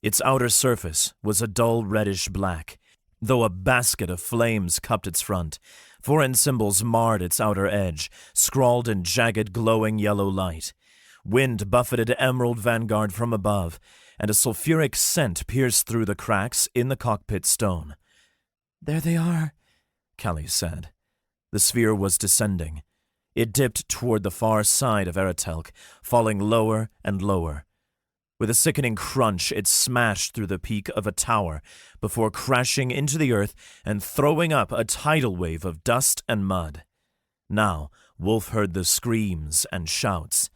Its outer surface was a dull reddish black, though a basket of flames cupped its front. Foreign symbols marred its outer edge, scrawled in jagged, glowing yellow light. Wind buffeted Emerald Vanguard from above, and a sulfuric scent pierced through the cracks in the cockpit stone. There they are, Callie said. The sphere was descending. It dipped toward the far side of Eratelk, falling lower and lower. With a sickening crunch, it smashed through the peak of a tower before crashing into the earth and throwing up a tidal wave of dust and mud. Now, Wulf heard the screams and shouts.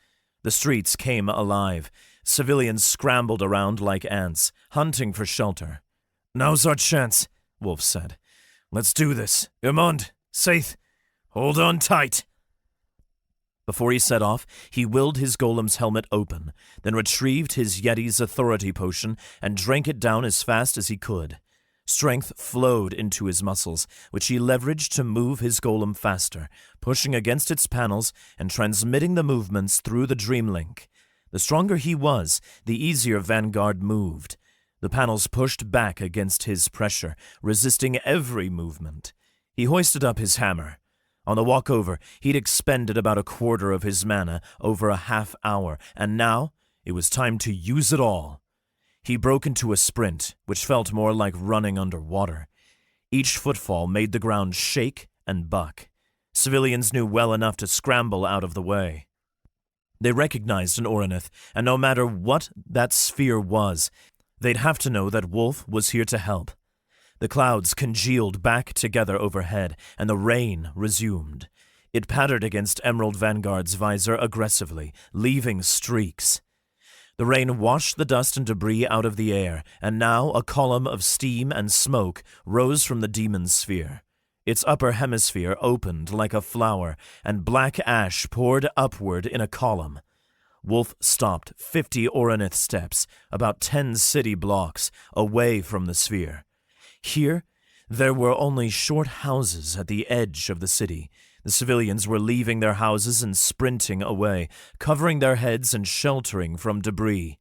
The streets came alive. Civilians scrambled around like ants, hunting for shelter. Now's our chance, Wulf said. Let's do this. Irmond, Saith, hold on tight. Before he set off, he willed his golem's helmet open, then retrieved his Yeti's authority potion and drank it down as fast as he could. Strength flowed into his muscles, which he leveraged to move his golem faster, pushing against its panels and transmitting the movements through the Dreamlink. The stronger he was, the easier Vanguard moved. The panels pushed back against his pressure, resisting every movement. He hoisted up his hammer. On the walk over, he'd expended about a quarter of his mana over a half hour, and now it was time to use it all. He broke into a sprint, which felt more like running underwater. Each footfall made the ground shake and buck. Civilians knew well enough to scramble out of the way. They recognized an Oronith, and no matter what that sphere was, they'd have to know that Wulf was here to help. The clouds congealed back together overhead, and the rain resumed. It pattered against Emerald Vanguard's visor aggressively, leaving streaks. The rain washed the dust and debris out of the air, and now a column of steam and smoke rose from the demon's sphere. Its upper hemisphere opened like a flower, and black ash poured upward in a column. Wulf stopped 50 Oronith steps, about 10 city blocks, away from the sphere. Here, there were only short houses at the edge of the city. The civilians were leaving their houses and sprinting away, covering their heads and sheltering from debris.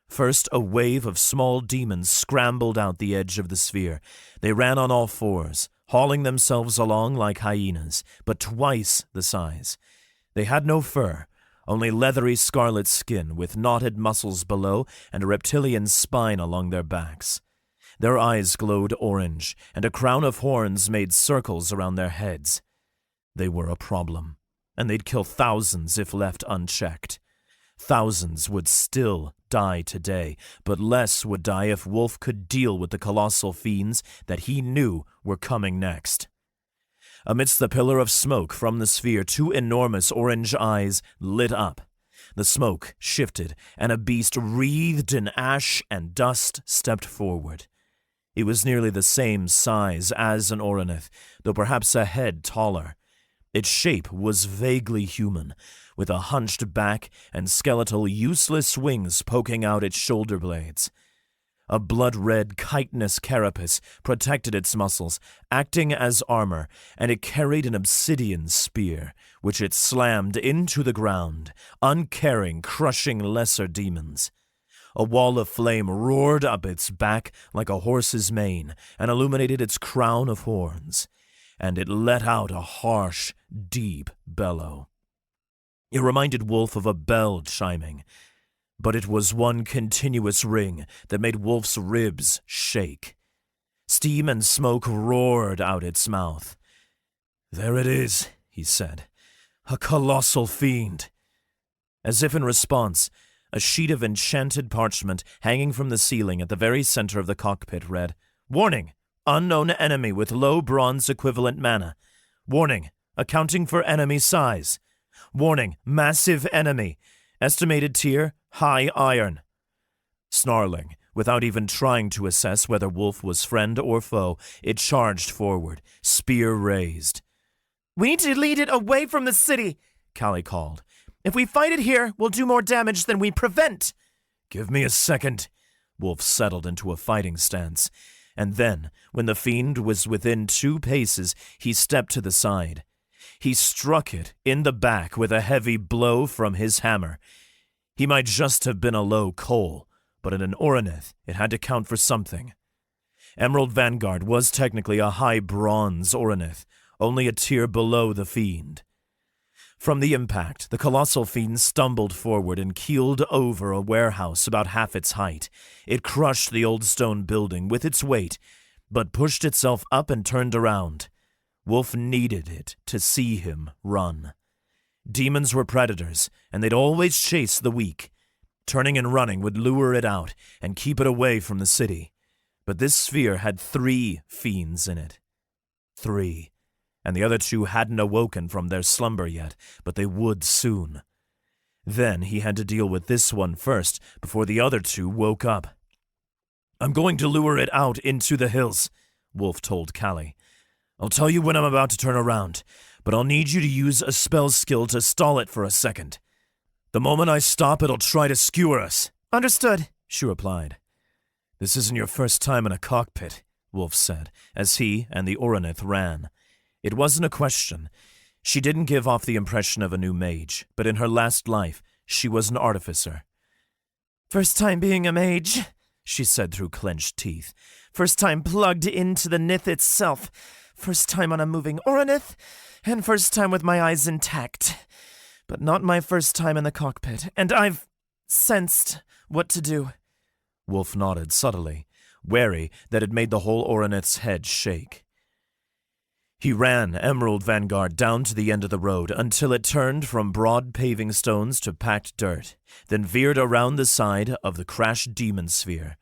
First, a wave of small demons scrambled out the edge of the sphere. They ran on all fours, hauling themselves along like hyenas, but twice the size. They had no fur, only leathery scarlet skin with knotted muscles below and a reptilian spine along their backs. Their eyes glowed orange, and a crown of horns made circles around their heads. They were a problem, and they'd kill thousands if left unchecked. Thousands would still die today, but less would die if Wulf could deal with the colossal fiends that he knew were coming next. Amidst the pillar of smoke from the sphere, 2 enormous orange eyes lit up. The smoke shifted, and a beast wreathed in ash and dust stepped forward. It was nearly the same size as an Oronith, though perhaps a head taller. Its shape was vaguely human, with a hunched back and skeletal, useless wings poking out its shoulder blades. A blood-red chitinous carapace protected its muscles, acting as armor, and it carried an obsidian spear, which it slammed into the ground, uncaring, crushing lesser demons. A wall of flame roared up its back like a horse's mane and illuminated its crown of horns, and it let out a harsh, deep bellow. It reminded Wulf of a bell chiming, but it was one continuous ring that made Wulf's ribs shake. Steam and smoke roared out its mouth. "There it is," he said, "a colossal fiend." As if in response, A sheet of enchanted parchment hanging from the ceiling at the very center of the cockpit read, "Warning! Unknown enemy with low bronze equivalent mana. Warning! Accounting for enemy size. Warning! Massive enemy. Estimated tier, high iron." Snarling, without even trying to assess whether Wulf was friend or foe, it charged forward, spear raised. "We need to lead it away from the city," Callie called. "If we fight it here, we'll do more damage than we prevent." "Give me a second." Wulf settled into a fighting stance, and then, when the fiend was within 2 paces, he stepped to the side. He struck it in the back with a heavy blow from his hammer. He might just have been a low coal, but in an Oronith, it had to count for something. Emerald Vanguard was technically a high bronze Oronith, only a tier below the fiend. From the impact, the colossal fiend stumbled forward and keeled over a warehouse about half its height. It crushed the old stone building with its weight, but pushed itself up and turned around. Wulf needed it to see him run. Demons were predators, and they'd always chase the weak. Turning and running would lure it out and keep it away from the city. But this sphere had 3 fiends in it. 3. And the other 2 hadn't awoken from their slumber yet, but they would soon. Then he had to deal with this one first, before the other 2 woke up. "I'm going to lure it out into the hills," Wulf told Callie. "I'll tell you when I'm about to turn around, but I'll need you to use a spell skill to stall it for a second. The moment I stop, it'll try to skewer us." "Understood," she replied. "This isn't your first time in a cockpit," Wulf said, as he and the Oronith ran. It wasn't a question. She didn't give off the impression of a new mage, but in her last life, she was an artificer. "First time being a mage," she said through clenched teeth. "First time plugged into the Nith itself. First time on a moving Oronith, and first time with my eyes intact. But not my first time in the cockpit, and I've sensed what to do." Wulf nodded subtly, wary that it made the whole Oronith's head shake. He ran Emerald Vanguard down to the end of the road until it turned from broad paving stones to packed dirt, then veered around the side of the crashed demon sphere.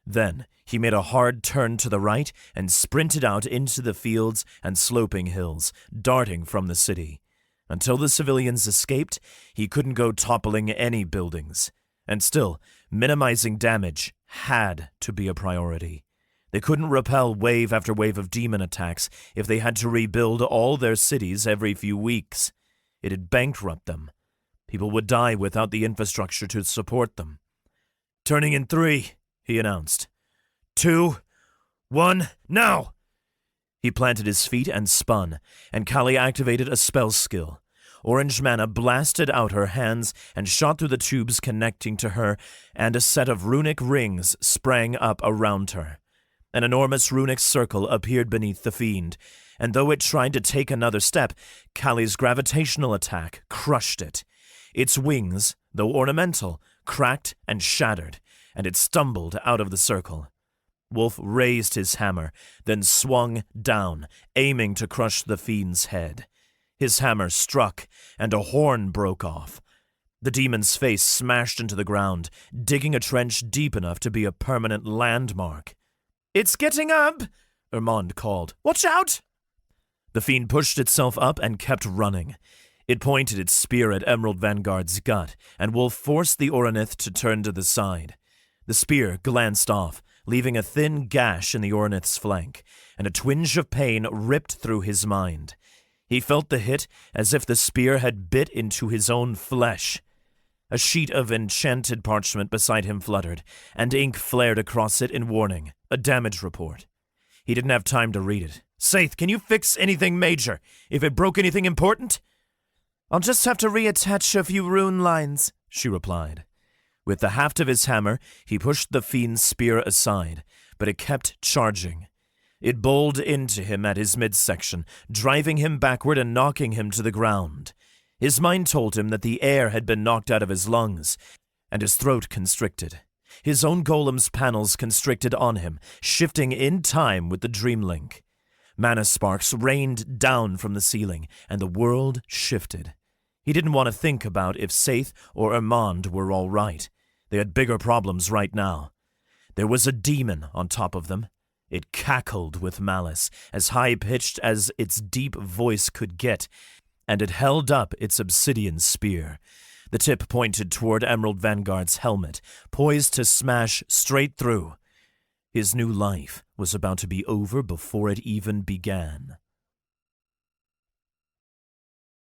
Then he made a hard turn to the right and sprinted out into the fields and sloping hills, darting from the city. Until the civilians escaped, he couldn't go toppling any buildings. And still, minimizing damage had to be a priority. They couldn't repel wave after wave of demon attacks if they had to rebuild all their cities every few weeks. It'd bankrupt them. People would die without the infrastructure to support them. "Turning in 3, he announced. 2, 1, now!" He planted his feet and spun, and Callie activated a spell skill. Orange mana blasted out her hands and shot through the tubes connecting to her, and a set of runic rings sprang up around her. An enormous runic circle appeared beneath the fiend, and though it tried to take another step, Callie's gravitational attack crushed it. Its wings, though ornamental, cracked and shattered, and it stumbled out of the circle. Wulf raised his hammer, then swung down, aiming to crush the fiend's head. His hammer struck, and a horn broke off. The demon's face smashed into the ground, digging a trench deep enough to be a permanent landmark. "It's getting up!" Ermond called. "Watch out!" The fiend pushed itself up and kept running. It pointed its spear at Emerald Vanguard's gut, and Wulf forced the Oronith to turn to the side. The spear glanced off, leaving a thin gash in the Oronith's flank, and a twinge of pain ripped through his mind. He felt the hit as if the spear had bit into his own flesh. A sheet of enchanted parchment beside him fluttered, and ink flared across it in warning, a damage report. He didn't have time to read it. "Saith, can you fix anything major? If it broke anything important?" "I'll just have to reattach a few rune lines," she replied. With the haft of his hammer, he pushed the fiend's spear aside, but it kept charging. It bowled into him at his midsection, driving him backward and knocking him to the ground. His mind told him that the air had been knocked out of his lungs, and his throat constricted. His own golem's panels constricted on him, shifting in time with the dream link. Mana sparks rained down from the ceiling, and the world shifted. He didn't want to think about if Saith or Ermond were all right. They had bigger problems right now. There was a demon on top of them. It cackled with malice, as high-pitched as its deep voice could get, and it held up its obsidian spear. The tip pointed toward Emerald Vanguard's helmet, poised to smash straight through. His new life was about to be over before it even began.